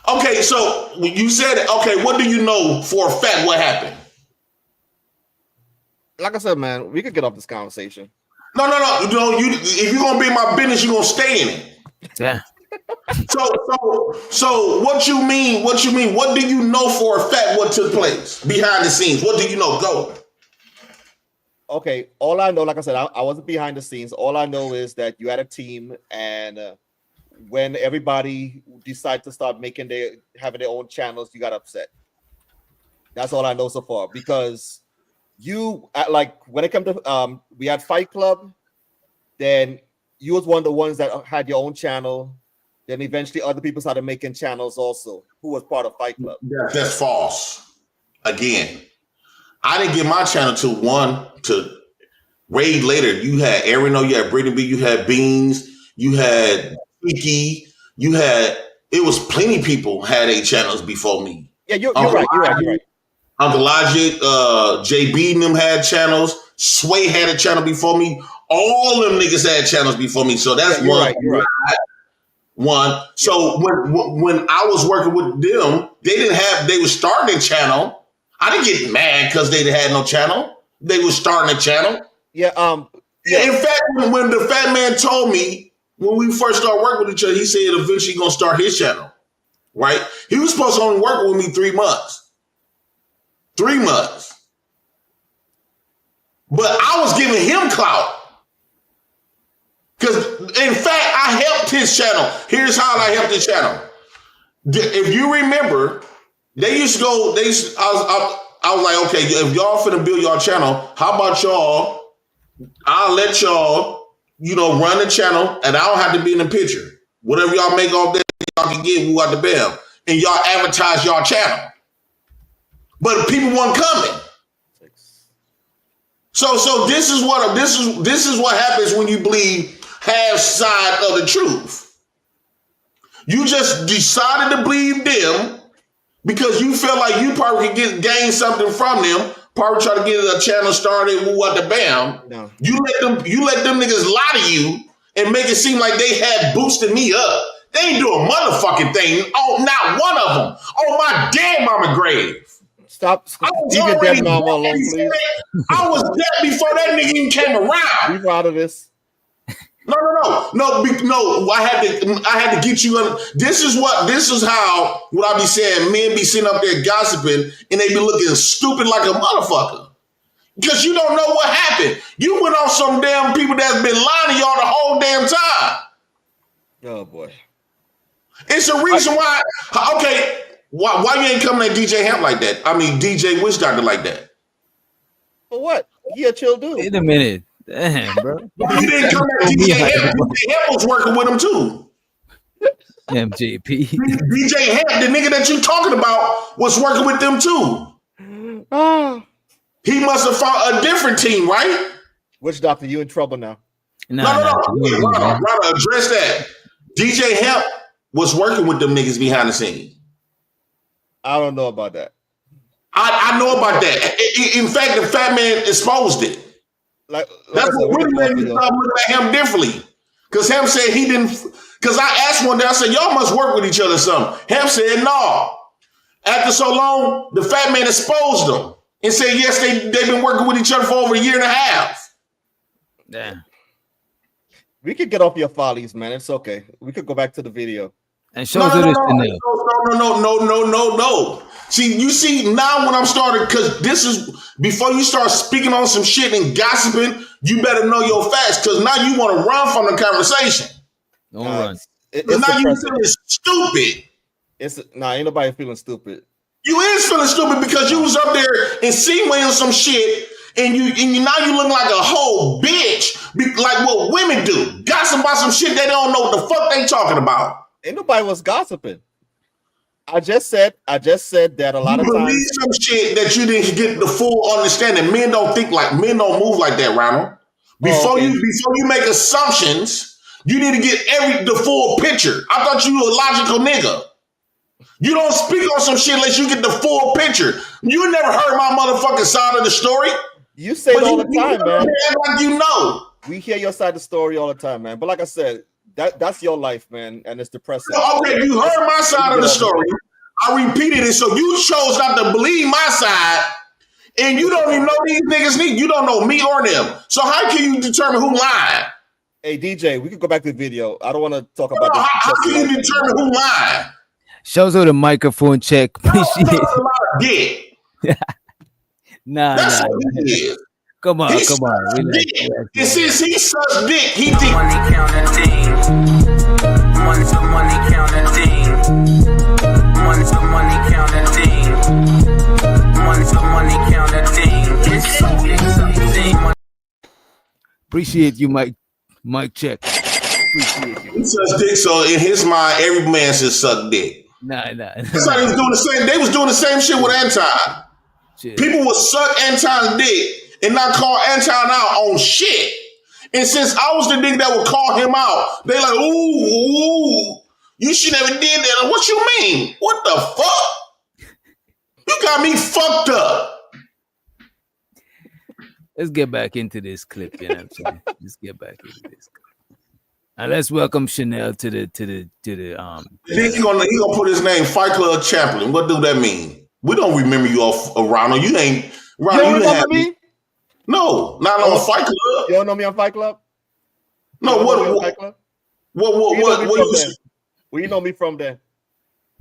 Okay, so you said it. Okay, what do you know for a fact what happened? Like I said, man, we could get off this conversation. No. If you're gonna be in my business, you're gonna stay in it. Yeah. So what you mean? What do you know for a fact what took place behind the scenes? What do you know? Go. Okay, all I know, like I said, I wasn't behind the scenes. All I know is that you had a team, and when everybody decided to start having their own channels, you got upset. That's all I know so far. Because you when it comes to we had Fight Club, then you was one of the ones that had your own channel. Then eventually other people started making channels also, who was part of Fight Club. That's false. Again, I didn't get my channel to Raid later. You had Arino, you had Brittany B, you had Beans, you had Tiki, it was plenty of people had a channels before me. Yeah, you're right. Uncle Logic, JB and them had channels. Sway had a channel before me. All them niggas had channels before me. So that's one. Right. One. So when I was working with them, they were starting a channel. I didn't get mad because they had no channel. They were starting a channel. Yeah. In fact, when the fat man told me when we first started working with each other, he said eventually he's gonna start his channel. Right? He was supposed to only work with me 3 months. 3 months. But I was giving him clout. Because, in fact, I helped his channel. Here's how I helped his channel. If you remember, I was like, okay, if y'all finna build y'all channel, how about y'all, I'll let y'all, run the channel, and I don't have to be in the picture. Whatever y'all make off that, y'all can get who out the bell. And y'all advertise y'all channel. But people weren't coming. So this is what happens when you believe half side of the truth. You just decided to believe them because you felt like you probably could gain something from them. Probably try to get a channel started. What the bam? No. You let them niggas lie to you and make it seem like they had boosted me up. They ain't do a motherfucking thing. Oh, not one of them. Oh, my dead mama grave. Stop. You get that mama alone, please. I was dead before that nigga even came around. Be proud of this. No. I had to get you. This is how what I be saying. Men be sitting up there gossiping and they be looking stupid like a motherfucker because you don't know what happened. You went on some damn people that's been lying to y'all the whole damn time. Oh boy, it's a reason why. Okay. Why you ain't coming at DJ Hamp like that? I mean, DJ Witch Doctor like that. For what? He a chill dude. Wait a minute. Damn, bro. Why you didn't come at DJ Hamp? DJ Hamp was working with him too. MJP. DJ Hamp, the nigga that you talking about, was working with them too. Oh. He must have found a different team, right? Witch Doctor, you in trouble now. No. Gotta address that. DJ Hamp was working with them niggas behind the scenes. I don't know about that. I know about that. In fact, the fat man exposed it. That's what really made me start looking at him differently. Because Hamp said he didn't. Because I asked one day, I said, y'all must work with each other or something. Hamp said, no. After so long, the fat man exposed them and said, yes, they've been working with each other for over a year and a half. Damn. We could get off your follies, man. It's okay. We could go back to the video. And show us this thing. No. See now when I'm starting, because this is before you start speaking on some shit and gossiping, you better know your facts, because now you want to run from the conversation. Don't run. Now you feeling stupid. Ain't nobody feeling stupid. You is feeling stupid because you was up there insinuating some shit, and you now you look like a whole bitch, like what women do, gossip about some shit they don't know what the fuck they talking about. Ain't nobody was gossiping. I just said that a lot of times believe some shit that you didn't get the full understanding. Men don't move like that, Ronald. Before you make assumptions, you need to get the full picture. I thought you were a logical nigga. You don't speak on some shit unless you get the full picture. You never heard my motherfucking side of the story. You say it all the time, man. Like you know. We hear your side of the story all the time, man. But like I said, that's your life, man, and it's depressing. Okay, you heard my side of the story. I repeated it, so you chose not to believe my side, and you don't even know these niggas. You don't know me or them. So how can you determine who lied? Hey DJ, we could go back to the video. I don't want to talk about this. How can you determine who lied? Shows her the microphone check. Appreciate it. Nah. Come on. Relax. And since he sucks dick, he think money counting team. Money to money counting team. Money to money counting team. Money to money counting team. Appreciate you, Mike check. Appreciate you. He sucks dick, so in his mind, every man should suck dick. Nah. That's why he was doing the same. They was doing the same shit with Anton. People would suck Anton's dick and not call Anton out on shit. And since I was the nigga that would call him out, they like, ooh, you should never did that. What you mean? What the fuck? You got me fucked up. Let's get back into this clip. You know what I'm saying? Let's get back into this clip. And let's welcome Chanel to the Then he gonna put his name Fight Club Chaplain. What do that mean? We don't remember you Ronald. You ain't Ronald. You don't remember me? No, not on Fight Club. You don't know me on Fight Club? No, what where you know me from there?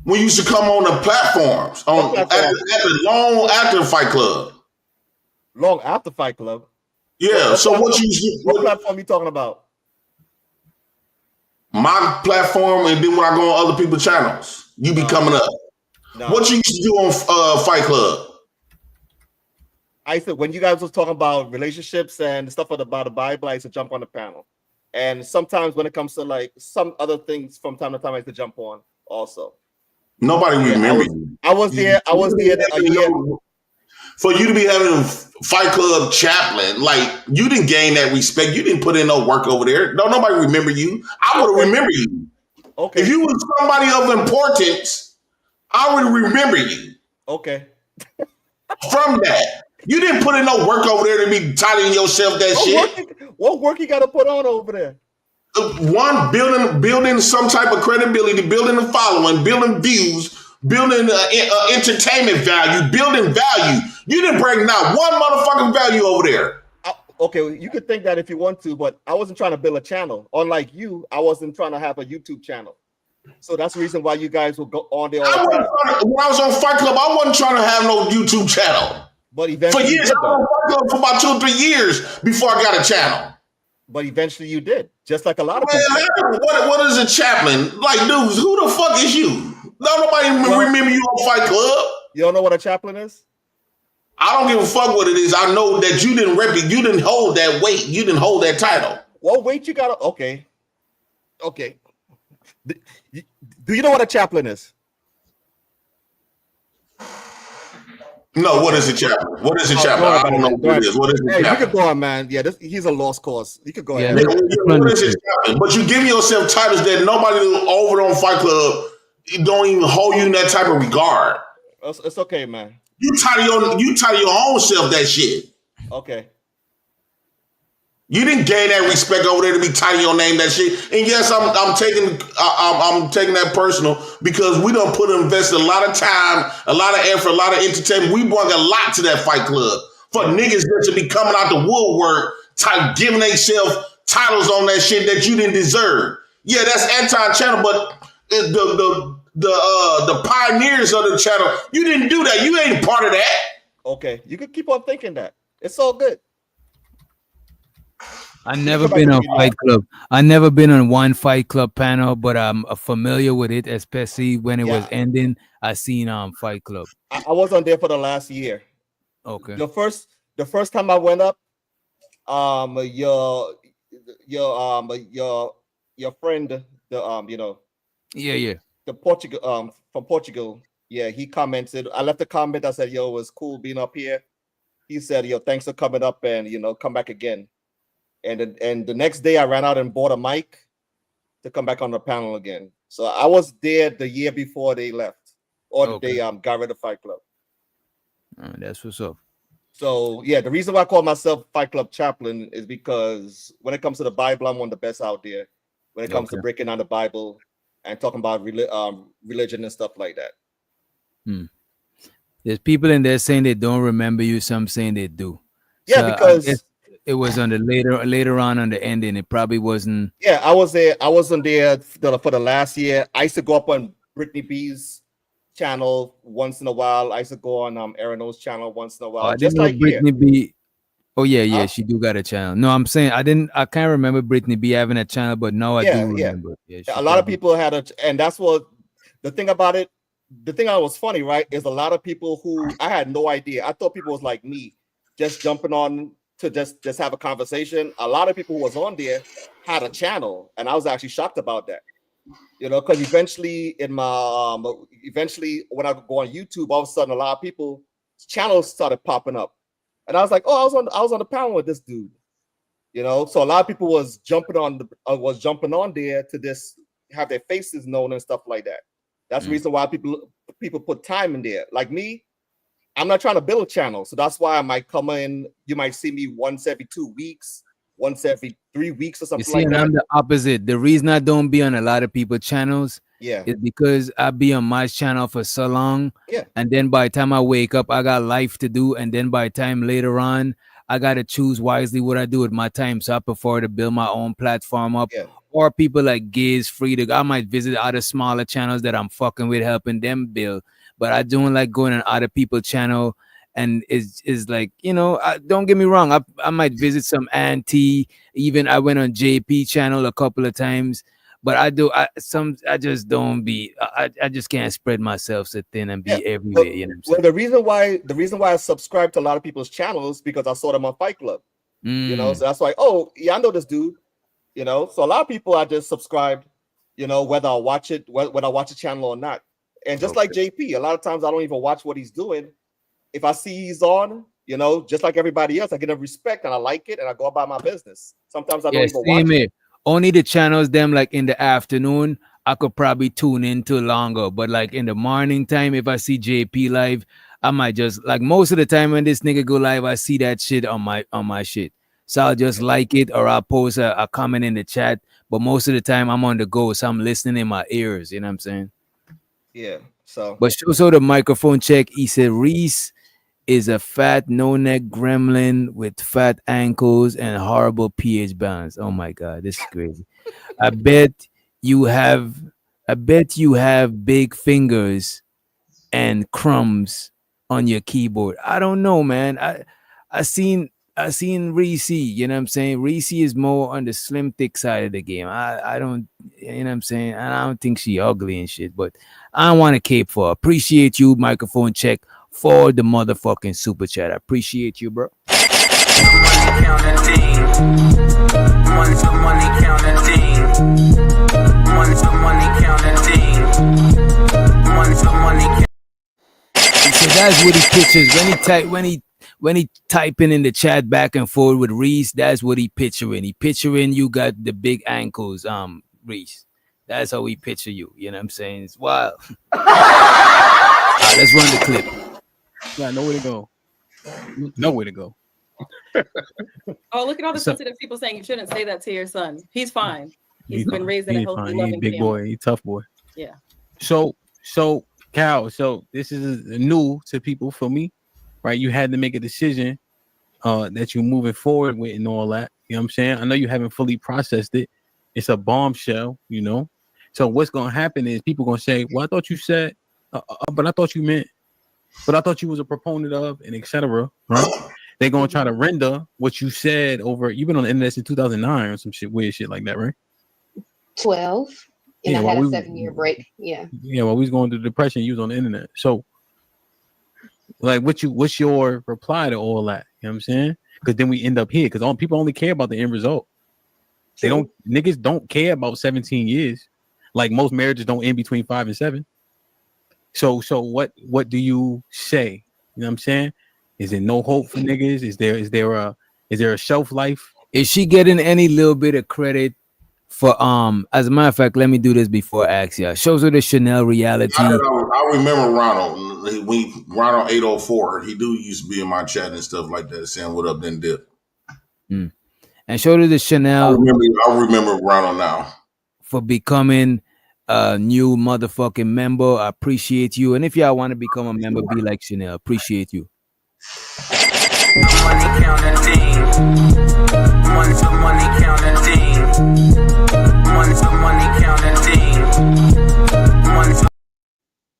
We used to come on the platforms at the long after Fight Club. Long after Fight Club? Yeah. What platform you talking about? My platform, and then when I go on other people's channels, you be coming up. No. What you used to do on Fight Club? I said when you guys was talking about relationships and stuff about the Bible, I used to jump on the panel. And sometimes when it comes to like some other things, from time to time, I used to jump on also. Nobody remember you. I was there a year. For you to be having a Fight Club chaplain, like you didn't gain that respect. You didn't put in no work over there. Don't nobody remember you. I would have remembered you. Okay. If you was somebody of importance, I would remember you. Okay. From that. You didn't put in no work over there to be titling yourself that shit. What work you got to put on over there? One, building some type of credibility, building a following, building views, building entertainment value, building value. You didn't bring not one motherfucking value over there. Okay, you could think that if you want to, but I wasn't trying to build a channel. Unlike you, I wasn't trying to have a YouTube channel. So that's the reason why you guys will go on there all the time. When I was on Fight Club, I wasn't trying to have no YouTube channel. But eventually for years, I was on Fight Club for about 2 or 3 years before I got a channel. But eventually you did, just like a lot of people. What is a chaplain? Like, dudes, who the fuck is you? Nobody remember you on Fight Club. You don't know what a chaplain is? I don't give a fuck what it is. I know that you didn't hold that weight. You didn't hold that title. What weight you got? Okay. Do you know what a chaplain is? No, what is a chaplain? What is a chaplain? I don't know what it is. What is a chaplain? You could go on, man. Yeah, he's a lost cause. You could go ahead. What is a chaplain? But you give yourself titles that nobody over on Fight Club don't even hold you in that type of regard. It's okay, man. You title your own self that shit. Okay. You didn't gain that respect over there to be titling your name that shit. And yes, I'm taking that personal because we done invested a lot of time, a lot of effort, a lot of entertainment. We brought a lot to that Fight Club for niggas that should be coming out the woodwork, giving themselves titles on that shit that you didn't deserve. Yeah, that's anti-channel, but the pioneers of the channel, you didn't do that. You ain't part of that. Okay, you could keep on thinking that. It's all good. I've never been on Fight Club. I've never been on one Fight Club panel, but I'm familiar with it, especially when it was ending. I seen Fight Club. I was on there for the last year. Okay. The first time I went up, your friend, the Portugal from Portugal, he commented. I left a comment. I said, "Yo, it was cool being up here." He said, "Yo, thanks for coming up and come back again." And the next day I ran out and bought a mic to come back on the panel again. So I was there the year before they left, or the day got rid of Fight Club. That's what's up. So yeah, the reason why I call myself Fight Club chaplain is because when it comes to the Bible, I'm one of the best out there. When it comes to breaking down the Bible and talking about religion and stuff like that. There's people in there saying they don't remember you. Some saying they do. Yeah, So because it was on the later on the ending. It probably wasn't. Yeah, I was there. I wasn't there for the last year. I used to go up on Brittany B's channel once in a while. I used to go on Aaron O's channel once in a while. I Just didn't know like Brittany here. B. Oh yeah, Huh? she do got a channel. No, I'm saying I can't remember Brittany B having a channel, but now I do remember. Yeah, a lot of people had and that's what the thing about it. The thing that was funny, right, is a lot of people who I had no idea. I thought people was like me, just jumping on to just have a conversation. A lot of people who was on there had a channel, and I was actually shocked about that. You know, because eventually in my when I go on YouTube, all of a sudden a lot of people channels started popping up, and I was like, oh, I was on the panel with this dude. You know, so a lot of people was jumping on there to just have their faces known and stuff like that. That's the reason why people put time in there. Like me, I'm not trying to build a channel, so that's why I might come in. You might see me once every 2 weeks, once every 3 weeks or something like that. I'm the opposite. The reason I don't be on a lot of people's channels is because I be on my channel for so long. Yeah. And then by the time I wake up, I got life to do. And then by the time later on, I got to choose wisely what I do with my time. So I prefer to build my own platform up. Yeah. Or people like Gaze Free to I might visit other smaller channels that I'm fucking with, helping them build. But I don't like going on other people's channel. And is like, you know, don't get me wrong. I might visit some auntie. Even I went on JP channel a couple of times. But I just don't be. I just can't spread myself so thin and be everywhere. You know what I'm saying? Well, the reason why I subscribe to a lot of people's channels because I saw them on Fight Club. You know, so that's why. Oh, yeah, I know this dude. You know, so a lot of people I just subscribed. You know, whether I watch it, whether I watch a channel or not. And just like JP, a lot of times I don't even watch what he's doing. If I see he's on, you know, just like everybody else, I get a respect and I like it and I go about my business. Sometimes I don't even watch it. Only the channels them like in the afternoon, I could probably tune into longer. But like in the morning time, if I see JP live, I might just like most of the time when this nigga go live, I see that shit on my shit. So I'll just like it or I'll post a comment in the chat. But most of the time I'm on the go, so I'm listening in my ears. You know what I'm saying? Yeah. So but so the microphone check, he said Reese is a fat no-neck gremlin with fat ankles and horrible pH balance. Oh my god, this is crazy. I bet you have big fingers and crumbs on your keyboard. I don't know, man. I seen Reese, you know what I'm saying? Reese is more on the slim thick side of the game. I don't, you know what I'm saying? I don't think she ugly and shit, but I don't want to cape for her. Appreciate you, microphone check, for the motherfucking super chat. I appreciate you, bro. So that's what he pictures when he typing in the chat back and forth with Reese. That's what he picturing. He picturing you got the big ankles, Reese. That's how we picture you. You know what I'm saying? It's wild. All right, let's run the clip. Yeah, nowhere to go. Nowhere to go. Oh, look at all the sensitive people saying you shouldn't say that to your son. He's fine. He's been raised in a healthy, loving He's big family. boy. He's tough boy. Yeah. So Cal, so this is new to people for me, right? You had to make a decision that you're moving forward with and all that. You know what I'm saying? I know you haven't fully processed it. It's a bombshell, you know. So what's gonna happen is people gonna say, "Well, I thought you said, but I thought you meant, but I thought you was a proponent of," and etc. Right? They're gonna try to render what you said over. You've been on the internet since 2009 or some shit, weird shit like that, right? 12, and Yeah, I well, had a we- 7-year break. Yeah. Yeah, well, we was going through depression. You was on the internet, so like, what's your reply to all that? You know what I'm saying? Because then we end up here. Because people only care about the end result. They don't. Niggas don't care about 17 years. Like most marriages don't end between 5 and 7. So what do you say? You know what I'm saying? Is there no hope for niggas? Is there a shelf life? Is she getting any little bit of credit For as a matter of fact, let me do this before I ask you. Shows her the Chanel reality. I remember Ronald. Ronald 804. He do used to be in my chat and stuff like that, saying what up, then dip. And showed her the Chanel. I remember Ronald now. For becoming a new motherfucking member. I appreciate you. And if y'all want to become a member, be like Chanel. Appreciate you. Money counting team. Money counting team. Money counting team.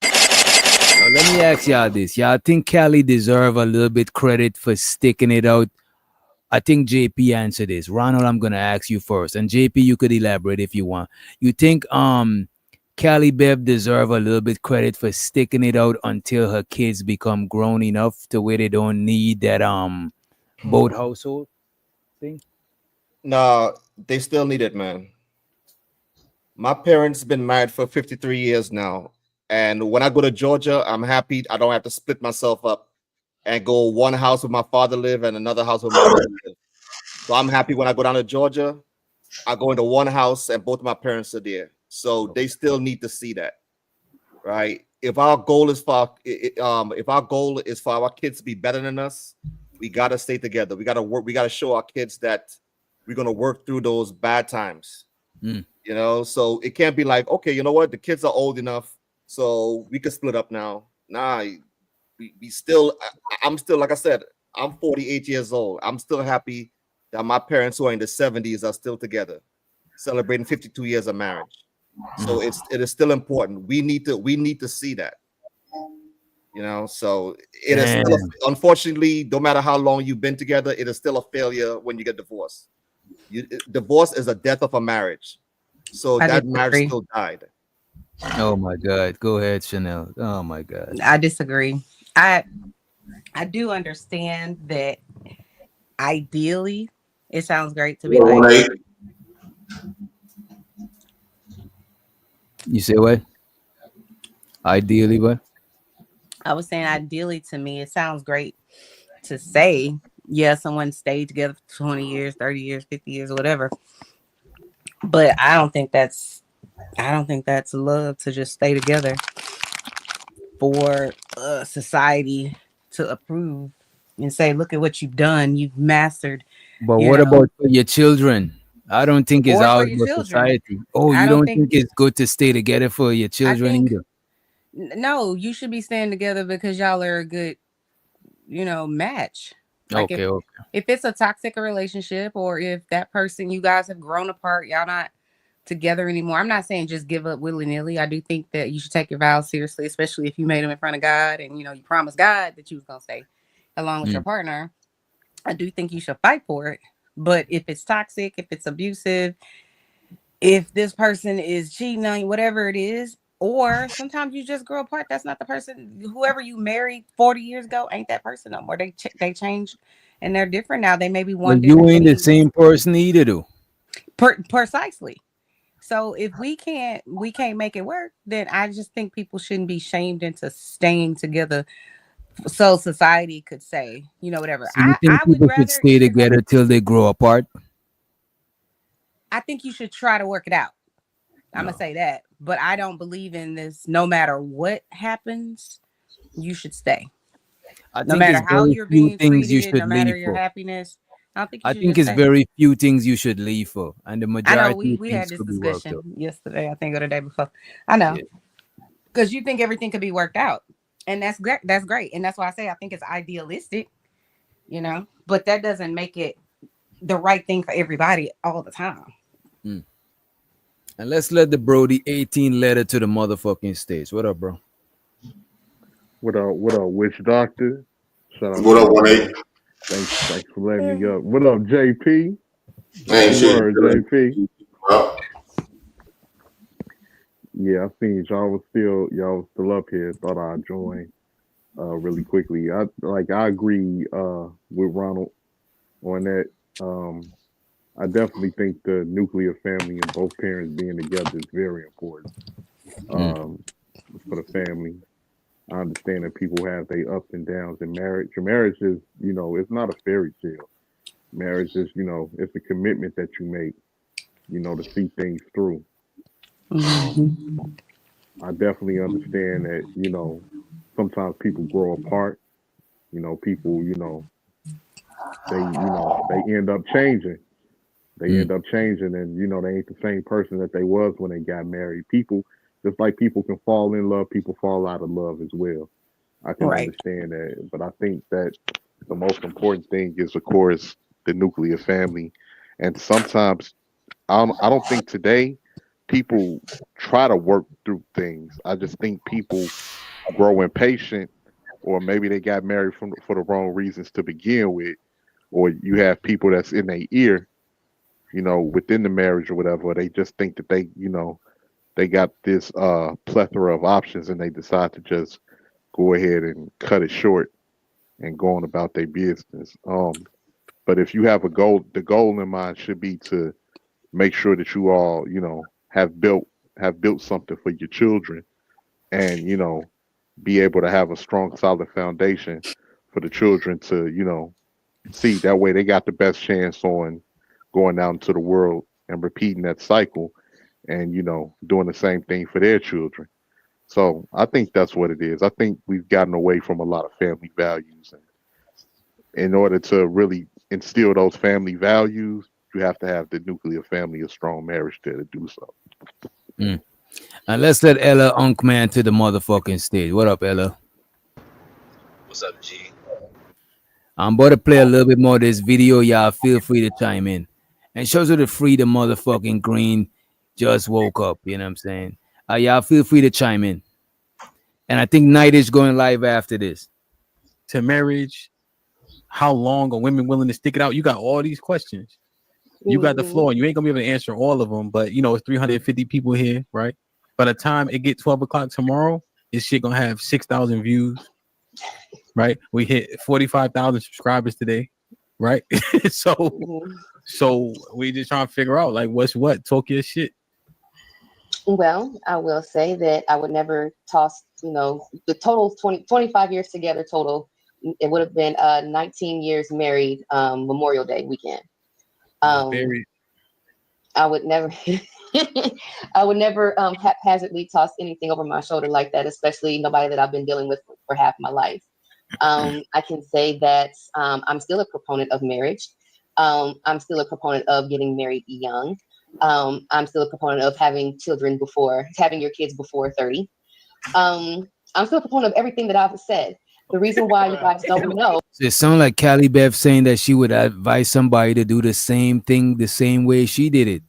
Now, let me ask y'all this. Y'all think Cali deserve a little bit credit for sticking it out? I think JP answered this. Ronald, I'm gonna ask you first. And JP, you could elaborate if you want. You think Cali Bev deserve a little bit credit for sticking it out until her kids become grown enough to where they don't need that boat household thing? No, they still need it, man. My parents been married for 53 years now. And when I go to Georgia, I'm happy I don't have to split myself up and go one house with my father live and another house with my mother live. So I'm happy when I go down to Georgia, I go into one house and both of my parents are there. So they still need to see that, right? If our goal is for our kids to be better than us, we gotta stay together. We gotta work. We gotta show our kids that we're gonna work through those bad times. You know, so it can't be like, okay, you know what? The kids are old enough, so we can split up now. Nah, we still. I'm still, like I said, I'm 48 years old. I'm still happy that my parents who are in the 70s are still together, celebrating 52 years of marriage. So it is still important. We need to see that. You know, so it is still unfortunately, no matter how long you've been together, it is still a failure when you get divorced. Divorce is a death of a marriage. So I that disagree. marriage still died. Oh my God. Go ahead, Chanel. Oh my God. I disagree. I do understand that ideally it sounds great to be like, You say what? Ideally, what? I was saying ideally to me it sounds great to say, yeah, someone stayed together for 20 years, 30 years, 50 years, whatever. But I don't think that's love to just stay together for society to approve and say, look at what you've done, you've mastered. But what about for your children? I don't think it's Or for all your about children. society. Oh, I you don't don't think- think it's good to stay together for your children think- either? No, you should be staying together because y'all are a good, match. Like Okay. if it's a toxic relationship or if that person, you guys have grown apart, y'all not together anymore. I'm not saying just give up willy-nilly. I do think that you should take your vows seriously, especially if you made them in front of God and you promised God that you was gonna stay along with your partner. I do think you should fight for it. But if it's toxic, if it's abusive, if this person is cheating on you, whatever it is, or sometimes you just grow apart. That's not the person. Whoever you married 40 years ago ain't that person no more. They changed and they're different now. They may be one. Well, you ain't the same person either, though. Precisely. So if we can't make it work, then I just think people shouldn't be shamed into staying together. So society could say, whatever. So you think I would people rather should stay together till they grow apart? I think you should try to work it out. I'm gonna say that, but I don't believe in this. No matter what happens, you should stay. No matter how you're being treated, no matter your happiness. I don't think. I think it's very few things you should leave for, and the I majority know we of had things this could be worked discussion out. yesterday. I think or the day before. I know because you think everything could be worked out, and that's great. That's great, and that's why I say I think it's idealistic. But that doesn't make it the right thing for everybody all the time. And let's let the Brody 18 letter to the motherfucking stage. What up, bro? What up, Witch Doctor? Shout out What to up, 1-8? Thanks for letting me up. What up, JP? Hey, shit. Word, JP. Yeah, I seen y'all was still up here. Thought I'd join really quickly. I agree with Ronald on that. I definitely think the nuclear family and both parents being together is very important for the family. I understand that people have their ups and downs in marriage. Marriage is, it's not a fairy tale. Marriage is, it's a commitment that you make to see things through. Mm-hmm. I definitely understand that, sometimes people grow apart. People, they end up changing. They end up changing and, they ain't the same person that they was when they got married. People, just like people can fall in love, people fall out of love as well. I can Right. understand that. But I think that the most important thing is, of course, the nuclear family. And sometimes, I don't think today people try to work through things. I just think people grow impatient, or maybe they got married for the wrong reasons to begin with, or you have people that's in their ear, within the marriage or whatever. They just think that they got this plethora of options, and they decide to just go ahead and cut it short and go on about their business. But if you have a goal, the goal in mind should be to make sure that you all, have built something for your children, and be able to have a strong, solid foundation for the children to, see. That way they got the best chance on going out into the world and repeating that cycle, and doing the same thing for their children. So I think that's what it is. I think we've gotten away from a lot of family values, and in order to really instill those family values, you have to have the nuclear family, a strong marriage there to do so. And let's let Ella Unkman to the motherfucking stage. What up, Ella? What's up, G? I'm about to play a little bit more of this video. Y'all feel free to chime in. And shows her the freedom motherfucking green just woke up. You know what I'm saying? Y'all feel free to chime in. And I think Night is going live after this. To marriage, how long are women willing to stick it out? You got all these questions. You got the floor, and you ain't gonna be able to answer all of them. But it's 350 people here, right? By the time it get 12 o'clock tomorrow, this shit gonna have 6,000 views, right? We hit 45,000 subscribers today, right? So we just trying to figure out like what's what. Talk your shit. Well, I will say that I would never toss, the total 25 years together total. It would have been 19 years married Memorial Day weekend. I would never haphazardly toss anything over my shoulder like that, especially nobody that I've been dealing with for half my life. I can say that I'm still a proponent of marriage. I'm still a proponent of getting married young. I'm still a proponent of having your kids before 30. I'm still a proponent of everything that I've said. The reason why you guys don't know. It sounds like Callie Bev saying that she would advise somebody to do the same thing the same way she did it.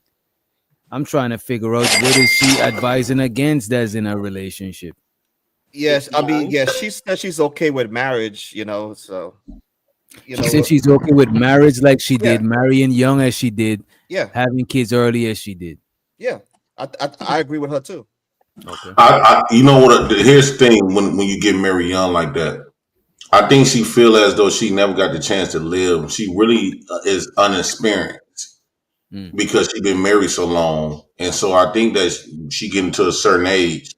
I'm trying to figure out what is she advising against as in a relationship. Yes, I mean, she said she's okay with marriage, so. She said she's okay with marriage like she did, marrying young as she did, having kids early as she did. Yeah, I agree with her too. Okay. You know what? Here's the thing: when you get married young like that, I think she feel as though she never got the chance to live. She really is unexperienced because she's been married so long, and so I think that she getting to a certain age,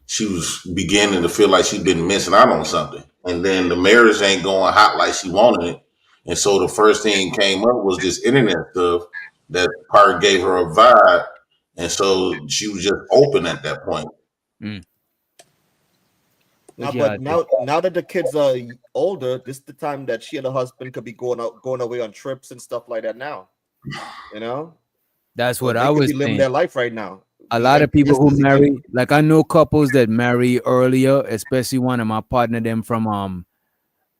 she was beginning to feel like she'd been missing out on something, and then the marriage ain't going hot like she wanted it, and so the first thing came up was this internet stuff that part gave her a vibe. And so she was just open at that point. But now that the kids are older, this is the time that she and her husband could be going away on trips and stuff like that now. That's what I was living saying. their life right now. A lot of people who marry, like I know couples that marry earlier, especially one of my partner, them from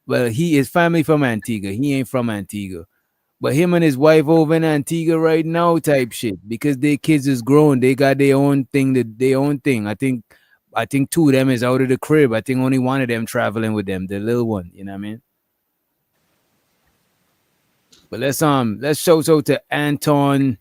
he is family from Antigua. He ain't from Antigua. But him and his wife over in Antigua right now type shit, because their kids is grown. They got their own thing. I think two of them is out of the crib. I think only one of them traveling with them, the little one. You know what I mean? But let's show to Anton.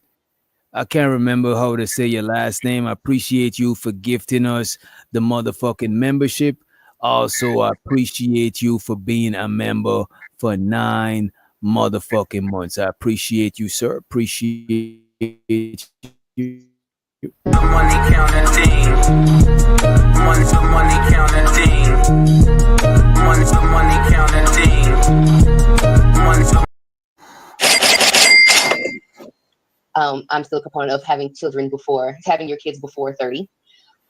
I can't remember how to say your last name. I appreciate you for gifting us the motherfucking membership. Also, I appreciate you for being a member for 9 motherfucking months. I appreciate you, sir. Appreciate you. The money counting team. Money counting team. Money counting team. I'm still a proponent of having your kids before 30.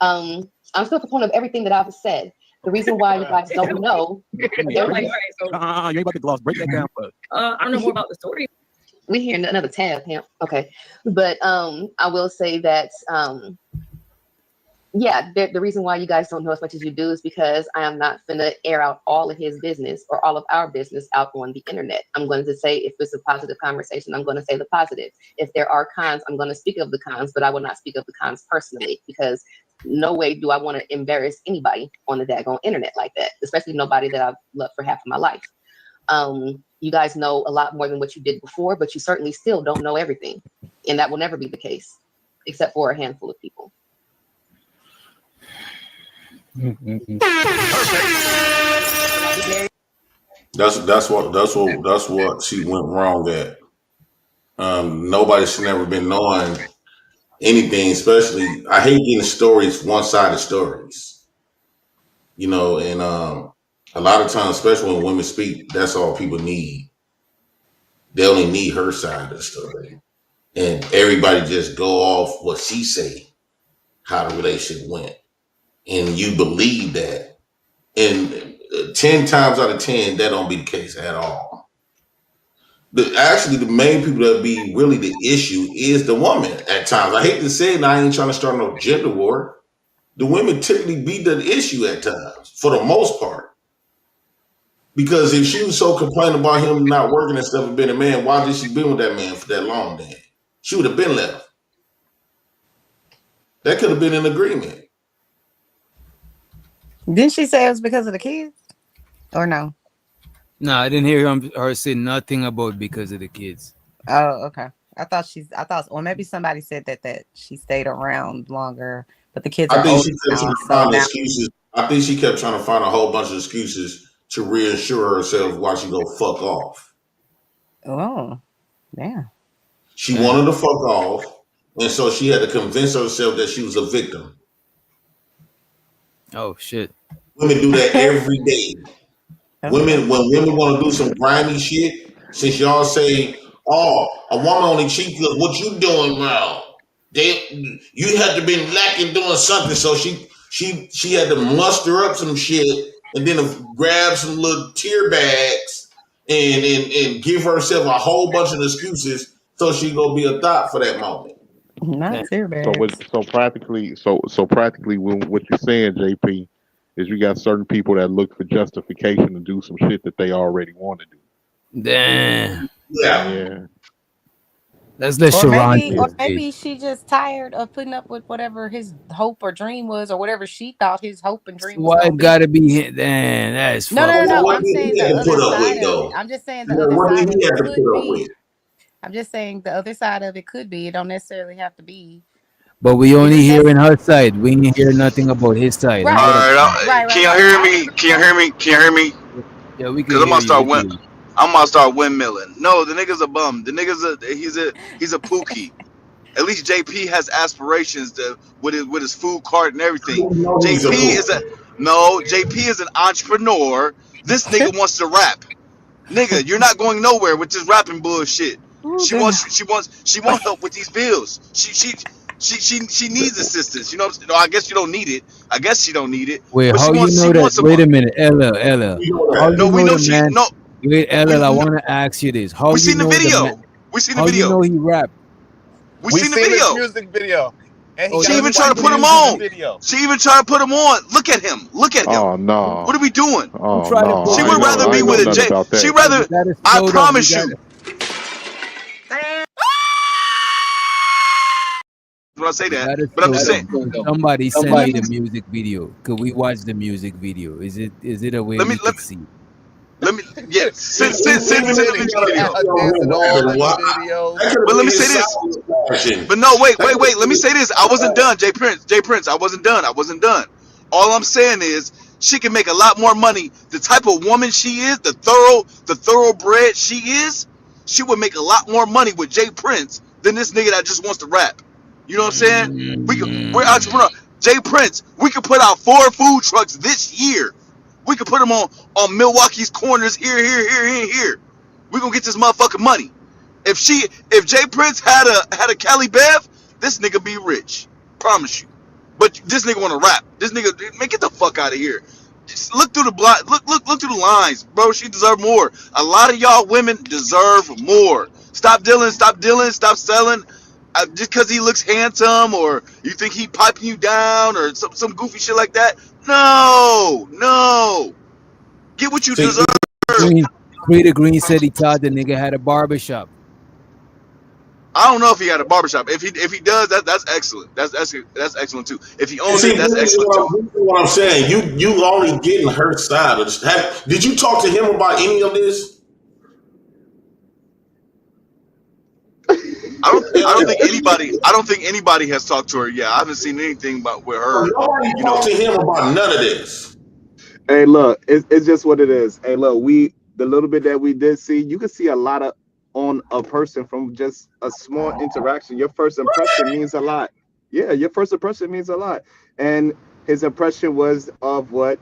I'm still a proponent of everything that I've said. The reason why you guys don't know, you ain't about to gloss. Break that down, but I don't know more about the story. We hear another tab, Hamp. Okay, but I will say that the reason why you guys don't know as much as you do is because I am not gonna air out all of his business or all of our business out on the internet. I'm going to say if it's a positive conversation, I'm going to say the positive. If there are cons, I'm going to speak of the cons, but I will not speak of the cons personally, because no way do I want to embarrass anybody on the daggone internet like that, especially nobody that I've loved for half of my life. You guys know a lot more than what you did before, but you certainly still don't know everything. And that will never be the case, except for a handful of people. That's what she went wrong at. Nobody should never been knowing anything, especially I hate getting stories, one-sided stories. You know, and a lot of times, especially when women speak, that's all people need. They only need her side of the story. And everybody just go off what she say, how the relationship went. And you believe that. And 10 times out of 10, that don't be the case at all. Actually, the main people that be really the issue is the woman at times. I hate to say it, and I ain't trying to start no gender war. The women typically be the issue at times, for the most part. Because if she was so complaining about him not working and stuff and being a man, why did she been with that man for that long then? She would have been left. That could have been an agreement. Didn't she say it was because of the kids? Or no? No, I didn't hear her say nothing about because of the kids. Oh, okay. Or maybe somebody said that she stayed around longer, but the kids are I think older she kept trying to find excuses. I think she kept trying to find a whole bunch of excuses to reassure herself why she go fuck off. Oh, yeah. She wanted to fuck off, and so she had to convince herself that she was a victim. Oh shit. Women do that every day. When women want to do some grimy shit, since y'all say, "Oh, a woman only cheats because what you doing wrong," you had to be lacking doing something. So she had to muster up some shit and then grab some little tear bags and give herself a whole bunch of excuses so she gonna be a thought for that moment. Not tear bags. So practically, what you're saying, JP, is you got certain people that look for justification to do some shit that they already want to do. Damn. Yeah. Let's let Or Sharon. maybe she just tired of putting up with whatever his hope or dream was, or whatever she thought his hope and dream was. Why it gotta be him? Damn, that's No. I'm saying the other put up side with, of though? it. I'm just saying the Yeah, other what side did of he it have to could put up be. with? I'm just saying the other side of it could be. It don't necessarily have to be. But we only hearing her side. We ain't hear nothing about his side. Right. All right, can y'all hear me? Can you hear me? Can you hear me? Yeah, we can Because hear you. I'm gonna start windmilling. No, the nigga's a bum. The nigga's he's a pookie. At least JP has aspirations with his food cart and everything. JP is an entrepreneur. This nigga wants to rap. Nigga, you're not going nowhere with this rapping bullshit. She wants help with these bills. She needs assistance. You know, no, I guess you don't need it. I guess she don't need it. Wait, But how you know that? Wait a minute, Ella. How you know the man? Wait, Ella, I want to ask you this. How we you seen the know video. We seen the How video. you know he rap? We seen the video. His music video. And She even tried to put him on. She even tried to put him on. Look at him. Oh no. What are we doing? Oh no. She would rather be with a J. She rather. I promise you. When I say that, but I'm just saying. Somebody send me the music video. Could we watch the music video? Is it a way we can see? Send me the music video. But let me say this. But no, wait. Let me say this. I wasn't done, J Prince. I wasn't done. All I'm saying is she can make a lot more money. The type of woman she is, the thoroughbred she is, she would make a lot more money with J Prince than this nigga that just wants to rap. You know what I'm saying? We're entrepreneur. J Prince, we could put out 4 food trucks this year. We could put them on Milwaukee's corners here. We're gonna get this motherfucking money. If Jay Prince had a Cali Bev, this nigga be rich. Promise you. But this nigga want to rap. This nigga, man, get the fuck out of here. Just look through the block. Look through the lines, bro. She deserve more. A lot of y'all women deserve more. Stop dealing. Stop selling. Just because he looks handsome, or you think he piping you down, or some goofy shit like that. No. Get what you deserve. Creator Green said he thought the nigga had a barbershop. I don't know if he had a barbershop. If he does, that's excellent. That's excellent too. If he owns it, that's excellent too. This is what I'm saying. You only getting her side of this. Did you talk to him about any of this? I don't think anybody has talked to her. Yeah, I haven't seen anything about with her. Nobody talked to him about none of this. Hey, look, it's just what it is. Hey, look, the little bit that we did see, you can see a lot of on a person from just a small interaction. Your first impression means a lot. Yeah, your first impression means a lot. And his impression was of what?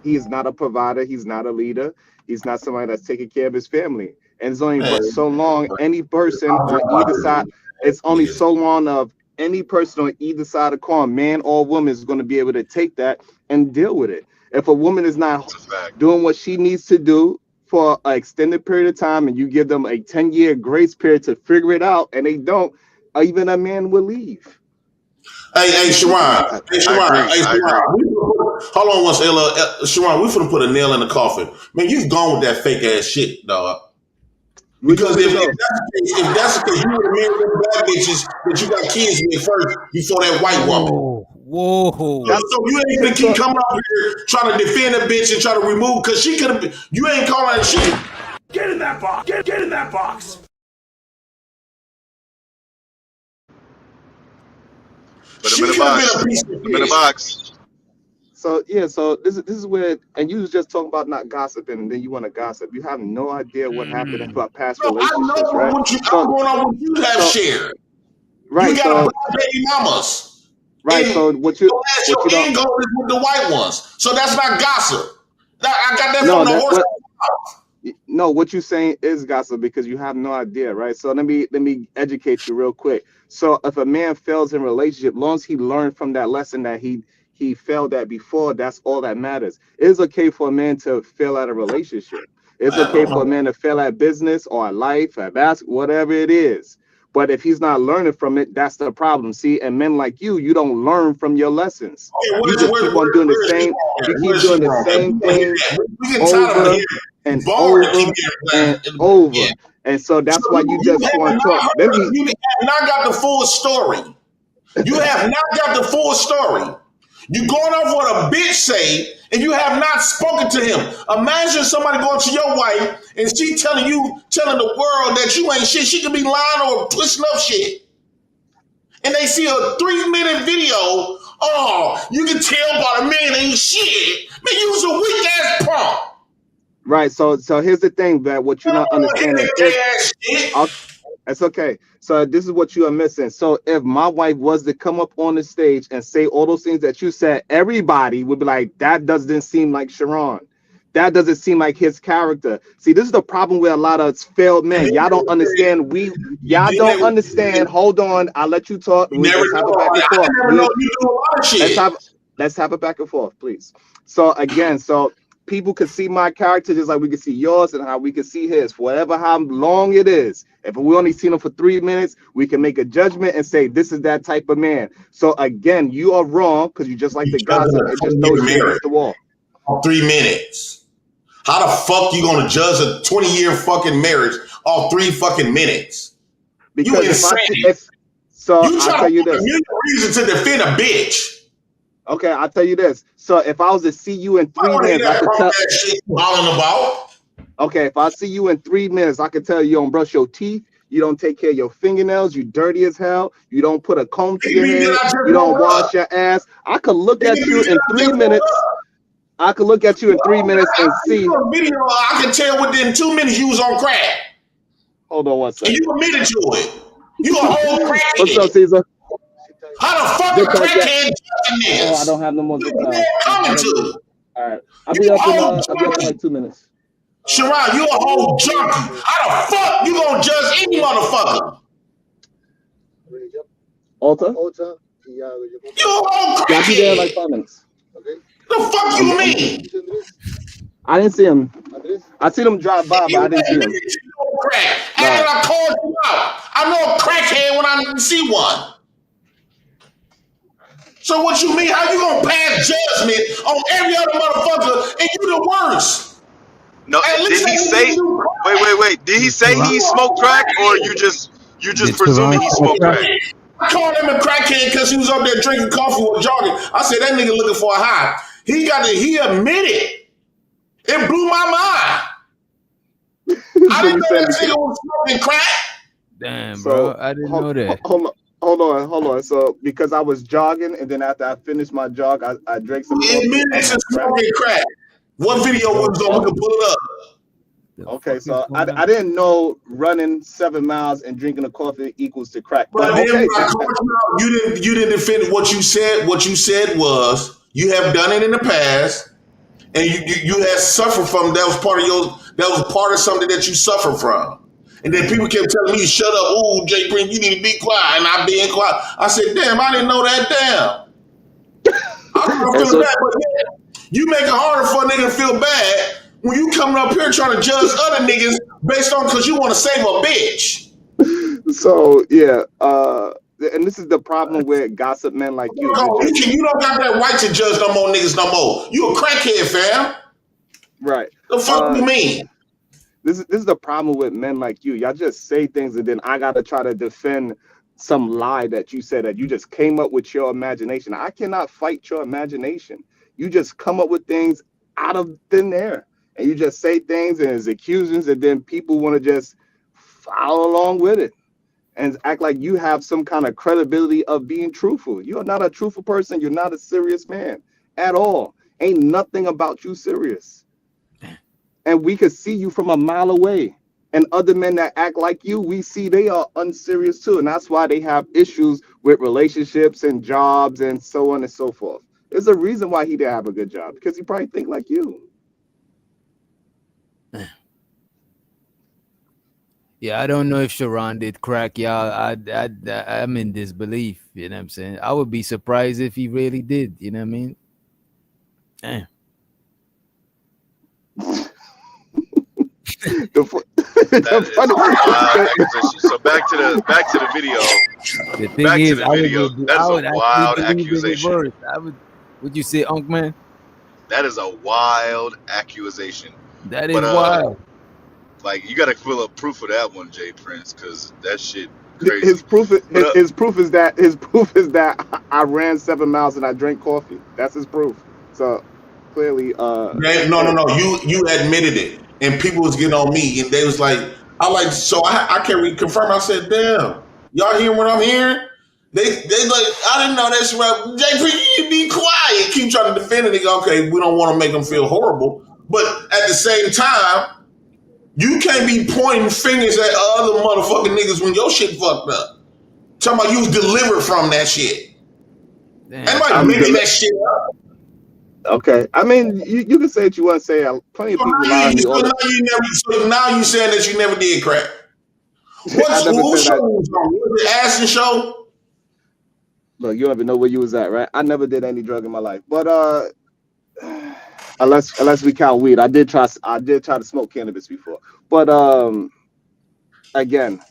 He is not a provider. He's not a leader. He's not somebody that's taking care of his family. And it's only but so long any person on either side, it's only so long of any person on either side of the coin, man or woman, is going to be able to take that and deal with it. If a woman is not doing what she needs to do for an extended period of time, and you give them a 10-year grace period to figure it out, and they don't, even a man will leave. Hey, Sharon. Hold on one second. Sharon, we finna put a nail in the coffin. Man, you've gone with that fake ass shit, dog. Because if that's the case, you would have married them black bitches that you got kids with first before that white woman. Whoa. So you ain't gonna keep coming up here trying to defend a bitch and try to remove, because she could have. You ain't calling that shit. Get in that box. Get in that box. Put him in a box. So yeah, so this is where, and you was just talking about not gossiping, and then you want to gossip. You have no idea what happened about past relationships, I know right? I'm going on what you have shared. Right. You got baby mamas. Right. So what you end goal is with the white ones. So that's not gossip. I got that from the horse. No, what you're saying is gossip because you have no idea, right? So let me educate you real quick. So if a man fails in a relationship, as long as he learned from that lesson that he failed at before, that's all that matters. It's okay for a man to fail at a relationship. It's okay for a man to fail at business or at life, at basketball, whatever it is. But if he's not learning from it, that's the problem. See, and men like you don't learn from your lessons. You just keep on doing the same. You keep doing the same thing over and over and over. And so that's why you just want to talk. You have not got the full story. You have not got the full story. You going off what a bitch say, and you have not spoken to him. Imagine somebody going to your wife and she telling the world that you ain't shit. She could be lying or pushing up shit. And they see a 3-minute video. Oh, you can tell by the man ain't shit. Man, you was a weak ass punk. Right. So here's the thing, that what you're not understanding. That's okay. So this is what you are missing. So if my wife was to come up on the stage and say all those things that you said, everybody would be like, that doesn't seem like Sharon. That doesn't seem like his character. See, this is the problem with a lot of failed men. Y'all don't understand. Y'all don't understand. Hold on. I'll let you talk. Let's have a back and forth. Let's have a back and forth, please. So again, people can see my character just like we can see yours, and how we can see his, for whatever how long it is. If we only seen him for 3 minutes, we can make a judgment and say this is that type of man. So again, you are wrong because you just like the gossip and just throw shit against the wall. 3 minutes. How the fuck you gonna judge a 20-year fucking marriage off 3 fucking minutes? Because you insane. I'll tell you this. Reason to defend a bitch. Okay, I'll tell you this. So if I was to see you in 3 minutes, I could tell. Okay, if I see you in 3 minutes, I could tell you don't brush your teeth, you don't take care of your fingernails, you dirty as hell, you don't put a comb to your head, you don't wash your ass. I could look at you in 3 minutes. I could look at you in 3 minutes and see. I can tell within 2 minutes you was on crack. Hold on one second. And you admitted to it. You a whole crackhead. What's up, Caesar? How the fuck a crackhead judging this? Oh, I don't have no more. Coming to. All right, I'll be up in like 2 minutes. Sharon, you a whole junkie. How the fuck you gonna judge any motherfucker? Alta? You a whole Yeah, I'll be there in like crackhead. 5 minutes. The fuck you mean? I didn't see him. I seen him drive by, but I didn't see him. Crack. After I called you out, I know a crackhead when I see one. So what you mean? How you gonna pass judgment on every other motherfucker and you the worst? No, did he say? Wait. Did he say he smoked crack, or you just presuming he smoked crack? I called him a crackhead because he was up there drinking coffee or jogging. I said that nigga looking for a high. He admitted. It blew my mind. I didn't know that nigga was smoking crack. Damn, bro, I didn't know that. Hold on. So because I was jogging, and then after I finished my jog, I drank some. He admitted to smoking crack. What video was on? We can pull it up. Okay, so I didn't know running 7 miles and drinking a coffee equals to crack. But okay, you didn't defend what you said. What you said was you have done it in the past, and you had suffered from that was part of something that you suffered from. And then people kept telling me, "Shut up, ooh, Jay Green, you need to be quiet," and I'm being quiet. I said, "Damn, I didn't know that." Damn, I feel bad, but you make it harder for a nigga to feel bad when you coming up here trying to judge other niggas based on because you want to save a bitch. So yeah, and this is the problem with gossip men like you. You don't got that right to judge no more niggas no more. You a crackhead, fam. Right. The fuck you mean? This is the problem with men like you. Y'all just say things and then I gotta try to defend some lie that you said that you just came up with your imagination. I cannot fight your imagination. You just come up with things out of thin air. And you just say things and it's accusations, and then people want to just follow along with it and act like you have some kind of credibility of being truthful. You're not a truthful person. You're not a serious man at all. Ain't nothing about you serious. And we could see you from a mile away. And other men that act like you, we see they are unserious too. And that's why they have issues with relationships and jobs and so on and so forth. There's a reason why he didn't have a good job, because he probably think like you. Yeah, I don't know if Sharon did crack, y'all. I'm in disbelief. You know what I'm saying? I would be surprised if he really did. You know what I mean? Damn. So back to the video. The thing is, That's a wild accusation. Would you say, Unc man? That is a wild accusation. That is wild. Like, you got to fill up proof of that one, Jay Prince, because that shit crazy. His proof is that I ran 7 miles and I drank coffee. That's his proof. So clearly, no. You admitted it, and people was getting on me, and they was like, I can't confirm. I said, damn, y'all hearing what I'm hearing? They like, I didn't know that's right. Jay Prince, you be quiet. Keep trying to defend it. They go, okay, we don't want to make them feel horrible, but at the same time, you can't be pointing fingers at other motherfucking niggas when your shit fucked up. Talking about you was delivered from that shit. Anybody making that shit up? Okay, I mean, you can say what you want to say. Plenty of people lie on me. So now you saying that you never did crack. Who show was on? Was it Ashton show? Look, you don't even know where you was at, right? I never did any drug in my life, but unless we count weed, I did try to smoke cannabis before. But again,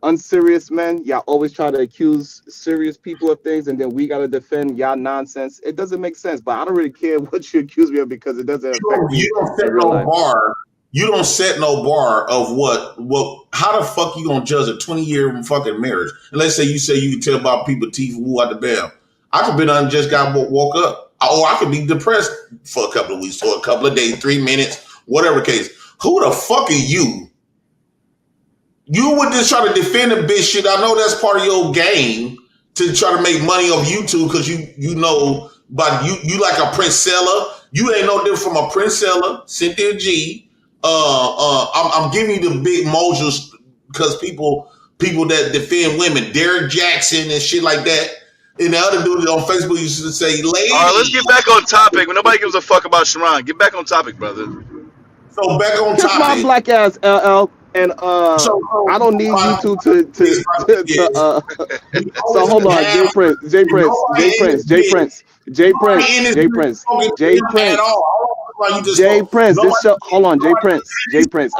unserious men, y'all always try to accuse serious people of things, and then we gotta defend y'all nonsense. It doesn't make sense, but I don't really care what you accuse me of because it doesn't affect me. You don't set no bar. You don't set no bar of what. How the fuck you gonna judge a 20-year fucking marriage? And let's say you can tell about people's teeth woo out the bell. I could be done just got woke up. Or I could be depressed for a couple of weeks or a couple of days, 3 minutes, whatever case. Who the fuck are you? You would just try to defend a bitch shit. I know that's part of your game to try to make money off YouTube because you know, but you like a Princella. You ain't no different from a Princella, Cynthia G. I'm giving you the big emojis because people that defend women, Derek Jackson and shit like that. And the other dude on Facebook used to say, lady. All right, let's get back on topic. When nobody gives a fuck about Sharon, get back on topic, brother. So back on Kiss my topic. black ass, LL. And I don't need you to so hold on, J Prince, J Prince, J Prince, J Prince, J Prince, J Prince, J Prince, J Prince. This show, hold on, J Prince, J Prince.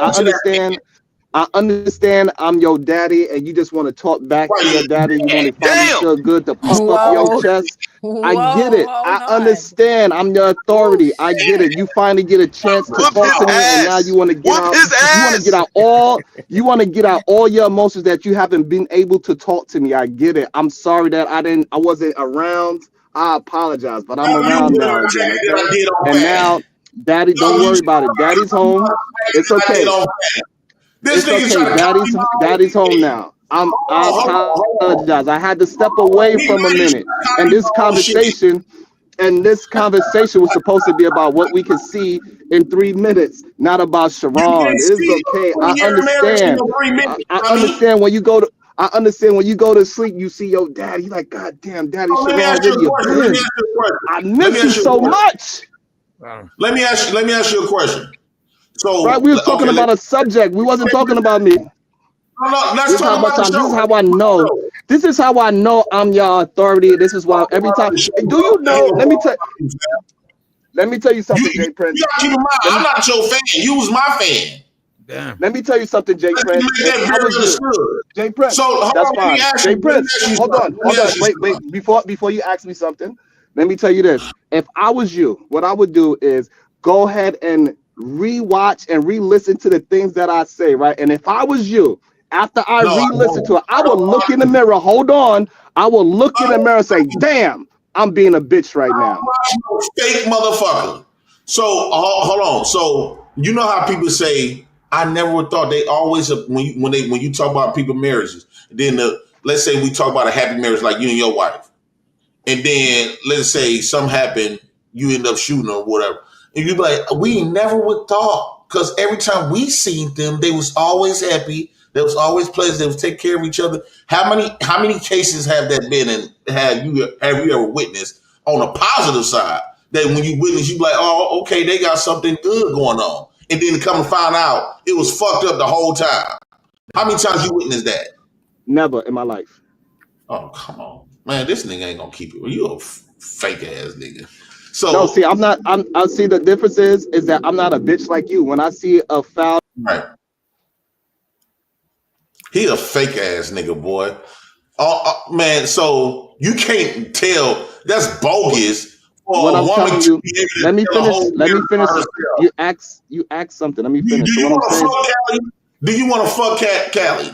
I understand I'm your daddy and you just want to talk back to your daddy. You want to finally feel good to puff up your chest. I get it. I understand. I'm your authority. I get it. You finally get a chance to talk to me, and now you want to get out. You want to get out all. You want to get out all your emotions that you haven't been able to talk to me. I get it. I'm sorry that I wasn't around. I apologize, but I'm around now again. Okay? And now, Daddy, don't worry about it. Daddy's home. It's okay. It's okay. Daddy's home now. I apologize. I had to step away from a minute. And this conversation was supposed to be about what we can see in 3 minutes, not about Sharon. It is okay. I understand. I understand when you go to. I understand when you go to sleep, you see your daddy. You're like, God damn, Daddy Sharon, where you been? I miss you so much. Let me ask you a question. So right, we was talking about a subject. We wasn't talking about me. This is how I know. This is how I know I'm your authority. This is why every time. Do you know? Let me tell you something, Jay Prince. You gotta keep in mind, I'm not your fan. You was my fan. Damn. Let me tell you something, Jay Prince. Jay Prince. So that's fine. Jay Prince. Hold on. Wait. Before you ask me something, let me tell you this. If I was you, what I would do is go ahead and rewatch and re-listen to the things that I say, right? And if I was you, after I re-listen to it, I will look in the mirror. Hold on. I will look in the mirror and say, damn, I'm being a bitch right now. Fake motherfucker. So hold on. So you know how people say, I never would thought they always when you talk about people marriages, then let's say we talk about a happy marriage like you and your wife, and then let's say something happened, you end up shooting or whatever. And you be like, we never would thought, because every time we seen them, they was always happy. There was always pleasant. They was take care of each other. How many cases have that been, and have you ever witnessed on a positive side that when you witness, you be like, oh, okay, they got something good going on, and then to come and find out it was fucked up the whole time. How many times you witnessed that? Never in my life. Oh, come on, man, this nigga ain't gonna keep it. You a fake ass nigga. So no, see, I see the difference is that I'm not a bitch like you. When I see a foul, right? He a fake ass nigga, boy. Man, so you can't tell. That's bogus. What I'm telling you, let me finish. You ask something. Let me finish. Do you want to fuck Callie?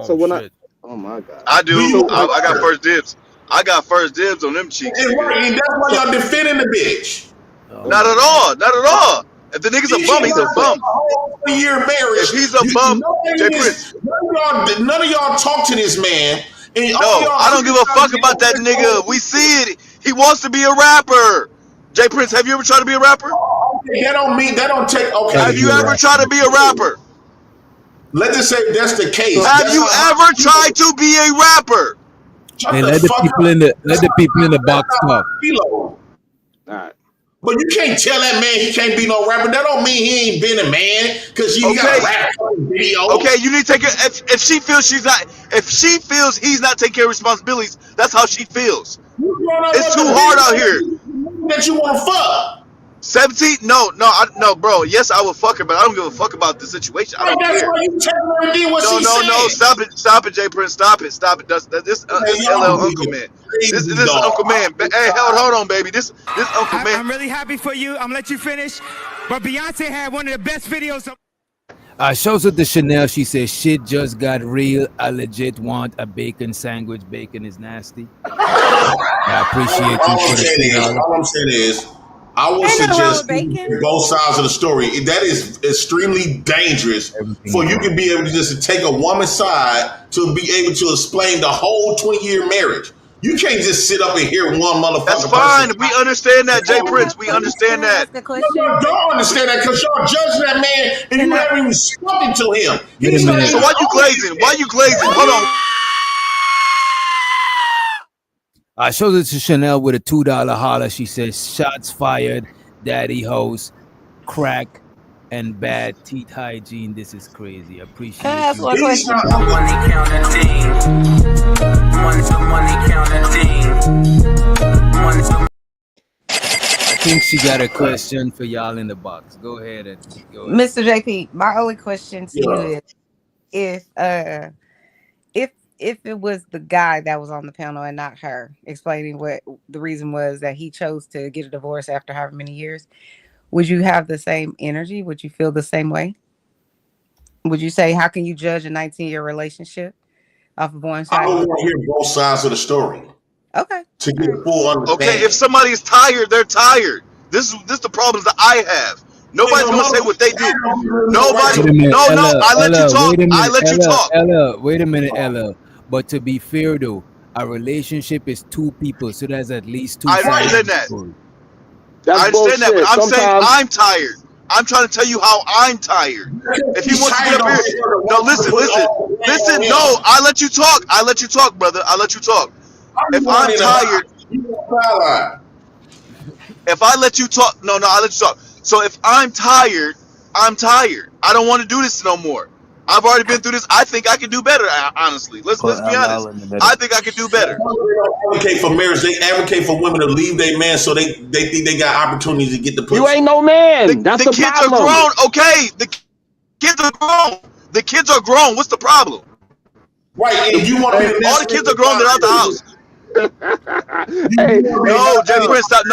So when oh my God, I do. I got first dibs. I got first dibs on them cheeks. And that's why y'all defending the bitch. Not at all. Not at all. If the nigga's a bum, he's a bum. Year marriage. If he's a bum, Jay Prince. None of y'all talk to this man. And no, I don't give a fuck about that nigga. We see it. He wants to be a rapper. Jay Prince, have you ever tried to be a rapper? Okay, that don't take. Okay. Have you ever tried to be a rapper? Let's just say that's the case. Have you ever tried to be a rapper? Hey, let the people in the box talk. All right. But you can't tell that man he can't be no rapper. That don't mean he ain't been a man because you got a rap video. Okay, you need to take it. If she feels he's not taking care of responsibilities, that's how she feels. It's too hard out here. That you want to fuck. 17? No, bro. Yes, I would fuck her, but I don't give a fuck about the situation. I don't care. Why you telling her to do what she said. No. Stop it, Jay Prince. Stop it. This LL Uncle Man. This is Uncle Man. Hey, hold on, baby. This Uncle Man. I'm really happy for you. I'm gonna let you finish. But Beyonce had one of the best videos of. Shows it to Chanel. She says, shit just got real. I legit want a bacon sandwich. Bacon is nasty. I appreciate you for the all I'm saying is, I would suggest both sides of the story. That is extremely dangerous for you to be able to just take a woman's side to be able to explain the whole 20-year marriage. You can't just sit up and hear one motherfucker. That's fine. We understand that, Jay Prince. We understand that. You don't understand that because y'all judging that man and you never even spoken to him. So why you glazing? Hold on. I showed it to Chanel with a $2 holler. She says, shots fired, daddy host, crack, and bad teeth hygiene. This is crazy. Appreciate Can I ask you. one question? Money counting team. Money counting team. I think she got a question for y'all in the box. Go ahead and go ahead. Mr. JP, my only question to you Yeah. is if it was the guy that was on the panel and not her, explaining what the reason was that he chose to get a divorce after however many years, would you have the same energy? Would you feel the same way? Would you say, how can you judge a 19-year relationship off of one I side? would want to hear both sides of the story. Okay. To get a full understanding. Okay, if somebody's tired, they're tired. This the problems that I have. Nobody's gonna say what they did. Nobody. Wait a minute, No. Ella, I let you Ella, talk. wait a minute, I let you talk. Ella, wait a minute, Ella. But to be fair though, a relationship is two people, so there's at least two I sides. understand of the that. story. I understand that, but I'm saying Sometimes- I'm tired. I'm trying to tell you how I'm tired. If he wants to get up here, no, listen. No, I let you talk. I let you talk, brother. I let you talk. If I'm tired, if I let you talk, no, I let you talk. So if I'm tired, I'm tired. I don't want to do this no more. I've already been through this. I think I can do better. Honestly, let's be honest. I think I can do better. They don't advocate for marriage. They advocate for women to leave their man so they think they got opportunities to get the pussy. You ain't no man. That's The the kids problem. are grown. Okay, the kids are grown. The kids are grown. What's the problem? Right, and you want to be the all the kids are grown. They're out the house. No, Jay Prince, stop.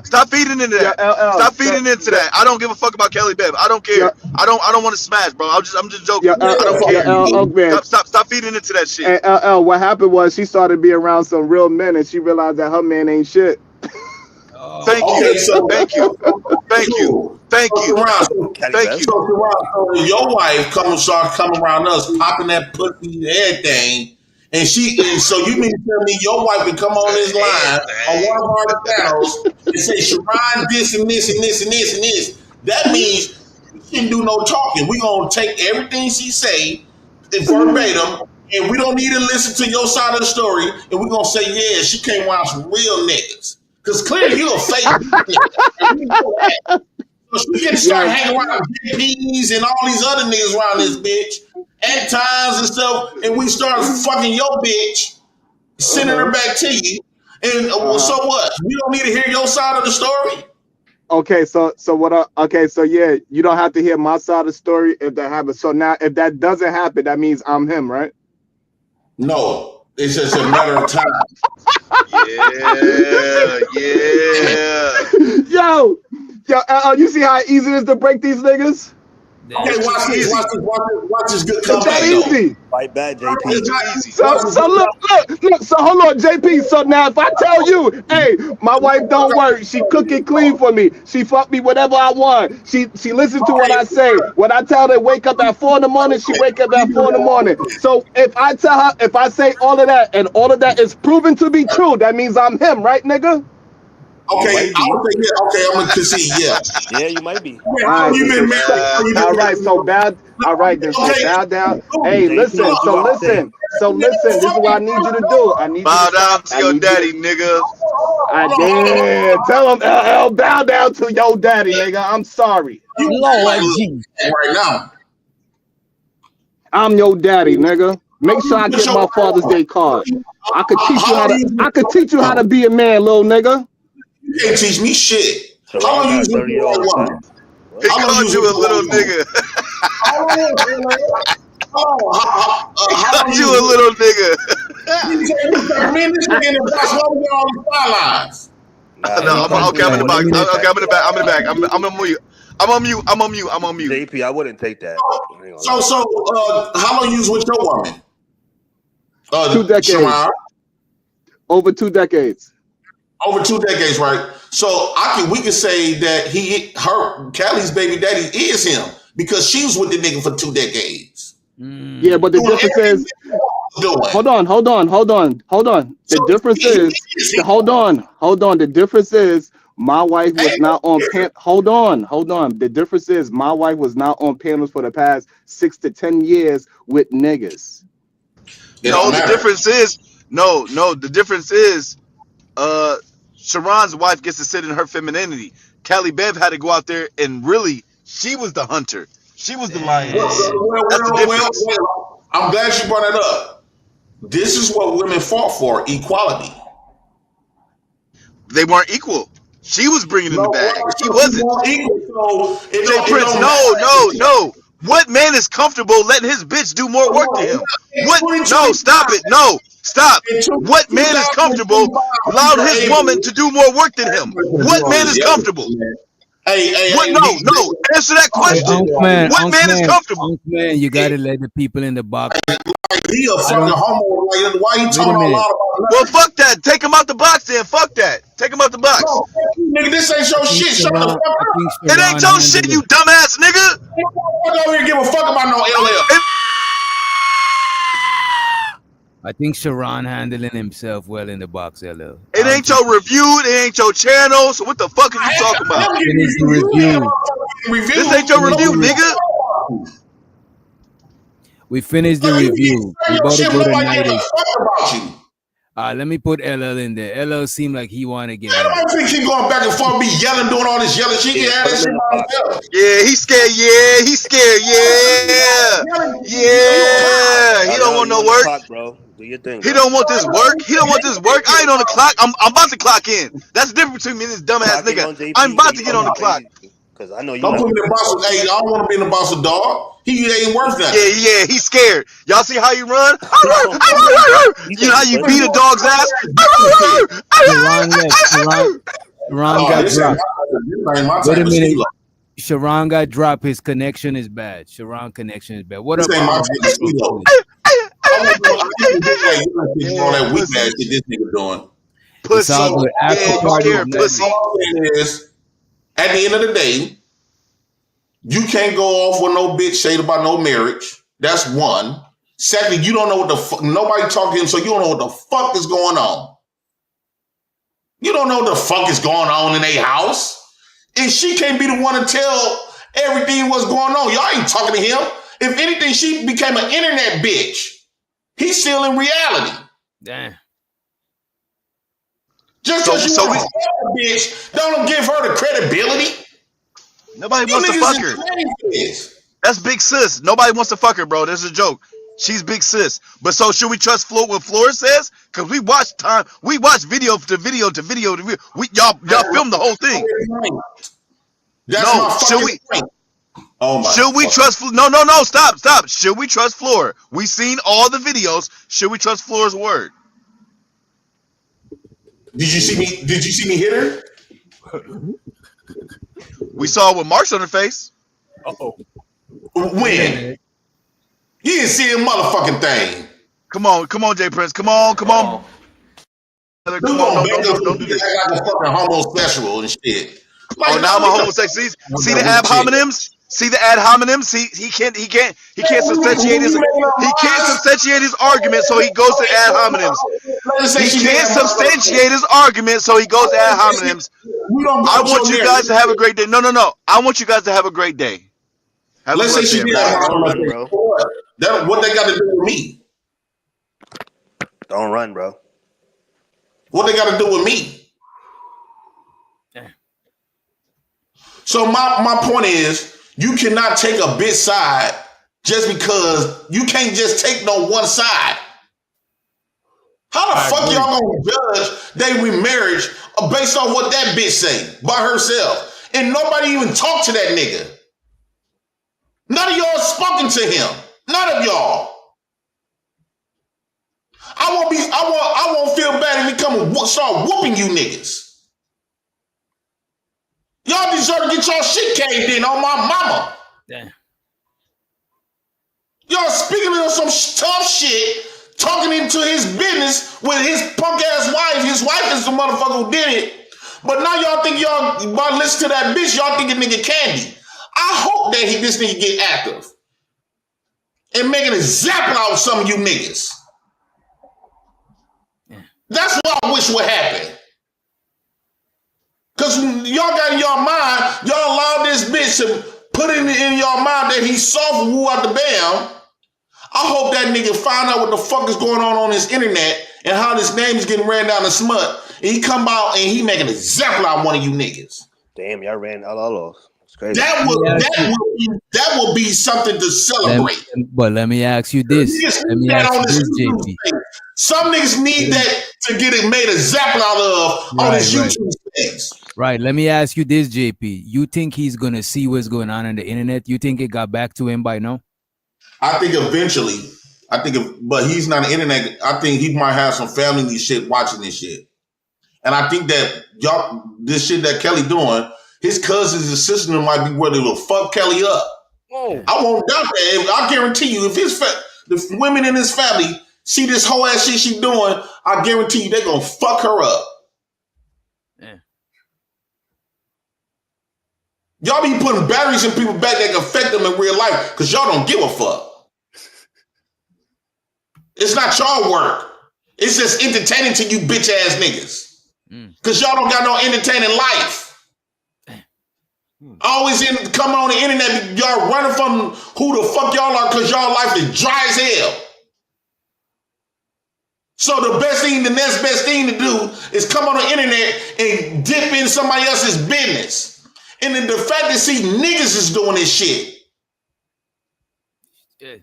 Stop feeding into that. Stop feeding into that. I don't give a fuck about Kelly Bev. I don't care. I don't want to smash, bro. I'm just joking. I don't care. Stop feeding into that shit. And LL, what happened was she started being around some real men and she realized that her man ain't shit. Thank you. Thank you. So your wife start coming around us, popping that pussy and everything. And so you mean to tell me your wife would come on this line on one of our channels and say, Sharon, this and this and this and this and this. That means we shouldn't do no talking. We're going to take everything she say verbatim, and we don't need to listen to your side of the story, and we're going to say, yeah, she came around some real niggas. Because clearly you're a fake nigga. So she can start hanging around JPs and all these other niggas around this bitch at times and stuff, and we start fucking your bitch, sending her back to you. And so what? We don't need to hear your side of the story. Okay, so yeah, you don't have to hear my side of the story if that happens. So now, if that doesn't happen, that means I'm him, right? No, it's just a matter of time. Yo, you see how easy it is to break these niggas? Okay, watch this good It's comeback. that easy. Fight back, JP. So look. So hold on, JP. So now if I tell you, hey, my wife don't work. She cook it clean for me. She fuck me whatever I want. She listens to what I say. When I tell her wake up at 4 a.m, she wake up at 4 a.m. So if I tell her, if I say all of that and all of that is proven to be true, that means I'm him, right, nigga? Okay, I'm gonna concede, yeah. Yeah, you might be. All right, so bow. All right, then so bow down. Hey, listen. So listen. This is what I need you to do. I need bow you to down to your daddy, nigga. I did. Tell him, LL, bow down to your daddy, nigga. I'm sorry. Lord Jesus. Right now. I'm your daddy, nigga. Make sure I get my Father's Day card. I could teach you how to be a man, little nigga. You can't teach me shit. So How long you was with your woman? He called you a little nigga. He called you a little nigga. Me and this nigga in the box, why we got all these fire lines? I'm in the box. Okay, I'm in the back. I'm on mute. JP, I wouldn't take that. So, how long you was with your woman? 2 decades. Sharon? Over 2 decades. Over 2 decades, right? So we can say that Callie's baby daddy is him because she was with the nigga for 2 decades. Yeah, but the difference is, hold on. The difference is, hold on. The difference is, my wife was not on hold on. The difference is, my wife was not on panels for the past 6 to 10 years with niggas. No, the difference is, Sharon's wife gets to sit in her femininity. Callie Bev had to go out there and really, she was the hunter. She was the lioness. That's the difference. I'm glad you brought that up. This is what women fought for: equality. They weren't equal. She was bringing in the bag. He wasn't. Jay Prince, no. What man is comfortable letting his bitch do more work than him? What? No, stop it. No, stop. What man is comfortable allowing his woman to do more work than him? What man is comfortable? What? No. Answer that question. What man is comfortable? Man, you gotta let the people in the box. He a fucking homo. Like, why he talking a lot about? Well, fuck that. Take him out the box then. Fuck that. Take him out the box. No, nigga, this ain't your shit. Shut the fuck up. It ain't your shit, you dumbass nigga. I don't even give a fuck about no LL. I think Sharon handling himself well in the box, LL. It ain't your review. It ain't your channel. So what the fuck are you talking about? Finish the review. This ain't your review, nigga. We finished the review. We about to go to 90. Let me put LL in there. LL seemed like he want to get in. I don't think he going back and forth, be yelling, doing all this yelling. She can have that shit by himself. Yeah, he's scared. Yeah, he's scared. Yeah. He don't want no work. Bro. Do your thing. He don't want this work. He don't want this work. I ain't on the clock. I'm about to clock in. That's the difference between me and this dumbass nigga. I'm about to get on the clock. Because I know you. Don't put me in the box of, hey, I don't want to be in the box of dog. He ain't worth that. Yeah, he's scared. Y'all see how he run? You know how you beat a dog's ass? Sharon got dropped. Wait a minute. Sharon got dropped. His connection is bad. Sharon connection is bad. What up? All that weak ass shit this nigga doing. Pussy. Pussy. At the end of the day, you can't go off with no bitch shade about no marriage. That's one. Secondly, you don't know what the fuck. Nobody talk to him, so you don't know what the fuck is going on. You don't know what the fuck is going on in their house. And she can't be the one to tell everything what's going on. Y'all ain't talking to him. If anything, she became an internet bitch. He's still in reality. Damn. Just because you want to fuck a bitch, don't give her the credibility. Nobody wants to fuck her. That's big sis. Nobody wants to fuck her, bro. This is a joke. She's big sis. But so should we trust what Flora says? Because we watched video to video. Y'all filmed the whole thing. Should we trust? No. Stop. Should we trust Flora? We seen all the videos. Should we trust Flora's word? Did you see me hit her? We saw it with marks on her face. When? You didn't see a motherfucking thing. Come on, Jay Prince. Come on. Don't do this. I got the fucking homosexual and shit. Like, now I'm a homosexual. See the ad hominems? See the ad hominems? He can't substantiate his argument, so he goes to ad hominems. He can't substantiate his argument, so he goes to ad hominems. I want you guys to have a great day. No. I want you guys to have a great day. Let's say she did bro. What they got to do with me? Don't run, bro. What they got to do with me? So my point is, you cannot take a bitch side just because you can't just take no one side. How the fuck y'all gonna judge their remarriage based on what that bitch say by herself? And nobody even talked to that nigga. None of y'all spoken to him. None of y'all. I won't feel bad if he come and start whooping you niggas. Y'all deserve to get y'all shit caved in on my mama. Damn. Y'all speaking of some tough shit, talking into his business with his punk ass wife. His wife is the motherfucker who did it. But now y'all think y'all, by listening to that bitch, y'all think a nigga candy. I hope that this nigga get active and make an example out of some of you niggas. Yeah. That's what I wish would happen. Because y'all got in your mind, y'all allow this bitch to put it in your mind that he's soft woo out the bam. I hope that nigga find out what the fuck is going on his internet and how this name is getting ran down the smut. And he come out and he make an example out of one of you niggas. Damn, y'all ran all off. It's crazy. That will be something to celebrate. But let me ask you this. Let me ask you this, JP. Some niggas need that to get it made a example out of on his YouTube space. Right. Let me ask you this, JP. You think he's gonna see what's going on the internet? You think it got back to him by now? I think eventually. But he's not an internet. I think he might have some family shit watching this shit. And I think that this shit that Kelly doing, his cousins and sisters might be where they will fuck Kelly up. Whoa. I won't doubt that. I guarantee you, if the women in his family see this whole ass shit she doing, I guarantee you they're gonna fuck her up. Yeah. Y'all be putting batteries in people back that can affect them in real life because y'all don't give a fuck. It's not y'all work. It's just entertaining to you bitch ass niggas. Because y'all don't got no entertaining life. Always come on the internet, y'all running from who the fuck y'all are because y'all life is dry as hell. So the next best thing to do is come on the internet and dip in somebody else's business. And then the fact that niggas is doing this shit. Yeah.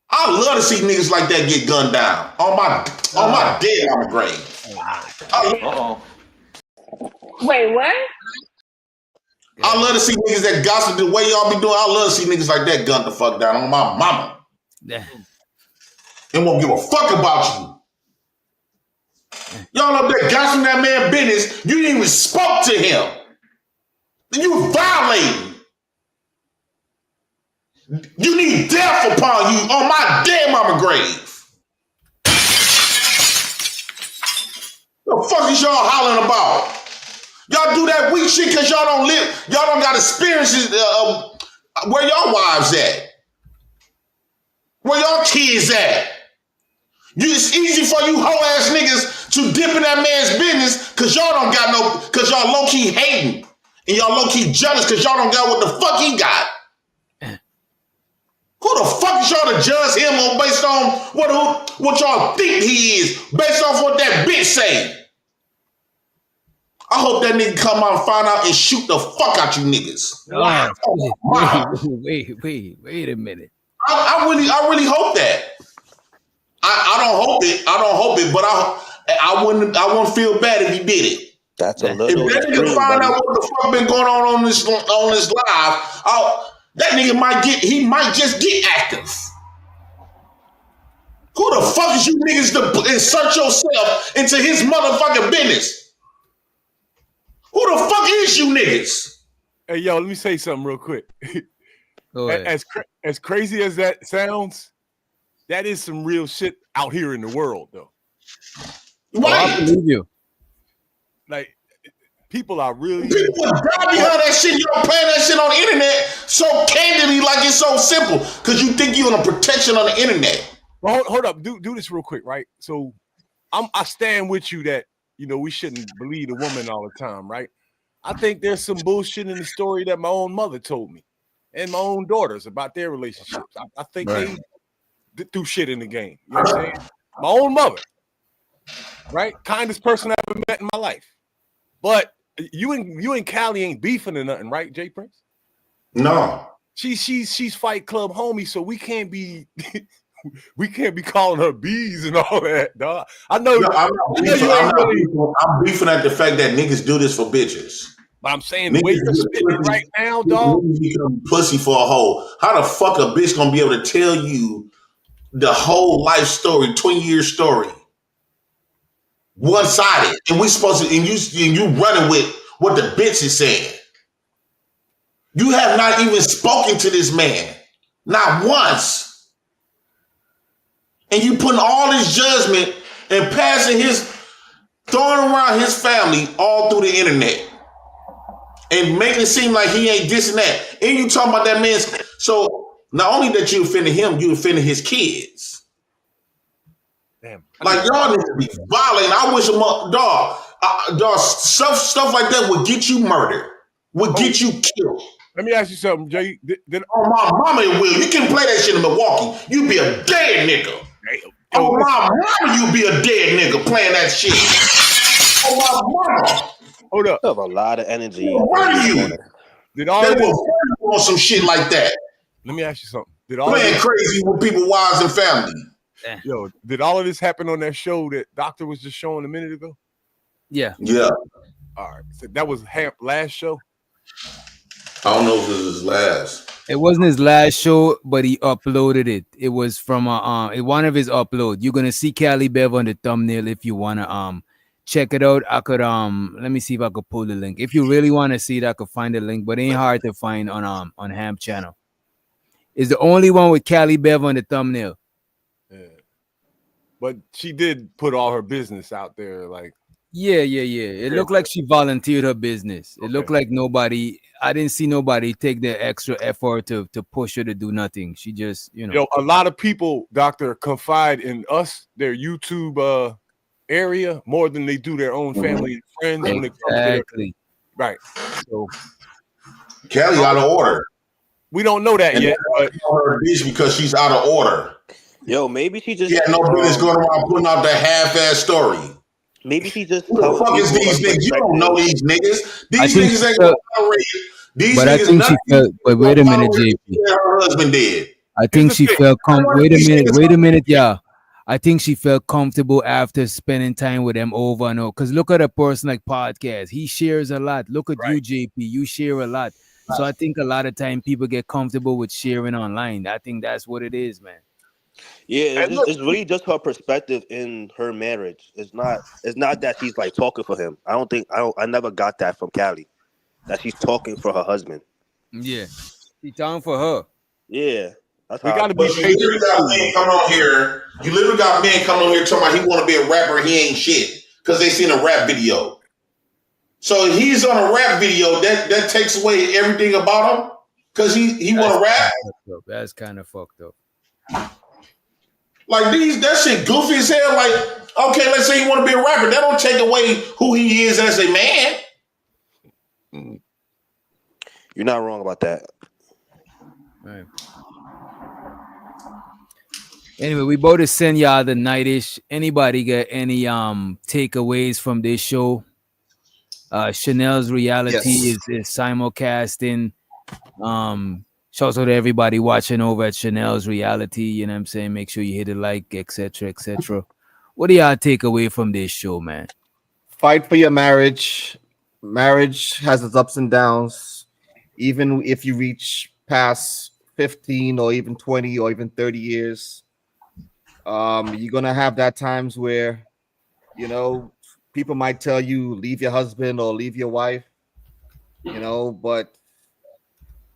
I love to see niggas like that get gunned down on my dead mama grave. Wait, what? I love to see niggas that gossip the way y'all be doing. I love to see niggas like that gunned the fuck down on my mama. Yeah. And won't give a fuck about you. Y'all up there gossiping that man business. You didn't even spoke to him. You violating. You need death upon you on my dead mama grave. The fuck is y'all hollering about? Y'all do that weak shit because y'all don't got experiences where y'all wives at? Where y'all kids at? It's easy for you hoe ass niggas to dip in that man's business because because y'all low key hating and y'all low key jealous because y'all don't got what the fuck he got. Who the fuck is y'all to judge him based on what y'all think he is, based off what that bitch say? I hope that nigga come out and find out and shoot the fuck out you niggas. Wait a minute. I really hope that. I don't hope it, but I wouldn't feel bad if he did it. That's a little. If that nigga find out what the fuck been going on this live, that nigga might just get active. Who the fuck is you niggas to insert yourself into his motherfucking business? Who the fuck is you niggas? Hey, yo, let me say something real quick. As crazy as that sounds, that is some real shit out here in the world, though. Right. I believe you. Like, people are really... People die behind that shit. You don't play that shit on the internet so candidly like it's so simple because you think you're on a protection on the internet. Well, hold up. Do this real quick, right? So I stand with you that, we shouldn't believe the woman all the time, right? I think there's some bullshit in the story that my own mother told me and my own daughters about their relationships. I think they threw shit in the game. You know what I'm saying? My own mother, right? Kindest person I ever met in my life. But you and Callie ain't beefing or nothing, right, Jay Prince? No. She's Fight Club homie, so we can't be calling her bees and all that, dog. I know. I'm beefing at the fact that niggas do this for bitches. But I'm saying the way you're spitting right now, dog. Pussy for a hoe. How the fuck a bitch gonna be able to tell you the whole life story, 20-year story, one-sided, and we supposed to, and you running with what the bitch is saying. You have not even spoken to this man, not once. And you putting all this judgment and throwing around his family all through the internet and making it seem like he ain't this and that. And you talking about that man's. So not only that you offended him, you offended his kids. Damn. Like y'all need to be violating. I wish dog, stuff like that would get you murdered, would get you killed. Let me ask you something, Jay. Oh, my mama, it will. You can play that shit in Milwaukee. You be a dead nigga. Oh, my mama, you be a dead nigga playing that shit. Oh, my mama. Hold up. You have a lot of energy. Where are you? Did all They of this, will on some shit like that. let me ask you something. Did all of Playing this, crazy with people, wives, and family. yo, did all of this happen on that show that Doctor was just showing a minute ago? Yeah. Yeah. All right. So that was Hamp last show. I don't know if this is his last. It wasn't his last show, but he uploaded it. It was from one of his uploads. You're gonna see Cali Bev on the thumbnail if you wanna check it out. I could let me see if I could pull the link. If you really want to see it, I could find the link, but it ain't hard to find on Hamp channel. It's the only one with Cali Bev on the thumbnail. Yeah. But she did put all her business out there, like. Yeah. It looked like she volunteered her business. It looked like I didn't see nobody take the extra effort to push her to do nothing. She just, Yo, a lot of people, Doctor, confide in us, their YouTube area, more than they do their own family and friends when it comes to their, right. So Kelly out of order. We don't know that yet, but her bitch because she's out of order. Yo, maybe she just no business going around putting out that half-ass story. Maybe she just Who the fuck is these niggas? You don't know these niggas. These niggas ain't tolerated. These but niggas, I think she felt. But wait a minute, JP. Her husband did. I think she felt wait a minute, yeah. I think she felt comfortable after spending time with them over and over. Because look at a person like Podcast. He shares a lot. Look at you, JP. You share a lot. So I think a lot of time people get comfortable with sharing online. I think that's what it is, man. Yeah, it's really just her perspective in her marriage. It's not that she's like talking for him. I never got that from Callie. That she's talking for her husband. Yeah. She's talking for her. Yeah. That's we how gotta be You literally got men come on here. You literally got men come on here talking about he want to be a rapper. He ain't shit because they seen a rap video. So he's on a rap video. That takes away everything about him because he want to rap. That's kind of fucked up. Like that shit goofy as hell. Like, okay, let's say you want to be a rapper. That don't take away who he is as a man. You're not wrong about that. Right. Anyway, we about to send y'all the night-ish. Anybody got any takeaways from this show? Chanel's reality is simulcasting. Shouts out to everybody watching over at Chanel's reality. You know what I'm saying? Make sure you hit a like, etc., etc. What do y'all take away from this show, man? Fight for your marriage. Marriage has its ups and downs. Even if you reach past 15 or even 20 or even 30 years, you're gonna have that times where, people might tell you leave your husband or leave your wife, but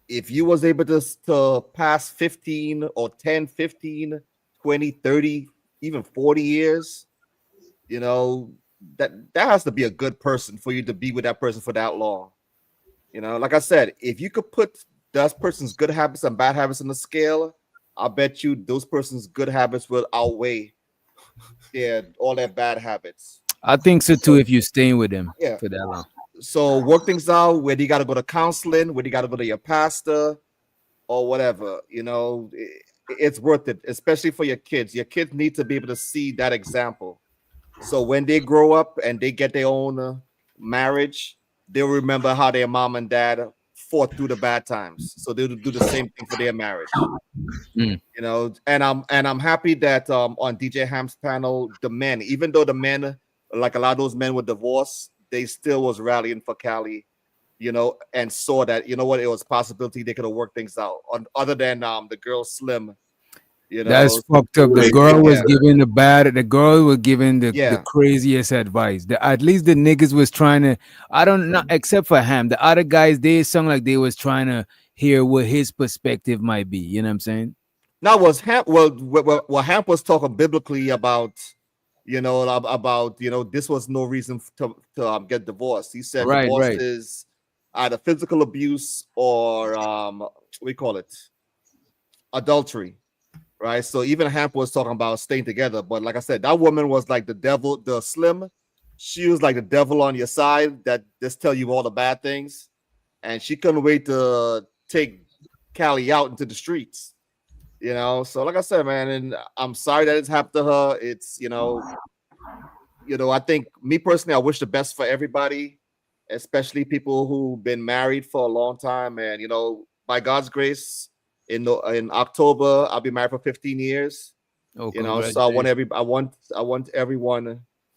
if you was able to pass 15 or 10, 15, 20, 30, even 40 years, that has to be a good person for you to be with that person for that long. Like I said, if you could put that person's good habits and bad habits on the scale, I bet you those person's good habits will outweigh all their bad habits. I think so too, if you're staying with them for that long. So work things out, whether you got to go to counseling, whether you got to go to your pastor or whatever, it's worth it, especially for your kids. Your kids need to be able to see that example. So when they grow up and they get their own marriage, they'll remember how their mom and dad fought through the bad times. So they'll do the same thing for their marriage. And I'm happy that on DJ Hamp's panel, the men, even though the men, like a lot of those men were divorced, they still was rallying for Cali, and saw that, it was a possibility they could have worked things out. Other than the girl Slim, that's fucked up. The girl was giving the craziest advice. At least the niggas was trying to, I don't know, except for Ham. The other guys, they sound like they was trying to hear what his perspective might be. You know what I'm saying? Now was Hamp, well, Hamp was talking biblically about, this was no reason to get divorced. He said divorce is either physical abuse or we call it adultery, right? So even Hamp was talking about staying together, but like I said, that woman was like the devil. The Slim, she was like the devil on your side that just tell you all the bad things, and she couldn't wait to take Callie out into the streets. So like I said, man, and I'm sorry that it's happened to her. It's, I think me personally, I wish the best for everybody. especially people who've been married for a long time. And, by God's grace, in October, I'll be married for 15 years. Oh, So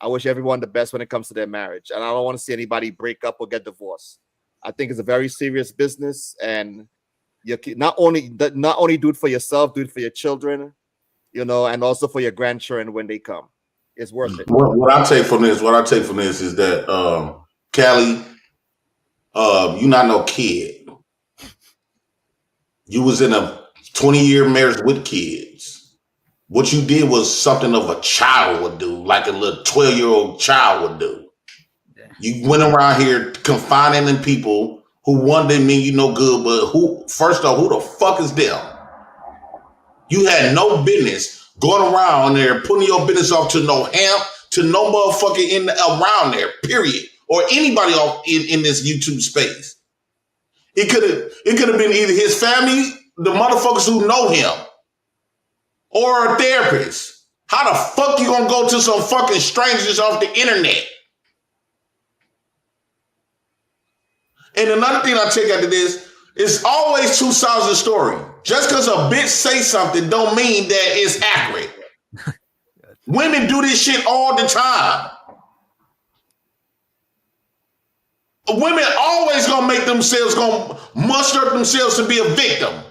I wish everyone the best when it comes to their marriage. And I don't want to see anybody break up or get divorced. I think it's a very serious business, and you not only do it for yourself, do it for your children, and also for your grandchildren when they come. It's worth it. What I take from this is that Callie, you're not no kid. You was in a 20-year marriage with kids. What you did was something of a child would do, like a little 12-year-old child would do. You went around here confining in people who one didn't mean you no good, but who the fuck is them? You had no business going around there putting your business off to no Hamp, to no motherfucker around there, period. Or anybody off in this YouTube space. It could have been either his family, the motherfuckers who know him, or a therapist. How the fuck you gonna go to some fucking strangers off the internet? And another thing I take out of this is always two sides of the story. Just because a bitch say something don't mean that it's accurate. Women do this shit all the time. Women always gonna muster up themselves to be a victim.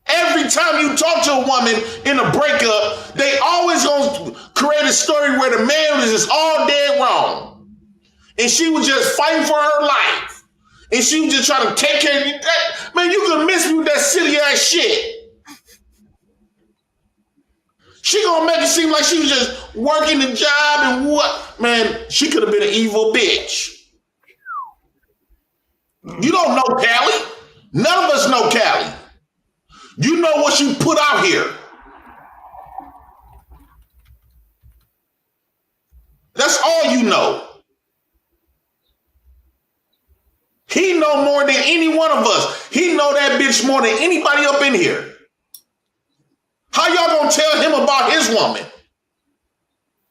Every time you talk to a woman in a breakup, they always gonna create a story where the man was just all dead wrong. And she was just fighting for her life. And she was just trying to take care of you. Man, you could miss me with that silly ass shit. She gonna make it seem like she was just working the job and what? Man, she could have been an evil bitch. You don't know Callie. None of us know Callie. You know what you put out here. That's all you know. He know more than any one of us. He know that bitch more than anybody up in here. How y'all gonna tell him about his woman?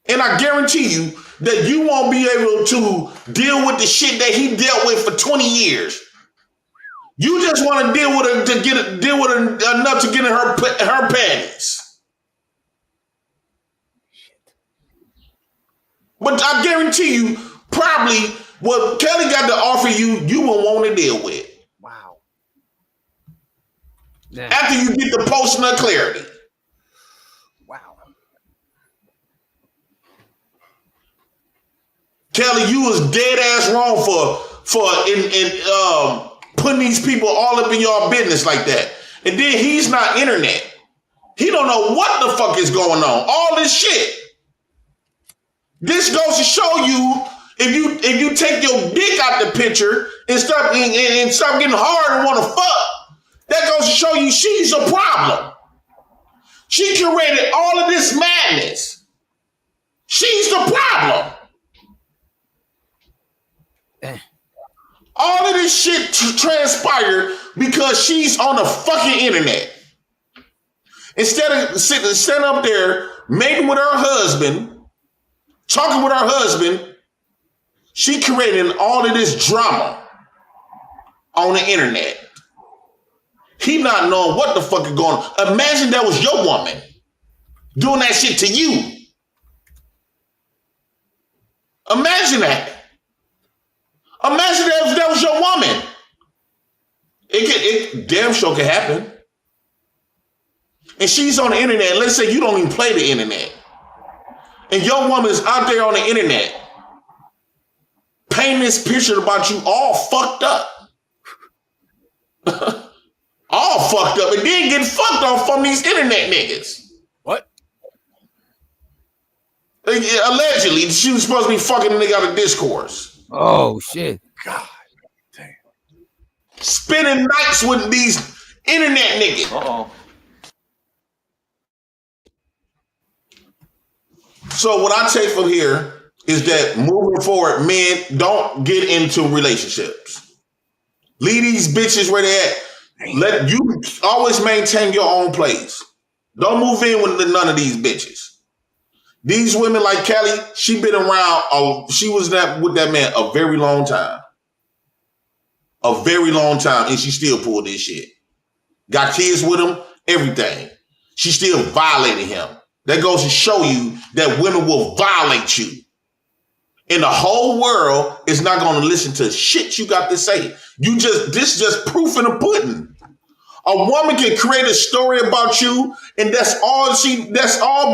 And I guarantee you that you won't be able to deal with the shit that he dealt with for 20 years. You just want to deal with her enough to get in her panties. But I guarantee you, probably what Kelly got to offer you, you won't want to deal with. Wow. After you get the potion of clarity. Wow. Kelly, you was dead ass wrong for putting these people all up in your business like that. And then he's not internet. He don't know what the fuck is going on. All this shit. This goes to show you if you take your dick out the picture and start getting hard and want to fuck, that goes to show you she's a problem. She curated all of this madness. She's the problem. All of this shit transpired because she's on the fucking internet. Instead of sitting up there, mating with her husband, talking with her husband, she created all of this drama on the internet. He not knowing what the fuck is going on. Imagine that was your woman doing that shit to you. Imagine that. Imagine if that was your woman. It damn sure could happen. And she's on the internet. Let's say you don't even play the internet. And your woman is out there on the internet painting this picture about you all fucked up. All fucked up. And then getting fucked off from these internet niggas. What? Allegedly, she was supposed to be fucking a nigga out of discourse. Oh, shit. God damn. Spending nights with these internet niggas. Uh-oh. So what I take from here is that moving forward, men, don't get into relationships. Leave these bitches where they at. Let you always maintain your own place. Don't move in with none of these bitches. These women like Kelly, she been around. She was with that man a very long time. A very long time, and she still pulled this shit. Got kids with him, everything. She still violated him. That goes to show you that women will violate you. And the whole world is not going to listen to shit you got to say. This just proof in the pudding. A woman can create a story about you, and that's all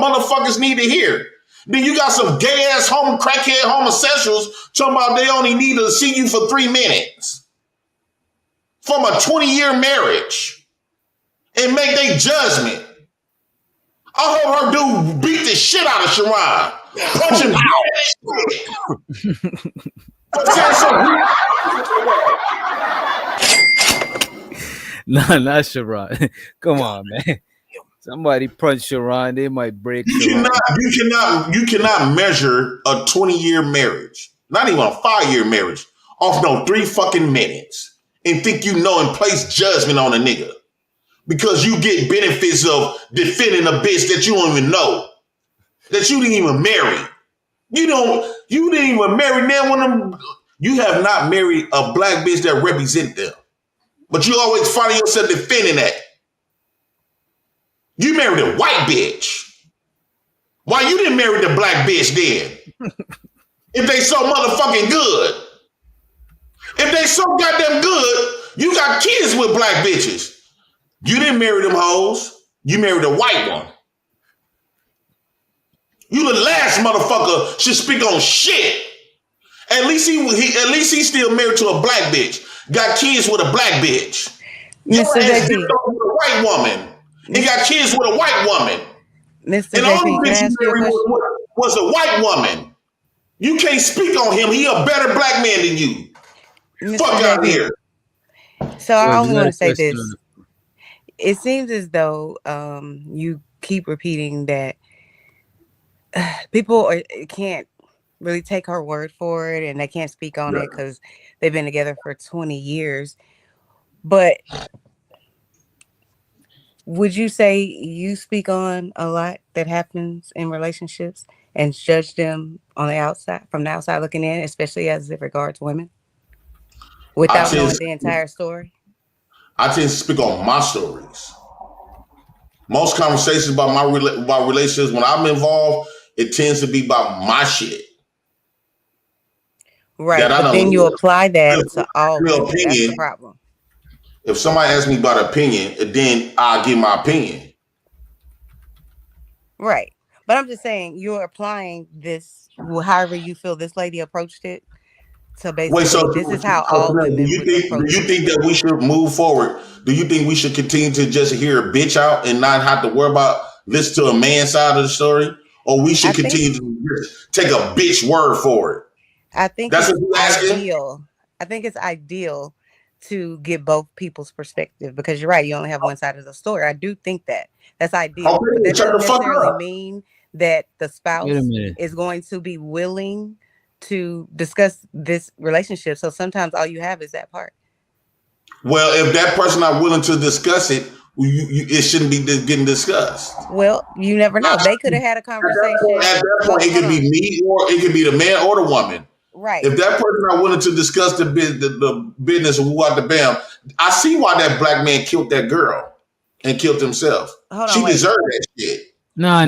motherfuckers need to hear. Then you got some gay ass crackhead homosexuals talking about they only need to see you for 3 minutes from a 20-year marriage and make their judgment. I hope her dude beat the shit out of Sharon. Punch him Nah, not Sharon. Come on, man. Somebody punch Sharon, they might break. You cannot measure a 20-year marriage, not even a 5-year marriage, off no 3 fucking minutes and think you know and place judgment on a nigga because you get benefits of defending a bitch that you don't even know, that you didn't even marry. You didn't even marry them when them. You have not married a black bitch that represent them, but you always find yourself defending that. You married a white bitch. Why you didn't marry the black bitch then? If they so motherfucking good. If they so goddamn good, you got kids with black bitches. You didn't marry them hoes. You married a white one. You the last motherfucker should speak on shit. At least he's still married to a black bitch. Got kids with a black bitch. Your ass with a white woman. He got kids with a white woman. Mr. And all the bitch he married was a white woman. You can't speak on him. He a better black man than you. Mr. Fuck out here. So I want to say this. It seems as though you keep repeating that people can't really take her word for it and they can't speak on it because they've been together for 20 years. But would you say you speak on a lot that happens in relationships and judge them on the outside, from the outside looking in, especially as it regards women, without knowing the entire story? I tend to speak on my stories. Most conversations about about relationships when I'm involved, it tends to be about my shit. Right, but then you apply that to all women. That's the problem. If somebody asks me about opinion, then I'll give my opinion. Right. But I'm just saying you're applying this however you feel this lady approached it. So basically, this is how all women do you think that we should move forward? Do you think we should continue to just hear a bitch out and not have to worry about listen to a man's side of the story? Or we should continue to take a bitch word for it? I think that's it's ideal. I think it's ideal to get both people's perspective because you're right. You only have one side of the story. I do think that's ideal. Okay, but that doesn't necessarily up. mean that the spouse is going to be willing to discuss this relationship. So sometimes all you have is that part. Well, if that person not willing to discuss it, it shouldn't be getting discussed. Well, you never know. They could have had a conversation. At that point, it could be me or it could be the man or the woman. Right. If that person not willing to discuss the business of what the bam, I see why that black man killed that girl and killed himself. She deserved that shit. No.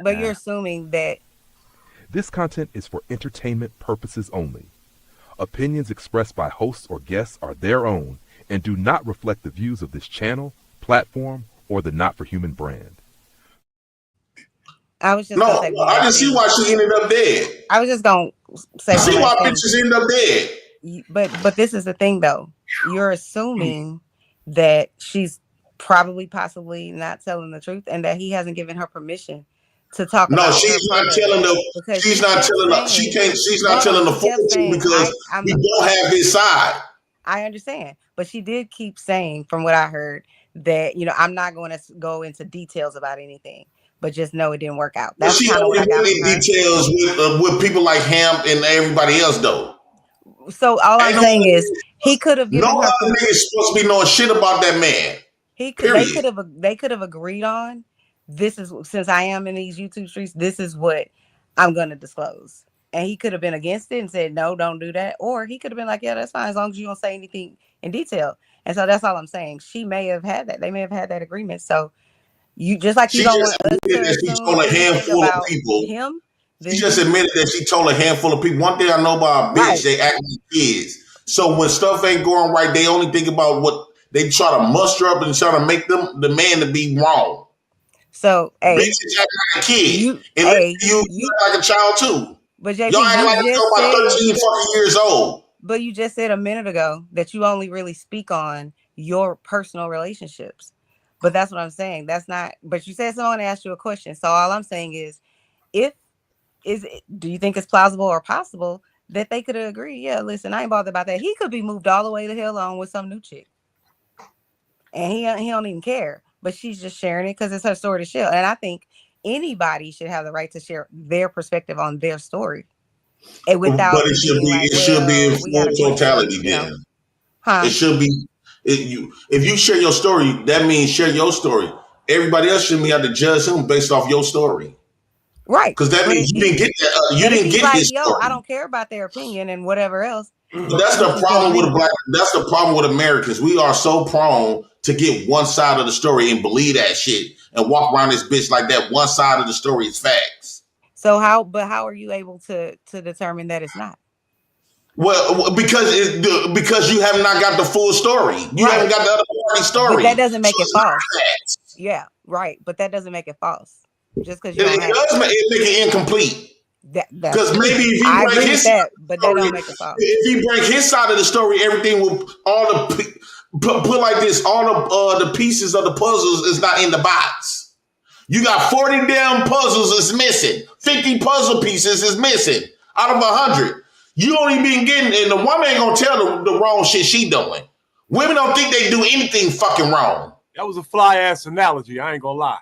But you're assuming that this content is for entertainment purposes only. Opinions expressed by hosts or guests are their own and do not reflect the views of this channel, platform, or the Not for Human brand. I was just I just see why she ended up dead. I was just gonna say I see why bitches end up dead. But this is the thing though. You're assuming that she's possibly not telling the truth and that he hasn't given her permission to talk about it. She's not telling the she's not telling the full truth because we don't have his side. I understand. But she did keep saying, from what I heard, that I'm not going to go into details about anything. But just know it didn't work out. That's she kind of what I got details with people like Hamp and everybody else, though. So all I'm saying is he could have given her. No other niggas supposed to be knowing shit about that man. They could have agreed on this is, since I am in these YouTube streets, this is what I'm gonna disclose. And he could have been against it and said, no, don't do that. Or he could have been like, yeah, that's fine, as long as you don't say anything in detail. And so that's all I'm saying. She may have had that. They may have had that agreement. So you just like you She don't just want us to admitted that she assume told a anything handful of about people. him. She just admitted that she told a handful of people. One thing I know about a bitch, Right. they act like kids. So when stuff ain't going right, they only think about what they try to muster up and try to make them the man to be wrong. So, hey, bitches act like a kid, you and hey, you you act like a child too. but JP, Y'all act you like just you're about said 13 fucking years old. But you just said a minute ago that you only really speak on your personal relationships. But that's what I'm saying. That's not, but you said someone asked you a question. So all I'm saying is, do you think it's plausible or possible that they could agree? Yeah, listen, I ain't bothered about that. He could be moved all the way to hell on with some new chick. And he don't even care. But she's just sharing it because it's her story to share. And I think anybody should have the right to share their perspective on their story. And without But it should being be like, it should be in we got full agreement, totality. you know. Then Huh? it should be if you share your story, that means share your story. Everybody else shouldn't be able to judge him based off your story, right? Because that means you didn't get that. You But if didn't he's get like, his yo, story. I don't care about their opinion and whatever else. But that's the this is problem just with me. black. That's the problem with Americans. We are so prone to get one side of the story and believe that shit and walk around this bitch like that. One side of the story is facts. So how are you able to determine that it's not? Well, because you have not got the full story. You haven't got the other party story. But that doesn't make So it it's not false. facts. Yeah, right. But that doesn't make it false. Just because you It don't have does make it incomplete. Because maybe if he I break agree his with side that, of the but story, that don't make it false. if he break his side of the story, everything will put like this. All the pieces of the puzzles is not in the box. You got 40 damn puzzles is missing. 50 puzzle pieces is missing out of 100. You only been getting, and the woman ain't gonna tell the wrong shit she doing. Women don't think they do anything fucking wrong. That was a fly ass analogy. I ain't gonna lie.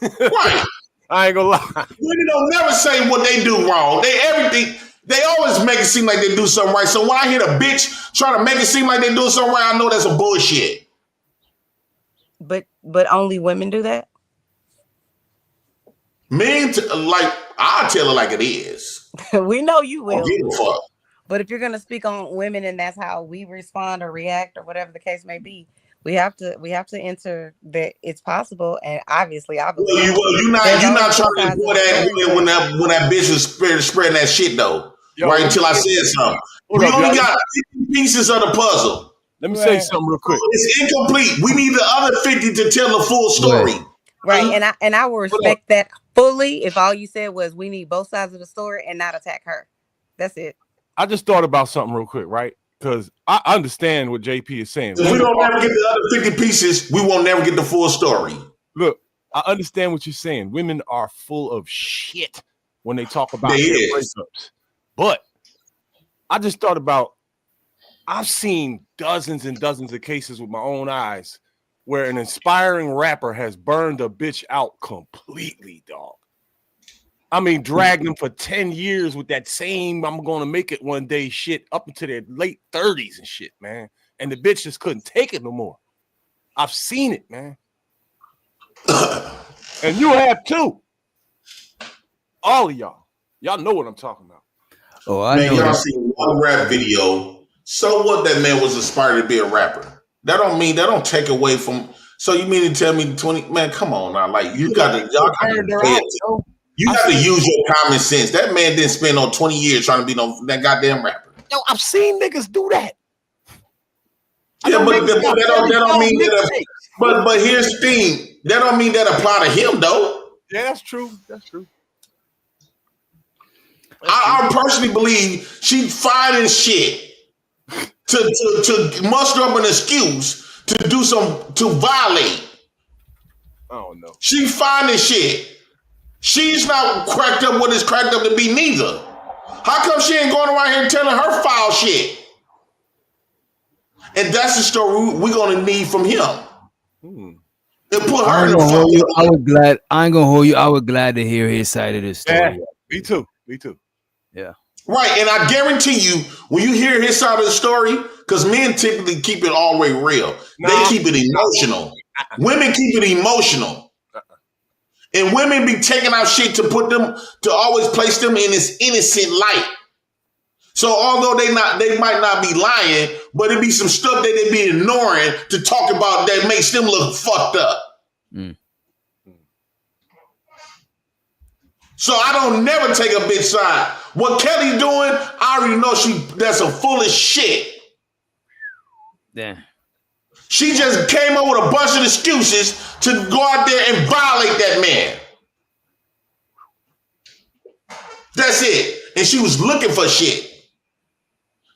Right. I ain't gonna lie. Women don't never say what they do wrong. They always make it seem like they do something right. So when I hear a bitch trying to make it seem like they do something right, I know that's a bullshit. But only women do that? Men, I'll tell her like it is. We know you I don't will. give a fuck. But if you're gonna speak on women and that's how we respond or react or whatever the case may be, we have to enter that it's possible. And obviously, I believe you're not trying to ignore that when that bitch was spreading that shit though. Right until I said something. We only got 50 pieces of the puzzle. Let me say something real quick. It's incomplete. We need the other 50 to tell the full story. Right. And I will respect that fully if all you said was we need both sides of the story and not attack her. That's it. I just thought about something real quick, right? Because I understand what JP is saying. If we don't ever get the other 50 pieces, we won't never get the full story. Look, I understand what you're saying. Women are full of shit when they talk about their breakups. But I just thought about, I've seen dozens and dozens of cases with my own eyes where an inspiring rapper has burned a bitch out completely, dog. I mean, dragged them for 10 years with that same I'm going to make it one day shit up into their late 30s and shit, man. And the bitch just couldn't take it no more. I've seen it, man. And you have too. All of y'all. Y'all know what I'm talking about. Oh, I know. Y'all seen one rap video. So what that man was inspired to be a rapper. That don't take away from. So you mean to tell me 20, man, come on now. Like you got to you got to use your common sense. That man didn't spend no 20 years trying to be that goddamn rapper. Yo, I've seen niggas do that. Yeah, but that don't mean that. But here's the thing. That don't mean that apply to him though. Yeah, that's true. That's true. I personally believe she finding shit to muster up an excuse to violate. I don't know. She finding shit. She's not cracked up what it's cracked up to be neither. How come she ain't going around here telling her foul shit? And that's the story we're gonna need from him. And put her in the I ain't gonna hold you. I was glad to hear his side of the story. Yeah, me too. Yeah. Right, and I guarantee you, when you hear his side of the story, because men typically keep it all the way real. They keep it emotional. Women keep it emotional. And women be taking out shit to put them, to always place them in this innocent light. So although they might not be lying, but it be some stuff that they be ignoring to talk about that makes them look fucked up. So I don't never take a bitch side. What Kelly doing, I already know that's a foolish shit. Yeah. She just came up with a bunch of excuses to go out there and violate that man. That's it. And she was looking for shit.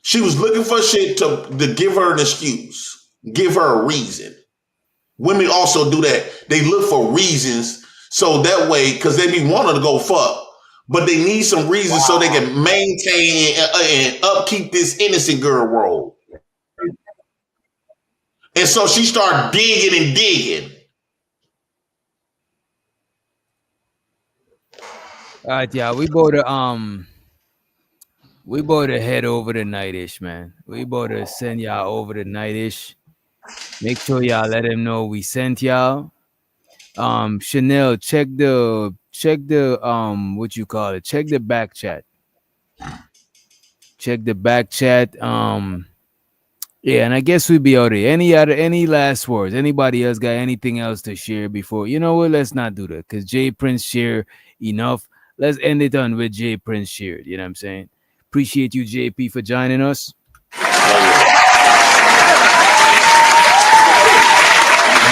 She was looking for shit to give her an excuse, give her a reason. Women also do that. They look for reasons so that way, because they be wanting to go fuck, but they need some reasons so they can maintain and upkeep this innocent girl role. And so she started digging and digging. All right, yeah, we both head over to Nightish, man. We both send y'all over to Nightish. Make sure y'all let him know we sent y'all. Chanel, check the what you call it? Check the back chat. Check the back chat. Yeah, and I guess we'd be out here. Any last words? Anybody else got anything else to share before? You know what? Let's not do that because Jay Prince shared enough. Let's end it on with Jay Prince shared. You know what I'm saying? Appreciate you, JP, for joining us.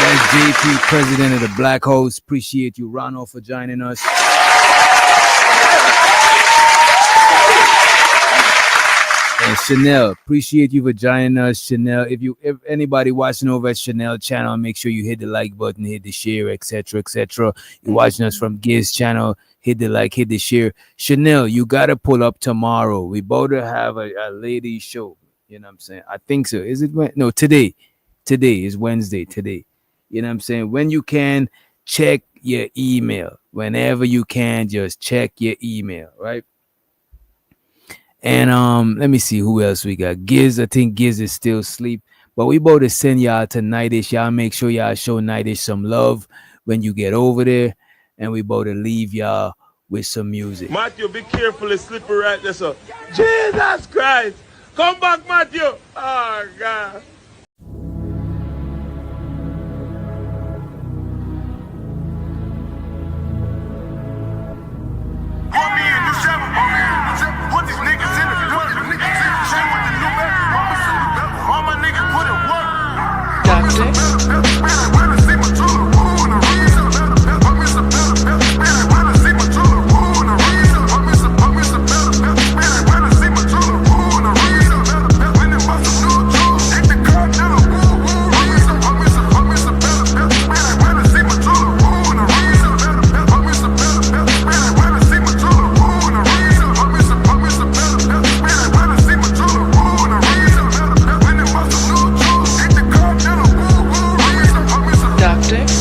That's JP, president of the Black Host. Appreciate you, Ronald, for joining us. And Chanel, appreciate you for joining us. Chanel, if anybody watching over at Chanel channel, make sure you hit the like button, hit the share, etc., etc. You're watching us from Giz channel, hit the like, hit the share. Chanel, you gotta pull up tomorrow. We both have a lady show. You know what I'm saying? I think so. Is it when? No, today. Today is Wednesday. Today. You know what I'm saying? When you can, check your email. Whenever you can, just check your email, right? And let me see who else we got. Giz, I think Giz is still asleep. But we both send y'all to Nightish. Y'all make sure y'all show Nightish some love when you get over there. And we both leave y'all with some music. Matthew, be careful, it's slippery right there, so. Jesus Christ! Come back, Matthew! Oh, God. Put these niggas in the dirt. Shit with the new baby. All my niggas put in work. Doctor.